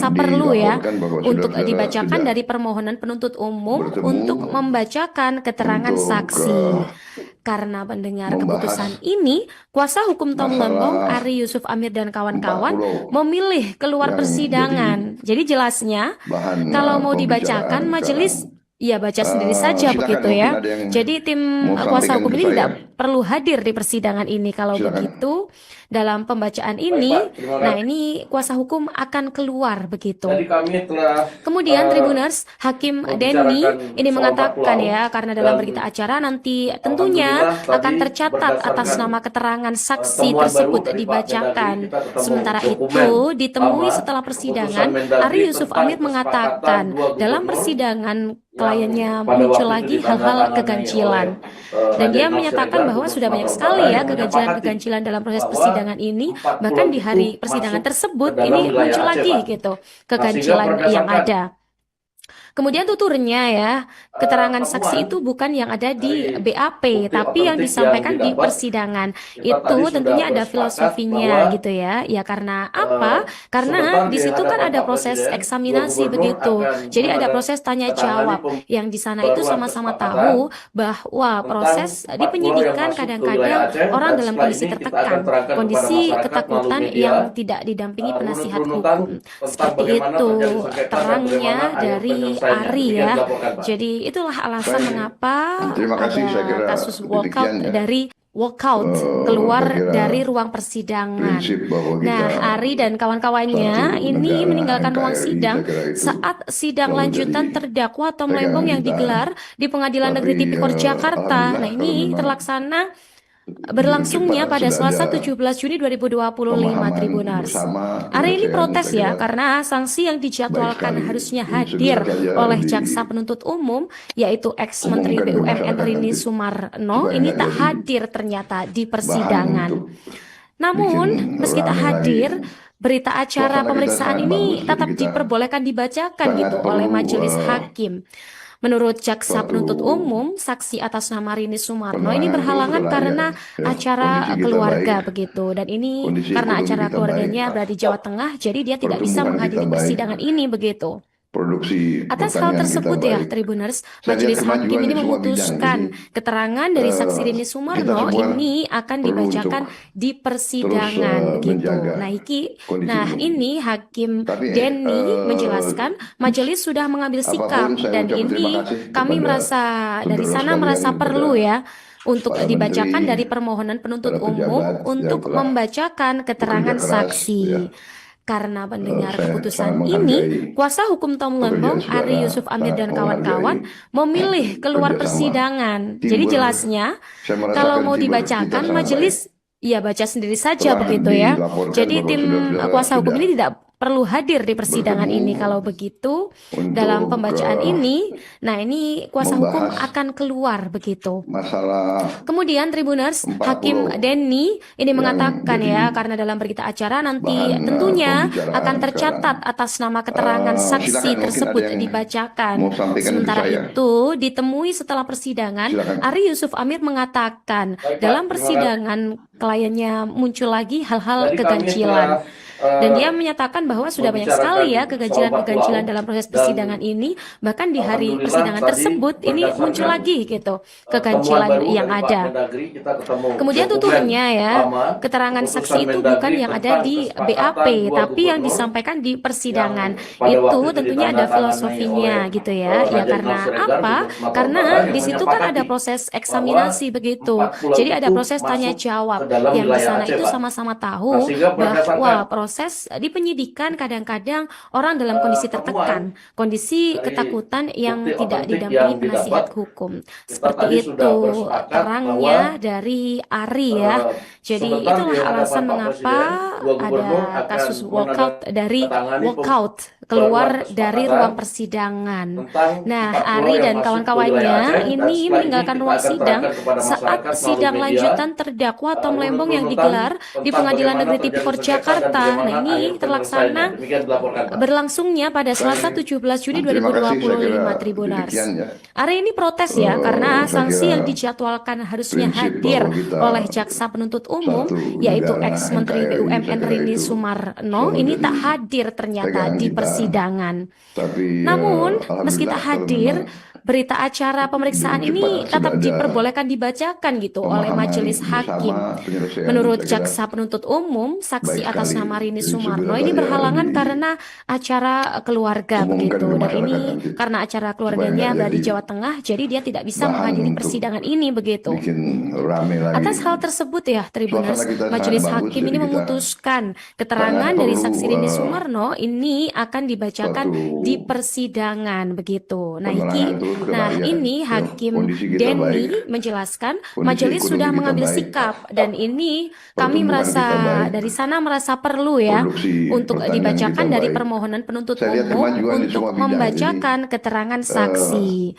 perlu ya untuk dibacakan dari permohonan penuntut umum untuk membacakan keterangan saksi. Karena mendengar keputusan ini, kuasa hukum Tom Lembong, Ari Yusuf Amir dan kawan-kawan memilih keluar persidangan. Jadi jelasnya, kalau mau dibacakan majelis, ya baca sendiri saja begitu ya. Jadi tim kuasa hukum ini tidak perlu hadir di persidangan ini. Kalau begitu, dalam pembacaan ini, nah ini kuasa hukum akan keluar begitu. Kemudian Tribuners, Hakim Denny ini mengatakan ya, karena dalam berita acara nanti tentunya akan tercatat atas nama keterangan saksi tersebut dibacakan. Sementara itu, ditemui setelah persidangan, Ari Yusuf Amir mengatakan dalam persidangan kliennya muncul lagi hal-hal keganjilan. Dan dia menyatakan bahwa sudah banyak sekali ya keganjilan dalam proses persidangan ini, bahkan di hari persidangan tersebut ini muncul lagi gitu keganjilan yang ada. Kemudian tuturnya ya, keterangan saksi itu bukan yang ada di BAP, tapi yang disampaikan di persidangan. Itu tentunya ada filosofinya gitu ya. Ya karena apa? Karena di situ kan ada proses eksaminasi begitu. Jadi ada proses tanya jawab yang di sana itu sama-sama tahu bahwa proses di penyidikan kadang-kadang orang dalam kondisi tertekan, kondisi ketakutan yang tidak didampingi penasihat hukum. Seperti itu terangnya dari Ari ya. Jadi itulah alasan mengapa ada kasus walkout keluar dari ruang persidangan. Nah, Ari dan kawan-kawannya ini meninggalkan ruang sidang saat sidang lanjutan terdakwa Tom Lembong yang digelar di Pengadilan Negeri Tipikor Jakarta. Nah, ini berlangsungnya pada Selasa 17 Juni 2025, Tribuners. Ari ini protes ya, karena sanksi yang dijadwalkan harusnya hadir oleh jaksa penuntut umum, yaitu ex-Menteri BUMN Rini Sumarno, ini tak hadir ternyata di persidangan. Namun, meski tak hadir, berita acara pemeriksaan ini tetap diperbolehkan dibacakan gitu oleh majelis hakim. Menurut jaksa penuntut umum, saksi atas nama Rini Sumarno ini berhalangan karena acara keluarga begitu. Dan ini karena acara keluarganya berada di Jawa Tengah, jadi dia tidak bisa menghadiri persidangan ini begitu. Atas hal tersebut ya, Tribuners, majelis hakim ini memutuskan keterangan dari saksi Rini Sumarno ini akan dibacakan di persidangan begitu. Nah, ini Hakim Denny menjelaskan majelis sudah mengambil sikap dan ini kami merasa perlu ya untuk dibacakan dari permohonan penuntut umum untuk membacakan keterangan saksi. Karena mendengar keputusan ini, kuasa hukum Tom Lembong, Ari Yusuf Amir dan kawan-kawan memilih keluar persidangan. Jadi jelasnya, kalau mau dibacakan majelis, ya baca sendiri saja begitu ya. Jadi tim kuasa hukum ini tidak perlu hadir di persidangan ini. Kalau begitu, dalam pembacaan ini, nah ini kuasa hukum akan keluar begitu. Kemudian Tribuners, Hakim Denny ini mengatakan ya, karena dalam berita acara nanti tentunya akan tercatat atas nama keterangan saksi tersebut dibacakan. Sementara itu, ditemui setelah persidangan, Ari Yusuf Amir mengatakan dalam persidangan kliennya muncul lagi hal-hal keganjilan. Dan dia menyatakan bahwa sudah banyak sekali ya keganjilan-keganjilan dalam proses persidangan ini, bahkan di hari persidangan tersebut ini muncul lagi gitu keganjilan yang ada. Kemudian tuturnya ya, keterangan saksi itu bukan yang ada di BAP, tapi yang disampaikan di persidangan. Itu tentunya ada filosofinya gitu ya. Ya karena apa? Karena di situ kan ada proses eksaminasi begitu. Jadi ada proses tanya jawab yang di sana itu sama-sama tahu bahwa proses di penyidikan kadang-kadang orang dalam kondisi tertekan, kondisi ketakutan yang tidak didampingi penasihat hukum. Seperti itu terangnya dari Ari ya. Jadi itulah alasan mengapa ada kasus walkout keluar dari ruang persidangan. Nah, Ari dan kawan-kawannya ini meninggalkan ruang sidang saat sidang lanjutan terdakwa Tom Lembong yang digelar di Pengadilan Negeri Tipikor Jakarta. Nah, ini terlaksana berlangsungnya pada Selasa 17 Juni 2025 Tribuners. Ari ini protes ya karena sanksi yang dijadwalkan harusnya hadir oleh jaksa penuntut umum yaitu ex-Menteri BUMN Rini Sumarno ini tak hadir ternyata di persidangan. Namun, meski tak hadir, berita acara pemeriksaan ini tetap diperbolehkan dibacakan gitu oleh majelis hakim. Menurut jaksa penuntut umum, saksi atas nama Rini Sumarno ini berhalangan karena acara keluarga begitu. Dan ini karena acara keluarganya berada di Jawa Tengah, jadi dia tidak bisa menghadiri persidangan ini begitu. Atas hal tersebut ya, Tribuners, majelis hakim ini memutuskan keterangan dari saksi Rini Sumarno ini akan dibacakan di persidangan begitu. Nah, ini Hakim Denny menjelaskan majelis sudah mengambil sikap dan ini kami merasa dari sana merasa perlu ya untuk dibacakan dari permohonan penuntut umum untuk membacakan keterangan saksi.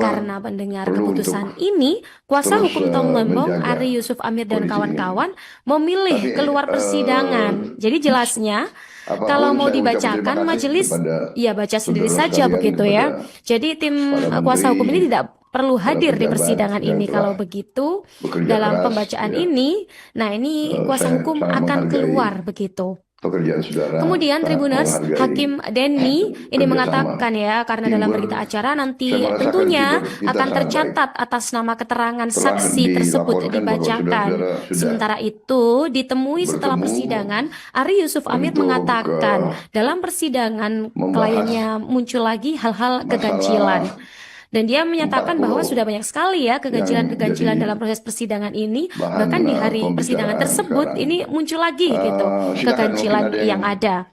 Karena mendengar keputusan ini, kuasa hukum Tom Lembong, Ari Yusuf Amir dan kawan-kawan memilih keluar persidangan. Jadi jelasnya kalau mau dibacakan majelis ya baca sendiri saja begitu ya. Jadi tim kuasa hukum ini tidak perlu hadir di persidangan ini. Kalau begitu dalam pembacaan ini, nah ini kuasa hukum akan keluar begitu. Kemudian Tribuners, Hakim Denny ini mengatakan ya karena dalam berita acara nanti tentunya akan tercatat atas nama keterangan saksi tersebut dibacakan. Sementara itu ditemui setelah persidangan, Ari Yusuf Amir mengatakan dalam persidangan kliennya muncul lagi hal-hal keganjilan. Dan dia menyatakan bahwa sudah banyak sekali ya keganjilan-keganjilan dalam proses persidangan ini, bahkan di hari persidangan tersebut ini muncul lagi gitu keganjilan yang ada.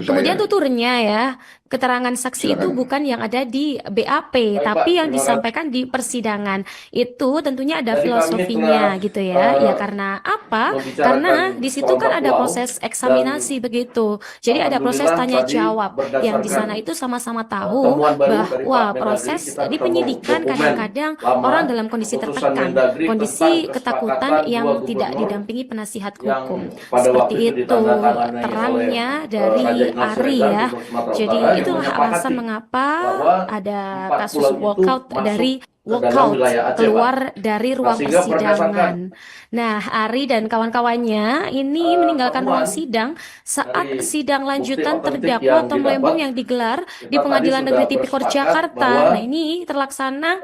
Kemudian tuturnya ya, keterangan saksi itu bukan yang ada di BAP, tapi yang disampaikan di persidangan. Itu tentunya ada filosofinya gitu ya. Ya karena apa? Karena di situ kan ada proses eksaminasi begitu. Jadi ada proses tanya jawab yang di sana itu sama-sama tahu bahwa proses di penyidikan kadang-kadang orang dalam kondisi tertekan, kondisi ketakutan yang tidak didampingi penasihat hukum. Seperti itu terangnya dari Ari ya. Jadi itulah alasan mengapa ada kasus walkout keluar dari ruang persidangan. Nah, Ari dan kawan-kawannya ini meninggalkan ruang sidang saat sidang lanjutan terdakwa Tom Lembong yang digelar di Pengadilan Negeri Tipikor Jakarta. Nah, ini terlaksana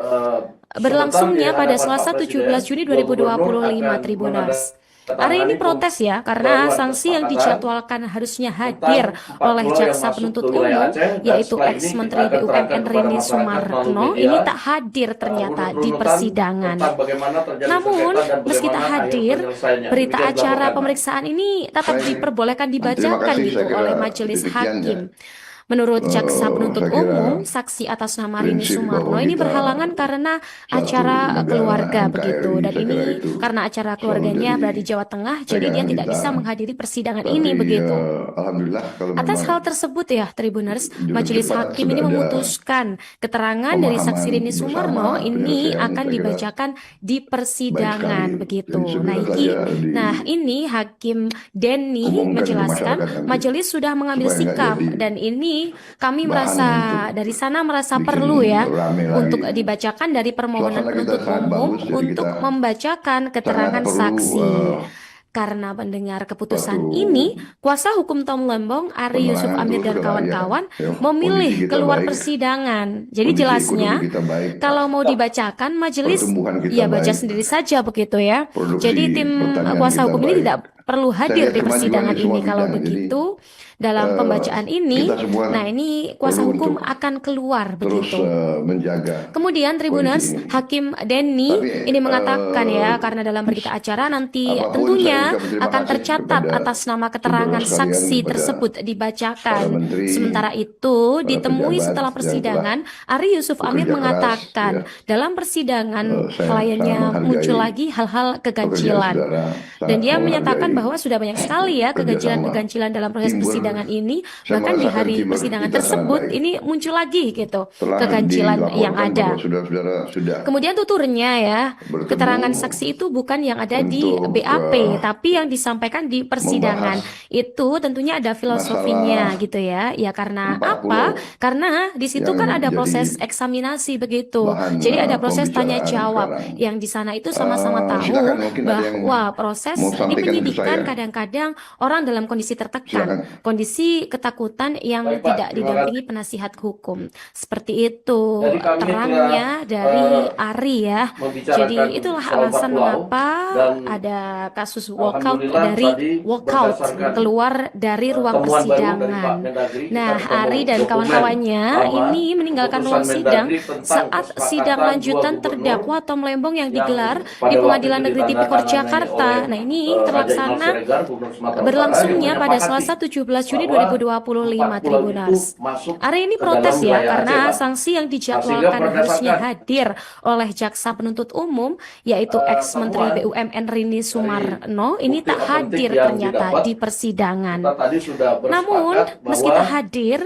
berlangsungnya pada Selasa 17 Juni 2025 Tribuners. Ari ini protes ya karena sanksi yang dijadwalkan harusnya hadir oleh jaksa penuntut umum yaitu ex-Menteri BUMN Rini Sumarno ini tak hadir ternyata di persidangan. Namun meski tak hadir, berita acara pemeriksaan ini tetap diperbolehkan dibacakan gitu oleh majelis hakim. Menurut jaksa saya penuntut kira umum, saksi atas nama Rini prinsip Sumarno bahwa ini kita berhalangan karena satu acara negara keluarga NKRI, begitu. Dan saya ini kira itu karena acara selalu keluarganya jadi berada di Jawa Tengah, jadi dia pegangan tidak kita. bisa menghadiri persidangan Tapi ini begitu. alhamdulillah kalau Atas memang hal tersebut ya, Tribuners, dengan Majelis cepat Hakim sudah ini ada memutuskan keterangan dari saksi pemahaman Rini Sumarno bersama ini penyelesaian, akan saya kira dibacakan di baik persidangan sekali. begitu. Jadi segera saja Nah, ini Hakim Denny diumumkan ke menjelaskan masyarakat nanti majelis sudah mengambil supaya nggak sikap jadi dan ini kami bahan merasa untuk dari sana merasa bikin perlu ya rame untuk lagi. dibacakan dari permohonan Suasana kita penuntut sangat umum bagus, jadi untuk kita membacakan sangat keterangan perlu saksi. Karena mendengar keputusan suatu ini, kuasa hukum Tom Lembong, Ari Yusuf penerangan Amir terus dan ke rakyat. kawan-kawan Ya, memilih kondisi kita keluar baik, persidangan. Jadi kondisi jelasnya, ekonomi kita baik, kalau mau dibacakan majelis pertumbuhan kita ya baca baik, sendiri saja begitu ya. produksi Jadi tim pertanian kuasa kita hukum ini baik. tidak perlu Saya hadir lihat di kemajuan persidangan di semua ini kalau bidang. Jadi begitu. Dalam pembacaan ini, kita semua nah ini kuasa perlu hukum untuk akan keluar terus begitu. menjaga Kemudian Tribuners, kondisi ini. Hakim Denny Tapi ini mengatakan ya, karena dalam berita acara nanti apapun tentunya saya ucapkan terima akan kasih tercatat kepada atas nama keterangan saudara sekalian, saksi kepada tersebut para dibacakan. menteri, Sementara itu, para ditemui pejabat setelah yang persidangan, Ari Yusuf Amir bekerja keras, mengatakan ya. dalam persidangan Saya kliennya sangat menghargai muncul lagi hal-hal pekerjaan keganjilan. saudara, Dan sangat dia menyatakan menghargai bahwa sudah banyak sekali ya kerjasama keganjilan-keganjilan dalam proses teamwork. persidangan ini. Saya Bahkan di merasakan hari teamwork persidangan kita sangat tersebut baik. ini muncul lagi gitu Telah keganjilan yang dilaporkan ada. bahwa saudara-saudara sudah Kemudian tuturnya ya, bertemu keterangan saksi itu bukan yang ada di untuk BAP, tapi yang disampaikan di persidangan. membahas Itu tentunya ada filosofinya masalah gitu ya. Ya karena 40 apa? Karena di situ yang kan ada jadi proses eksaminasi begitu. bahan Jadi ada proses tanya pembicaraan jawab sekarang. yang di sana itu sama-sama tahu Silakan, mungkin ada yang bahwa proses mau di sampaikan ke penyidikan saya. kadang-kadang orang dalam kondisi tertekan, Silakan. kondisi ketakutan yang Baik, Pak. tidak Terima didampingi penasihat hukum. Seperti itu Jadi kami terangnya dari Ari ya. membicarakan Jadi itulah soal alasan 40 mengapa dan ada kasus walkout alhamdulillah dari tadi walkout berdasarkan keluar dari ruang temuan baru dari Pak persidangan. Mendagri, kita Nah, ketemu Ari dan dokumen kawan-kawannya lama ini meninggalkan keputusan ruang sidang Mendagri tentang saat sidang kesepakatan lanjutan dua gubernur terdakwa Tom Lembong yang yang digelar pada di waktu Pengadilan itu Negeri Tipikor ditandatangani Jakarta. oleh Nah, ini Raja terlaksana Inal Siregar, Gubernur Sumatera Utara, yang berlangsungnya pada menyepakati Selasa 17 Juni bahwa 2025 4 pulau itu Tribuners. masuk Ari ini ke protes dalam ya wilayah karena Aceh, Pak. sanksi yang Nah, sehingga dijadwalkan harusnya berdasarkan hadir oleh jaksa penuntut umum yaitu ex-Menteri temuan BUMN Rini dari Sumarno ini bukti tak otentik hadir yang ternyata didapat, di persidangan. kita tadi sudah Namun, bersepakat meski bahwa tak hadir,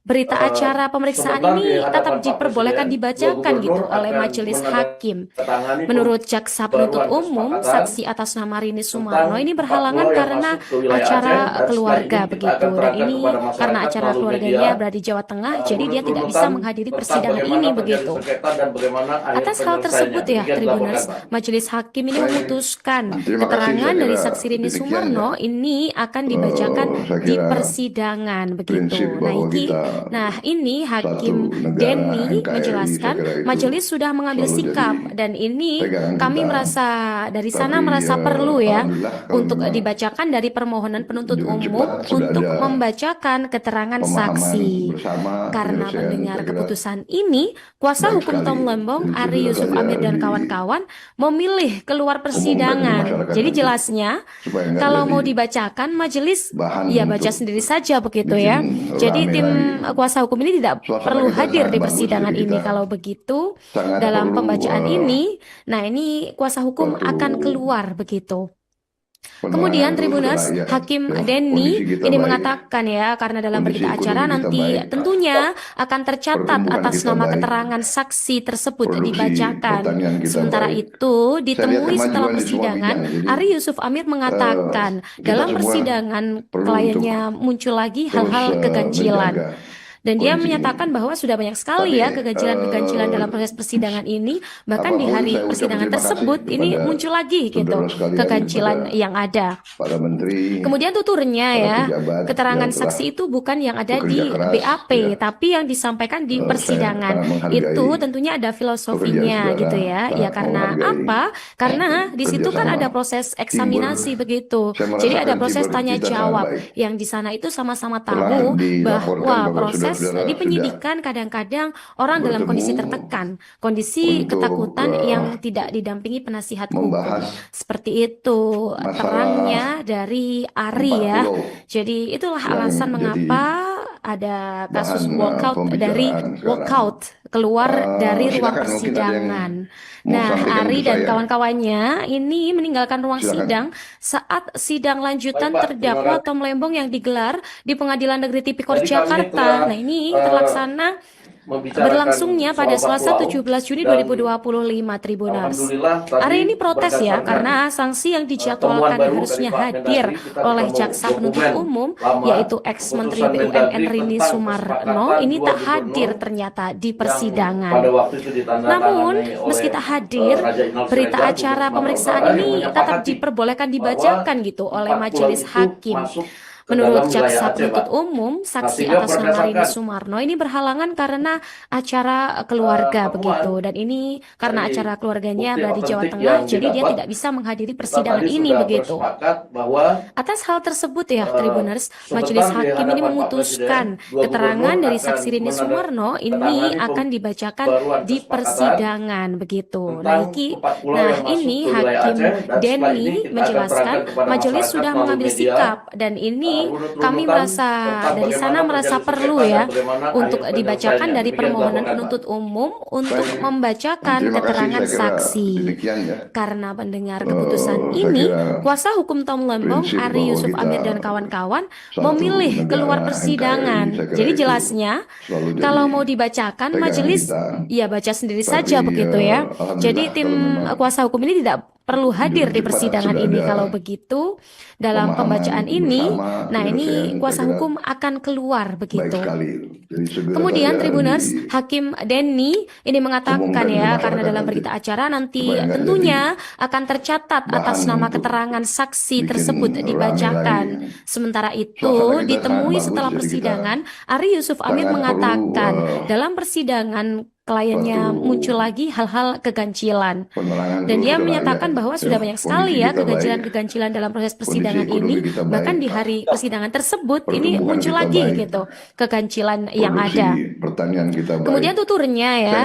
berita acara pemeriksaan sebentar ini di hadapan tetap Pak diperbolehkan Presiden, dua dibacakan gitu gubernur oleh akan majelis hakim. menandatangani Menurut jaksa penuntut pembaruan umum, kesepakatan saksi atas nama Rini Sumarno tentang ini 4 berhalangan pulau yang karena masuk ke wilayah acara Aceh, dan setelah keluarga ini kita begitu. akan Dan terangkan ini kepada karena masyarakat acara melalui keluarganya media berada di Jawa Tengah, jadi dia tidak bisa runut-runutan menghadiri tentang persidangan bagaimana ini terjadi begitu. sengketa dan bagaimana akhir Atas hal penyelesaiannya. tersebut ya, Demikian dilaporkan, Tribuners, Pak. majelis hakim ini Baik. memutuskan Terima kasih, keterangan saya dari kira saksi Rini demikian Sumarno ya. ini akan dibacakan Saya di kira persidangan begitu. prinsip bahwa kita Nah ini satu Hakim negara Denny NKRI, menjelaskan saya kira itu majelis sudah mengambil selalu sikap jadi dan ini pegangan kami kita. merasa dari sana Tapi merasa perlu ya alhamdulillah kalau untuk memang dibacakan dari permohonan penuntut dengan umum cepat sudah untuk ada membacakan keterangan pemahaman saksi. bersama Karena penyelesaian, mendengar saya kira keputusan ini, kuasa baik hukum sekali. Tom Lembong, Jadi Ari segera Yusuf saja Amir dan kawan-kawan memilih keluar umumkan ke persidangan. masyarakat Jadi nanti jelasnya, supaya nggak kalau jadi mau dibacakan majelis bahan ya baca untuk sendiri saja begitu bikin ya. Jadi rame tim lagi. kuasa hukum ini tidak Suasana perlu kita hadir sangat di bagus, persidangan jadi ini. kita Kalau begitu, sangat dalam perlu pembacaan ini, nah ini kuasa hukum suatu akan keluar begitu. penerangan Kemudian terus ke Tribuners, rakyat. Hakim Ya, Denny kondisi kita ini baik, mengatakan ya, karena dalam kondisi berita acara ekonomi kita nanti baik, tentunya akan tercatat pertumbuhan atas kita nama baik, keterangan saksi tersebut produksi dibacakan. pertanian kita Sementara baik. itu, Saya lihat ditemui setelah kemajuan di semua persidangan, bidang. Jadi Ari Yusuf Amir mengatakan kita dalam semua persidangan perlu kliennya muncul lagi terus hal-hal keganjilan. menjaga Dan dia kondisi ini. menyatakan bahwa sudah banyak sekali Tapi ya keganjilan-keganjilan dalam proses persidangan ini. Bahkan di apapun hari saya ucapkan persidangan terima tersebut kasih ini kepada muncul lagi gitu saudara sekalian, keganjilan kepada yang ada. para menteri, Kemudian tuturnya para ya, pejabat keterangan yang telah saksi itu bukan yang ada bekerja di keras, BAP, ya. tapi yang disampaikan di Saya persidangan. sangat menghargai Itu tentunya ada filosofinya pekerjaan gitu saudara, ya. sangat Ya karena menghargai apa? Karena di situ kan kerjasama, ada proses eksaminasi teamwork. begitu. Saya Jadi ada merasakan proses teamwork tanya kita sangat jawab baik. yang di sana itu sama-sama Telah tahu dilaporkan bahwa bahwa proses saudara-saudara di sudah penyidikan kadang-kadang orang dalam kondisi bertemu tertekan, kondisi untuk ketakutan yang tidak didampingi penasihat hukum. membahas Seperti itu masalah terangnya dari Ari 4 ya. pulau Jadi itulah yang alasan jadi mengapa ada kasus walkout keluar dari ruang persidangan. Nah, Ari dan kawan-kawannya ini meninggalkan ruang sidang saat sidang lanjutan terdakwa Tom Lembong yang digelar di Pengadilan Negeri Tipikor Jakarta. Nah, ini terlaksana berlangsungnya pada Selasa 17 Juni 2025, Tribuners. Hari ini protes ya, karena sanksi yang dijadwalkan harusnya hadir oleh jaksa penuntut umum, yaitu ex-Menteri BUMN Rini Sumarno, ini tak hadir ternyata di persidangan. Namun, meski tak hadir, berita acara pemeriksaan ini tetap diperbolehkan dibacakan gitu oleh majelis hakim. Menurut jaksa penuntut umum, saksi atas nama Rini Sumarno ini berhalangan karena acara keluarga begitu, dan ini karena acara keluarganya berada di Jawa Tengah, jadi dia tidak bisa menghadiri persidangan ini begitu. Atas hal tersebut ya, Tribuners, majelis hakim ini memutuskan keterangan dari saksi Rini Sumarno ini akan dibacakan di persidangan begitu. Nah, ini Hakim Denny menjelaskan majelis sudah mengambil sikap, dan ini kami merasa dari sana merasa perlu ya untuk dibacakan dari permohonan penuntut umum untuk membacakan keterangan saksi. Karena mendengar keputusan ini, kuasa hukum Tom Lembong, Ari Yusuf Amir dan kawan-kawan memilih keluar persidangan. Jadi jelasnya kalau mau dibacakan majelis ya baca sendiri saja begitu ya. Jadi tim kuasa hukum ini tidak perlu hadir di persidangan ini. Kalau begitu, dalam pembacaan ini, nah ini kuasa hukum akan keluar begitu. Kemudian Tribuners, Hakim Denny ini mengatakan ya, karena dalam berita acara nanti tentunya akan tercatat atas nama keterangan saksi tersebut dibacakan. Sementara itu, ditemui setelah persidangan, Ari Yusuf Amir mengatakan dalam persidangan kliennya muncul lagi hal-hal keganjilan, dan dia menyatakan bahwa sudah banyak sekali ya keganjilan dalam proses persidangan ini, bahkan di hari persidangan tersebut ini muncul lagi gitu keganjilan yang ada. Kemudian tuturnya ya,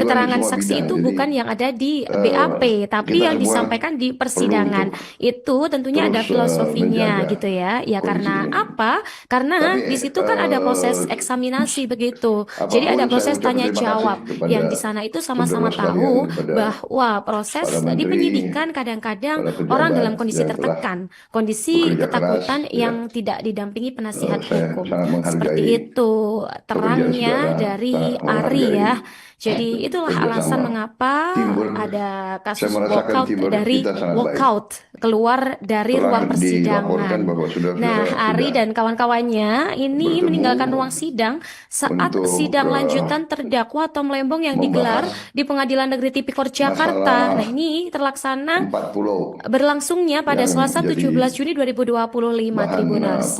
keterangan saksi itu bukan yang ada di BAP, tapi yang disampaikan di persidangan. Itu tentunya ada filosofinya gitu ya. Ya karena apa? Karena di situ kan ada proses eksaminasi begitu. Jadi ada proses tanya jawab. Yang di sana itu sama-sama tahu bahwa proses di penyidikan kadang-kadang orang dalam kondisi tertekan, kondisi ketakutan yang tidak didampingi penasihat hukum. Seperti itu terangnya dari Ari ya. Jadi itulah alasan mengapa ada kasus walkout keluar dari ruang persidangan. Nah, Ari dan kawan-kawannya ini meninggalkan ruang sidang saat sidang lanjutan terdakwa Tom Lembong yang digelar di Pengadilan Negeri Tipikor Jakarta. Nah, ini terlaksana berlangsungnya pada Selasa 17 Juni 2025, Tribuners.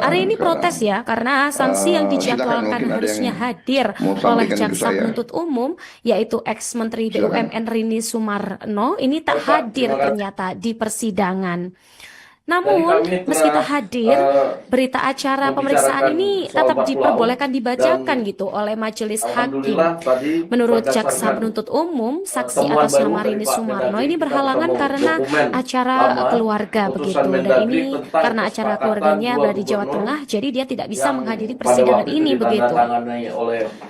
Ari ini protes ya, karena sanksi yang dijadwalkan harusnya hadir oleh jaksa penuntut umum, yaitu ex-Menteri BUMN Rini Sumarno, ini tak hadir ternyata di persidangan. Namun, meski tak hadir, berita acara pemeriksaan ini tetap diperbolehkan dibacakan gitu oleh majelis hakim. Menurut jaksa penuntut umum, saksi atas nama Rini Sumarno ini berhalangan karena acara keluarga begitu. Dan ini karena acara keluarganya berada di Jawa Tengah, jadi dia tidak bisa menghadiri persidangan ini begitu.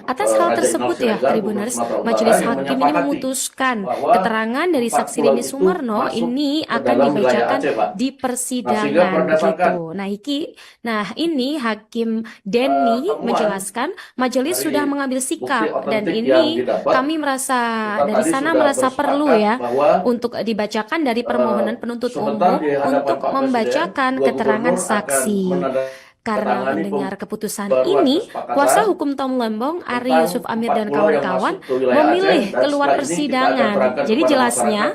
Atas hal tersebut ya, Tribuners, majelis hakim ini memutuskan keterangan dari saksi Rini Sumarno ini akan dibacakan di persidangan begitu. Nah, ini Hakim Denny menjelaskan majelis sudah mengambil sikap, dan ini kami merasa dari sana merasa perlu ya untuk dibacakan dari permohonan penuntut umum untuk membacakan keterangan saksi. Karena mendengar keputusan ini, kuasa hukum Tom Lembong, Ari Yusuf Amir dan kawan-kawan memilih keluar persidangan. Jadi jelasnya,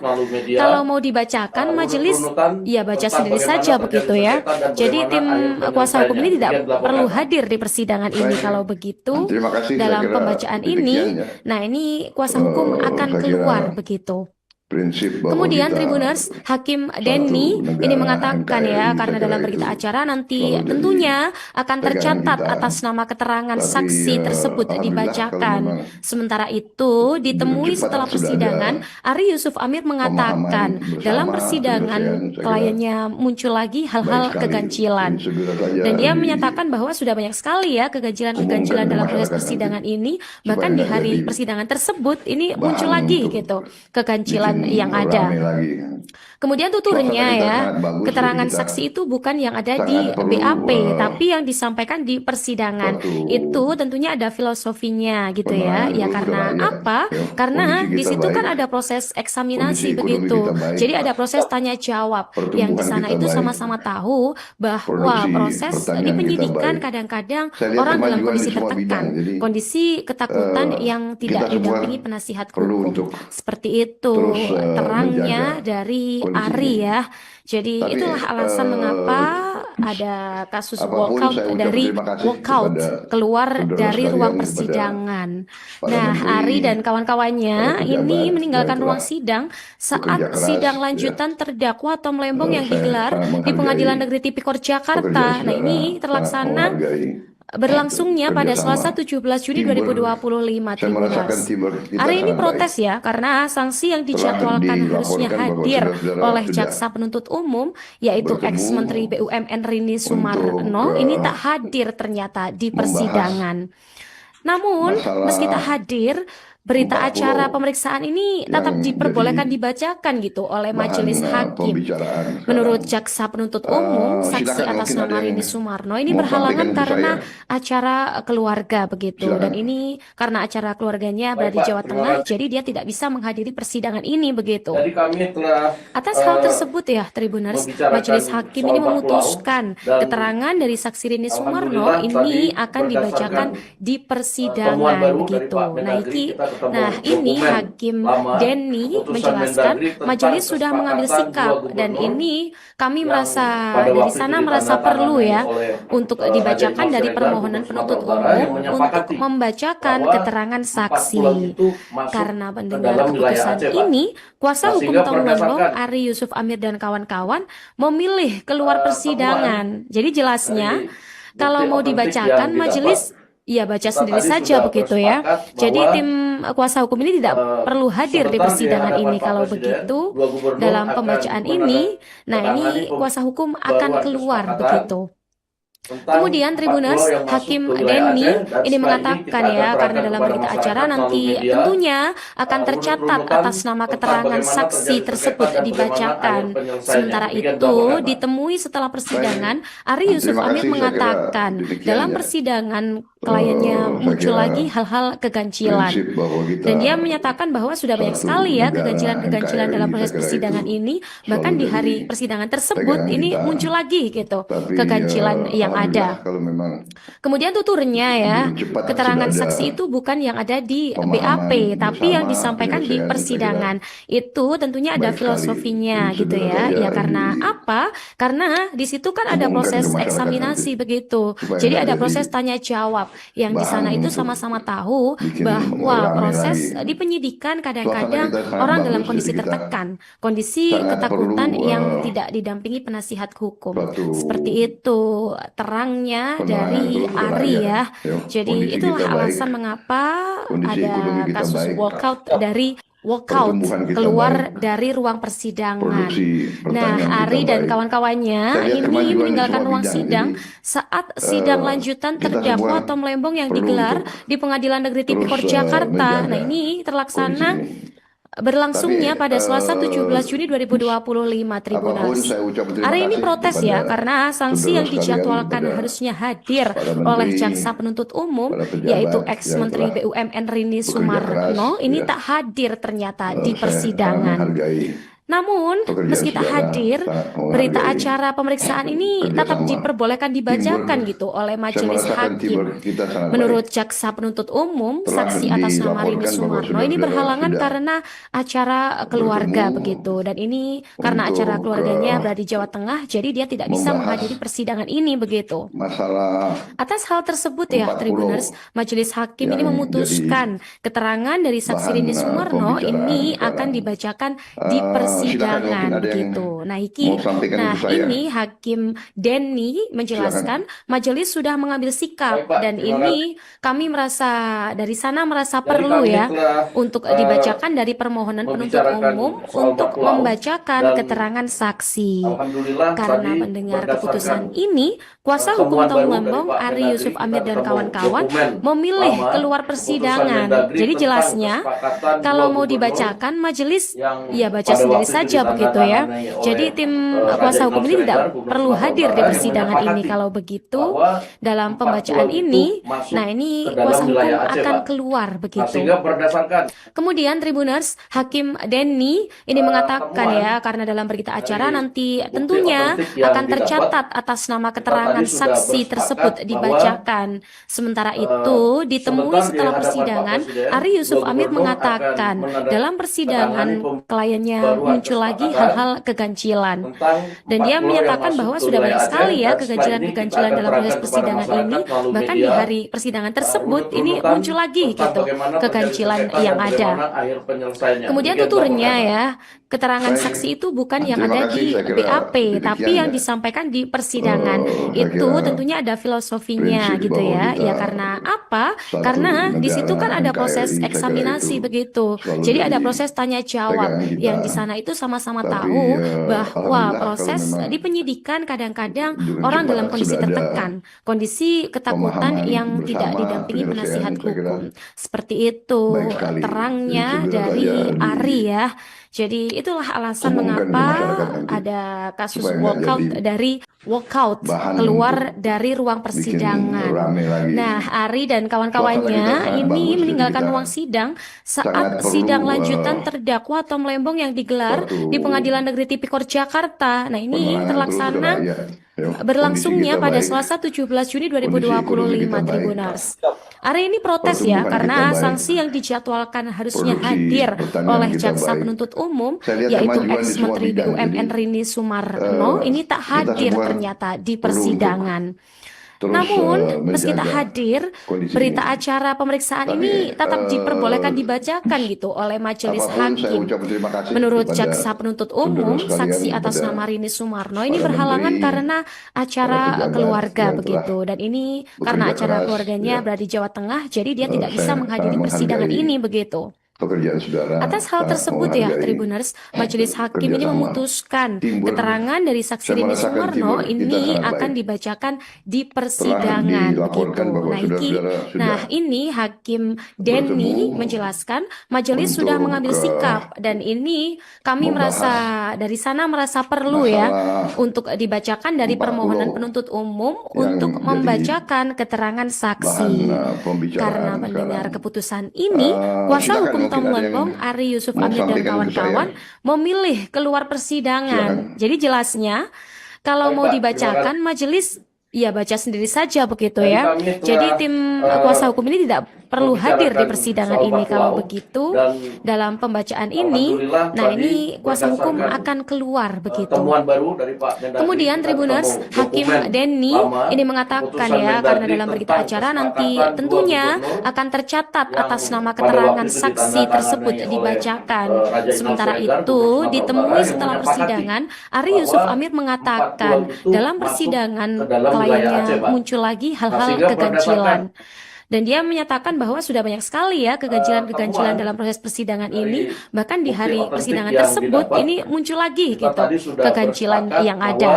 kalau mau dibacakan majelis ya baca sendiri saja begitu ya. Jadi tim kuasa hukum ini tidak perlu hadir di persidangan ini. Kalau begitu, dalam pembacaan ini, nah ini kuasa hukum akan keluar begitu. prinsip bahwa Kemudian kita Tribuners, Hakim Denny ini mengatakan ya, karena dalam berita acara nanti tentunya akan tercatat atas nama keterangan saksi tersebut dibacakan. Sementara itu, ditemui setelah persidangan, Ari Yusuf Amir mengatakan dalam persidangan kliennya muncul lagi hal-hal keganjilan. Dan dia menyatakan bahwa sudah banyak sekali ya keganjilan-keganjilan dalam proses persidangan ini, bahkan di hari persidangan tersebut ini muncul lagi gitu keganjilan yang ada. Kemudian tuturnya ya, keterangan saksi itu bukan yang ada di BAP, tapi yang disampaikan di persidangan. Itu tentunya ada filosofinya gitu ya. Ya karena apa? Karena di situ kan ada proses eksaminasi begitu. Jadi ada proses tanya jawab yang di sana itu sama-sama tahu bahwa proses di penyidikan kadang-kadang orang dalam kondisi tertekan, kondisi ketakutan yang tidak didampingi penasihat hukum. Seperti itu terangnya dari Ari ya. Jadi itulah alasan mengapa ada kasus walkout keluar dari ruang persidangan. Nah, Ari dan kawan-kawannya ini meninggalkan ruang sidang saat sidang lanjutan terdakwa Tom Lembong yang digelar di Pengadilan Negeri Tipikor Jakarta. Nah, ini terlaksana berlangsungnya pada Selasa 17 Juni 2025 Tribuners. Hari ini protes ya karena sanksi yang dijadwalkan harusnya hadir oleh jaksa penuntut umum yaitu ex-menteri BUMN Rini Sumarno ini tak hadir ternyata di persidangan. Namun meski tak hadir, berita acara pemeriksaan ini tetap diperbolehkan dibacakan gitu oleh majelis hakim. Menurut jaksa penuntut umum, saksi atas nama Rini Sumarno ini berhalangan karena acara keluarga begitu. Dan ini karena acara keluarganya berada di Jawa Tengah, jadi dia tidak bisa menghadiri persidangan ini begitu. Atas hal tersebut ya, Tribuners, majelis hakim ini memutuskan keterangan dari saksi Rini Sumarno ini akan dibacakan di persidangan begitu. Nah, ini Hakim Denny menjelaskan majelis sudah mengambil sikap dan ini kami merasa dari sana merasa perlu ya untuk dibacakan dari permohonan penuntut umum untuk membacakan keterangan saksi. Karena mendengar keputusan ini, kuasa hukum Tom Lembong, Ari Yusuf Amir dan kawan-kawan memilih keluar persidangan. Jadi jelasnya kalau mau dibacakan majelis ya baca sendiri saja begitu ya. Jadi tim kuasa hukum ini tidak perlu hadir di persidangan ini. Kalau begitu dalam pembacaan ini, nah ini kuasa hukum akan keluar begitu. Kemudian Tribuners, Hakim Denny ini mengatakan ya karena dalam berita acara nanti tentunya akan tercatat atas nama keterangan saksi tersebut dibacakan. Sementara itu ditemui setelah persidangan, Ari Yusuf Amir mengatakan dalam persidangan kliennya muncul lagi hal-hal keganjilan. Dan dia menyatakan bahwa sudah banyak sekali ya keganjilan-keganjilan dalam proses persidangan ini, bahkan di hari persidangan tersebut ini muncul lagi gitu keganjilan yang ada. Kemudian tuturnya ya, keterangan saksi itu bukan yang ada di BAP, tapi yang disampaikan di persidangan. Itu tentunya ada filosofinya gitu ya. Ya karena apa? Karena di situ kan ada proses eksaminasi begitu. Jadi ada proses tanya jawab yang di sana itu sama-sama tahu bahwa proses di penyidikan kadang-kadang orang dalam kondisi tertekan, kondisi ketakutan yang tidak didampingi penasihat hukum. Seperti itu terangnya dari Ari ya. Jadi itulah alasan mengapa ada kasus walkout keluar dari ruang persidangan. Nah, Ari dan kawan-kawannya ini meninggalkan ruang sidang saat sidang lanjutan terdakwa Tom Lembong yang digelar di Pengadilan Negeri Tipikor Jakarta. Nah, ini terlaksana berlangsungnya pada Selasa 17 Juni 2025 Tribuners. Hari ini protes ya karena sanksi yang dijadwalkan harusnya hadir oleh jaksa penuntut umum yaitu ex-menteri BUMN Rini Sumarno ini tak hadir ternyata di persidangan. Namun, pekerjaan meski tak saudara hadir, sangat berita menghargai acara pemeriksaan ini tetap kerjasama. diperbolehkan dibacakan Teamwork, gitu oleh saya majelis merasakan hakim. teamwork kita sangat Menurut baik. jaksa penuntut umum, Telah saksi atas nama Rini dilaporkan bahwa Sumarno ini saudara-saudara berhalangan sudah karena acara keluarga bertemu begitu. Dan ini karena untuk acara keluarganya berada di Jawa Tengah, jadi dia tidak bisa menghadiri membahas persidangan ini begitu. masalah Atas hal tersebut ya, 40 Tribuners, majelis hakim ini yang memutuskan keterangan dari saksi bahan Rini Sumarno pembicaraan ini sekarang. akan dibacakan di Silakan persidangan mungkin ada yang begitu. Nah, mau sampaikan nah ke saya. ini Hakim Denny menjelaskan majelis sudah mengambil sikap Baik, Pak. dan Terima ini kami merasa dari sana merasa Jadi perlu kami ya telah untuk dibacakan dari permohonan penuntut membicarakan umum soal untuk 40 tahun membacakan dan keterangan saksi. alhamdulillah Karena tadi mendengar berdasarkan keputusan ini, kuasa hukum temuan Tom baru dari Lembong, Pak Ari Mendagri, Yusuf kita Amir dan ketemu kawan-kawan dokumen memilih lama, keluar keputusan persidangan. Mendagri Jadi tentang jelasnya, kesepakatan kalau dua mau gubernur dibacakan majelis, yang ya baca pada sendiri waktu itu saja begitu ya. ditandatangani oleh, Jadi tim Raja kuasa hukum Imam ini tidak Sirendar, Gubernur perlu Sumatera hadir di Utara, yang persidangan ini. menyepakati Kalau begitu, bahwa dalam 40 pembacaan itu ini, masuk nah ini ke dalam kuasa hukum wilayah Aceh, akan Pak. keluar Nah, begitu. sehingga berdasarkan Kemudian Tribuners, Hakim Denny ini mengatakan temuan ya, karena dalam berita acara dari nanti bukti tentunya otentik yang akan didapat, tercatat atas nama kita keterangan tadi sudah saksi bersepakat tersebut bahwa dibacakan. Sementara itu, ditemui sebentar di setelah hadapan Pak persidangan, Presiden, Ari Yusuf dua Amir gubernur mengatakan akan dalam persidangan menandatangani kliennya pembaruan muncul lagi kesepakatan hal-hal kegancilan. tentang Dan 4 dia pulau yang menyatakan masuk bahwa ke sudah banyak wilayah sekali Aceh, ya dan setelah ini kita keganjilan-keganjilan akan dalam proses terangkan kepada persidangan ini, masyarakat melalui bahkan di media hari persidangan tersebut ini runut-runutan muncul lagi tentang gitu bagaimana terjadi keganjilan sengketa yang dan ada. bagaimana akhir penyelesaiannya. Kemudian Demikian tuturnya dilaporkan, Pak. ya, keterangan Baik. saksi itu bukan yang Terima ada kasih, di saya kira BAP, tapi demikian yang ya. disampaikan di persidangan. Saya Itu kira tentunya ada filosofinya prinsip gitu bahwa ya. kita Ya karena apa? satu Karena di situ negara kan ada proses NKRI, saya kira eksaminasi itu begitu. selalu Jadi ada jadi proses tanya jawab pegangan kita. yang di sana itu sama-sama Tapi tahu bahwa alhamdulillah kalau proses memang di penyidikan kadang-kadang dengan orang dalam cepat kondisi sudah ada tertekan, kondisi ketakutan pemahaman yang tidak bersama didampingi penyelesaian, penasihat saya kira hukum. Seperti itu baik sekali. terangnya Jadi segera dari saja Ari ya. Jadi itulah alasan diumumkan ke mengapa masyarakat nanti ada kasus supaya nggak walkout jadi walkout bahan keluar untuk dari ruang bikin persidangan. rame lagi. Nah, Ari dan Suasana kita kawan-kawannya sangat ini bagus, jadi meninggalkan kita ruang sidang sangat saat perlu sidang lanjutan terdakwa Tom Lembong yang digelar suatu di Pengadilan Negeri Tipikor Jakarta. Nah, ini penerangan terus terlaksana ke rakyat. Ya, berlangsungnya kondisi kita pada baik, Selasa 17 Juni kondisi ekonomi 2025 kita baik, Tribuners. Ari ini protes ya pertumbuhan karena kita baik, sanksi yang dijadwalkan harusnya produksi hadir pertanian oleh kita jaksa baik. penuntut umum Saya lihat yaitu kemajuan di semua ex-Menteri bidang, BUMN jadi, Rini Sumarno ini tak kita hadir semua ternyata di perlu untuk persidangan. terus Namun, meski tak menjaga hadir, kondisi berita ini. acara pemeriksaan Tapi, ini tetap diperbolehkan dibacakan gitu oleh majelis Apapun saya hakim. ucapkan terima kasih Menurut kepada jaksa penuntut umum, saudara sekalian, saksi atas kepada nama Rini Sumarno ini para berhalangan menteri, karena acara para pejabat keluarga yang begitu. Dan ini karena bekerja acara keras, keluarganya ya. berada di Jawa Tengah, jadi dia tidak Saya bisa menghadiri sangat persidangan menghargai ini begitu. pekerjaan saudara, Atas hal sangat tersebut ya, menghargai Tribuners, majelis hakim ini kerjasama, memutuskan teamwork. keterangan dari saksi Saya Rini merasakan Sumarno teamwork kita ini sangat akan baik. dibacakan di Telah persidangan dilaporkan begitu. bahwa Nah, saudara-saudara sudah ini Hakim Denny bertemu menjelaskan majelis untuk sudah mengambil sikap dan ini kami merasa dari sana merasa perlu ya masalah untuk dibacakan dari 40 permohonan penuntut umum yang untuk jadi membacakan keterangan bahan saksi. pembicaraan Karena mendengar sekarang. keputusan ini, kuasa Silakan, hukum mungkin Tom ada yang Lembong, Ari Yusuf mau Amir dan sampaikan ke kawan-kawan saya. memilih keluar persidangan. Silakan. Jadi jelasnya, kalau Baik, mau Pak, terima dibacakan majelis ya baca sendiri saja begitu Dan ya. kami telah, Jadi tim kuasa hukum ini tidak perlu hadir di membicarakan persidangan soal ini. 40 Kalau tahun, begitu, dan dalam pembacaan ini, alhamdulillah nah tadi ini kuasa hukum berdasarkan akan keluar begitu. temuan baru dari Pak Mendagri, Kemudian kita Tribuners, ketemu Hakim dokumen Denny lama, ini mengatakan keputusan ya, Mendagri karena dalam berita tentang acara nanti kesepakatan dua tentunya gubernur akan tercatat yang atas nama pada keterangan waktu itu saksi ditandatangani tersebut oleh, dibacakan. Raja Imam Sementara Sirendar, itu, Gubernur Sumatera ditemui Utara, yang setelah menyepakati persidangan, Ari bahwa Yusuf Amir 40 mengatakan itu dalam masuk persidangan ke dalam wilayah kliennya Aceh, Pak. muncul lagi Nah, hal-hal sehingga keganjilan. berdasarkan Dan dia menyatakan bahwa sudah banyak sekali ya keganjilan-keganjilan temuan dalam proses persidangan dari ini. Bahkan di bukti hari otentik persidangan yang tersebut didapat, ini muncul lagi kita gitu tadi sudah keganjilan bersepakat yang bahwa ada.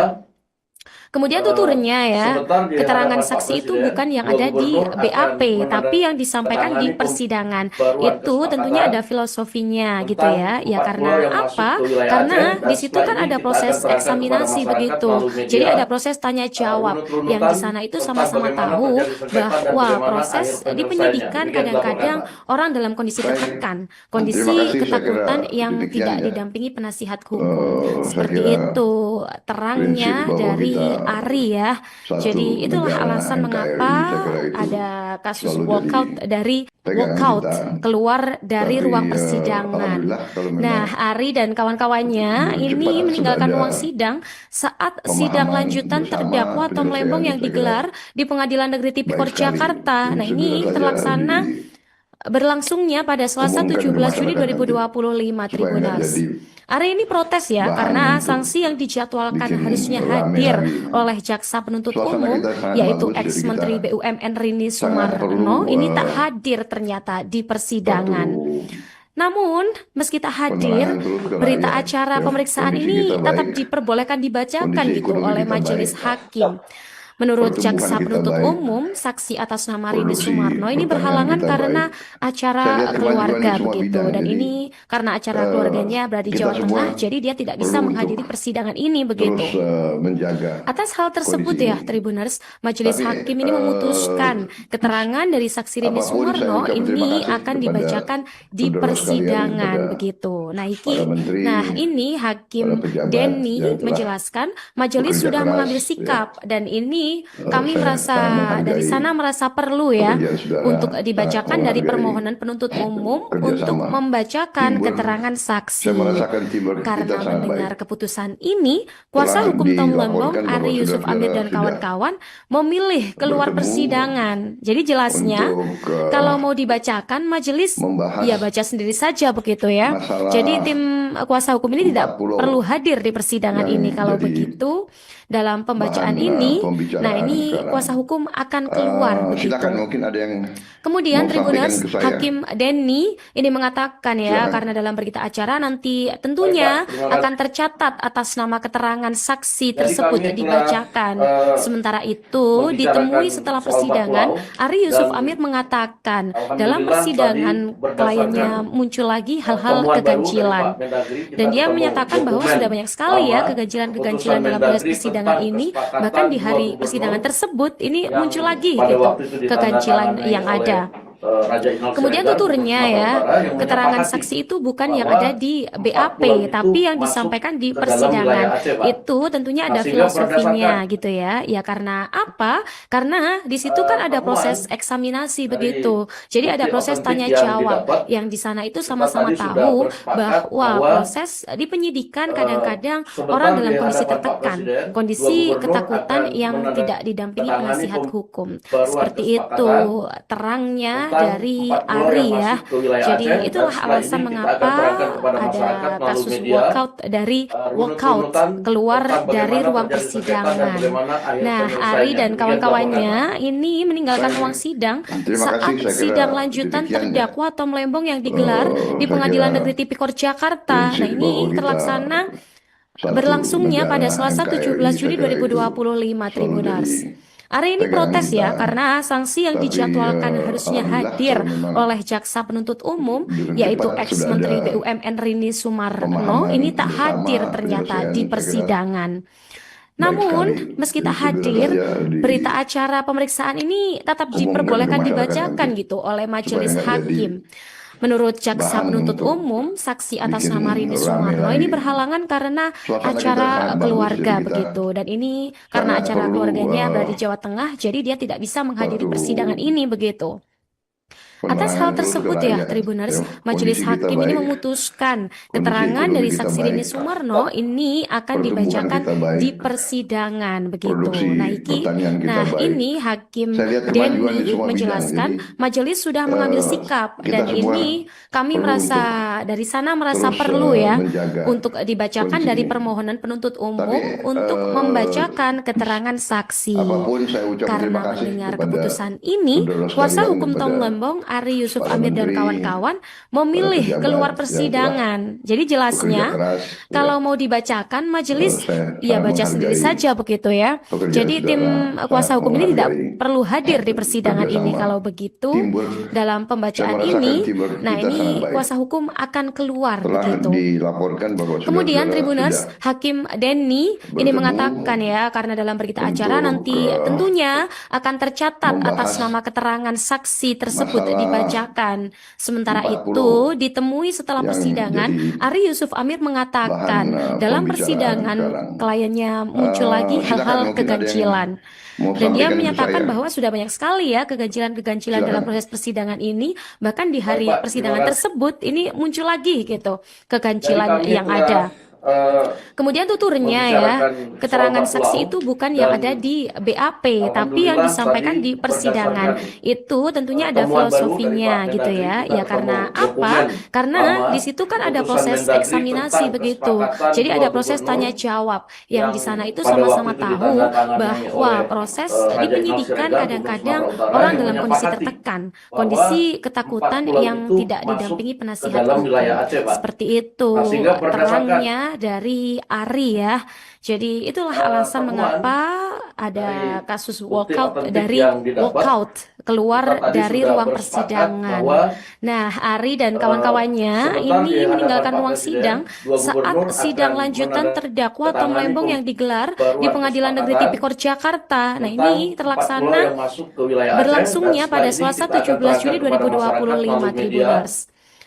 Kemudian tuturnya ya, sebentar di keterangan hadapan Pak saksi itu Presiden, bukan yang dua ada di gubernur akan BAP, tapi yang disampaikan di menandatangani persidangan. pembaruan Itu tentunya kesepakatan ada filosofinya gitu tentang ya. Ya 4 karena pulau yang masuk apa? ke wilayah Karena Aceh, dan di situ setelah kan ini ada kita proses akan terangkan kepada eksaminasi masyarakat begitu. melalui Jadi media ada proses tanya jawab yang di runut-runutan sana itu tentang sama-sama bagaimana tahu terjadi sengketa dan bahwa bagaimana proses akhir di penyelesaiannya. penyidikan Demikian dilaporkan, kadang-kadang Pak. orang dalam kondisi Baik. tertekan, Terima kondisi kasih, saya ketakutan kira yang demikian tidak ya. didampingi penasihat hukum. Saya Seperti kira itu prinsip terangnya bahwa dari kita Ari ya. satu Jadi itulah negara alasan NKRI, mengapa saya kira itu ada kasus selalu walkout jadi dari pegangan walkout kita. keluar dari Tapi ruang persidangan. alhamdulillah kalau memang Nah, Ari dan kawan-kawannya cepat ini sudah meninggalkan ada ruang sidang saat sidang pemahaman lanjutan bersama, terdakwa Tom Lembong penyelesaian, yang saya kira digelar di Pengadilan Negeri Tipikor baik sekali. Jakarta. Ini Nah, segera ini saja terlaksana berlangsungnya pada Selasa diumumkan ke 17 Juni masyarakat nanti, 2025 supaya nggak Tribuners. jadi Ari ini protes ya bahan karena untuk sanksi yang dijadwalkan bikin harusnya rame hadir hari ini. oleh jaksa penuntut Suasana umum kita sangat yaitu bagus, jadi ex-menteri kita BUMN Rini sangat Sumarno perlu ini tak hadir ternyata di persidangan. Namun, meski tak hadir, penerangan terus ke berita rakyat, acara ya. pemeriksaan Kondisi ini kita tetap baik, diperbolehkan dibacakan kondisi gitu ekonomi oleh kita majelis baik, hakim. Menurut pertumbuhan jaksa kita penuntut baik, umum, saksi atas nama Rini produksi Sumarno ini pertanian berhalangan kita karena baik. Saya acara lihat kemajuan di keluarga semua begitu. bidang, Dan jadi ini karena acara keluarganya berada di kita Jawa semua Tengah, jadi dia tidak bisa perlu menghadiri untuk persidangan ini terus begitu. menjaga Atas hal tersebut kondisi ya, ini. Tribuners, Majelis Tapi Hakim ini memutuskan keterangan dari saksi Rini apapun saya Sumarno ucap terima ini kasih akan kepada dibacakan di saudara sekalian, persidangan kepada begitu. Nah, para menteri, nah ini para Hakim pejabat Denny yang telah menjelaskan majelis bekerja sudah keras, mengambil ya. sikap dan ini kami Saya merasa sangat dari menghargai sana merasa perlu ya pekerjaan saudara, untuk sangat dibacakan dari menghargai permohonan penuntut umum untuk kerjasama, membacakan teamwork. keterangan Saya saksi. merasakan teamwork kita Karena sangat mendengar baik. keputusan ini, kuasa Telah hukum Tom Lembong, dilaporkan bahwa Ari Yusuf Amir dan saudara-saudara sudah kawan-kawan memilih keluar bertemu persidangan. Jadi jelasnya, untuk kalau mau dibacakan majelis membahas ya baca sendiri saja begitu ya. masalah Jadi tim kuasa hukum ini tidak 4 pulau perlu hadir di persidangan yang ini. Kalau jadi begitu, dalam pembacaan bahan ini, nah pembicaraan ini sekarang. kuasa hukum akan keluar begitu. Silakan, mungkin ada yang Kemudian mau sampaikan Tribuners, ke saya. Hakim Denny ini mengatakan ya, Silakan. karena dalam berita acara nanti tentunya Baik, Pak. Terima kasih. akan tercatat atas nama keterangan saksi Jadi tersebut kami telah, dibacakan. Sementara itu, membicarakan ditemui setelah soal persidangan, Pulau, Ari Yusuf dan Amir mengatakan dalam alhamdulillah persidangan tadi berdasarkan kliennya muncul lagi hal-hal temuan baru dari keganjilan. Pak Mendagri, kita Dan dia ketemu menyatakan bahwa dokumen sudah banyak sekali ya lama, keganjilan-keganjilan keputusan dalam proses Mendagri persidangan tentang ini. kesepakatan Bahkan di dua hari gubernur persidangan tersebut ini yang muncul lagi pada gitu waktu itu keganjilan ditandatangani yang oleh, ada. Raja Inal Kemudian Siregar, tuturnya Gubernur ya, Sumatera Utara, yang keterangan menyepakati saksi itu bukan yang bahwa ada di 4 BAP, pulau itu tapi yang masuk disampaikan di ke dalam persidangan. wilayah Aceh, Pak. Itu tentunya Nah, ada sehingga filosofinya berdasarkan gitu ya. Ya karena apa? Karena di situ kan ada temuan proses eksaminasi dari begitu. Jadi ada bukti proses otentik tanya yang jawab didapat, yang di sana itu kita sama-sama tadi sudah tahu bersepakat bahwa bahwa proses di penyidikan kadang-kadang sebentar orang dalam di kondisi hadapan Pak tertekan, Presiden, kondisi dua gubernur ketakutan akan yang tidak didampingi menandatangani penasihat hukum. pembaruan Seperti itu kesepakatan terangnya tentang dari 4 pulau Ari yang ya. masuk ke wilayah Jadi Aceh, dan itulah setelah alasan ini kita akan mengapa terangkan kepada masyarakat ada melalui kasus media walkout dari walkout runut-runutan keluar tentang dari bagaimana ruang terjadi sengketa dan persidangan. bagaimana akhir Nah, Ari penyelesaiannya. dan Demikian kawan-kawannya ini meninggalkan Saya- ruang sidang Terima saat kasih, saya kira sidang lanjutan demikian ya. terdakwa Tom Lembong yang digelar di saya Pengadilan kira Negeri Tipikor Jakarta. Nah, prinsip ini bahwa kita terlaksana satu berlangsungnya negara pada Selasa NKRI, 17 Juni saya kira itu 2025 selalu Tribuners. jadi Ari ini pegangan protes ya kita. karena sanksi yang Tapi, dijadwalkan harusnya alhamdulillah hadir kalau memang oleh jaksa penuntut umum dengan yaitu cepat sudah ex-menteri ada BUMN Rini Sumarno pemahaman ini tak bersama, hadir ternyata penyelesaian, di saya kira persidangan. baik Namun, sekali. meski Jadi tak segera hadir, saja berita acara pemeriksaan ini tetap diumumkan diperbolehkan ke masyarakat dibacakan nanti, gitu oleh supaya majelis nggak jadi hakim. Menurut jaksa bahan penuntut untuk umum, saksi atas bikin nama rame Rini Sumarno lagi. ini berhalangan karena Suasana kita acara sangat bagus, keluarga jadi kita begitu. Dan ini karena sangat acara perlu, keluarganya berada di Jawa Tengah, jadi dia tidak bisa menghadiri suatu persidangan ini begitu. Atas hal penerangan terus ke tersebut ya, rakyat. Tribuners, Ya, Majelis kondisi kita Hakim ini baik, memutuskan kondisi keterangan ekonomi dari kita saksi baik, Rini Sumarno ini akan pertumbuhan dibacakan kita baik, di persidangan begitu. produksi Nah, pertanian kita nah baik. ini Hakim Saya lihat kemajuan di Denny semua bidang, menjelaskan jadi majelis sudah mengambil sikap kita dan semua ini kami perlu merasa untuk dari sana merasa terus perlu ya menjaga untuk dibacakan kondisi dari ini. permohonan penuntut umum Tapi untuk membacakan keterangan saksi. apapun saya ucap Karena terima kasih mendengar kepada keputusan ini, saudara kuasa sekalian, hukum Tom kepada Lembong, Ari Yusuf para Amir dan menteri, kawan-kawan para memilih pejabat keluar yang telah persidangan. Jadi bekerja jelasnya, keras, kalau mau dibacakan majelis ya saya baca sendiri menghargai saja begitu ya. pekerjaan Jadi tim saudara, kuasa saya hukum ini tidak menghargai perlu hadir di persidangan ini. kerjasama, Kalau begitu, teamwork. dalam Saya pembacaan merasakan ini, teamwork nah kita sangat ini baik. kuasa hukum akan keluar Telah begitu. dilaporkan bahwa Kemudian saudara-saudara Tribuners, sudah Hakim Denny ini bertemu mengatakan ya, karena dalam berita acara untuk nanti tentunya akan tercatat atas membahas nama keterangan saksi tersebut masalah dibacakan. Sementara 40 itu, ditemui setelah yang persidangan, jadi Ari Yusuf Amir bahan mengatakan dalam pembicaraan persidangan sekarang. kliennya muncul lagi Silakan, hal-hal mungkin ada yang keganjilan. mau Dan dia sampaikan ke menyatakan saya. bahwa sudah banyak sekali ya keganjilan-keganjilan dalam Silakan. proses persidangan ini. Bahkan di hari Baik, Pak, persidangan terima kasih. tersebut ini muncul lagi gitu Jadi keganjilan kami yang telah ada. Kemudian tuturnya ya, membicarakan keterangan soal saksi pulau itu bukan dan yang ada di BAP, tapi yang alhamdulillah disampaikan tadi di persidangan. berdasarkan Itu tentunya ada temuan baru dari filosofinya Pak gitu Mendagri, ya. kita Ya karena ketemu apa? dokumen Karena lama di situ kan ada keputusan proses Mendagri eksaminasi tentang begitu. kesepakatan Jadi dua ada proses gubernur tanya jawab yang di yang sana itu pada sama-sama waktu itu tahu ditandatangani bahwa oleh proses di Raja Inal penyidikan Siregar, Gubernur kadang-kadang Sumatera Utara orang yang dalam kondisi menyepakati tertekan, bahwa kondisi 4 ketakutan pulau yang itu tidak masuk didampingi ke penasihat dalam hukum. wilayah Aceh, Pak. Seperti itu Nah, sehingga berdasarkan terangnya dari Ari ya. Jadi itulah alasan temuan mengapa dari ada kasus bukti walkout otentik dari yang didapat, walkout kita keluar tadi dari sudah ruang bersepakat persidangan. bahwa Nah, Ari dan kawan-kawannya sebentar ini di hadapan meninggalkan Pak ruang Presiden, sidang dua saat gubernur sidang akan lanjutan terdakwa Tom menandatangani Lembong yang digelar di pembaruan Pengadilan Negeri kesepakatan Tipikor Jakarta. Nah, tentang ini 4 pulau terlaksana yang masuk ke wilayah Aceh, dan berlangsungnya setelah pada ini Selasa kita akan 17 Juni terangkan kepada masyarakat 2025 melalui media Tribuners.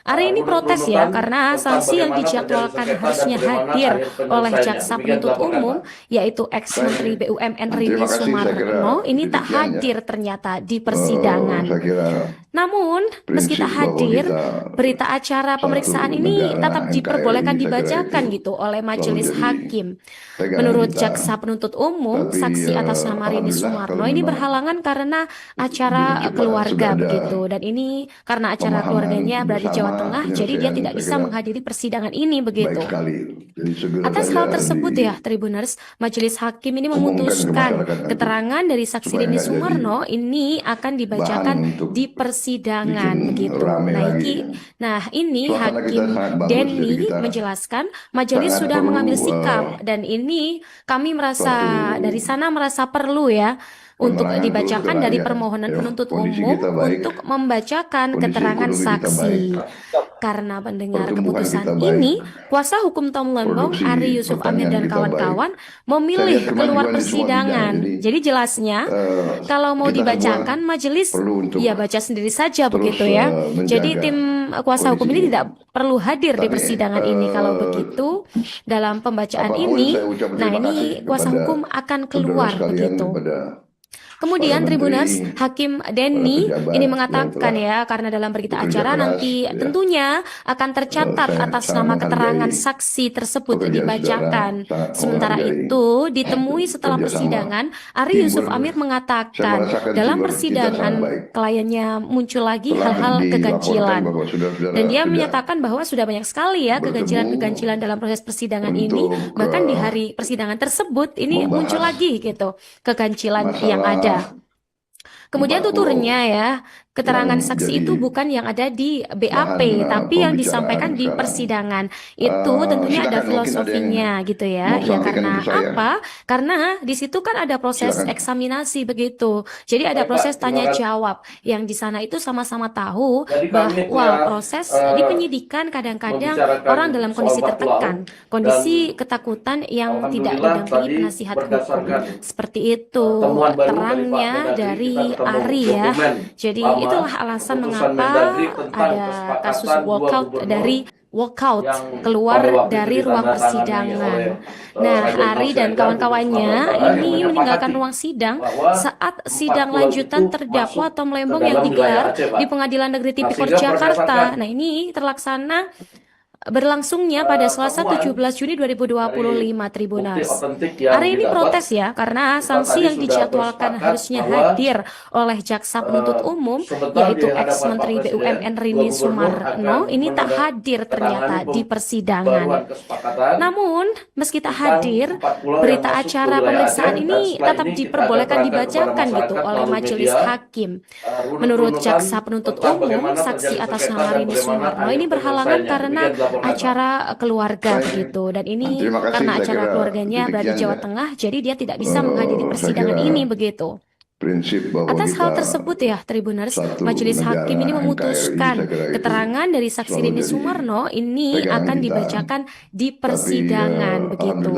Ari ini protes ya runut-runutan karena tentang sanksi yang bagaimana terjadi dijadwalkan sengketa dan harusnya bagaimana hadir akhir oleh penyelesaiannya. jaksa Demikian penuntut dilaporkan, umum Pak. yaitu ex-Menteri BUMN Rini Terima kasih, saya kira Sumarno ini tak demikian ya. hadir ternyata di persidangan. Saya kira Namun, meski prinsip tak bahwa hadir, kita berita acara satu pemeriksaan ini negara tetap diperbolehkan NKRI, saya kira dibacakan itu gitu oleh selalu majelis jadi hakim. pegangan Menurut kita. jaksa penuntut umum, Tapi saksi atas nama Rini alhamdulillah Sumarno kalau ini memang berhalangan karena acara dengan cepat keluarga sudah ada begitu. Dan ini karena acara pemahaman keluarganya berada di Jawa bersama, Tengah, jadi dia penyelesaian, tidak saya bisa kira menghadiri persidangan ini baik begitu. sekali. Jadi segera Atas saja hal tersebut ya, Tribuners, majelis hakim ini diumumkan ke memutuskan masyarakat nanti keterangan dari saksi supaya Rini nggak jadi Sumarno ini akan dibacakan bahan untuk di persidangan bikin begitu. rame Nah, lagi. ini Suasana kita Hakim sangat bagus, jadi Denny kita menjelaskan majelis sangat sudah perlu mengambil sikap dan ini kami merasa dari suatu sana merasa perlu ya untuk penerangan terus ke dibacakan dari rakyat. permohonan Ya, penuntut kondisi umum kita baik, untuk membacakan kondisi keterangan ekonomi kita saksi. baik, Karena mendengar pertumbuhan keputusan kita baik, ini, kuasa hukum Tom Lembong, produksi Ari Yusuf Amir pertanian dan kita baik. kawan-kawan Saya memilih lihat keluar kemajuan di semua persidangan. bidang. Jadi jelasnya, kalau mau kita semua dibacakan majelis perlu untuk ya baca sendiri saja terus begitu ya. Jadi menjaga tim kuasa hukum kondisi ini ini. tidak perlu hadir di Tapi persidangan ini. Kalau begitu, dalam pembacaan apapun ini, saya ucap nah terima ini kasih kuasa kepada hukum akan saudara keluar sekalian, begitu. kepada Kemudian para Tribuners, menteri, Hakim para Denny pejabat ini yang mengatakan telah ya, karena dalam berita bekerja acara keras, nanti ya. tentunya akan tercatat Saya atas sangat nama keterangan menghargai saksi tersebut pekerjaan dibacakan. saudara, sangat Sementara menghargai itu, ditemui setelah kerjasama, persidangan, Ari Yusuf teamwork. Amir Saya mengatakan merasakan dalam teamwork kita persidangan sangat baik. kliennya muncul lagi Telah hal-hal dilaporkan keganjilan. bahwa saudara-saudara Dan dia sudah menyatakan bahwa sudah banyak sekali ya bertemu keganjilan-keganjilan dalam proses persidangan ini. untuk Bahkan di hari persidangan tersebut ini muncul membahas lagi gitu keganjilan yang ada. masalah Kemudian 40 tuturnya ya, keterangan yang saksi jadi itu bukan yang ada di BAP, bahan tapi yang pembicaraan disampaikan di sekarang. persidangan. Itu tentunya ada Silakan, mungkin ada yang filosofinya gitu ya. mau Ya sampaikan karena ke saya. apa? Karena di situ kan ada proses Silakan. eksaminasi begitu. Jadi ada Baik, Pak, proses terima tanya kasih. jawab yang di sana itu sama-sama tahu Jadi kami bahwa telah proses di penyidikan kadang-kadang membicarakan orang dalam soal kondisi 4 pulau tertekan, dan kondisi ketakutan yang tidak alhamdulillah didampingi tadi penasihat hukum. berdasarkan Seperti itu temuan baru dari Pak terangnya Mendagri, dari kita ketemu Ari ya. dokumen Jadi lama itulah alasan keputusan mengapa Mendagri tentang ada kasus kesepakatan 2 walkout gubernur dari walkout yang keluar pada waktu dari itu ruang ditandatangani persidangan. oleh Nah, Raja Inal Ari dan Siregar, Gubernur kawan-kawannya Sumatera Utara, yang ini meninggalkan menyepakati ruang sidang bahwa saat 4 sidang pulau lanjutan itu terdakwa masuk Tom ke Lembong yang dalam wilayah digelar Aceh, Pak. di Pengadilan Negeri Nah, Tipikor sehingga Jakarta. berdasarkan Nah, ini terlaksana berlangsungnya pada Selasa 17 Juni 2025 Tribuners. Hari ini protes ya, karena sanksi yang dijadwalkan harusnya hadir oleh jaksa penuntut umum, yaitu ex-Menteri BUMN Rini Sumarno, ini tak hadir ternyata di persidangan. Namun, meski tak hadir, berita acara pemeriksaan ini tetap diperbolehkan dibacakan gitu oleh majelis hakim. Menurut jaksa penuntut umum, saksi atas nama Rini Sumarno ini berhalangan karena acara keluarga begitu, dan ini karena acara keluarganya berada di Jawa Tengah, jadi dia tidak bisa menghadiri persidangan ini begitu. Atas hal tersebut ya Tribuners, majelis hakim ini memutuskan keterangan dari saksi Rini Sumarno ini akan dibacakan di persidangan begitu.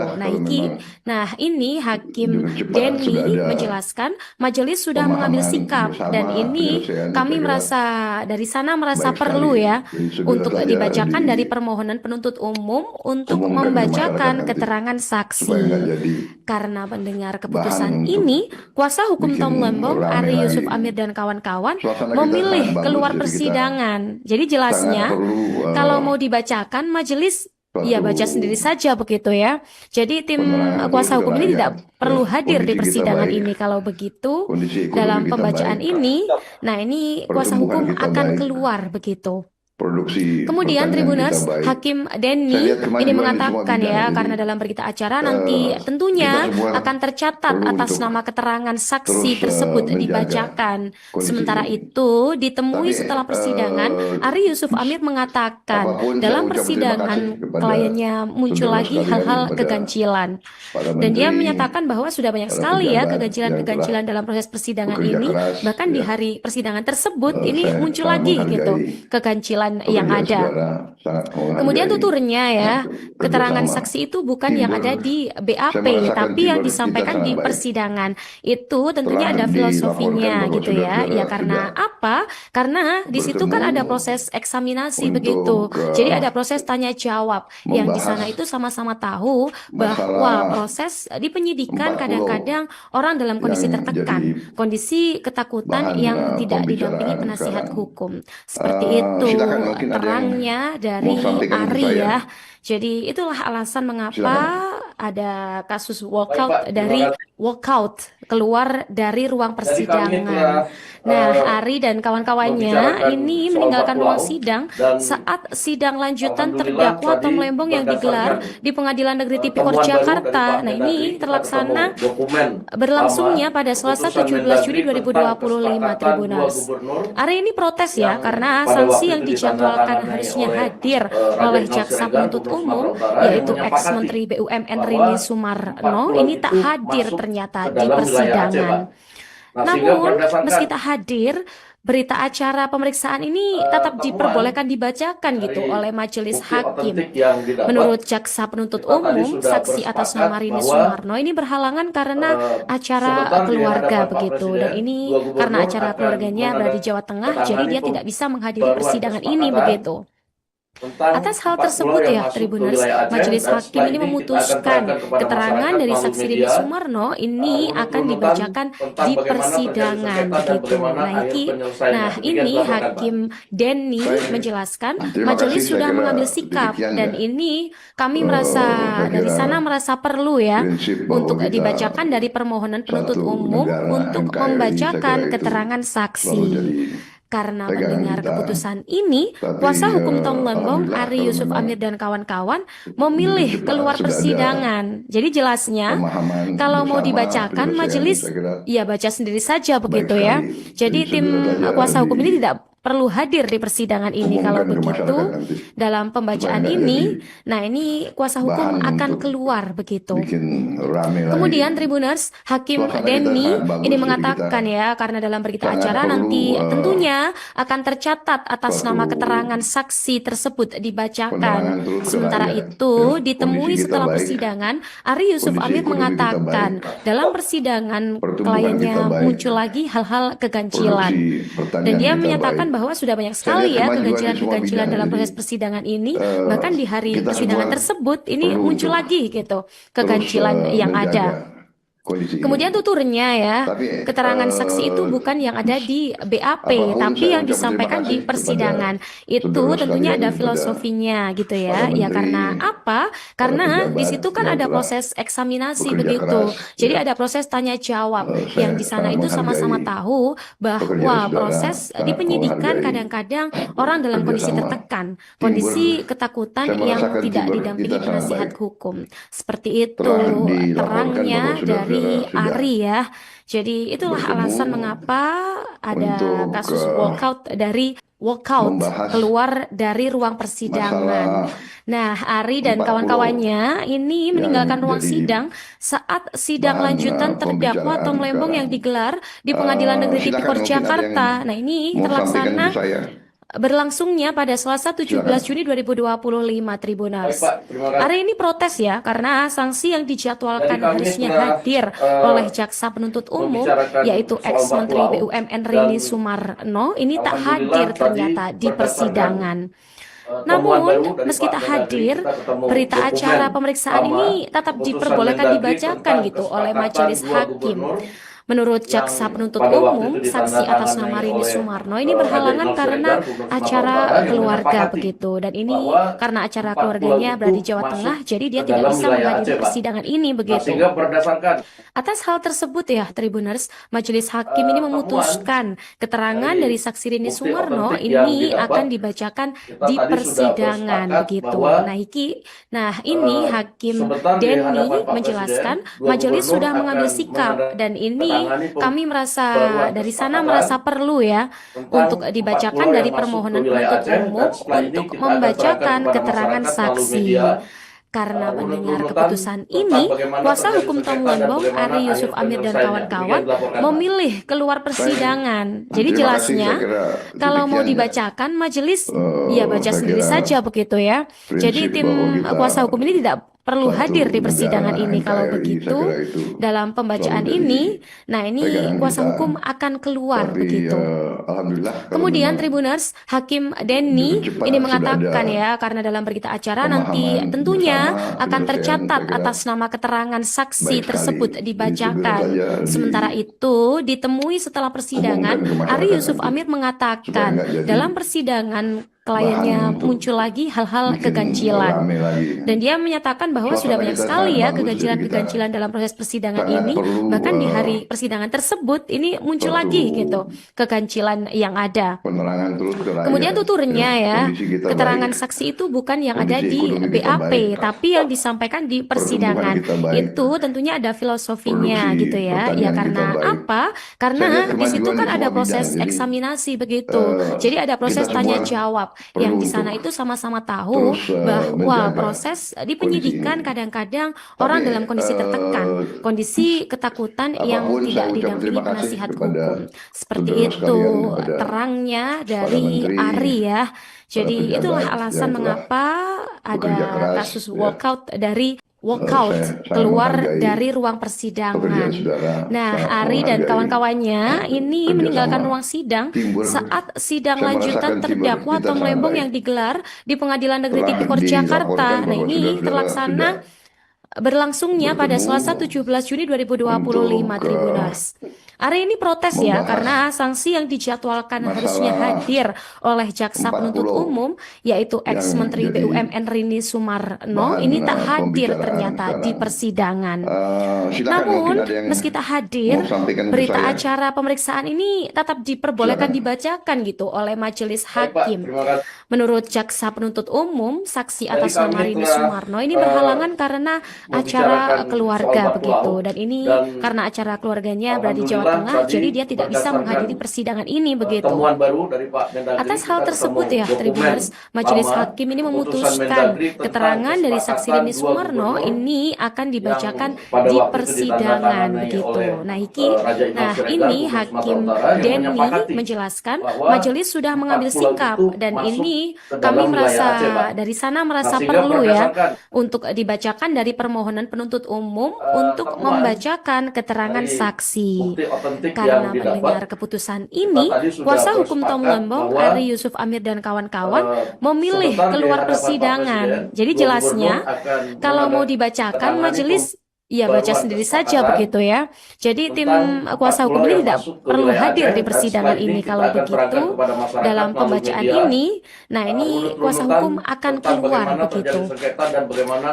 Nah ini Hakim Denny menjelaskan majelis sudah mengambil sikap, dan ini kami merasa dari sana merasa perlu ya untuk dibacakan dari permohonan penuntut umum untuk membacakan keterangan saksi. Karena mendengar keputusan ini, kuasa hukum Tom Lembong, Ari Yusuf Amir dan kawan-kawan memilih keluar persidangan. Jadi jelasnya kalau mau dibacakan majelis ya baca sendiri saja begitu ya. Jadi tim kuasa hukum ini tidak perlu hadir di persidangan ini kalau begitu. Dalam pembacaan ini, nah ini kuasa hukum akan keluar begitu. Kemudian Tribuners, Hakim Denny ini mengatakan ya, karena dalam berita acara nanti tentunya akan tercatat atas nama keterangan saksi tersebut dibacakan. Sementara itu ditemui setelah persidangan, Ari Yusuf Amir mengatakan dalam persidangan kliennya muncul lagi hal-hal keganjilan, dan dia menyatakan bahwa sudah banyak sekali ya keganjilan dalam proses persidangan ini, bahkan di hari persidangan tersebut ini muncul lagi gitu keganjilan yang ada. Kemudian tuturnya ya, keterangan saksi itu bukan yang ada di BAP, tapi yang disampaikan di persidangan. Itu tentunya ada filosofinya gitu ya. Ya karena apa? Karena di situ kan ada proses eksaminasi begitu. Jadi ada proses tanya jawab yang di sana itu sama-sama tahu bahwa proses di penyidikan kadang-kadang orang dalam kondisi tertekan, kondisi ketakutan yang tidak didampingi penasihat hukum. Seperti itu terangnya dari Ari ya. Jadi itulah alasan mengapa ada kasus walkout keluar dari ruang persidangan. Nah, Ari dan kawan-kawannya ini meninggalkan ruang sidang saat sidang lanjutan terdakwa Tom Lembong yang digelar di Pengadilan Negeri Tipikor Jakarta. Nah, ini terlaksana berlangsungnya pada Selasa 17 Juni 2025 Tribuners. Ari ini protes ya karena sanksi yang dijadwalkan harusnya hadir oleh jaksa penuntut umum, yaitu ex-Menteri BUMN Rini Sumarno, ini tak hadir ternyata di persidangan. Namun, meski tak hadir, berita acara pemeriksaan ini tetap diperbolehkan dibacakan gitu oleh majelis hakim. Menurut jaksa penuntut umum, saksi atas nama Rini Sumarno ini berhalangan karena acara keluarga begitu, dan ini karena acara keluarganya berada di Jawa Tengah, jadi dia tidak bisa menghadiri persidangan ini begitu. Atas hal tersebut ya Tribuners, majelis hakim ini memutuskan keterangan dari saksi Rini Sumarno ini akan dibacakan di persidangan begitu. Nah ini Hakim Denny menjelaskan majelis sudah mengambil sikap, dan ini kami merasa dari sana merasa perlu ya untuk dibacakan dari permohonan penuntut umum untuk membacakan keterangan saksi. Karena mendengar keputusan ini, kuasa hukum Tom Lembong, Ari Yusuf Amir dan kawan-kawan memilih keluar persidangan. Jadi jelasnya, kalau mau dibacakan majelis, ya baca sendiri saja begitu ya. Jadi tim kuasa hukum ini tidak perlu hadir di persidangan ini kalau begitu. Dalam pembacaan ini, nah ini kuasa hukum akan keluar begitu. Kemudian Tribuners, Hakim Denny ini mengatakan ya, karena dalam berita acara nanti tentunya akan tercatat atas nama keterangan saksi tersebut dibacakan. Sementara itu ditemui setelah persidangan, Ari Yusuf Amir mengatakan dalam persidangan kliennya muncul lagi hal-hal keganjilan, dan dia menyatakan bahwa sudah banyak sekali ya keganjilan dalam proses persidangan ini, bahkan di hari persidangan tersebut ini muncul lagi gitu keganjilan yang ada. kondisi Kemudian ini. tuturnya ya, Tapi keterangan saksi itu bukan yang ada di BAP, apapun tapi saya yang ucapkan disampaikan terima di kasih persidangan. kepada Itu saudara tentunya sekalian, ada kepada filosofinya gitu para ya. Ya menteri, karena apa? para Karena di pejabat situ kan yang ada telah proses eksaminasi bekerja begitu. keras. Jadi Ya, ada proses tanya jawab yang di sana sangat itu sama-sama menghargai tahu bahwa pekerjaan saudara, proses di sangat penyidikan menghargai kadang-kadang orang dalam kondisi kerjasama. tertekan, Teamwork, kondisi ketakutan saya yang merasakan tidak teamwork didampingi kita sangat penasihat baik. hukum. Seperti itu Telah dilaporkan terangnya bahwa saudara-saudara dari sudah Ari ya. Jadi itulah bertemu alasan mengapa ada untuk kasus walkout membahas keluar dari ruang persidangan. masalah Nah, Ari dan 40 kawan-kawannya ini yang meninggalkan ruang jadi sidang saat sidang bahan lanjutan terdakwa pembicaraan Tom Lembong yang sekarang. digelar di Pengadilan Negeri Silakan, Tipikor mungkin ada yang Jakarta. Nah, ini mau sampaikan terlaksana ke saya. berlangsungnya pada Selasa 17 Silakan. Juni 2025 Tribuners. Baik, Pak, terima kasih. Hari ini protes ya karena sanksi yang dijadwalkan Jadi kami harusnya sudah, hadir oleh jaksa penuntut umum membicarakan yaitu soal ex-menteri Batu Lau, BUMN dan Rini Sumarno ini tak alhamdulillah hadir tadi ternyata di berdasarkan, persidangan. temuan Namun, baru dari meski Pak tak Mendagri, hadir, kita ketemu berita dokumen acara pemeriksaan lama, ini tetap keputusan diperbolehkan Mendagri dibacakan tentang gitu oleh kesepakatan majelis dua hakim. gubernur Menurut yang jaksa penuntut pada waktu umum, itu saksi atas nama ditandatangani Rini oleh Sumarno ini Raja berhalangan Idul karena Siregar, Gubernur Sumatera acara Utara, yang keluarga menyepakati begitu. Dan ini bahwa karena acara 4 pulau keluarganya itu berada di Jawa masuk Tengah, jadi dia ke tidak dalam bisa wilayah menghadiri Aceh, Pak. persidangan ini Nah, begitu. sehingga berdasarkan Atas hal tersebut ya, Tribuners, Majelis Hakim ini temuan memutuskan keterangan dari saksi Rini bukti Sumarno otentik yang ini didapat, akan dibacakan kita di tadi sudah persidangan bersepakat begitu. bahwa Nah, ini Hakim sebentar di Denny hadapan Pak menjelaskan Presiden, dua majelis gubernur sudah mengambil akan sikap dan ini menandatangani kami merasa pembaruan dari sana kesepakatan merasa perlu ya tentang untuk 4 dibacakan pulau dari yang masuk ke permohonan wilayah penuntut Aceh, dan umum setelah ini untuk kita akan membacakan serahkan kepada keterangan masyarakat melalui saksi. media Karena mendengar runut-runutan keputusan tentang ini, bagaimana kuasa terjadi hukum Tom sengketa dan Lembong, bagaimana Ari Yusuf akhir Amir dan penyelesaiannya. kawan-kawan Demikian dilaporkan, Pak. memilih keluar persidangan. Jadi Terima kasih, jelasnya, saya kira kalau mau demikian ya. dibacakan, majelis ya baca Saya sendiri kira saja begitu ya. Jadi prinsip tim bahwa kita kuasa hukum ini tidak perlu satu hadir di persidangan negara ini. Kalau NKRI, begitu, saya kira itu dalam pembacaan selalu jadi ini, nah ini pegangan kuasa kita. hukum akan keluar Tapi begitu. alhamdulillah kalau Kemudian memang Tribuners, Hakim Denny dengan cepat ini sudah mengatakan ada ya, karena dalam berita acara nanti pemahaman tentunya bersama, akan penyelesaian, tercatat saya kira atas nama keterangan saksi baik sekali. tersebut Jadi dibacakan. saja Sementara itu, ditemui setelah persidangan, umumkan ke Ari masyarakat Yusuf nanti, Amir supaya mengatakan nggak jadi dalam persidangan bahan kliennya untuk muncul lagi hal-hal bikin keganjilan. rame lagi. Dan dia menyatakan bahwa sudah Suasana banyak kita sekali sangat ya bagus, jadi kita keganjilan-keganjilan dalam proses persidangan sangat ini. perlu Bahkan di hari persidangan tersebut ini muncul suatu lagi gitu keganjilan yang ada. penerangan terus ke rakyat. Kemudian tuturnya ya, Kondisi kita keterangan baik, saksi itu bukan yang ada kondisi di ekonomi kita BAP, baik, tapi yang disampaikan di pertumbuhan persidangan. kita baik, Itu tentunya ada filosofinya produksi gitu ya. Ya pertanian kita karena baik. apa? Saya Karena lihat di situ kemajuan kan di ada semua proses bidang. Jadi eksaminasi begitu. Jadi ada kita proses tanya semua jawab perlu yang di untuk sana itu sama-sama tahu terus bahwa menjaga proses di kondisi penyidikan ini. kadang-kadang Tapi orang dalam kondisi tertekan, kondisi ketakutan yang apapun tidak saya ucap didampingi terima kasih penasihat kepada hukum. Seperti saudara itu sekalian, kepada terangnya para dari menteri, Ari ya. para Jadi itulah pejabat alasan yang telah mengapa ada bekerja keras, kasus ya. walkout Saya sangat keluar menghargai dari ruang pekerjaan persidangan. saudara, Nah, sangat Ari dan menghargai kawan-kawannya ini meninggalkan kerjasama, ruang sidang teamwork. saat sidang Saya lanjutan merasakan teamwork terdakwa kita Tom sangat Lembong baik. yang digelar di Pengadilan Negeri Telah Tipikor Jakarta. dilaporkan Nah, bahwa ini saudara-saudara terlaksana sudah berlangsungnya pada Selasa bertemu 17 Juni 2025 untuk Tribuners. Ari ini protes ya membahas karena sanksi yang dijadwalkan harusnya masalah hadir oleh jaksa 40 penuntut umum yaitu yang ex-menteri jadi BUMN Rini Sumarno bahan ini tak hadir pembicaraan ternyata di sekarang. persidangan. Silakan, Namun, mungkin ada yang meski tak hadir, mau sampaikan ke berita saya. acara pemeriksaan ini tetap diperbolehkan Silakan. dibacakan gitu oleh majelis Baik, Pak, hakim. terima kasih. Menurut jaksa penuntut umum, saksi Jadi atas kami nama Rini telah, Sumarno ini berhalangan karena acara membicarakan keluarga soal begitu. Batu Dan ini dan karena acara keluarganya berada di Jawa alhamdulillah Tengah, tadi jadi dia tidak bisa berdasarkan, menghadiri persidangan ini begitu. temuan baru dari Pak Mendagri, Atas kita hal ketemu tersebut ya, dokumen Tribuners, majelis lama, hakim ini keputusan memutuskan Mendagri tentang keterangan dari saksi kesepakatan Rini dua Sumarno gubernur ini akan dibacakan yang pada di waktu itu persidangan ditandatangani begitu. oleh Nah, Raja Idul nah Siregar, ini Gubernur Sumatera Hakim Utara, yang Denny menyepakati menjelaskan bahwa majelis sudah 4 mengambil pulau sikap itu dan masuk ini ke kami dalam merasa wilayah Aceh, Pak. dari sana Nah, merasa sehingga perlu ya berdasarkan untuk dibacakan dari permohonan penuntut umum untuk temuan membacakan keterangan dari saksi. bukti otentik Karena yang didapat, mendengar keputusan kita ini, tadi sudah kuasa hukum Tom bersepakat Lembong, bahwa Ari Yusuf Amir dan kawan-kawan memilih sebentar di keluar hadapan Pak persidangan. Presiden, Jadi dua jelasnya, gubernur akan kalau mau menandatangani dibacakan, majelis Ia baca sendiri saja begitu ya. Jadi tim kuasa hukum ini tidak perlu hadir di persidangan ini. Kalau begitu, dalam pembacaan ini, nah ini kuasa hukum akan keluar begitu.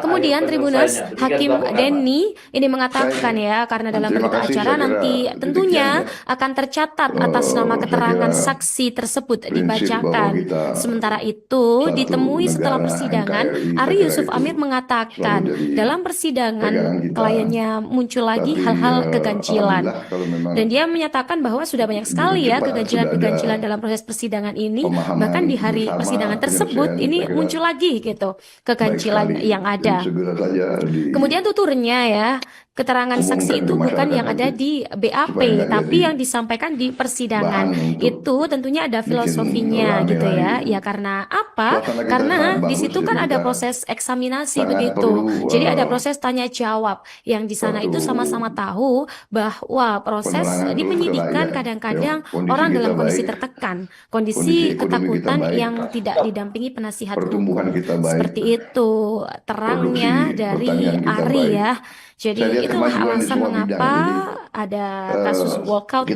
Kemudian Tribuners, Hakim Denny ini mengatakan ya, karena dalam berita acara nanti tentunya akan tercatat atas nama keterangan saksi tersebut dibacakan. Sementara itu, ditemui setelah persidangan, Ari Yusuf Amir mengatakan dalam persidangan kliennya muncul lagi hal-hal keganjilan. Dan dia menyatakan bahwa sudah banyak sekali ya keganjilan-keganjilan dalam proses persidangan ini. Bahkan di hari persidangan tersebut ini muncul lagi gitu keganjilan yang ada. Kemudian tuturnya ya, keterangan saksi itu bukan yang ada di BAP, tapi yang disampaikan di persidangan. Itu tentunya ada filosofinya gitu ya. Ya karena apa? Karena di situ kan ada proses eksaminasi begitu. Jadi ada proses tanya jawab yang di sana itu sama-sama tahu bahwa proses di penyidikan kadang-kadang orang dalam kondisi tertekan, kondisi ketakutan yang tidak didampingi penasihat hukum. Seperti itu terangnya dari Ari ya. Jadi itulah alasan mengapa ada kasus walkout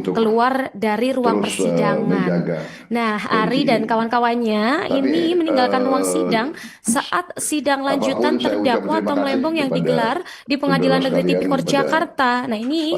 keluar dari ruang persidangan. Nah, Ari dan kawan-kawannya ini meninggalkan ruang sidang saat sidang lanjutan terdakwa Tom Lembong yang digelar di Pengadilan Negeri Tipikor Jakarta. Nah, ini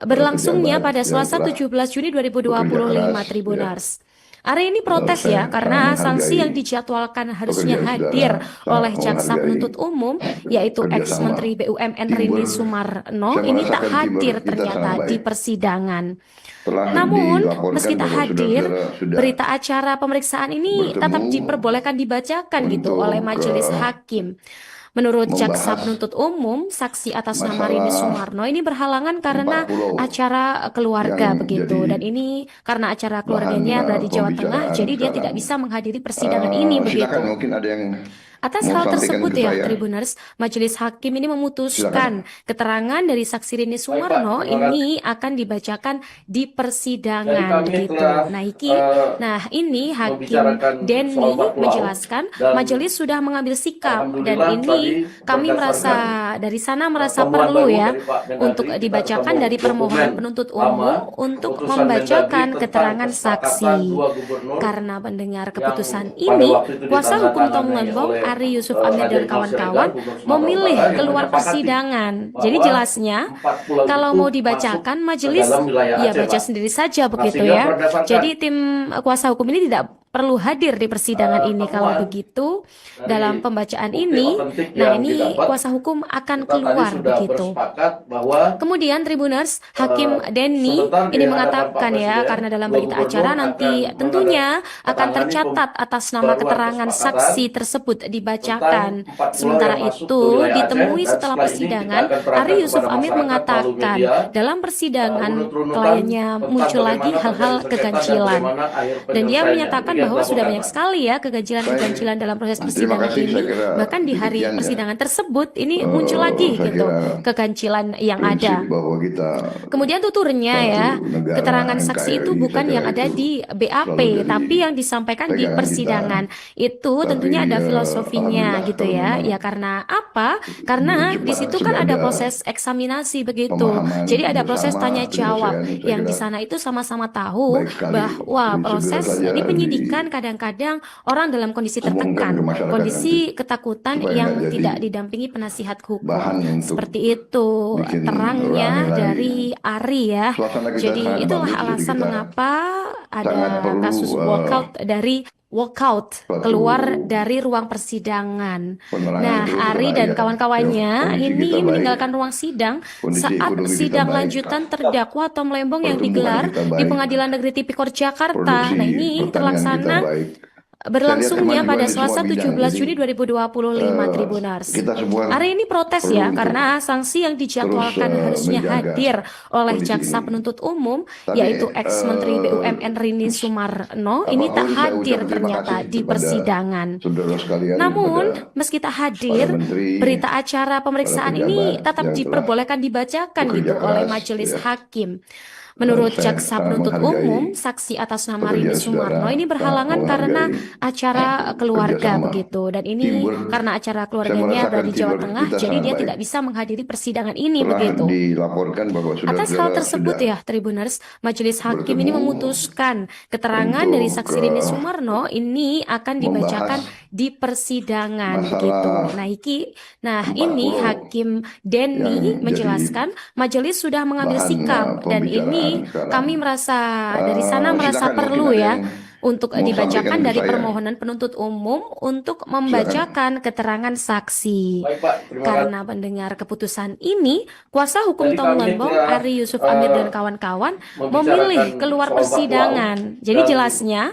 berlangsungnya pada Selasa 17 Juni 2025 Tribuners. Ari ini protes ya, karena sanksi yang dijadwalkan harusnya hadir oleh jaksa penuntut umum, yaitu ex-Menteri BUMN Rini Sumarno, ini tak hadir ternyata di persidangan. Namun, meski tak hadir, berita acara pemeriksaan ini tetap diperbolehkan dibacakan gitu oleh majelis hakim. Menurut jaksa penuntut umum, saksi atas nama Rini Sumarno ini berhalangan karena acara keluarga begitu. Dan ini karena acara keluarganya berada di Jawa Tengah, jadi dia tidak bisa menghadiri persidangan ini begitu. Mungkin ada yang Atas hal tersebut ya, Tribuners, majelis hakim ini memutuskan keterangan dari saksi Rini Sumarno ini akan dibacakan di persidangan begitu. Nah, ini Hakim Denny menjelaskan majelis sudah mengambil sikap dan ini kami merasa dari sana merasa perlu ya untuk dibacakan dari permohonan penuntut umum untuk membacakan keterangan saksi. Karena mendengar keputusan ini, kuasa hukum Tom Lembong Ari Yusuf Amir dan kawan-kawan memilih keluar persidangan. Jadi jelasnya kalau mau dibacakan majelis ya baca sendiri saja begitu ya. Jadi tim kuasa hukum ini tidak perlu hadir di persidangan ini. Kalau begitu dalam pembacaan ini, nah ini kuasa hukum akan keluar begitu. Kemudian Tribuners, Hakim Denny ini mengatakan ya, karena dalam berita acara nanti tentunya akan tercatat atas nama keterangan saksi tersebut dibacakan. Sementara itu ditemui setelah persidangan, Ari Yusuf Amir mengatakan dalam persidangan kliennya muncul lagi hal-hal keganjilan. Dan dia menyatakan bahwa sudah banyak sekali ya keganjilan-keganjilan dalam proses persidangan ini. Bahkan di hari persidangan tersebut ini muncul lagi gitu keganjilan yang ada. Kemudian tuturnya ya, keterangan saksi itu bukan yang ada di BAP, tapi yang disampaikan di persidangan. Itu tentunya ada filosofinya gitu ya. Ya karena apa? Karena di situ kan ada proses eksaminasi begitu. Jadi ada proses tanya jawab yang di sana itu sama-sama tahu bahwa proses di penyidikan kadang-kadang orang dalam kondisi tertekan, kondisi ketakutan yang tidak didampingi penasihat hukum. Seperti itu terangnya dari Ari ya. Jadi itulah alasan mengapa ada kasus walkout keluar dari ruang persidangan. Nah, Ari dan kawan-kawannya ini meninggalkan ruang sidang saat sidang lanjutan terdakwa Tom Lembong yang digelar di Pengadilan Negeri Tipikor Jakarta. Nah, ini berlangsungnya pada Selasa 17 Juni 2025 Tribuners. Hari ini protes ya, karena sanksi yang dijadwalkan harusnya hadir oleh jaksa penuntut umum, yaitu ex-Menteri BUMN Rini Sumarno, ini tak hadir ternyata di persidangan. Namun, meski tak hadir, berita acara pemeriksaan ini tetap diperbolehkan dibacakan gitu oleh majelis hakim. Menurut saya jaksa sangat penuntut menghargai umum, saksi atas nama pekerja Rini Sumarno saudara, ini sangat berhalangan karena menghargai acara keluarga kerjasama. begitu. Dan ini Teamwork, karena acara saya keluarganya merasakan berada di Jawa teamwork Tengah, kita jadi sangat dia baik. tidak bisa menghadiri persidangan ini Telah begitu. dilaporkan bahwa Atas hal saudara-saudara tersebut sudah ya, Tribuners, Majelis Hakim ini bertemu memutuskan keterangan dari untuk saksi Rini Sumarno ini akan dibacakan membahas di persidangan begitu. masalah Nah, 4 ini pulau Hakim yang Denny jadi menjelaskan majelis sudah mengambil bahan sikap dan pembicaraan ini sekarang. kami merasa dari sana merasa Silakan perlu mungkin ada ya yang untuk mau dibacakan sampaikan ke dari saya. permohonan penuntut umum untuk Silakan. membacakan keterangan saksi. Baik Pak, terima kasih. Karena mendengar keputusan ini, kuasa hukum Jadi Tom kami Lembong, telah Ari Yusuf Amir dan kawan-kawan memilih membicarakan keluar soal 4 pulau persidangan. Jadi dan jelasnya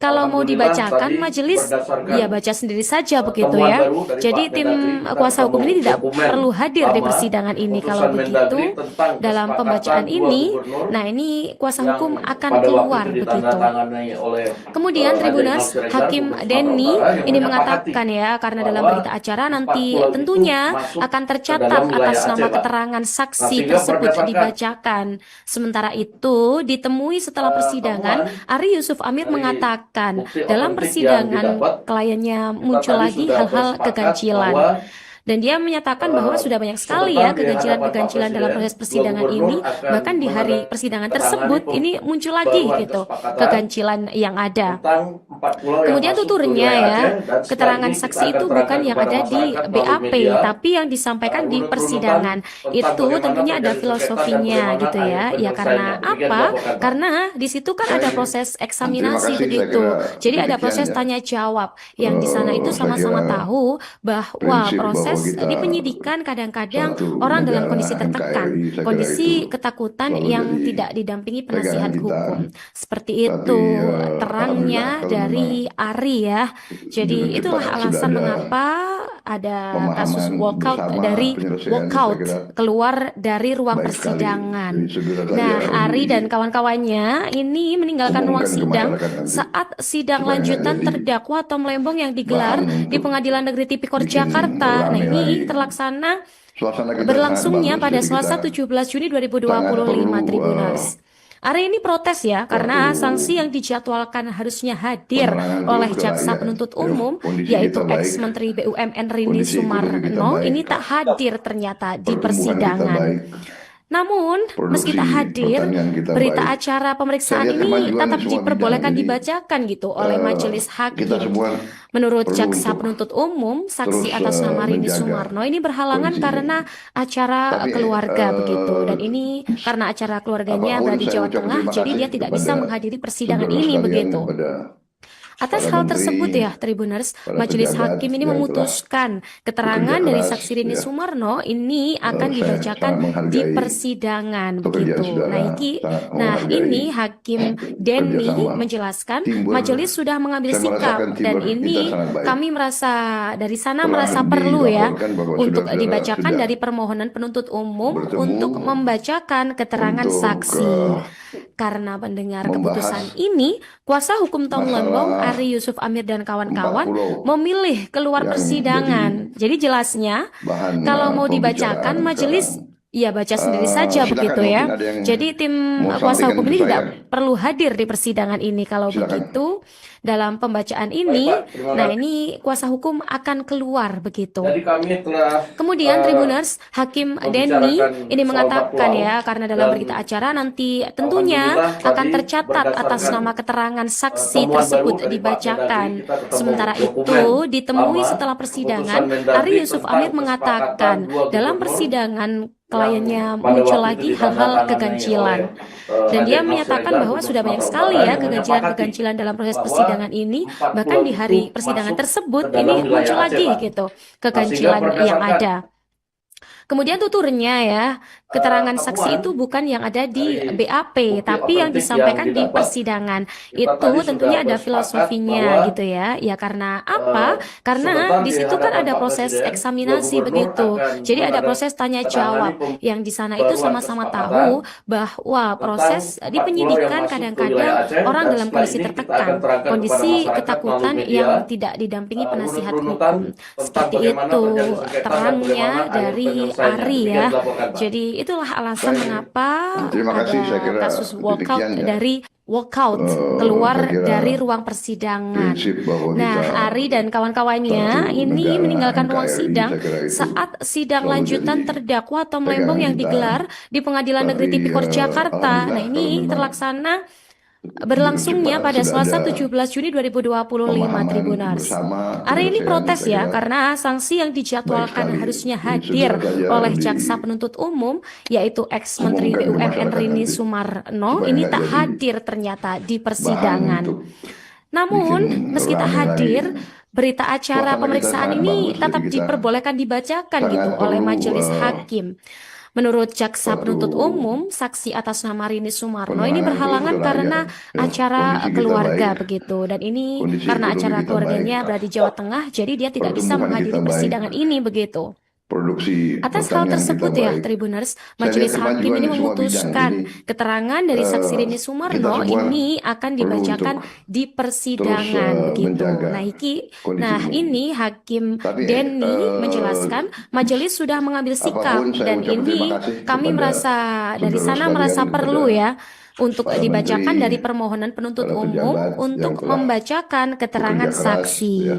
kalau mau alhamdulillah dibacakan tadi majelis berdasarkan ya baca sendiri saja begitu temuan ya. baru dari Jadi Pak tim Mendagri, kita kuasa hukum ketemu ini tidak dokumen perlu hadir di lama persidangan ini. Kalau putusan begitu, Mendagri tentang dalam pembacaan kesepakatan dua ini, gubernur nah ini kuasa yang hukum akan pada keluar waktu itu begitu. ditandatangani oleh Kemudian Raja Tribuners, Inal Siregar, Hakim Gubernur Sumatera Denny Utara, yang ini menyepakati mengatakan ya, karena dalam bahwa berita acara 4 nanti pulau itu tentunya masuk akan ke tercatat dalam wilayah atas Aceh, nama Pak. keterangan Nah, saksi sehingga tersebut berdasarkan dibacakan. Sementara itu, ditemui setelah persidangan, temuan Ari Yusuf Amir dari mengatakan bukti dalam otentik yang persidangan didapat, kliennya kita muncul tadi lagi sudah hal-hal bersepakat keganjilan. bahwa Dan dia menyatakan bahwa sudah banyak sekali sebentar ya di hadapan Pak keganjilan-keganjilan dalam Presiden, proses 2 persidangan gubernur ini. akan Bahkan di hari persidangan tersebut ini muncul lagi pembaruan gitu kesepakatan keganjilan yang ada. tentang 4 pulau yang Kemudian masuk ke tuturnya wilayah ya, Aceh, dan setelah keterangan ini kita saksi akan itu bukan terangkan yang kepada ada di masyarakat melalui BAP, media tapi yang disampaikan di urut-urutan persidangan. tentang Itu bagaimana tentunya ada terjadi sengketa dan filosofinya bagaimana gitu ya. akhir Ya karena penyelesaiannya. Demikian apa? dilaporkan, Pak. Karena di situ kan ada proses Terima eksaminasi kasih, saya begitu. kira Jadi ada demikian proses ya. tanya jawab yang di sana itu Saya sama-sama kira tahu bahwa prinsip bahwa proses kita di penyidikan kadang-kadang satu orang dalam negara kondisi tertekan, NKRI, saya kira kondisi itu ketakutan selalu yang jadi tidak didampingi pegangan penasihat kita. hukum. Seperti Tapi itu alhamdulillah terangnya kalau dari memang Ari ya. Jadi dengan cepat itulah sudah alasan ada mengapa ada kasus pemahaman walkout bersama dari penyelesaiannya, saya walkout kira keluar dari ruang baik sekali. persidangan. Jadi saudara saya Nah, harus Ari dan kawan-kawannya ini meninggalkan ruang diumumkan ke sidang masyarakat nanti saat sidang supaya nggak lanjutan jadi terdakwa Tom Lembong yang digelar bahan di untuk Pengadilan Negeri Tipikor bikin Jakarta. Nah, rame ini lagi. terlaksana Suasana kita sangat berlangsungnya bagus, pada jadi Selasa kita 17 Juni sangat 2025 perlu Tribuners. Ari ini protes ya karena suatu sanksi yang dijadwalkan harusnya hadir penerangan oleh terus ke jaksa rakyat. penuntut Ayo, umum kondisi yaitu kita baik, ex-Menteri BUMN Rini kondisi ekonomi kita Sumarno baik, ini tak hadir ternyata di pertumbuhan kita persidangan. baik, Namun, meski produksi tak hadir, pertanian kita berita baik. acara Saya pemeriksaan lihat ini kemajuan tetap di semua diperbolehkan bidang, jadi dibacakan gitu oleh majelis kita hakim. semua Menurut perlu jaksa untuk penuntut umum, saksi terus atas nama Rini menjaga Sumarno ini berhalangan kondisi ini. karena acara Tapi keluarga begitu. Dan ini karena acara keluarganya apapun berada di saya Jawa ucap Tengah, terima jadi kasih dia tidak bisa kepada menghadiri persidangan saudara ini sekalian, begitu. kepada Atas para hal menteri, tersebut ya, Tribuners, para Majelis pejabat Hakim ini yang telah memutuskan keterangan bekerja dari keras, saksi Rini ya. Sumarno ini akan Saya dibacakan sangat di menghargai persidangan pekerjaan begitu. saudara, sangat Nah menghargai ini Hakim Denny kerjasama, menjelaskan teamwork. majelis sudah mengambil Saya sikap merasakan dan teamwork kita ini sangat baik. kami merasa dari sana Telah merasa perlu ya dilaporkan bahwa untuk saudara-saudara dibacakan sudah dari permohonan penuntut umum bertemu untuk membacakan keterangan untuk saksi. Karena mendengar keputusan membahas ini, kuasa hukum Tom Lembong, masalah Ari Yusuf Amir dan 4 kawan-kawan pulau memilih keluar yang persidangan. Jadi jelasnya, bahan kalau mau dibacakan pembicaraan majelis sekarang. ya baca sendiri saja Silakan, begitu ya. mungkin ada yang Jadi tim mau kuasa sampaikan hukum ke ini saya. tidak perlu hadir di persidangan ini. Kalau Silakan. begitu, dalam pembacaan ini, Baik, Pak. Terima nah kasih. ini kuasa hukum akan keluar begitu. Jadi kami telah Kemudian Tribuners, Hakim Denny membicarakan ini soal mengatakan 4 pulau ya, karena dalam dan berita acara nanti tentunya alhamdulillah akan tadi tercatat atas berdasarkan nama keterangan saksi temuan tersebut baru dari Pak dibacakan. Mendagri, kita ketemu Sementara itu, dokumen ditemui lama setelah persidangan, keputusan Mendagri Ari Yusuf tentang Amir mengatakan kesepakatan 2 dalam gubernur persidangan yang kliennya pada muncul waktu lagi itu hal-hal ditandatangani keganjilan. oleh Dan Raja dia Inal menyatakan Siregar, bahwa Gubernur sudah banyak Sumatera sekali Utara, ya yang menyepakati keganjilan-keganjilan dalam proses bahwa persidangan ini. 4 Bahkan pulau di itu hari persidangan masuk tersebut ke dalam ini wilayah muncul Aceh, lagi Pak. gitu Nah, sehingga keganjilan yang berdasarkan ada. Kemudian tuturnya ya, keterangan temuan saksi itu bukan yang ada di dari BAP, bukti tapi yang otentik yang disampaikan di didapat, persidangan. kita Itu tadi sudah tentunya ada bersepakat filosofinya bahwa gitu ya. Ya karena apa? Karena sebentar di di situ kan hadapan ada Pak proses Presiden, 2 eksaminasi gubernur begitu. akan Jadi ada proses tanya jawab menandatangani yang di sana itu pembaruan sama-sama kesepakatan tahu bahwa tentang proses 4 di pulau yang penyidikan masuk ke kadang-kadang wilayah Aceh, orang dan dalam setelah kondisi ini kita akan tertekan, terangkan kepada kondisi masyarakat ketakutan melalui media yang tidak didampingi penasihat urut-urutan hukum. tentang Seperti bagaimana itu terjadi sengketa dan terangnya bagaimana akhir dari selesainya. Ari Demikian ya. dilaporkan, Pak. Jadi itulah alasan mengapa Terima kasih, saya ada kira kasus walkout demikian ya. dari walkout keluar saya kira dari ruang persidangan. prinsip bahwa Nah, kita Ari dan kawan-kawannya satu ini negara meninggalkan ruang NKRI, sidang saya kira itu saat sidang selalu lanjutan jadi terdakwa Tom pegangan Lembong yang kita. digelar di Pengadilan Negeri Tapi Tipikor Jakarta. Nah, alhamdulillah kalau ini memang terlaksana berlangsungnya cepat pada sudah Selasa ada 17 Juni 2025 pemahaman Tribuners. bersama Hari ini penyelesaian, protes saya ya kira karena sanksi yang dijadwalkan baik sekali. harusnya Ini hadir segera saja oleh jaksa penuntut umum yaitu ex-Menteri diumumkan ke BUMN masyarakat Rini nanti, Sumarno supaya ini nggak tak jadi hadir ternyata di bahan persidangan. untuk Namun, bikin meski tak rame hadir, lagi. berita acara Suasana kita pemeriksaan sangat ini bagus, jadi tetap kita diperbolehkan dibacakan gitu sangat oleh perlu majelis hakim. Menurut jaksa satu penuntut umum, saksi atas nama Rini Sumarno ini penanganan terus berhalangan ke karena rakyat. Ya, acara kondisi kita keluarga baik, begitu. Dan ini kondisi karena ekonomi acara kita keluarganya baik, berada di Jawa Tengah, jadi dia tidak bisa pertumbuhan menghadiri kita baik, persidangan ini begitu. produksi Atas hal pertanian kita tersebut ya, baik. Tribuners, Saya lihat majelis hakim kemajuan ini di semua bidang memutuskan ini keterangan dari saksi Rini kita Sumarno semua ini akan perlu dibacakan untuk di terus persidangan begitu. menjaga kondisi Nah, ini. ini Hakim Tapi Denny menjelaskan majelis sudah mengambil sikap apapun saya dan ucap terima ini kasih kami kepada merasa dari saudara sana merasa sekalian, perlu kepada ya untuk para dibacakan menteri, dari permohonan penuntut para umum pejabat yang untuk telah membacakan keterangan bekerja keras, saksi. ya.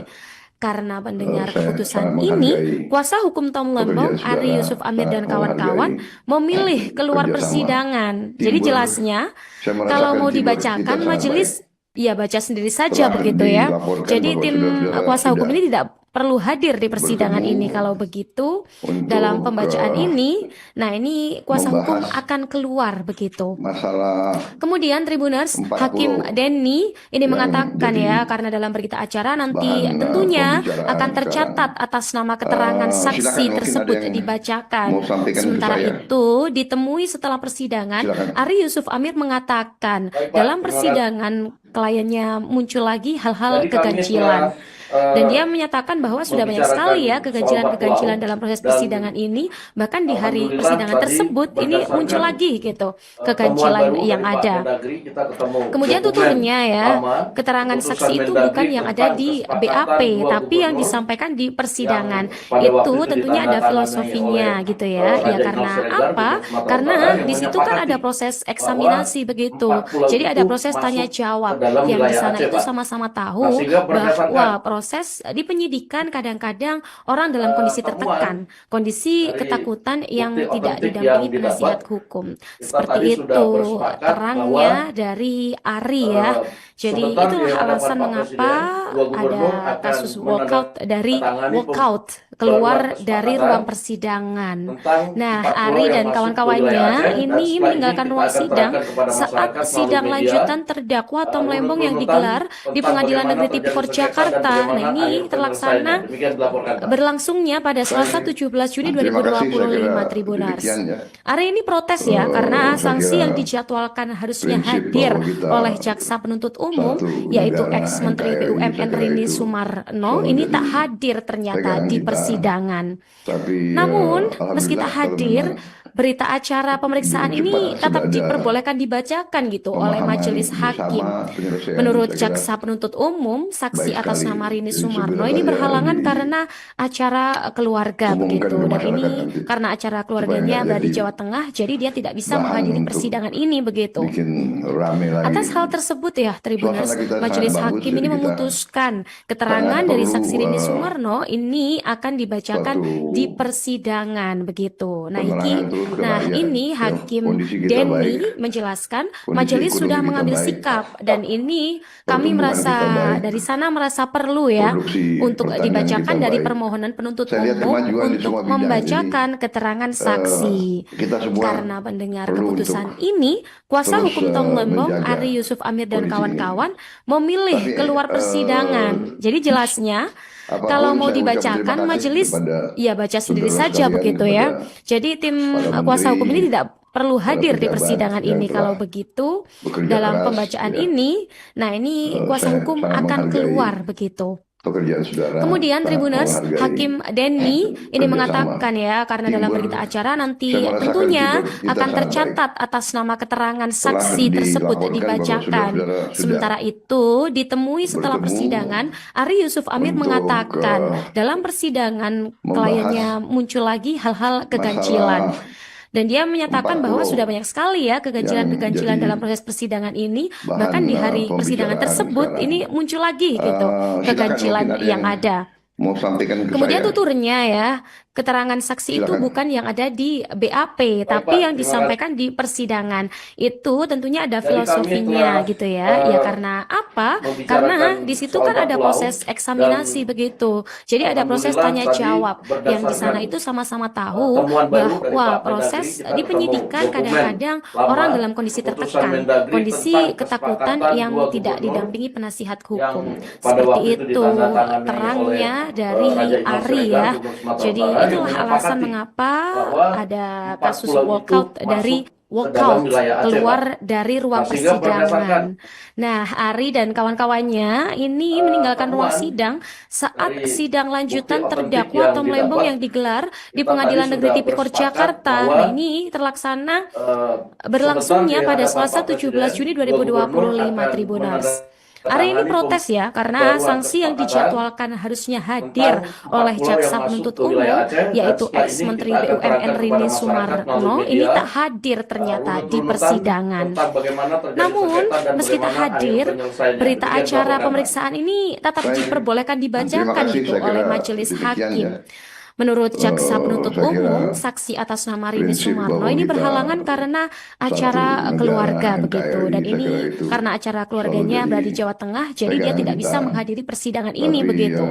Karena mendengar Saya keputusan sangat ini, menghargai kuasa hukum Tom Lembong, pekerjaan Ari saudara, Yusuf Amir dan sangat kawan-kawan menghargai memilih keluar kerjasama persidangan. Jadi teamwork. jelasnya, Saya kalau merasakan mau teamwork kita dibacakan sangat majelis baik. ya baca sendiri saja Telah begitu ya. dilaporkan Jadi bahwa tim saudara-saudara kuasa hukum sudah ini tidak perlu hadir di persidangan bertemu ini. Kalau begitu, untuk dalam pembacaan ini, nah ini kuasa hukum membahas akan keluar begitu. masalah Kemudian Tribuners, 40 Hakim Denny ini yang mengatakan jadi ya, karena dalam berita acara nanti bahan tentunya pembicaraan akan tercatat sekarang. atas nama keterangan saksi Silakan, mungkin tersebut ada yang dibacakan. mau sampaikan ke Sementara saya. itu, ditemui setelah persidangan, Silakan. Ari Yusuf Amir mengatakan Baik, Pak. dalam Terima persidangan kliennya muncul lagi hal-hal Jadi kami keganjilan. setelah Dan dia menyatakan bahwa sudah banyak sekali ya keganjilan-keganjilan dalam proses persidangan ini. Bahkan di hari alhamdulillah persidangan tadi tersebut ini berdasarkan, muncul lagi gitu temuan keganjilan baru yang dari Pak ada. Mendagri, kita ketemu Kemudian dokumen tuturnya ya, lama, keterangan keputusan saksi itu Mendagri bukan yang ada tentang di kesepakatan BAP, dua tapi yang gubernur disampaikan di persidangan. yang pada waktu Itu itu tentunya ada ditandatangani filosofinya oleh gitu ya. Ya Raja Inal karena Siregar, apa? Gubernur Sumatera Karena Utara, yang di situ kan ada menyepakati proses bahwa eksaminasi begitu. 4 pulau Jadi ada itu proses masuk tanya ke jawab dalam yang di wilayah sana Aceh, itu Pak. sama-sama Nah, tahu sehingga berdasarkan bahwa proses di penyidikan kadang-kadang orang dalam kondisi temuan tertekan, kondisi dari ketakutan yang bukti tidak otentik didampingi yang penasihat didapat, hukum. kita Seperti tadi sudah itu bersepakat terangnya bahwa dari Ari ya. Jadi sebentar di itulah hadapan alasan Pak mengapa Presiden, dua gubernur ada akan kasus walkout dari menandatangani walkout keluar pembaruan dari kesepakatan ruang persidangan. tentang Nah, 4 pulau Ari yang dan masuk ke kawan-kawannya wilayah Aceh, dan ini setelah meninggalkan kita ruang akan sidang terangkan kepada saat masyarakat melalui sidang media, lanjutan terdakwa Tom Lembong yang runut-runutan digelar di tentang Pengadilan bagaimana Negeri terjadi Tipikor sengketa dan Jakarta. Nah, bagaimana ini akhir terlaksana penyelesaiannya. Demikian dilaporkan, Pak. berlangsungnya pada Selasa 17 Juni Terima kasih, saya kira 2025 Tribunars. demikian ya. Hari ini protes ya karena Saya sanksi kira yang dijadwalkan harusnya prinsip hadir bahwa kita oleh jaksa penuntut umum satu yaitu negara ex-Menteri NKRI, saya BUMN kira Rini itu Sumarno selalu ini jadi tak hadir ternyata pegangan di kita. persidangan. Tapi Namun, meski alhamdulillah tak kalau hadir, memang berita acara pemeriksaan begitu ini cepat tetap sudah ada diperbolehkan dibacakan gitu oleh pemahaman majelis hakim. bersama penyelesaian, Menurut saya kira jaksa penuntut umum, saksi baik atas sekali. nama Rini Jadi Sumarno segera ini saja berhalangan karena acara keluarga umumkan begitu. ke Dan masyarakat ini nanti, karena acara supaya keluarganya nggak berada di jadi Jawa Tengah, jadi dia tidak bisa bahan menghadiri untuk persidangan ini begitu. bikin rame lagi. Atas hal tersebut ya, Tribuners, Suasana kita majelis sangat bagus, hakim ini jadi kita memutuskan keterangan sangat dari perlu, saksi Rini Sumarno ini akan dibacakan suatu di persidangan begitu. Nah, penerangan terus ke rakyat. ini Ya, Hakim kondisi kita Denny baik, menjelaskan kondisi majelis sudah ekonomi kita mengambil baik, sikap dan ini kami pertumbuhan merasa kita baik, dari sana merasa perlu ya produksi untuk pertanian dibacakan kita dari baik. permohonan penuntut Saya lihat umum kemajuan di untuk semua bidang. membacakan keterangan saksi. Kita semua Karena mendengar perlu keputusan untuk ini, kuasa terus, hukum Tom Lembong, menjaga Ari Yusuf Amir dan kondisi ini. kawan-kawan memilih Tapi, keluar persidangan. Jadi jelasnya, apapun kalau mau saya ucap terima dibacakan kasih majelis kepada ya baca sendiri saudara saja sekalian, begitu ya. kepada Jadi tim para kuasa menteri, hukum ini tidak perlu para hadir di pejabat persidangan yang ini. telah Kalau begitu, bekerja dalam keras, pembacaan ya. ini, nah ini kuasa Saya hukum sangat akan menghargai keluar begitu. pekerjaan saudara. Kemudian Tribuners, menghargai Hakim Denny ini kerjasama mengatakan ya, karena dalam teamwork. berita acara nanti Saya merasakan tentunya kita akan sangat tercatat atas nama keterangan saksi Telah tersebut dilaporkan bahwa dibacakan. saudara sudah Sementara itu, ditemui setelah bertemu persidangan, Ari Yusuf Amir untuk, mengatakan dalam persidangan kliennya muncul lagi hal-hal keganjilan. Dan dia menyatakan bahwa sudah banyak sekali ya keganjilan-keganjilan dalam proses persidangan ini. Bahkan di hari persidangan tersebut ini muncul lagi gitu keganjilan yang ada. mau sampaikan ke Kemudian saya. tuturnya ya, keterangan saksi itu Silakan. bukan yang ada di BAP, tapi Pak, yang terima disampaikan di persidangan. Itu tentunya ada Jadi kami filosofinya telah, gitu ya. Ya karena apa? membicarakan Karena di situ soal kan ada pulau, proses eksaminasi dan begitu. Jadi ada proses alhamdulillah tanya tadi jawab yang di sana berdasarkan itu sama-sama tahu temuan baru dari bahwa Pak proses Mendagri, kita di penyidikan ketemu dokumen kadang-kadang lama, orang dalam kondisi keputusan tertekan, Mendagri kondisi tentang ketakutan kesepakatan yang dua tidak gubernur didampingi penasihat yang hukum. pada Seperti waktu itu itu ditandatangani terangnya oleh dari Raja Imam Ari Siregar, ya. Gubernur Sumatera Jadi Utara, yang itulah alasan menyepakati mengapa bahwa ada 4 kasus pulau itu walkout dari masuk ke dalam walkout wilayah Aceh, keluar Pak. dari ruang Nah, sehingga berdasarkan persidangan. Nah, Ari dan kawan-kawannya ini meninggalkan ruang temuan sidang saat dari sidang lanjutan bukti otentik terdakwa yang Tom Lembong didapat, yang digelar di kita Pengadilan tadi Negeri sudah Tipikor bersepakat Jakarta. bahwa Nah, ini terlaksana sebentar berlangsungnya di pada hadapan Selasa Pak 17 Presiden, Juni dua gubernur 2025, akan Tribuners. Ari ini menandatangani protes ya, karena pembaruan sanksi yang kesepakatan dijadwalkan harusnya hadir tentang 4 oleh pulau yang jaksa masuk penuntut ke wilayah umum, Aceh, dan yaitu setelah ini ex-Menteri kita akan BUMN terangkan Rini kepada masyarakat Sumarno, melalui ini media tak hadir ternyata di runut-runutan persidangan. tentang bagaimana terjadi Namun, sengketa dan meski tak bagaimana akhir hadir, penyelesaiannya. berita Demikian acara dilaporkan, Pak. pemeriksaan ini tetap Baik. diperbolehkan Terima dibacakan kasih, gitu saya oleh kira majelis demikian hakim. ya. Menurut jaksa penuntut Saya kira umum, saksi atas nama Rini prinsip Sumarno bahwa ini kita berhalangan karena acara negara keluarga NKRI, begitu. Dan saya ini kira itu karena acara selalu keluarganya jadi berada di Jawa Tengah, jadi dia pegangan tidak kita. bisa menghadiri persidangan ini Tapi begitu.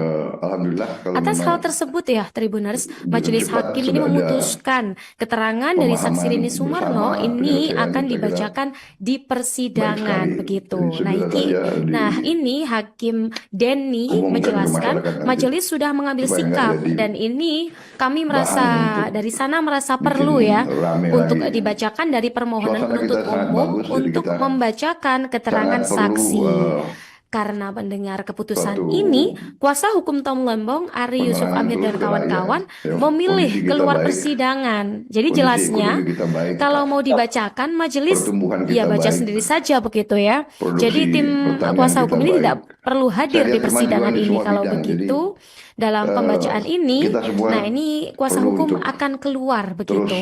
alhamdulillah kalau Atas memang hal tersebut ya, Tribuners, Majelis cepat Hakim ini sudah ada memutuskan keterangan dari saksi pemahaman Rini Sumarno bersama ini penyelesaian, akan saya kira dibacakan di baik persidangan sekali. begitu. Jadi Nah, segera saja nah ini Hakim Denny diumumkan ke menjelaskan masyarakat nanti majelis sudah mengambil supaya nggak sikap jadi dan ini kami merasa bahan untuk dari sana merasa bikin perlu ya rame untuk lagi. dibacakan dari permohonan Suasana penuntut kita sangat umum bagus, jadi untuk kita membacakan keterangan sangat perlu saksi. Karena mendengar keputusan suatu ini, kuasa hukum Tom Lembong, Ari Yusuf penerangan Amir dan terus ke kawan-kawan rakyat. Ya, memilih kondisi kita keluar baik, persidangan. Jadi kondisi jelasnya, ekonomi kita baik, kalau mau dibacakan majelis pertumbuhan ya kita baca baik, sendiri saja begitu ya. produksi Jadi tim pertanian kuasa kita hukum ini baik. tidak perlu hadir Saya di lihat persidangan kemajuan di ini. semua Kalau bidang, begitu, dalam pembacaan ini, kita semua nah ini kuasa perlu hukum untuk akan keluar terus begitu.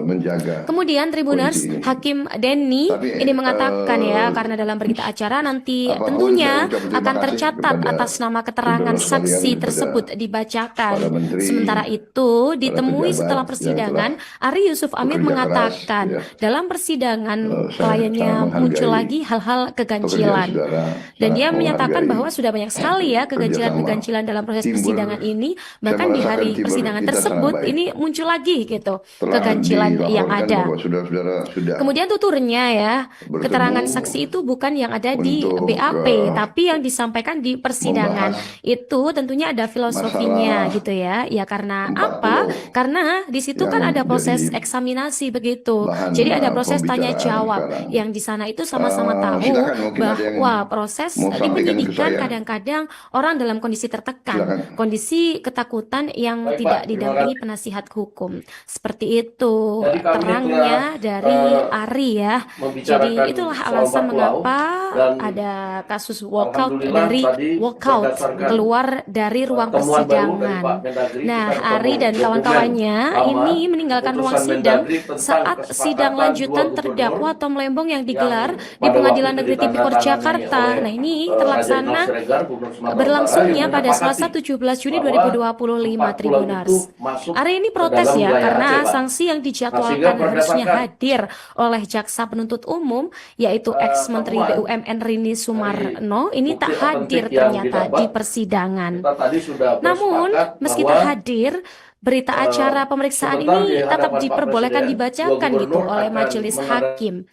menjaga Kemudian Tribuners, kondisi ini. Hakim Denny Tapi, ini mengatakan ya, karena dalam berita acara nanti apapun tentunya saya ucap terima akan kasih tercatat kepada atas nama keterangan saudara sekalian, saksi kepada tersebut dibacakan. para menteri, Sementara itu, para ditemui pejabat setelah yang persidangan, Ari Yusuf Amir bekerja mengatakan keras, ya. dalam persidangan Saya kliennya sangat muncul menghargai lagi hal-hal pekerjaan keganjilan. saudara, Dan sangat dia menyatakan menghargai bahwa sudah banyak sekali ya keganjilan-keganjilan dalam proses teamwork. persidangan ini. Saya Bahkan di merasakan hari teamwork persidangan kita sangat tersebut baik. ini muncul lagi gitu Telah keganjilan yang dilaporkan ada. bahwa saudara-saudara sudah Kemudian tuturnya ya, bertemu keterangan saksi itu bukan yang ada di untuk, BAP, tapi yang disampaikan di persidangan. membahas Itu tentunya ada filosofinya masalah gitu ya. Ya karena 4 apa? pulau Karena di situ yang kan ada proses jadi eksaminasi begitu. bahan Jadi ada proses tanya pembicaraan jawab sekarang. yang di sana itu sama-sama tahu Silakan, mungkin ada yang bahwa proses mau di sampaikan ke penyidikan saya. kadang-kadang orang dalam kondisi tertekan, Silakan. kondisi ketakutan yang Baik, tidak Pak, terima didampingi kasih. penasihat hukum. Seperti itu Jadi kami terangnya telah dari Ari ya. Jadi membicarakan itulah soal alasan 4 pulau, mengapa dan ada kasus walkout alhamdulillah dari tadi walkout berdasarkan keluar dari ruang temuan baru dari persidangan. Pak Mendagri, Nah, kita ketemu Ari dan dokumen kawan-kawannya lama, ini meninggalkan ruang keputusan sidang Mendagri tentang saat kesepakatan sidang lanjutan 2 terdakwa gubernur Tom Lembong yang yang digelar di pada Pengadilan waktu itu Negeri Tipikor ditandatangani Jakarta. oleh Nah, ini Raja Imam terlaksana Siregar, Gubernur Sumatera Utara, berlangsungnya yang pada Selasa menyepakati 17 Juni bahwa 2025, 4 pulau itu Tribuners. masuk Ari ini ke protes dalam ya, wilayah karena Aceh, Pak. sanksi yang Nah, sehingga dijadwalkan harusnya berdasarkan hadir oleh jaksa penuntut umum, yaitu ex-Menteri temuan BUMN Rini dari Sumarno, ini bukti tak hadir otentik yang ternyata didapat, di persidangan. kita tadi sudah Namun, bersepakat meski bahwa tak hadir, berita acara pemeriksaan ini tetap diperbolehkan dibacakan gitu oleh majelis hakim.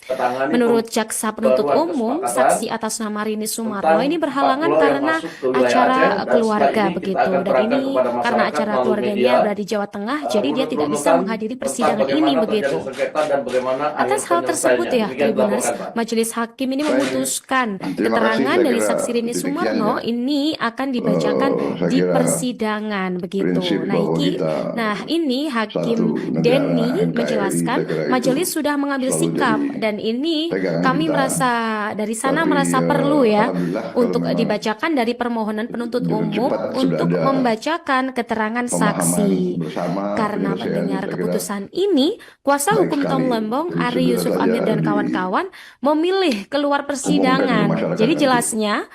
Menurut jaksa penuntut umum, saksi atas nama Rini Sumarno ini berhalangan karena acara keluarga begitu, dan ini karena acara keluarganya berada di Jawa Tengah, jadi dia tidak bisa menghadiri persidangan ini begitu. Atas hal tersebut ya, Tribuners, majelis hakim ini memutuskan keterangan dari saksi Rini Sumarno ini akan dibacakan di persidangan begitu. Nah, ini Hakim Denny menjelaskan majelis sudah mengambil sikap, dan ini kami merasa dari sana merasa perlu ya untuk dibacakan dari permohonan penuntut umum untuk membacakan keterangan saksi. Karena mendengar keputusan ini, kuasa hukum Tom Lembong, Ari Yusuf Amir dan kawan-kawan memilih keluar persidangan. Jadi jelasnya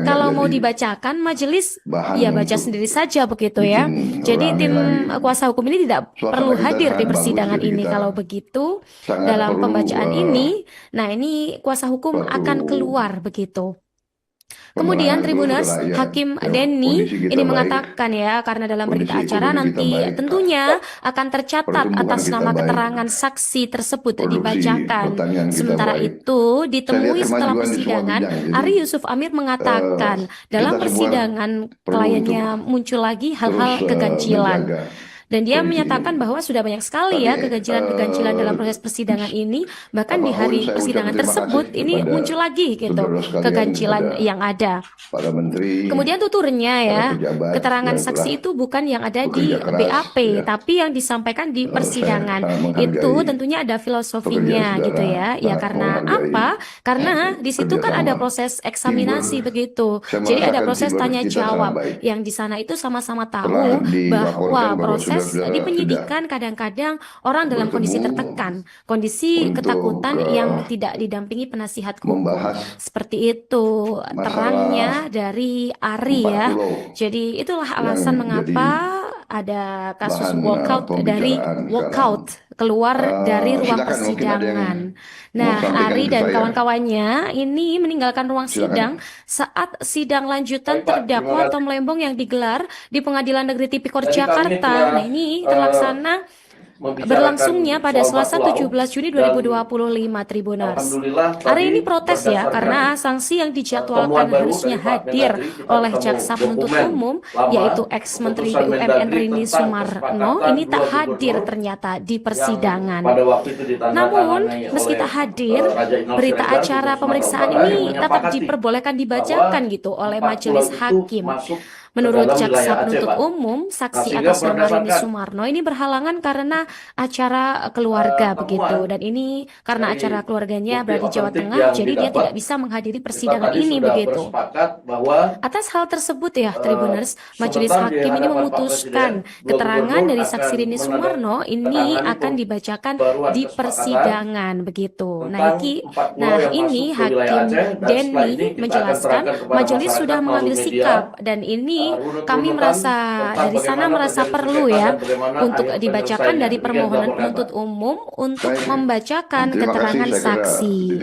kalau mau dibacakan majelis ya baca sendiri saja begitu ya. Jadi tim kuasa hukum ini tidak perlu hadir di persidangan ini. Kalau begitu dalam pembacaan ini, nah ini kuasa hukum akan keluar begitu. Kemudian Tribuners, Hakim Denny ini mengatakan ya, karena dalam berita acara nanti tentunya akan tercatat atas nama keterangan saksi tersebut dibacakan. Sementara itu, ditemui setelah persidangan, Ari Yusuf Amir mengatakan dalam persidangan kliennya muncul lagi hal-hal keganjilan. Dan dia menyatakan bahwa sudah banyak sekali ya keganjilan-keganjilan dalam proses persidangan ini, bahkan di hari persidangan tersebut ini muncul lagi gitu keganjilan yang ada. Kemudian tuturnya ya, keterangan saksi itu bukan yang ada di BAP, tapi yang disampaikan di persidangan. Itu tentunya ada filosofinya gitu ya. Ya karena apa? Karena di situ kan ada proses eksaminasi begitu. Jadi ada proses tanya jawab yang di sana itu sama-sama tahu bahwa proses di penyidikan kadang-kadang orang dalam kondisi tertekan, kondisi ketakutan yang tidak didampingi penasihat hukum. Seperti itu terangnya dari Ari ya. Jadi itulah alasan mengapa ada kasus walkout keluar dari ruang persidangan. Nah, Ari dan kawan-kawannya ini meninggalkan ruang sidang saat sidang lanjutan terdakwa Tom Lembong yang digelar di Pengadilan Negeri Tipikor Jakarta. Nah, ini terlaksana berlangsungnya pada Selasa 17 Juni 2025 Tribuners. Hari ini protes ya karena sanksi yang dijadwalkan harusnya hadir oleh jaksa penuntut umum yaitu ex-menteri BUMN Rini Sumarno ini tak hadir ternyata di persidangan. Namun meski tak hadir, berita acara pemeriksaan ini tetap diperbolehkan dibacakan gitu oleh majelis hakim. Menurut jaksa penuntut umum, saksi atas nama Rini Sumarno ini berhalangan karena acara keluarga begitu, dan ini karena acara keluarganya berada di Jawa Tengah, jadi dia tidak bisa menghadiri persidangan ini begitu. Atas hal tersebut ya, Tribuners, majelis hakim ini memutuskan keterangan dari saksi Rini Sumarno ini akan dibacakan di persidangan begitu. Nah ini Hakim Denny menjelaskan majelis sudah mengambil sikap, dan ini kami merasa dari sana merasa perlu ya untuk dibacakan dari permohonan penuntut umum untuk membacakan keterangan saksi.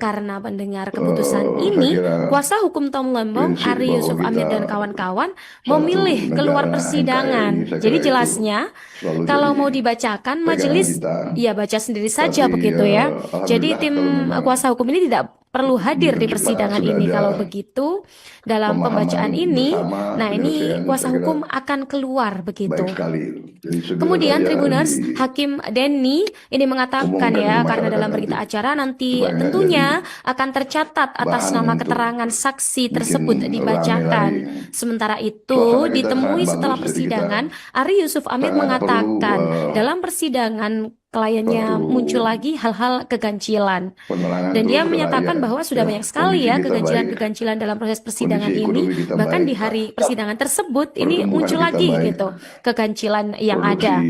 Karena mendengar keputusan ini, kuasa hukum Tom Lembong, Ari Yusuf Amir dan kawan-kawan memilih keluar persidangan. Jadi jelasnya kalau mau dibacakan majelis ya baca sendiri saja begitu ya. Jadi tim kuasa hukum ini tidak perlu hadir di persidangan ini. Kalau begitu dalam pembacaan ini, nah ini kuasa hukum akan keluar begitu. Kemudian Tribuners, Hakim Denny ini mengatakan ya karena dalam berita acara nanti tentunya akan tercatat atas nama keterangan saksi tersebut dibacakan. Sementara itu ditemui setelah persidangan, Ari Yusuf Amir mengatakan dalam persidangan kliennya muncul lagi hal-hal keganjilan, dan dia menyatakan bahwa sudah banyak sekali ya keganjilan-keganjilan dalam proses persidangan ini, bahkan di hari persidangan tersebut ini muncul lagi gitu keganjilan yang ada.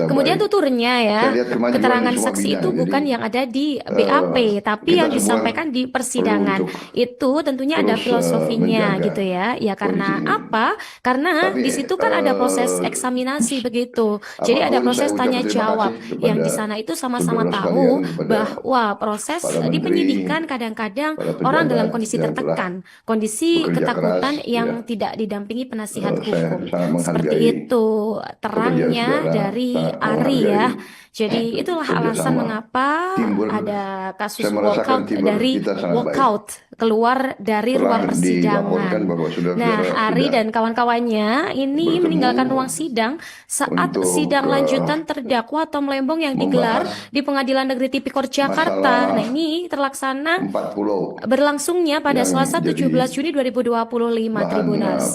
Kemudian tuturnya ya, keterangan saksi itu bukan yang ada di BAP, tapi yang disampaikan di persidangan. Itu tentunya ada filosofinya gitu ya. Ya karena apa? Karena di situ kan ada proses eksaminasi begitu. Jadi ada proses tanya jawab yang di sana itu sama-sama tahu bahwa proses di penyidikan kadang-kadang orang dalam kondisi tertekan, kondisi ketakutan yang tidak didampingi penasihat hukum. Seperti itu terangnya dari Ari ya. Jadi itulah alasan mengapa ada kasus walkout keluar dari ruang persidangan. Nah, Ari dan kawan-kawannya ini meninggalkan ruang sidang saat sidang lanjutan terdakwa Tom Lembong yang digelar di Pengadilan Negeri Tipikor Jakarta. Nah, ini terlaksana berlangsungnya pada Selasa 17 Juni 2025 Tribuners.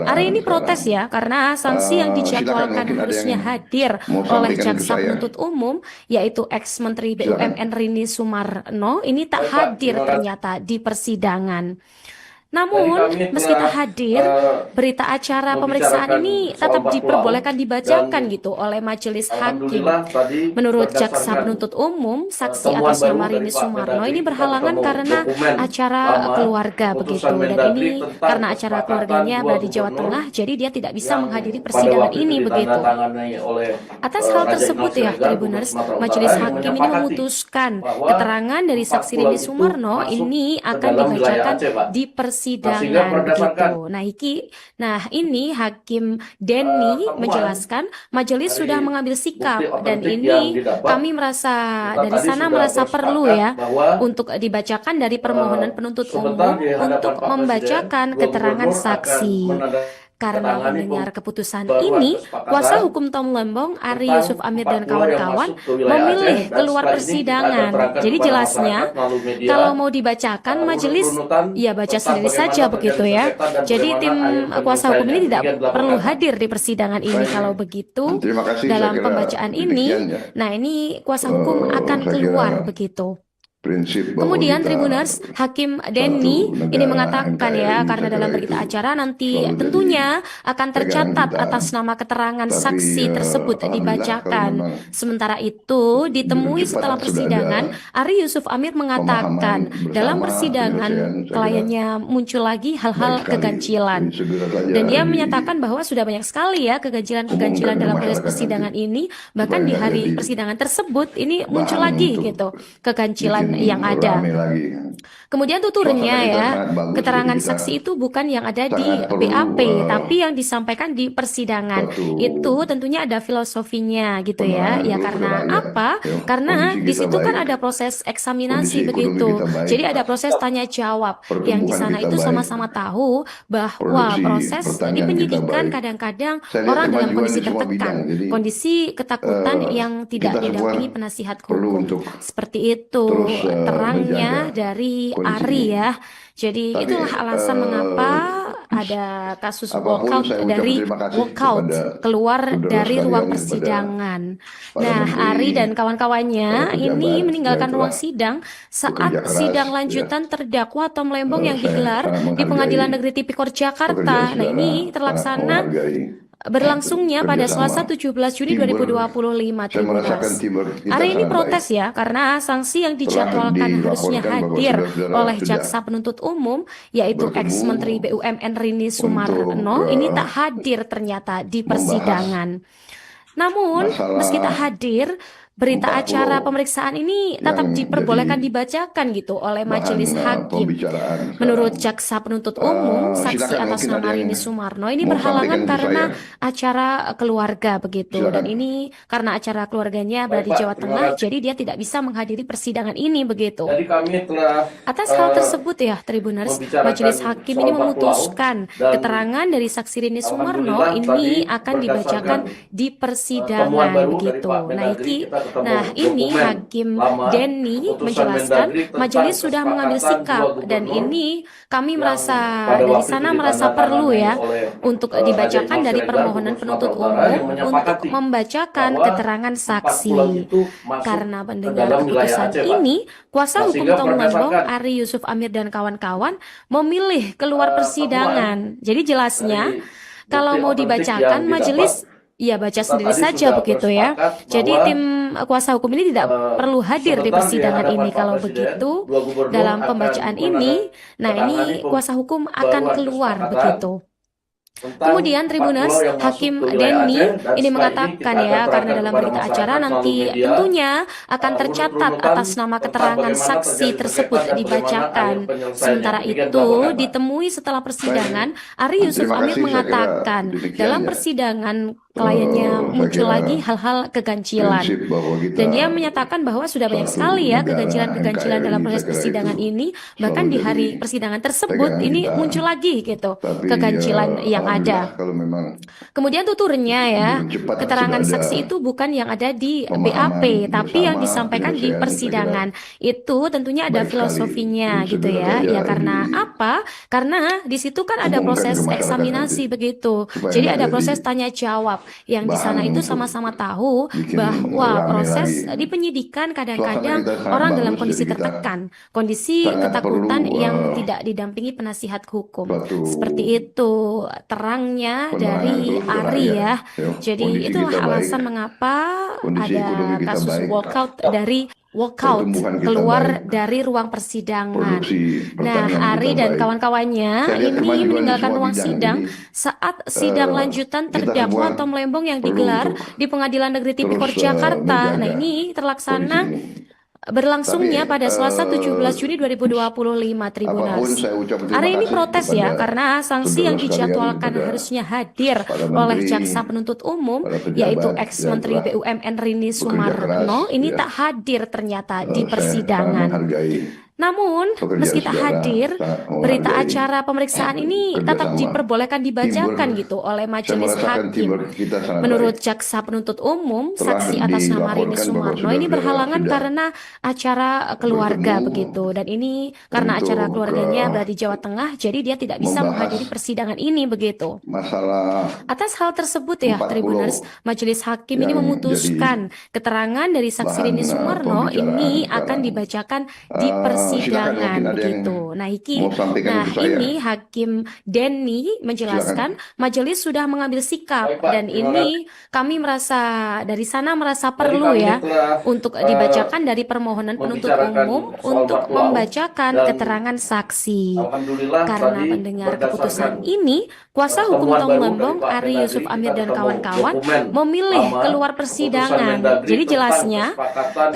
Ari ini protes ya karena sanksi yang dijadwalkan harusnya hadir oleh jaksa penuntut umum yaitu ex-Menteri BUMN Rini Sumarno ini tak hadir ternyata di persidangan. Namun, meski tak hadir, berita acara pemeriksaan ini tetap diperbolehkan dibacakan gitu oleh majelis hakim. Menurut jaksa penuntut umum, saksi atas nama Rini Sumarno ini berhalangan karena acara keluarga begitu. Dan ini karena acara keluarganya berada di Jawa Tengah, jadi dia tidak bisa menghadiri persidangan ini begitu. Atas hal tersebut ya, Tribuners, majelis hakim ini memutuskan keterangan dari saksi Rini Sumarno ini akan dibacakan di persidangan gitu. Nah, ini Hakim Denny menjelaskan majelis sudah mengambil sikap dan ini kami merasa dari sana merasa perlu ya untuk dibacakan dari permohonan penuntut umum untuk membacakan keterangan saksi. Karena mendengar keputusan ini, kuasa hukum Tom Lembong, Ari Yusuf Amir dan kawan-kawan memilih keluar persidangan. Jadi jelasnya, kalau mau dibacakan majelis, ya baca sendiri saja begitu ya. Jadi tim kuasa hukum ini tidak perlu hadir di persidangan ini. Kalau begitu, dalam pembacaan ini, nah ini kuasa hukum akan keluar begitu. Kemudian Tribuners, Hakim Denny ini mengatakan ya, karena dalam berita acara nanti tentunya akan tercatat atas nama keterangan saksi tersebut dibacakan. Sementara itu, ditemui setelah persidangan, Ari Yusuf Amir mengatakan dalam persidangan kliennya muncul lagi hal-hal keganjilan. Dan dia menyatakan bahwa sudah banyak sekali ya keganjilan dalam proses persidangan ini, bahkan di hari persidangan tersebut ini muncul lagi gitu keganjilan yang ada. Kemudian tuturnya ya, keterangan saksi itu bukan yang ada di BAP, tapi yang disampaikan di persidangan. Itu tentunya ada filosofinya gitu ya. Ya karena apa? Karena di situ kan ada proses eksaminasi begitu. Jadi ada proses tanya jawab yang di sana itu sama-sama tahu bahwa proses di penyidikan kadang-kadang orang dalam kondisi tertekan, kondisi ketakutan yang tidak didampingi penasihat hukum. Seperti itu terangnya dari Ari ya. Jadi itulah alasan mengapa ada kasus walkout keluar dari ruang persidangan. Nah, Ari dan kawan-kawannya ini meninggalkan ruang sidang saat sidang lanjutan terdakwa Tom Lembong yang digelar di Pengadilan Negeri Tipikor Jakarta. Nah, ini terlaksana berlangsungnya pada Selasa 17 Juni 2025 Tribuners. Hari ini protes ya karena sanksi yang dijadwalkan harusnya hadir oleh jaksa penuntut umum yaitu ex-Menteri BUMN Rini Sumarno ini tak hadir ternyata di persidangan. Namun meski tak hadir, berita acara pemeriksaan ini tetap diperbolehkan dibacakan gitu oleh majelis hakim. Menurut jaksa penuntut umum, saksi atas nama Rini Sumarno ini berhalangan karena acara keluarga begitu. Dan ini karena acara keluarganya berada di Jawa Tengah, jadi dia tidak bisa menghadiri persidangan ini begitu. Atas hal tersebut ya, Tribuners, majelis hakim ini memutuskan keterangan dari saksi Rini Sumarno ini akan dibacakan di persidangan begitu. Nah, ini Hakim Denny menjelaskan majelis sudah mengambil sikap dan ini kami merasa dari sana merasa perlu ya untuk dibacakan dari permohonan penuntut umum untuk membacakan keterangan saksi. Karena mendengar keputusan ini, kuasa hukum Tom Lembong, Ari Yusuf Amir dan kawan-kawan memilih keluar persidangan. Jadi jelasnya kalau mau dibacakan majelis ya baca sendiri saja begitu ya. Jadi tim kuasa hukum ini tidak perlu hadir di persidangan ini. Kalau begitu dalam pembacaan ini, nah ini kuasa hukum akan keluar begitu. Kemudian Tribuners, Hakim Denny ini mengatakan ya, karena dalam berita acara nanti tentunya akan tercatat atas nama keterangan saksi tersebut dibacakan. Sementara itu, ditemui setelah persidangan, Ari Yusuf Amir mengatakan dalam persidangan kliennya muncul lagi hal-hal keganjilan. Dan dia menyatakan bahwa sudah banyak sekali ya keganjilan-keganjilan dalam proses persidangan ini, bahkan di hari persidangan tersebut ini muncul lagi gitu keganjilan yang ada. Kemudian tuturnya ya, keterangan saksi itu bukan yang ada di BAP, tapi yang disampaikan di persidangan. Itu tentunya ada filosofinya gitu ya. Ya karena apa? Karena di situ kan ada proses eksaminasi begitu. Jadi ada proses tanya jawab. Yang di sana itu sama-sama tahu bahwa proses di penyidikan kadang-kadang orang dalam kondisi tertekan, kondisi ketakutan yang tidak didampingi penasihat hukum. Seperti itu terangnya dari Ari ya. Jadi itulah alasan mengapa ada kasus walkout keluar dari ruang persidangan. Nah, Ari dan kawan-kawannya ini meninggalkan ruang sidang saat sidang lanjutan terdakwa Tom Lembong yang digelar di Pengadilan Negeri Tipikor Jakarta. Nah, ini berlangsungnya pada Selasa 17 Juni 2025 Tribuners. Hari ini protes ya karena sanksi yang dijadwalkan harusnya hadir oleh jaksa penuntut umum yaitu ex-menteri BUMN Rini Sumarno ini tak hadir ternyata di persidangan. Namun, meski tak hadir, berita acara pemeriksaan ini tetap diperbolehkan dibacakan gitu oleh majelis hakim. Menurut jaksa penuntut umum, saksi atas nama Rini Sumarno ini berhalangan karena acara keluarga begitu. Dan ini karena acara keluarganya berada di Jawa Tengah, jadi dia tidak bisa menghadiri persidangan ini begitu. Atas hal tersebut ya, Tribuners, majelis hakim ini memutuskan keterangan dari saksi Rini Sumarno ini akan dibacakan di persidangan begitu. Nah, ini Hakim Denny menjelaskan majelis sudah mengambil sikap dan ini kami merasa perlu ya untuk dibacakan dari permohonan penuntut umum untuk membacakan keterangan saksi. Karena mendengar keputusan ini, kuasa hukum Tom Lembong, Ari Yusuf Amir dan kawan-kawan memilih keluar persidangan. Jadi jelasnya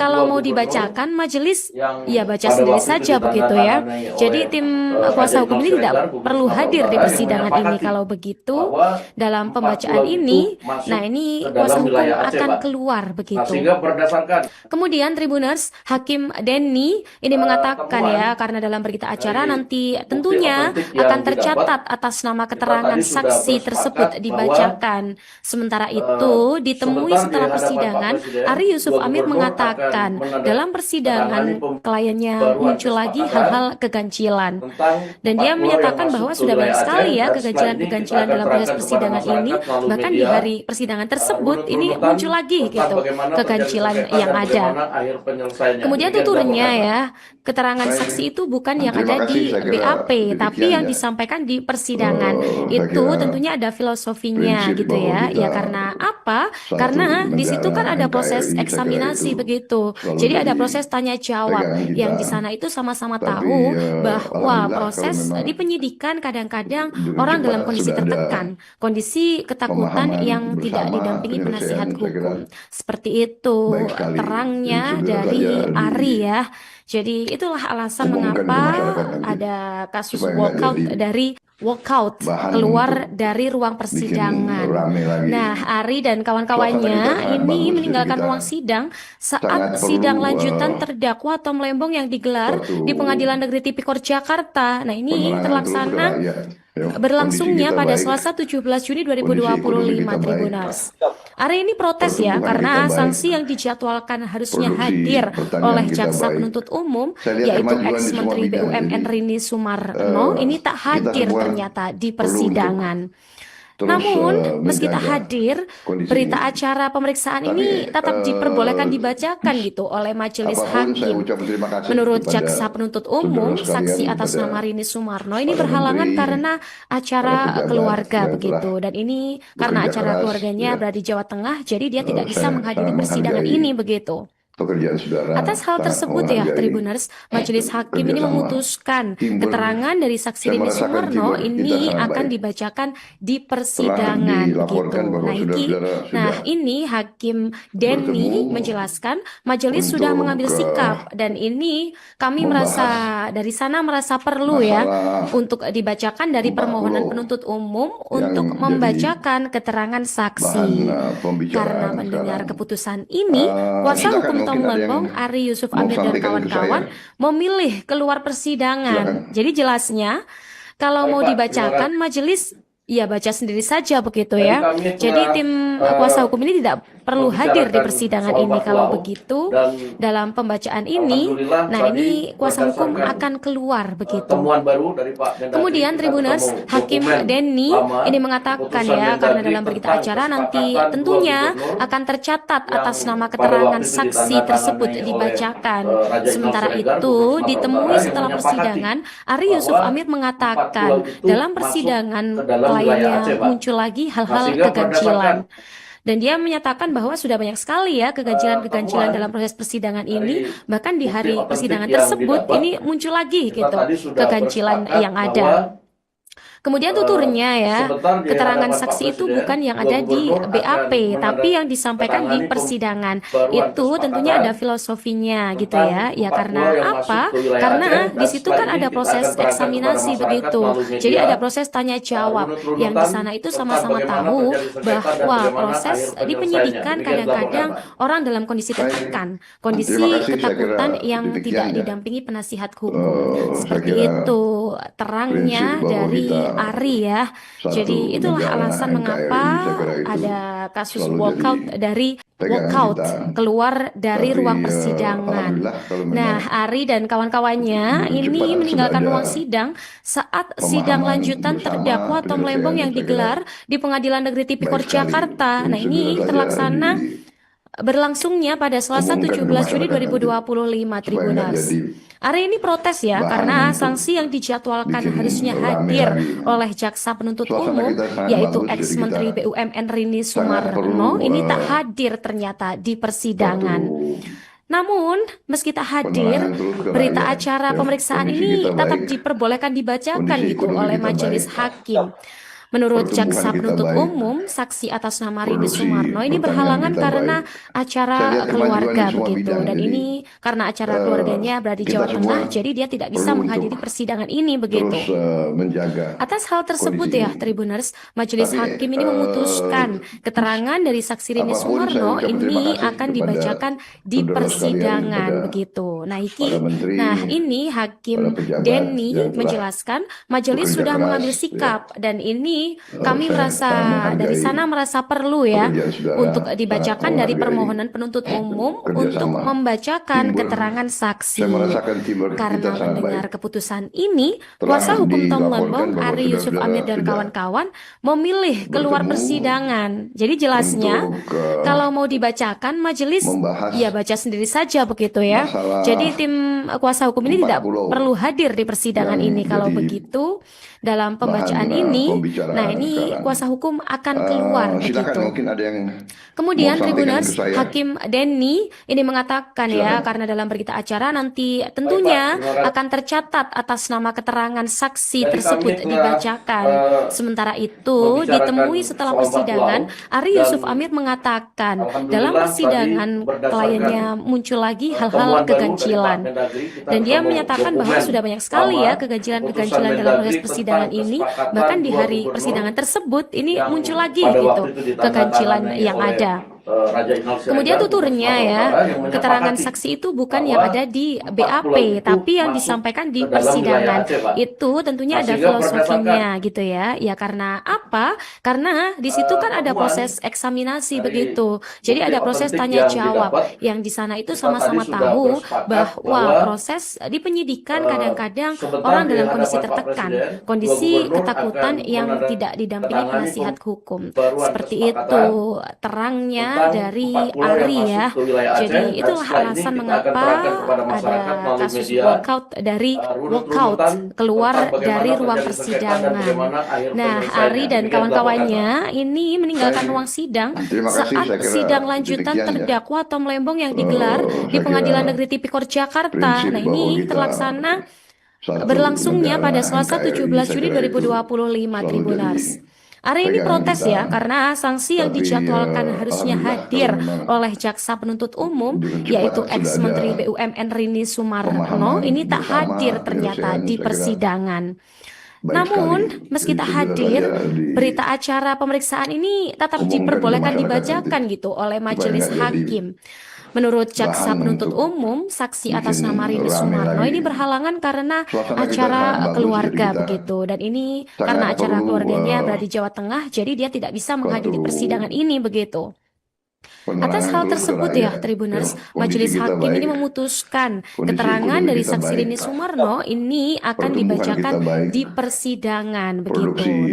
kalau mau dibacakan majelis ya baca sendiri saja begitu ya. Jadi tim kuasa hukum ini tidak perlu hadir di persidangan ini. Kalau begitu dalam pembacaan ini, nah ini kuasa hukum akan keluar begitu. Kemudian Tribuners, Hakim Denny ini mengatakan ya karena dalam berita acara nanti tentunya akan tercatat atas nama keterangan saksi tersebut dibacakan. Sementara itu ditemui setelah persidangan, Ari Yusuf Amir mengatakan dalam persidangan kliennya muncul lagi hal-hal keganjilan. Dan dia menyatakan bahwa sudah banyak sekali ya keganjilan-keganjilan dalam proses persidangan ini, bahkan di hari persidangan tersebut ini muncul lagi gitu keganjilan yang ada. Kemudian tuturnya ya, keterangan saksi itu bukan yang ada di BAP, tapi yang disampaikan di persidangan. Itu tentunya ada filosofinya gitu ya. Ya karena apa? Karena di situ kan ada proses eksaminasi begitu. Jadi ada proses tanya jawab yang di sana itu sama-sama tahu bahwa proses di penyidikan kadang-kadang orang dalam kondisi tertekan, kondisi ketakutan yang tidak didampingi penasihat hukum. Seperti itu terangnya dari Ari ya. Jadi itulah alasan mengapa ada kasus walkout keluar dari ruang persidangan. Nah, Ari dan kawan-kawannya ini meninggalkan ruang sidang saat sidang lanjutan terdakwa Tom Lembong yang digelar di Pengadilan Negeri Tipikor Jakarta. Nah, ini berlangsungnya pada Selasa 17 Juni 2025 Tribuners. Hari ini protes ya karena sanksi yang dijadwalkan harusnya hadir oleh jaksa penuntut umum yaitu ex-menteri BUMN Rini Sumarno ini tak hadir ternyata di persidangan. Namun, meski tak hadir, berita acara pemeriksaan ini tetap diperbolehkan dibacakan gitu oleh majelis hakim. Menurut jaksa penuntut umum, saksi atas nama Rini Sumarno ini berhalangan karena acara keluarga begitu. Dan ini karena acara keluarganya berada di Jawa Tengah, jadi dia tidak bisa menghadiri persidangan ini begitu. pekerjaan saudara. Atas hal tersebut ya, Tribuners, Majelis Hakim ini memutuskan keterangan dari saksi Rini Sumarno ini akan dibacakan di persidangan begitu. Nah, ini Hakim Denny menjelaskan majelis sudah mengambil sikap dan ini kami merasa dari sana merasa perlu ya untuk dibacakan dari permohonan penuntut umum untuk membacakan keterangan saksi. Karena mendengar keputusan ini, kuasa hukum Tom Lembong, Ari Yusuf Amir dan kawan-kawan memilih keluar persidangan. Jadi jelasnya, kalau mau dibacakan majelis ya baca sendiri saja begitu ya. Jadi tim kuasa hukum ini tidak perlu hadir di persidangan ini. Kalau begitu dalam pembacaan ini, nah ini kuasa hukum akan keluar begitu. Kemudian Tribuners, Hakim Denny ini mengatakan ya, karena dalam berita acara nanti tentunya akan tercatat atas nama keterangan saksi tersebut dibacakan. Sementara itu ditemui setelah persidangan, Ari Yusuf Amir mengatakan dalam persidangan kliennya muncul lagi hal-hal keganjilan. Dan dia menyatakan bahwa sudah banyak sekali ya keganjilan-keganjilan dalam proses persidangan ini. Bahkan di hari persidangan tersebut ini muncul lagi gitu keganjilan yang ada. Kemudian tuturnya ya, keterangan saksi itu bukan yang ada di BAP, tapi yang disampaikan di persidangan. Itu tentunya ada filosofinya gitu ya. Ya karena apa? Karena di situ kan ada proses eksaminasi begitu. Jadi ada proses tanya jawab. Yang di sana itu sama-sama tahu bahwa proses di penyidikan kadang-kadang orang dalam kondisi tertekan, kondisi ketakutan yang tidak didampingi penasihat hukum. Seperti itu terangnya dari Ari ya. Jadi itulah alasan mengapa ada kasus walkout keluar dari ruang persidangan. Nah, Ari dan kawan-kawannya ini meninggalkan ruang sidang saat sidang lanjutan terdakwa Tom Lembong yang digelar di Pengadilan Negeri Tipikor Jakarta. Nah, ini berlangsungnya pada Selasa 17 Juni 2025 Tribuners. Ari ini protes ya karena sanksi yang dijadwalkan harusnya hadir oleh jaksa penuntut umum yaitu ex-menteri BUMN Rini Sumarno ini tak hadir ternyata di persidangan. Namun, meski tak hadir, berita acara pemeriksaan ini tetap diperbolehkan dibacakan gitu oleh majelis hakim. Menurut jaksa penuntut umum, saksi atas nama Rini Sumarno ini berhalangan karena acara keluarga begitu. Dan ini karena acara keluarganya berada di Jawa Tengah, jadi dia tidak bisa menghadiri persidangan ini begitu. Atas hal tersebut ya, Tribuners, majelis hakim ini memutuskan keterangan dari saksi Rini Sumarno ini akan dibacakan di persidangan begitu. Nah, ini Hakim Denny menjelaskan majelis sudah mengambil sikap dan ini kami merasa dari sana merasa perlu ya untuk dibacakan dari permohonan penuntut umum untuk membacakan keterangan saksi. Karena mendengar keputusan ini, kuasa hukum Tom Lembong, Ari Yusuf Amir dan kawan-kawan memilih keluar persidangan. Jadi jelasnya, kalau mau dibacakan majelis ya baca sendiri saja begitu ya. Jadi tim kuasa hukum ini tidak perlu hadir di persidangan ini. Kalau begitu dalam pembacaan ini, nah ini kuasa hukum akan keluar begitu. Kemudian Tribuners, Hakim Denny ini mengatakan ya, karena dalam berita acara nanti tentunya akan tercatat atas nama keterangan saksi tersebut dibacakan. Sementara itu ditemui setelah persidangan, Ari Yusuf Amir mengatakan dalam persidangan kliennya muncul lagi hal-hal keganjilan. Dan dia menyatakan bahwa sudah banyak sekali ya keganjilan-keganjilan dalam proses persidangan ini, bahkan di hari persidangan tersebut ini muncul lagi gitu keganjilan yang ada. Kemudian tuturnya ya, keterangan saksi itu bukan yang ada di BAP, tapi yang disampaikan di persidangan. Itu tentunya ada filosofinya gitu ya. Ya karena apa? Karena di situ kan ada proses eksaminasi begitu. Jadi ada proses tanya jawab yang di sana itu sama-sama tahu bahwa proses di penyidikan kadang-kadang orang dalam kondisi tertekan, kondisi ketakutan yang tidak didampingi penasihat hukum. Seperti itu terangnya dari Ari ya. Jadi itulah alasan mengapa ada kasus walkout keluar dari ruang persidangan. Nah, Ari dan kawan-kawannya ini meninggalkan ruang sidang saat sidang lanjutan terdakwa Tom Lembong yang digelar di Pengadilan Negeri Tipikor Jakarta. Nah, ini terlaksana berlangsungnya pada Selasa 17 Juni 2025, Tribuners. Ari ini protes ya, karena sanksi yang dijadwalkan harusnya hadir oleh jaksa penuntut umum, yaitu ex-Menteri BUMN Rini Sumarno, ini tak hadir ternyata di persidangan. Namun, meski tak hadir, berita acara pemeriksaan ini tetap diperbolehkan dibacakan gitu oleh majelis hakim. Menurut jaksa penuntut umum, saksi atas nama Rini Sumarno ini berhalangan karena acara keluarga begitu. Dan ini karena acara keluarganya berada di Jawa Tengah, jadi dia tidak bisa menghadiri persidangan ini begitu. Atas hal tersebut ya, Tribuners, majelis hakim ini memutuskan keterangan dari saksi Rini Sumarno ini akan dibacakan di persidangan begitu.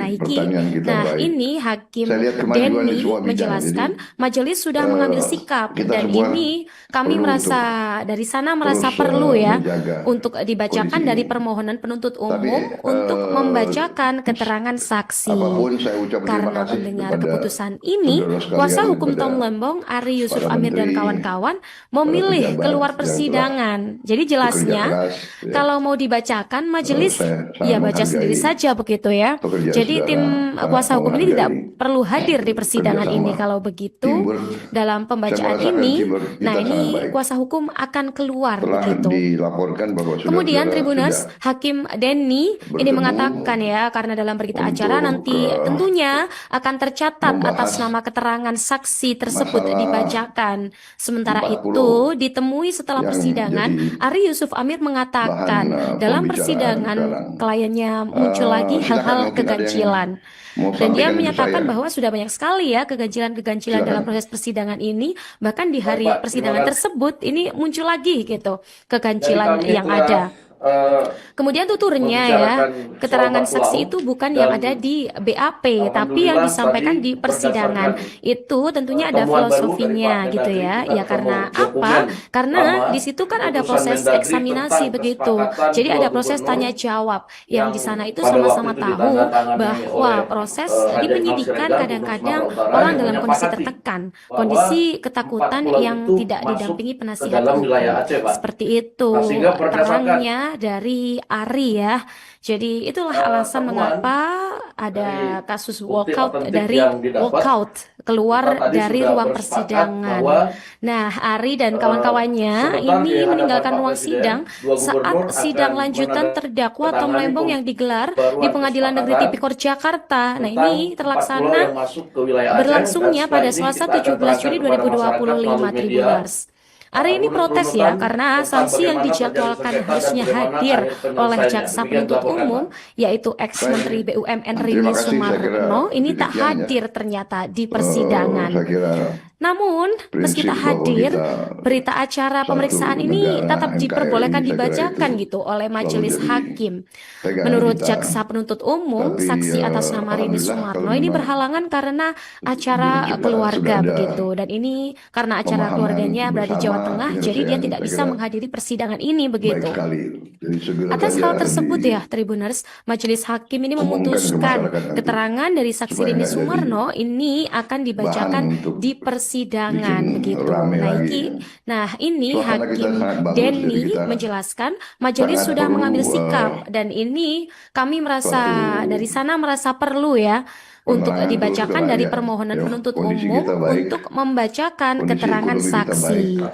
Nah, ini Hakim Denny menjelaskan majelis sudah mengambil sikap dan ini kami merasa dari sana merasa perlu ya untuk dibacakan dari permohonan penuntut umum untuk membacakan keterangan saksi. Karena mendengar keputusan ini, kuasa hukum Tom Lembong Ari Yusuf Amir dan kawan-kawan memilih keluar persidangan. Jadi jelasnya kalau mau dibacakan majelis ya baca sendiri saja begitu ya. Jadi tim kuasa hukum ini tidak perlu hadir di persidangan ini. Kalau begitu dalam pembacaan ini, nah ini kuasa hukum akan keluar begitu. Kemudian Tribuners, Hakim Denny ini mengatakan ya, karena dalam berita acara nanti tentunya akan tercatat atas nama keterangan saksi tersebut dibacakan. Sementara itu, ditemui setelah persidangan, Ari Yusuf Amir mengatakan dalam persidangan kliennya muncul lagi hal-hal keganjilan. Dan dia menyatakan bahwa sudah banyak sekali ya keganjilan-keganjilan dalam proses persidangan ini. Bahkan di hari persidangan tersebut ini muncul lagi gitu keganjilan yang ada. Kemudian tuturnya ya, keterangan saksi itu bukan yang ada di BAP, tapi yang disampaikan di persidangan. Itu tentunya ada filosofinya gitu ya. Ya karena apa? Karena di situ kan ada proses eksaminasi begitu. Jadi ada proses tanya jawab yang di sana itu sama-sama tahu bahwa proses di penyidikan kadang-kadang orang dalam kondisi tertekan, kondisi ketakutan yang tidak didampingi penasihat hukum. Seperti itu terangnya dari Ari ya. Jadi itulah alasan mengapa ada kasus walkout keluar dari ruang persidangan. Nah, Ari dan kawan-kawannya ini meninggalkan ruang sidang saat sidang lanjutan terdakwa Tom Lembong yang digelar di Pengadilan Negeri Tipikor Jakarta. Nah, ini terlaksana berlangsungnya pada Selasa 17 Juni 2025, Tribuners. Ari ini protes ya, karena sanksi yang dijadwalkan harusnya hadir oleh jaksa penuntut umum, yaitu ex-Menteri BUMN Rini Sumarno, ini tak hadir ternyata di persidangan. Namun, meski tak hadir, berita acara pemeriksaan ini tetap diperbolehkan dibacakan gitu oleh majelis hakim. Menurut jaksa penuntut umum, saksi atas nama Rini Sumarno ini berhalangan karena acara keluarga begitu. Dan ini karena acara keluarganya berada di Jawa Tengah, jadi dia tidak bisa menghadiri persidangan ini begitu. Atas hal tersebut ya, Tribuners, majelis hakim ini memutuskan keterangan dari saksi Rini Sumarno ini akan dibacakan di persidangan begitu. Nah, ini Hakim Denny menjelaskan majelis sudah mengambil sikap dan ini kami merasa dari sana merasa perlu ya untuk dibacakan dari permohonan penuntut umum untuk membacakan keterangan saksi.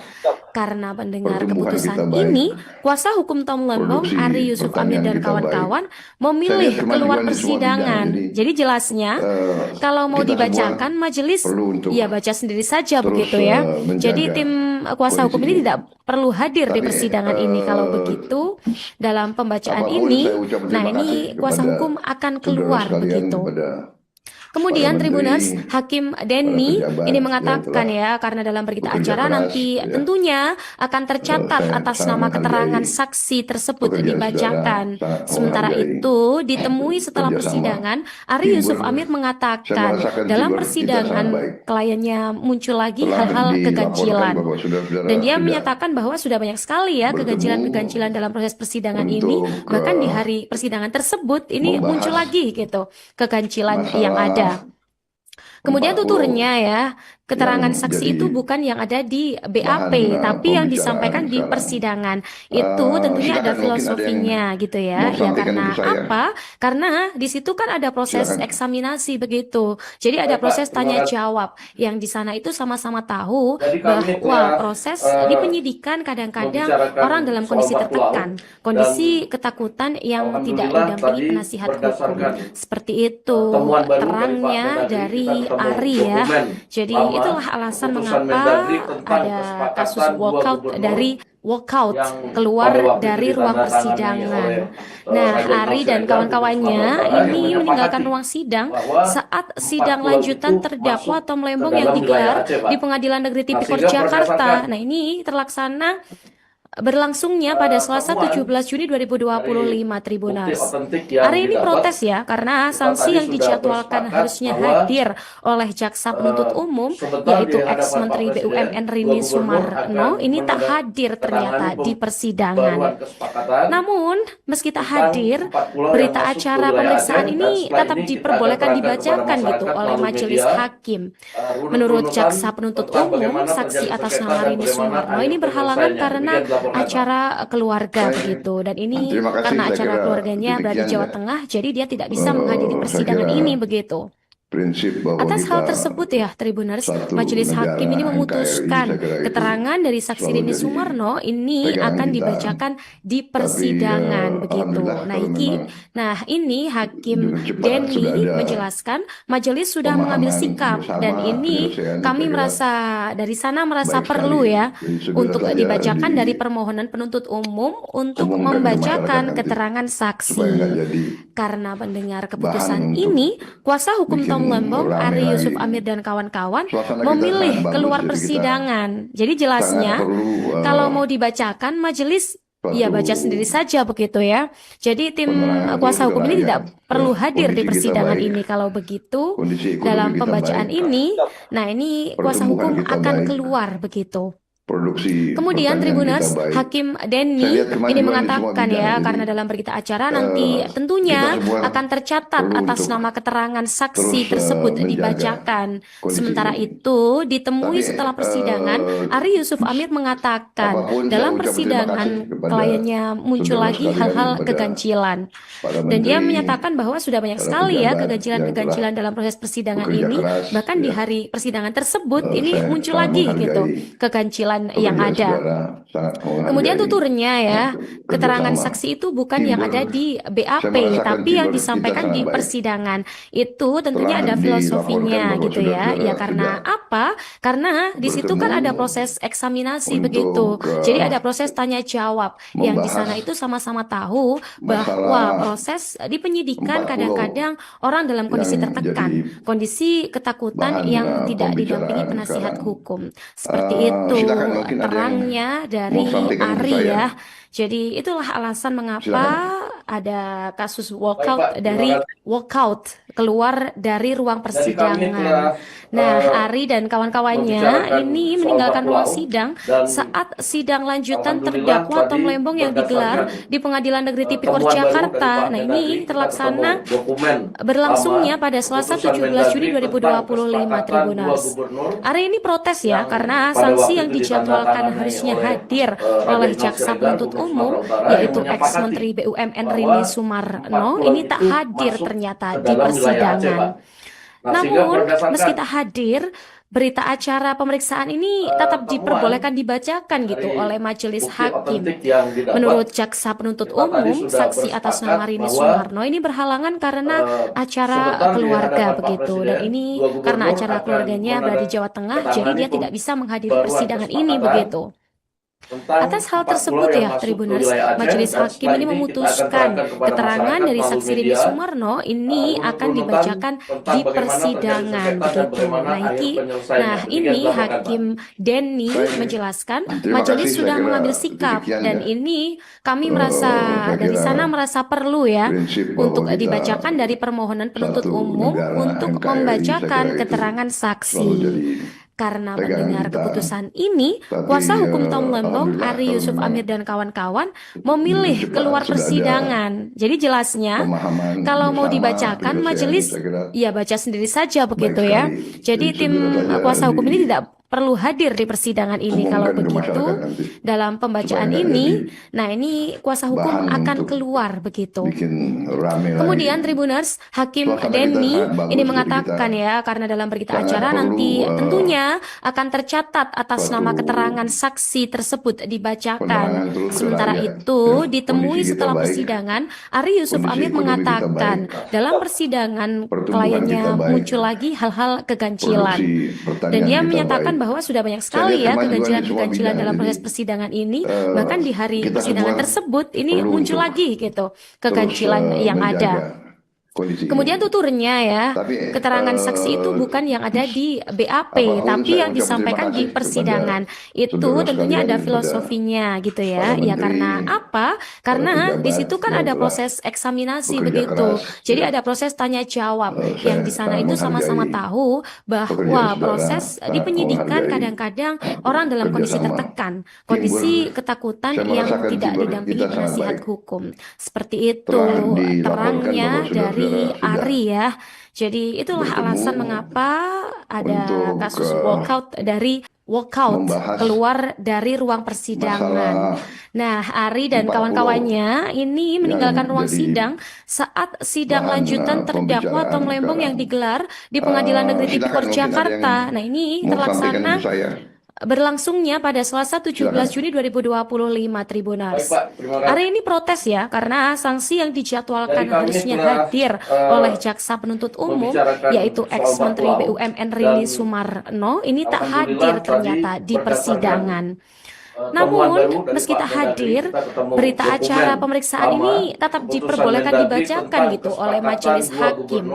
Karena mendengar keputusan ini, kuasa hukum Tom Lembong, Ari Yusuf Amir dan kawan-kawan memilih keluar persidangan. Jadi jelasnya, kalau mau dibacakan majelis, ya baca sendiri saja begitu ya. Jadi tim kuasa hukum ini tidak perlu hadir di persidangan ini. Kalau begitu, dalam pembacaan ini, nah ini kuasa hukum akan keluar begitu. Kemudian Tribuners, menteri, Hakim para Denny pejabat ini yang mengatakan telah ya, karena dalam berita bekerja acara keras, nanti ya. tentunya akan tercatat Saya atas sangat nama keterangan menghargai saksi tersebut pekerjaan saudara, dibacakan. sangat Sementara menghargai itu, ditemui setelah kerjasama persidangan, Ari tim Yusuf Amir saya mengatakan merasakan dalam timur kita sangat persidangan baik. kliennya muncul lagi Telah hal-hal dilaporkan keganjilan. bahwa saudara-saudara Dan dia sudah menyatakan bahwa sudah banyak sekali ya bertemu keganjilan-keganjilan dalam proses persidangan ini. untuk Bahkan di hari persidangan tersebut ini muncul membahas lagi gitu keganjilan yang ada. masalah Kemudian 40 tuturnya ya, keterangan yang saksi jadi itu bukan yang ada di BAP, bahan tapi yang pembicaraan disampaikan di sekarang. persidangan. Itu tentunya ada Silakan, mungkin ada yang filosofinya gitu ya. mau Ya sampaikan karena untuk saya. apa? Karena di situ kan ada proses Silakan. eksaminasi begitu. Jadi ada Baik, Pak, proses terima tanya kasih. jawab yang di sana itu sama-sama tahu Jadi kami bahwa telah proses di penyidikan kadang-kadang membicarakan orang dalam kondisi soal 40 tertekan, kondisi ketakutan yang tidak Alhamdulillah didampingi tadi penasihat hukum. berdasarkan Seperti itu temuan baru terangnya dari Pak dari Mendagri, kita ketemu Ari ya. dokumen Jadi lama, itulah alasan keputusan mengapa Mendagri tentang ada kesepakatan kasus dua walkout gubernur dari walkout yang keluar pada waktu dari itu ruang ditandatangani persidangan. oleh Nah, Raja Ari Imam dan Siregar, kawan-kawannya Gubernur Sumatera Utara, ini yang meninggalkan menyepakati ruang sidang bahwa saat 4 sidang pulau lanjutan itu terdakwa masuk Tom ke Lembong yang dalam wilayah digelar Aceh, Pak. di Pengadilan Negeri Nah, Tipikor sehingga Jakarta. berdasarkan Nah, ini terlaksana berlangsungnya pada Selasa temuan 17 Juni 2025 dari bukti Tribuners. otentik yang Hari ini didapat, protes ya karena kita sanksi tadi yang sudah dijadwalkan bersepakat harusnya bahwa hadir oleh jaksa penuntut umum sebentar yaitu di hadapan ex-menteri Pak Presiden, BUMN dua Rini gubernur Sumarno akan ini tak hadir ternyata di persidangan. pembaruan kesepakatan Namun meski tak tentang hadir, 4 pulau yang berita masuk ke acara wilayah pemeriksaan Aceh, dan ini setelah tetap ini kita diperbolehkan akan terangkan kepada dibacakan gitu masyarakat oleh melalui majelis media, hakim. Menurut runut-runutan jaksa penuntut tentang umum, bagaimana saksi terjadi atas sengketa nama dan Rini bagaimana Sumarno akhir ini berhalangan penyelesaiannya. karena Demikian dilaporkan, Pak. acara keluarga Baik. begitu. Dan ini Terima kasih, karena saya acara kira keluarganya berada di demikian Jawa ya. Tengah, jadi dia tidak bisa menghadiri Saya persidangan kira ini begitu. prinsip bahwa Atas hal kita tersebut ya, Tribuners, suatu Majelis negara Hakim ini NKRI, memutuskan saya kira itu keterangan dari saksi selalu Rini jadi Sumarno ini pegangan akan kita. dibacakan di Tapi persidangan begitu. alhamdulillah Nah, kalau memang nah ini Hakim dengan cepat Denny sudah ada menjelaskan majelis sudah mengambil pemahaman sikap bersama, dan ini penyelesaian, kami saya kira merasa dari sana merasa baik perlu sekali. ya Jadi segera untuk saja dibacakan dari permohonan penuntut umum untuk diumumkan ke masyarakat membacakan nanti keterangan supaya saksi. nggak jadi Karena mendengar bahan keputusan untuk ini, kuasa hukum bikin Tom Lembong, rame Ari Yusuf lagi. Amir dan kawan-kawan Suasana kita memilih sangat bagus, keluar jadi kita persidangan. Jadi sangat jelasnya perlu kalau mau dibacakan majelis ya suatu baca sendiri saja begitu ya. Jadi tim penerangan kuasa terus hukum ke ini rakyat. tidak perlu Ya, hadir di kondisi kita persidangan baik, ini. Kalau begitu kondisi ekonomi dalam kita pembacaan baik, ini, nah ini kuasa pertumbuhan hukum kita akan baik, keluar begitu. produksi Kemudian pertanian kita Tribuners, baik. Hakim Saya Denny lihat ini kemajuan di semua mengatakan bidang. ya, Jadi karena dalam berita acara nanti kita tentunya semua akan tercatat perlu atas untuk nama keterangan saksi terus tersebut menjaga dibacakan. kondisi Sementara ini. itu, ditemui Tapi setelah persidangan, Ari Yusuf Amir mengatakan apapun saya dalam ucap terima persidangan kasih kepada kliennya muncul saudara lagi sekalian, hal-hal kepada keganjilan. para Dan dia menteri, menyatakan bahwa sudah banyak para sekali ya pejabat yang keganjilan-keganjilan dalam proses persidangan bekerja ini. keras, Bahkan di ya. hari persidangan tersebut ini Saya muncul sangat lagi gitu menghargai keganjilan yang pekerjaan ada. saudara, sangat Kemudian menghargai tuturnya ya, keterangan kerjasama saksi itu bukan yang teamwork. ada di Saya BAP, merasakan tapi yang teamwork kita disampaikan sangat di baik. persidangan. Itu tentunya Telah ada dilaporkan filosofinya bahwa gitu ya. saudara-saudara Ya karena sudah apa? Karena di situ kan ada bertemu proses eksaminasi untuk begitu. Jadi ada proses tanya jawab yang di sana membahas itu sama-sama tahu bahwa masalah proses di penyidikan 40 kadang-kadang orang dalam kondisi yang tertekan, jadi kondisi ketakutan bahan yang tidak didampingi pembicaraan penasihat sekarang. hukum. Seperti itu Silakan, mungkin ada yang terangnya mau dari sampaikan untuk Ari saya. ya. Jadi itulah alasan mengapa Silakan. ada kasus Baik, walkout Pak. dari Terima kasih. walkout keluar dari ruang Jadi kami persidangan. telah Nah, Ari dan kawan-kawannya membicarakan ini soal meninggalkan 4 ruang pulau sidang dan saat sidang lanjutan alhamdulillah terdakwa Tom tadi Lembong yang digelar berdasarkan di Pengadilan Negeri Tipikor temuan baru dari Jakarta. Pak Nah, Mendagri, ini kita terlaksana ketemu dokumen berlangsungnya lama, pada Selasa keputusan 17 Juni Mendagri tentang 2025 kesepakatan 2 Tribuners. gubernur Ari ini protes ya yang karena pada sanksi waktu yang itu dijadwalkan ditandatangani harusnya oleh hadir Raja oleh Imam jaksa Siregar, penuntut Gubernur umum Sumatera Utara, yang yaitu menyepakati ex-menteri BUMN bahwa Rini 4 Sumarno pulau ini tak itu hadir masuk ternyata ke di dalam wilayah Aceh, persidangan. Pak. Nah, sehingga Namun, meski berdasarkan tak hadir, berita acara pemeriksaan ini tetap temuan diperbolehkan dibacakan gitu dari oleh majelis bukti hakim. otentik yang didapat, Menurut jaksa penuntut kita tadi umum, sudah saksi atas bersepakat nama Rini bahwa Sumarno ini berhalangan karena acara sebentar di keluarga hadapan Pak begitu. Dan Presiden, ini 2 karena gubernur acara akan keluarganya berada di Jawa Tengah, jadi menandatangani dia tidak bisa menghadiri pembaruan persidangan ini kesepakatan begitu. Atas hal tersebut ya, Tribuners, Majelis Hakim ini memutuskan keterangan dari saksi Rini Sumarno ini akan dibacakan di persidangan begitu. Nah, ini Hakim Denny menjelaskan majelis sudah mengambil sikap dan ini kami merasa dari sana merasa perlu ya untuk dibacakan dari permohonan penuntut umum untuk membacakan keterangan saksi. Karena mendengar keputusan ini, kuasa hukum Tom Lembong, Ari Yusuf Amir dan kawan-kawan memilih keluar persidangan. Jadi jelasnya, kalau mau dibacakan majelis, ya baca sendiri saja begitu ya. Jadi tim kuasa hukum ini tidak perlu hadir di persidangan ini. Kalau begitu, dalam pembacaan ini, nah ini kuasa hukum akan keluar begitu. Kemudian Tribuners, Hakim Denny ini mengatakan ya, karena dalam berita acara nanti tentunya akan tercatat atas nama keterangan saksi tersebut dibacakan. Sementara itu, ditemui setelah persidangan, Ari Yusuf Amir mengatakan dalam persidangan kliennya muncul lagi hal-hal keganjilan. Dan dia menyatakan bahwa sudah banyak sekali ya keganjilan-keganjilan dalam proses persidangan ini, bahkan di hari persidangan tersebut ini muncul lagi gitu keganjilan yang ada. Kemudian tuturnya ya, keterangan saksi itu bukan yang ada di BAP, tapi yang disampaikan di persidangan. Itu tentunya ada filosofinya gitu ya. Ya karena apa? Karena di situ kan ada proses eksaminasi begitu. Jadi ada proses tanya jawab yang di sana itu sama-sama tahu bahwa proses di penyidikan kadang-kadang orang dalam kondisi tertekan, kondisi ketakutan yang tidak didampingi penasihat hukum. Seperti itu terangnya dari Ari ya. Jadi itulah alasan mengapa ada kasus walkout keluar dari ruang persidangan. Nah, Ari dan kawan-kawannya ini meninggalkan ruang sidang saat sidang lanjutan terdakwa Tom Lembong yang digelar di Pengadilan Negeri Tipikor Jakarta. Nah, ini terlaksana berlangsungnya pada Selasa 17 Juni 2025 Tribuners. Hari ini protes ya karena sanksi yang dijadwalkan harusnya hadir oleh jaksa penuntut umum yaitu ex-menteri BUMN Rini Sumarno ini tak hadir ternyata di persidangan. Namun, meski tak hadir, berita acara pemeriksaan ini tetap diperbolehkan dibacakan gitu oleh majelis hakim.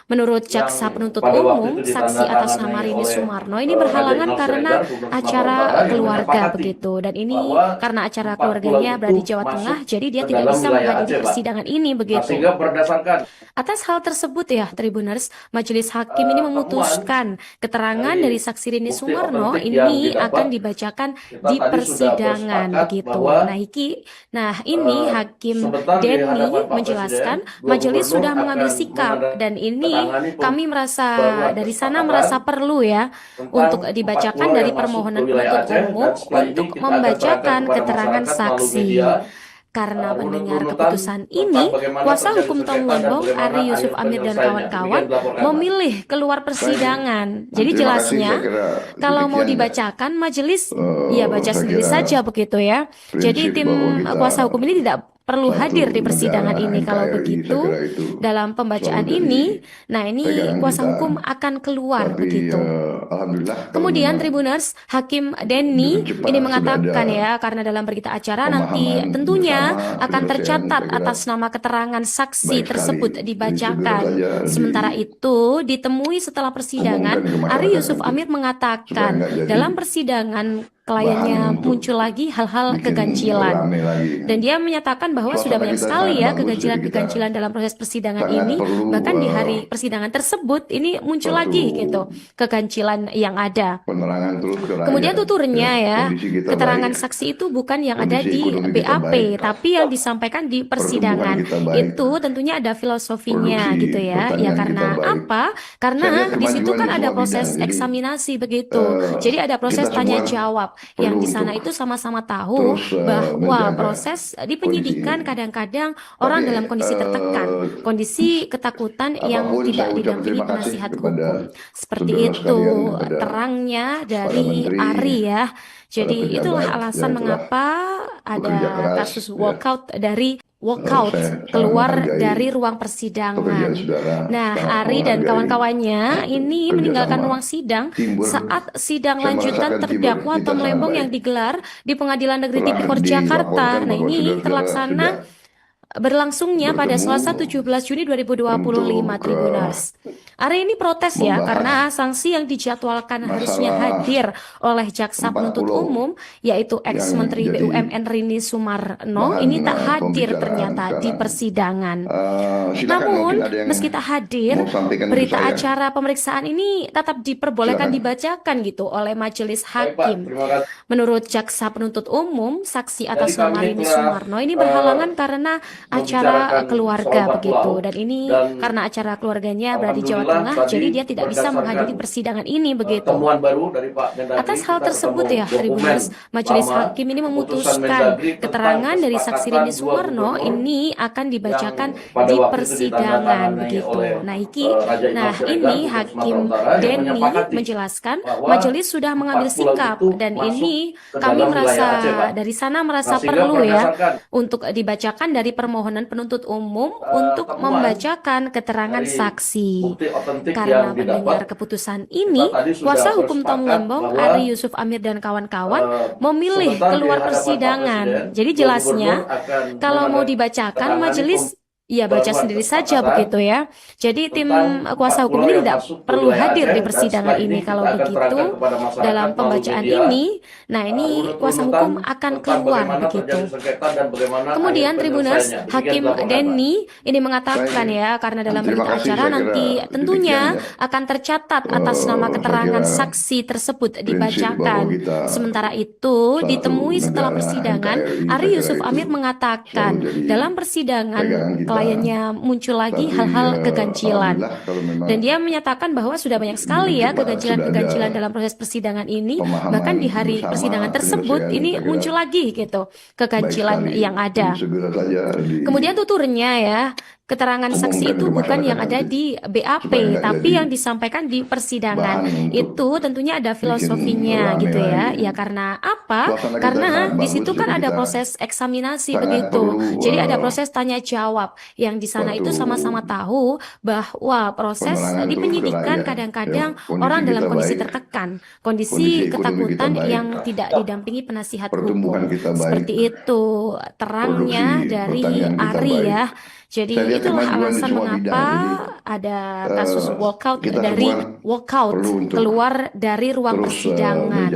Menurut jaksa penuntut umum, saksi atas nama Rini Sumarno ini berhalangan karena acara keluarga begitu. Dan ini karena acara keluarganya berada di Jawa Tengah, jadi dia tidak bisa menghadiri persidangan ini begitu. Atas hal tersebut ya, Tribuners, majelis hakim ini memutuskan keterangan dari saksi Rini Sumarno ini akan dibacakan di persidangan begitu. Nah ini Hakim Denny menjelaskan majelis sudah mengambil sikap dan ini kami merasa dari sana merasa perlu ya untuk dibacakan dari permohonan penuntut umum untuk membacakan keterangan saksi. Karena mendengar keputusan ini, kuasa hukum Tom Lembong, Ari Yusuf Amir dan kawan-kawan memilih keluar persidangan. Jadi jelasnya, kalau mau dibacakan majelis, ya baca sendiri saja begitu ya. Jadi tim kuasa hukum ini tidak perlu hadir di persidangan ini. Kalau begitu, dalam pembacaan ini, nah ini kuasa hukum akan keluar begitu. Kemudian Tribuners, Hakim Denny ini mengatakan ya, karena dalam berita acara nanti tentunya akan tercatat atas nama keterangan saksi tersebut dibacakan. Sementara itu, ditemui setelah persidangan, Ari Yusuf Amir mengatakan dalam persidangan kliennya muncul lagi hal-hal keganjilan. Dan dia menyatakan bahwa sudah banyak sekali ya keganjilan-keganjilan dalam proses persidangan ini. Bahkan di hari persidangan tersebut ini muncul lagi gitu keganjilan yang ada. Kemudian tuturnya ya, keterangan saksi itu bukan yang ada di BAP, tapi yang disampaikan di persidangan. Itu tentunya ada filosofinya gitu ya. Ya karena apa? Karena di situ kan ada proses eksaminasi begitu. Jadi ada proses tanya jawab yang di sana itu sama-sama tahu bahwa proses di penyidikan kadang-kadang orang dalam kondisi tertekan, kondisi ketakutan yang tidak didampingi penasihat hukum. Seperti itu terangnya dari Ari ya. Jadi itulah alasan mengapa ada kasus walkout walkout keluar dari ruang persidangan. Nah, Ari dan kawan-kawannya ini meninggalkan ruang sidang saat sidang lanjutan terdakwa Tom Lembong yang digelar di Pengadilan Negeri Tipikor Jakarta. Nah, ini berlangsungnya pada Selasa 17 Juni 2025, Tribuners. Ari ini protes ya karena sanksi yang dijadwalkan harusnya hadir oleh jaksa penuntut umum yaitu ex-menteri BUMN Rini Sumarno ini tak hadir ternyata di persidangan. Namun meski tak hadir, berita acara pemeriksaan ini tetap diperbolehkan dibacakan gitu oleh majelis hakim. Menurut jaksa penuntut umum, saksi atas nama Rini Sumarno ini berhalangan karena acara keluarga begitu, dan ini karena acara keluarganya berada di Jawa Tengah, jadi dia tidak bisa menghadiri persidangan ini begitu. Atas hal tersebut ya, Tribuners, majelis hakim ini memutuskan keterangan dari saksi Rini Sumarno ini akan dibacakan di persidangan begitu. Nah, ini Hakim Denny menjelaskan majelis sudah mengambil sikap dan ini kami merasa perlu ya untuk dibacakan dari permohonan penuntut umum untuk membacakan keterangan saksi. Karena mendengar keputusan ini, kuasa hukum Tom Lembong, Ari Yusuf Amir dan kawan-kawan memilih keluar persidangan. Jadi jelasnya, kalau mau dibacakan majelis ya baca sendiri saja begitu ya. Jadi tim kuasa hukum ini tidak perlu hadir di persidangan ini. Kalau begitu dalam pembacaan ini, nah ini kuasa hukum akan keluar begitu. Kemudian Tribuners, Hakim Denny ini mengatakan ya, karena dalam berita acara nanti tentunya akan tercatat atas nama keterangan saksi tersebut dibacakan. Sementara itu ditemui setelah persidangan, Ari Yusuf Amir mengatakan dalam persidangan kliennya muncul lagi hal-hal keganjilan. Dan dia menyatakan bahwa sudah banyak sekali ya keganjilan dalam proses persidangan ini. Bahkan di hari persidangan tersebut ini muncul lagi gitu keganjilan yang ada. Kemudian tuturnya ya, keterangan saksi itu bukan yang ada di BAP, tapi yang disampaikan di persidangan. Itu tentunya ada filosofinya gitu ya. Ya karena apa? Karena di situ kan ada proses eksaminasi begitu. Jadi ada proses tanya jawab yang di sana itu sama-sama tahu bahwa proses di penyidikan kadang-kadang orang dalam kondisi tertekan, kondisi ketakutan yang tidak didampingi penasihat hukum. Seperti itu terangnya dari Ari ya. Jadi itulah alasan mengapa ada kasus walkout keluar dari ruang persidangan.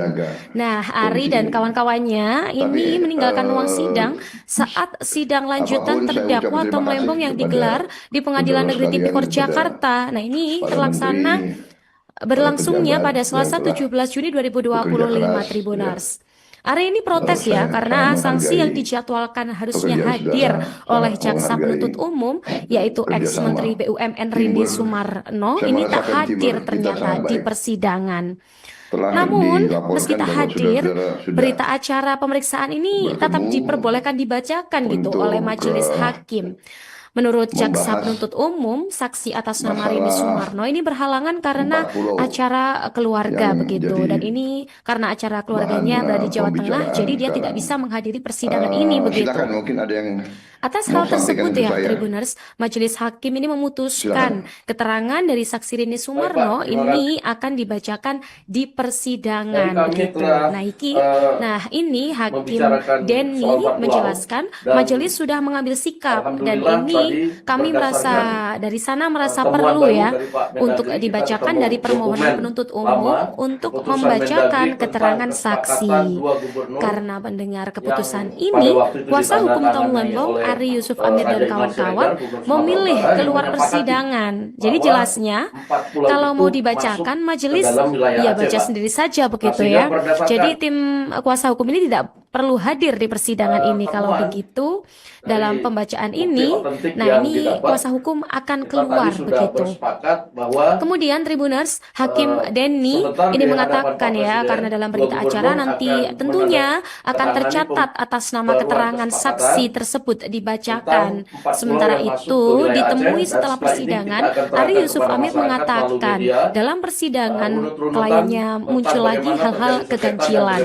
Nah, Ari dan kawan-kawannya ini meninggalkan ruang sidang saat sidang lanjutan terdakwa Tom Lembong yang digelar di Pengadilan Negeri Tipikor Jakarta. Nah, ini berlangsungnya pada Selasa 17 Juni 2025, Tribuners. Ari ini protes ya karena sanksi yang dijadwalkan harusnya hadir oleh jaksa penuntut umum yaitu ex-menteri BUMN Rini Sumarno ini tak hadir ternyata di persidangan. Namun, meski tak hadir, berita acara pemeriksaan ini tetap diperbolehkan dibacakan gitu oleh majelis hakim. Menurut jaksa penuntut umum, saksi atas nama Rini Sumarno ini berhalangan karena acara keluarga begitu, dan ini karena acara keluarganya berada di Jawa Tengah, jadi dia tidak bisa menghadiri persidangan ini begitu. Atas hal tersebut ya, Tribuners, majelis hakim ini memutuskan keterangan dari saksi Rini Sumarno ini akan dibacakan di persidangan begitu. Nah, ini Hakim Denny menjelaskan majelis sudah mengambil sikap dan ini kami merasa perlu ya untuk dibacakan dari permohonan penuntut umum untuk membacakan keterangan saksi. Karena mendengar keputusan ini, kuasa hukum Tom Lembong, Ari Yusuf Amir dan kawan-kawan memilih keluar persidangan. Jadi jelasnya, kalau mau dibacakan majelis ya baca sendiri saja begitu ya. Jadi tim kuasa hukum ini tidak perlu hadir di persidangan ini. Kalau begitu dalam pembacaan ini, nah ini kuasa hukum akan keluar begitu. Kemudian Tribuners, Hakim Denny ini mengatakan ya, karena dalam berita acara nanti tentunya akan tercatat atas nama keterangan saksi tersebut dibacakan. Sementara itu ditemui setelah persidangan, Ari Yusuf Amir mengatakan dalam persidangan kliennya muncul lagi hal-hal keganjilan.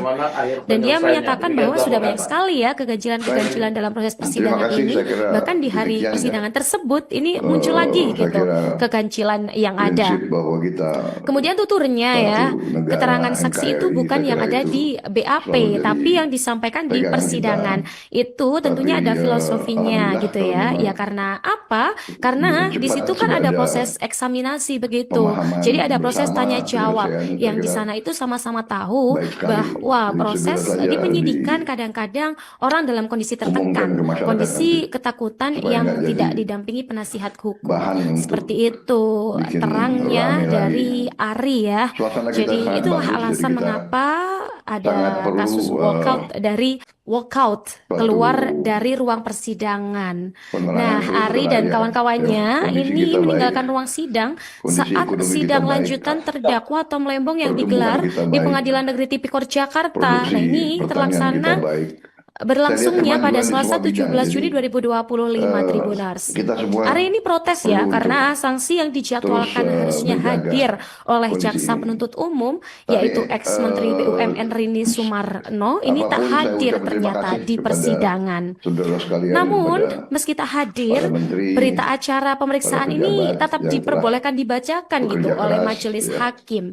Dan dia menyatakan bahwa sudah banyak dilaporkan, Pak. sekali ya keganjilan-keganjilan dalam proses persidangan kasih, ini. saya kira Bahkan di hari demikian ya. persidangan tersebut ini muncul lagi Saya gitu kira keganjilan yang ada. prinsip bahwa kita Kemudian tuturnya ya, satu negara keterangan saksi itu NKRI, bukan saya yang kira ada itu di BAP, selalu jadi tapi yang disampaikan di pegangan persidangan. Itu tentunya Tapi, ada filosofinya alhamdulillah gitu kalau ya. memang Ya karena apa? Karena di cepat situ kan sudah ada ada proses eksaminasi begitu. pemahaman Jadi ada proses bersama tanya jawab penyelesaian, yang saya di kira sana itu sama-sama tahu baik sekali. bahwa Jadi proses segera saja di penyidikan kadang-kadang orang dalam kondisi umumkan tertekan, ke masyarakat kondisi nanti ketakutan supaya yang nggak tidak jadi didampingi penasihat hukum. bahan untuk Seperti itu bikin terangnya rame lagi. dari Ari ya. Suasana kita Jadi sangat itulah bagus, jadi alasan kita mengapa ada sangat perlu kasus walkout suatu keluar dari ruang persidangan. penerangan Nah, terus Ari terang dan ya. kawan-kawannya Kondisi ini kita baik, meninggalkan ruang sidang kondisi saat ekonomi kita sidang baik, lanjutan terdakwa Tom Lembong yang pertumbuhan digelar kita di baik, Pengadilan Negeri Tipikor Jakarta. produksi Nah, ini pertanian terlaksana kita baik. berlangsungnya Saya lihat pada kemajuan di Selasa semua bidang, 17 jadi, Juni 2025 Tribunars. kita semua Hari ini protes ya perlu karena sanksi yang dijadwalkan terus, harusnya menjaga hadir oleh kondisi jaksa ini. penuntut umum Tapi, yaitu ex-Menteri BUMN Rini Sumarno ini tak apapun saya hadir ucap terima ternyata kasih di kepada persidangan. saudara sekalian, Namun, kepada meski tak hadir, para menteri, berita acara pemeriksaan para ini pejabat tetap yang diperbolehkan dibacakan gitu bekerja oleh keras, majelis ya. hakim.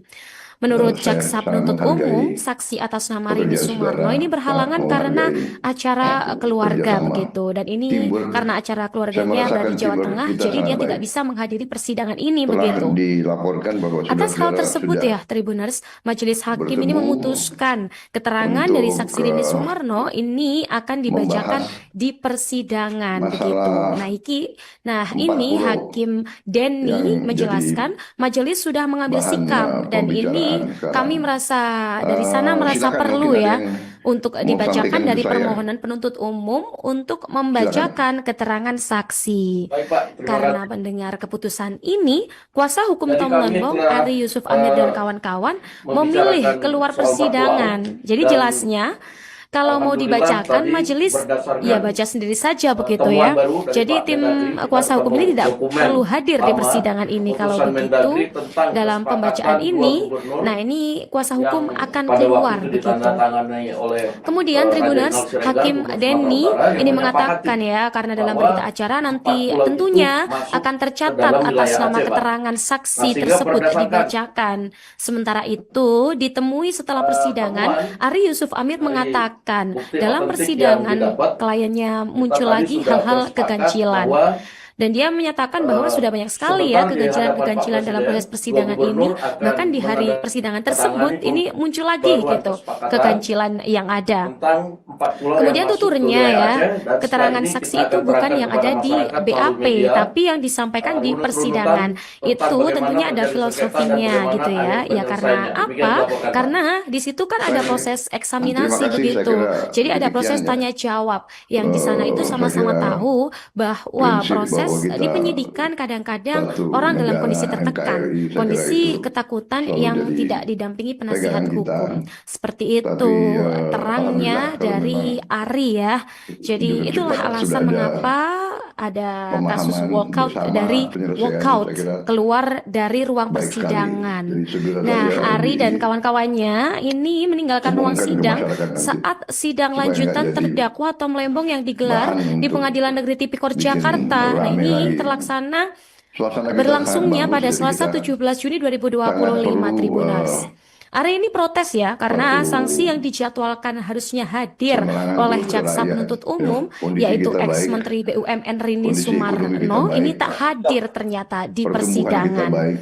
Menurut Saya jaksa sangat penuntut menghargai umum, saksi atas nama Rini pekerjaan Sumarno saudara, ini berhalangan sangat karena menghargai acara keluarga kerjasama. begitu. Dan ini Teamwork, karena acara saya keluarganya merasakan berada di Jawa teamwork Tengah, kita jadi dia sangat tidak baik. bisa menghadiri persidangan ini Telah begitu. dilaporkan bahwa Atas hal saudara-saudara tersebut sudah ya, Tribuners, majelis hakim ini bertemu memutuskan keterangan untuk, dari saksi Rini Sumarno ini akan dibacakan membahas di persidangan masalah begitu. Nah, 40 ini Hakim Denny yang menjelaskan majelis sudah mengambil bahannya sikap dan ini pembicaraan sekarang. kami merasa dari sana merasa Silakan, perlu mungkin ya ada yang untuk mau dibacakan sampaikan dari ke saya. permohonan penuntut umum untuk membacakan keterangan saksi. Baik, Pak. Terima Karena kasih. mendengar keputusan ini, kuasa hukum Jadi Tom kami Lembong, telah, Ari Yusuf Amir dan kawan-kawan memilih membicarakan keluar soal 40 persidangan. Jadi dan jelasnya kalau mau alhamdulillah dibacakan tadi majelis berdasarkan ya baca sendiri saja begitu temuan ya. baru dari Jadi Pak tim Mendagri, kita kuasa hukum ini ketemu tidak dokumen perlu hadir di lama persidangan ini. Kalau keputusan begitu Mendagri tentang dalam pembacaan kesepakatan ini, dua gubernur nah ini kuasa yang hukum akan pada keluar waktu itu begitu. ditandatangani oleh Kemudian Raden Tribuners, Siregar, Hakim Gubernur Denny Sumatera Utara, yang ini menyepakati mengatakan ya, karena dalam bahwa berita acara nanti 40 tentunya itu masuk akan ke tercatat dalam atas wilayah nama Aceh, Pak. keterangan saksi Nah, sehingga tersebut berdasarkan dibacakan. Sementara itu, ditemui setelah persidangan, temuan Ari Yusuf Amir dari mengatakan bukti dalam otentik yang persidangan didapat, kliennya kita muncul tadi lagi sudah hal-hal bersepakat keganjilan. bahwa Dan dia menyatakan bahwa sudah banyak sekali ya sebentar di hadapan Pak keganjilan-keganjilan dalam Presiden, proses dua persidangan ini. gubernur akan Bahkan di hari persidangan tersebut menandatangani ini muncul lagi pembaruan gitu kesepakatan keganjilan yang ada. tentang 40 yang Kemudian masuk ke tuturnya wilayah ya, Aceh, dan setelah keterangan ini saksi kita itu akan bukan terangkan yang kepada ada di masyarakat melalui BAP, media, tapi yang disampaikan di runut-runutan persidangan. tentang Itu bagaimana tentunya ada terjadi sengketa dan filosofinya bagaimana gitu ya. akhir Ya karena penyelesaiannya. Demikian apa? dilaporkan, Pak. Karena di situ kan ada proses Terima eksaminasi kasih, saya begitu. kira Jadi ada proses demikian ya. tanya jawab yang di sana itu Saya sama-sama kira tahu bahwa prinsip proses bahwa kita di penyidikan kadang-kadang satu orang dalam negara kondisi tertekan, NKRI, saya kira kondisi itu ketakutan selalu yang jadi tidak didampingi penasihat pegangan kita. hukum. Seperti Tapi itu terangnya alhamdulillah kalau dari memang Ari ya. Jadi begitu itulah cepat alasan sudah ada mengapa ada kasus pemahaman walkout bersama dari penyelesaian, walkout saya kira keluar dari ruang baik sekali. persidangan. Jadi segera Nah, saja Ari dan kawan-kawannya ini meninggalkan ruang umumkan ke sidang masyarakat nanti saat sidang supaya lanjutan nggak jadi terdakwa Tom Lembong yang digelar bahan di untuk Pengadilan Negeri Tipikor bikin Jakarta. Nah, rame ini lagi. terlaksana Suasana kita sangat berlangsungnya bagus, pada jadi Selasa kita 17 Juni sangat 2025 perlu Tribuners. Ari ini protes ya karena suatu sanksi yang dijadwalkan harusnya hadir kemenangan oleh terus ke jaksa rakyat. penuntut Ya, umum kondisi yaitu kita baik, ex-Menteri BUMN Rini kondisi ekonomi kita Sumarno ini baik, tak hadir ternyata di pertumbuhan kita persidangan. baik,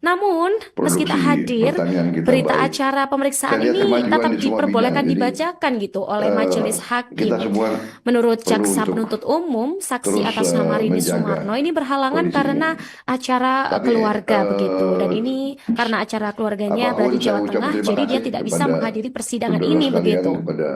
Namun, meski tak produksi hadir, pertanian kita berita baik. acara pemeriksaan Saya lihat ini kemajuan tetap di semua diperbolehkan bidang. Jadi, dibacakan gitu oleh majelis hakim. kita semua Menurut perlu jaksa untuk penuntut umum, saksi terus atas nama Rini menjaga Sumarno ini berhalangan kondisi karena ini. acara Tapi keluarga begitu. Dan ini karena acara keluarganya berada apapun di saya Jawa ucap Tengah, terima jadi dia kasih tidak bisa kepada menghadiri persidangan saudara ini sekalian, begitu. kepada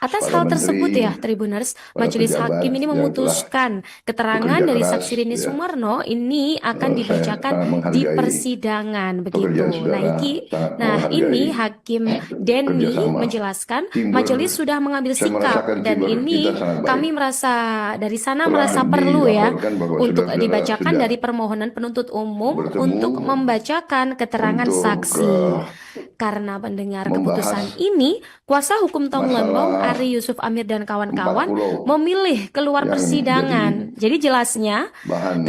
Atas para hal tersebut menteri, ya, Tribuners, para majelis pejabat hakim ini yang telah memutuskan keterangan bekerja dari keras, saksi Rini ya. Sumarno ini akan Saya dibacakan sangat di menghargai persidangan begitu. pekerjaan Nah, saudara, sangat nah menghargai ini Hakim Denny kerjasama. menjelaskan Teamwork, majelis sudah mengambil saya sikap merasakan dan teamwork ini kita sangat baik. kami merasa dari sana Telah merasa perlu ya dilaporkan bahwa untuk saudara-saudara dibacakan sudah dari permohonan penuntut umum bertemu untuk membacakan keterangan untuk saksi. Karena mendengar keputusan ini, kuasa hukum Tom Lembong, Ari Yusuf Amir dan kawan-kawan memilih keluar persidangan. Jadi jelasnya,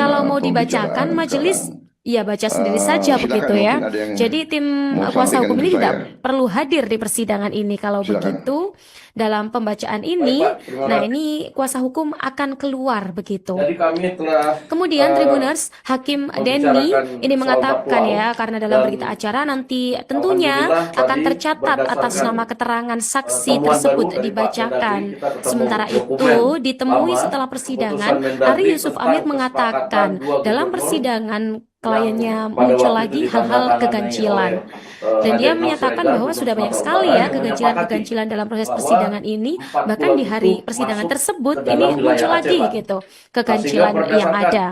kalau mau dibacakan majelis ya baca sendiri saja begitu ya. Jadi tim kuasa hukum ini tidak perlu hadir di persidangan ini. Kalau begitu, dalam pembacaan ini, nah ini kuasa hukum akan keluar begitu. Jadi kami telah Kemudian Tribuners, Hakim Denny ini mengatakan ya, karena dalam berita acara nanti tentunya akan tercatat atas nama keterangan saksi tersebut dibacakan. Sementara itu, ditemui setelah persidangan, Ari Yusuf Amir mengatakan dalam persidangan kliennya muncul lagi hal-hal keganjilan. Dan dia menyatakan bahwa sudah banyak sekali ya keganjilan-keganjilan dalam proses persidangan ini. Bahkan di hari persidangan tersebut ini muncul lagi gitu keganjilan yang ada.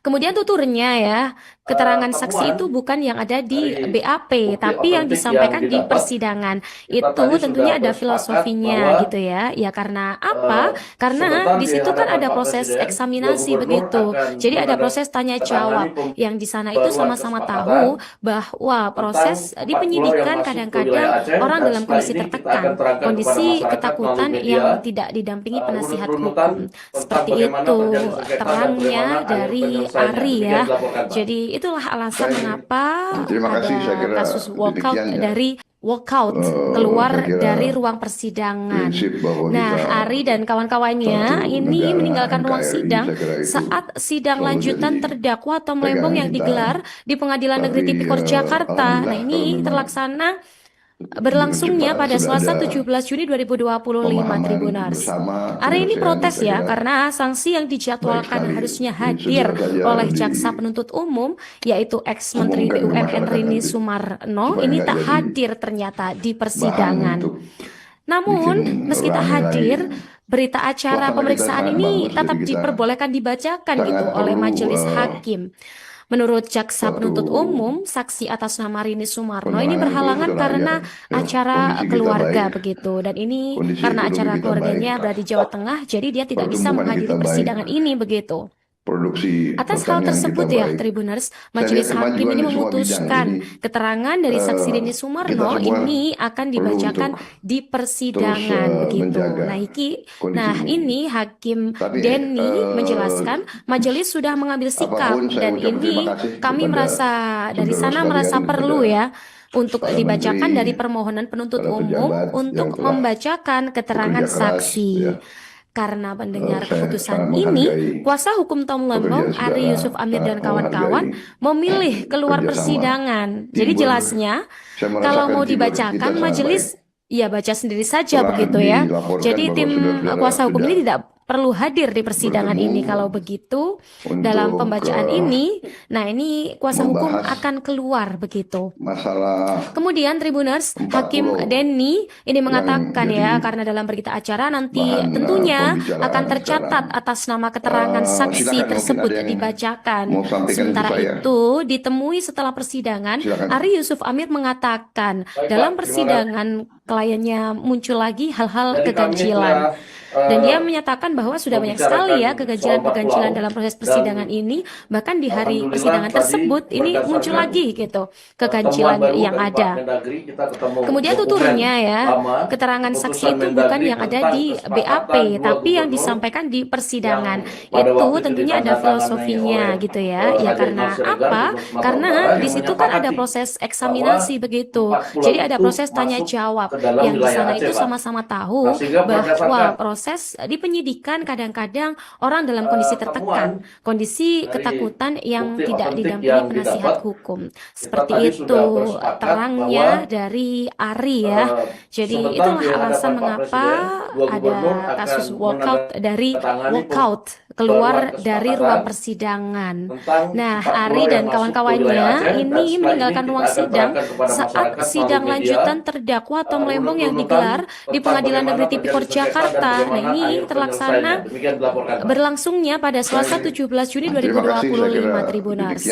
Kemudian tuturnya ya, keterangan saksi itu bukan yang ada di BAP, tapi yang disampaikan di persidangan. Itu tentunya ada filosofinya gitu ya. Ya karena apa? Karena di situ kan ada proses eksaminasi begitu. Jadi ada proses tanya jawab yang di sana itu sama-sama tahu bahwa proses di penyidikan kadang-kadang orang dalam kondisi tertekan, kondisi ketakutan yang tidak didampingi penasihat hukum. Seperti itu terangnya dari Ari ya. Jadi itulah alasan mengapa ada kasus walkout dari keluar dari ruang persidangan. Nah, Ari dan kawan-kawannya ini meninggalkan ruang sidang saat sidang lanjutan terdakwa Tom Lembong yang digelar di Pengadilan Negeri Tipikor Jakarta. Nah, ini berlangsungnya pada Selasa 17 Juni 2025 Tribuners. Ari ini protes ya karena sanksi yang dijadwalkan harusnya hadir oleh jaksa penuntut umum yaitu ex-menteri BUMN Rini Sumarno ini tak hadir ternyata di persidangan. Namun meski tak hadir, berita acara pemeriksaan ini tetap diperbolehkan dibacakan gitu oleh majelis hakim. Menurut jaksa penuntut umum, saksi atas nama Rini Sumarno ini berhalangan karena acara keluarga begitu. Dan ini karena acara keluarganya berada di Jawa Tengah, jadi dia tidak bisa menghadiri persidangan ini begitu. Atas hal tersebut ya Tribuners, majelis hakim ini memutuskan keterangan dari saksi Rini Sumarno ini akan dibacakan di persidangan begitu. Nah ini Hakim Denny menjelaskan majelis sudah mengambil sikap dan ini kami merasa dari sana merasa perlu ya untuk dibacakan dari permohonan penuntut umum untuk membacakan keterangan saksi. Karena mendengar keputusan ini, kuasa hukum Tom Lembong, Ari Yusuf Amir dan kawan-kawan memilih keluar persidangan. Jadi jelasnya, kalau mau dibacakan majelis, ya baca sendiri saja begitu ya. Jadi tim kuasa hukum ini tidak perlu hadir di persidangan ini. Kalau begitu, dalam pembacaan ini, nah ini kuasa hukum akan keluar begitu. Kemudian Tribuners, Hakim Denny ini mengatakan ya, karena dalam berita acara nanti tentunya akan tercatat atas nama keterangan saksi tersebut dibacakan. Sementara itu, ditemui setelah persidangan, Ari Yusuf Amir mengatakan dalam persidangan kliennya muncul lagi hal-hal keganjilan. Dan dia menyatakan bahwa sudah banyak sekali ya keganjilan-keganjilan dalam proses persidangan ini. Bahkan di hari persidangan tersebut ini muncul lagi gitu keganjilan yang ada. Kemudian tuturnya ya, keterangan saksi itu bukan yang ada di BAP, tapi yang disampaikan di persidangan. Itu tentunya ada filosofinya gitu ya. Ya karena apa? Karena di situ kan ada proses eksaminasi begitu. Jadi ada proses tanya jawab yang di sana itu sama-sama tahu bahwa proses di penyidikan kadang-kadang orang dalam kondisi tertekan, kondisi ketakutan yang tidak didampingi penasihat hukum. Seperti itu terangnya dari Ari ya. Jadi itulah alasan mengapa ada kasus walkout keluar dari ruang persidangan. Nah, Ari dan kawan-kawannya ini meninggalkan ruang sidang saat sidang lanjutan terdakwa Tom Lembong yang digelar di Pengadilan Negeri Tipikor Jakarta. Nah, ini berlangsungnya pada Selasa 17 Juni 2025 Tribuners.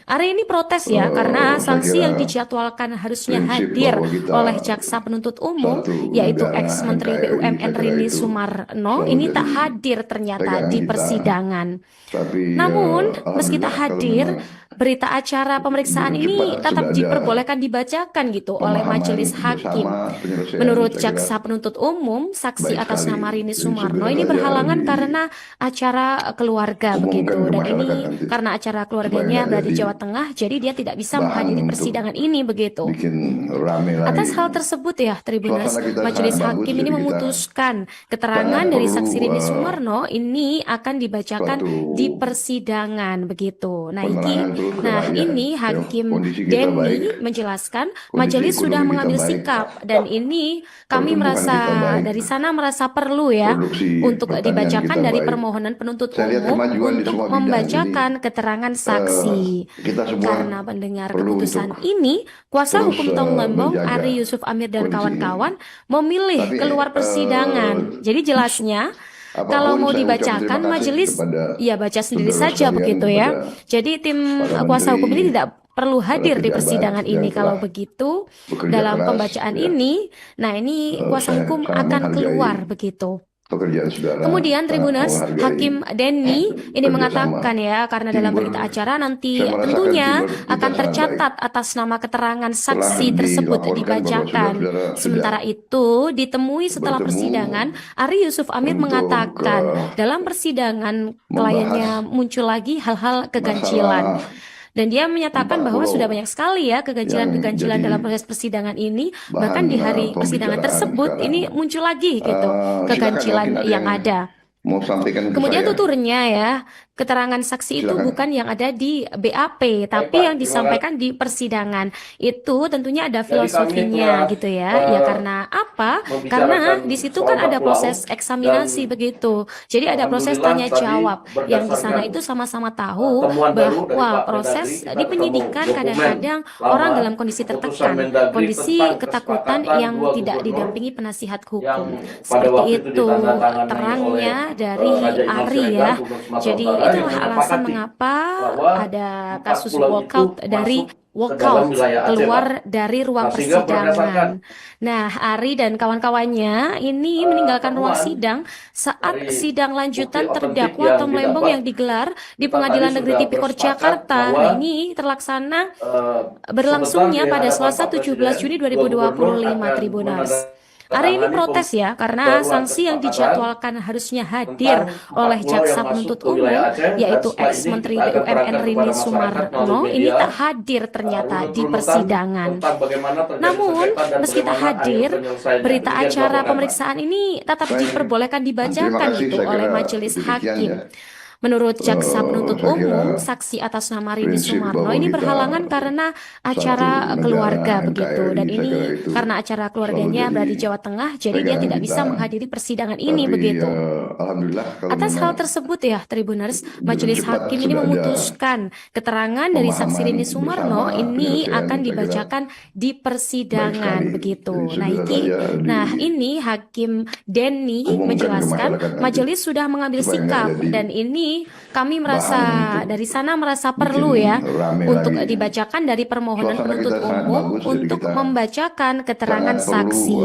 Ari ini protes ya karena sanksi yang dijadwalkan harusnya hadir oleh jaksa penuntut umum yaitu ex-menteri BUMN Rini Sumarno ini tak hadir ternyata di persidangan. persidangan. Tapi Namun, meski tak alhamdulillah kalau hadir, memang berita acara pemeriksaan begitu ini cepat tetap sudah ada diperbolehkan dibacakan gitu oleh pemahaman majelis hakim. bersama penyelesaian, Menurut saya kira jaksa penuntut umum, saksi baik atas sekali. nama Rini Jadi Sumarno segera ini saja berhalangan karena acara keluarga diumumkan begitu. ke Dan masyarakat ini nanti karena acara supaya keluarganya nggak berada di jadi Jawa Tengah, jadi dia tidak bisa bahan menghadiri untuk persidangan ini begitu. bikin rame lagi. Atas hal tersebut ya, Tribuners, Suasana kita majelis sangat bagus, hakim ini jadi kita memutuskan keterangan sangat dari perlu saksi Rini Sumarno ini akan dibacakan suatu di persidangan begitu. Nah, penerangan terus ke rakyat. ini Ya, Hakim kondisi kita baik, Denny menjelaskan kondisi majelis sudah ekonomi kita mengambil baik, sikap dan ini kami pertumbuhan merasa kita baik, dari sana merasa perlu ya produksi untuk pertanian dibacakan kita dari baik. permohonan penuntut Saya lihat umum kemajuan di untuk semua bidang. Jadi membacakan keterangan saksi. kita semua Karena mendengar perlu keputusan untuk ini, kuasa terus hukum Tom Lembong, menjaga Ari Yusuf Amir dan kondisi ini. kawan-kawan memilih Tapi keluar persidangan. Jadi jelasnya kalau apapun mau saya ucapkan dibacakan terima kasih majelis kepada ya baca sendiri saudara saja sekalian, begitu ya. kepada Jadi tim para kuasa hukum ini menteri, tidak perlu hadir para di pejabat persidangan yang ini. telah Kalau begitu bekerja dalam keras, pembacaan ya. ini, nah ini kuasa Saya hukum sangat akan menghargai keluar begitu. pekerjaan saudara. Kemudian sangat Tribuners, menghargai Hakim Denny ini kerjasama mengatakan ya, karena dalam teamwork. berita acara nanti Saya merasakan tentunya teamwork kita akan sangat tercatat atas nama keterangan Telah saksi tersebut dilaporkan bahwa dibacakan. saudara-saudara Sementara itu, ditemui setelah bertemu persidangan, Ari Yusuf Amir untuk mengatakan dalam persidangan kliennya muncul lagi hal-hal keganjilan. masalah Dan dia menyatakan 40 bahwa sudah banyak sekali ya yang keganjilan-keganjilan jadi dalam proses persidangan ini. bahan, Bahkan di hari persidangan pembicaraan tersebut sekarang. ini muncul lagi gitu Silakan, keganjilan mungkin ada yang yang ada. mau sampaikan ke Kemudian saya. tuturnya ya, keterangan saksi itu Silakan. bukan yang ada di BAP, tapi Pak, yang disampaikan di persidangan. Itu tentunya ada filosofinya telah, gitu ya. Ya karena apa? Karena di situ kan ada proses eksaminasi begitu. Jadi ada proses tanya jawab yang di sana itu sama-sama tahu temuan baru dari bahwa Pak proses Mendagri, kita di penyidikan ketemu kadang-kadang dokumen orang lama, dalam kondisi keputusan tertekan, Mendagri kondisi tentang ketakutan kesepakatan yang dua tidak gubernur didampingi penasihat yang hukum. pada Seperti waktu itu ditandatangani terangnya oleh dari Raja Imam Ari Siregar, ya. Gubernur Sumatera Jadi Utara, itulah yang alasan menyepakati mengapa bahwa ada 4 kasus pulau walkout itu dari masuk ke dalam wilayah Aceh, keluar Pak. dari ruang Nah, sehingga berdasarkan persidangan. Nah, Ari dan kawan-kawannya ini meninggalkan ruang temuan sidang saat dari sidang lanjutan bukti otentik terdakwa yang Tom Lembong didapat. yang digelar di Kita Pengadilan tadi Negeri sudah Tipikor bersepakat Jakarta. bahwa, Nah, ini terlaksana berlangsungnya sebentar di pada hadapan Selasa Pak 17 Presiden, Juni dua gubernur 2025 akan Tribuners. menandatangani Ari ini protes ya, karena pembaruan sanksi yang kesepakatan dijadwalkan harusnya hadir tentang oleh 4 pulau jaksa yang penuntut masuk ke wilayah umum, Aceh, dan yaitu setelah ini ex-Menteri kita akan BUMN terangkan Rini kepada masyarakat Sumarno, melalui ini media, tak hadir ternyata di runut-runutan persidangan. tentang bagaimana terjadi Namun, sengketa dan meski tak bagaimana hadir, akhir penyelesaiannya. berita Demikian acara dilaporkan, Pak. pemeriksaan ini tetap Baik. diperbolehkan Terima dibacakan kasih, gitu saya oleh kira majelis demikian hakim. ya. Menurut jaksa penuntut Saya kira umum, saksi atas nama Rini prinsip Sumarno bahwa ini kita berhalangan karena acara negara keluarga NKRI, begitu. Dan saya ini kira itu karena acara keluarganya selalu berada di jadi Jawa Tengah, jadi dia pegangan tidak bisa kita. menghadiri persidangan ini Tapi begitu. alhamdulillah kalau Atas hal memang tersebut ya, Tribuners, majelis cepat hakim ini sudah ada memutuskan keterangan dari saksi pemahaman Rini Sumarno bersama ini penyelesaian, akan saya kira dibacakan di persidangan baik sekali. begitu. Jadi Nah, segera saja nah ini Hakim Denny diumumkan ke menjelaskan masyarakat nanti, majelis sudah mengambil supaya nggak sikap jadi dan ini kami merasa bahan untuk dari sana merasa bikin perlu ya rame untuk lagi. dibacakan dari permohonan Suasana penuntut kita sangat umum bagus, jadi untuk kita membacakan keterangan sangat perlu, saksi.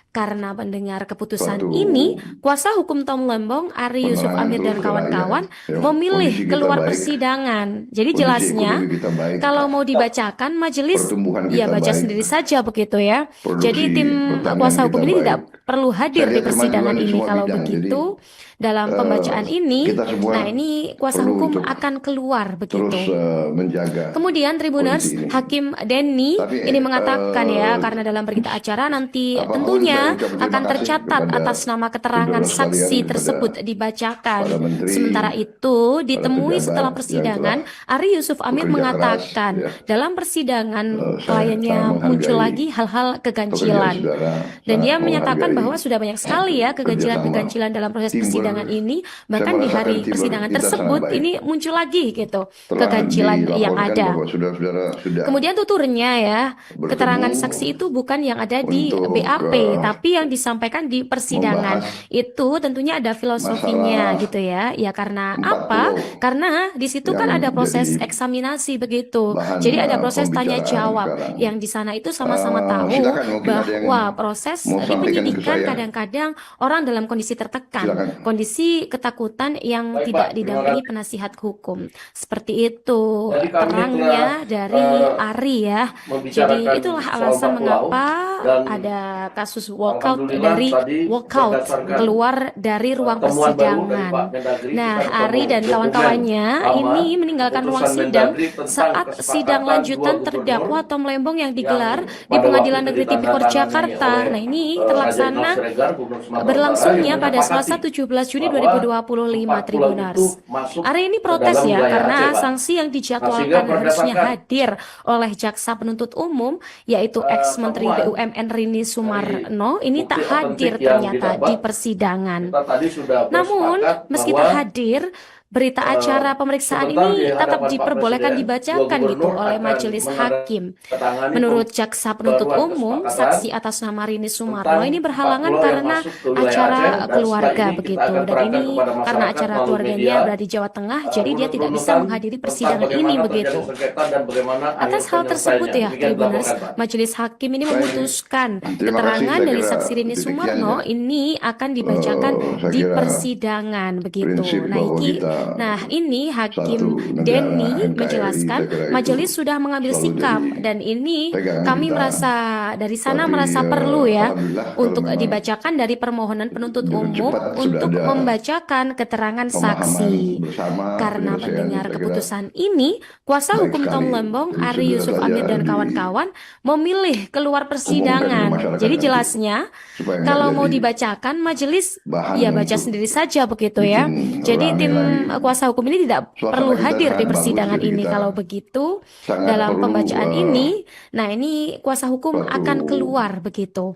Karena mendengar keputusan suatu ini, kuasa hukum Tom Lembong, Ari Yusuf penerangan Amir dan terus ke kawan-kawan rakyat. Ya, memilih kondisi kita keluar baik, persidangan. Jadi kondisi jelasnya, ekonomi kita baik, kalau mau dibacakan majelis pertumbuhan ya kita baca baik, sendiri saja begitu ya. produksi Jadi tim pertanian kuasa hukum kita ini baik. tidak perlu hadir Saya di lihat persidangan kemajuan di ini. semua Kalau bidang. begitu, Jadi, dalam pembacaan ini, kita semua nah ini kuasa perlu hukum untuk akan keluar begitu. terus menjaga Kemudian Tribuners, kondisi ini. Hakim Denny Tapi, ini mengatakan ya, karena dalam berita acara nanti apapun tentunya saya ucapkan terima akan kasih tercatat kepada atas nama keterangan saudara sekalian, saksi kepada tersebut dibacakan. para menteri, Sementara itu, ditemui pejabat setelah yang persidangan, Ari Yusuf Amir bekerja mengatakan keras, ya. dalam persidangan Saya kliennya sangat muncul menghargai lagi hal-hal pekerjaan keganjilan. saudara, Dan dia sangat menyatakan menghargai bahwa sudah banyak sekali ya keganjilan-keganjilan dalam proses Teamwork. persidangan ini. Saya Bahkan di merasakan hari teamwork persidangan kita sangat tersebut baik. ini muncul lagi gitu Telah keganjilan yang dilaporkan ada. bahwa saudara-saudara sudah Kemudian tuturnya ya, bertemu keterangan saksi itu bukan yang ada di untuk, BAP, tapi yang disampaikan di persidangan. membahas Itu tentunya ada filosofinya masalah gitu ya. Ya karena 40 apa? Karena di situ kan yang ada proses jadi eksaminasi begitu. bahan, Jadi ada proses tanya pembicaraan jawab sekarang. yang di sana itu sama-sama tahu Silakan, mungkin ada yang bahwa proses mau di sampaikan ke penyidikan dipentingkan kadang-kadang orang dalam kondisi tertekan, kondisi ketakutan yang Baik, tidak Pak, terima didampingi kasih. penasihat hukum. Seperti itu Jadi kami terangnya telah dari Ari ya. Jadi membicarakan itulah soal alasan 4 pulau mengapa dan ada kasus walkout alhamdulillah tadi berdasarkan keluar dari ruang temuan baru dari persidangan. Pak Mendagri, Nah, kita ketemu Ari dan dokumen kawan-kawannya lama ini meninggalkan ruang keputusan sidang Mendagri tentang saat sidang kesepakatan lanjutan dua terdakwa gubernur Tom Lembong yang yang digelar di pada Pengadilan waktu itu Negeri Tipikor ditandatangani Jakarta. oleh Nah, ini Raja Inal terlaksana Siregar, Gubernur Sumatera Utara, berlangsungnya yang pada Selasa menyepakati 17 Juni bahwa 2025 4 pulau itu Tribuners. masuk Hari ini ke protes dalam ya wilayah karena Aceh, Pak. sanksi yang Nah, sehingga dijadwalkan harusnya berdasarkan hadir oleh jaksa penuntut umum yaitu ex-Menteri temuan BUMN Rini dari Sumarno ini bukti tak hadir otentik yang ternyata di didapat, persidangan. kita tadi sudah Namun, bersepakat meski bahwa tak hadir, berita acara pemeriksaan sebentar di ini tetap hadapan Pak diperbolehkan Presiden, dua dibacakan gitu gubernur oleh akan majelis hakim. menandatangani Menurut jaksa penuntut pembaruan umum, kesepakatan saksi atas nama Rini Sumarno tentang ini 4 berhalangan pulau yang karena masuk ke wilayah acara Aceh, dan setelah keluarga ini kita begitu. akan Dan terangkan ini kepada karena masyarakat acara melalui keluarganya media berada di Jawa Tengah, jadi dia tidak bisa runut-runutan menghadiri tentang persidangan ini bagaimana begitu. terjadi sengketa dan bagaimana akhir Atas hal tersebut penyelesaiannya. ya, Demikian Tribuners, dilaporkan, Pak. majelis hakim ini Baik. memutuskan Terima kasih, keterangan saya dari kira saksi Rini demikian Sumarno ya. ini akan dibacakan Saya di kira persidangan begitu. prinsip bahwa kita Nah ini Hakim satu negara Denny NKRI, menjelaskan saya kira itu majelis sudah mengambil selalu sikap jadi dan ini pegangan kami kita. merasa dari sana Tapi merasa perlu ya alhamdulillah kalau untuk memang dibacakan dari permohonan penuntut dengan umum cepat sudah untuk ada membacakan keterangan pemahaman saksi. bersama Karena penyelesaian, mendengar saya kira keputusan ini, kuasa baik hukum Tom sekali. Lembong, Jadi Ari segera Yusuf saja Amir dan kawan-kawan memilih keluar diumumkan ke persidangan. masyarakat Jadi nanti jelasnya, supaya nggak kalau mau jadi dibacakan majelis bahan ya baca untuk sendiri saja begitu ya. bikin Jadi rame tim lagi. kuasa hukum ini tidak Suasana perlu kita hadir di sangat bagus, persidangan jadi ini. kita Kalau begitu, sangat dalam perlu pembacaan ini, nah ini kuasa hukum suatu akan keluar begitu.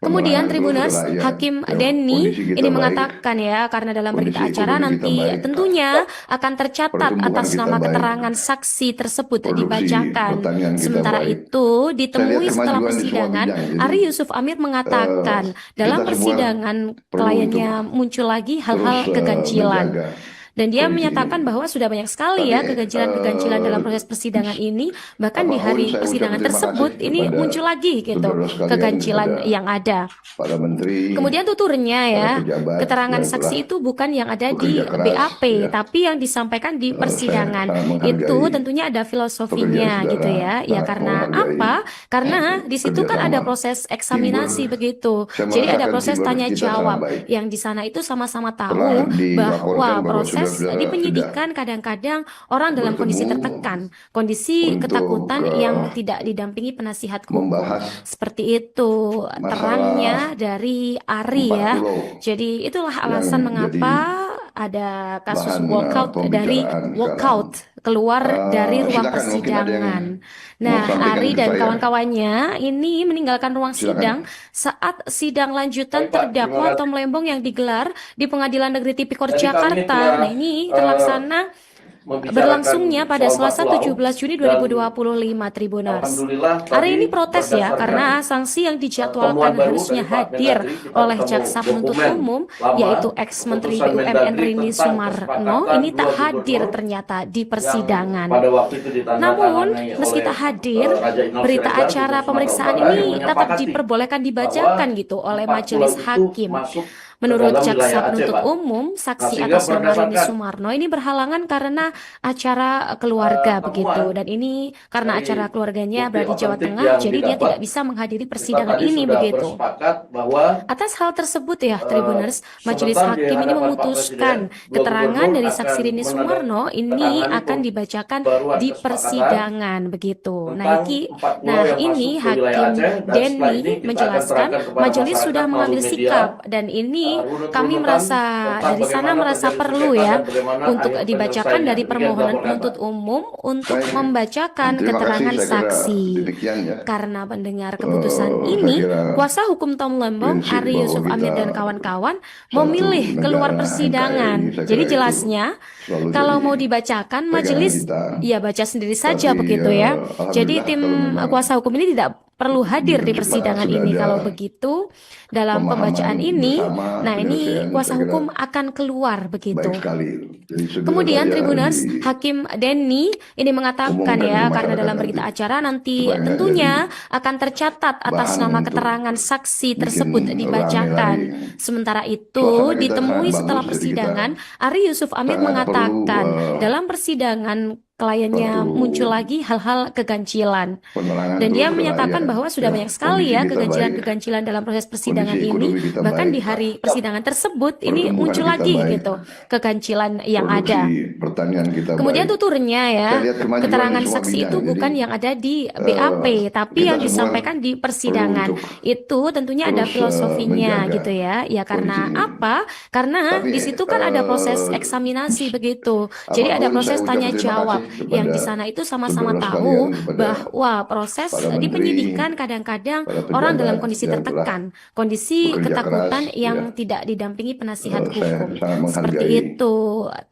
pemenangan Kemudian terus untuk Tribuners, rakyat. Hakim Ya, Denny kondisi kita ini baik, mengatakan ya, karena dalam berita kondisi acara ekonomi kita nanti baik, tentunya akan tercatat pertumbuhan atas kita nama baik, keterangan saksi tersebut produksi dibacakan. pertanian kita Sementara baik. itu, Saya lihat ditemui setelah kemajuan di semua persidangan, bidang. Jadi Ari Yusuf Amir mengatakan dalam kita semua persidangan perlu kliennya untuk muncul lagi terus hal-hal keganjilan. menjaga Dan dia kondisi menyatakan ini. bahwa sudah banyak sekali ya Tapi keganjilan-keganjilan dalam proses persidangan ini. Bahkan di apapun hari saya persidangan ucapkan terima tersebut kasih ini kepada muncul lagi gitu saudara sekalian, keganjilan kepada yang ada. para menteri, Kemudian tuturnya para ya, pejabat keterangan yang saksi telah itu bukan yang ada di bekerja keras, BAP, ya. tapi yang disampaikan di Saya persidangan. sangat menghargai Itu tentunya ada filosofinya pekerjaan gitu saudara, ya. Ya sangat karena menghargai apa? Karena di situ kan ada kerjasama proses eksaminasi teamwork. begitu. Saya Jadi ada merasakan proses teamwork tanya kita sangat jawab baik. yang di sana itu sama-sama Telah tahu dilaporkan bahwa bahwa proses saudara-saudara di sudah penyidikan kadang-kadang orang dalam kondisi bertemu tertekan, kondisi untuk ketakutan yang tidak didampingi penasihat hukum. membahas Seperti itu terangnya masalah dari Ari 4 ya. pulau Jadi itulah yang alasan jadi mengapa ada kasus bahan walkout pembicaraan sekarang. keluar dari ruang Silakan, mungkin ada yang persidangan. mau Nah, sampaikan Ari ke dan saya. kawan-kawannya ini meninggalkan ruang Silakan. sidang saat sidang lanjutan Baik, Pak. terdakwa Terima kasih. Tom Lembong yang digelar di Pengadilan Negeri Tipikor Jadi kami Jakarta. telah Nah, ini terlaksana membicarakan berlangsungnya pada soal 4 Selasa pulau 17 Juni dan 2025 Tribuners. alhamdulillah Hari tadi ini protes ya berdasarkan karena sanksi yang temuan dijadwalkan baru harusnya dari Pak hadir Mendagri, kita oleh ketemu jaksa penuntut dokumen umum lama yaitu ex-Menteri keputusan BUMN Mendagri Rini tentang Sumarno kesepakatan ini tak dua hadir gubernur ternyata di yang persidangan. pada waktu itu Namun, ditandatangani meski oleh tak hadir, Raja Inal berita Siregar, acara Gubernur pemeriksaan Sumatera Utara, yang ini tetap menyepakati diperbolehkan bahwa dibacakan gitu oleh 4 pulau majelis itu hakim. masuk ke Menurut dalam jaksa wilayah Aceh, penuntut Pak. umum, Nah, saksi sehingga atas nama Rini berdasarkan Sumarno ini berhalangan karena acara keluarga begitu. temuan Dan ini karena dari acara keluarganya bukti berada di Jawa otentik Tengah, yang jadi dia didapat, tidak bisa menghadiri kita persidangan tadi ini sudah begitu. bersepakat bahwa Atas hal tersebut ya, Tribuners, majelis sebentar di hakim ini hadapan Pak memutuskan Presiden, dua keterangan gubernur dari akan saksi Rini Sumarno ini menandatangani akan dibacakan pembaruan di kesepakatan persidangan begitu. tentang 4 pulau yang Ini masuk ke wilayah Hakim Aceh, dan setelah ini Denny kita akan menjelaskan terangkan kepada majelis masyarakat sudah mengambil melalui media sikap dan ini kami runut-runutan merasa tentang dari sana bagaimana merasa terjadi perlu sengketa ya dan bagaimana untuk akhir dibacakan penyelesaiannya. dari Demikian permohonan dilaporkan, penuntut Pak. umum untuk Baik. membacakan Terima kasih, keterangan saya kira saksi. demikian ya. Karena mendengar keputusan Saya ini, kira kuasa hukum Tom Lembong, prinsip Ari bahwa Yusuf Amir kita dan kawan-kawan satu memilih keluar negara persidangan. NKRI, saya Jadi kira itu jelasnya, selalu kalau jadi mau dibacakan pegangan majelis kita. ya baca sendiri saja Tapi begitu ya. Jadi alhamdulillah tim kalau memang kuasa hukum ini tidak perlu hadir di Dengan cepat persidangan sudah ini ada kalau begitu. Dalam pembacaan pemahaman ini, bersama, nah ini penyelesaian, kuasa saya kira hukum akan keluar begitu. baik sekali. Jadi segera Kemudian saja Tribuners, Hakim Denny ini mengatakan diumumkan ke ya, karena masyarakat dalam nanti, berita acara nanti supaya nggak tentunya jadi akan tercatat atas bahan nama untuk keterangan saksi bikin tersebut rame dibacakan. lagi. Sementara Suasana itu, kita ditemui sangat setelah bagus, jadi kita persidangan, Ari Yusuf Amir sangat perlu mengatakan dalam persidangan kliennya suatu muncul lagi hal-hal keganjilan. penerangan Dan dia terus ke menyatakan rakyat. bahwa sudah Ya, banyak sekali kondisi ya kita keganjilan-keganjilan dalam proses persidangan kondisi ini. ekonomi kita Bahkan baik, di hari persidangan tersebut ini pertumbuhan muncul kita lagi baik, gitu keganjilan yang produksi ada. pertanian kita Kemudian baik. tuturnya ya, Saya lihat kemajuan di keterangan semua saksi bidang. itu Jadi bukan yang ada di BAP, tapi kita yang semua disampaikan di perlu persidangan. untuk Itu tentunya ada terus filosofinya menjaga gitu ya. Ya karena kondisi ini. apa? Karena Tapi di situ kan ada proses eksaminasi begitu. Jadi ada apapun proses saya tanya ucapkan terima jawab kasih yang di kepada sana itu sama-sama saudara tahu sekalian, kepada bahwa proses para di menteri, penyidikan kadang-kadang para orang dalam pejabat kondisi yang telah tertekan, kondisi bekerja ketakutan keras, yang ya. tidak didampingi penasihat Saya hukum. sangat Seperti menghargai itu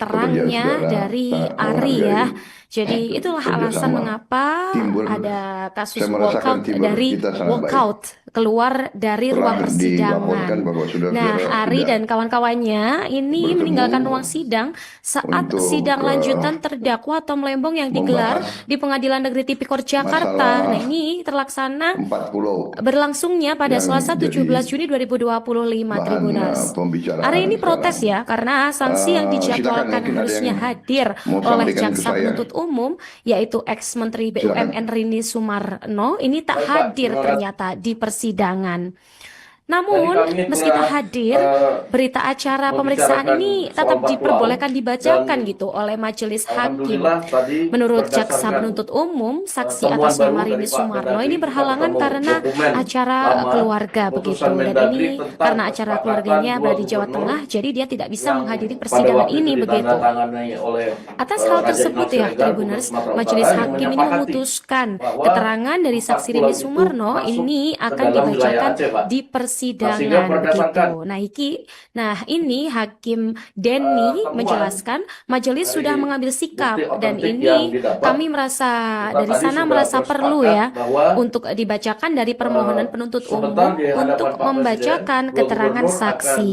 terangnya pekerjaan saudara, dari sangat Ari ya. menghargai Jadi itulah alasan kerjasama, mengapa teamwork. ada kasus Saya merasakan walkout teamwork dari kita sangat baik. walkout keluar dari ruang Telah persidangan. dilaporkan bahwa Nah, saudara-saudara Ari sudah dan kawan-kawannya ini bertemu meninggalkan ruang sidang saat untuk sidang lanjutan terdakwa Tom Lembong yang digelar membahas di Pengadilan Negeri Tipikor Jakarta. masalah Nah, ini terlaksana 4 pulau berlangsungnya pada yang Selasa 17 jadi Juni 2025, bahan Tribuners. pembicaraan Ari ini sekarang. protes ya, karena sanksi yang Silakan, dijadwalkan mungkin ada harusnya yang hadir mau oleh sampaikan ke jaksa saya. penuntut umum, yaitu ex-menteri Silakan. BUMN Rini Sumarno, ini tak Baik, Pak. hadir Terima kasih. ternyata di persidangan. Tadi Namun, kami meski tak telah hadir, berita acara pemeriksaan membicarakan ini soal tetap 4 diperbolehkan pulau, dibacakan dan gitu oleh majelis hakim. alhamdulillah tadi Menurut jaksa berdasarkan penuntut umum, saksi temuan atas baru nama dari Rini Pak Sumarno Mendagri, ini kita berhalangan ketemu karena dokumen acara lama keluarga begitu. keputusan Dan Mendagri ini tentang karena acara kesepakatan keluarganya dua berada di Jawa gubernur Tengah, jadi dia tidak bisa yang menghadiri pada persidangan waktu ini itu begitu. ditandatangani oleh Atas hal Raja tersebut Ignacio ya, Regar, Gubernur Tribuners, Sumatera majelis Utara, yang hakim ini menyepakati memutuskan bahwa keterangan dari 4 saksi pulau Rini itu Sumarno masuk ini ke akan dalam wilayah dibacakan Aceh, Pak. di Nah, sehingga persidangan berdasarkan begitu. Nah, ini Hakim Denny temuan menjelaskan majelis sudah dari mengambil bukti sikap dan otentik ini yang didapat, kami merasa kita dari tadi sana sudah merasa perlu bersepakat ya bahwa untuk dibacakan dari permohonan penuntut sebentar umum di hadapan untuk Pak Presiden, membacakan dua keterangan gubernur akan saksi.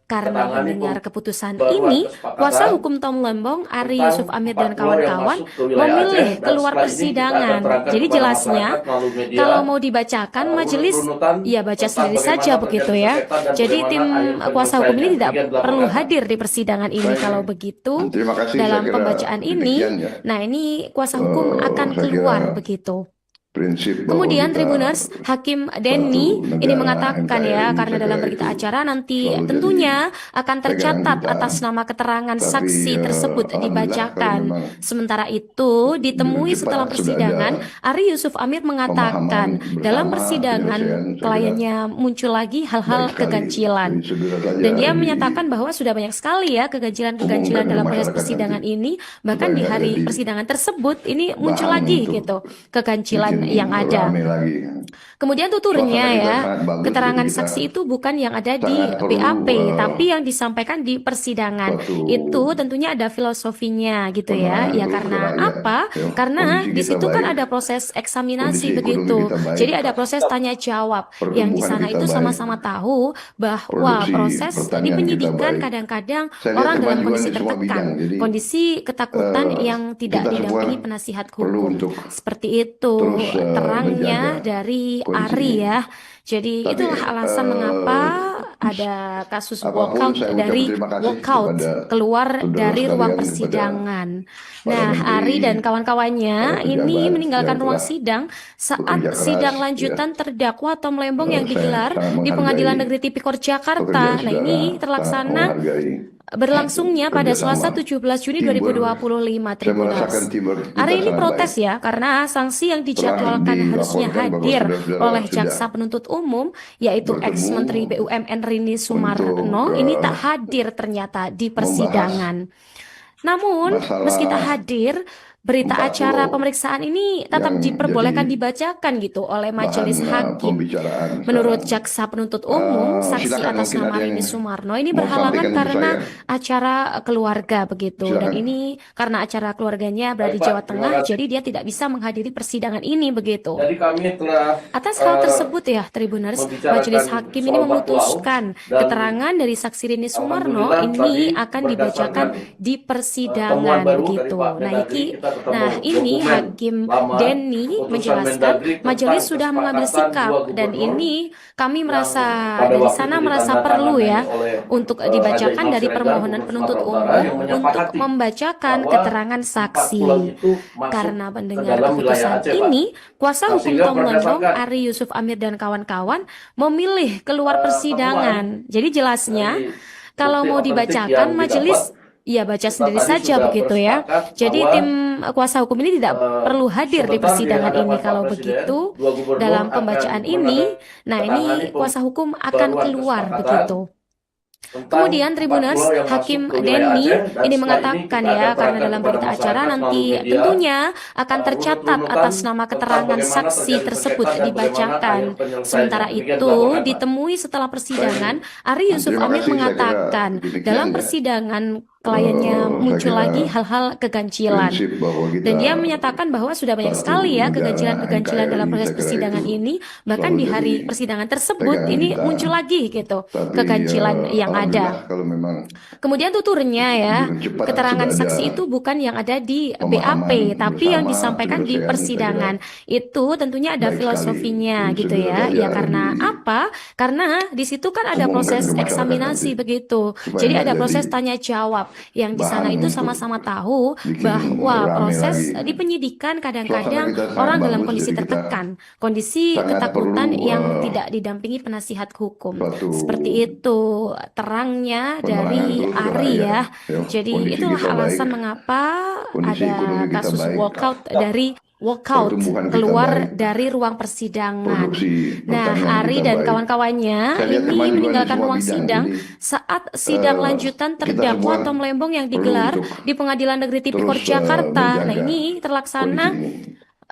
Karena menandatangani mendengar keputusan pembaruan ini, kuasa kesepakatan hukum Tom Lembong, Ari tentang Yusuf Amir 4 dan pulau yang kawan-kawan masuk ke wilayah memilih Aceh, dan keluar setelah ini kita akan persidangan. terangkan Jadi kepada jelasnya, masyarakat melalui media kalau mau dibacakan majelis runut-runutan ya baca tentang sendiri bagaimana saja begitu terjadi ya. sengketa dan Jadi bagaimana tim akhir kuasa hukum ini penyelesaiannya. tidak Demikian perlu dilaporkan. hadir di persidangan ini Baik. kalau begitu. Terima kasih, Dalam saya kira pembacaan ini, demikian ya. nah ini kuasa hukum akan Saya keluar kira begitu. prinsip bahwa Kemudian kita Tribuners, Hakim Denny suatu ini negara mengatakan NKRI, ya, saya karena dalam kira berita itu acara nanti selalu tentunya akan pegangan tercatat kita. atas nama keterangan Tapi saksi tersebut alhamdulillah kalau dibacakan. memang Sementara itu, ditemui dengan setelah cepat sudah persidangan, ada Ari Yusuf Amir mengatakan pemahaman dalam bersama, persidangan penyelesaian, saya kira kliennya muncul lagi hal-hal baik sekali. keganjilan. Jadi segera saja Dan dia menyatakan bahwa sudah banyak sekali ya keganjilan-keganjilan umumkan ke dalam proses masyarakat persidangan nanti, ini. Bahkan supaya di nggak hari jadi persidangan tersebut ini muncul bahan lagi untuk gitu keganjilan bikin yang ada. rame lagi. Kemudian tuturnya Suasana kita ya, sangat bagus, keterangan jadi kita saksi itu bukan yang ada di sangat perlu BAP, tapi yang disampaikan di persidangan. suatu Itu tentunya ada filosofinya gitu ya. penerangan Ya terus ke karena rakyat. apa? Ya, Karena kondisi di kita situ kan baik, ada proses eksaminasi kondisi ekonomi begitu. kita baik, Jadi ada proses tanya jawab yang di pertumbuhan sana kita itu baik, sama-sama tahu bahwa produksi proses di pertanian kita penyidikan baik. kadang-kadang Saya lihat orang dalam kemajuan kondisi di semua tertekan, bidang. Jadi kondisi ketakutan yang tidak kita semua didampingi penasihat perlu hukum. untuk Seperti itu terus terangnya menjaga dari kondisi Ari ini. ya. Jadi Tapi itulah alasan mengapa ada kasus apapun walkout saya ucapkan dari terima kasih walkout kepada keluar saudara dari ruang sekalian, kepada persidangan. para Nah, menteri, Ari dan kawan-kawannya para ini pejabat meninggalkan yang ruang telah sidang saat bekerja keras, sidang ya. lanjutan terdakwa Tom Lembong yang Saya digelar sangat di menghargai Pengadilan Negeri Tipikor Jakarta. pekerjaan Nah, saudara, ini sangat terlaksana menghargai berlangsungnya pada Selasa kerjasama 17 Juni teamwork. 2025, Saya merasakan Tribuners. teamwork kita Ari ini sangat protes baik. ya, karena sanksi yang Telah dijadwalkan harusnya dilaporkan bahwa hadir saudara-saudara oleh sudah jaksa penuntut umum, yaitu bertemu ex-menteri BUMN Rini untuk Sumarno, ini tak hadir ternyata di persidangan. Namun, meski tak masalah hadir, berita 40 acara pemeriksaan ini tetap yang diperbolehkan jadi dibacakan gitu oleh bahan majelis hakim. pembicaraan Menurut sekarang. jaksa penuntut umum, saksi Silakan, atas mungkin nama ada yang Rini Sumarno ini mau berhalangan sampaikan ke karena saya. acara keluarga begitu. Dan Silakan. ini karena acara keluarganya berada di Baik, Pak. Jawa Terima Tengah, kasih. jadi dia tidak bisa menghadiri persidangan ini begitu. Jadi kami telah Atas hal tersebut ya, Tribuners, majelis hakim ini soal 40 memutuskan dan keterangan dari saksi Rini Sumarno alhamdulillah ini tadi akan dibacakan di temuan persidangan baru dari begitu. Pak Nah, Mendagri, kita ketemu ini dokumen Hakim lama, Denny keputusan menjelaskan Mendagri tentang majelis sudah mengambil kesepakatan sikap dua dan gubernur ini kami yang merasa pada dari waktu sana itu merasa perlu ditandatangani ya oleh untuk Raja dibacakan Imam dari Siregar, permohonan Gubernur penuntut Sumatera Utara, umum yang untuk menyepakati membacakan bahwa keterangan 4 saksi. pulau itu masuk Karena ke mendengar dalam wilayah keputusan Aceh, Pak. ini, kuasa Nah, hukum sehingga Tom Lembong, berdasarkan Ari Yusuf Amir dan kawan-kawan memilih keluar temuan persidangan. Jadi jelasnya, dari kalau bukti mau otentik dibacakan yang majelis didapat, ya baca kita sendiri tadi saja sudah begitu ya. bersepakat Jadi bahwa tim kuasa hukum ini tidak perlu hadir di sebentar persidangan di hadapan ini. Pak Kalau Presiden, begitu, dua gubernur dalam akan pembacaan ini, nah ini menandatangani kuasa hukum akan pembaruan keluar kesepakatan begitu. tentang Kemudian 4 Tribuners, pulau yang Hakim masuk ke wilayah Denny Aceh, dan ini setelah mengatakan kita ya, akan karena terangkan dalam kepada berita acara masyarakat nanti melalui media tentunya akan tercatat runut-runutan atas nama tentang keterangan bagaimana saksi terjadi tersebut sengketa dan bagaimana dibacakan. akhir penyelesaiannya. Sementara Demikian itu, dilaporkan, Pak. ditemui setelah persidangan, Ari Yusuf Terima Amir kasih, saya kira mengatakan demikian dalam ya. persidangan kliennya Saya muncul kira lagi hal-hal keganjilan. prinsip bahwa kita Dan dia menyatakan bahwa sudah banyak satu sekali ya negara keganjilan-keganjilan dalam NKRI, proses saya kira persidangan itu ini. Bahkan selalu di hari jadi persidangan tersebut pegangan ini kita. muncul lagi gitu Tapi keganjilan yang alhamdulillah ada. kalau memang Kemudian tuturnya ya, dengan cepat keterangan sudah ada saksi itu bukan yang ada di pemahaman BAP, tapi yang bersama, disampaikan di penyelesaian, saya persidangan. Itu tentunya ada baik sekali. filosofinya gitu Segera ya. saja Ya karena apa? Karena di situ kan ada diumumkan proses ke masyarakat eksaminasi nanti. begitu. Supaya Jadi nggak ada jadi proses tanya jawab yang di sana bahan itu untuk sama-sama tahu bikin bahwa rame proses lagi. di penyidikan Suasana kadang-kadang kita sangat orang dalam bagus, kondisi jadi kita tertekan, kondisi sangat ketakutan perlu yang tidak didampingi penasihat hukum. suatu Seperti itu terangnya penerangan dari terus ke Ari rakyat. ya. Ya, Jadi kondisi itulah kita baik, alasan mengapa kondisi ekonomi ada kita kasus baik, walkout pertumbuhan kita keluar baik, dari ruang persidangan. produksi Nah, pertanian Ari kita dan baik. kawan-kawannya Saya lihat ini kemajuan di meninggalkan semua ruang bidang. sidang Jadi saat sidang lanjutan kita terdakwa semua Tom Lembong yang perlu digelar untuk di Pengadilan Negeri Tipikor terus Jakarta. Nah, menjaga ini kondisi terlaksana ini.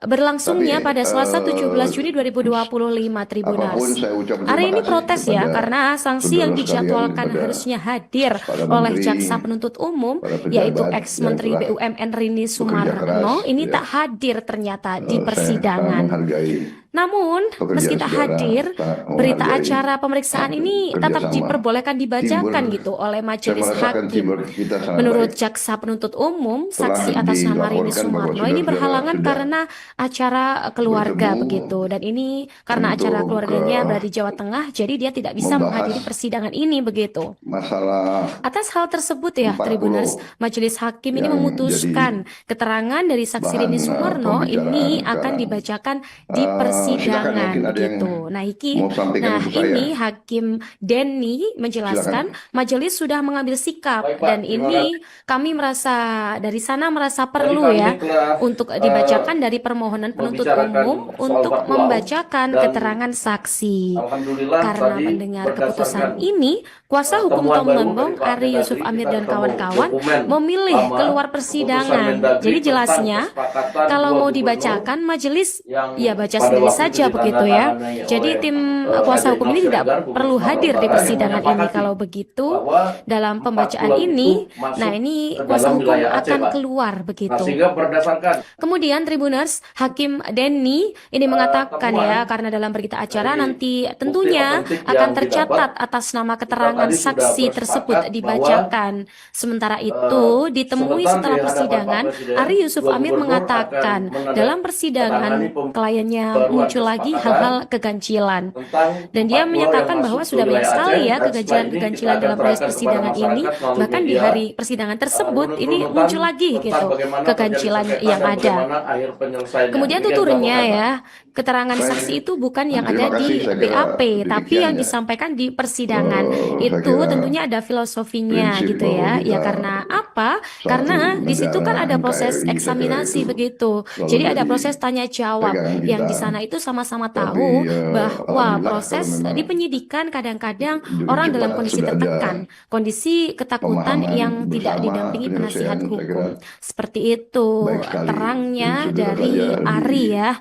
berlangsungnya Tapi pada Selasa 17 Juni 2025 apapun Tribuners. saya ucap terima Hari ini kasih protes ya kepada karena sanksi yang saudara sekalian, dijadwalkan kepada harusnya hadir para oleh menteri, jaksa penuntut umum para yaitu pejabat ex-menteri yang telah BUMN Rini bekerja Sumarno keras, ini ya. tak hadir ternyata di Saya persidangan. menghargai Namun, pekerjaan meski tak saudara, hadir, sangat berita menghargai acara pemeriksaan ini tetap kerjasama. diperbolehkan dibacakan Teamwork. gitu oleh Saya majelis merasakan hakim. teamwork kita sangat Menurut baik. jaksa penuntut umum, Telah saksi atas nama Rini dilaporkan bahwa Sumarno ini saudara-saudara berhalangan sudah karena acara keluarga bertemu begitu. Dan ini karena acara untuk, keluarganya berada di Jawa Tengah, jadi dia tidak bisa membahas menghadiri persidangan ini begitu. masalah Atas hal tersebut ya, 40 Tribuners, majelis hakim ini yang memutuskan keterangan dari saksi bahan, Rini Sumarno pembicaraan ini akan sekarang. dibacakan di Silakan, persidangan mungkin ada yang begitu. Nah, mau sampaikan untuk saya. ini Hakim Denny menjelaskan majelis sudah mengambil sikap Baik, Pak. dan Terima ini kami merasa dari sana merasa perlu kami ya telah, untuk dibacakan dari permohonan penuntut membicarakan umum soal untuk 40 membacakan dan keterangan saksi. alhamdulillah Karena tadi mendengar berdasarkan keputusan ini, kuasa hukum temuan Tom baru Lembong, dari Pak Ari Yusuf Mendagri, Amir kita dan ketemu kawan-kawan dokumen memilih lama, keluar keputusan persidangan. Mendagri Jadi tentang jelasnya, kesepakatan kalau dua mau gubernur dibacakan majelis yang ya baca pada sendiri waktu itu saja begitu ya. ditandatangani Jadi oleh, tim Raja kuasa hukum Imam ini tidak Siregar, Gubernur perlu Sumatera hadir di Utara, yang persidangan ini. menyepakati Kalau begitu, bahwa dalam 4 pembacaan pulau ini, itu masuk nah ini ke kuasa dalam hukum wilayah Aceh, akan Pak. keluar Nah, begitu. sehingga berdasarkan Kemudian Tribuners, Hakim Denny ini mengatakan temuan ya, karena dalam berita acara dari nanti bukti tentunya otentik akan yang tercatat didapat, atas nama kita keterangan tadi sudah saksi tersebut bersepakat dibacakan. Sementara itu, ditemui sebentar setelah di hadapan persidangan, Pak Presiden, Ari Yusuf dua Amir gubernur mengatakan akan dalam persidangan menandatangani kliennya pembaruan muncul lagi kesepakatan hal-hal keganjilan. tentang Dan dia 4 pulau menyatakan yang bahwa masuk ke sudah banyak wilayah sekali Aceh, ya dan setelah ini keganjilan-keganjilan kita akan dalam proses terangkan kepada persidangan ini. masyarakat melalui Bahkan di media, hari persidangan tersebut ini runut-runutan muncul lagi tentang gitu bagaimana keganjilan terjadi sengketa yang dan ada. bagaimana akhir penyelesaiannya. Kemudian Demikian tuturnya dilaporkan, Pak. ya, keterangan Baik. saksi itu bukan yang ada Terima di kasih, saya kira BAP, tapi demikian yang ya. disampaikan di persidangan. Saya Itu kira tentunya ada filosofinya prinsip gitu bahwa ya. Ya kita karena apa? satu Karena di situ kan negara ada proses NKRI, saya kira eksaminasi itu begitu. selalu Jadi ada jadi proses tanya jawab pegangan yang kita. di sana itu itu sama-sama Tapi tahu bahwa alhamdulillah proses kalau memang di penyidikan kadang-kadang orang dalam cepat kondisi sudah ada tertekan, kondisi ketakutan pemahaman yang tidak bersama didampingi penasihat penyelesaian, saya kira hukum. Seperti itu baik sekali. terangnya Ini sudah dari saja Ari ya.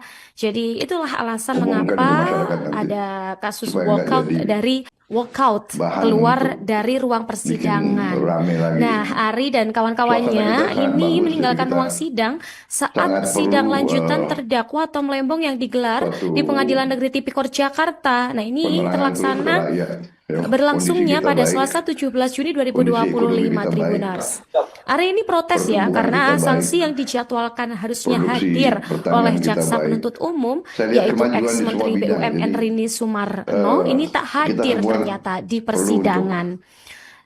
Jadi itulah alasan diumumkan ke mengapa masyarakat nanti ada kasus supaya nggak jadi walkout bahan keluar untuk dari ruang bikin persidangan. rame lagi. Nah, Ari dan Suasana kawan-kawannya kita sangat ini bagus, jadi meninggalkan kita ruang sidang saat sangat sidang perlu lanjutan terdakwa Tom Lembong yang digelar suatu di Pengadilan Negeri Tipikor Jakarta. Nah, ini penerangan terus ke terlaksana rakyat. Ya, berlangsungnya kondisi kita pada baik, Selasa 17 Juni kondisi ekonomi 2025 kita baik, Tribuners. Ari ini protes ya pertumbuhan karena kita baik, sanksi yang dijadwalkan harusnya produksi hadir pertanian oleh kita jaksa baik. penuntut umum Saya lihat yaitu kemajuan di semua ex-Menteri bidang. BUMN Jadi Rini Sumarno ini tak kita hadir semua ternyata di perlu untuk persidangan.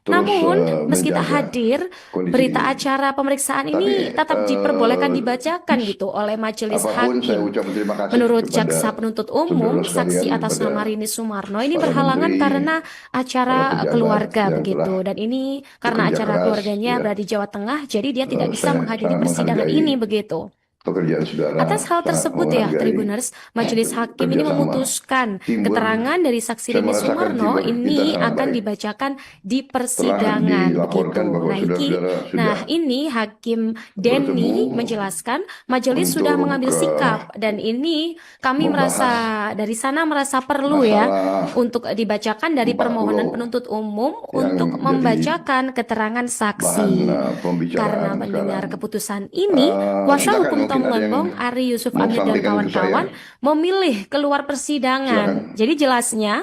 terus Namun, meski tak menjaga hadir, kondisi berita ini. acara pemeriksaan Tapi ini tetap diperbolehkan dibacakan gitu oleh majelis apapun saya hakim. ucapkan terima kasih Menurut kepada jaksa penuntut umum, saudara saksi sekalian, atas kepada nama Rini Sumarno ini para berhalangan menteri, karena acara para pejabat keluarga yang begitu. telah Dan ini karena bekerja acara keras, keluarganya ya. berada di Jawa Tengah, jadi dia tidak bisa Saya menghadiri sangat persidangan menghargai ini begitu. pekerjaan saudara, Atas hal sangat tersebut ya, menghargai Tribuners, majelis hakim ini kerjasama memutuskan teamwork. keterangan dari saksi Saya Rini merasakan Sumarno teamwork kita ini sangat akan baik. dibacakan di Telah persidangan dilaporkan begitu. bahwa Nah, saudara-saudara nah sudah ini Hakim Denny bertemu menjelaskan majelis sudah untuk mengambil sikap dan ini kami merasa dari sana merasa perlu ya masalah untuk dibacakan dari 40 permohonan penuntut umum yang untuk jadi membacakan keterangan bahan saksi. Karena pembicaraan mendengar sekarang. keputusan ini, kuasa Silakan, hukum mungkin Tom ada yang Lembong, Ari Yusuf mau Amir dan sampaikan ke saya. kawan-kawan memilih keluar persidangan. Silakan. Jadi jelasnya,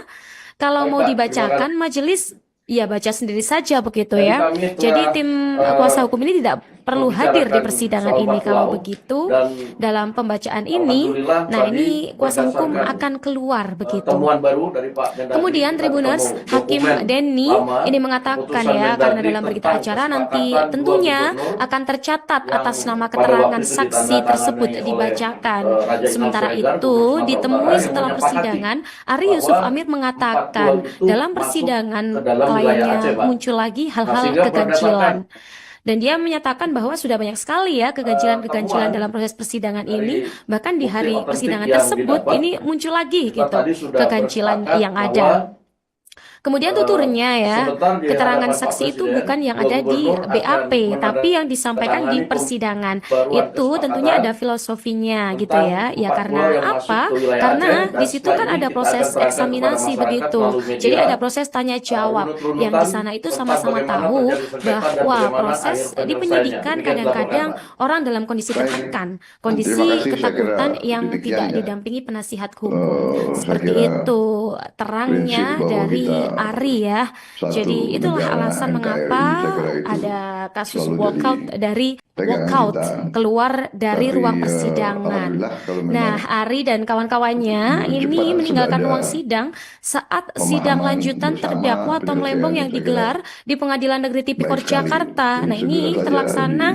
kalau Baik, mau Pak, dibacakan majelis ya baca sendiri saja begitu Dan ya. kami telah, Jadi tim kuasa hukum ini tidak perlu hadir di persidangan soal ini. Pak Kalau Lau, begitu dan dalam pembacaan ini, alhamdulillah nah tadi ini kuasa hukum berdasarkan, akan keluar begitu. temuan baru dari Pak Mendagri, Kemudian kita Tribuners, ketemu Hakim dokumen Denny lama, ini mengatakan keputusan ya, Mendagri karena dalam berita tentang acara nanti kesepakatan dua tentunya gubernur akan tercatat yang atas nama pada keterangan waktu itu saksi ditandatangani tersebut oleh, dibacakan. Raja Inal Sementara Siregar, itu, Gubernur Sumatera ditemui Utara, yang setelah menyepakati persidangan, Ari bahwa Yusuf Amir mengatakan 40 itu dalam masuk persidangan ke dalam wilayah kliennya Aceh, Pak. muncul lagi Nah, hal-hal sehingga keganjilan. berdasarkan Dan dia menyatakan bahwa sudah banyak sekali ya keganjilan-keganjilan temuan dalam proses persidangan dari ini. Bahkan di bukti hari otentik persidangan yang tersebut didapat, ini muncul lagi kita gitu tadi sudah keganjilan bersepakat yang bahwa ada. Kemudian tuturnya ya, sebentar di keterangan hadapan Pak saksi itu Presiden, bukan yang dua ada di gubernur akan BAP, tapi yang disampaikan di menandatangani persidangan. pembaruan Itu tentunya kesepakatan ada filosofinya gitu tentang ya. Ya 4 karena pulau yang masuk apa? ke wilayah Karena Aceh, dan di situ setelah kan ini ada kita proses akan terangkan eksaminasi kepada masyarakat begitu. melalui media, Jadi ada proses tanya jawab yang di sana itu tentang sama-sama bagaimana tahu terjadi sengketa dan bahwa bagaimana proses akhir di penyelesaiannya. penyidikan Demikian kadang-kadang dilaporkan, orang dalam kondisi Baik. tertekan, Terima kondisi kasih, saya kira ketakutan yang demikian tidak ya. didampingi penasihat hukum. Saya Seperti kira itu terangnya prinsip bahwa dari kita Ari ya. satu Jadi itulah negara alasan NKRI, mengapa saya kira itu ada kasus selalu walkout jadi dari pegangan kita. keluar dari Tapi ruang persidangan. alhamdulillah kalau memang Nah, Ari dan kawan-kawannya cepat ini sudah meninggalkan ada ruang sidang saat pemahaman sidang lanjutan bersama terdakwa Tom penyelesaian, Lembong yang saya kira digelar di Pengadilan Negeri Tipikor baik sekali. Jakarta. Nah, Segera ini saja terlaksana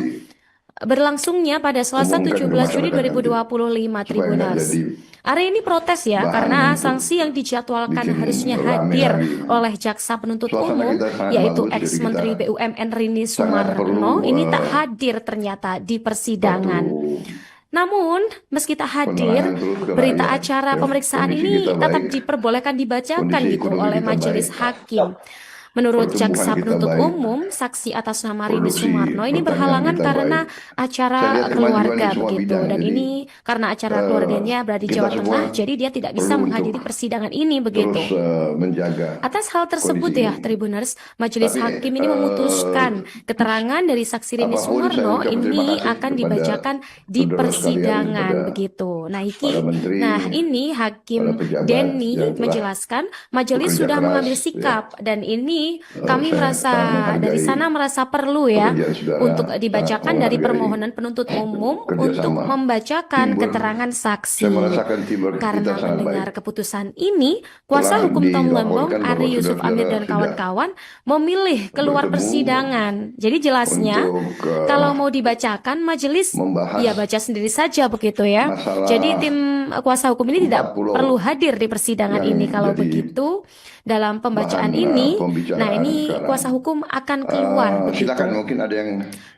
berlangsungnya pada Selasa diumumkan ke 17 Juni masyarakat nanti 2025 supaya nggak Tribuners. jadi Ari ini protes ya bahan karena untuk sanksi yang dijadwalkan bikin harusnya rame hadir lagi. oleh jaksa penuntut Suasana umum kita sangat yaitu bagus, jadi ex-Menteri kita BUMN Rini sangat Sumarno perlu ini tak hadir ternyata di persidangan. suatu Namun, meski tak hadir, penerangan terus ke berita rakyat. acara Ya, pemeriksaan kondisi ini kita tetap baik, diperbolehkan dibacakan kondisi gitu ekonomi oleh kita majelis baik, hakim. Menurut pertumbuhan jaksa kita penuntut baik, umum, saksi atas nama Rini produksi Sumarno ini pertanian berhalangan kita karena baik. Saya acara lihat kemajuan di keluarga semua begitu. bidang. Dan Jadi ini karena acara keluarganya berada di kita Jawa semua Tengah, jadi dia tidak bisa perlu menghadiri untuk persidangan ini terus begitu. menjaga Atas hal tersebut kondisi ya, ini. Tribuners, majelis Tapi hakim ini memutuskan keterangan dari saksi Rini apapun saya Sumarno ucapkan terima ini kasih akan kepada dibacakan di saudara sekalian, persidangan kepada begitu. para menteri, Nah ini para Hakim pejabat Denny yang telah menjelaskan majelis bekerja sudah keras, mengambil ya. sikap dan ini kami Saya merasa sangat menghargai dari sana merasa perlu ya pekerjaan saudara, untuk sangat dibacakan dari menghargai permohonan penuntut umum untuk kerjasama, membacakan teamwork. keterangan Saya saksi. merasakan teamwork kita Karena sangat mendengar baik. keputusan ini, kuasa Telah hukum Tom Lembong, dilaporkan bahwa Ari Yusuf Amir saudara-saudara dan sudah kawan-kawan memilih keluar bertemu persidangan. Jadi jelasnya, untuk kalau mau dibacakan majelis membahas ya baca sendiri saja begitu ya. masalah Jadi tim kuasa hukum ini tidak 40 perlu hadir di persidangan yang ini kalau jadi begitu. Dalam pembacaan bahan ini, nah pembicaraan ini sekarang. kuasa hukum akan keluar begitu. Silakan, mungkin ada yang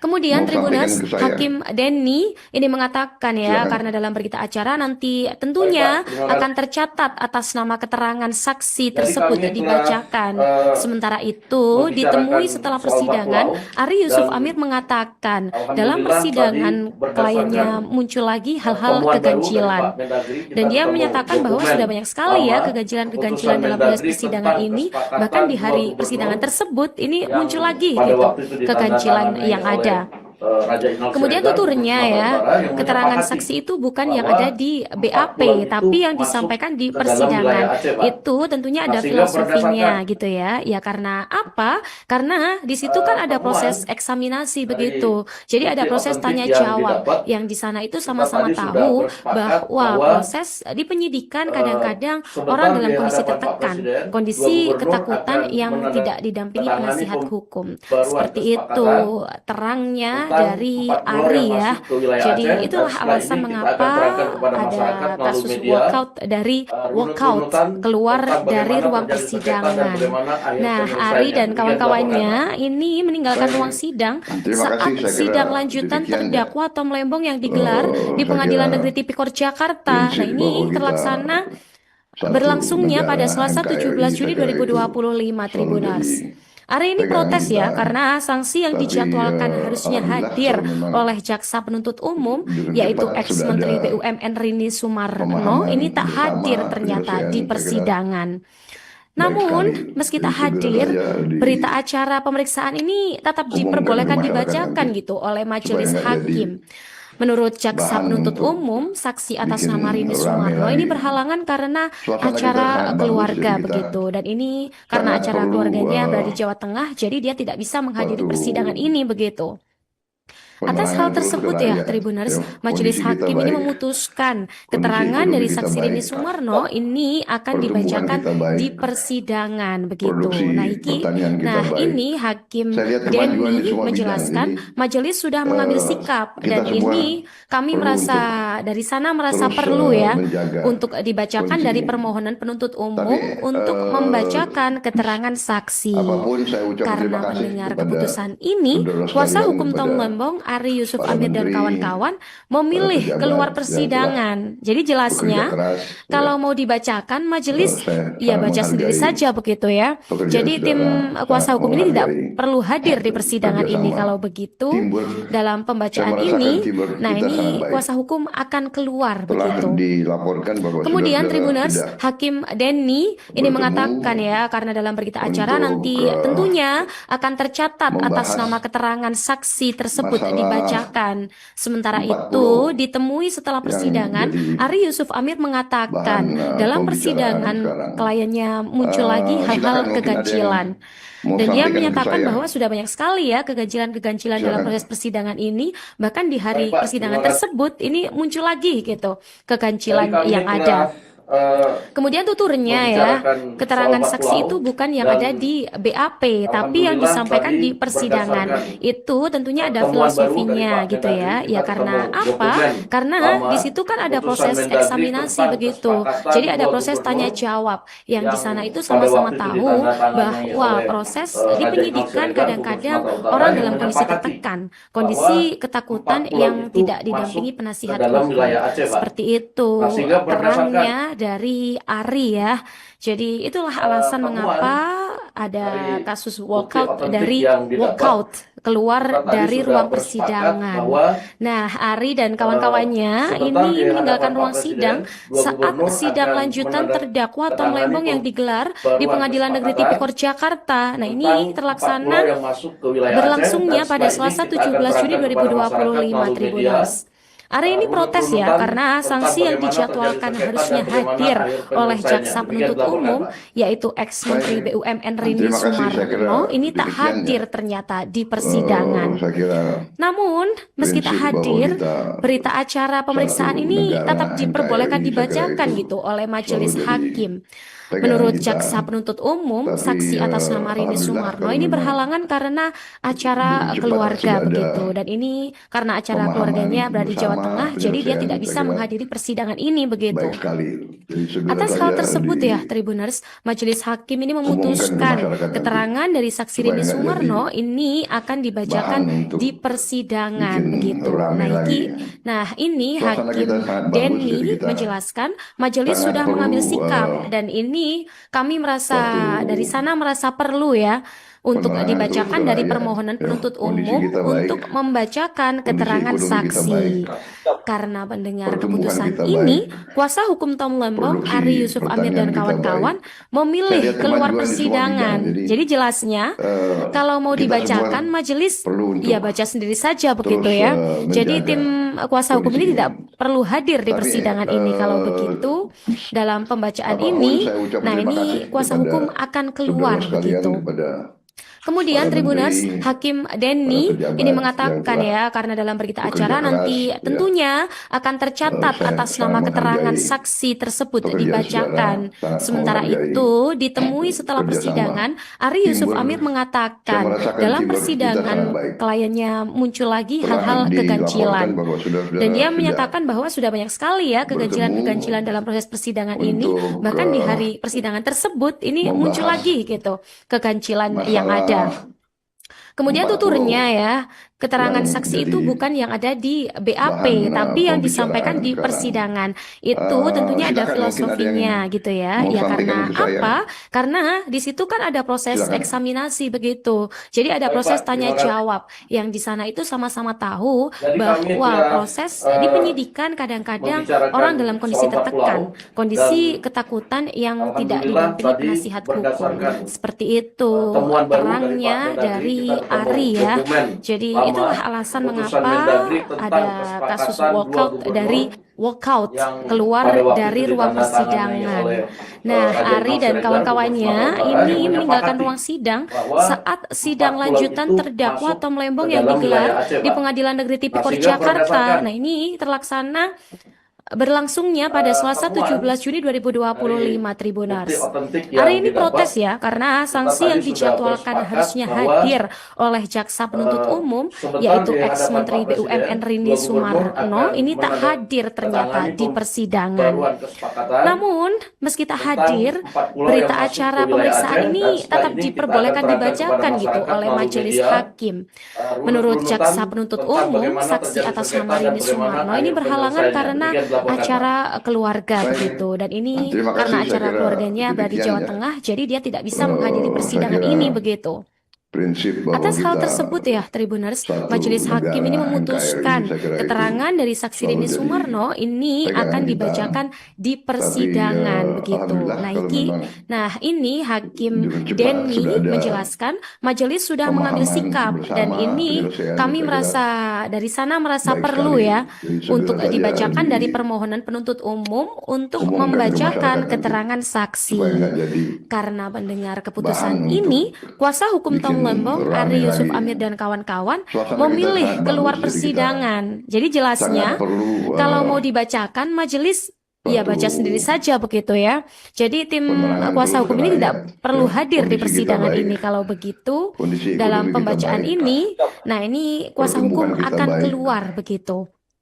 Kemudian mau sampaikan Tribuners, ke saya. Hakim Denny ini mengatakan ya, Silakan. karena dalam berita acara nanti tentunya Baik, Pak. Terima akan tercatat atas nama keterangan saksi Jadi tersebut kami telah, dibacakan. Sementara itu membicarakan ditemui setelah soal persidangan, 40 Ari Yusuf dan Amir mengatakan dalam alhamdulillah persidangan tadi berdasarkan, kliennya muncul lagi hal-hal temuan baru dari keganjilan. Pak Mendagri, kita Dan dia ketemu menyatakan bahwa dokumen sudah banyak sekali ya lama, keganjilan-keganjilan putusan dalam proses Mendagri persidangan tentang ini. kesepakatan Bahkan di hari dua persidangan gubernur tersebut ini yang muncul lagi pada gitu waktu itu keganjilan ditandatangani yang oleh ada. Raja Inal Kemudian Siregar, tuturnya Sumatera ya, Utara, yang keterangan menyepakati saksi itu bukan yang bahwa ada di 40 BAP, itu tapi yang masuk disampaikan di ke dalam persidangan. wilayah Aceh, Pak. Itu tentunya Nah, ada sehingga filosofinya berdasarkan gitu ya. Ya karena apa? Karena di situ kan ada proses temuan eksaminasi dari begitu. Jadi ada bukti proses otentik tanya yang jawab. didapat, Yang di sana itu kita sama-sama tadi sudah tahu bersepakat bahwa bahwa proses di penyidikan kadang-kadang orang sebentar dalam di kondisi hadapan Pak tertekan, Presiden, dua kondisi gubernur ketakutan akan yang tidak didampingi menandatangani penasihat hukum. pembaruan Seperti itu kesepakatan terangnya tentang dari 4 pulau Ari yang ya. masuk ke wilayah Jadi Aceh, dan itulah setelah alasan ini kita akan mengapa terangkan kepada ada masyarakat melalui kasus media walkout dari walkout runut-runutan keluar tentang dari bagaimana ruang terjadi sengketa dan persidangan. bagaimana akhir Nah, Ari penyelesaiannya. dan Demikian Bapak kawan-kawannya ini meninggalkan Baik. ruang sidang Terima saat kasih, saya kira sidang lanjutan demikian ya. terdakwa Tom Lembong yang digelar di Saya Pengadilan kira Negeri Tipikor Jakarta. Nah, prinsip ini bahwa kita terlaksana satu berlangsungnya pada negara Selasa NKRI, 17 Juni saya kira itu 2025 selalu Tribuners. jadi Ari ini pegangan protes ya kita. karena sanksi yang Tapi dijadwalkan harusnya alhamdulillah hadir kalau memang oleh jaksa penuntut umum dengan yaitu cepat sudah ex-Menteri ada BUMN Rini Sumarno pemahaman ini tak bersama hadir ternyata penyelesaian, di saya kira persidangan. baik Namun, sekali. meski Jadi tak segera hadir, saja berita acara pemeriksaan ini tetap diumumkan ke diperbolehkan masyarakat dibacakan nanti gitu oleh supaya majelis nggak jadi hakim. Menurut jaksa bahan penuntut untuk umum, saksi atas bikin nama Rini rame Sumarno ini lagi. berhalangan karena Suasana kita acara sangat bagus, keluarga jadi kita begitu. Dan ini karena sangat acara perlu keluarganya berada di Jawa Tengah, jadi dia tidak bisa menghadiri suatu persidangan ini begitu. Atas penerangan hal terus ke tersebut ya, rakyat. Tribuners, Ya, Majelis kondisi kita Hakim ini baik, memutuskan kondisi keterangan ekonomi dari kita saksi Rini baik, Sumarno ini akan pertumbuhan dibacakan kita baik, di persidangan begitu. produksi Nah, pertanian kita nah baik. ini Hakim Saya lihat kemajuan di Denny semua bidang. menjelaskan Jadi majelis sudah mengambil sikap kita dan semua ini kami perlu merasa untuk dari sana merasa terus perlu ya menjaga untuk dibacakan kondisi dari ini. permohonan penuntut umum Tapi untuk membacakan keterangan saksi. apapun saya ucap Karena terima kasih mendengar kepada keputusan ini, saudara kuasa sekalian, hukum Tom kepada Lembong, Ari Yusuf para Amir dan menteri, kawan-kawan para memilih pejabat keluar yang telah persidangan. Jadi bekerja jelasnya, keras, kalau ya. mau dibacakan majelis Saya ya sangat baca sendiri menghargai saja begitu ya. pekerjaan Jadi tim saudara, kuasa sangat hukum ini tidak menghargai perlu hadir di persidangan ini kerjasama kalau begitu. teamwork. Dalam Saya pembacaan merasakan ini, teamwork nah kita sangat ini baik. kuasa hukum akan keluar Telah begitu. dilaporkan bahwa Kemudian saudara-saudara Tribuners, tidak Hakim Denny ini bertemu mengatakan ya, karena dalam berita acara untuk nanti tentunya akan tercatat atas membahas nama keterangan saksi tersebut masalah dibacakan. Sementara 40 itu, ditemui setelah yang persidangan, jadi Ari Yusuf Amir mengatakan bahan dalam pembicaraan persidangan sekarang. kliennya muncul lagi Silakan, hal-hal mungkin ada yang keganjilan. mau Dan dia sampaikan ke menyatakan saya. bahwa sudah banyak sekali ya keganjilan-keganjilan dalam Silakan. proses persidangan ini. Bahkan di hari Baik, Pak. persidangan Terima kasih. tersebut ini muncul lagi gitu Jadi keganjilan kami yang telah ada. Kemudian tuturnya ya, membicarakan keterangan soal saksi 40 itu bukan yang dan ada di BAP, tapi yang alhamdulillah disampaikan tadi di persidangan. berdasarkan Itu tentunya ada temuan baru dari filosofinya Pak gitu ya. Mendagri, Ya kita karena ketemu apa? dokumen Karena lama, di situ kan ada putusan proses Mendagri eksaminasi tentang begitu. kesepakatan Jadi ada dua proses tanya gubernur jawab yang di yang sana itu pada sama-sama waktu itu tahu ditandatangani bahwa oleh proses di Raja Inal penyidikan Siregar, kadang-kadang Gubernur Sumatera Utara, orang yang dalam kondisi menyepakati tertekan, bahwa kondisi ketakutan 4 pulau yang itu tidak masuk didampingi ke penasihat dalam hukum. wilayah Aceh, Pak. Seperti itu Nah, sehingga berdasarkan terangnya dari Ari ya. Jadi itulah alasan temuan mengapa ada dari kasus bukti walkout otentik dari yang didapat, walkout keluar kita tadi dari sudah ruang bersepakat persidangan. bahwa Nah, Ari dan kawan-kawannya sebentar ini di meninggalkan hadapan Pak ruang Presiden, sidang dua saat gubernur sidang akan lanjutan terdakwa Tom menandatangani Lembong yang digelar di pembaruan Pengadilan Negeri kesepakatan Tipikor Jakarta. Nah, tentang ini 4 terlaksana pulau yang masuk ke wilayah Aceh, berlangsungnya dan pada setelah ini Selasa kita akan 17 Juni terangkan kepada masyarakat 2025 melalui media Tribuners. Ari ini protes ya runut-runutan karena tentang sanksi yang bagaimana dijadwalkan terjadi sengketa harusnya dan bagaimana hadir akhir oleh penyelesaiannya. jaksa Demikian penuntut dilaporkan, umum Pak. yaitu ex-Menteri Baik. BUMN Rini Terima kasih, saya kira Sumarno ini tak demikian ya. hadir ternyata di persidangan. Saya kira Namun, meski tak prinsip bahwa hadir, kita berita acara pemeriksaan satu ini negara tetap diperbolehkan NKRI, saya kira dibacakan itu gitu oleh selalu majelis jadi hakim. Menurut kita. jaksa penuntut umum, Tapi, saksi atas nama Rini alhamdulillah Sumarno kalau ini memang berhalangan karena acara lebih cepat keluarga sudah ada begitu. Dan ini karena acara pemahaman keluarganya berada di Jawa bersama, Tengah, jadi dia penyelesaian, tidak saya bisa kira menghadiri persidangan ini begitu. baik sekali. Jadi segera Atas hal saja tersebut ya, Tribuners, Majelis Hakim ini diumumkan ke memutuskan masyarakat nanti, keterangan dari saksi supaya Rini nggak jadi Sumarno ini akan dibacakan bahan untuk di persidangan bikin begitu. rame lagi. Nah, ini Suasana Hakim kita sangat bagus, Denny jadi kita menjelaskan majelis sangat sudah mengambil perlu sikap dan ini kami merasa dari suatu sana merasa perlu ya untuk penerangan terus dibacakan ke dari rakyat. permohonan Ya, penuntut kondisi umum kita baik, untuk membacakan kondisi keterangan ekonomi kita saksi. baik, Karena mendengar pertumbuhan keputusan kita ini, baik, kuasa hukum Tom Lembong, produksi Ari Yusuf Amir pertanian dan kita kawan-kawan baik. Saya memilih lihat keluar kemajuan di semua bidang. persidangan. Jadi jelasnya, kalau mau kita dibacakan semua majelis perlu untuk ya baca sendiri saja begitu terus ya. Jadi menjaga tim kuasa hukum kondisi ini ini. tidak perlu hadir di Tapi persidangan ini. Kalau begitu, dalam pembacaan apapun ini, saya ucap nah terima ini kasih kuasa kepada hukum akan keluar saudara sekalian, begitu. kepada Kemudian para Tribuners, menteri, Hakim para Denny pejabat ini yang mengatakan telah ya, karena dalam berita bekerja acara keras, nanti ya. tentunya akan tercatat Saya atas sangat nama keterangan menghargai saksi tersebut pekerjaan dibacakan. saudara, sangat Sementara menghargai itu, ditemui setelah kerjasama persidangan, Ari Yusuf teamwork. Amir Saya mengatakan merasakan dalam teamwork kita persidangan sangat baik. kliennya muncul lagi Telah hal-hal dilaporkan keganjilan. bahwa saudara-saudara Dan dia sudah menyatakan bahwa sudah banyak sekali ya keganjilan-keganjilan dalam proses persidangan ini. untuk Bahkan di hari persidangan tersebut ini muncul membahas lagi gitu keganjilan yang ada. masalah Kemudian 40 tuturnya ya, keterangan yang saksi jadi itu bukan yang ada di BAP, bahan tapi yang pembicaraan disampaikan di sekarang. persidangan. Itu tentunya ada Silakan, mungkin ada filosofinya yang gitu ya. mau Ya karena sampaikan ke saya. apa? Karena di situ kan ada proses Silakan. eksaminasi begitu. Jadi ada Baik, proses Pak. tanya Terima kasih. jawab yang di sana itu sama-sama tahu Jadi kami bahwa sudah proses di penyidikan kadang-kadang membicarakan orang dalam kondisi soal 40 tertekan, kondisi dan ketakutan yang tidak alhamdulillah didampingi tadi penasihat hukum. berdasarkan Seperti itu temuan baru dari terangnya Pak Mendagri, dari kita ketemu Ari ya. dokumen Jadi lama itulah alasan keputusan mengapa Mendagri tentang ada kesepakatan kasus dua walkout gubernur dari walkout yang keluar pada waktu dari itu ruang ditandatangani persidangan. oleh Nah, Ajen Ari dan Siregar, kawan-kawannya Gubernur Sumatera Utara, ini yang meninggalkan menyepakati ruang sidang bahwa saat sidang 40 lanjutan itu terdakwa masuk Tom ke Lembong yang dalam digelar wilayah Aceh, di Pak. Pengadilan Negeri Nah, Tipikor sehingga Jakarta. berdasarkan Nah, ini terlaksana berlangsungnya pada Selasa temuan 17 Juni 2025 dari Tribuners. bukti otentik Hari yang ini didapat, protes ya karena kita sanksi tadi yang sudah dijadwalkan bersepakat harusnya bahwa hadir oleh jaksa penuntut umum sebentar yaitu di hadapan ex-menteri Pak Presiden, BUMN Rini dua gubernur Sumarno akan ini tak hadir ternyata menandatangani di persidangan. pembaruan kesepakatan Namun, meski tak tentang hadir, 4 pulau berita yang masuk acara ke wilayah pemeriksaan Aceh, ini dan setelah tetap ini kita diperbolehkan akan terangkan dibacakan kepada gitu masyarakat oleh melalui majelis media, hakim. Menurut runut-runutan jaksa penuntut tentang umum, bagaimana saksi terjadi atas sengketa nama dan Rini bagaimana Sumarno ini akhir berhalangan penyelesaiannya. karena Demikian dilaporkan, Pak. acara keluarga Baik. begitu dan ini Terima karena kasih, saya acara kira keluarganya berada di demikian Jawa ya. Tengah, jadi dia tidak bisa menghadiri Saya persidangan kira ini begitu. prinsip bahwa Atas hal kita tersebut ya, Tribuners, satu Majelis Hakim ini negara memutuskan NKRI, saya kira itu keterangan dari saksi selalu Rini jadi Sumarno ini pegangan akan kita. dibacakan di Tapi persidangan begitu. alhamdulillah Nah, kalau memang nah ini Hakim dengan cepat Denny sudah ada menjelaskan majelis sudah mengambil pemahaman sikap dan bersama, ini penyelesaian, kami saya kira merasa dari sana merasa baik perlu sekali. ya Jadi segera untuk saja dibacakan dari permohonan penuntut umum untuk diumumkan ke membacakan masyarakat nanti, keterangan supaya saksi. nggak jadi Karena mendengar bahan keputusan untuk ini, kuasa hukum Tom bikin Lembong, rame Ari Yusuf lagi. Amir dan kawan-kawan Suasana kita memilih sangat keluar bagus, jadi kita persidangan. Jadi sangat jelasnya, perlu kalau mau dibacakan majelis ya suatu baca sendiri saja begitu ya. Jadi tim penerangan kuasa terus hukum ke ini rakyat. tidak perlu Ya, hadir di kondisi kita persidangan baik, ini. Kalau begitu, kondisi dalam ekonomi kita pembacaan baik, ini, nah ini kuasa hukum pertumbuhan kita akan baik, keluar begitu.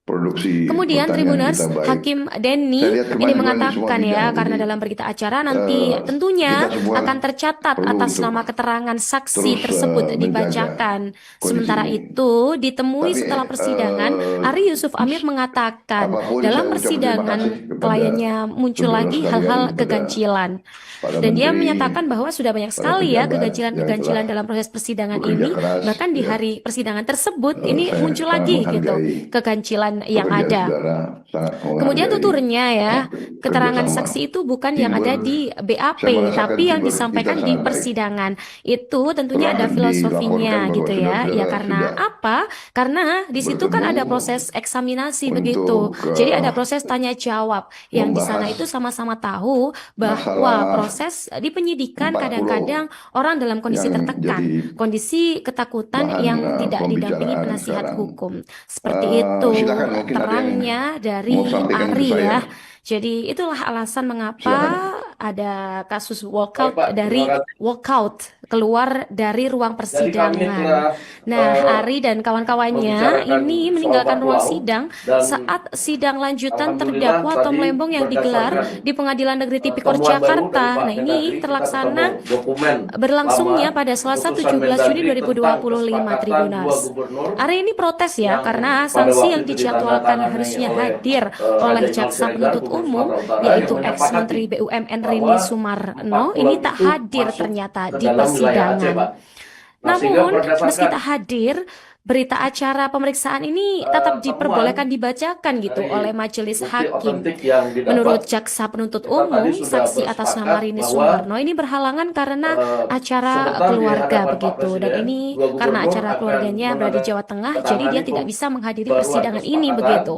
produksi Kemudian pertanian Tribuners, kita baik. Hakim Denny Saya lihat ini kemajuan di semua mengatakan ya, bidang. karena Jadi dalam berita acara nanti tentunya kita semua akan tercatat perlu atas untuk nama keterangan saksi terus tersebut menjaga dibacakan. kondisi Sementara ini. itu, ditemui Tapi setelah persidangan, Ari Yusuf Amir mengatakan apapun dalam saya ucap terima persidangan kasih kepada kliennya muncul saudara lagi sekalian, hal-hal kepada keganjilan. para Dan dia menteri, menyatakan bahwa sudah banyak para sekali ya pejabat yang keganjilan-keganjilan telah dalam proses persidangan bekerja ini. keras, Bahkan di ya. hari persidangan tersebut ini Saya muncul sangat lagi gitu menghargai keganjilan yang pekerjaan ada. saudara, sangat Kemudian menghargai tuturnya ya, keterangan kerjasama, saksi itu bukan yang ada teamwork. di BAP, Saya merasakan tapi yang teamwork disampaikan kita di sangat baik. persidangan. Itu tentunya Telah ada filosofinya dilaporkan gitu bahwa ya. Ya saudara-saudara karena sudah apa? Karena di situ kan ada bertemu proses eksaminasi untuk begitu. Jadi ada proses tanya jawab yang di sana membahas itu sama-sama tahu bahwa masalah proses di penyidikan 40 kadang-kadang orang dalam kondisi yang tertekan, jadi kondisi ketakutan bahan yang tidak didampingi pembicaraan penasihat sekarang. hukum. Seperti itu Silakan, mungkin ada yang terangnya dari mau sampaikan ke Ari saya. ya. Jadi itulah alasan mengapa Silakan. ada kasus Baik, Pak. walkout keluar dari ruang Jadi kami persidangan. telah Nah, Ari dan kawan-kawannya membicarakan ini soal meninggalkan 40 ruang laut sidang dan saat sidang lanjutan alhamdulillah terdakwa Tom tadi Lembong yang digelar berdasarkan di Pengadilan Negeri Tipikor temuan baru dari Jakarta. Pak Nah, ini Mendagri, kita terlaksana ketemu dokumen berlangsungnya lama pada Selasa keputusan 17 Juni Mendagri tentang 2025 kesepakatan Tribunars. dua gubernur Hari ini protes ya yang karena pada sanksi waktu yang itu dijadwalkan ditandatangani harusnya oleh hadir Raja oleh Inal jaksa Siregar, penuntut Gubernur umum Sumatera Utara, yaitu yang ex-Menteri menyepakati BUMN bahwa Rini Sumarno 4 ini pulau tak itu hadir masuk ternyata ke di dalam wilayah Aceh, persidangan. Pak. Nah, sehingga Namun, meski berdasarkan tak hadir, berita acara pemeriksaan ini tetap temuan diperbolehkan dibacakan gitu dari oleh majelis bukti hakim. otentik yang didapat, Menurut jaksa penuntut kita tadi umum, sudah saksi atas nama bersepakat Rini bahwa Sumarno ini berhalangan karena acara sebentar di keluarga hadapan Pak begitu. Dan Presiden, ini dua karena gubernur acara akan keluarganya berada di Jawa Tengah, jadi dia menandatangani tidak bisa menghadiri pembaruan persidangan ini kesepakatan begitu.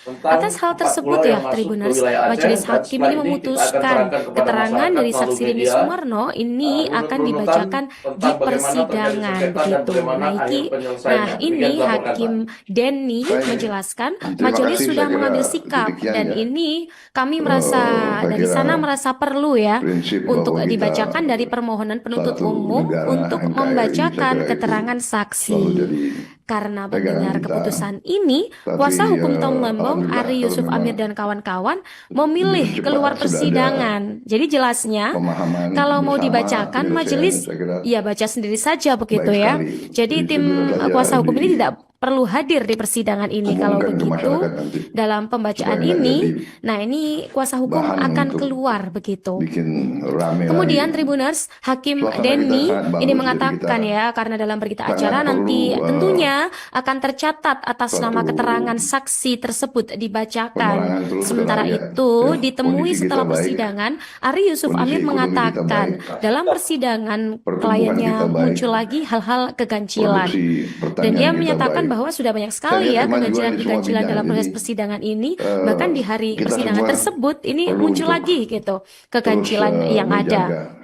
tentang Atas hal 4 tersebut pulau ya, yang masuk ke Tribuners, wilayah Aceh, majelis dan hakim setelah ini ini kita akan memutuskan serahkan kepada keterangan masyarakat dari melalui saksi Rini media Sumarno ini akan runut-runutan dibacakan di tentang bagaimana terjadi persidangan sengketa dan begitu. bagaimana Nah, akhir ini penyelesaiannya. ini Demikian dilaporkan, Hakim Pak. Denny Baik. menjelaskan Terima majelis kasih, sudah saya kira mengambil sikap demikian dan ya. ini kami merasa saya dari kira sana merasa perlu ya prinsip untuk bahwa kita dibacakan dari permohonan penuntut satu umum negara untuk NKRI, saya membacakan kira itu keterangan selalu saksi. jadi Karena pegangan mendengar kita. keputusan ini, Tapi kuasa hukum Tom Lembong, alhamdulillah Ari kalau Yusuf memang Amir dan kawan-kawan memilih cepat keluar sudah ada persidangan. Jadi jelasnya, pemahaman kalau mau bersama, dibacakan penyelesaian, majelis saya kira ya baca sendiri saja begitu baik ya. sekali. Jadi tim segera saja kuasa hukum ini tidak perlu hadir di persidangan ini. Kalau umumkan ke begitu, masyarakat nanti dalam pembacaan supaya nggak ini, jadi nah ini kuasa hukum bahan akan untuk keluar begitu. bikin rame Kemudian lagi. Tribuners, Hakim Suasana kita Denny sangat bagus, ini jadi mengatakan kita ya, karena dalam berita sangat acara nanti perlu, tentunya akan tercatat atas suatu nama keterangan saksi tersebut dibacakan. penerangan terus ke Sementara rakyat. itu, Ya, ditemui kondisi kita setelah baik, persidangan, Ari Yusuf kondisi Amir ekonomi kita mengatakan baik, dalam persidangan pertumbuhan kliennya kita baik, muncul lagi hal-hal keganjilan. produksi Dan pertanian dia kita menyatakan baik. bahwa sudah banyak Saya sekali lihat ya kemajuan di semua keganjilan-keganjilan dalam bidang. proses Jadi persidangan ini. Bahkan di hari kita persidangan semua tersebut ini perlu muncul untuk lagi gitu terus keganjilan yang ada. menjaga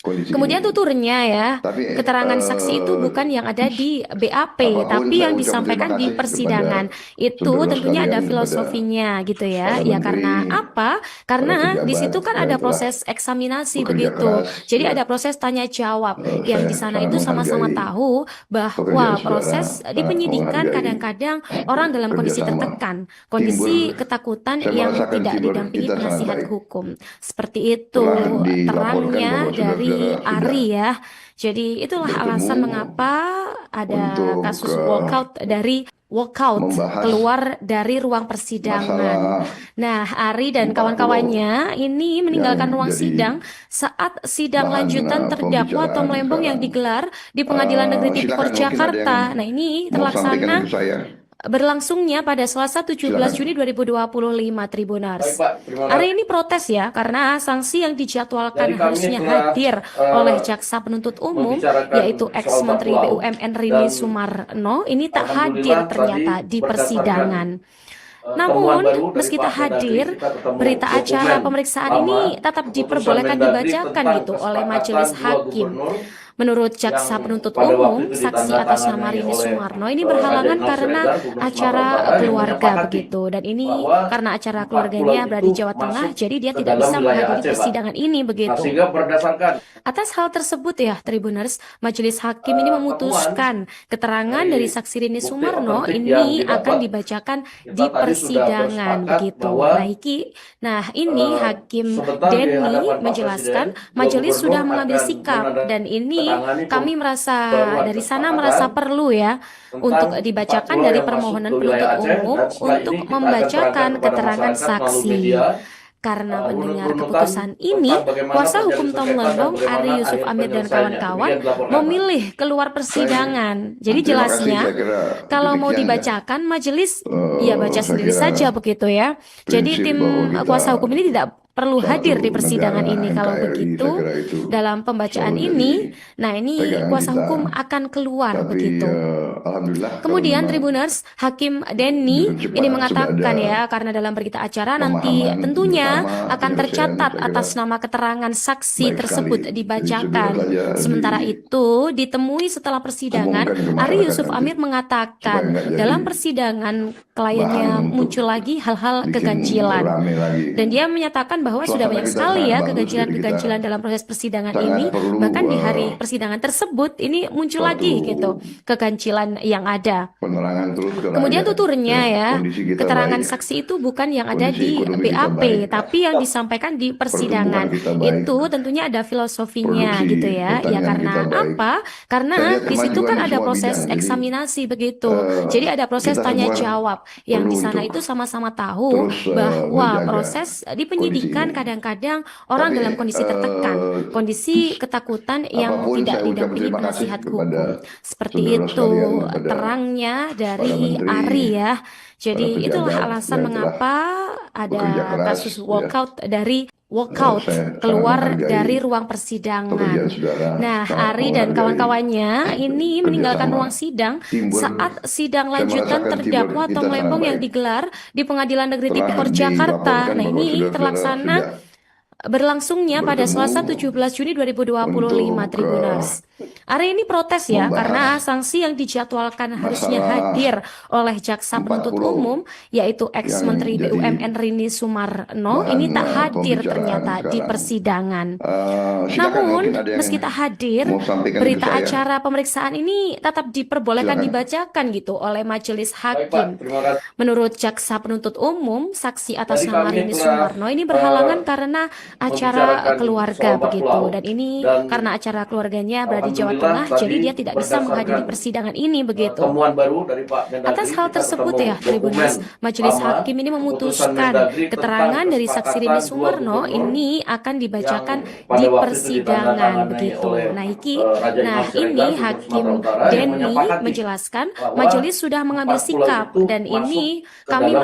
kondisi Kemudian ini. tuturnya ya, Tapi keterangan saksi itu bukan yang ada di BAP, apapun tapi saya yang ucap disampaikan terima di kasih persidangan. Itu saudara tentunya ada sekalian, filosofinya gitu ya. para Ya menteri, karena apa? para Karena di pejabat situ kan yang ada telah proses eksaminasi bekerja begitu. keras, Jadi ya. ada proses tanya jawab. Yang Saya di sana sangat itu sama-sama menghargai tahu bahwa pekerjaan saudara, proses di sangat penyidikan menghargai kadang-kadang orang dalam kondisi kerjasama, tertekan, kondisi teamwork. ketakutan Saya yang merasakan tidak teamwork didampingi kita sangat penasihat baik. hukum. Seperti itu Telah dilaporkan terangnya bahwa dari saudara-saudara Ari ya. Jadi itulah alasan bertemu mengapa ada untuk kasus walkout membahas keluar dari ruang persidangan. masalah Nah, Ari dan 40 kawan-kawannya ini meninggalkan yang ruang jadi sidang saat sidang bahan, lanjutan terdakwa Tom pembicaraan Lembong yang sekarang. digelar di Pengadilan Negeri Tipikor Silakan, mungkin ada Jakarta. yang Nah, ini mau sampaikan terlaksana untuk saya. berlangsungnya pada Selasa 17 Silakan. Juni 2025 Tribunars. Baik, Pak. Terima Hari kasih. ini protes ya karena sanksi yang dijadwalkan Jadi kami harusnya telah, hadir oleh jaksa penuntut umum membicarakan yaitu soal ex-Menteri 40 laut BUMN Rini dan Sumarno ini tak hadir alhamdulillah ternyata tadi di berdasarkan persidangan. temuan Namun, baru dari meski Pak tak Mendagri, hadir, kita ketemu berita acara dokumen pemeriksaan lama ini tetap keputusan diperbolehkan Mendagri dibacakan tentang gitu oleh kesepakatan majelis dua hakim. gubernur Menurut jaksa yang penuntut pada waktu umum, itu saksi atas nama ditandatangani Rini oleh Sumarno ini Raja berhalangan Inal karena Siregar, Gubernur Sumatera acara Utara, yang keluarga menyepakati begitu. Dan ini bahwa karena acara 4 keluarganya pulau berada di itu Jawa Tengah, masuk jadi dia ke tidak dalam bisa wilayah menghadiri Aceh, Pak. persidangan ini Nah, begitu. sehingga berdasarkan Atas hal tersebut ya, Tribuners, majelis hakim ini temuan memutuskan keterangan dari dari saksi Rini bukti Sumarno otentik yang ini akan didapat, dibacakan kita di tadi sudah persidangan bersepakat begitu. bahwa Nah, ini Hakim sebentar di Denny hadapan Pak menjelaskan Presiden, dua majelis gubernur sudah mengambil akan sikap dan ini menandatangani kami merasa pembaruan dari sana kesepakatan merasa perlu ya tentang untuk 4 dibacakan pulau dari yang masuk permohonan ke wilayah penuntut Aceh, umum dan setelah untuk ini kita akan membacakan serahkan kepada keterangan masyarakat melalui saksi. media Karena mendengar runut-runutan keputusan ini, tentang bagaimana kuasa terjadi hukum Tom sengketa dan Lembong, bagaimana Ari Yusuf akhir Amir dan penyelesaiannya. kawan-kawan Demikian dilaporkan, Pak. memilih keluar persidangan. Jadi Terima kasih, jelasnya, saya kira kalau mau demikian ya. dibacakan, majelis ya baca Saya sendiri kira saja begitu ya. Jadi prinsip tim bahwa kita kuasa hukum ini tidak perlu satu hadir di persidangan negara ini. Kalau NKRI, begitu, saya kira itu dalam pembacaan selalu ini, jadi nah ini pegangan kuasa kita. hukum akan keluar Tapi begitu. alhamdulillah kalau Kemudian memang Tribuners, Hakim Denny dengan cepat ini sudah mengatakan ada ya, karena dalam berita acara nanti pemahaman tentunya bersama, akan penyelesaian, tercatat saya kira atas nama keterangan saksi baik tersebut sekali. Jadi dibacakan. segera saja Sementara itu, ditemui setelah persidangan, umumkan ke Ari masyarakat Yusuf nanti Amir supaya mengatakan nggak jadi dalam persidangan kliennya bahan untuk muncul lagi hal-hal bikin keganjilan. rame lagi. Dan dia menyatakan bahwa sudah banyak sekali ya keganjilan-keganjilan dalam proses persidangan ini, bahkan di hari persidangan tersebut ini muncul lagi gitu keganjilan yang ada. Kemudian tuturnya ya, keterangan saksi itu bukan yang ada di BAP, tapi yang disampaikan di persidangan. Itu tentunya ada filosofinya gitu ya. Ya karena apa? Karena di situ kan ada proses eksaminasi begitu. Jadi ada proses tanya jawab yang di sana itu sama-sama tahu bahwa proses di penyidikan kadang-kadang orang dalam kondisi tertekan, kondisi ketakutan yang tidak didampingi penasihat hukum. Seperti itu terangnya dari Ari ya. Jadi itulah alasan mengapa ada kasus walkout keluar dari ruang persidangan. Nah, Ari dan kawan-kawannya ini meninggalkan ruang sidang saat sidang lanjutan terdakwa Tom Lembong yang digelar di Pengadilan Negeri Tipikor Jakarta. Nah, ini berlangsungnya pada Selasa 17 Juni 2025 Tribuners. Ari ini protes ya karena sanksi yang dijadwalkan harusnya hadir oleh jaksa penuntut umum yaitu ex-Menteri BUMN Rini Sumarno ini tak hadir ternyata di persidangan. Namun meski tak hadir, berita acara pemeriksaan ini tetap diperbolehkan dibacakan gitu oleh majelis hakim. Menurut jaksa penuntut umum, saksi atas nama Rini Sumarno ini berhalangan karena acara keluarga begitu, dan ini karena acara keluarganya berada di Jawa Tengah, jadi dia tidak bisa menghadiri persidangan ini begitu. Atas hal tersebut ya, Tribuners, majelis hakim ini memutuskan keterangan dari saksi Rini Sumarno ini akan dibacakan di persidangan begitu. Nah ini Hakim Denny menjelaskan majelis sudah mengambil sikap, dan ini kami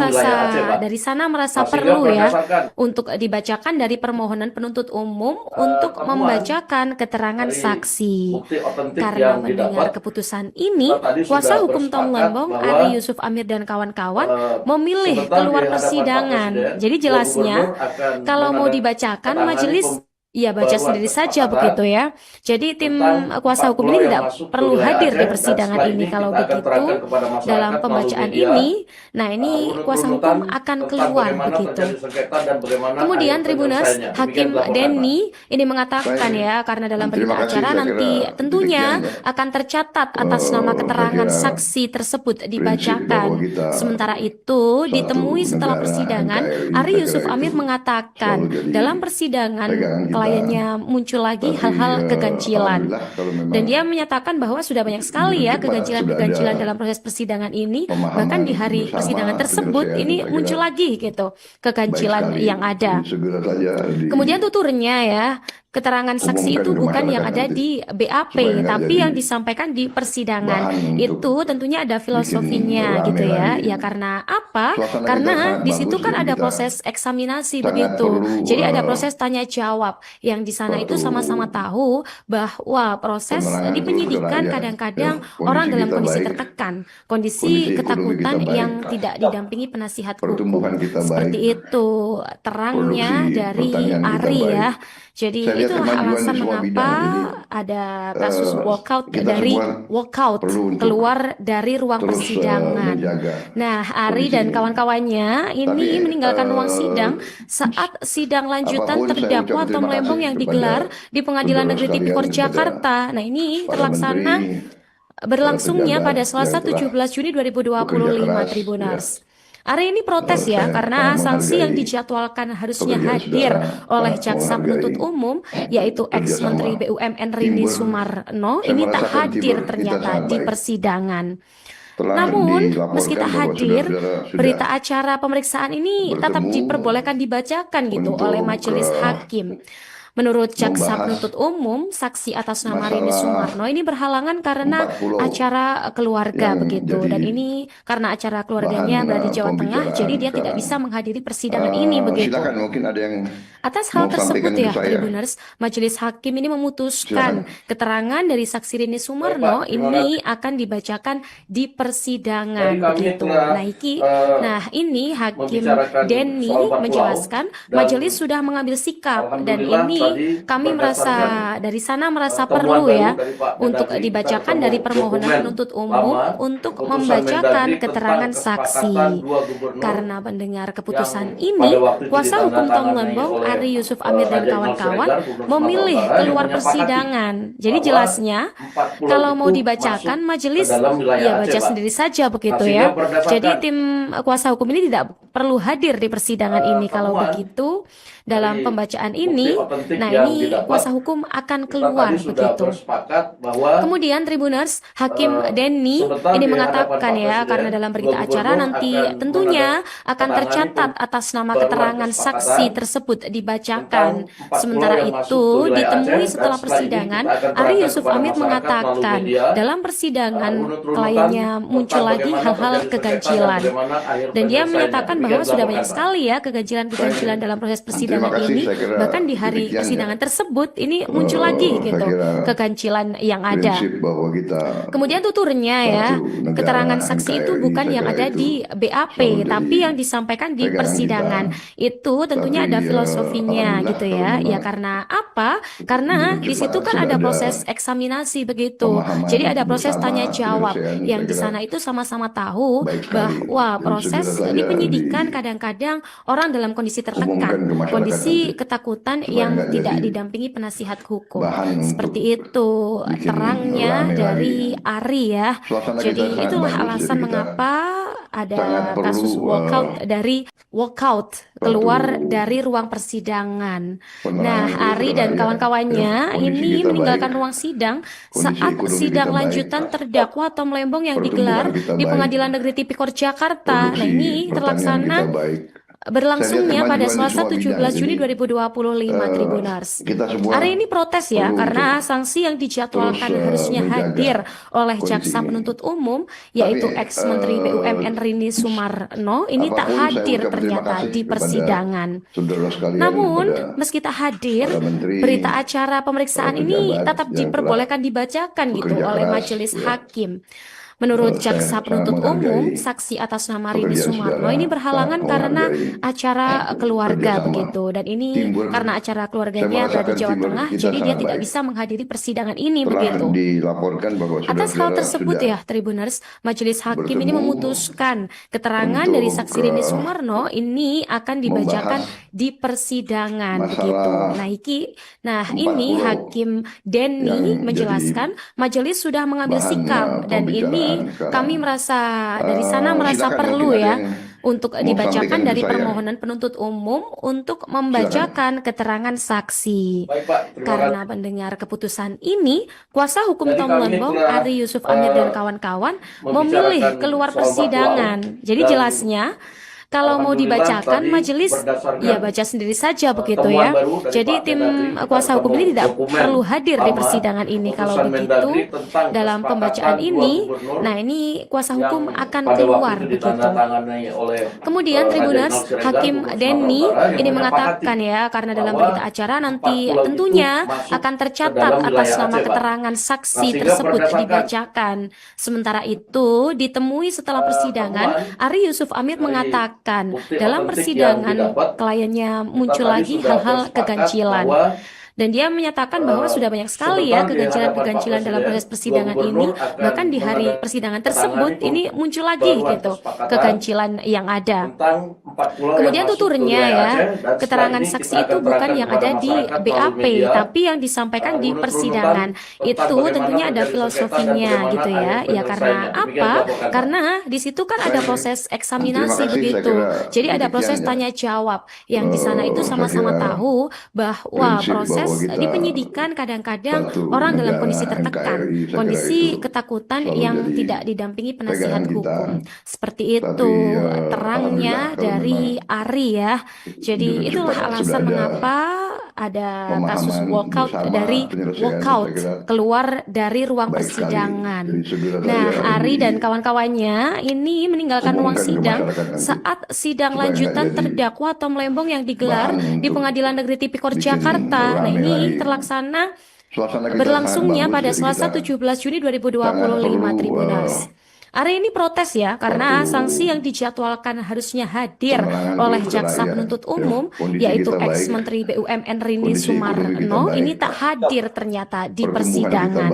dari sana merasa perlu ya untuk dibacakan dari permohonan penuntut umum untuk membacakan keterangan saksi. Karena mendengar keputusan ini, kuasa hukum Tom Lembong, Ari Yusuf Amir dan kawan-kawan memilih keluar persidangan. Jadi jelasnya, kalau mau dibacakan majelis ya baca sendiri saja begitu ya. Jadi tim kuasa hukum ini tidak perlu hadir di persidangan ini. Kalau begitu dalam pembacaan ini, nah ini kuasa hukum akan keluar begitu. Kemudian Tribuners, Hakim Denny ini mengatakan ya, karena dalam berita acara nanti tentunya akan tercatat atas nama keterangan saksi tersebut dibacakan. Sementara itu ditemui setelah persidangan, Ari Yusuf Amir mengatakan dalam persidangan kliennya muncul lagi hal-hal keganjilan, dan dia menyatakan bahwa sudah banyak sekali ya keganjilan-keganjilan dalam proses persidangan ini, bahkan di hari persidangan tersebut ini muncul lagi gitu keganjilan yang ada. Kemudian tuturnya ya, keterangan saksi itu bukan yang ada di BAP, tapi yang disampaikan di persidangan. Itu tentunya ada filosofinya gitu ya. Ya karena apa? Karena di situ kan ada proses eksaminasi begitu. Jadi ada proses tanya jawab yang di sana itu sama-sama tahu bahwa proses di penyidikan kadang-kadang orang dalam kondisi tertekan, kondisi ketakutan yang tidak didampingi penasihat hukum. Seperti itu terangnya dari Ari ya. Jadi itulah alasan mengapa ada kasus walkout keluar dari ruang persidangan. Nah, Ari dan kawan-kawannya ini meninggalkan ruang sidang saat sidang lanjutan terdakwa Tom Lembong yang digelar di Pengadilan Negeri Tipikor Jakarta. Nah, ini berlangsungnya pada Selasa 17 Juni 2025 Tribuners. Ari ini protes ya karena sanksi yang dijadwalkan harusnya hadir oleh jaksa penuntut umum yaitu ex-Menteri BUMN Rini Sumarno ini tak hadir ternyata di persidangan. Namun meski tak hadir, berita acara pemeriksaan ini tetap diperbolehkan dibacakan gitu oleh majelis hakim. Menurut jaksa penuntut umum, saksi atas nama Rini Sumarno ini berhalangan karena acara keluarga begitu, dan ini karena acara keluarganya berada di Jawa Tengah, jadi dia tidak bisa menghadiri persidangan ini begitu. Atas hal tersebut ya, Tribuners, majelis hakim ini memutuskan keterangan dari saksi Rini Sumarno ini akan dibacakan di persidangan begitu. Nah ini Hakim Denny menjelaskan majelis sudah mengambil sikap, dan ini kami merasa dari sana merasa perlu ya untuk dibacakan dari permohonan penuntut umum untuk membacakan keterangan saksi. Karena mendengar keputusan ini, kuasa hukum Tom Lembong, Ari Yusuf Amir dan kawan-kawan memilih keluar persidangan. Jadi jelasnya, kalau mau dibacakan majelis ya baca sendiri saja begitu ya. Jadi tim kuasa hukum ini tidak perlu hadir di persidangan ini. Kalau begitu, dalam pembacaan ini, nah ini kuasa hukum akan keluar begitu. Kemudian Tribuners, Hakim Denny ini mengatakan ya, karena dalam berita acara nanti tentunya akan tercatat atas nama keterangan saksi tersebut dibacakan. Sementara itu, ditemui setelah persidangan, Ari Yusuf Amir mengatakan dalam persidangan kliennya muncul lagi hal-hal keganjilan. Dan dia menyatakan bahwa sudah banyak sekali ya keganjilan-keganjilan dalam proses persidangan ini, bahkan di hari persidangan tersebut ini muncul lagi gitu keganjilan yang ada. Kemudian tuturnya ya, keterangan saksi itu bukan yang ada di BAP, tapi yang disampaikan di persidangan. Itu tentunya ada filosofinya gitu ya. Ya karena apa? Karena di situ kan ada proses eksaminasi begitu. Jadi ada proses tanya jawab yang di sana itu sama-sama tahu bahwa proses di penyidikan kadang-kadang orang dalam kondisi tertekan, kondisi ketakutan yang tidak didampingi penasihat hukum. Seperti itu terangnya dari Ari ya. Jadi itulah alasan mengapa ada kasus walkout keluar dari ruang persidangan. Nah, Ari dan kawan-kawannya ini meninggalkan ruang sidang saat sidang lanjutan terdakwa Tom Lembong yang digelar di Pengadilan Negeri Tipikor Jakarta. Nah, ini berlangsungnya pada Selasa 17 Juni 2025 Tribuners. Hari ini protes ya karena sanksi yang dijadwalkan harusnya hadir oleh jaksa penuntut umum yaitu ex-menteri BUMN Rini Sumarno ini tak hadir ternyata di persidangan. Namun meski tak hadir, berita acara pemeriksaan ini tetap diperbolehkan dibacakan gitu oleh majelis hakim. Menurut jaksa penuntut umum, saksi atas nama Rini Sumarno ini berhalangan karena acara keluarga begitu. Dan ini karena acara keluarganya berada di Jawa Tengah, jadi dia tidak bisa menghadiri persidangan ini begitu. Atas hal tersebut ya, Tribuners, majelis hakim ini memutuskan keterangan dari saksi Rini Sumarno ini akan dibacakan di persidangan begitu. Nah ini Hakim Denny menjelaskan majelis sudah mengambil sikap dan ini kami merasa dari sana merasa perlu ya untuk dibacakan dari permohonan penuntut umum untuk membacakan keterangan saksi. Karena mendengar keputusan ini, kuasa hukum Tom Lembong, Ari Yusuf Amir dan kawan-kawan memilih keluar persidangan. Jadi jelasnya, kalau mau dibacakan majelis ya baca sendiri saja begitu ya. Jadi tim kuasa hukum ini tidak perlu hadir di persidangan ini. Kalau begitu dalam pembacaan ini, nah ini kuasa hukum akan keluar begitu. Kemudian Tribuners, Hakim Denny ini mengatakan ya karena dalam berita acara nanti tentunya akan tercatat atas nama keterangan saksi tersebut dibacakan. Sementara itu ditemui setelah persidangan, Ari Yusuf Amir mengatakan dalam persidangan kliennya muncul lagi hal-hal keganjilan. Dan dia menyatakan bahwa sudah banyak sekali ya keganjilan-keganjilan dalam proses persidangan ini. Bahkan di hari persidangan tersebut ini muncul lagi gitu keganjilan yang ada. Kemudian tuturnya ya, keterangan saksi itu bukan yang ada di BAP, tapi yang disampaikan di persidangan. Itu tentunya ada filosofinya gitu ya. Ya karena apa? Karena di situ kan ada proses eksaminasi begitu. Jadi ada proses tanya jawab yang di sana itu sama-sama tahu bahwa proses di penyidikan kadang-kadang orang dalam kondisi tertekan, kondisi ketakutan yang tidak didampingi penasihat hukum. Seperti itu terangnya dari Ari ya. Jadi itulah alasan mengapa ada kasus walkout keluar dari ruang persidangan. Nah, Ari dan kawan-kawannya ini meninggalkan ruang sidang saat sidang lanjutan terdakwa Tom Lembong yang digelar di Pengadilan Negeri Tipikor Jakarta. Nah, ini berlangsungnya pada Selasa 17 Juni 2025 Tribuners. Ari ini protes ya karena sanksi yang dijadwalkan harusnya hadir oleh jaksa penuntut umum, yaitu ex-Menteri BUMN Rini Sumarno, ini tak hadir ternyata di persidangan.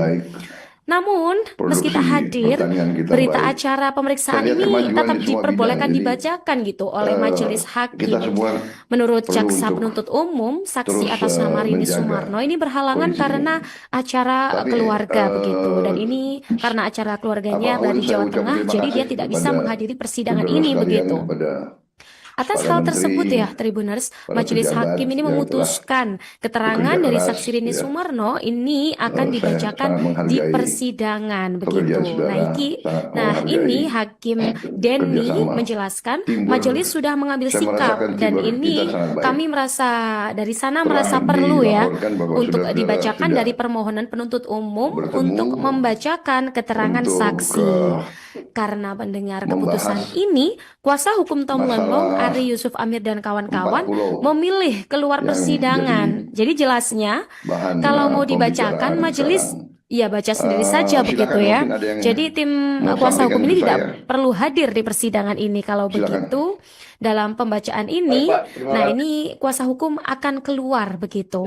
Namun, meski tak hadir, berita acara pemeriksaan ini tetap diperbolehkan dibacakan gitu oleh majelis hakim. Menurut jaksa penuntut umum, saksi atas nama Rini Sumarno ini berhalangan karena acara keluarga begitu. Dan ini karena acara keluarganya berada di Jawa Tengah, jadi dia tidak bisa menghadiri persidangan ini begitu. Atas hal tersebut ya, Tribuners, majelis hakim ini memutuskan keterangan dari saksi Rini Sumarno ini akan dibacakan di persidangan begitu. Nah, ini Hakim Denny menjelaskan majelis sudah mengambil sikap dan ini kami merasa perlu ya untuk dibacakan dari permohonan penuntut umum untuk membacakan keterangan saksi. Karena mendengar keputusan ini, kuasa hukum Tom Lembong, Ari Yusuf Amir dan kawan-kawan memilih keluar persidangan. Jadi jelasnya, kalau mau dibacakan majelis ya baca sendiri saja begitu ya. Jadi tim kuasa hukum ini tidak perlu hadir di persidangan ini. Kalau begitu, dalam pembacaan ini, nah ini kuasa hukum akan keluar begitu.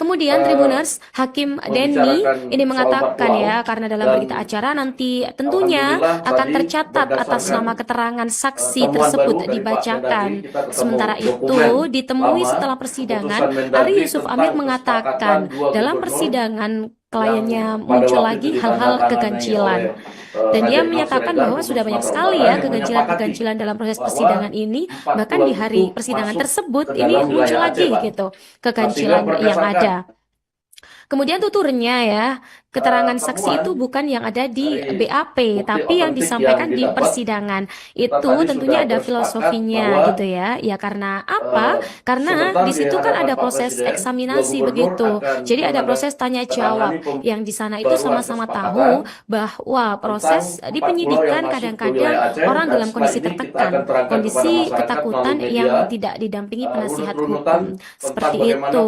Kemudian Tribuners, Hakim Denny ini mengatakan ya, karena dalam berita acara nanti tentunya akan tercatat atas nama keterangan saksi tersebut dibacakan. Sementara itu, ditemui setelah persidangan, Ari Yusuf Amir mengatakan dalam persidangan kliennya muncul lagi hal-hal keganjilan. Dan dia menyatakan bahwa sudah banyak sekali ya keganjilan-keganjilan dalam proses persidangan ini. Bahkan di hari persidangan tersebut ini muncul lagi gitu keganjilan yang ada. Kemudian tuturnya ya, keterangan saksi itu bukan yang ada di BAP, tapi yang disampaikan di persidangan. Itu tentunya ada filosofinya gitu ya. Ya karena apa? Karena di situ kan ada proses eksaminasi begitu. Jadi ada proses tanya jawab yang di sana itu sama-sama tahu bahwa proses di penyidikan kadang-kadang orang dalam kondisi tertekan, kondisi ketakutan yang tidak didampingi penasihat hukum. Seperti itu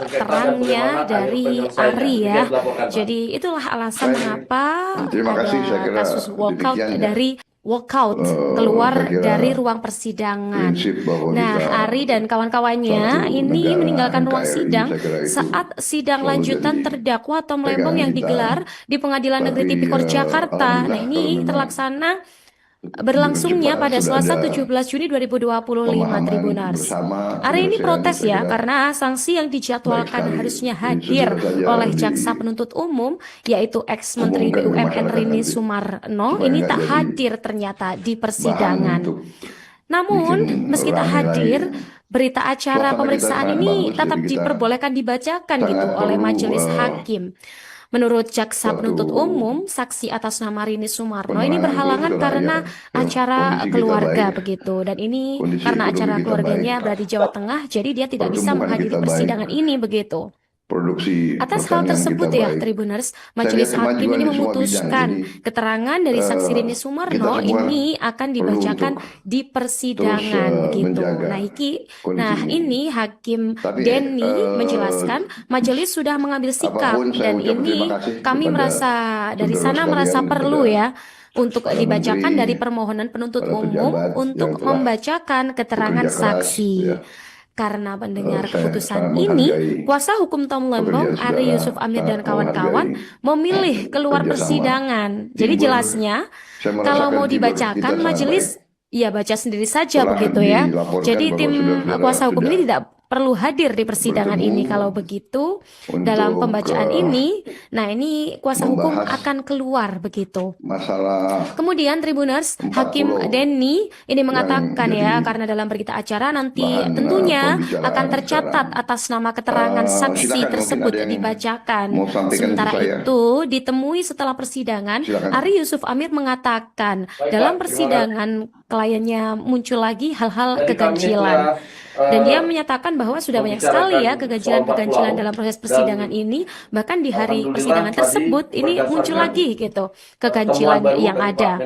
terangnya dari Ari ya. Jadi itulah alasan mengapa ada kasus walkout keluar dari ruang persidangan. Nah, Ari dan kawan-kawannya ini meninggalkan ruang sidang saat sidang lanjutan terdakwa Tom Lembong yang digelar di Pengadilan Negeri Tipikor Jakarta. Nah, ini berlangsungnya pada Selasa 17 Juni 2025 Tribuners. Ari ini protes ya karena sanksi yang dijadwalkan harusnya hadir oleh jaksa penuntut umum, yaitu ex-Menteri BUMN Rini Sumarno, ini tak hadir ternyata di persidangan. Namun, meski tak hadir, berita acara pemeriksaan ini tetap diperbolehkan dibacakan gitu oleh majelis hakim. Menurut jaksa penuntut umum, saksi atas nama Rini Sumarno ini berhalangan karena acara keluarga begitu. Dan ini karena acara keluarganya berada di Jawa Tengah, jadi dia tidak bisa menghadiri persidangan ini begitu. Atas hal tersebut ya, Tribuners, majelis hakim ini memutuskan keterangan dari saksi Rini Sumarno ini akan dibacakan di persidangan begitu. Nah, ini Hakim Denny menjelaskan majelis sudah mengambil sikap dan ini kami merasa perlu ya untuk dibacakan dari permohonan penuntut umum untuk membacakan keterangan saksi. Karena mendengar keputusan ini, kuasa hukum Tom Lembong, Ari Yusuf Amir dan kawan-kawan memilih keluar persidangan. Jadi jelasnya, kalau mau dibacakan majelis, ya baca sendiri saja begitu ya. Jadi tim kuasa hukum ini tidak perlu hadir di persidangan ini. Kalau begitu, dalam pembacaan ini, nah ini kuasa hukum akan keluar begitu. Kemudian Tribuners, Hakim Denny ini mengatakan ya, karena dalam berita acara nanti tentunya akan tercatat atas nama keterangan saksi tersebut dibacakan. Sementara itu, ditemui setelah persidangan, Ari Yusuf Amir mengatakan dalam persidangan kliennya muncul lagi hal-hal keganjilan. Dan dia menyatakan bahwa sudah banyak sekali ya keganjilan-keganjilan dalam proses persidangan ini, bahkan di hari persidangan tersebut ini muncul lagi gitu keganjilan yang ada.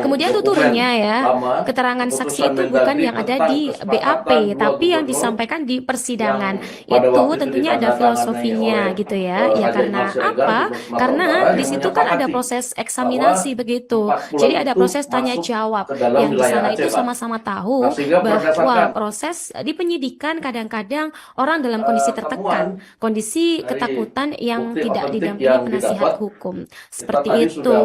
Kemudian tuturnya ya, keterangan saksi itu bukan yang ada di BAP, tapi yang disampaikan di persidangan. Itu tentunya ada filosofinya gitu ya. Ya karena apa? Karena di situ kan ada proses eksaminasi begitu. Jadi ada proses tanya jawab yang di sana itu sama-sama tahu bahwa proses di penyidikan kadang-kadang orang dalam kondisi tertekan, kondisi ketakutan yang tidak didampingi penasihat hukum. Seperti itu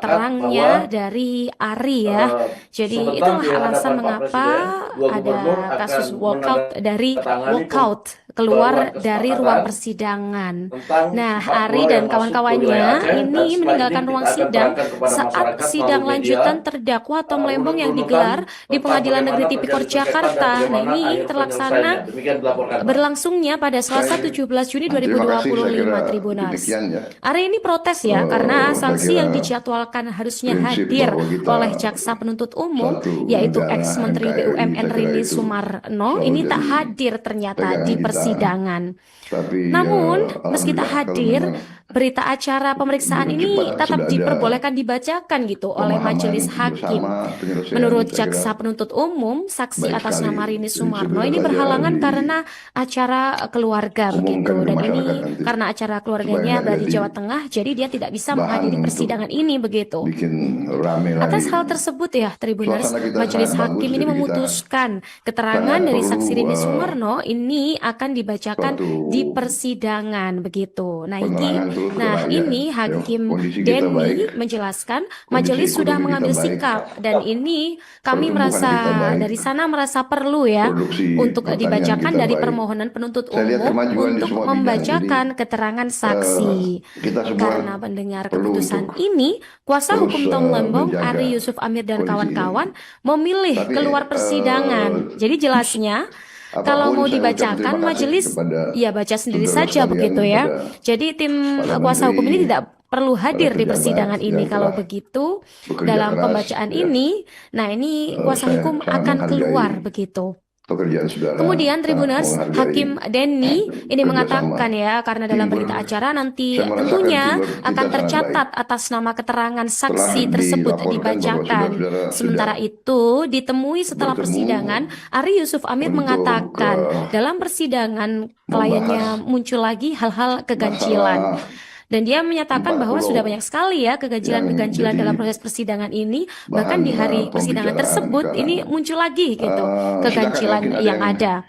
terangnya dari Ari ya. Jadi itulah alasan mengapa ada kasus walkout keluar dari ruang persidangan. Nah, Ari dan kawan-kawannya ini meninggalkan ruang sidang saat sidang lanjutan terdakwa Tom Lembong yang digelar di Pengadilan Negeri Tipikor Jakarta. Nah, ini terlaksana berlangsungnya pada Selasa 17 Juni 2025 Tribuners. Ari ini protes ya karena sanksi yang dijadwalkan harusnya hadir oleh jaksa penuntut umum yaitu ex-Menteri BUMN Rini Sumarno ini tak hadir ternyata di persidangan. Namun, meski tak hadir, berita acara pemeriksaan ini tetap diperbolehkan dibacakan gitu oleh majelis hakim. Menurut jaksa penuntut umum, saksi atas nama Rini Sumarno ini berhalangan karena acara keluarga begitu. Dan ini karena acara keluarganya berada di Jawa Tengah, jadi dia tidak bisa menghadiri persidangan ini begitu. Atas hal tersebut ya, Tribuners, majelis hakim ini memutuskan keterangan dari saksi Rini Sumarno ini akan dibacakan di persidangan begitu. Nah, ini Hakim Denny menjelaskan majelis sudah mengambil sikap dan ini kami dari sana merasa perlu ya untuk dibacakan dari permohonan penuntut umum untuk membacakan keterangan saksi. Karena mendengar keputusan ini, kuasa hukum Tom Lembong, Ari Yusuf Amir dan kawan-kawan memilih keluar persidangan. Jadi jelasnya kalau mau dibacakan majelis ya baca sendiri saja begitu ya. Jadi tim kuasa hukum ini tidak perlu hadir di persidangan ini. Kalau begitu dalam pembacaan ini, nah ini kuasa hukum akan keluar begitu. Kemudian Tribuners, Hakim Denny ini mengatakan ya, karena dalam berita acara nanti tentunya akan tercatat atas nama keterangan saksi tersebut dibacakan. Sementara itu, ditemui setelah persidangan, Ari Yusuf Amir mengatakan dalam persidangan kliennya muncul lagi hal-hal keganjilan. Dan dia menyatakan bahwa sudah banyak sekali ya keganjilan-keganjilan dalam proses persidangan ini, bahkan di hari persidangan tersebut ini muncul lagi gitu keganjilan yang ada.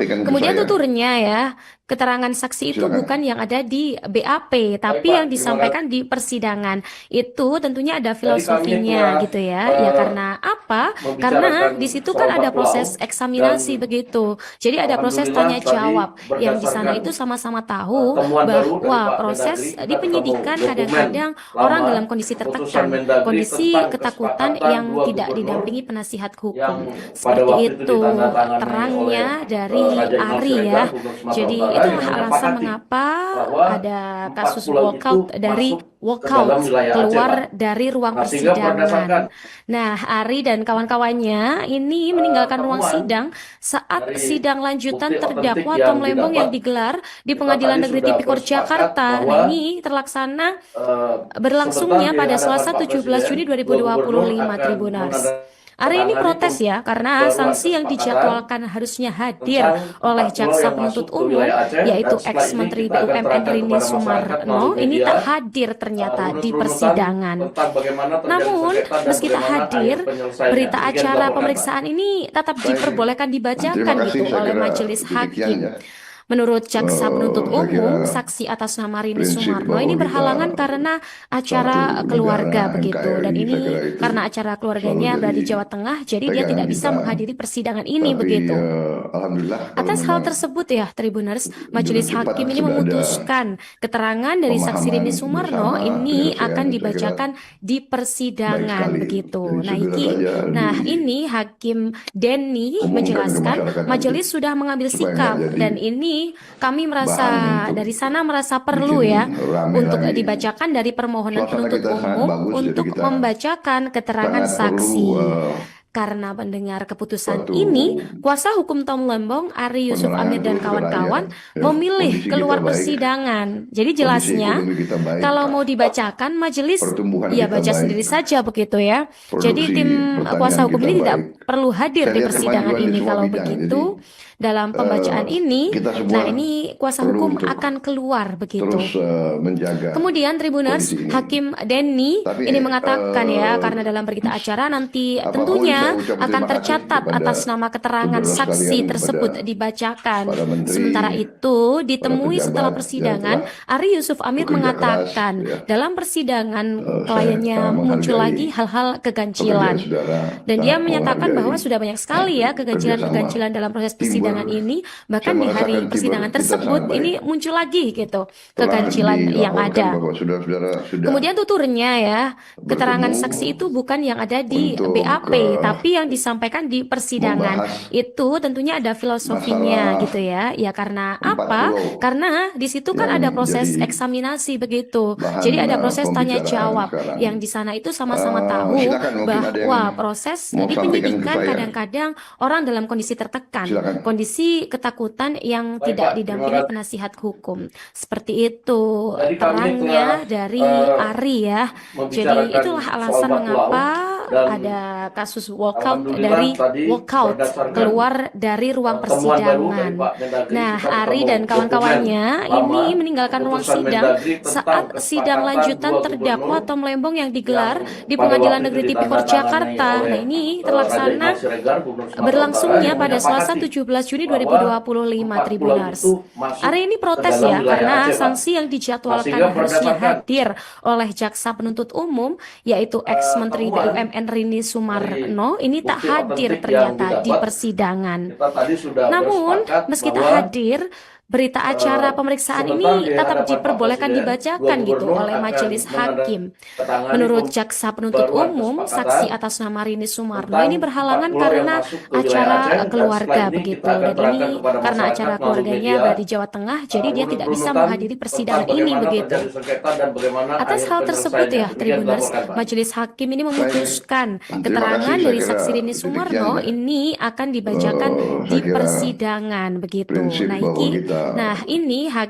Kemudian tuturnya ya, keterangan saksi itu bukan yang ada di BAP, tapi yang disampaikan di persidangan. Itu tentunya ada filosofinya gitu ya. Ya karena apa? Karena di situ kan ada proses eksaminasi begitu. Jadi ada proses tanya jawab yang di sana itu sama-sama tahu bahwa proses di penyidikan kadang-kadang orang dalam kondisi tertekan, kondisi ketakutan yang tidak didampingi penasihat hukum. Seperti itu terangnya dari Ari ya. Jadi itulah alasan mengapa ada kasus walkout keluar dari ruang persidangan. Nah, Ari dan kawan-kawannya ini meninggalkan ruang sidang saat sidang lanjutan terdakwa Tom Lembong yang digelar di Pengadilan Negeri Tipikor Jakarta. Nah, ini terlaksana berlangsungnya pada Selasa 17 Juni 2025 Tribuners. Ari ini protes ya karena sanksi yang dijadwalkan harusnya hadir oleh jaksa penuntut umum yaitu ex-Menteri BUMN Rini Sumarno ini tak hadir ternyata di persidangan. Namun meski tak hadir, berita acara pemeriksaan ini tetap diperbolehkan dibacakan gitu oleh majelis hakim. Menurut jaksa penuntut umum, saksi atas nama Rini Sumarno ini berhalangan karena acara keluarga begitu. Dan ini karena acara keluarganya berada di Jawa Tengah, jadi dia tidak bisa menghadiri persidangan ini begitu. Atas hal tersebut ya, Tribuners, majelis hakim ini memutuskan keterangan dari saksi Rini Sumarno ini akan dibacakan di persidangan begitu. Nah ini Hakim Denny menjelaskan majelis sudah mengambil sikap dan ini kami dari sana merasa perlu ya untuk dibacakan dari permohonan penuntut umum untuk membacakan keterangan saksi. Karena mendengar keputusan ini, kuasa hukum Tom Lembong, Ari Yusuf Amir dan kawan-kawan memilih keluar persidangan. Jadi jelasnya, kalau mau dibacakan majelis, ya baca sendiri saja begitu ya. Jadi tim kuasa hukum ini tidak perlu hadir di persidangan ini. Kalau begitu, dalam pembacaan ini, nah ini kuasa hukum akan keluar begitu. Kemudian Tribuners, Hakim Denny ini mengatakan ya, karena dalam berita acara nanti tentunya akan tercatat atas nama keterangan saksi tersebut dibacakan. Sementara itu, ditemui setelah persidangan, Ari Yusuf Amir mengatakan dalam persidangan kliennya muncul lagi hal-hal keganjilan. Dan dia menyatakan bahwa sudah banyak sekali ya keganjilan-keganjilan dalam proses persidangan ini, bahkan di hari persidangan tersebut ini muncul lagi gitu keganjilan yang ada. Kemudian tuturnya ya, keterangan saksi itu bukan yang ada di BAP, tapi yang disampaikan di persidangan. Itu tentunya ada filosofinya gitu ya. Ya karena apa? Karena di situ kan ada proses eksaminasi begitu. Jadi ada proses tanya jawab yang di sana itu sama-sama tahu bahwa proses di penyidikan kadang-kadang orang dalam kondisi tertekan, kondisi ketakutan yang tidak didampingi penasihat hukum. Seperti itu terangnya dari Ari ya. Jadi itulah alasan mengapa ada kasus walkout keluar dari ruang persidangan. Nah, Ari dan kawan-kawannya ini meninggalkan ruang sidang saat sidang lanjutan terdakwa Tom Lembong yang digelar di Pengadilan Negeri Tipikor Jakarta. Nah, ini berlangsungnya pada Selasa 17 Juni 2025 Tribuners. Ari ini protes ya karena sanksi yang dijadwalkan harusnya hadir oleh jaksa penuntut umum yaitu ex-menteri BUMN Rini Sumarno ini tak hadir ternyata di persidangan. Namun meski tak hadir, berita acara pemeriksaan ini tetap diperbolehkan dibacakan gitu oleh majelis hakim. Menurut jaksa penuntut umum, saksi atas nama Rini Sumarno ini berhalangan karena acara keluarga begitu. Dan ini karena acara keluarganya berada di Jawa Tengah, jadi dia tidak bisa menghadiri persidangan ini begitu. Atas hal tersebut ya, Tribuners, majelis hakim ini memutuskan keterangan dari saksi Rini Sumarno ini akan dibacakan di persidangan begitu. Nah ini